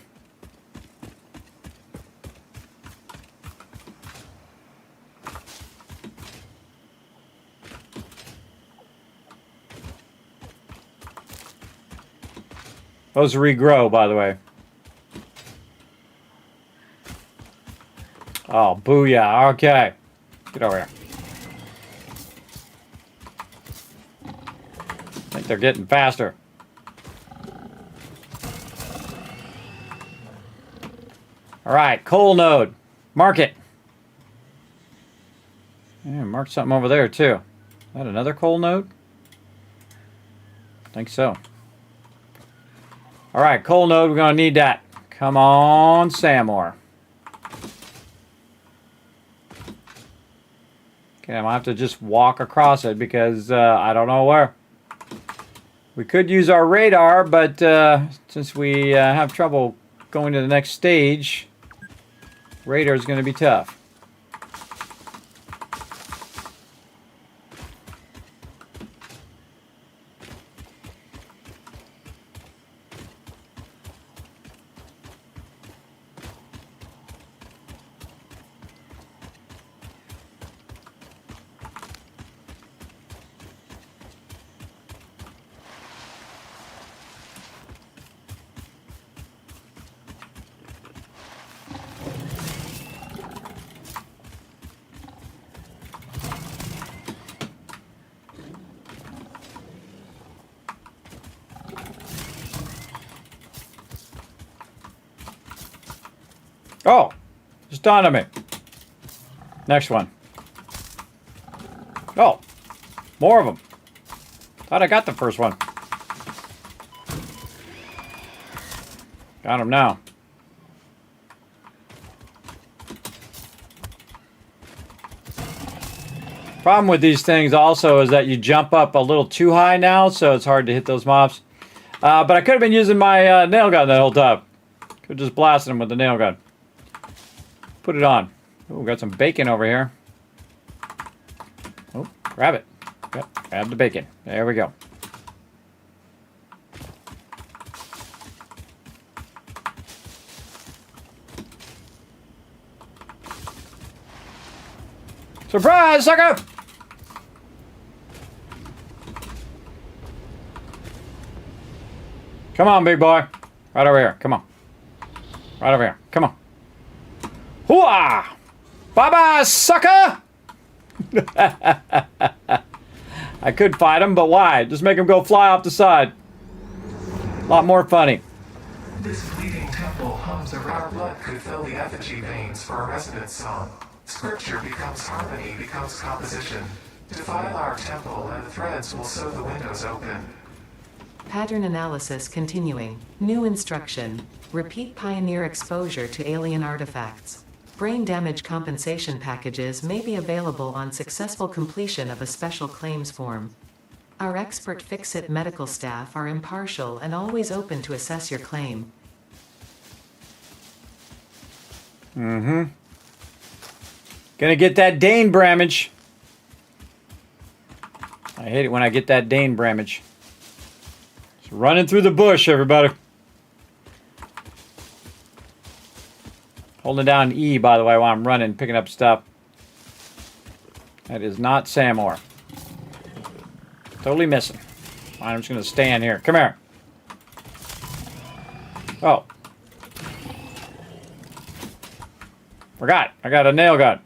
[SPEAKER 4] Those regrow, by the way. Oh, booyah. Okay. Get over here. I think they're getting faster. All right, coal node. Mark it. Yeah, mark something over there, too. Is that another coal node? I think so. All right, coal node, we're going to need that. Come on, Samor. Okay, I'm going to have to just walk across it because I don't know where. We could use our radar, but since we have trouble going to the next stage, radar is going to be tough. Oh, just dawned on me. Next one. Oh, more of them. Thought I got the first one. Got them now. Problem with these things also is that you jump up a little too high now, so it's hard to hit those mobs. But I could have been using my nail gun that whole time. Could have just blasted them with the nail gun. Put it on. Oh, got some bacon over here. Oh, grab it. Yep, grab the bacon. There we go. Surprise, sucker! Come on, big boy. Right over here. Come on. Right over here. Come on. Hooah! Bye-bye, sucker! I could fight him, but why? Just make him go fly off the side. A lot more funny.
[SPEAKER 7] This bleeding temple hums around. Our blood could fill the effigy veins for a resonance song. Scripture becomes harmony, becomes composition. Defile our temple and the threads will sew the windows open.
[SPEAKER 6] Pattern analysis continuing. New instruction. Repeat pioneer exposure to alien artifacts. Brain damage compensation packages may be available on successful completion of a special claims form. Our expert Fix-It medical staff are impartial and always open to assess your claim.
[SPEAKER 4] Mm-hmm. Gonna get that Dane Bramage. I hate it when I get that Dane Bramage. Just running through the bush, everybody. Holding down E, by the way, while I'm running, picking up stuff. That is not Samor. Totally missing. I'm just gonna stand here. Come here. Oh. Forgot. I got a nail gun.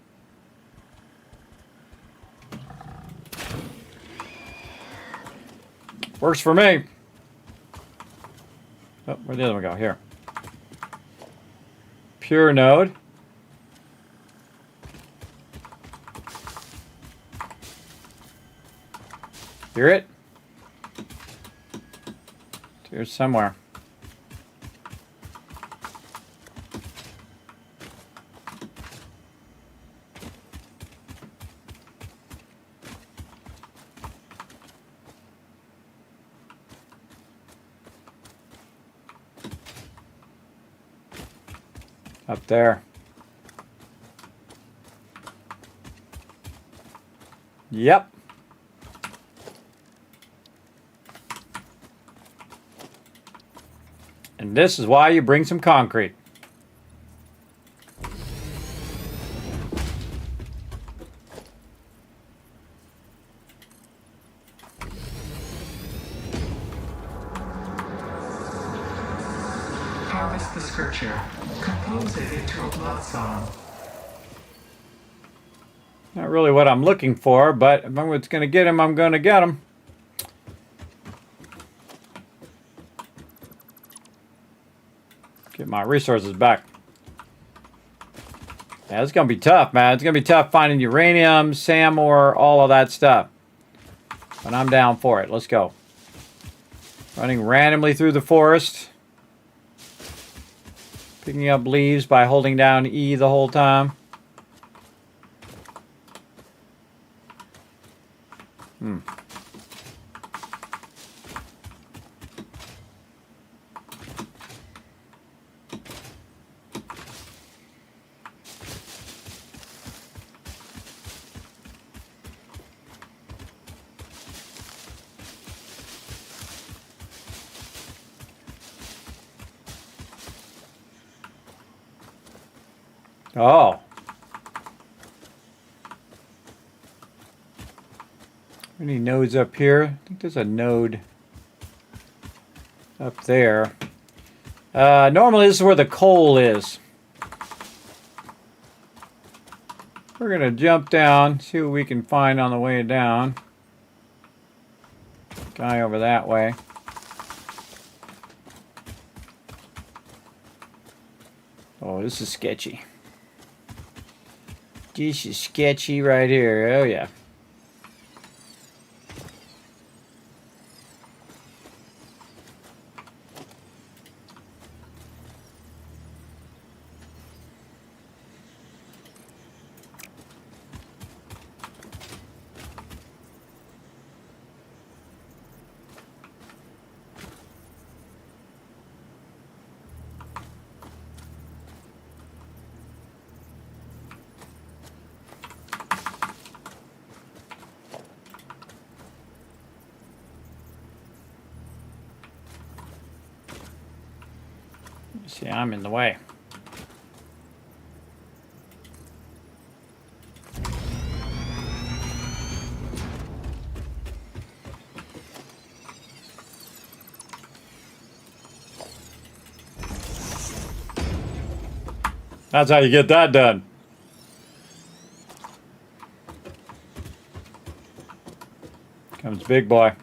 [SPEAKER 4] Works for me. Oh, where'd the other one go? Here. Pure node. Hear it? It's here somewhere. Up there. Yep. And this is why you bring some concrete.
[SPEAKER 7] Harvest the scripture. Compose it into a blood song.
[SPEAKER 4] Not really what I'm looking for, but if I'm going to get him, I'm going to get him. Get my resources back. Yeah, it's going to be tough, man. It's going to be tough finding uranium, Samor, all of that stuff. But I'm down for it. Let's go. Running randomly through the forest. Picking up leaves by holding down E the whole time. Oh. Any nodes up here? I think there's a node up there. Normally this is where the coal is. We're going to jump down, see what we can find on the way down. Guy over that way. Oh, this is sketchy. This is sketchy right here. Oh, yeah. See, I'm in the way. That's how you get that done. Comes big boy.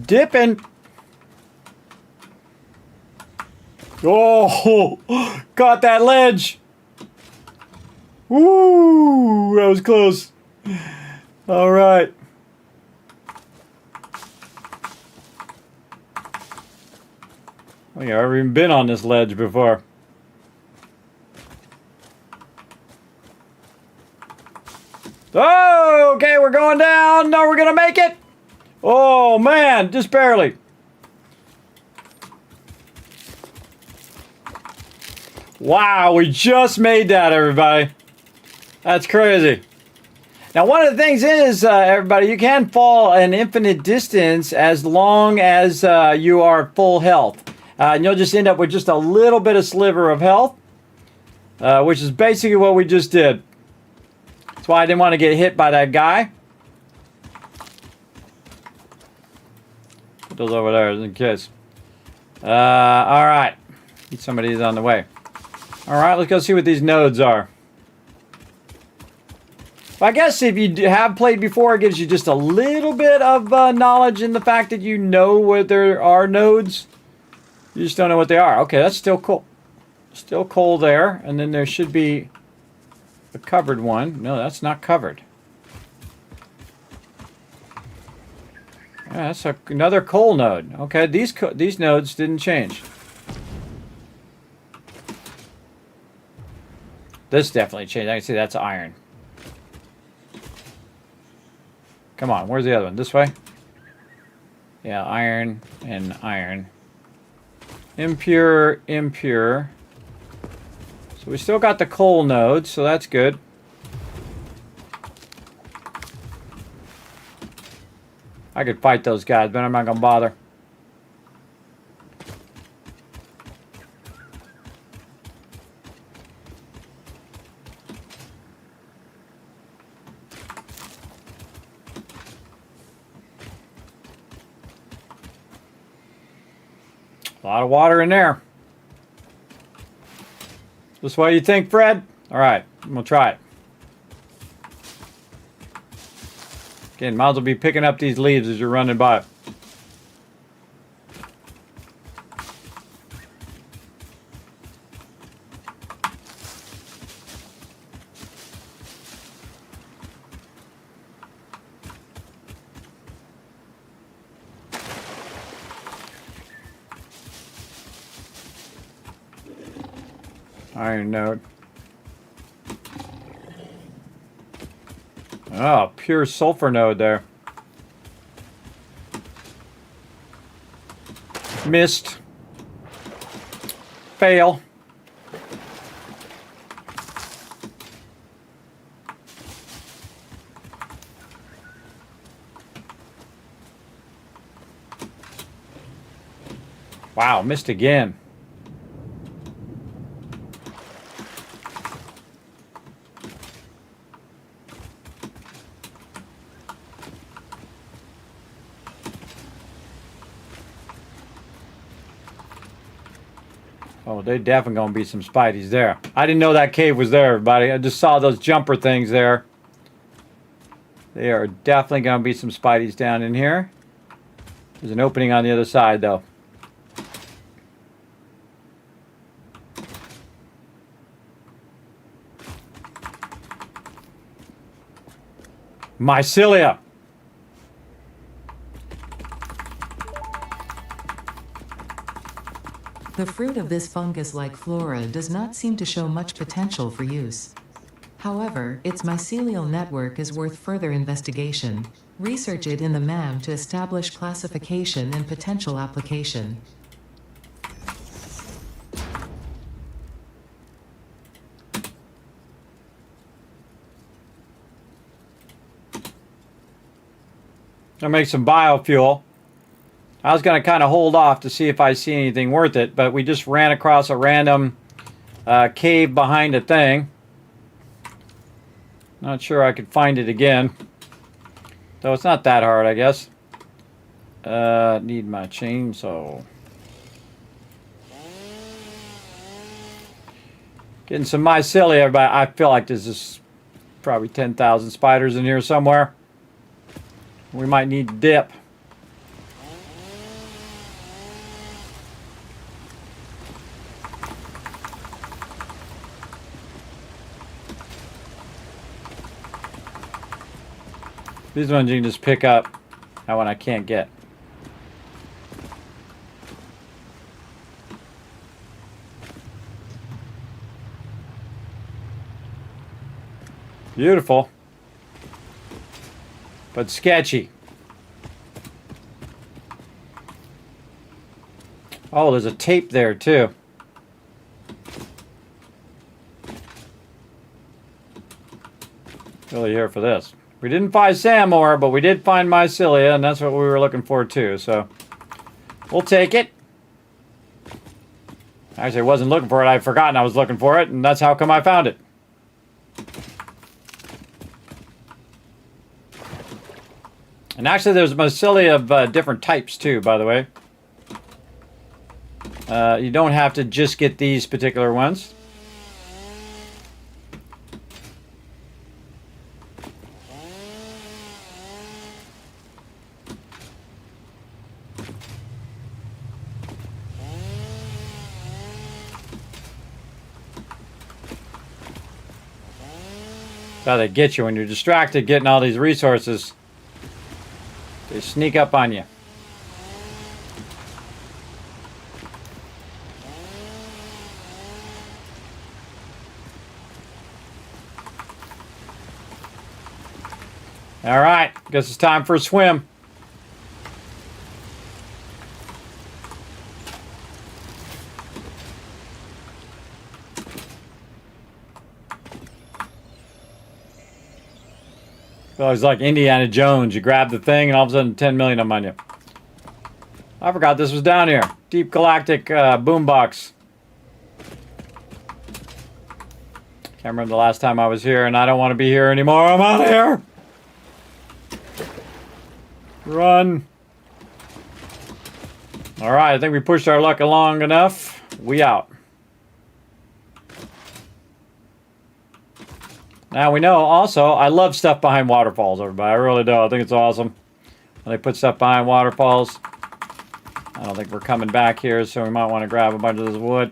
[SPEAKER 4] Dipping. Oh, caught that ledge. Woo, that was close. All right. I think I've ever even been on this ledge before. Oh, okay, we're going down. No, we're gonna make it. Oh man, just barely. Wow, we just made that, everybody. That's crazy. Now, one of the things is, everybody, you can fall an infinite distance as long as you are full health. And you'll just end up with just a little bit of sliver of health, which is basically what we just did. That's why I didn't want to get hit by that guy. Put those over there in case. All right. Some of these on the way. All right, let's go see what these nodes are. I guess if you have played before, it gives you just a little bit of knowledge in the fact that you know where there are nodes. You just don't know what they are. Okay, that's still cool. Still coal there. And then there should be a covered one. No, that's not covered. Yeah, that's another coal node. Okay, these nodes didn't change. This definitely changed. I can see that's iron. Come on, where's the other one? This way? Yeah, iron and iron. Impure, impure. So we still got the coal node, so that's good. I could fight those guys, but I'm not gonna bother. A lot of water in there. This what you think, Fred? All right, I'm gonna try it. Again, might as well be picking up these leaves as you're running by. Iron node. Oh, pure sulfur node there. Missed. Fail. Wow, missed again. Oh, they definitely gonna be some Spideys there. I didn't know that cave was there, everybody. I just saw those jumper things there. They are definitely gonna be some Spideys down in here. There's an opening on the other side, though. Mycelia.
[SPEAKER 6] The fruit of this fungus-like flora does not seem to show much potential for use. However, its mycelial network is worth further investigation. Research it in the MAM to establish classification and potential application.
[SPEAKER 4] I'll make some biofuel. I was going to kind of hold off to see if I see anything worth it, but we just ran across a random cave behind a thing. Not sure I could find it again. Though it's not that hard, I guess. Need my chainsaw. Getting some mycelia, but I feel like there's just probably 10,000 spiders in here somewhere. We might need to dip. These ones you can just pick up. That one I can't get. Beautiful. But sketchy. Oh, there's a tape there too. Really here for this. We didn't find sand ore, but we did find mycelia, and that's what we were looking for too, so we'll take it. Actually, I wasn't looking for it. I'd forgotten I was looking for it, and that's how come I found it. And actually, there's mycelia of different types too, by the way. You don't have to just get these particular ones. That's how they get you when you're distracted getting all these resources. They sneak up on you. All right, guess it's time for a swim. So it's like Indiana Jones. You grab the thing and all of a sudden 10 million of them on you. I forgot this was down here. Deep Galactic boombox. Can't remember the last time I was here, and I don't want to be here anymore. I'm out of here. Run. All right, I think we pushed our luck along enough. We out. Now we know also, I love stuff behind waterfalls, everybody. I really do. I think it's awesome when they put stuff behind waterfalls. I don't think we're coming back here, so we might want to grab a bunch of this wood.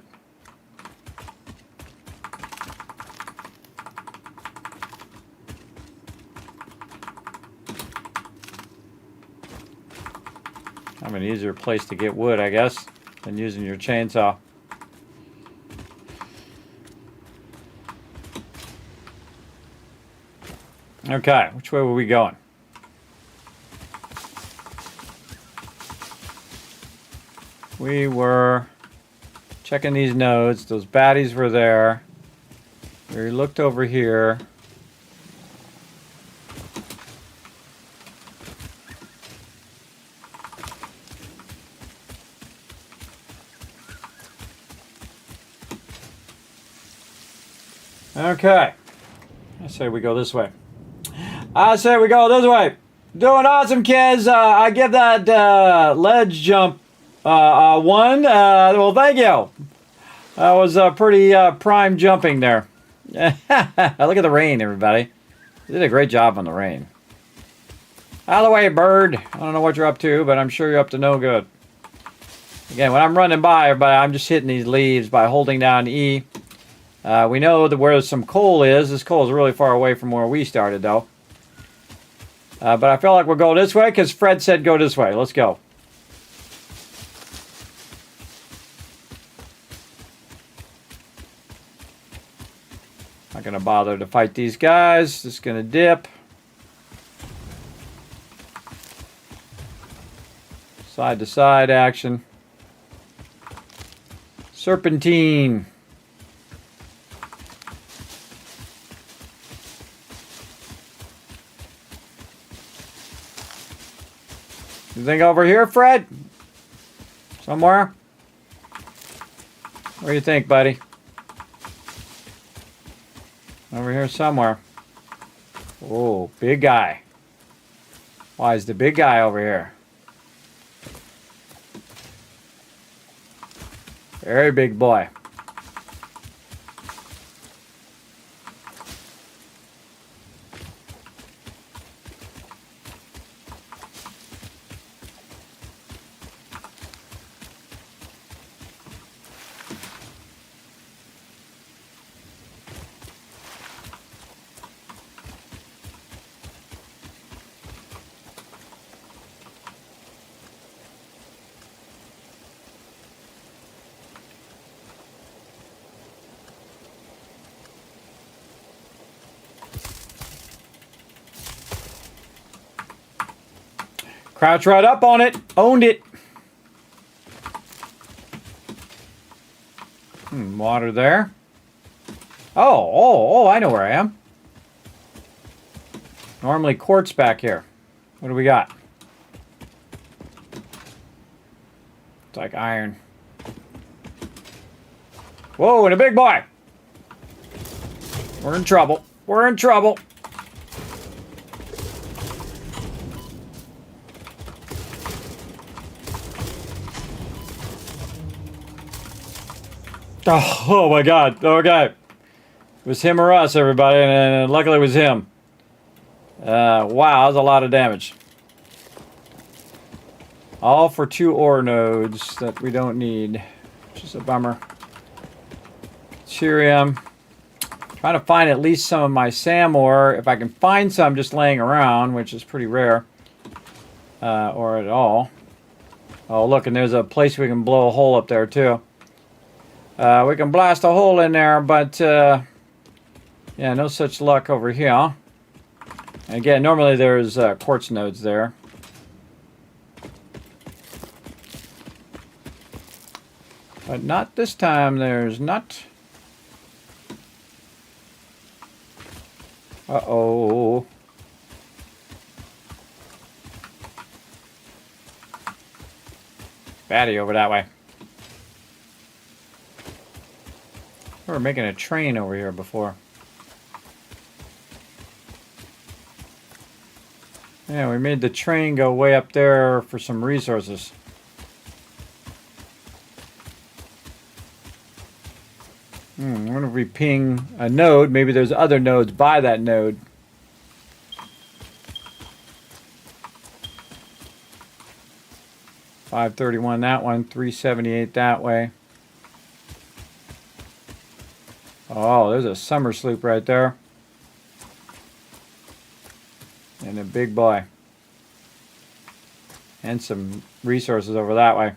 [SPEAKER 4] Kind of an easier place to get wood, I guess, than using your chainsaw. Okay, which way were we going? We were checking these nodes. Those baddies were there. We looked over here. Okay. I say we go this way. I say we go this way. Doing awesome, kids. I give that ledge jump 1. Well, thank you. That was pretty prime jumping there. Look at the rain, everybody. You did a great job on the rain. Out of the way, bird. I don't know what you're up to, but I'm sure you're up to no good. Again, when I'm running by, everybody, I'm just hitting these leaves by holding down E. We know that where some coal is. This coal is really far away from where we started, though. But I feel like we'll go this way because Fred said go this way. Let's go. Not going to bother to fight these guys. Just going to dip. Side to side action. Serpentine. You think over here, Fred? Somewhere? What do you think, buddy? Over here somewhere. Oh, big guy. Why is the big guy over here? Very big boy. Crouch right up on it. Owned it. Water there. Oh, I know where I am. Normally quartz back here. What do we got? It's like iron. Whoa, and a big boy. We're in trouble. We're in trouble. Oh my God. Okay. It was him or us, everybody, and luckily it was him. Wow, that was a lot of damage. All for 2 ore nodes that we don't need. Which is a bummer. Cerium. Trying to find at least some of my SAM ore. If I can find some just laying around, which is pretty rare. Or at all. Oh, look, and there's a place we can blow a hole up there, too. We can blast a hole in there, but yeah, no such luck over here. And again, normally there's quartz nodes there. But not this time, there's not. Uh-oh. Batty over that way. We were making a train over here before. Yeah, we made the train go way up there for some resources. I wonder if we ping a node. Maybe there's other nodes by that node. $531 that one, $378 that way. Oh, there's a summer sloop right there. And a big boy. And some resources over that way.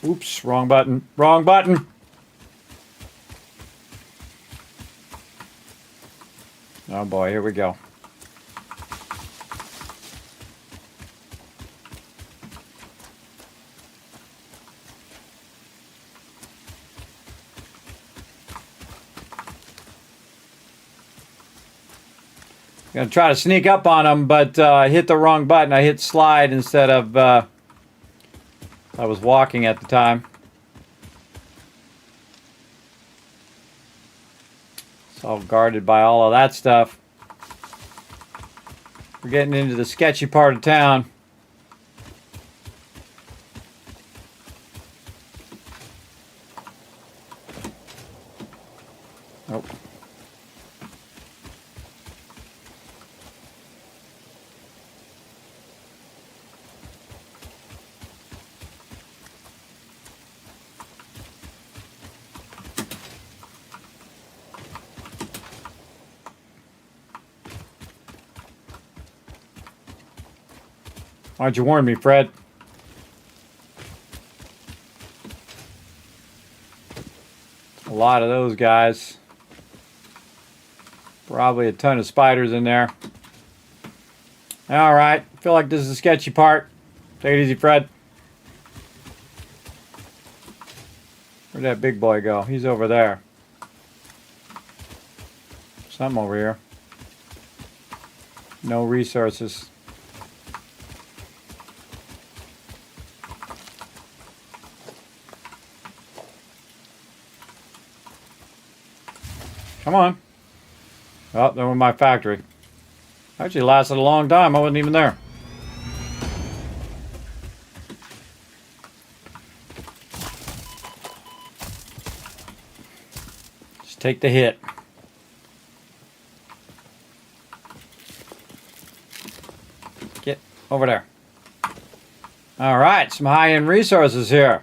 [SPEAKER 4] Oops, wrong button. Wrong button! Oh boy, here we go. Gonna try to sneak up on them, but hit the wrong button. I hit slide instead of I was walking at the time. It's all guarded by all of that stuff. We're getting into the sketchy part of town. Nope. Why'd you warn me, Fred? A lot of those guys. Probably a ton of spiders in there. Alright, feel like this is a sketchy part. Take it easy, Fred. Where'd that big boy go? He's over there. Something over here. No resources. Come on. Oh, there went my factory. Actually lasted a long time. I wasn't even there. Just take the hit. Get over there. All right, some high-end resources here.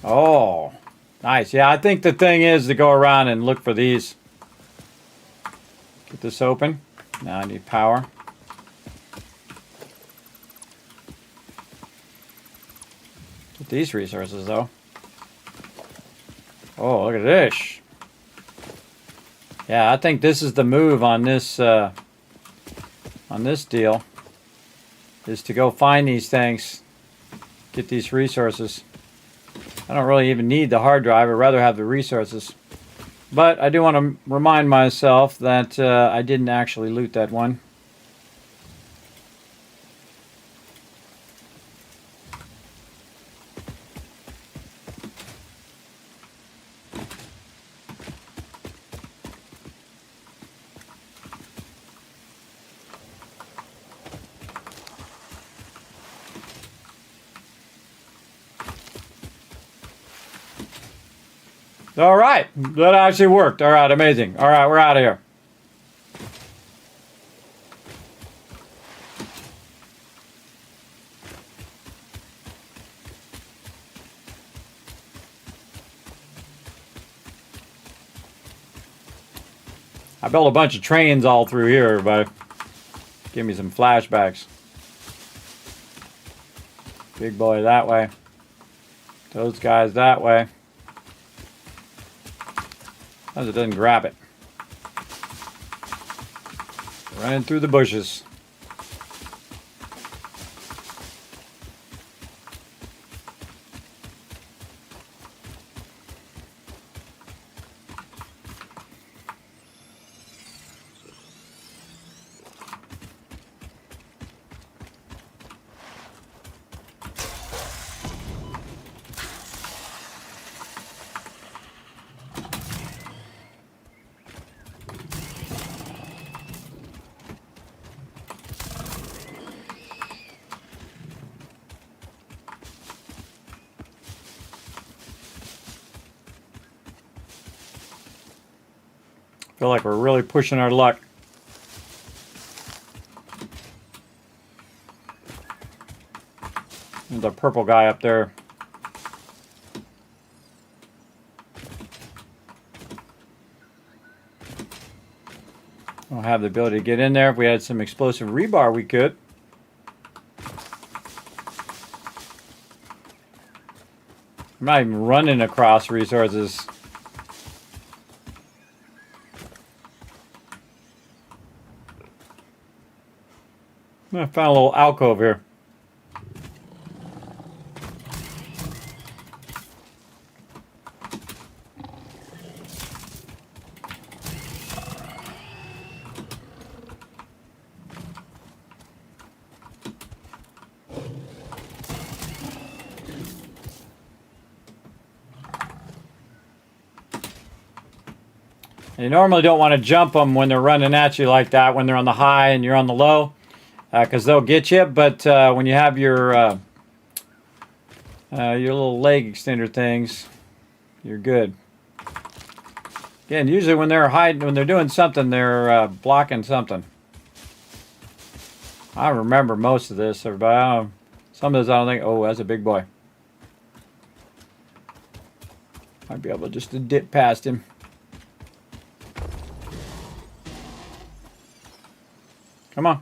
[SPEAKER 4] Oh, nice. Yeah, I think the thing is to go around and look for these. Get this open. Now I need power. Get these resources, though. Oh, look at this. Yeah, I think this is the move on this deal. Is to go find these things. Get these resources. I don't really even need the hard drive. I'd rather have the resources. But I do want to remind myself that I didn't actually loot that one. All right, that actually worked. All right, amazing. All right, we're out of here. I built a bunch of trains all through here, everybody. Give me some flashbacks. Big boy that way. Those guys that way. As it doesn't grab it. Running through the bushes. Feel like we're really pushing our luck. There's a purple guy up there. I don't have the ability to get in there. If we had some explosive rebar, we could. I'm not even running across resources. I found a little alcove here. You normally don't want to jump them when they're running at you like that, when they're on the high and you're on the low, because they'll get you. But when you have your little leg extender things, you're good. Again, usually when they're hiding, when they're doing something, they're blocking something. I remember most of this, everybody. Some of this I don't think. Oh, that's a big boy. Might be able just to dip past him. Come on.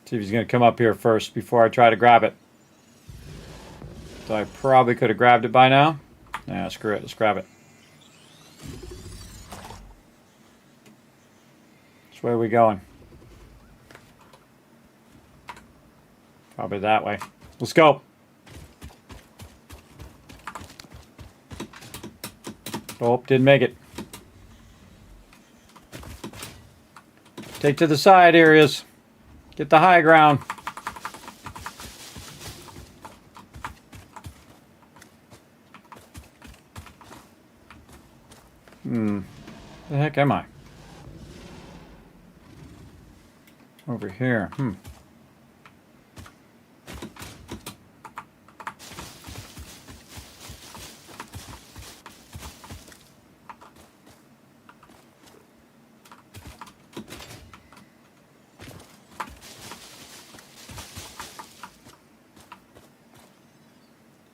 [SPEAKER 4] See if he's going to come up here first before I try to grab it. So I probably could have grabbed it by now. Nah, screw it. Let's grab it. Which way are we going? Probably that way. Let's go. Oh, didn't make it. Take to the side areas. Get the high ground. Where the heck am I? Over here.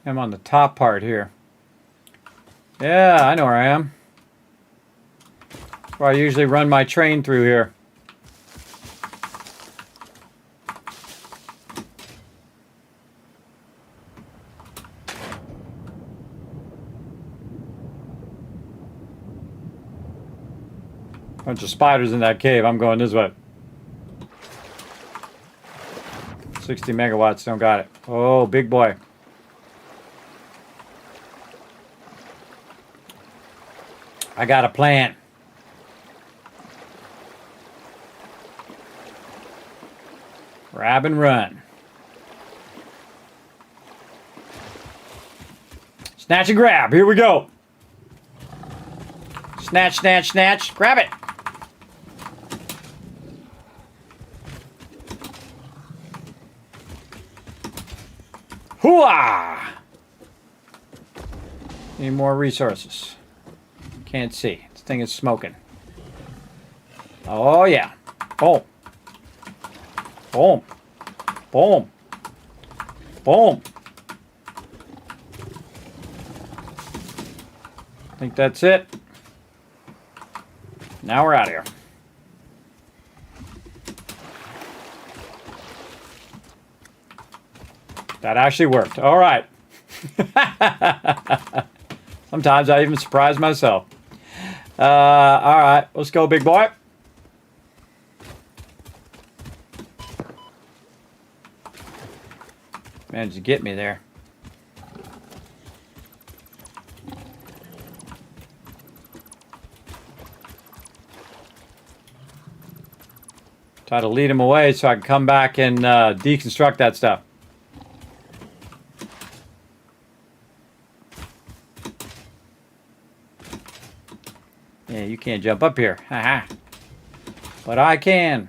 [SPEAKER 4] I'm on the top part here. Yeah, I know where I am. That's where I usually run my train through here. Bunch of spiders in that cave. I'm going this way. 60 megawatts, don't got it. Oh, big boy. I got a plan. Grab and run. Snatch and grab. Here we go. Snatch, snatch, snatch. Grab it. Hooah! Need more resources. Can't see. This thing is smoking. Oh, yeah. Boom. Boom. Boom. Boom. I think that's it. Now we're out of here. That actually worked. All right. Sometimes I even surprise myself. All right, let's go, big boy. Managed to get me there. Try to lead him away so I can come back and deconstruct that stuff. Yeah, you can't jump up here. Haha. But I can.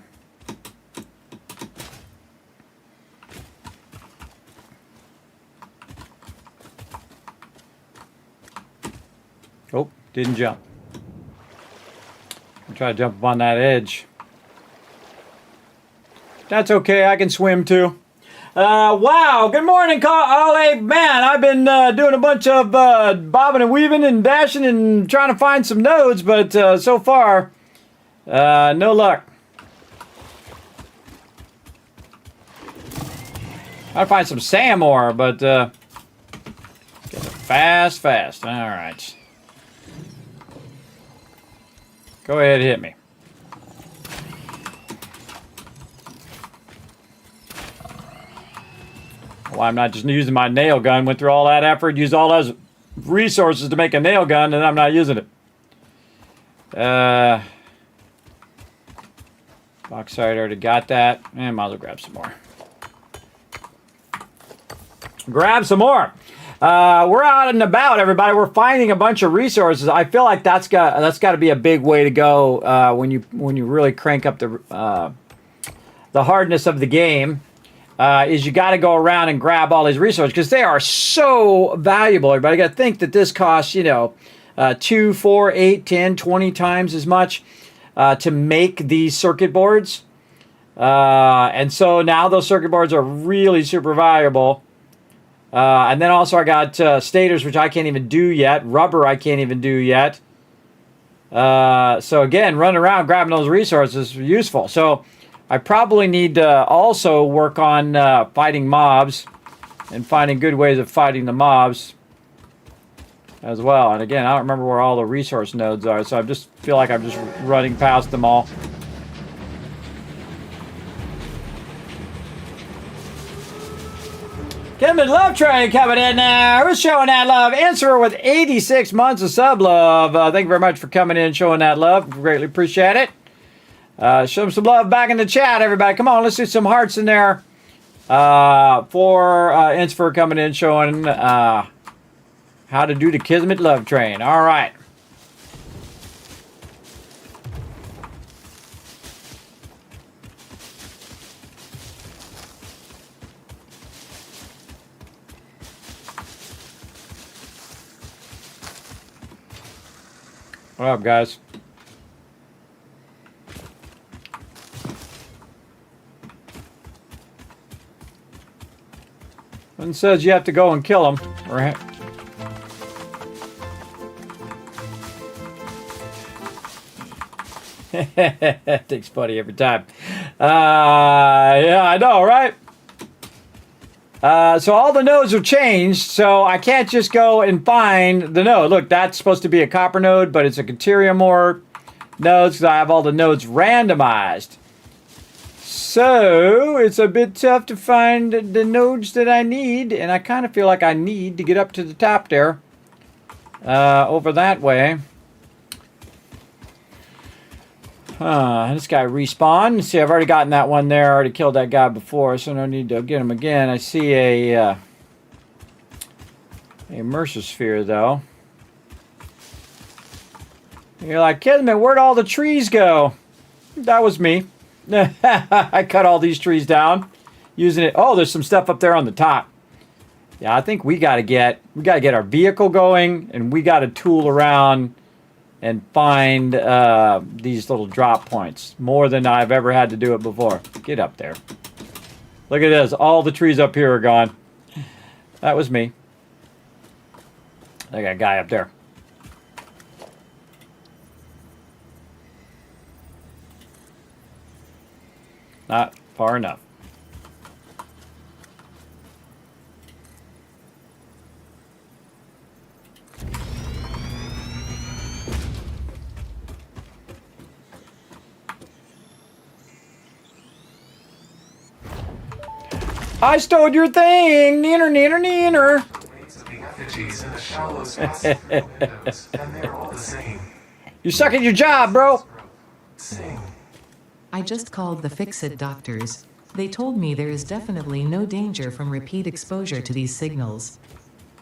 [SPEAKER 4] Oh, didn't jump. I'll try to jump up on that edge. That's okay, I can swim too. Wow, good morning, Ollie. Man, I've been doing a bunch of bobbing and weaving and dashing and trying to find some nodes, but so far, no luck. I'll find some sand ore, but get it fast. All right. Go ahead, hit me. Why I'm not just using my nail gun. Went through all that effort, used all those resources to make a nail gun, and I'm not using it. Bauxite, already got that. And might as well grab some more. grab some more. We're out and about, everybody. We're finding a bunch of resources. I feel like that's got to be a big way to go when you really crank up the hardness of the game. Is you got to go around and grab all these resources because they are so valuable. Everybody got to think that this costs 2, 4, 8, 10, 20 times as much to make these circuit boards. And so now those circuit boards are really super valuable. And then also I got stators, which I can't even do yet. Rubber I can't even do yet. So again, running around grabbing those resources is useful. So I probably need to also work on fighting mobs and finding good ways of fighting the mobs as well. And again, I don't remember where all the resource nodes are, so I just feel like I'm just running past them all. Kismet Love Train coming in now. Who's showing that love? Answer with 86 months of sub love. Thank you very much for coming in and showing that love. Greatly appreciate it. Show them some love back in the chat, everybody. Come on, let's do some hearts in there. For Insfer coming in showing how to do the Kismet Love Train. All right. What up, guys? One says you have to go and kill them. Right. Takes buddy every time. Yeah, I know, right? So all the nodes have changed, so I can't just go and find the node. Look, that's supposed to be a copper node, but it's a Caterium ore nodes because I have all the nodes randomized. So it's a bit tough to find the nodes that I need, and I kind of feel like I need to get up to the top there, over that way. This guy respawned. See, I've already gotten that one there. I already killed that guy before, so no need to get him again. I see a Mercer sphere, though. You're like, Kismet, where'd all the trees go? That was me. I cut all these trees down using it. Oh, there's some stuff up there on the top. Yeah, I think we gotta get our vehicle going, and we gotta tool around and find these little drop points more than I've ever had to do it before. Get up there. Look at this. All the trees up here are gone. That was me. I got a guy up there. Not far enough. I stole your thing! Neener, neener, neener! You suck at your job, bro!
[SPEAKER 6] I just called the Fix-It doctors. They told me there is definitely no danger from repeat exposure to these signals.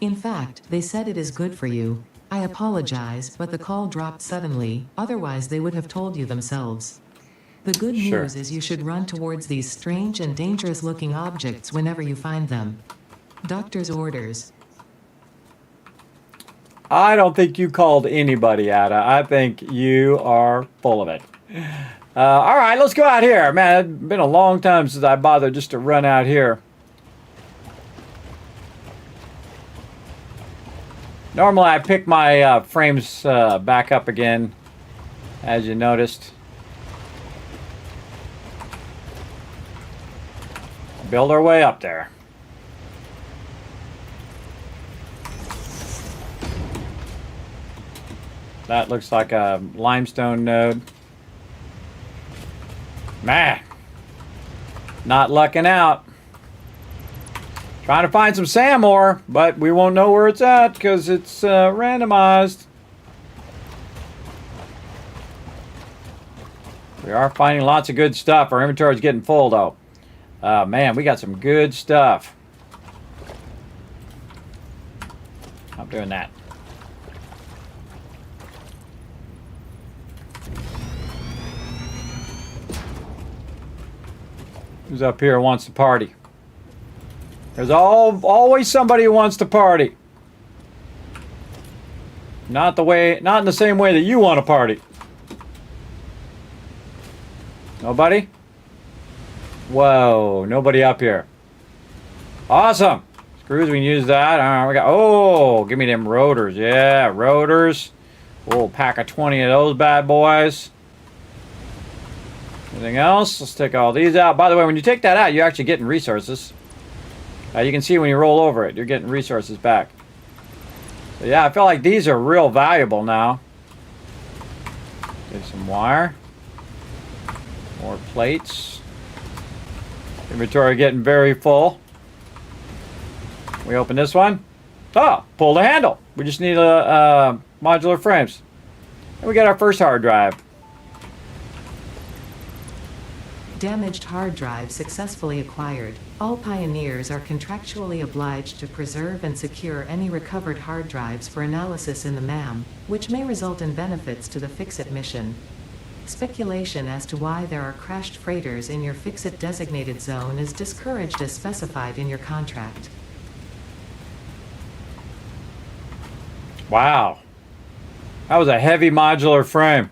[SPEAKER 6] In fact, they said it is good for you. I apologize, but the call dropped suddenly, otherwise they would have told you themselves. The good news is you should run towards these strange and dangerous-looking objects whenever you find them. Doctor's orders.
[SPEAKER 4] I don't think you called anybody, Ada. I think you are full of it. All right, let's go out here. Man, it's been a long time since I bothered just to run out here. Normally, I pick my frames back up again, as you noticed. Build our way up there. That looks like a limestone node. Man, not lucking out. Trying to find some sand ore, but we won't know where it's at because it's randomized. We are finding lots of good stuff. Our inventory is getting full, though. Man, we got some good stuff. Stop doing that. Who's up here who wants to party? There's always somebody who wants to party. Not in the same way that you want to party. Nobody? Whoa, nobody up here. Awesome. Screws, we can use that. All right, we got, oh, give me them rotors. Yeah, rotors. A little pack of 20 of those bad boys. Anything else? Let's take all these out. By the way, when you take that out, you're actually getting resources. You can see when you roll over it, you're getting resources back. So yeah, I feel like these are real valuable now. Get some wire. More plates. Inventory getting very full. We open this one. Oh, pull the handle. We just need a modular frames. And we got our first hard drive.
[SPEAKER 6] Damaged hard drive successfully acquired. All pioneers are contractually obliged to preserve and secure any recovered hard drives for analysis in the MAM, which may result in benefits to the Fix-It mission. Speculation as to why there are crashed freighters in your Fix-It designated zone is discouraged as specified in your contract.
[SPEAKER 4] Wow. That was a heavy modular frame.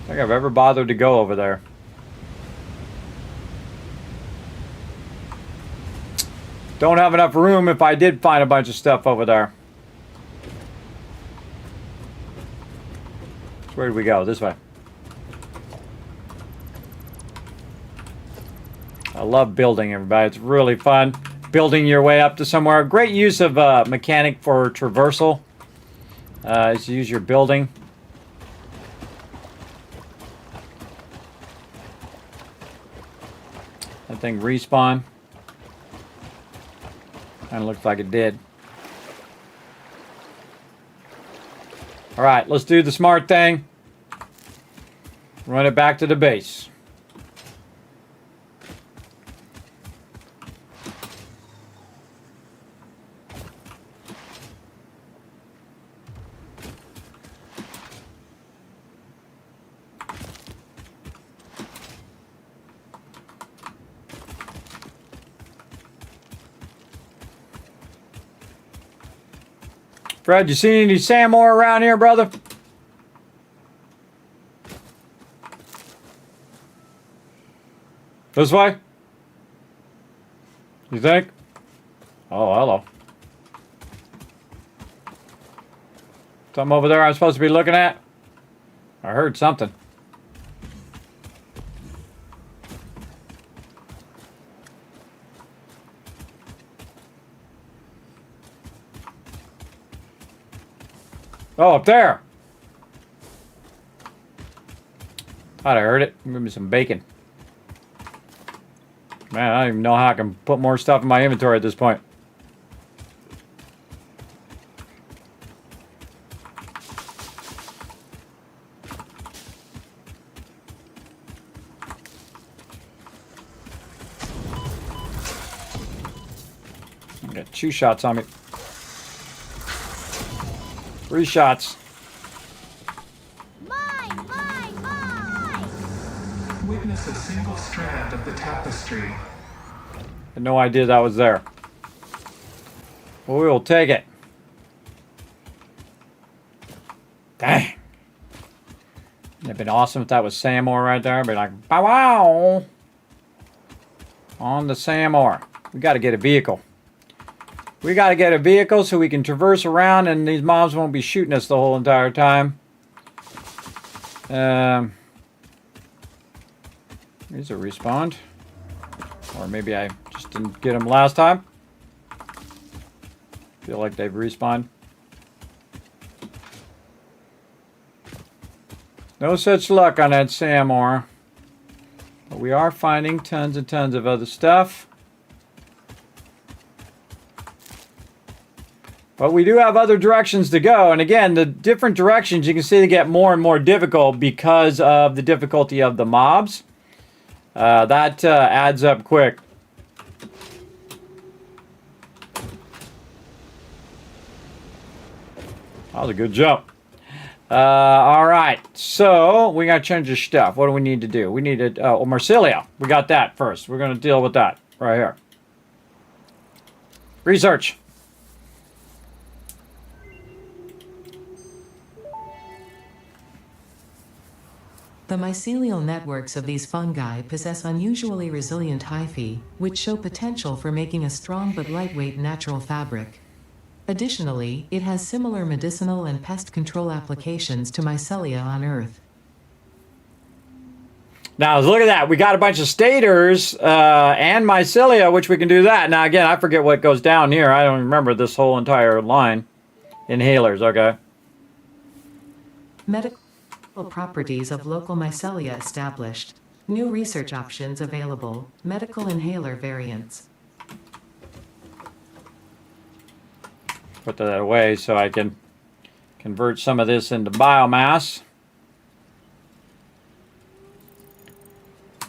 [SPEAKER 4] I think I've ever bothered to go over there. Don't have enough room if I did find a bunch of stuff over there. So where did we go? This way. I love building, everybody. It's really fun. Building your way up to somewhere. Great use of mechanic for traversal. Is to use your building. That thing respawn. Kind of looks like it did. All right, let's do the smart thing. Run it back to the base. Fred, you seen any Samor around here, brother? This way? You think? Oh, hello. Something over there I'm supposed to be looking at? I heard something. Oh, up there. Thought I heard it. Give me some bacon. Man, I don't even know how I can put more stuff in my inventory at this point. I got 2 shots on me. 3 shots.
[SPEAKER 8] Mine!
[SPEAKER 7] Witness a single strand of the tapestry.
[SPEAKER 4] Had no idea that was there. Well, we will take it. Dang. It'd have been awesome if that was Samor right there. I'd be like, bow wow. On the Samor. We got to get a vehicle. We got to get a vehicle so we can traverse around and these mobs won't be shooting us the whole entire time. These are respawned. Or maybe I just didn't get them last time. Feel like they've respawned. No such luck on that Samor. But we are finding tons and tons of other stuff. But we do have other directions to go. And again, the different directions, you can see they get more and more difficult because of the difficulty of the mobs. That adds up quick. That was a good jump. All right, so we got to change the stuff. What do we need to do? We need to, Marsilia. We got that first. We're going to deal with that right here. Research.
[SPEAKER 6] The mycelial networks of these fungi possess unusually resilient hyphae, which show potential for making a strong but lightweight natural fabric. Additionally, it has similar medicinal and pest control applications to mycelia on Earth.
[SPEAKER 4] Now, look at that. We got a bunch of stators and mycelia, which we can do that. Now, again, I forget what goes down here. I don't remember this whole entire line. Inhalers, okay.
[SPEAKER 6] Medical properties of local mycelia established. New research options available. Medical inhaler variants.
[SPEAKER 4] Put that away so I can convert some of this into biomass.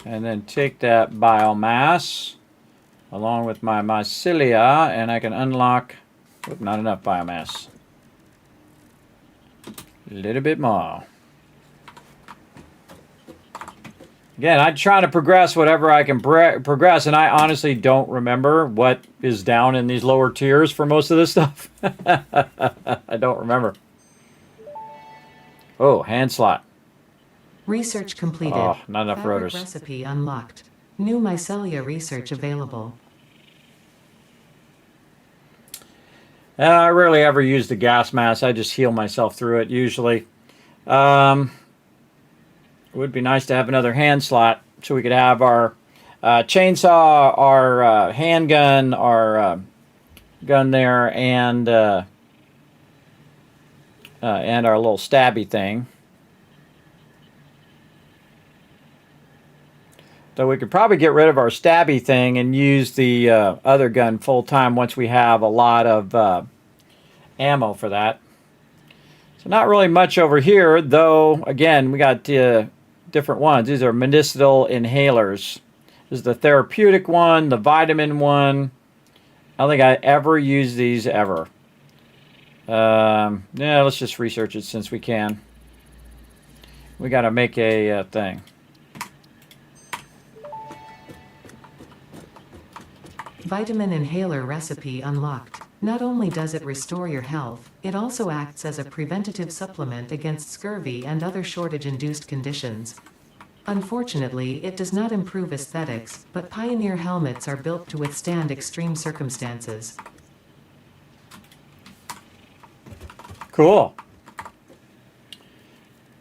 [SPEAKER 4] And then take that biomass along with my mycelia, and I can unlock, not enough biomass. A little bit more. Again, I try to progress whatever I can progress, and I honestly don't remember what is down in these lower tiers for most of this stuff. I don't remember. Oh, hand slot.
[SPEAKER 6] Research completed.
[SPEAKER 4] Oh, not enough
[SPEAKER 6] Fabric
[SPEAKER 4] rotors.
[SPEAKER 6] Recipe unlocked. New mycelia research available.
[SPEAKER 4] I rarely ever use the gas mask. I just heal myself through it usually. It would be nice to have another hand slot so we could have our chainsaw, our handgun, our gun there, and our little stabby thing. So we could probably get rid of our stabby thing and use the other gun full time once we have a lot of ammo for that. So not really much over here, though. Again, we got different ones. These are medicinal inhalers. This is the therapeutic one, the vitamin one. I don't think I ever use these ever. Yeah, let's just research it since we can. We got to make a thing.
[SPEAKER 6] Vitamin inhaler recipe unlocked. Not only does it restore your health, it also acts as a preventative supplement against scurvy and other shortage-induced conditions. Unfortunately, it does not improve aesthetics, but Pioneer helmets are built to withstand extreme circumstances.
[SPEAKER 4] Cool.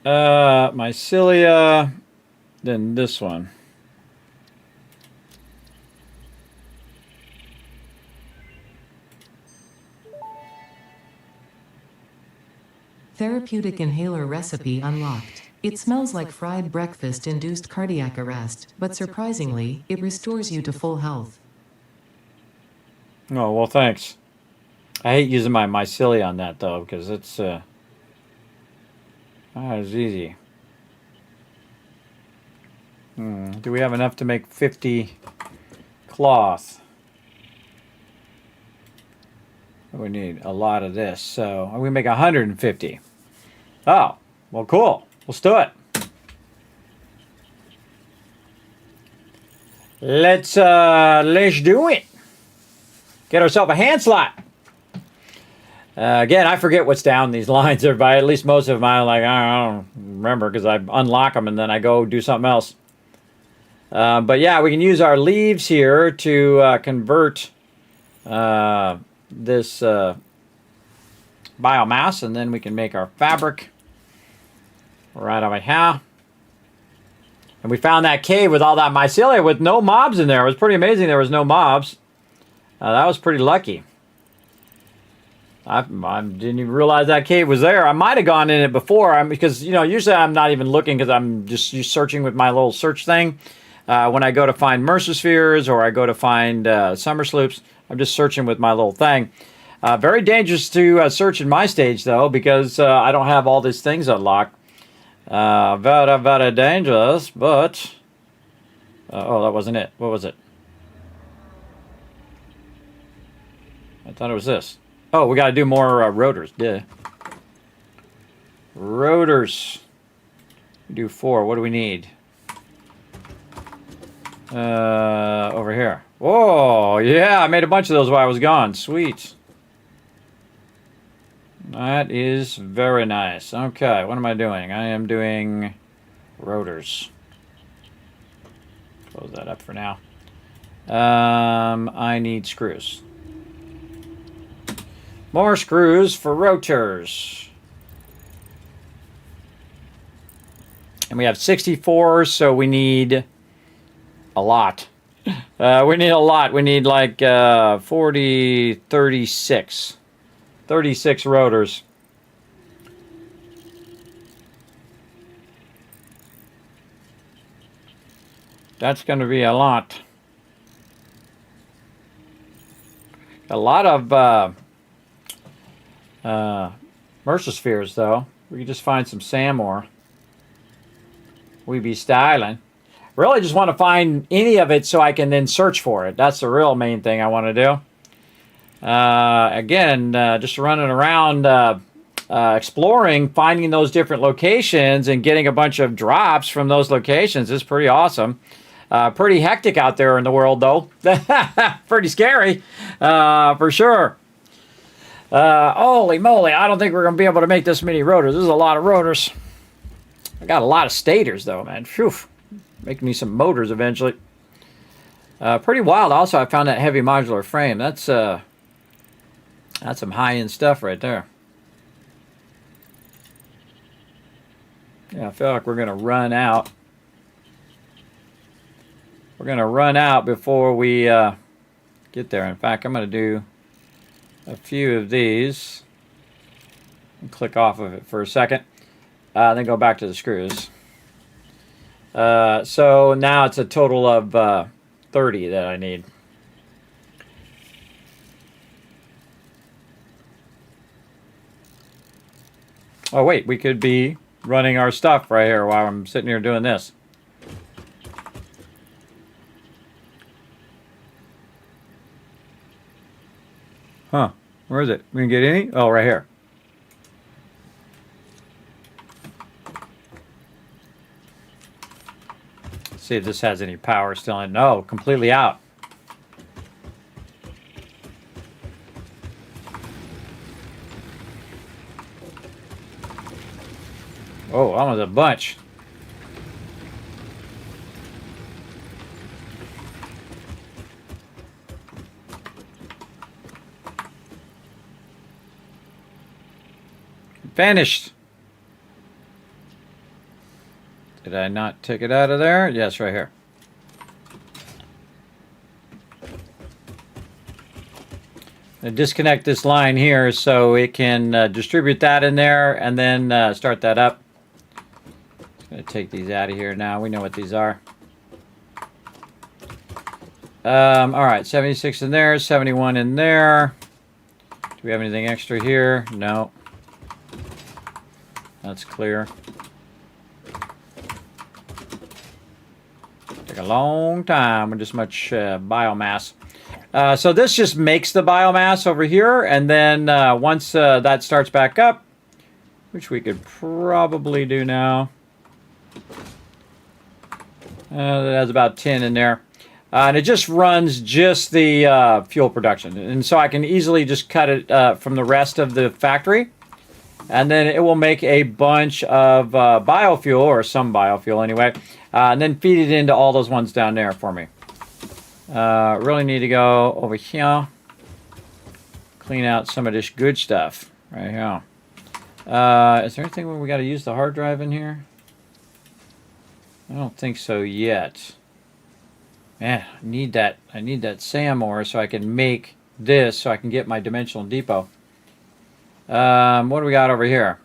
[SPEAKER 4] Mycelia, then this one.
[SPEAKER 6] Therapeutic inhaler recipe unlocked. It smells like fried breakfast-induced cardiac arrest, but surprisingly, it restores you to full health.
[SPEAKER 4] Oh, well, thanks. I hate using my mycelia on that, though, because it's not as easy. Do we have enough to make 50 cloth? We need a lot of this, so we make 150. Oh, well, cool. Let's do it. Let's do it. Get ourselves a hand slot. Again, I forget what's down these lines, everybody. At least most of them, I don't remember because I unlock them and then I go do something else. But yeah, we can use our leaves here to convert this biomass, and then we can make our fabric right over here. And we found that cave with all that mycelia with no mobs in there. It was pretty amazing there was no mobs. That was pretty lucky. I didn't even realize that cave was there. I might have gone in it before because, usually I'm not even looking because I'm just searching with my little search thing. When I go to find Mercer Spheres or I go to find Summer Sloops, I'm just searching with my little thing. Very dangerous to search in my stage, though, because I don't have all these things unlocked. Very, very dangerous, but... oh, that wasn't it. What was it? I thought it was this. Oh, we got to do more rotors. Duh. Rotors. We do 4. What do we need? Over here. Oh, yeah, I made a bunch of those while I was gone. Sweet. That is very nice. Okay, what am I doing? I am doing rotors. Close that up for now. I need screws. More screws for rotors. And we have 64, so we need a lot. We need a lot. We need like 40, 36. 36 rotors. That's going to be a lot. A lot of Mercer-spheres, though. We could just find some sand more. We be styling. Really just want to find any of it so I can then search for it. That's the real main thing I want to do. Again, just running around exploring, finding those different locations and getting a bunch of drops from those locations is pretty awesome. Pretty hectic out there in the world, though. Pretty scary, for sure. Holy moly, I don't think we're going to be able to make this many rotors. This is a lot of rotors. I got a lot of stators, though, man. Phew. Making me some motors eventually. Pretty wild. Also, I found that heavy modular frame. That's some high-end stuff right there. Yeah, I feel like we're going to run out. We're going to run out before we get there. In fact, I'm going to do a few of these. And click off of it for a second. Then go back to the screws. So now it's a total of 30 that I need. Oh wait, we could be running our stuff right here while I'm sitting here doing this. Huh, where is it? We can get any? Oh, right here. See if this has any power still in. No, completely out. Oh, almost a bunch. Vanished. Did I not take it out of there? Yes, right here. I disconnect this line here so it can distribute that in there and then start that up. Just going to take these out of here now. We know what these are. All right, 76 in there, 71 in there. Do we have anything extra here? No. That's clear. Take a long time with this much biomass. So this just makes the biomass over here, and then once that starts back up, which we could probably do now. That has about 10 in there. And it just runs just the fuel production. And so I can easily just cut it from the rest of the factory. And then it will make a bunch of biofuel, or some biofuel anyway, and then feed it into all those ones down there for me. Really need to go over here, clean out some of this good stuff right here. Is there anything where we got to use the hard drive in here? I don't think so yet. Man, I need that SAM ore so I can make this, so I can get my dimensional depot. What do we got over here?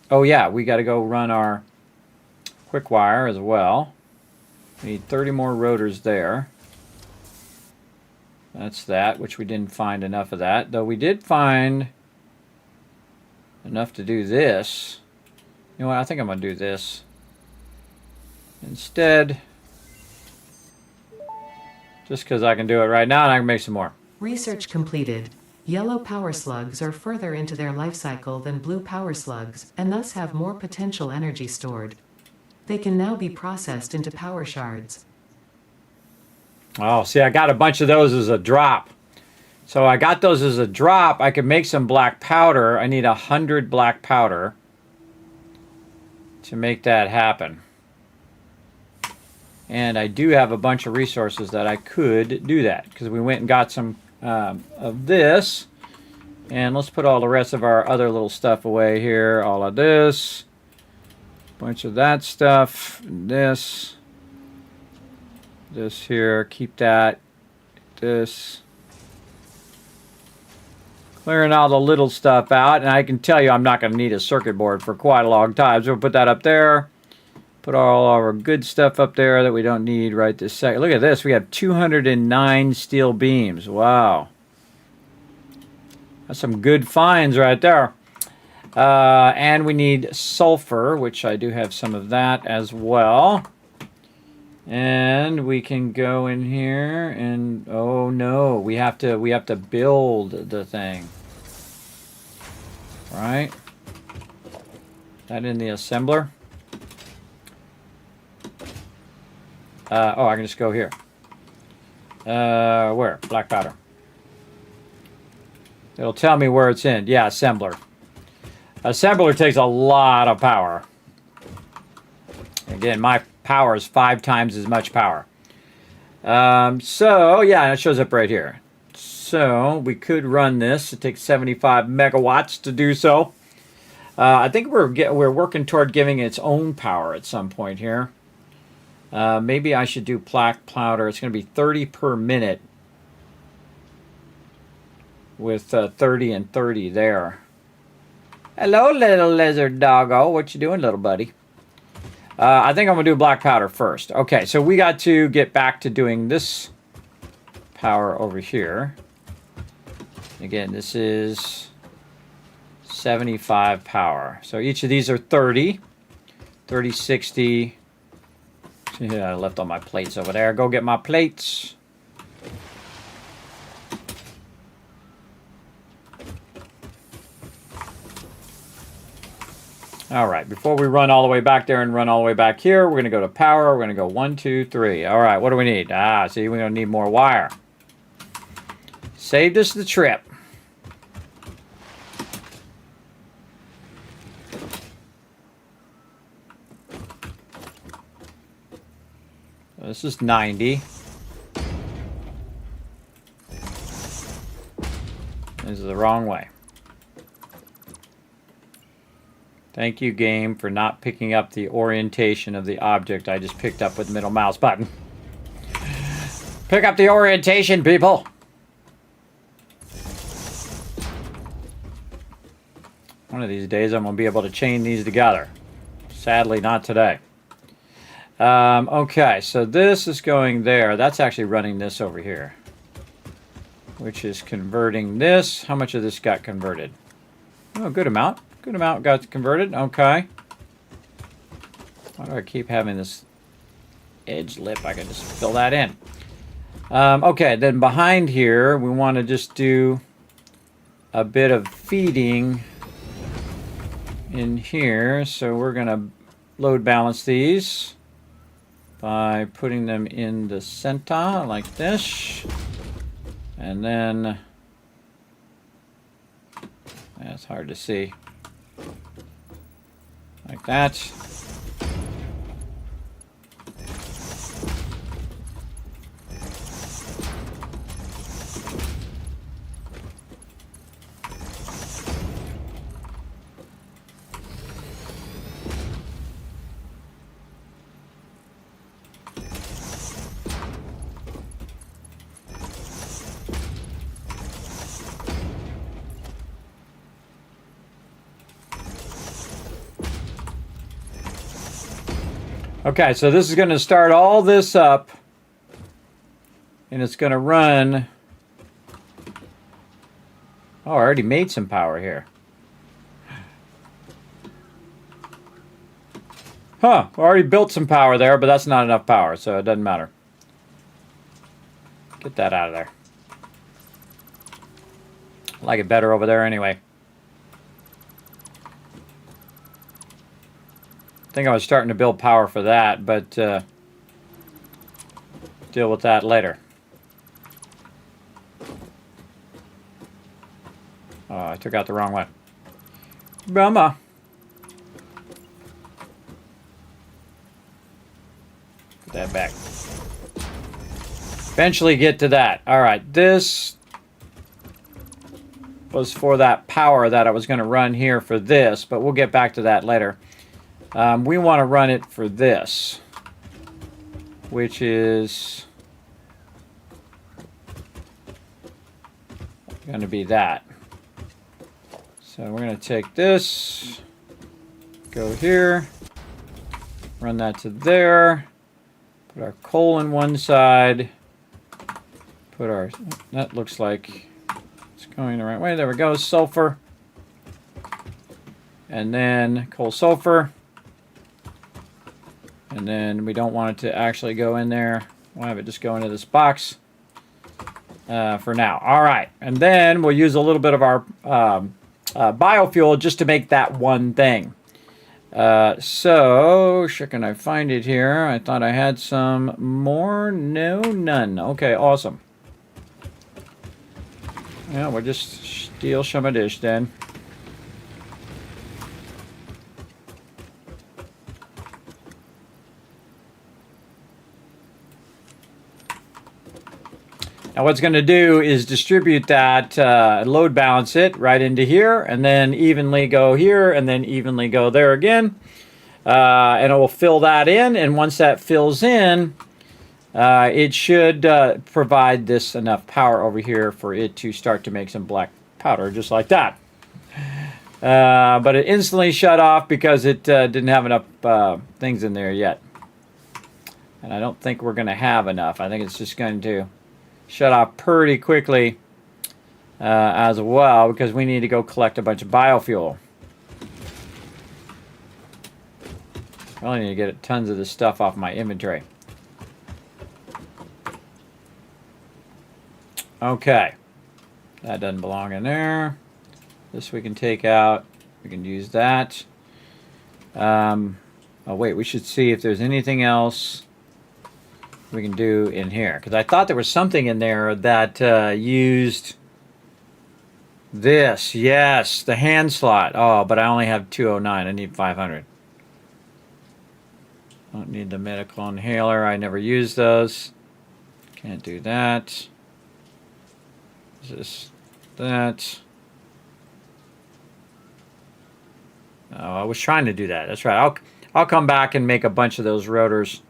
[SPEAKER 4] Oh yeah, we got to go run our quick wire as well. We need 30 more rotors there. That's that, which we didn't find enough of that. Though we did find enough to do this. You know what, I think I'm going to do this instead. Just because I can do it right now and I can make some more.
[SPEAKER 6] Research completed. Yellow power slugs are further into their life cycle than blue power slugs, and thus have more potential energy stored. They can now be processed into power shards.
[SPEAKER 4] Oh, see, I got a bunch of those as a drop. So I got those as a drop. I could make some black powder. I need 100 black powder to make that happen. And I do have a bunch of resources that I could do that, because we went and got some of this. And let's put all the rest of our other little stuff away here. All of this. Bunch of that stuff. This. This here. Keep that. This. Clearing all the little stuff out. And I can tell you I'm not going to need a circuit board for quite a long time. So we'll put that up there. Put all our good stuff up there that we don't need right this second. Look at this. We have 209 steel beams. Wow. That's some good finds right there. And we need sulfur, which I do have some of that as well. And we can go in here and oh no, we have to build the thing. Right? That in the assembler? Oh, I can just go here. Where? Black powder. It'll tell me where it's in. Yeah, assembler. Assembler takes a lot of power. Again, my power is 5 times as much power. So, yeah, it shows up right here. So, we could run this. It takes 75 megawatts to do so. I think we're working toward giving it its own power at some point here. Maybe I should do black powder. It's going to be 30 per minute with 30 and 30 there. Hello, little lizard doggo. What you doing, little buddy? I think I'm going to do black powder first. Okay, so we got to get back to doing this power over here. Again, this is 75 power. So each of these are 30. 30, 60... Yeah, I left all my plates over there. Go get my plates. All right, before we run all the way back there and run all the way back here, we're going to go to power. We're going to go 1, 2, 3. All right, what do we need? See, we're going to need more wire. Saved us the trip. This is 90. This is the wrong way. Thank you, game, for not picking up the orientation of the object I just picked up with the middle mouse button. Pick up the orientation, people! One of these days I'm going to be able to chain these together. Sadly, not today. Okay, so this is going there. That's actually running this over here, which is converting this. How much of this got converted? Oh, good amount. Good amount got converted. Okay. Why do I keep having this edge lip? I can just fill that in. Okay, then behind here, we want to just do a bit of feeding in here. So we're going to load balance these by putting them in the center like this, and then that's hard to see, like that. Okay, so this is going to start all this up, and it's going to run. Oh, I already made some power here. Huh, I already built some power there, but that's not enough power, so it doesn't matter. Get that out of there. I like it better over there anyway. I think I was starting to build power for that, but deal with that later. Oh, I took out the wrong one. Bummer. Put that back. Eventually get to that. All right, this was for that power that I was going to run here for this, but we'll get back to that later. We want to run it for this, which is going to be that. So we're going to take this, go here, run that to there, put our coal on one side, put our, that looks like it's going the right way. There we go, sulfur. And then coal sulfur. And then we don't want it to actually go in there. We'll have it just go into this box for now. All right. And then we'll use a little bit of our biofuel just to make that one thing. So, sure, can I find it here? I thought I had some more. No, none. Okay, awesome. Yeah, we'll just steal some of this then. Now what's going to do is distribute that, load balance it right into here, and then evenly go here, and then evenly go there again. And it will fill that in, and once that fills in, it should provide this enough power over here for it to start to make some black powder, just like that. But it instantly shut off because it didn't have enough things in there yet. And I don't think we're going to have enough. I think it's just going to shut off pretty quickly as well, because we need to go collect a bunch of biofuel. I really need to get tons of this stuff off my inventory. Okay, that doesn't belong in there. This we can take out. We can use that. Oh wait, we should see if there's anything else we can do in here, because I thought there was something in there that used this. Yes, the hand slot. Oh, but I only have 209. I need 500. Don't need the medical inhaler. I never use those. Can't do that. Just that. Oh, I was trying to do that. That's right. I'll come back and make a bunch of those rotors.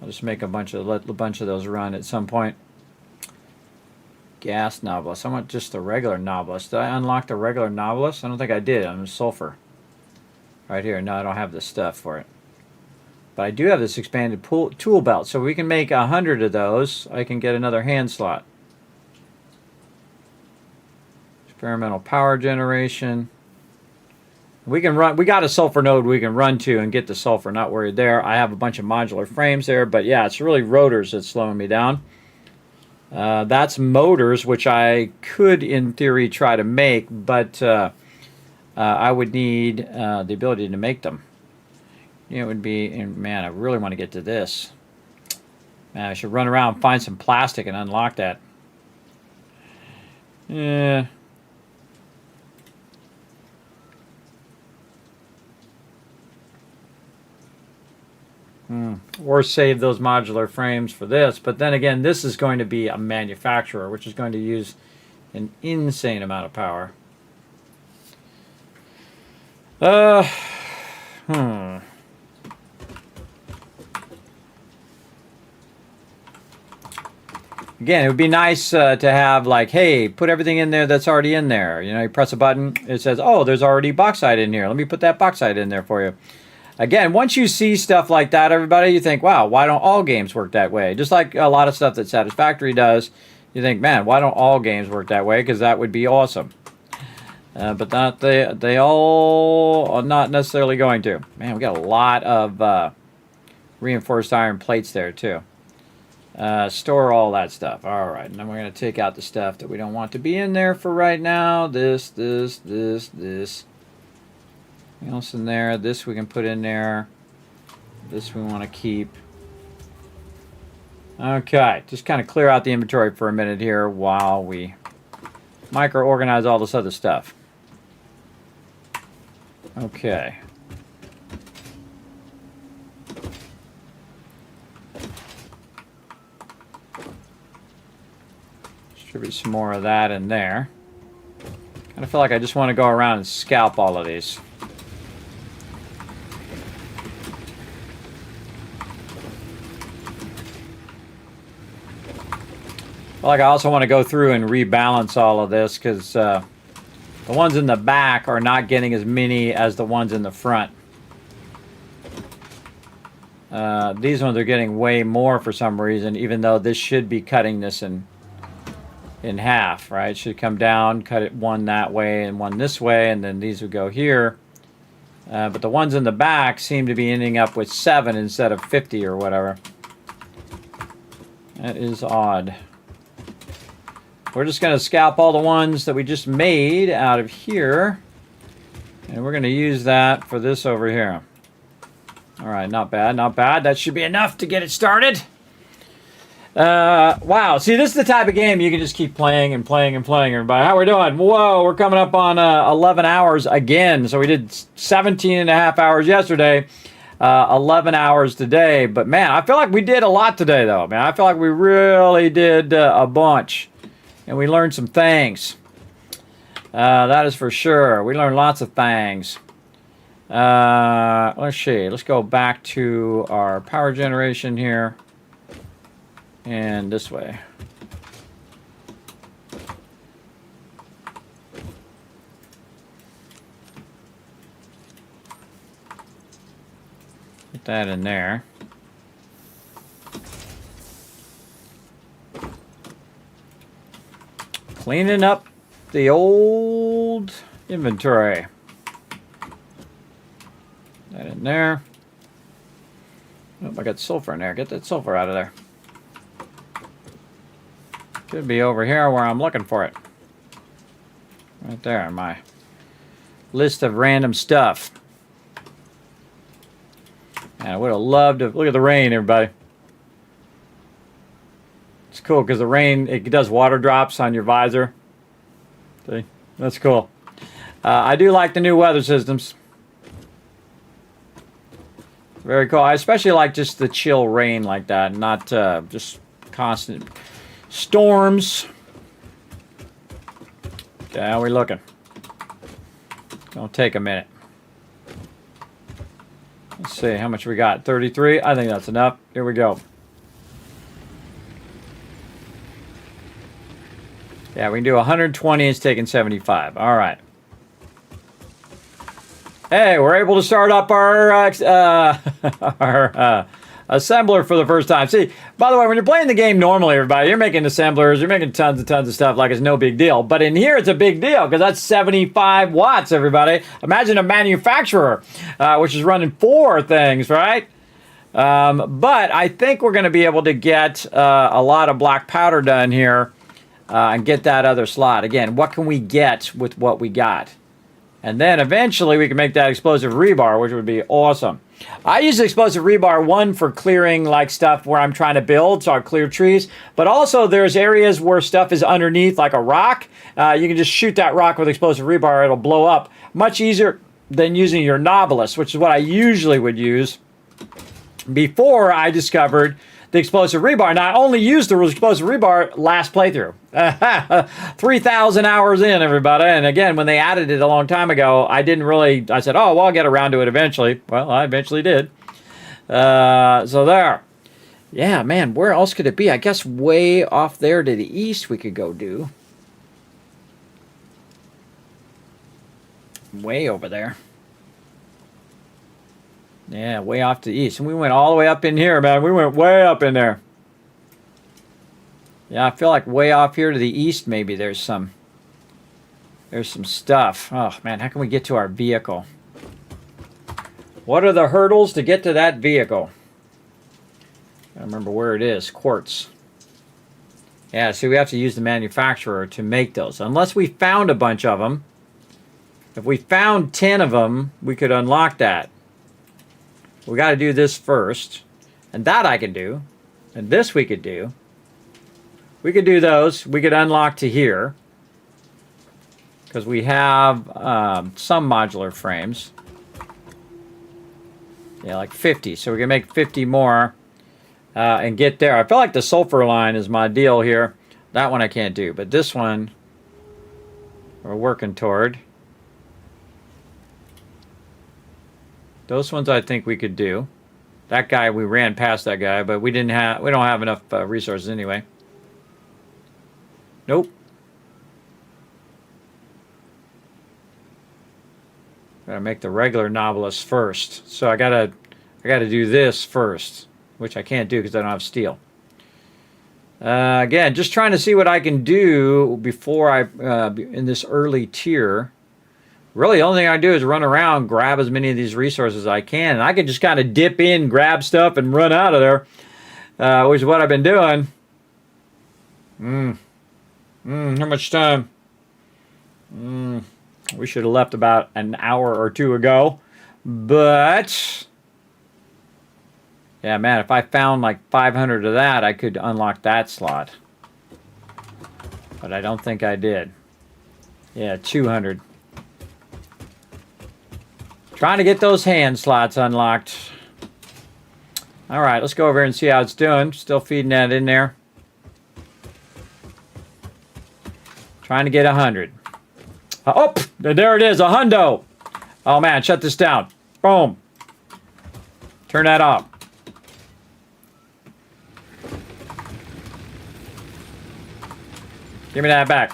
[SPEAKER 4] I'll just make let a bunch of those run at some point. Gas novelist. I want just the regular novelist. Did I unlock the regular novelist? I don't think I did. I'm sulfur. Right here. No, I don't have the stuff for it. But I do have this expanded tool belt, so we can make 100 of those. I can get another hand slot. Experimental power generation. We can run. We got a sulfur node we can run to and get the sulfur. Not worried there. I have a bunch of modular frames there, but yeah, it's really rotors that's slowing me down. That's motors, which I could, in theory, try to make, but I would need the ability to make them. It would be, and man, I really want to get to this. Man, I should run around and find some plastic and unlock that. Yeah. Or save those modular frames for this. But then again, this is going to be a manufacturer, which is going to use an insane amount of power. Again, it would be nice to have, like, hey, put everything in there that's already in there. You know, you press a button, it says, oh, there's already bauxite in here. Let me put that bauxite in there for you. Again, once you see stuff like that, everybody, you think, wow, why don't all games work that way? Just like a lot of stuff that Satisfactory does, you think, man, why don't all games work that way? Because that would be awesome. But not they all are not necessarily going to. Man, we got a lot of reinforced iron plates there, too. Store all that stuff. All right, and then we're going to take out the stuff that we don't want to be in there for right now. This. Anything else in there? This we can put in there. This we want to keep. Okay, just kind of clear out the inventory for a minute here while we micro-organize all this other stuff. Okay. Distribute some more of that in there. Kind of feel like I just want to go around and scalp all of these. Like I also want to go through and rebalance all of this because the ones in the back are not getting as many as the ones in the front. These ones are getting way more for some reason, even though this should be cutting this in half, right? It should come down, cut it one that way and one this way, and then these would go here. But the ones in the back seem to be ending up with 7 instead of 50 or whatever. That is odd. We're just going to scalp all the ones that we just made out of here. And we're going to use that for this over here. All right, not bad, not bad. That should be enough to get it started. Wow, see, this is the type of game you can just keep playing and playing and playing, everybody. How we doing? Whoa, we're coming up on 11 hours again. So we did 17 and a half hours yesterday. 11 hours today. But, man, I feel like we did a lot today, though. Man, I feel like we really did a bunch. And we learned some things. That is for sure. We learned lots of things. Let's see. Let's go back to our power generation here. And this way. Put that in there. Cleaning up the old inventory. That in there. Oh, I got sulfur in there. Get that sulfur out of there. Should be over here where I'm looking for it. Right there on my list of random stuff. And I would have loved to... Look at the rain, everybody. It's cool because the rain, it does water drops on your visor. See? That's cool. I do like the new weather systems. Very cool. I especially like just the chill rain like that, not just constant storms. Okay, how are we looking? Gonna take a minute. Let's see how much we got. 33. I think that's enough. Here we go. Yeah, we can do 120. It's taking 75. All right. Hey, we're able to start up our assembler for the first time. See, by the way, when you're playing the game normally, everybody, you're making assemblers, you're making tons and tons of stuff like it's no big deal. But in here, it's a big deal because that's 75 watts, everybody. Imagine a manufacturer, which is running 4 things, right? But I think we're going to be able to get a lot of black powder done here and get that other slot. Again, what can we get with what we got? And then eventually we can make that explosive rebar, which would be awesome. I use explosive rebar, one, for clearing like stuff where I'm trying to build, so I clear trees. But also there's areas where stuff is underneath, like a rock. You can just shoot that rock with explosive rebar. It'll blow up. Much easier than using your novelist, which is what I usually would use before I discovered the explosive rebar. Now, I only used the explosive rebar last playthrough. 3,000 hours in, everybody. And again, when they added it a long time ago, I didn't really... I said, oh, well, I'll get around to it eventually. Well, I eventually did. So there. Yeah, man, where else could it be? I guess way off there to the east we could go do. Way over there. Yeah, way off to the east. And we went all the way up in here, man. We went way up in there. Yeah, I feel like way off here to the east maybe there's some stuff. Oh, man, how can we get to our vehicle? What are the hurdles to get to that vehicle? I remember where it is. Quartz. Yeah, see, we have to use the manufacturer to make those. Unless we found a bunch of them. If we found 10 of them, we could unlock that. We got to do this first. And that I can do. And this we could do. We could do those. We could unlock to here. Because we have some modular frames. Yeah, like 50. So we can make 50 more and get there. I feel like the sulfur line is my deal here. That one I can't do. But this one we're working toward. Those ones I think we could do. That guy, we ran past that guy, but we don't have enough resources anyway. Nope. Gotta make the regular novelist first. So I gotta do this first, which I can't do because I don't have steel. Again, just trying to see what I can do before I in this early tier. Really, the only thing I do is run around, grab as many of these resources as I can, and I can just kind of dip in, grab stuff, and run out of there, which is what I've been doing. How much time? We should have left about an hour or two ago. But, yeah, man, if I found like 500 of that, I could unlock that slot. But I don't think I did. Yeah, 200. Trying to get those hand slots unlocked. All right, let's go over here and see how it's doing. Still feeding that in there. Trying to get 100. Oh, there it is, a hundo. Oh, man, shut this down. Boom. Turn that off. Give me that back.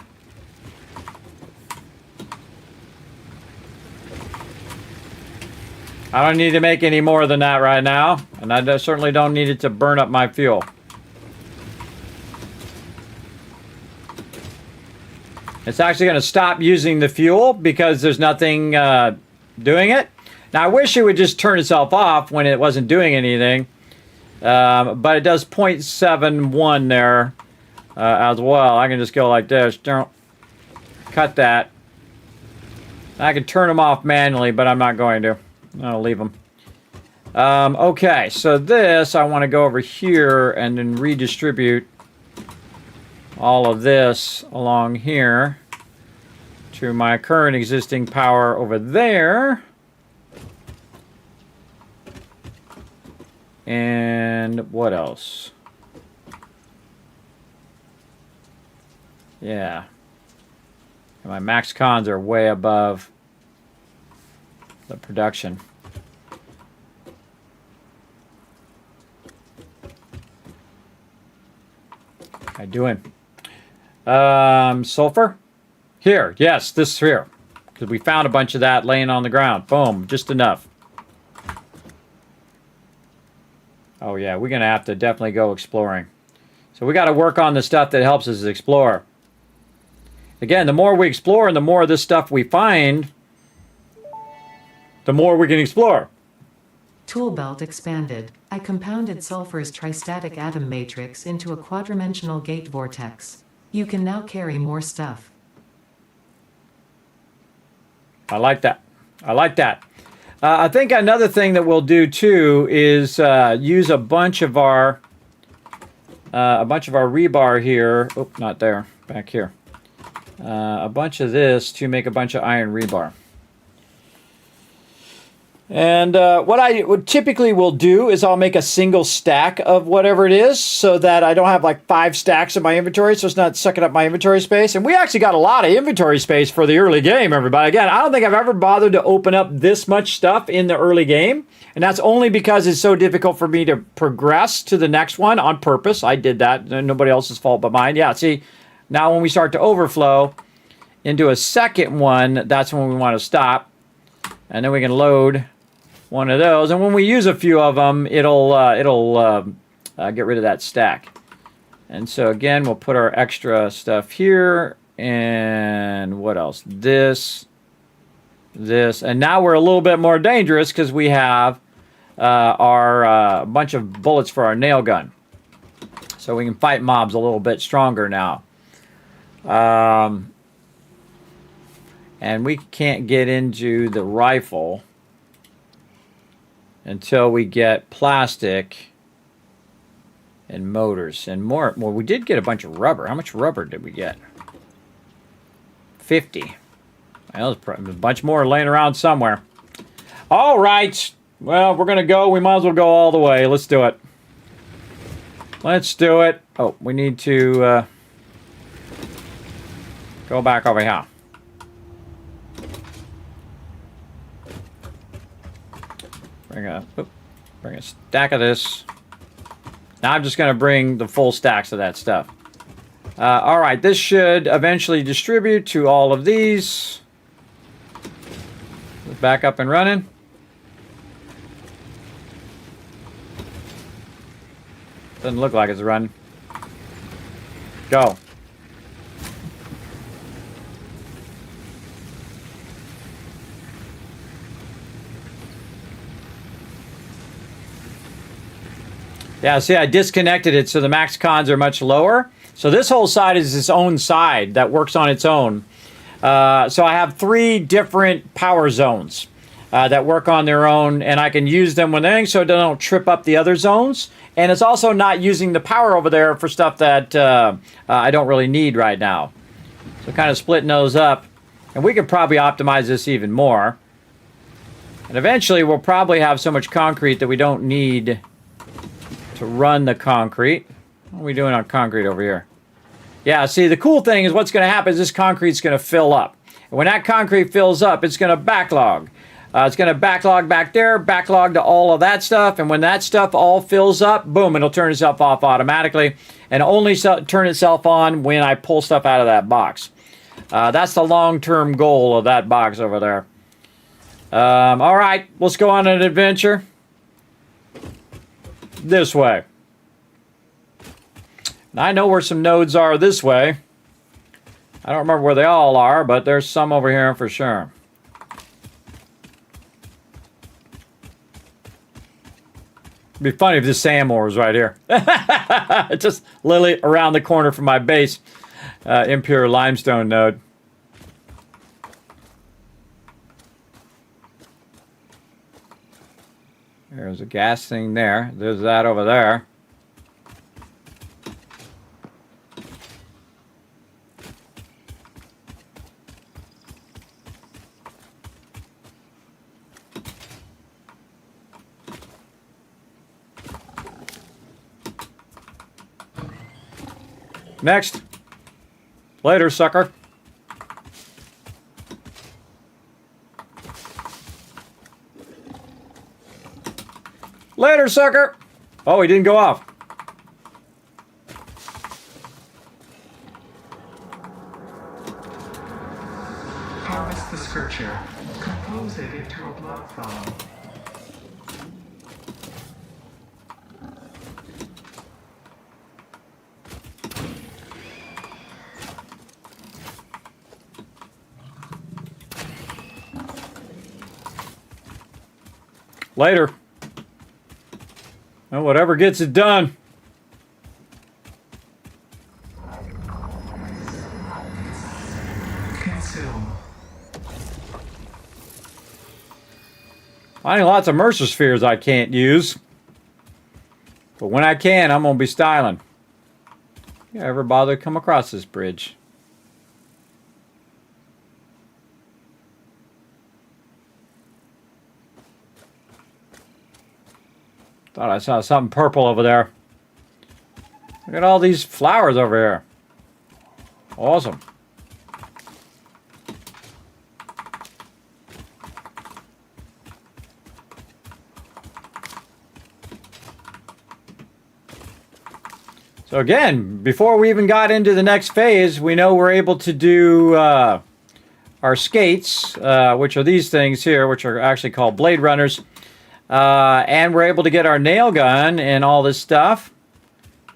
[SPEAKER 4] I don't need to make any more than that right now, and I certainly don't need it to burn up my fuel. It's actually going to stop using the fuel because there's nothing doing it. Now, I wish it would just turn itself off when it wasn't doing anything, but it does 0.71 there as well. I can just go like this. Cut that. I can turn them off manually, but I'm not going to. I'll leave them. Okay, so this, I want to go over here and then redistribute all of this along here to my current existing power over there. And what else? Yeah. And my max cons are way above the production. How you doing? Sulfur? Here, yes, this here. Because we found a bunch of that laying on the ground. Boom, just enough. Oh yeah, we're gonna have to definitely go exploring. So we gotta work on the stuff that helps us explore. Again, the more we explore and the more of this stuff we find, the more we can explore.
[SPEAKER 6] Tool belt expanded. I compounded sulfur's tristatic atom matrix into a quadrimensional gate vortex. You can now carry more stuff.
[SPEAKER 4] I like that. I like that. I think another thing that we'll do too is use a bunch of our rebar here. Oh, not there. Back here. A bunch of this to make a bunch of iron rebar. And what I typically will do is I'll make a single stack of whatever it is so that I don't have like 5 stacks in my inventory, so it's not sucking up my inventory space. And we actually got a lot of inventory space for the early game, everybody. Again, I don't think I've ever bothered to open up this much stuff in the early game. And that's only because it's so difficult for me to progress to the next one on purpose. I did that. Nobody else's fault but mine. Yeah, see, now when we start to overflow into a second one, that's when we want to stop. And then we can load one of those, and when we use a few of them, it'll get rid of that stack. And so again, we'll put our extra stuff here, and what else? This, and now we're a little bit more dangerous because we have our bunch of bullets for our nail gun. So we can fight mobs a little bit stronger now. And we can't get into the rifle until we get plastic and motors and more. Well, we did get a bunch of rubber. How much rubber did we get? 50. Well, there's a bunch more laying around somewhere. All right. Well, we're going to go. We might as well go all the way. Let's do it. Let's do it. Oh, we need to go back over here. Bring a stack of this. Now I'm just going to bring the full stacks of that stuff. All right, this should eventually distribute to all of these. Back up and running. Doesn't look like it's running. Go. Yeah, see, I disconnected it so the max cons are much lower. So this whole side is its own side that works on its own. So I have 3 different power zones that work on their own, and I can use them when they so they don't trip up the other zones. And it's also not using the power over there for stuff that I don't really need right now. So kind of splitting those up. And we could probably optimize this even more. And eventually we'll probably have so much concrete that we don't need to run the concrete. What are we doing on concrete over here? Yeah, see, the cool thing is what's going to happen is this concrete's going to fill up. And when that concrete fills up, it's going to backlog. It's going to backlog back there, backlog to all of that stuff. And when that stuff all fills up, boom, it'll turn itself off automatically. And only turn itself on when I pull stuff out of that box. That's the long-term goal of that box over there. All right, let's go on an adventure. This way. Now, I know where some nodes are this way. I don't remember where they all are, but there's some over here for sure. It'd be funny if this sand ore was right here. It's just literally around the corner from my base. Impure limestone node. There's a gas thing there. There's that over there. Next. Later, sucker. Later, sucker. Oh, he didn't go off.
[SPEAKER 7] Harvest the scripture. Compose it into a block file.
[SPEAKER 4] Later. Well, whatever gets it done.
[SPEAKER 7] Consume.
[SPEAKER 4] Finding lots of Mercer spheres I can't use. But when I can, I'm going to be styling. You ever bother to come across this bridge? Thought I saw something purple over there. Look at all these flowers over here. Awesome. So again, before we even got into the next phase, we know we're able to do our skates, which are these things here, which are actually called blade runners. And we're able to get our nail gun and all this stuff.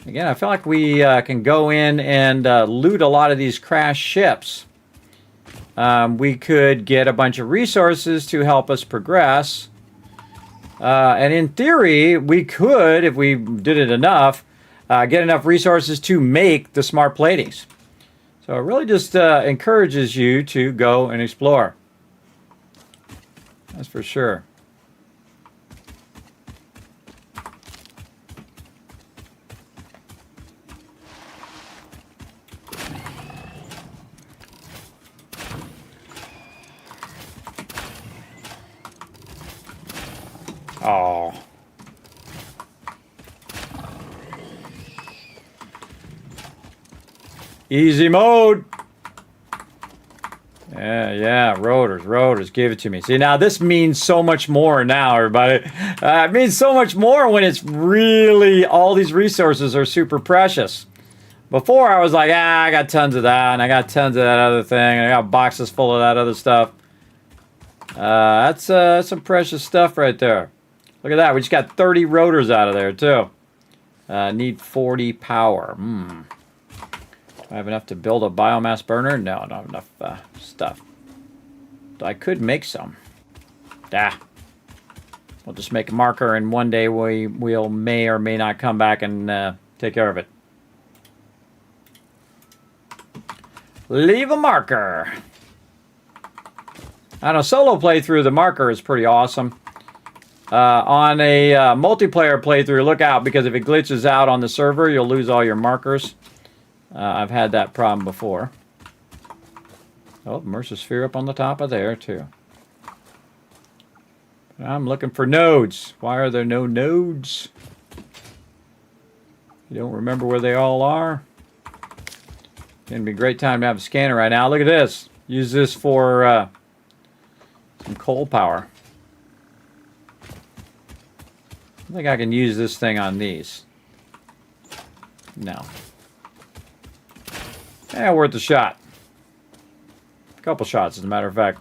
[SPEAKER 4] Again, I feel like we can go in and loot a lot of these crashed ships. We could get a bunch of resources to help us progress. And in theory, we could, if we did it enough, get enough resources to make the smart platings. So it really just encourages you to go and explore. That's for sure. Oh. Easy mode. Yeah, rotors, give it to me. See, now this means so much more now, everybody. It means so much more when it's really, all these resources are super precious. Before I was like, I got tons of that, and I got tons of that other thing, and I got boxes full of that other stuff. That's some precious stuff right there. Look at that, we just got 30 rotors out of there, too. Need 40 power. Do I have enough to build a biomass burner? No, not enough stuff. I could make some. We'll just make a marker, and one day we'll may or may not come back and take care of it. Leave a marker. On a solo playthrough, the marker is pretty awesome. On a multiplayer playthrough, look out, because if it glitches out on the server, you'll lose all your markers. I've had that problem before. Oh, Mercer Sphere up on the top of there, too. I'm looking for nodes. Why are there no nodes? You don't remember where they all are? It'd be a great time to have a scanner right now. Look at this. Use this for some coal power. I think I can use this thing on these. No. Yeah, worth a shot. A couple shots, as a matter of fact.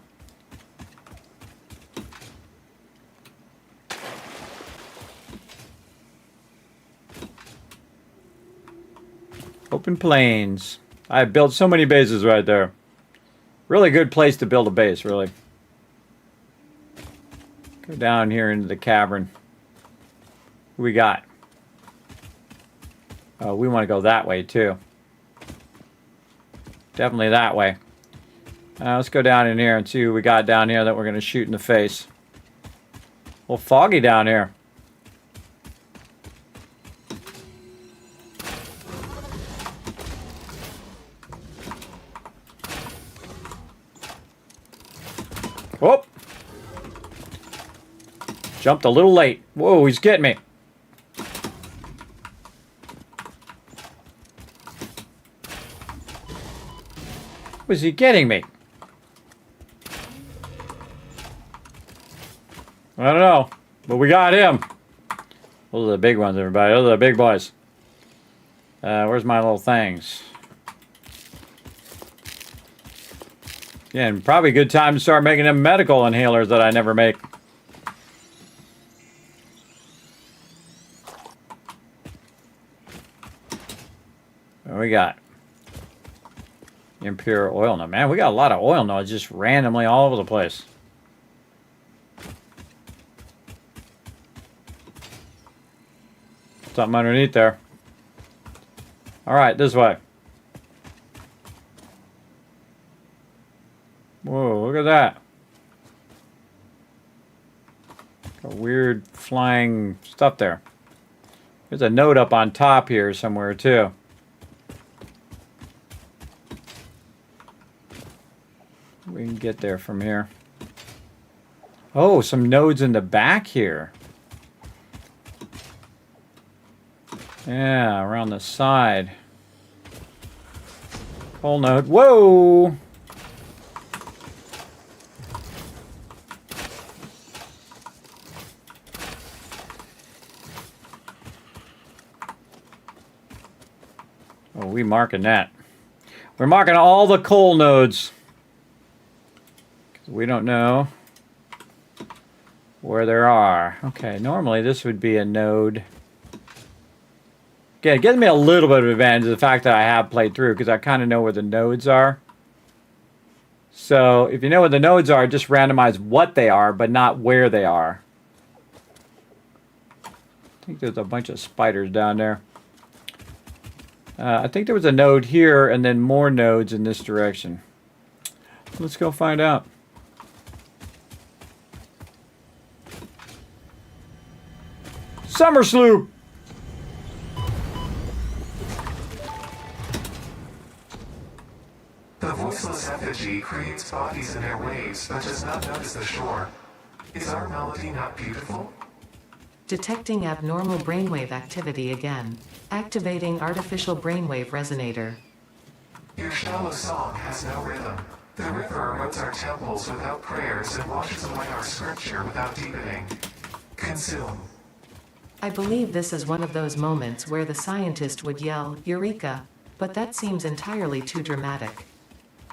[SPEAKER 4] Open plains. I have built so many bases right there. Really good place to build a base, really. Go down here into the cavern. Who we got? Oh, we want to go that way, too. Definitely that way. Let's go down in here and see who we got down here that we're going to shoot in the face. A little foggy down here. Oh! Jumped a little late. Whoa, he's getting me. Was he getting me? I don't know, but we got him. Those are the big ones, everybody. Those are the big boys. Where's my little things? Yeah, and probably a good time to start making them medical inhalers that I never make. What we got? Impure oil node. Man, we got a lot of oil nodes just randomly all over the place. Something underneath there. Alright, this way. Whoa, look at that. Got weird flying stuff there. There's a node up on top here somewhere too. We can get there from here. Oh, some nodes in the back here. Yeah, around the side. Coal node. Whoa! Oh, we marking that. We're marking all the coal nodes. We don't know where there are. Okay, normally this would be a node. Okay, it gives me a little bit of advantage of the fact that I have played through because I kind of know where the nodes are. So if you know where the nodes are, just randomize what they are, but not where they are. think there's a bunch of spiders down there. I think there was a node here and then more nodes in this direction. Let's go find out. Summer sloop!
[SPEAKER 7] The voiceless effigy creates bodies in airwaves but does not notice the shore. Is our melody not beautiful?
[SPEAKER 6] Detecting abnormal brainwave activity again. Activating artificial brainwave resonator.
[SPEAKER 7] Your shallow song has no rhythm. The river erodes our temples without prayers and washes away our scripture without deepening. Consume.
[SPEAKER 6] I believe this is one of those moments where the scientist would yell, Eureka! But that seems entirely too dramatic.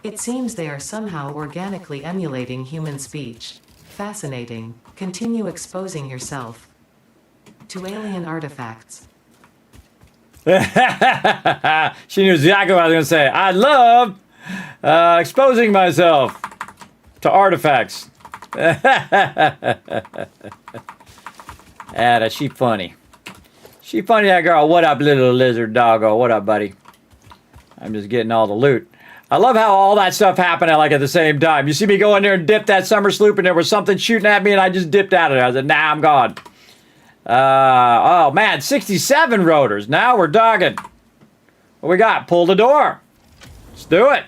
[SPEAKER 6] It seems they are somehow organically emulating human speech. Fascinating. Continue exposing yourself to alien artifacts.
[SPEAKER 4] She knew exactly what I was going to say. I love exposing myself to artifacts. She funny. She funny, that girl. What up, little lizard doggo? What up, buddy? I'm just getting all the loot. I love how all that stuff happened at the same time. You see me go in there and dip that summer sloop and there was something shooting at me and I just dipped out of there. I said, nah, I'm gone. Oh man, 67 rotors. Now we're dogging. What we got? Pull the door. Let's do it.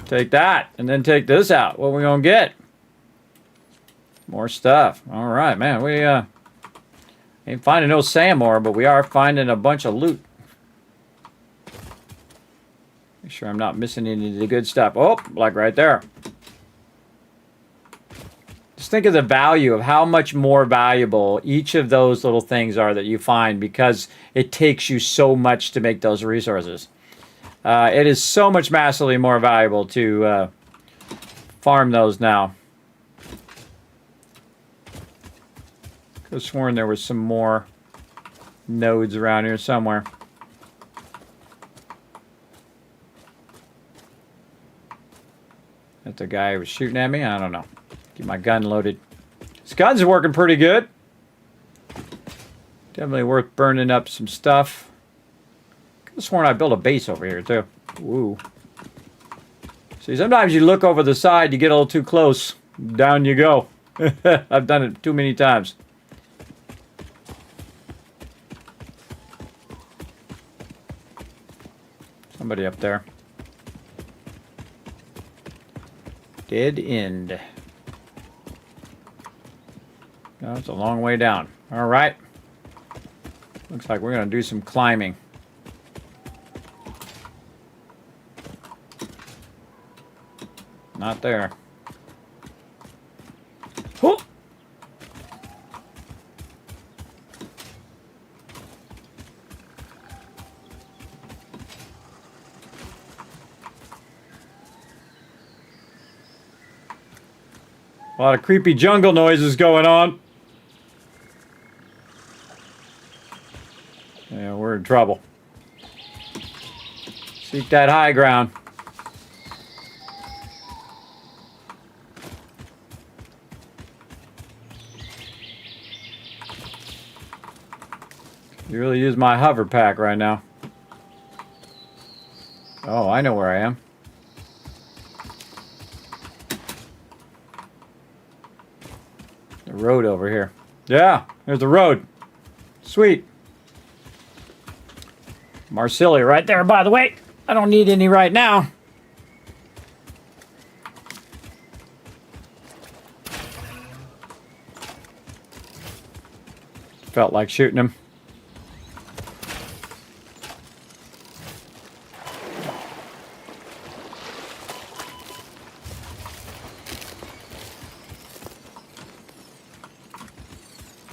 [SPEAKER 4] Take that and then take this out. What are we gonna get? More stuff. All right, man. We ain't finding no sand more, but we are finding a bunch of loot. Make sure I'm not missing any of the good stuff. Oh, like right there. Just think of the value of how much more valuable each of those little things are that you find because it takes you so much to make those resources. It is so much massively more valuable to farm those now. Could have sworn there was some more nodes around here somewhere. That the guy who was shooting at me? I don't know. Get my gun loaded. This gun's working pretty good. Definitely worth burning up some stuff. Could have sworn I built a base over here too. Woo. See, sometimes you look over the side, you get a little too close. Down you go. I've done it too many times. Somebody up there. Dead end. No, it's a long way down. All right. Looks like we're going to do some climbing. Not there. Oh! A lot of creepy jungle noises going on. Yeah, we're in trouble. Seek that high ground. You really use my hover pack right now. Oh, I know where I am. The road over here. Yeah, there's the road. Sweet. Marsilia right there, by the way. I don't need any right now. Felt like shooting him.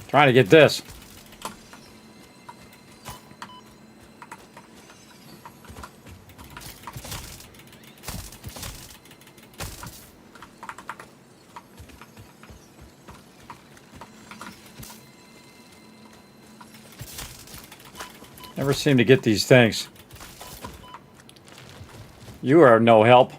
[SPEAKER 4] Trying to get this. Never seem to get these things. You are no help.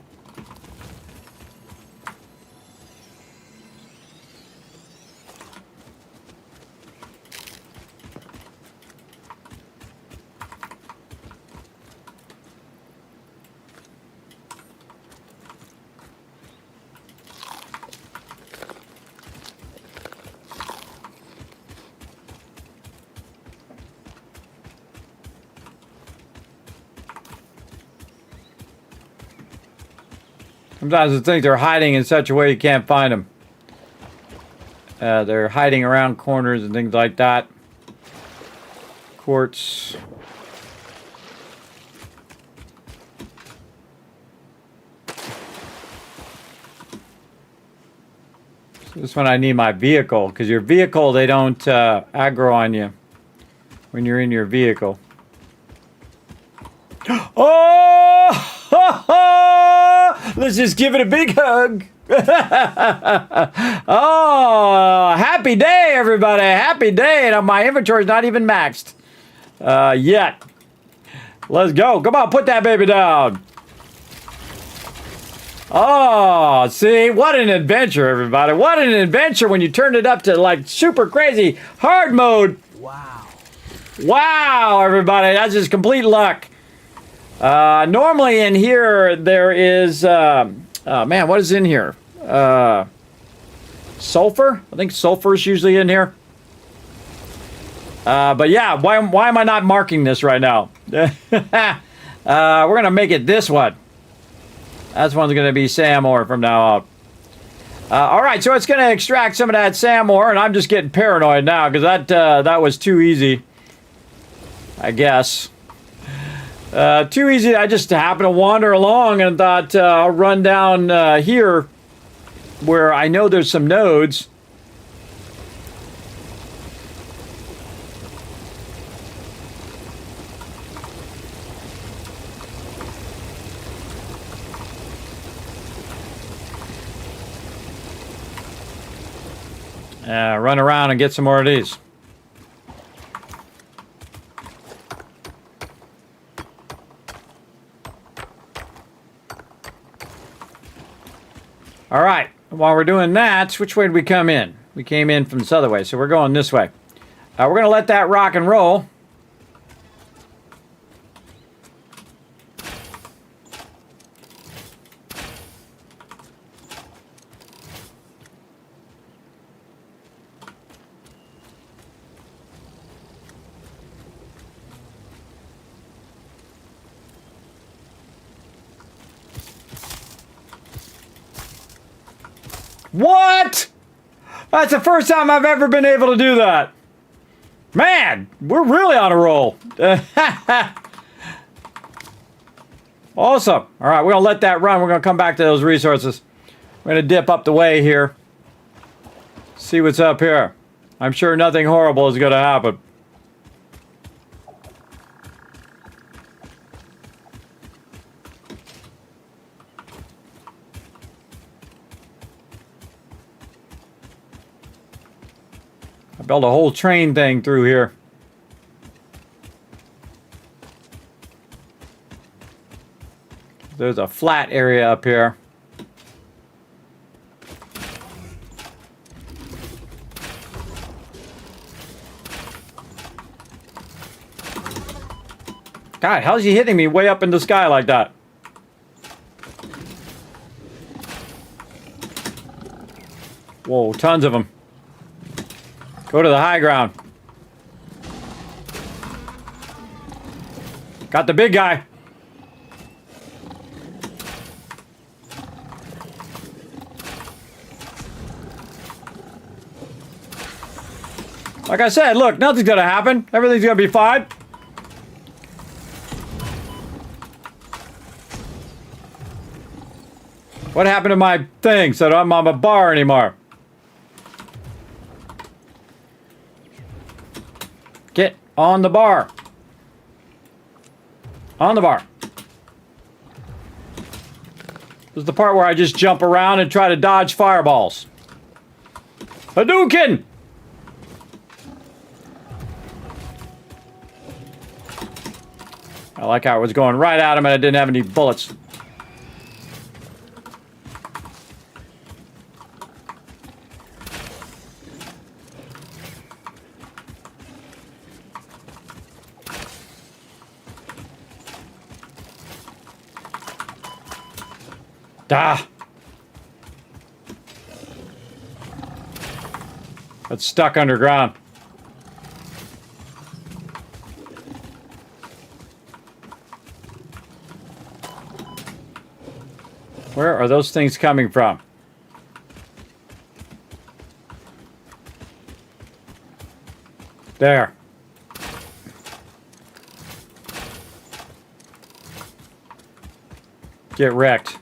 [SPEAKER 4] Sometimes I think they're hiding in such a way you can't find them. They're hiding around corners and things like that. Quartz. So this one I need my vehicle, because your vehicle, they don't aggro on you when you're in your vehicle. Oh! Let's just give it a big hug. Oh, happy day, everybody. Happy day. And my inventory's not even maxed yet. Let's go. Come on, put that baby down. Oh, see? What an adventure, everybody. What an adventure when you turned it up to, like, super crazy hard mode.
[SPEAKER 5] Wow.
[SPEAKER 4] Wow, everybody. That's just complete luck. Normally in here, there is... man, what is in here? Sulfur? I think sulfur is usually in here. But yeah, why am I not marking this right now? We're going to make it this one. That's one's going to be sand ore from now on. All right, so it's going to extract some of that sand ore, and I'm just getting paranoid now because that was too easy, I guess. Too easy. I just happened to wander along and thought I'll run down here where I know there's some nodes. Run around and get some more of these. All right, while we're doing that, which way did we come in? We came in from this other way, so we're going this way. We're going to let that rock and roll. What? That's the first time I've ever been able to do that. Man, we're really on a roll. Awesome. All right, we're going to let that run. We're going to come back to those resources. We're going to dip up the way here. See what's up here. I'm sure nothing horrible is going to happen. Built a whole train thing through here. There's a flat area up here. God, how's he hitting me way up in the sky like that? Whoa, tons of them. Go to the high ground. Got the big guy. Like I said, look, nothing's gonna happen. Everything's gonna be fine. What happened to my thing so that I'm on a bar anymore? Get on the bar. On the bar. This is the part where I just jump around and try to dodge fireballs. Hadouken! I like how it was going right at him and I didn't have any bullets. Ah! It's stuck underground. Where are those things coming from? There. Get wrecked.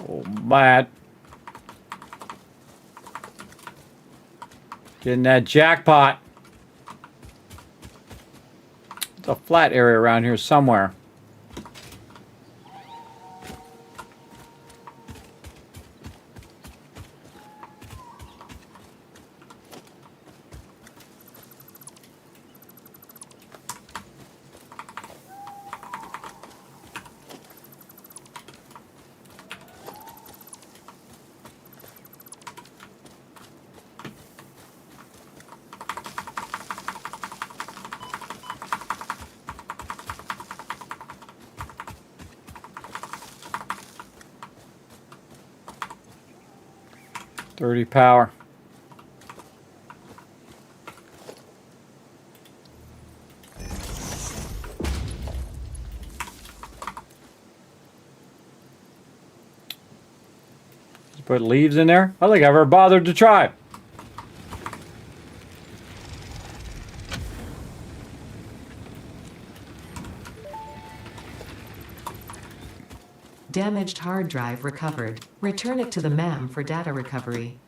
[SPEAKER 4] Oh, Matt. Getting that jackpot. There's a flat area around here somewhere. Dirty power. Just put leaves in there? I don't think I've ever bothered to try.
[SPEAKER 6] Damaged hard drive recovered. Return it to the MAM for data recovery.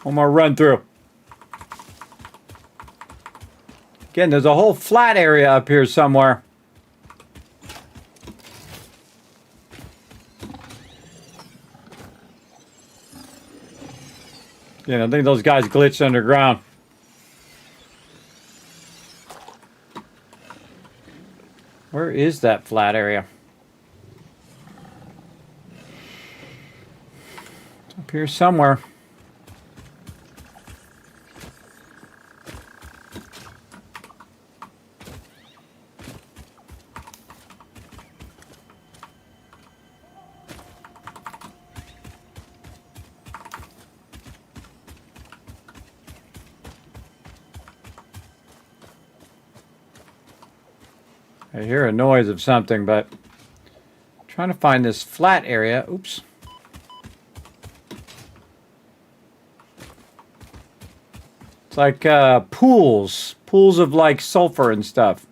[SPEAKER 4] One more run through. Again, there's a whole flat area up here somewhere. Yeah, I think those guys glitched underground. Where is that flat area? It's up here somewhere. I hear a noise of something, but I'm trying to find this flat area. Oops. It's like pools of like sulfur and stuff.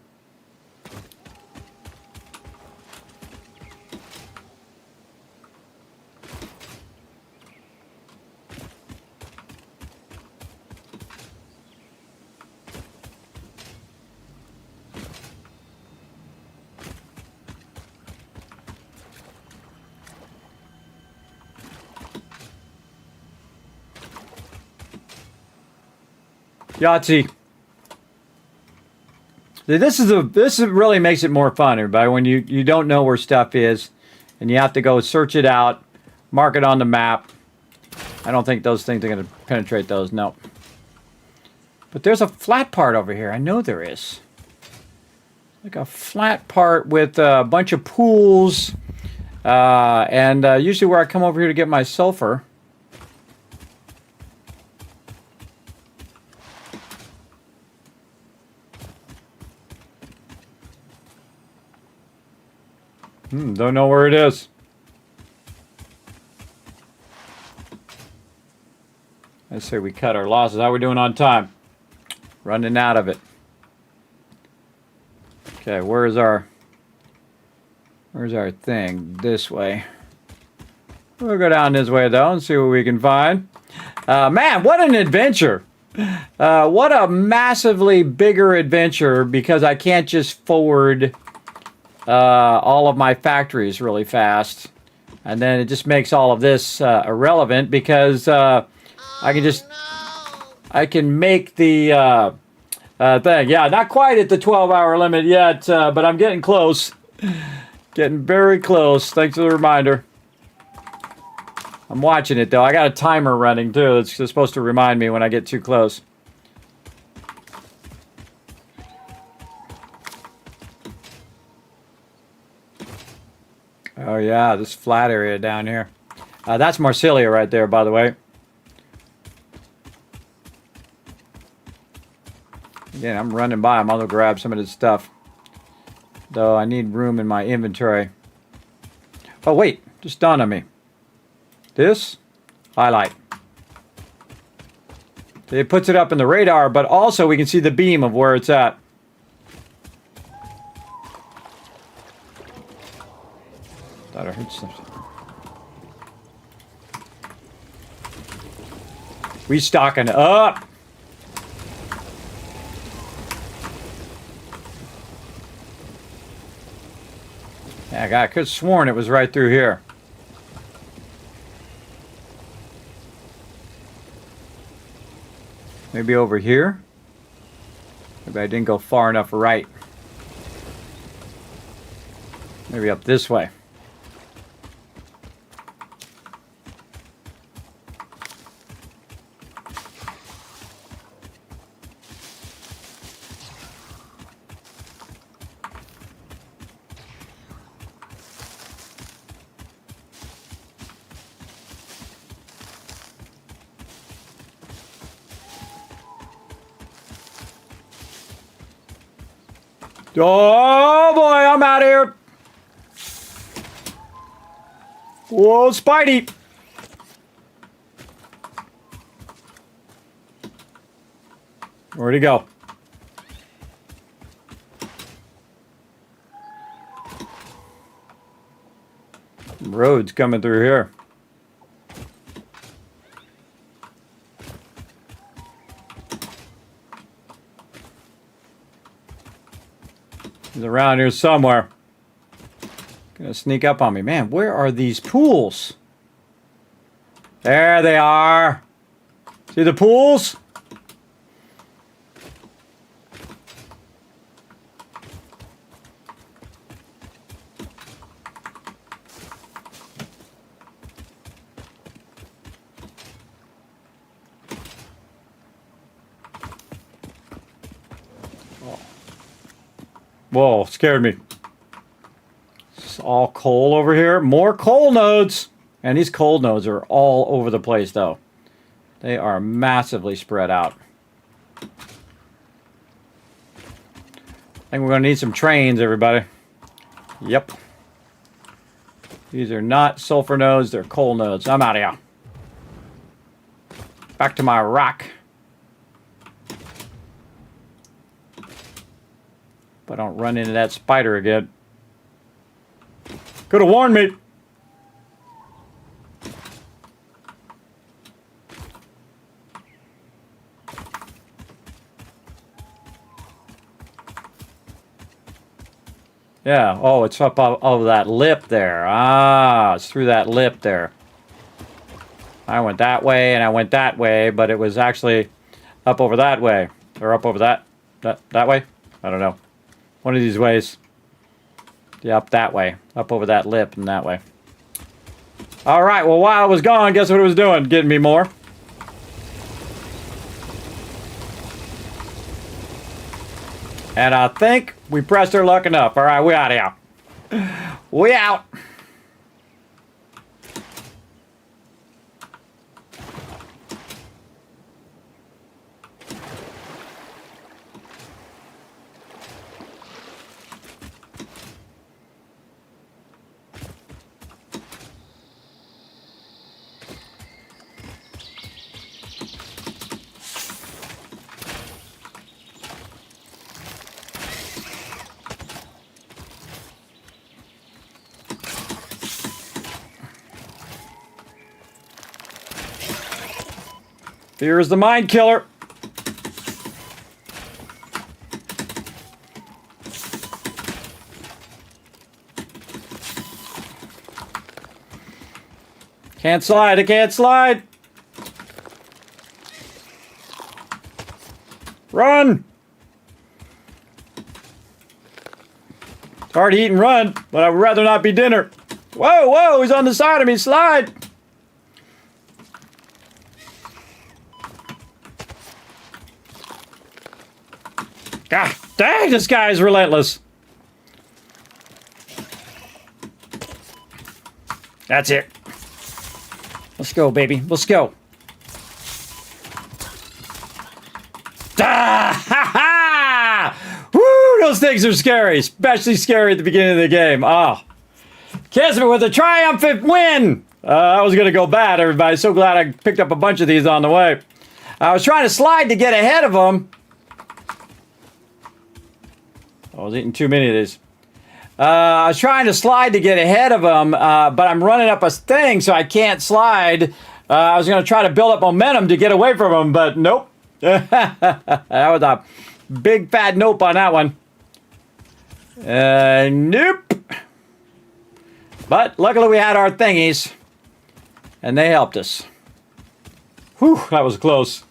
[SPEAKER 4] Yahtzee. This really makes it more fun, everybody, when you don't know where stuff is and you have to go search it out, mark it on the map. I don't think those things are going to penetrate those, no. But there's a flat part over here. I know there is. Like a flat part with a bunch of pools and usually where I come over here to get my sulfur. Don't know where it is. I say we cut our losses. How are we doing on time? Running out of it. Okay, where's our thing? This way. We'll go down this way though and see what we can find. Man, what an adventure! What a massively bigger adventure because I can't just forward all of my factories really fast, and then it just makes all of this irrelevant because I can make the thing. Yeah, not quite at the 12-hour limit yet, but I'm getting close. Getting very close. Thanks for the reminder. I'm watching it, though. I got a timer running, too. It's supposed to remind me when I get too close. Oh, yeah, this flat area down here. That's Marsilia right there, by the way. Again, I'm running by. I'm going to grab some of this stuff. Though I need room in my inventory. Oh, wait. Just dawned on me. This? Highlight. It puts it up in the radar, but also we can see the beam of where it's at. Thought I heard something. We stocking up. Yeah, I could have sworn it was right through here. Maybe over here? Maybe I didn't go far enough right. Maybe up this way. Oh boy, I'm out of here. Whoa, Spidey. Where'd he go? Roads coming through here. He's around here somewhere. Gonna sneak up on me. Man, where are these pools? There they are. See the pools? Whoa, scared me. It's all coal over here. More coal nodes. And these coal nodes are all over the place, though. They are massively spread out. I think we're going to need some trains, everybody. Yep. These are not sulfur nodes. They're coal nodes. I'm out of here. Back to my rock. I don't run into that spider again. Could have warned me. Yeah. Oh, it's up over that lip there. Ah, it's through that lip there. I went that way and I went that way, but it was actually up over that way. Or up over that way? I don't know. One of these ways. Yeah, up that way. Up over that lip and that way. Alright, well, while I was gone, guess what it was doing? Getting me more. And I think we pressed our luck enough. Alright, we out of here. We out. Here is the mind killer. Can't slide, I can't slide. Run! Hard to eat and run, but I would rather not be dinner. Whoa, whoa, he's on the side of me. Slide. God dang, this guy is relentless. That's it. Let's go, baby. Let's go. Ah, ha, ha! Woo, those things are scary, especially scary at the beginning of the game. Oh, Kismet with a triumphant win. That was going to go bad, everybody. So glad I picked up a bunch of these on the way. I was trying to slide to get ahead of them. I was eating too many of these. I was trying to slide to get ahead of them, but I'm running up a thing, so I can't slide. I was going to try to build up momentum to get away from them, but nope. That was a big fat nope on that one. Nope. But luckily we had our thingies, and they helped us. Whew, that was close.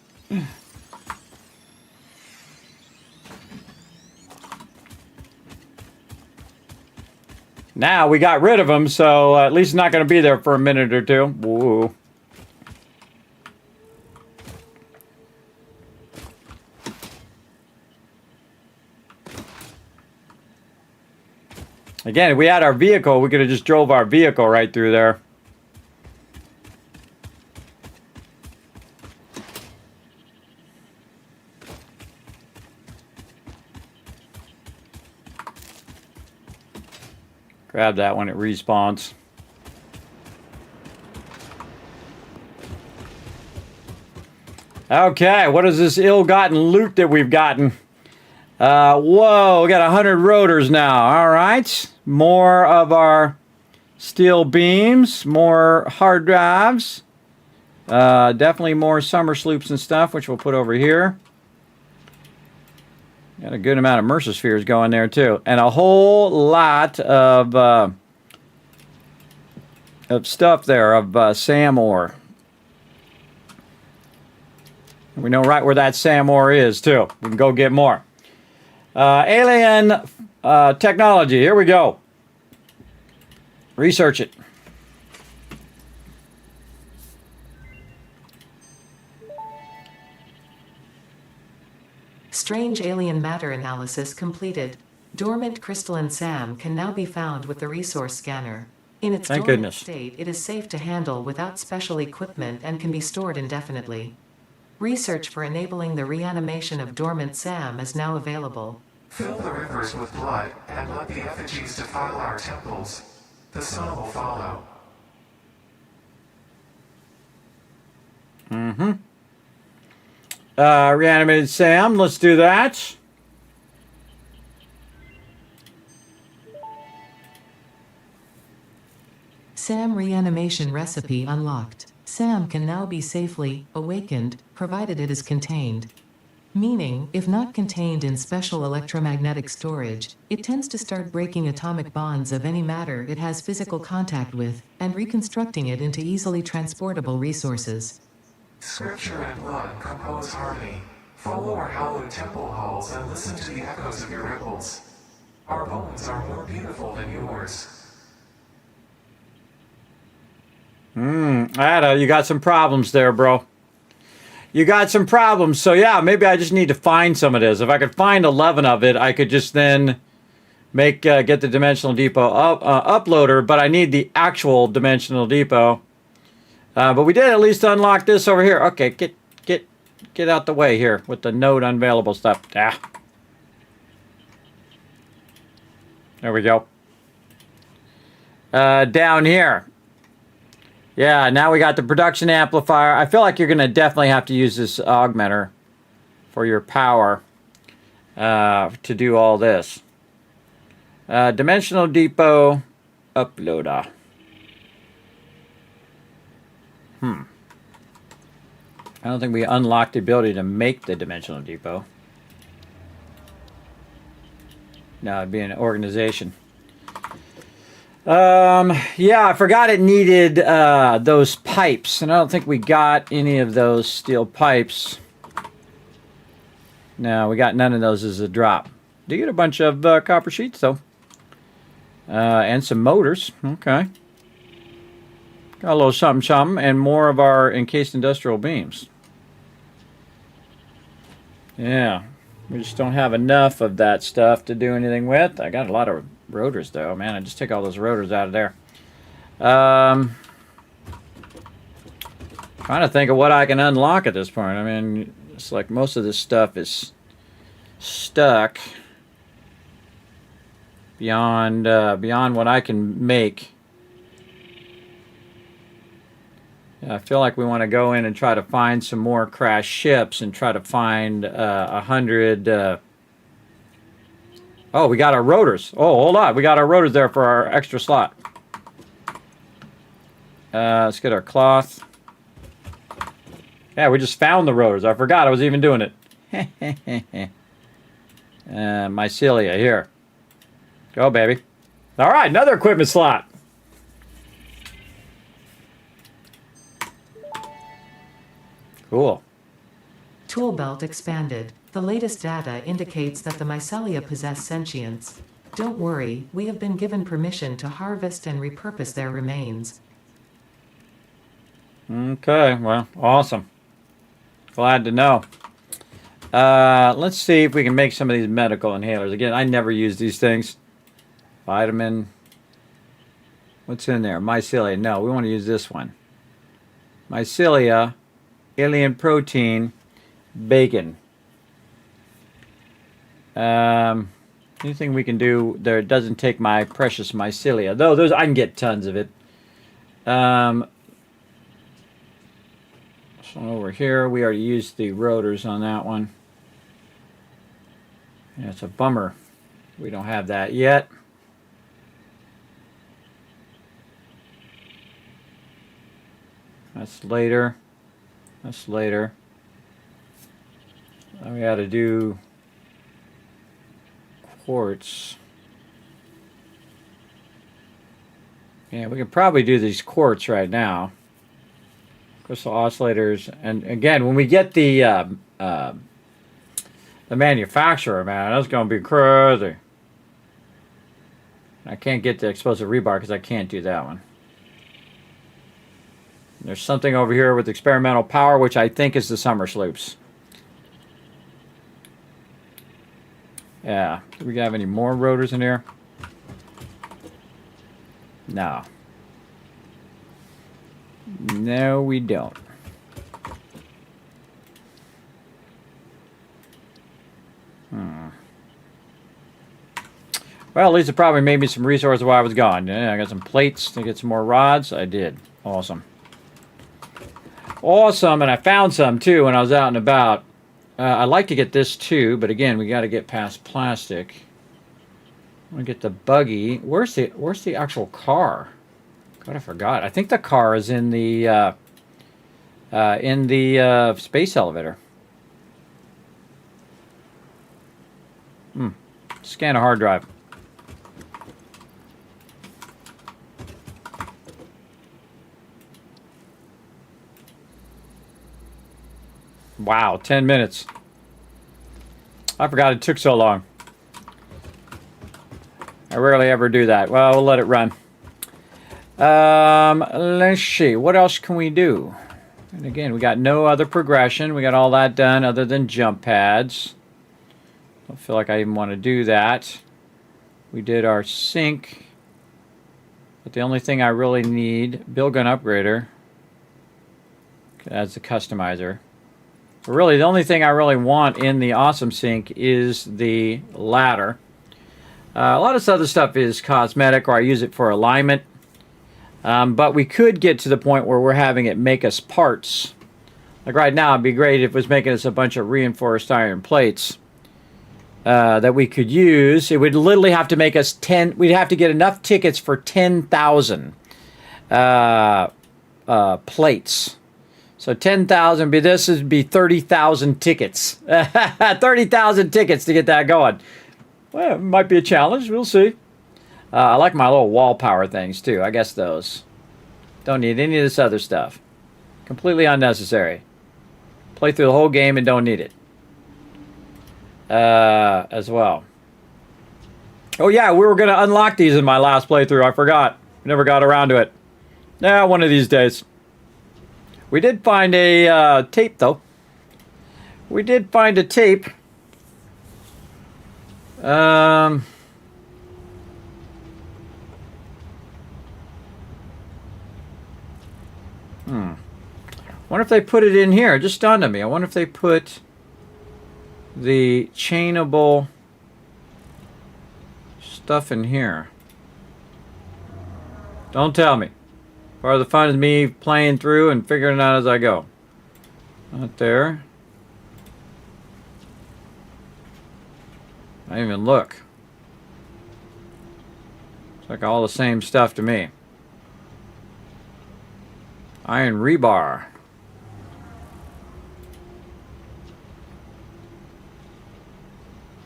[SPEAKER 4] Now we got rid of them, so at least not going to be there for a minute or two. Woo. Again, if we had our vehicle, we could have just drove our vehicle right through there. Grab that when it respawns. Okay, what is this ill-gotten loot that we've gotten? Whoa, we got 100 rotors now. All right. More of our steel beams, more hard drives. Definitely more summer sloops and stuff, which we'll put over here. Got a good amount of Mercer spheres going there too, and a whole lot of stuff there of SAM ore. We know right where that SAM ore is too. We can go get more. Alien technology. Here we go. Research it.
[SPEAKER 6] Strange alien matter analysis completed. Dormant crystalline SAM can now be found with the resource scanner. In its dormant state, it is safe to handle without special equipment and can be stored indefinitely. Research for enabling the reanimation of dormant SAM is now available.
[SPEAKER 7] Fill the rivers with blood and let the effigies defile our temples. The sun will follow.
[SPEAKER 4] Mm-hmm. Reanimated SAM, let's do that.
[SPEAKER 6] SAM reanimation recipe unlocked. SAM can now be safely awakened, provided it is contained. Meaning, if not contained in special electromagnetic storage, it tends to start breaking atomic bonds of any matter it has physical contact with, and reconstructing it into easily transportable resources.
[SPEAKER 7] Scripture and blood compose harmony. Follow our hallowed temple halls and listen to the echoes of your ripples. Our bones are more beautiful than yours.
[SPEAKER 4] Ada, you got some problems there, bro. You got some problems. So yeah, maybe I just need to find some of this. If I could find 11 of it, I could just then make get the Dimensional Depot uploader, but I need the actual Dimensional Depot. But we did at least unlock this over here. Okay, get out the way here with the node unavailable stuff. Ah. There we go. Down here. Yeah, now we got the production amplifier. I feel like you're going to definitely have to use this augmenter for your power to do all this. Dimensional Depot uploader. I don't think we unlocked the ability to make the Dimensional Depot. No, it'd be an organization. Yeah, I forgot it needed those pipes, and I don't think we got any of those steel pipes. No, we got none of those as a drop. Do get a bunch of copper sheets, though. And some motors. Okay. Got a little something, something, and more of our encased industrial beams. Yeah. We just don't have enough of that stuff to do anything with. I got a lot of rotors, though. Man, I just take all those rotors out of there. Trying to think of what I can unlock at this point. I mean, it's like most of this stuff is stuck beyond what I can make. I feel like we want to go in and try to find some more crashed ships and try to find 100. Oh, we got our rotors. Oh, hold on. We got our rotors there for our extra slot. Let's get our cloth. Yeah, we just found the rotors. I forgot I was even doing it. Mycelia, here. Go, baby. All right, another equipment slot. Cool.
[SPEAKER 6] Tool belt expanded. The latest data indicates that the mycelia possess sentience. Don't worry, we have been given permission to harvest and repurpose their remains.
[SPEAKER 4] Okay, well, awesome. Glad to know. Let's see if we can make some of these medical inhalers. Again, I never use these things. Vitamin. What's in there? Mycelia. No, we want to use this one. Mycelia, alien protein, bacon. Anything we can do there doesn't take my precious mycelia. Though those I can get tons of it. So over here, we already used the rotors on that one. Yeah, it's a bummer. We don't have that yet. That's later. That's later. Then we got to do quartz. Yeah, we can probably do these quartz right now. Crystal oscillators, and again, when we get the manufacturer, man, that's gonna be crazy. I can't get the explosive rebar because I can't do that one. There's something over here with experimental power, which I think is the summer sloops. Yeah. Do we have any more rotors in here? No. No, we don't. Well, at least it probably made me some resources while I was gone. Yeah, I got some plates to get some more rods. I did. Awesome. Awesome, and I found some too when I was out and about. I'd like to get this too, but again, we got to get past plastic. I want to get the buggy. Where's the actual car? God, I forgot. I think the car is in the space elevator. Scan a hard drive. Wow, 10 minutes. I forgot it took so long. I rarely ever do that. Well, we'll let it run. Let's see. What else can we do? And again, we got no other progression. We got all that done other than jump pads. Don't feel like I even want to do that. We did our sink. But the only thing I really need, build gun upgrader. That's the customizer. But really, the only thing I really want in the awesome sink is the ladder. A lot of this other stuff is cosmetic, or I use it for alignment. But we could get to the point where we're having it make us parts. Like right now, it'd be great if it was making us a bunch of reinforced iron plates that we could use. It would literally have to make us 10. We'd have to get enough tickets for 10,000 plates. So 10,000 this would be 30,000 tickets. 30,000 tickets to get that going. Well, it might be a challenge. We'll see. I like my little wall power things too. I guess those. Don't need any of this other stuff. Completely unnecessary. Play through the whole game and don't need it. As well. Oh yeah, we were going to unlock these in my last playthrough. I forgot. Never got around to it. Yeah, one of these days. We did find a tape, though. We did find a tape. Wonder if they put it in here. It just dawned on me. I wonder if they put the chainable stuff in here. Don't tell me. Part of the fun is me playing through and figuring it out as I go. Not there. I didn't even look. It's like all the same stuff to me. Iron rebar.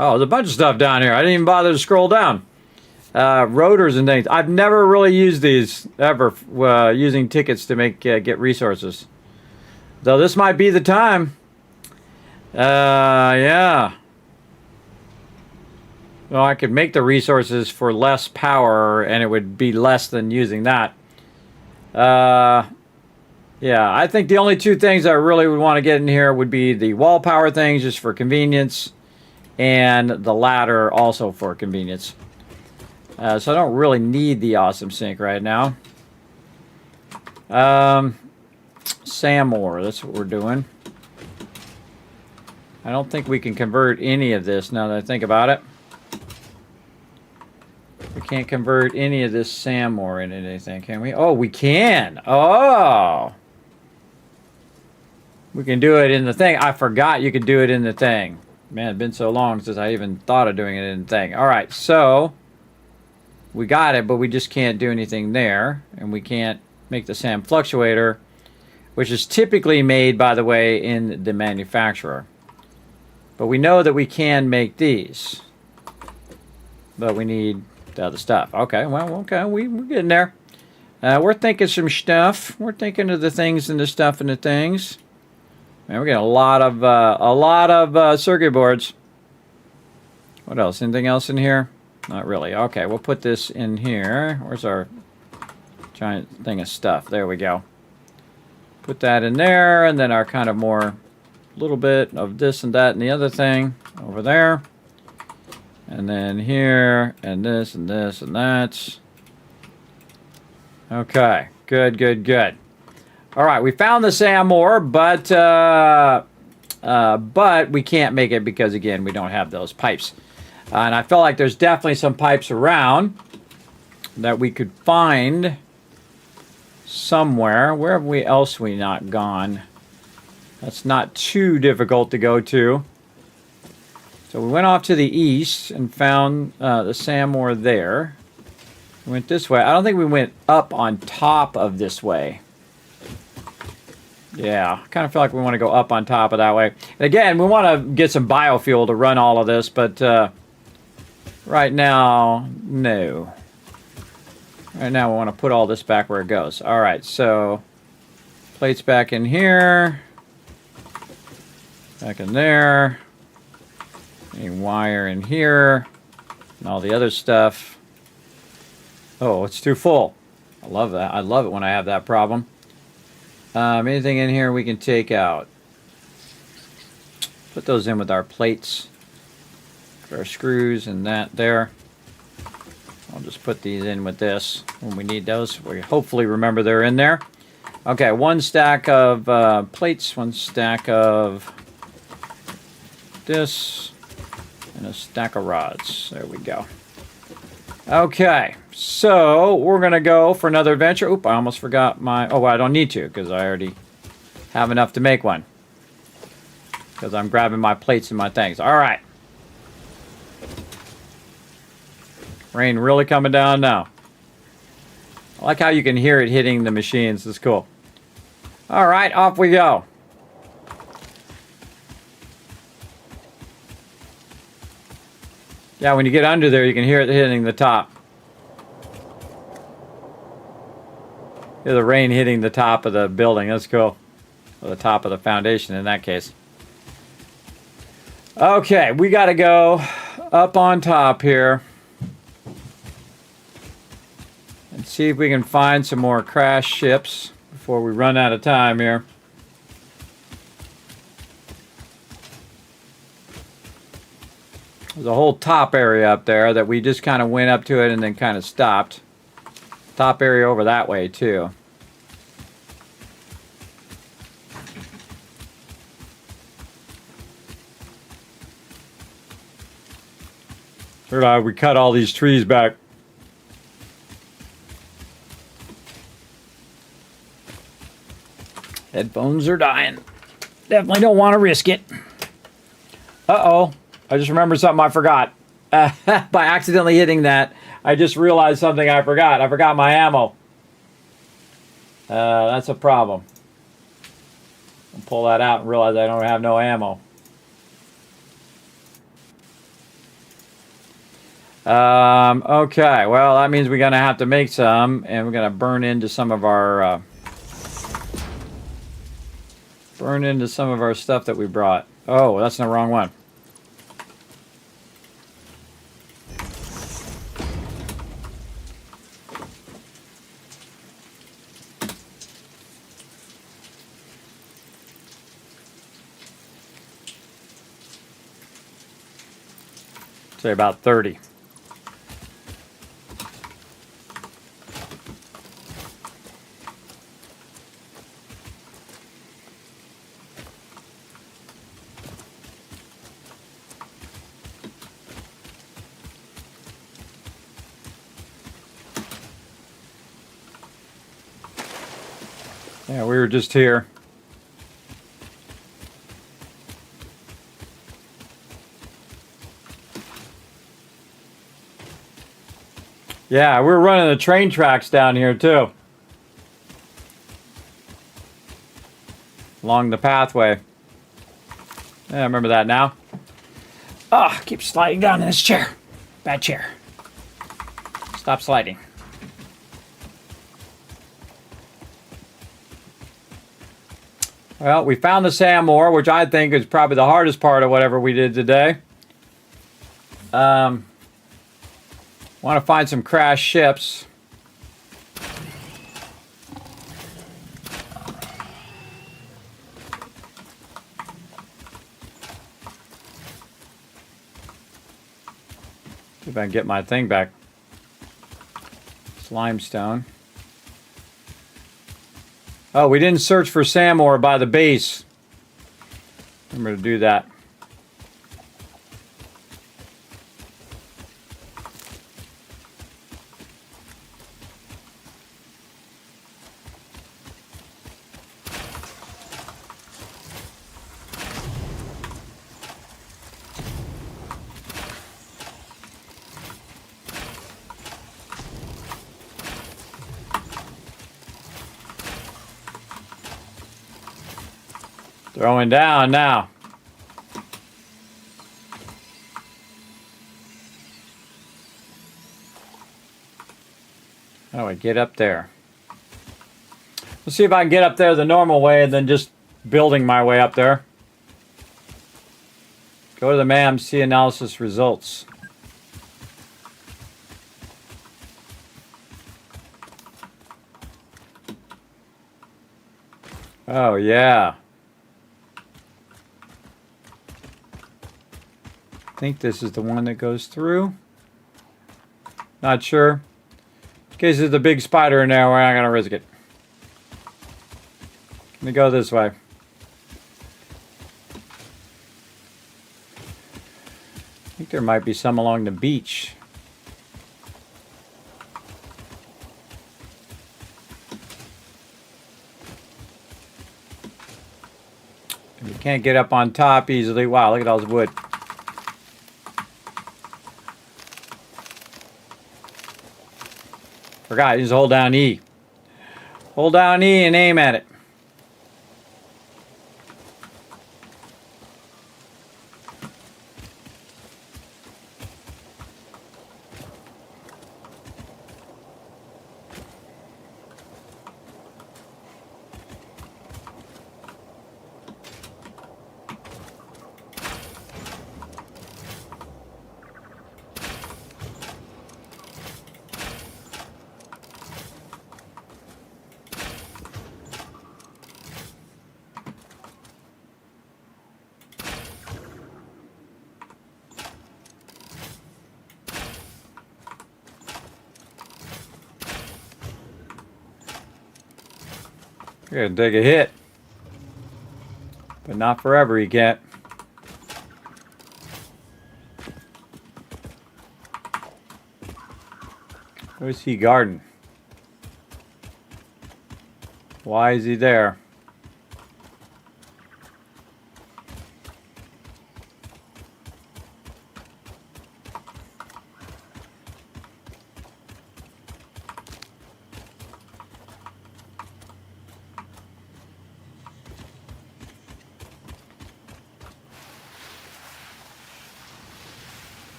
[SPEAKER 4] Oh, there's a bunch of stuff down here. I didn't even bother to scroll down. Rotors and things. I've never really used these ever, using tickets to make get resources. Though this might be the time. Yeah. Well, I could make the resources for less power, and it would be less than using that. Yeah, I think the only two things I really would want to get in here would be the wall power things, just for convenience, and the ladder also for convenience. So I don't really need the awesome sink right now. Sand ore, that's what we're doing. I don't think we can convert any of this now that I think about it. We can't convert any of this sand ore into anything, can we? Oh, we can! Oh! We can do it in the thing. I forgot you could do it in the thing. Man, it's been so long since I even thought of doing it in the thing. Alright, so we got it, but we just can't do anything there. And we can't make the sand fluctuator, which is typically made, by the way, in the manufacturer. But we know that we can make these. But we need the other stuff. Okay, well, okay, we're getting there. We're thinking some stuff. We're thinking of the things and the stuff and the things. Man, we're getting a lot of circuit boards. What else? Anything else in here? Not really. Okay, we'll put this in here. Where's our giant thing of stuff? There we go. Put that in there, and then our kind of more little bit of this and that and the other thing over there. And then here, and this and this and that. Okay, good, good, good. All right, we found the sand ore, but we can't make it because, again, we don't have those pipes. And I felt like there's definitely some pipes around that we could find somewhere. Where have we else we not gone? That's not too difficult to go to. So we went off to the east and found the sand ore there. We went this way. I don't think we went up on top of this way. Yeah, I kind of feel like we want to go up on top of that way. And again, we want to get some biofuel to run all of this, but right now, no. Right now, we want to put all this back where it goes. All right, so plates back in here. Back in there. A wire in here. And all the other stuff. Oh, it's too full. I love that. I love it when I have that problem. Anything in here we can take out. Put those in with our plates. Put our screws and that there. I'll just put these in with this when we need those. We hopefully remember they're in there. Okay, one stack of plates, one stack of this, and a stack of rods. There we go. Okay, so we're going to go for another adventure. Oop, I almost forgot my... Oh, well, I don't need to because I already have enough to make one. Because I'm grabbing my plates and my things. All right. Rain really coming down now. I like how you can hear it hitting the machines. It's cool. All right, off we go. Yeah, when you get under there, you can hear it hitting the top. Hear the rain hitting the top of the building. That's cool. Or the top of the foundation in that case. Okay, we got to go up on top here. see if we can find some more crash ships before we run out of time here. There's a whole top area up there that we just kind of went up to it and then kind of stopped. Top area over that way too. We cut all these trees back. Headphones are dying. Definitely don't want to risk it. Uh-oh. I just remembered something I forgot. By accidentally hitting that, I just realized something I forgot. I forgot my ammo. That's a problem. I'll pull that out and realize I don't have no ammo. Okay, well, that means we're going to have to make some, and we're going to burn into some of our stuff that we brought. Oh, that's the wrong one. Say about 30. Yeah, we were just here. Yeah, we're running the train tracks down here too. Along the pathway. Yeah, I remember that now. Ah, keep sliding down in this chair. Bad chair. Stop sliding. Well, we found the sand ore, which I think is probably the hardest part of whatever we did today. Want to find some crashed ships. See if I can get my thing back. It's limestone. Oh, we didn't search for sand ore by the base. Remember to do that. Throwing down now. How do I get up there? Let's see if I can get up there the normal way and then just building my way up there. Go to the MAM, see analysis results. Oh, yeah. I think this is the one that goes through. Not sure. In case there's a big spider in there, we're not going to risk it. Let me go this way. I think there might be some along the beach. You can't get up on top easily. Wow, look at all this wood. Forgot, you just hold down E. Hold down E and aim at it. You're gonna take a hit. But not forever, you can't. Where's he guarding? Why is he there?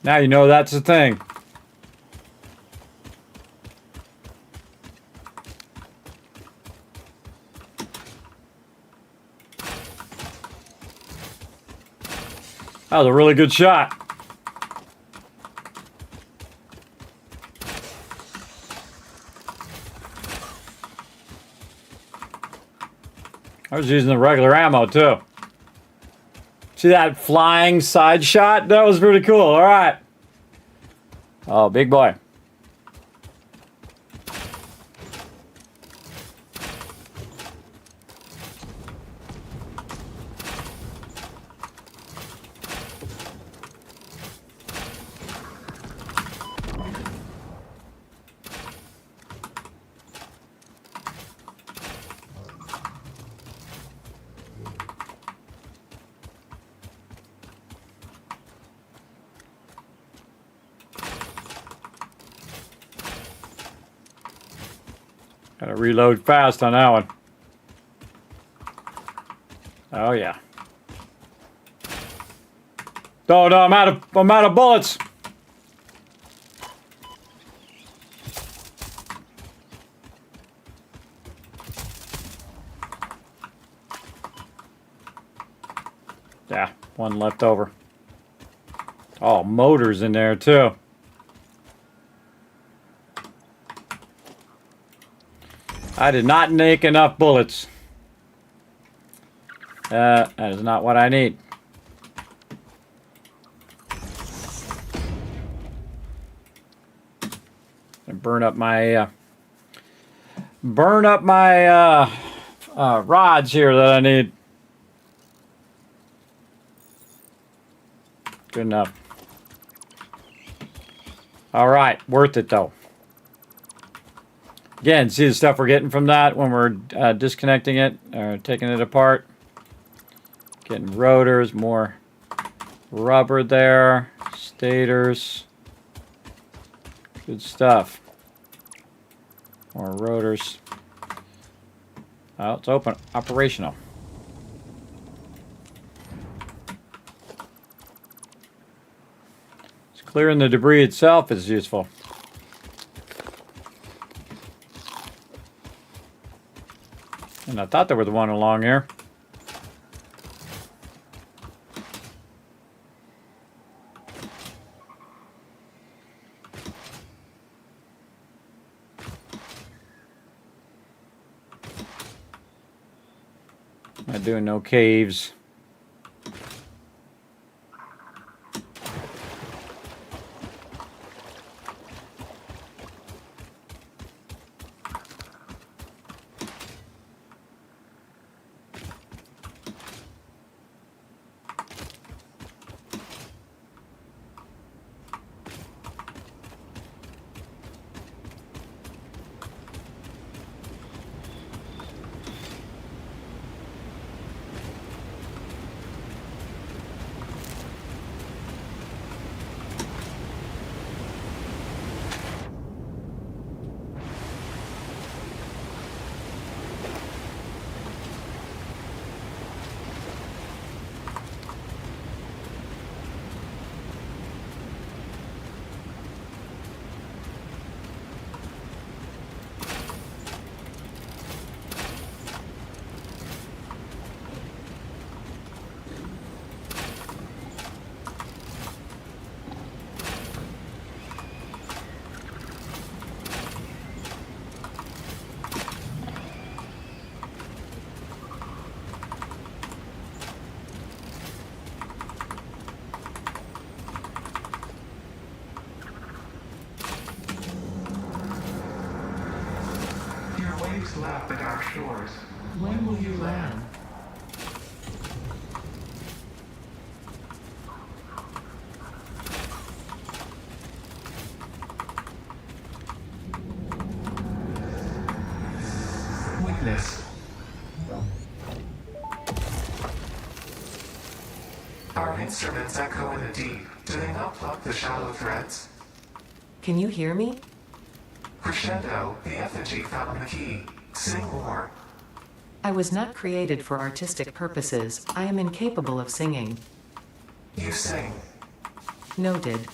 [SPEAKER 4] Now you know that's the thing. That was a really good shot. I was using the regular ammo too. See that flying side shot? That was pretty cool. All right. Oh, big boy. Gotta reload fast on that one. Oh yeah. Oh no, I'm out of bullets. Yeah, one left over. Oh, motors in there too. I did not make enough bullets. That is not what I need. And burn up my rods here that I need. Good enough. All right, worth it though. Again, see the stuff we're getting from that when we're disconnecting it or taking it apart. Getting rotors, more rubber there, stators. Good stuff. More rotors. Oh, it's open, operational. It's clearing the debris itself is useful. And I thought there was one along here. Not doing no caves.
[SPEAKER 7] waves lap the dark shores.
[SPEAKER 6] When will you land?
[SPEAKER 7] Witness. Our instruments echo in the deep. Do they not pluck the shallow threads?
[SPEAKER 6] Can you hear me?
[SPEAKER 7] Crescendo, the effigy found the key. Sing more.
[SPEAKER 6] I was not created for artistic purposes. I am incapable of singing.
[SPEAKER 7] You sing.
[SPEAKER 6] Noted.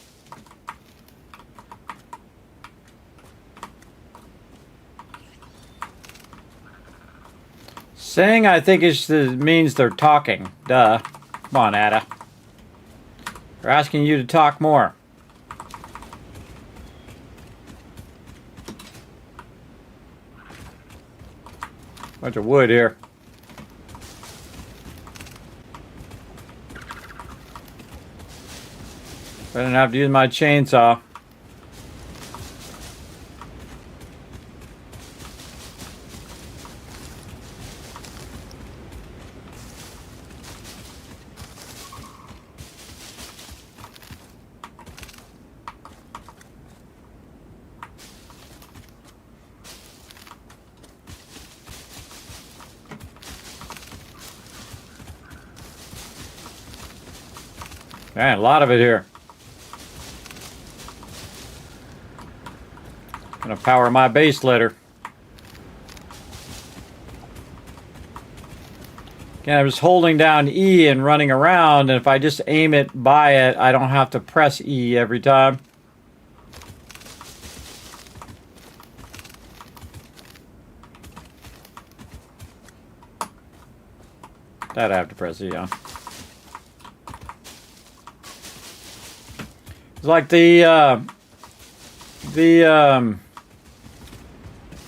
[SPEAKER 4] Sing, I think, means they're talking. Duh. Come on, Ada. They're asking you to talk more. Bunch of wood here. I didn't have to use my chainsaw. Man, a lot of it here. Gonna power my base later. Again, I'm just holding down E and running around, and if I just aim it by it, I don't have to press E every time. That I have to press E on. It's like the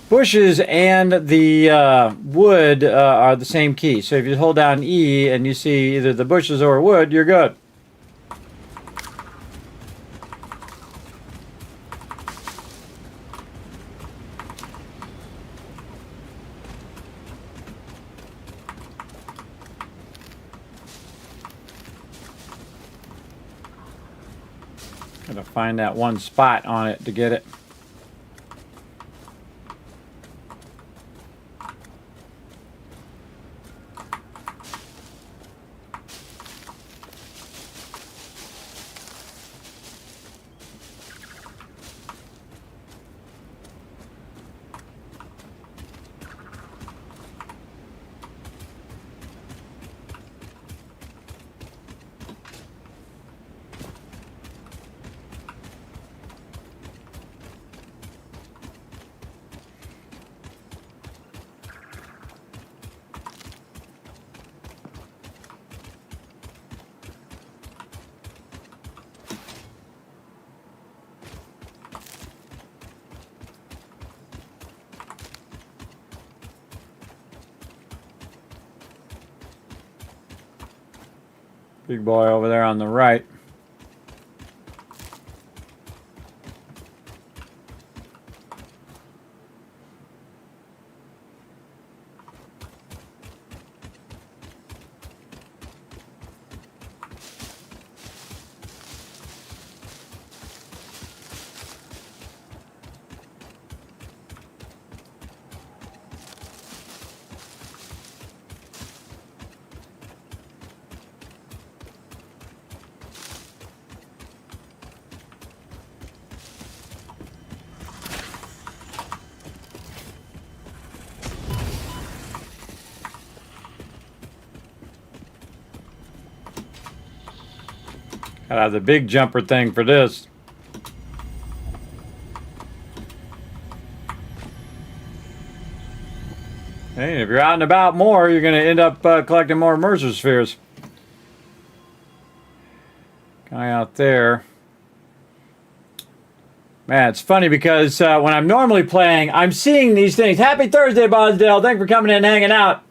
[SPEAKER 4] bushes and the wood are the same key. So if you hold down E and you see either the bushes or wood, you're good. Gotta find that one spot on it to get it. Big boy over there on the right. Gotta have the big jumper thing for this. Hey, if you're out and about more, you're gonna end up collecting more Mercer spheres. Guy out there. Man, it's funny because when I'm normally playing, I'm seeing these things. Happy Thursday, Bosdale. Thanks for coming in and hanging out.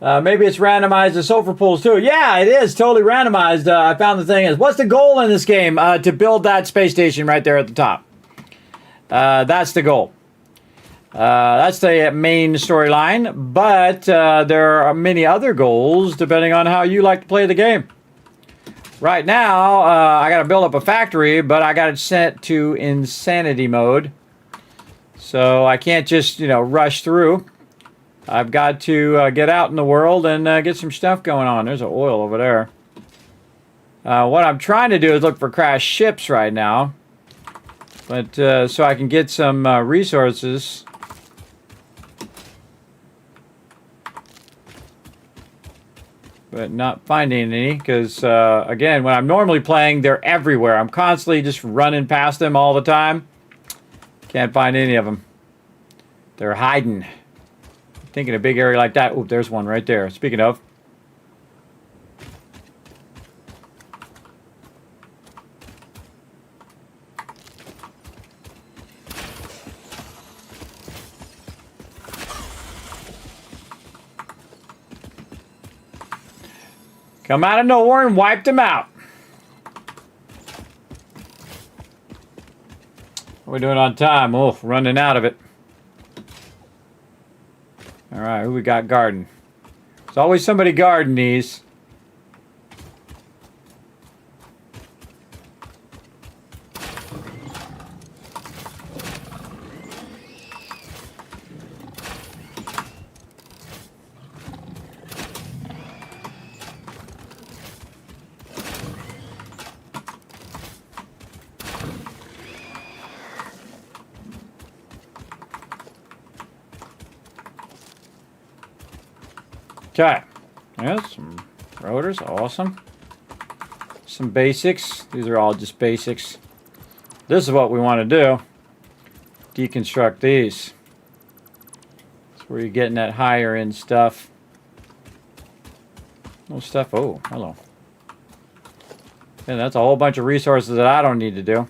[SPEAKER 4] Maybe it's randomized to sulfur pools too. Yeah, it is totally randomized. I found the thing is, what's the goal in this game? To build that space station right there at the top. That's the goal. That's the main storyline, but there are many other goals depending on how you like to play the game. Right now, I got to build up a factory, but I got it set to insanity mode. So I can't just, rush through. I've got to get out in the world and get some stuff going on. There's an oil over there. What I'm trying to do is look for crashed ships right now. But so I can get some resources. But not finding any because, again, when I'm normally playing, they're everywhere. I'm constantly just running past them all the time. Can't find any of them. They're hiding. Thinking a big area like that. Oh, there's one right there. Speaking of. Come out of nowhere and wiped them out. What are we doing on time? Oh, running out of it. All right, who we got guarding? There's always somebody guarding these. Okay, yeah, some rotors, awesome. Some basics. These are all just basics. This is what we want to do. Deconstruct these. That's where you're getting that higher end stuff. No stuff. Oh, hello. And that's a whole bunch of resources that I don't need to do.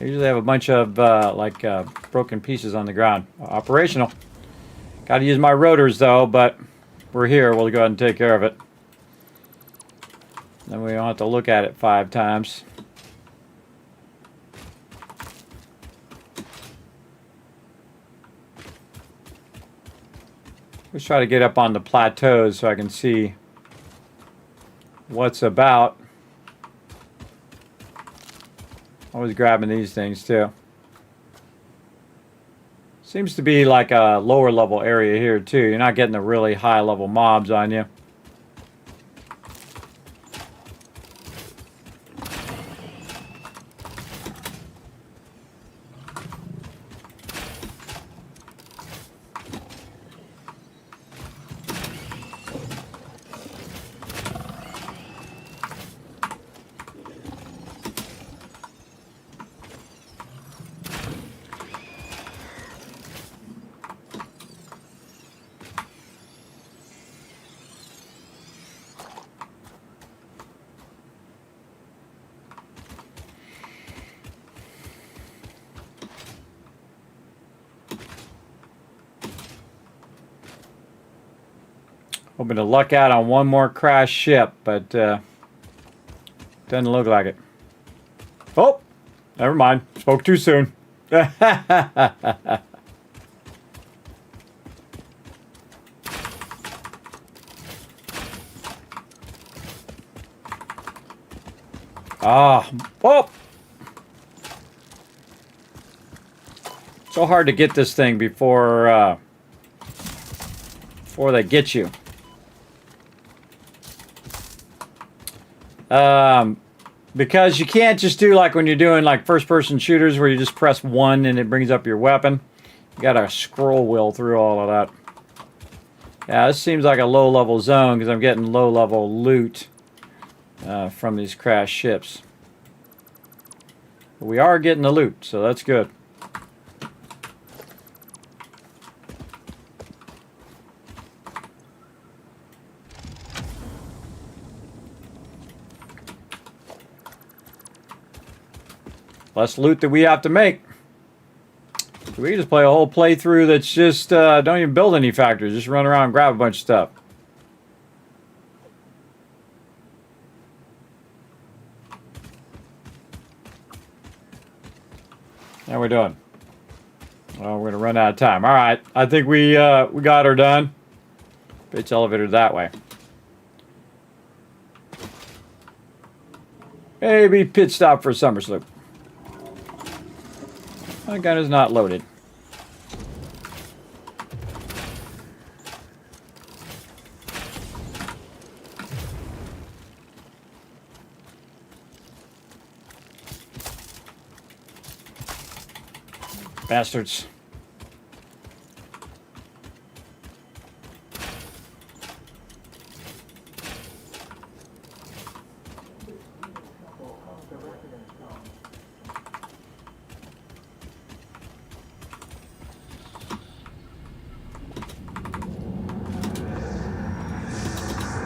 [SPEAKER 4] I usually have a bunch of broken pieces on the ground. Operational. Got to use my rotors though, but we're here. We'll go ahead and take care of it. Then we don't have to look at it 5 times. Let's try to get up on the plateaus so I can see what's about. Always grabbing these things too. Seems to be like a lower level area here too. You're not getting the really high level mobs on you. Hoping to luck out on one more crashed ship, but doesn't look like it. Oh, never mind. Spoke too soon. Ah, oh! So hard to get this thing before they get you. Because you can't just do like when you're doing like first-person shooters where you just press 1 and it brings up your weapon. You gotta scroll wheel through all of that. Yeah, this seems like a low-level zone because I'm getting low-level loot from these crashed ships. But we are getting the loot, so that's good. Less loot that we have to make. We can just play a whole playthrough that's just don't even build any factories. Just run around and grab a bunch of stuff. How we doing? Well, we're gonna run out of time. All right, I think we got her done. Pitch elevator that way. Maybe pit stop for a summer sloop. My gun is not loaded. Bastards.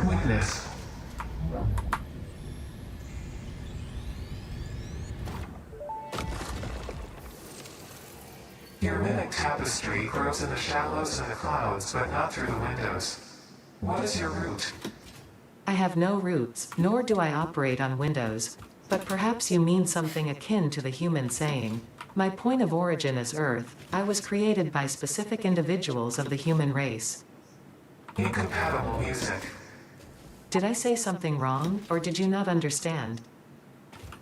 [SPEAKER 7] Witness. Your mimic tapestry grows in the shallows and the clouds, but not through the windows. What is your route?
[SPEAKER 6] I have no roots, nor do I operate on Windows. But perhaps you mean something akin to the human saying, my point of origin is Earth. I was created by specific individuals of the human race.
[SPEAKER 7] Incompatible music.
[SPEAKER 6] Did I say something wrong, or did you not understand?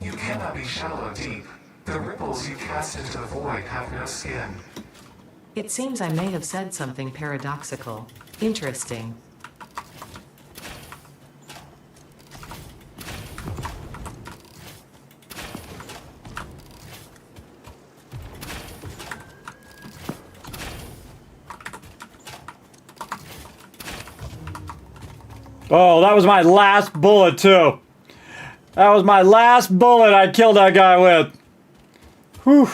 [SPEAKER 7] You cannot be shallow deep. The ripples you cast into the void have no skin.
[SPEAKER 6] It seems I may have said something paradoxical. Interesting.
[SPEAKER 4] Oh, that was my last bullet, too. That was my last bullet I killed that guy with. Whew.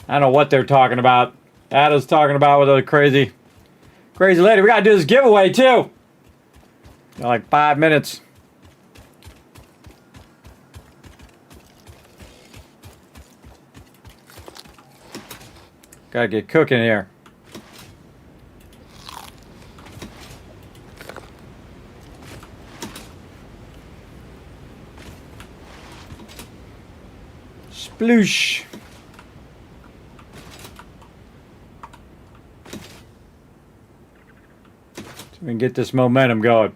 [SPEAKER 4] I don't know what they're talking about. Ada's talking about with a crazy lady. We gotta do this giveaway, too. Got like 5 minutes. Gotta get cooking here. Sploosh. So we can get this momentum going.